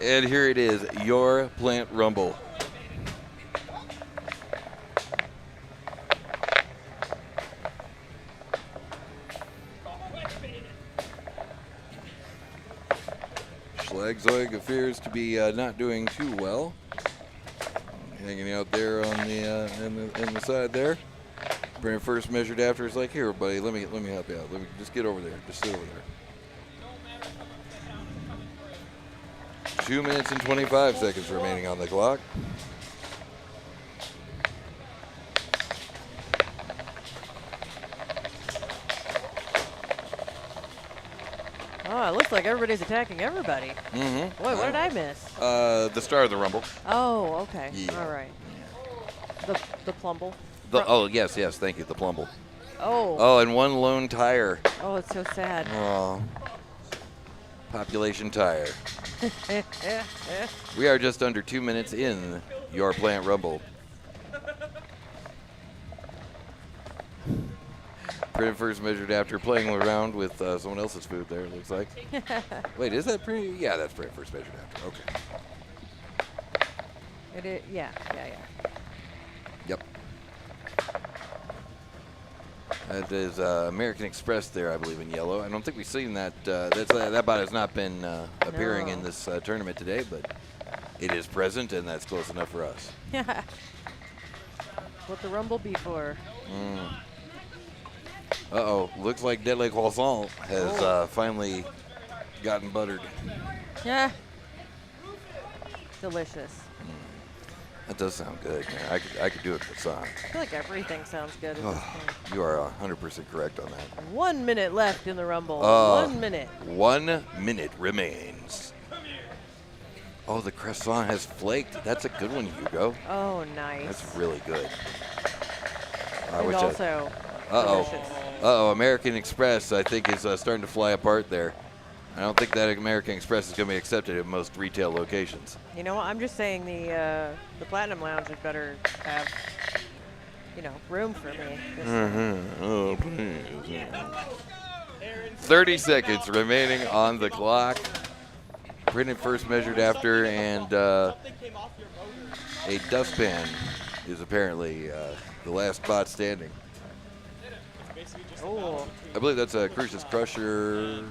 And here it is, your Plant Rumble. Schlagzeug appears to be not doing too well. Hanging out there on the in the side there. Brandon first measured after. It's like, here, buddy, let me help you out. Let me just get over there. Just sit over there. 2 minutes and 25 seconds remaining on the clock. Oh, it looks like everybody's attacking everybody. Mm-hmm. Boy, what did I miss? The star of the Rumble. Oh, okay. Yeah. All right. The plumble. Oh, yes, thank you, the Plumble. Oh. Oh, and one lone tire. Oh, it's so sad. Oh. Population tire. We are just under 2 minutes in your Plant Rumble. Pretty first measured after playing around with someone else's food there, it looks like. Wait, is that pretty? Yeah, that's pretty first measured after. Okay. It is, yeah. Yep. That is American Express there, I believe, in yellow. I don't think we've seen that. That bot has not been appearing in this tournament today, but it is present, and that's close enough for us. Yeah. What the Rumble be for? Uh-oh. Looks like Deadly Croissant has finally gotten buttered. Yeah. Delicious. That does sound good, man. I could do a croissant. I feel like everything sounds good at this point. You are 100% correct on that. 1 minute left in the Rumble. 1 minute. 1 minute remains. Oh, the croissant has flaked. That's a good one, Hugo. Oh, nice. That's really good. And also delicious. Uh-oh, American Express, I think, is starting to fly apart there. I don't think that American Express is going to be accepted at most retail locations. You know what? I'm just saying the Platinum Lounge had better have, room for me. Oh, please. 30 seconds remaining on the clock. Brendan first measured after, and a dustpan is apparently the last bot standing. Oh. I believe that's a Crucius Crusher-ish.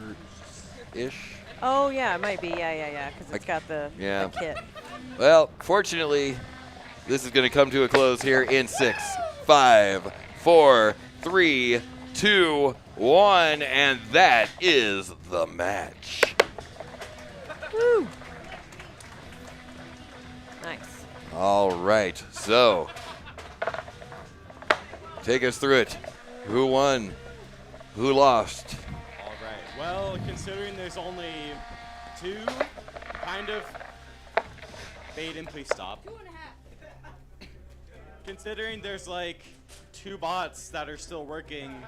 Oh, yeah, it might be. Yeah, because it's got the kit. Well, fortunately, this is going to come to a close here in 6, 5, 4, 3, 2, 1, and that is the match. Woo. Nice. All right, so take us through it. Who won? Who lost? All right. Well, considering there's only 2, kind of. Baden, please stop. Considering there's like 2 bots that are still working,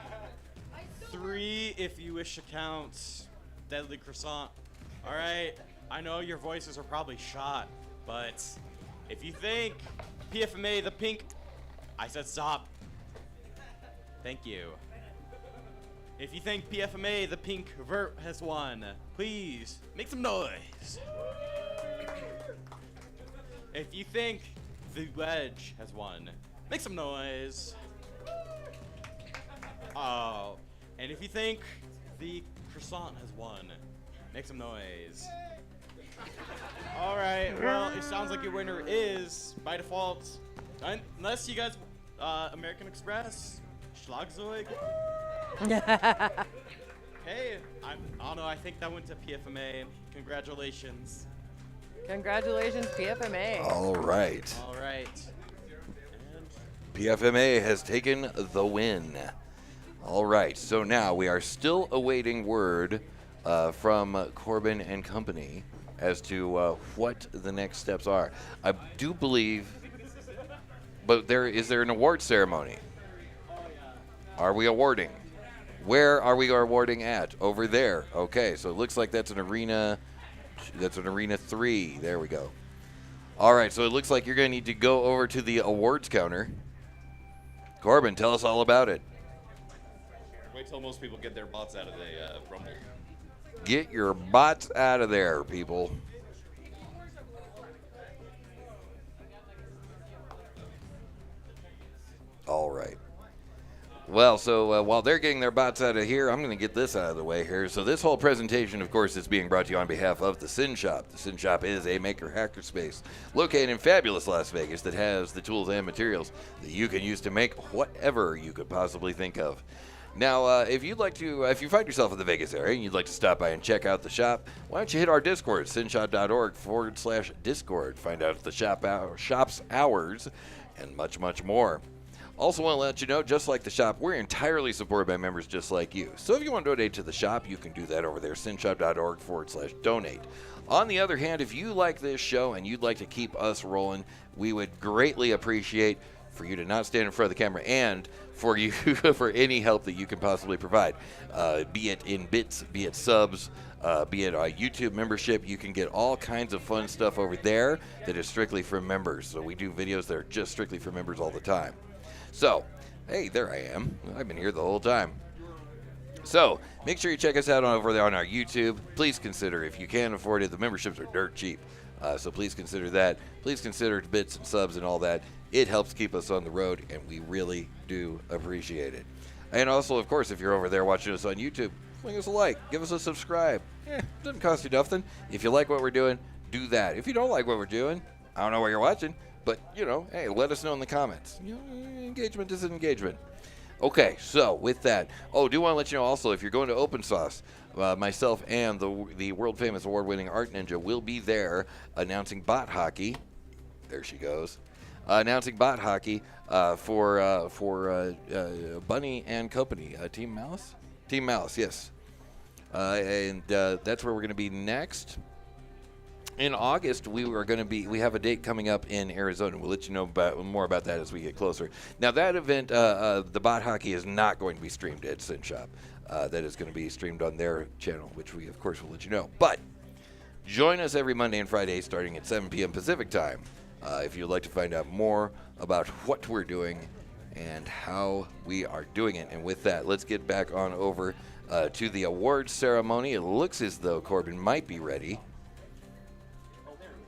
3 if you wish to count Deadly Croissant. All right. I know your voices are probably shot, but if you think PFMA the pink, I said stop. Thank you. If you think PFMA the pink vert has won, please make some noise. If you think the wedge has won, make some noise. Oh, and if you think the croissant has won, make some noise. All right. Well, it sounds like your winner is, by default, unless you guys, American Express, Schlagzeug. Hey, I don't know. I think that went to PFMA. Congratulations. Congratulations, PFMA. All right. All right. PFMA has taken the win. All right. So now we are still awaiting word from Corbin and company as to what the next steps are. I do believe, but is there an award ceremony? Are we awarding? Where are we awarding at? Over there. Okay, so it looks like that's an arena. That's an arena 3. There we go. All right, so it looks like you're going to need to go over to the awards counter. Corbin, tell us all about it. Wait till most people get their bots out of the Rumble. Get your bots out of there, people. All right. Well, so while they're getting their bots out of here, I'm going to get this out of the way here. So this whole presentation, of course, is being brought to you on behalf of the Synshop. The Synshop is a maker hackerspace located in fabulous Las Vegas that has the tools and materials that you can use to make whatever you could possibly think of. Now, if you find yourself in the Vegas area and you'd like to stop by and check out the shop, why don't you hit our Discord, synshop.org/Discord. Find out the shop's hours and much, much more. Also want to let you know, just like the shop, we're entirely supported by members just like you. So if you want to donate to the shop, you can do that over there, synshop.org/donate. On the other hand, if you like this show and you'd like to keep us rolling, we would greatly appreciate for you to not stand in front of the camera and for you for any help that you can possibly provide, be it in bits, be it subs, be it a YouTube membership. You can get all kinds of fun stuff over there that is strictly for members. So we do videos that are just strictly for members all the time. So, hey, there I am. I've been here the whole time. So, make sure you check us out over there on our YouTube. Please consider, if you can afford it, the memberships are dirt cheap. So please consider that. Please consider bits and subs and all that. It helps keep us on the road, and we really do appreciate it. And also, of course, if you're over there watching us on YouTube, fling us a like. Give us a subscribe. Doesn't cost you nothing. If you like what we're doing, do that. If you don't like what we're doing, I don't know where you're watching, but, hey, let us know in the comments. Engagement is an engagement. Okay, so with that, do want to let you know also, if you're going to Open Sauce, myself and the world-famous award-winning Art Ninja will be there announcing bot hockey. There she goes. Announcing bot hockey for Bunny and Company. Team Malice? Team Malice, yes. And that's where we're going to be next. In August, we have a date coming up in Arizona. We'll let you know more about that as we get closer. Now, that event, the bot hockey, is not going to be streamed at Synshop. That is going to be streamed on their channel, which we, of course, will let you know. But join us every Monday and Friday starting at 7 p.m. Pacific time if you'd like to find out more about what we're doing and how we are doing it. And with that, let's get back on over to the awards ceremony. It looks as though Corbin might be ready.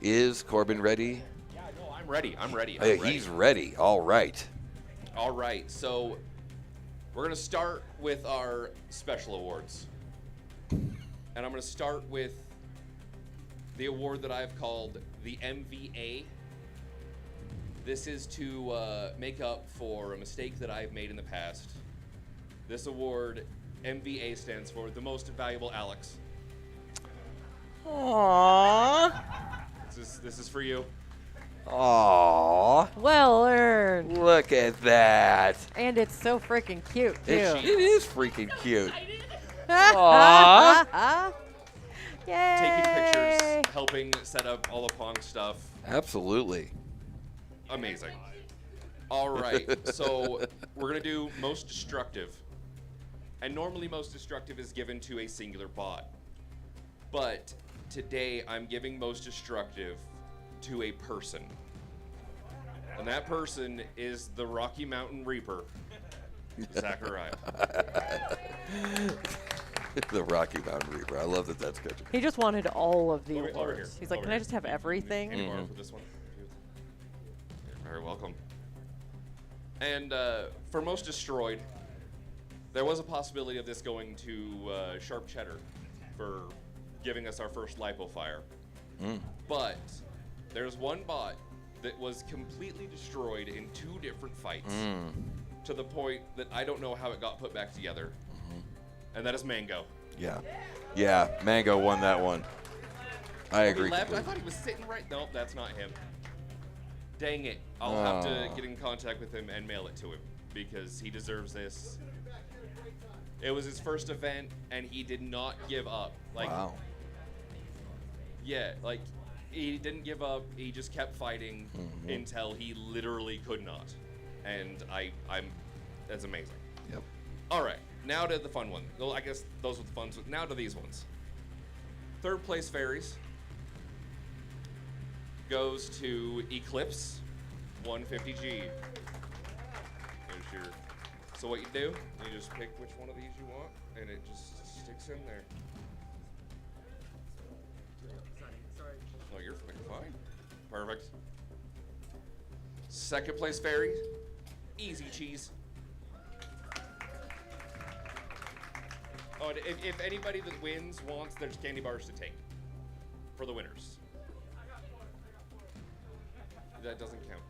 Is Corbin ready? Yeah, no, I'm ready. I'm ready. He's ready. All right. All right. So we're going to start with our special awards. And I'm going to start with the award that I've called the MVA. This is to make up for a mistake that I've made in the past. This award, MVA, stands for the most valuable Alex. Aww. This is for you. Aww. Well earned. Look at that. And it's so freaking cute, too. It is freaking cute. Aww. Yay. Taking pictures, helping set up all the Pong stuff. Absolutely. Amazing. All right, so we're going to do most destructive. And normally most destructive is given to a singular bot. But today I'm giving most destructive to a person. And that person is the Rocky Mountain Reaper, Zachariah. The Rocky Mountain Reaper. I love that that's good. He just wanted all of the Over here. awards. He's like, Over can I here. just have everything? Any more for this one? You're very welcome. And for most destroyed, there was a possibility of this going to Sharp Cheddar for giving us our first lipo fire. But there's one bot that was completely destroyed in 2 different fights to the point that I don't know how it got put back together. And that is Mango. Yeah, Mango won that one. I agree. He left. I thought he was sitting right. Nope, that's not him. Dang it. I'll have to get in contact with him and mail it to him because he deserves this. It was his first event and he did not give up. Like, wow. Yeah, like he didn't give up. He just kept fighting until he literally could not. And that's amazing. Yep. All right, now to the fun one. Well, I guess those were the fun ones. Now to these ones. 3rd place fairies goes to Eclipse, 150G. There's your. So what you do? You just pick which one of these you want, and it just sticks in there. Oh, you're fine. Perfect. 2nd place fairy, easy cheese. Oh, and if anybody that wins wants, there's candy bars to take for the winners. That doesn't count.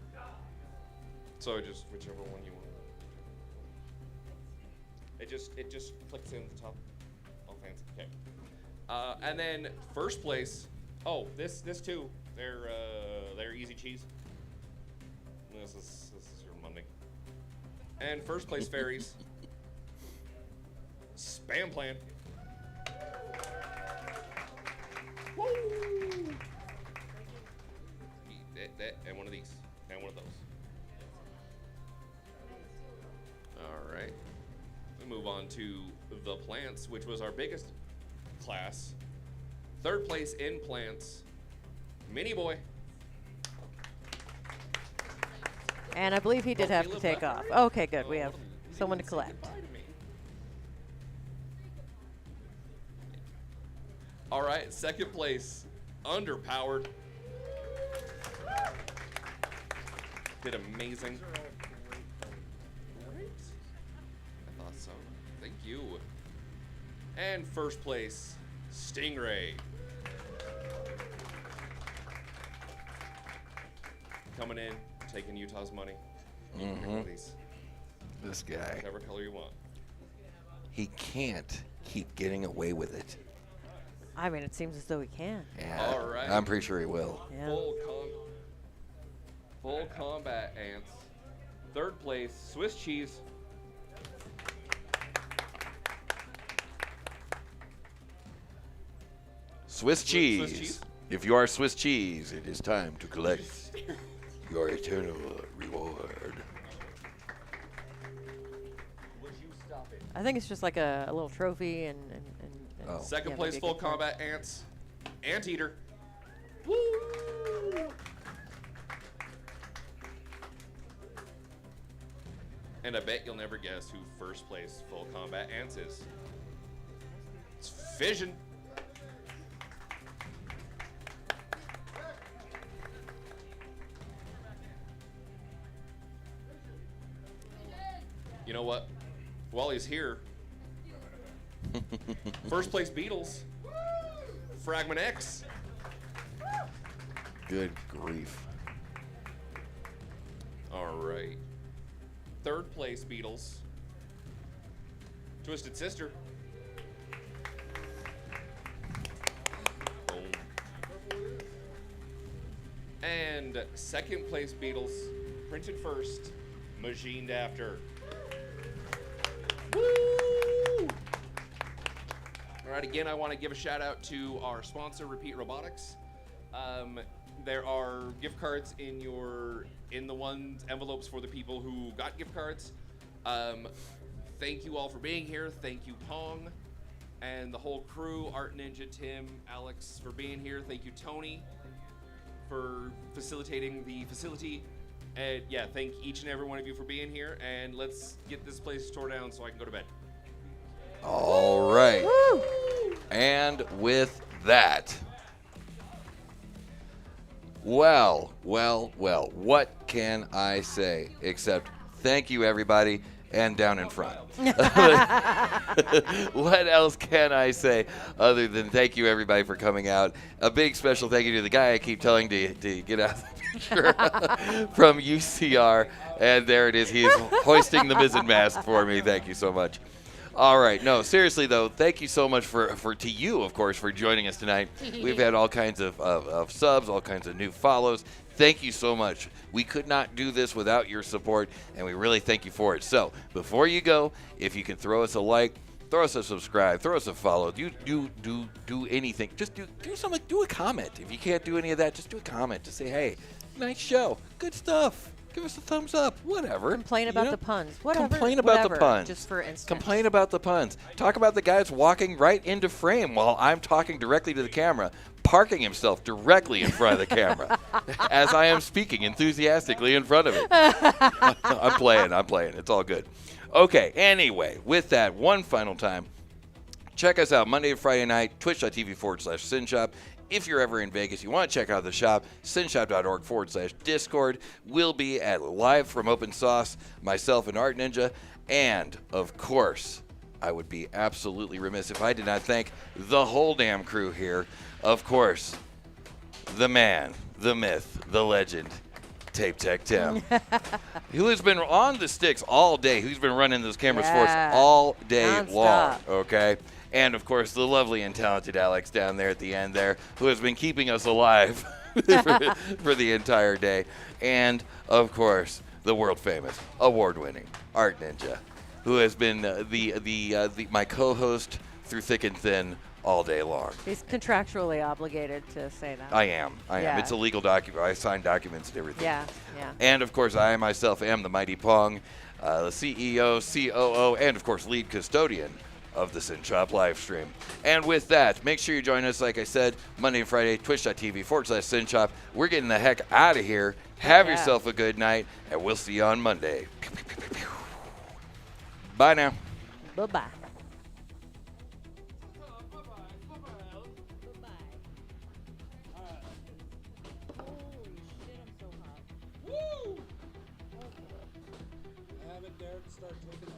So just whichever one you want. It just clicks in the top. All fancy. Okay. And then 1st place. Oh, this too. They're easy cheese. This is your Monday. And 1st place fairies. Spam plan. Woo! That, and one of these. And one of those. Alright. We move on to the plants, which was our biggest class. 3rd place in plants, Mini Boi. And I believe he did have to take off. Okay, good. We have someone to collect. All right, 2nd place, underpowered. Did amazing. Right? I thought so. Thank you. And 1st place, Stingray. Coming in, taking Utah's money. You can pick one of these. This guy. Whatever color you want. He can't keep getting away with it. I mean, it seems as though he can. Yeah. All right. I'm pretty sure he will. Yeah. Full combat ants. 3rd place, Swiss cheese. Swiss cheese. Swiss cheese? If you are Swiss cheese, it is time to collect your eternal reward. Would you stop it? I think it's just like a little trophy and Oh. 2nd yeah, place, maybe a full gift card. combat ants. Anteater. Woo! And I bet you'll never guess who 1st place full combat ants is. It's Fission. You know what? While he's here, 1st place Beetles. Fragment X. Good grief. All right. 3rd place Beetles. Twisted Sister. Boom. And 2nd place Beetles. Printed first. Machined after. Woo! All right, again, I want to give a shout out to our sponsor, Repeat Robotics. There are gift cards in the envelopes for the people who got gift cards. Thank you all for being here. Thank you, Pong, and the whole crew, Art Ninja, Tim, Alex, for being here. Thank you, Tony, for facilitating the facility. And yeah, thank each and every one of you for being here. And let's get this place tore down so I can go to bed. All right. Woo! And with that, well, what can I say except thank you, everybody. and down in front. What else can I say other than thank you, everybody, for coming out? A big special thank you to the guy I keep telling to get out of the picture from UCR. And there it is. He is hoisting the mizzen mask for me. Thank you so much. All right. No, seriously, though, thank you so much to you, of course, for joining us tonight. We've had all kinds of subs, all kinds of new follows. Thank you so much. We could not do this without your support, and we really thank you for it. So before you go, if you can throw us a like, throw us a subscribe, throw us a follow, do anything. Just do something. Do a comment. If you can't do any of that, just do a comment. Just say, hey, nice show. Good stuff. Give us a thumbs up. Whatever. Complain about the puns. Whatever. Complain about the puns. Just for instance. Complain about the puns. Talk about the guys walking right into frame while I'm talking directly to the camera, parking himself directly in front of the camera as I am speaking enthusiastically in front of it. I'm playing. It's all good. Okay, anyway, with that, one final time, check us out Monday to Friday night, twitch.tv/Synshop. If you're ever in Vegas, you want to check out the shop, synshop.org/Discord. We'll be at Live from Open Sauce, myself and Art Ninja. And, of course, I would be absolutely remiss if I did not thank the whole damn crew here. Of course, the man, the myth, the legend, Tape Tech Tim, who has been on the sticks all day, who's been running those cameras for us all day long, okay? And, of course, the lovely and talented Alex down there at the end there, who has been keeping us alive for the entire day. And, of course, the world-famous, award-winning Art Ninja, who has been my co-host through thick and thin all day long. He's contractually obligated to say that. I am. It's a legal document. I sign documents and everything. Yeah. And, of course, I myself am the Mighty Pong, the CEO, COO, and, of course, lead custodian of the Synshop Livestream. And with that, make sure you join us, like I said, Monday and Friday, twitch.tv/Synshop. We're getting the heck out of here. Have yourself a good night, and we'll see you on Monday. Bye now. Bye-bye. I haven't dared to start taking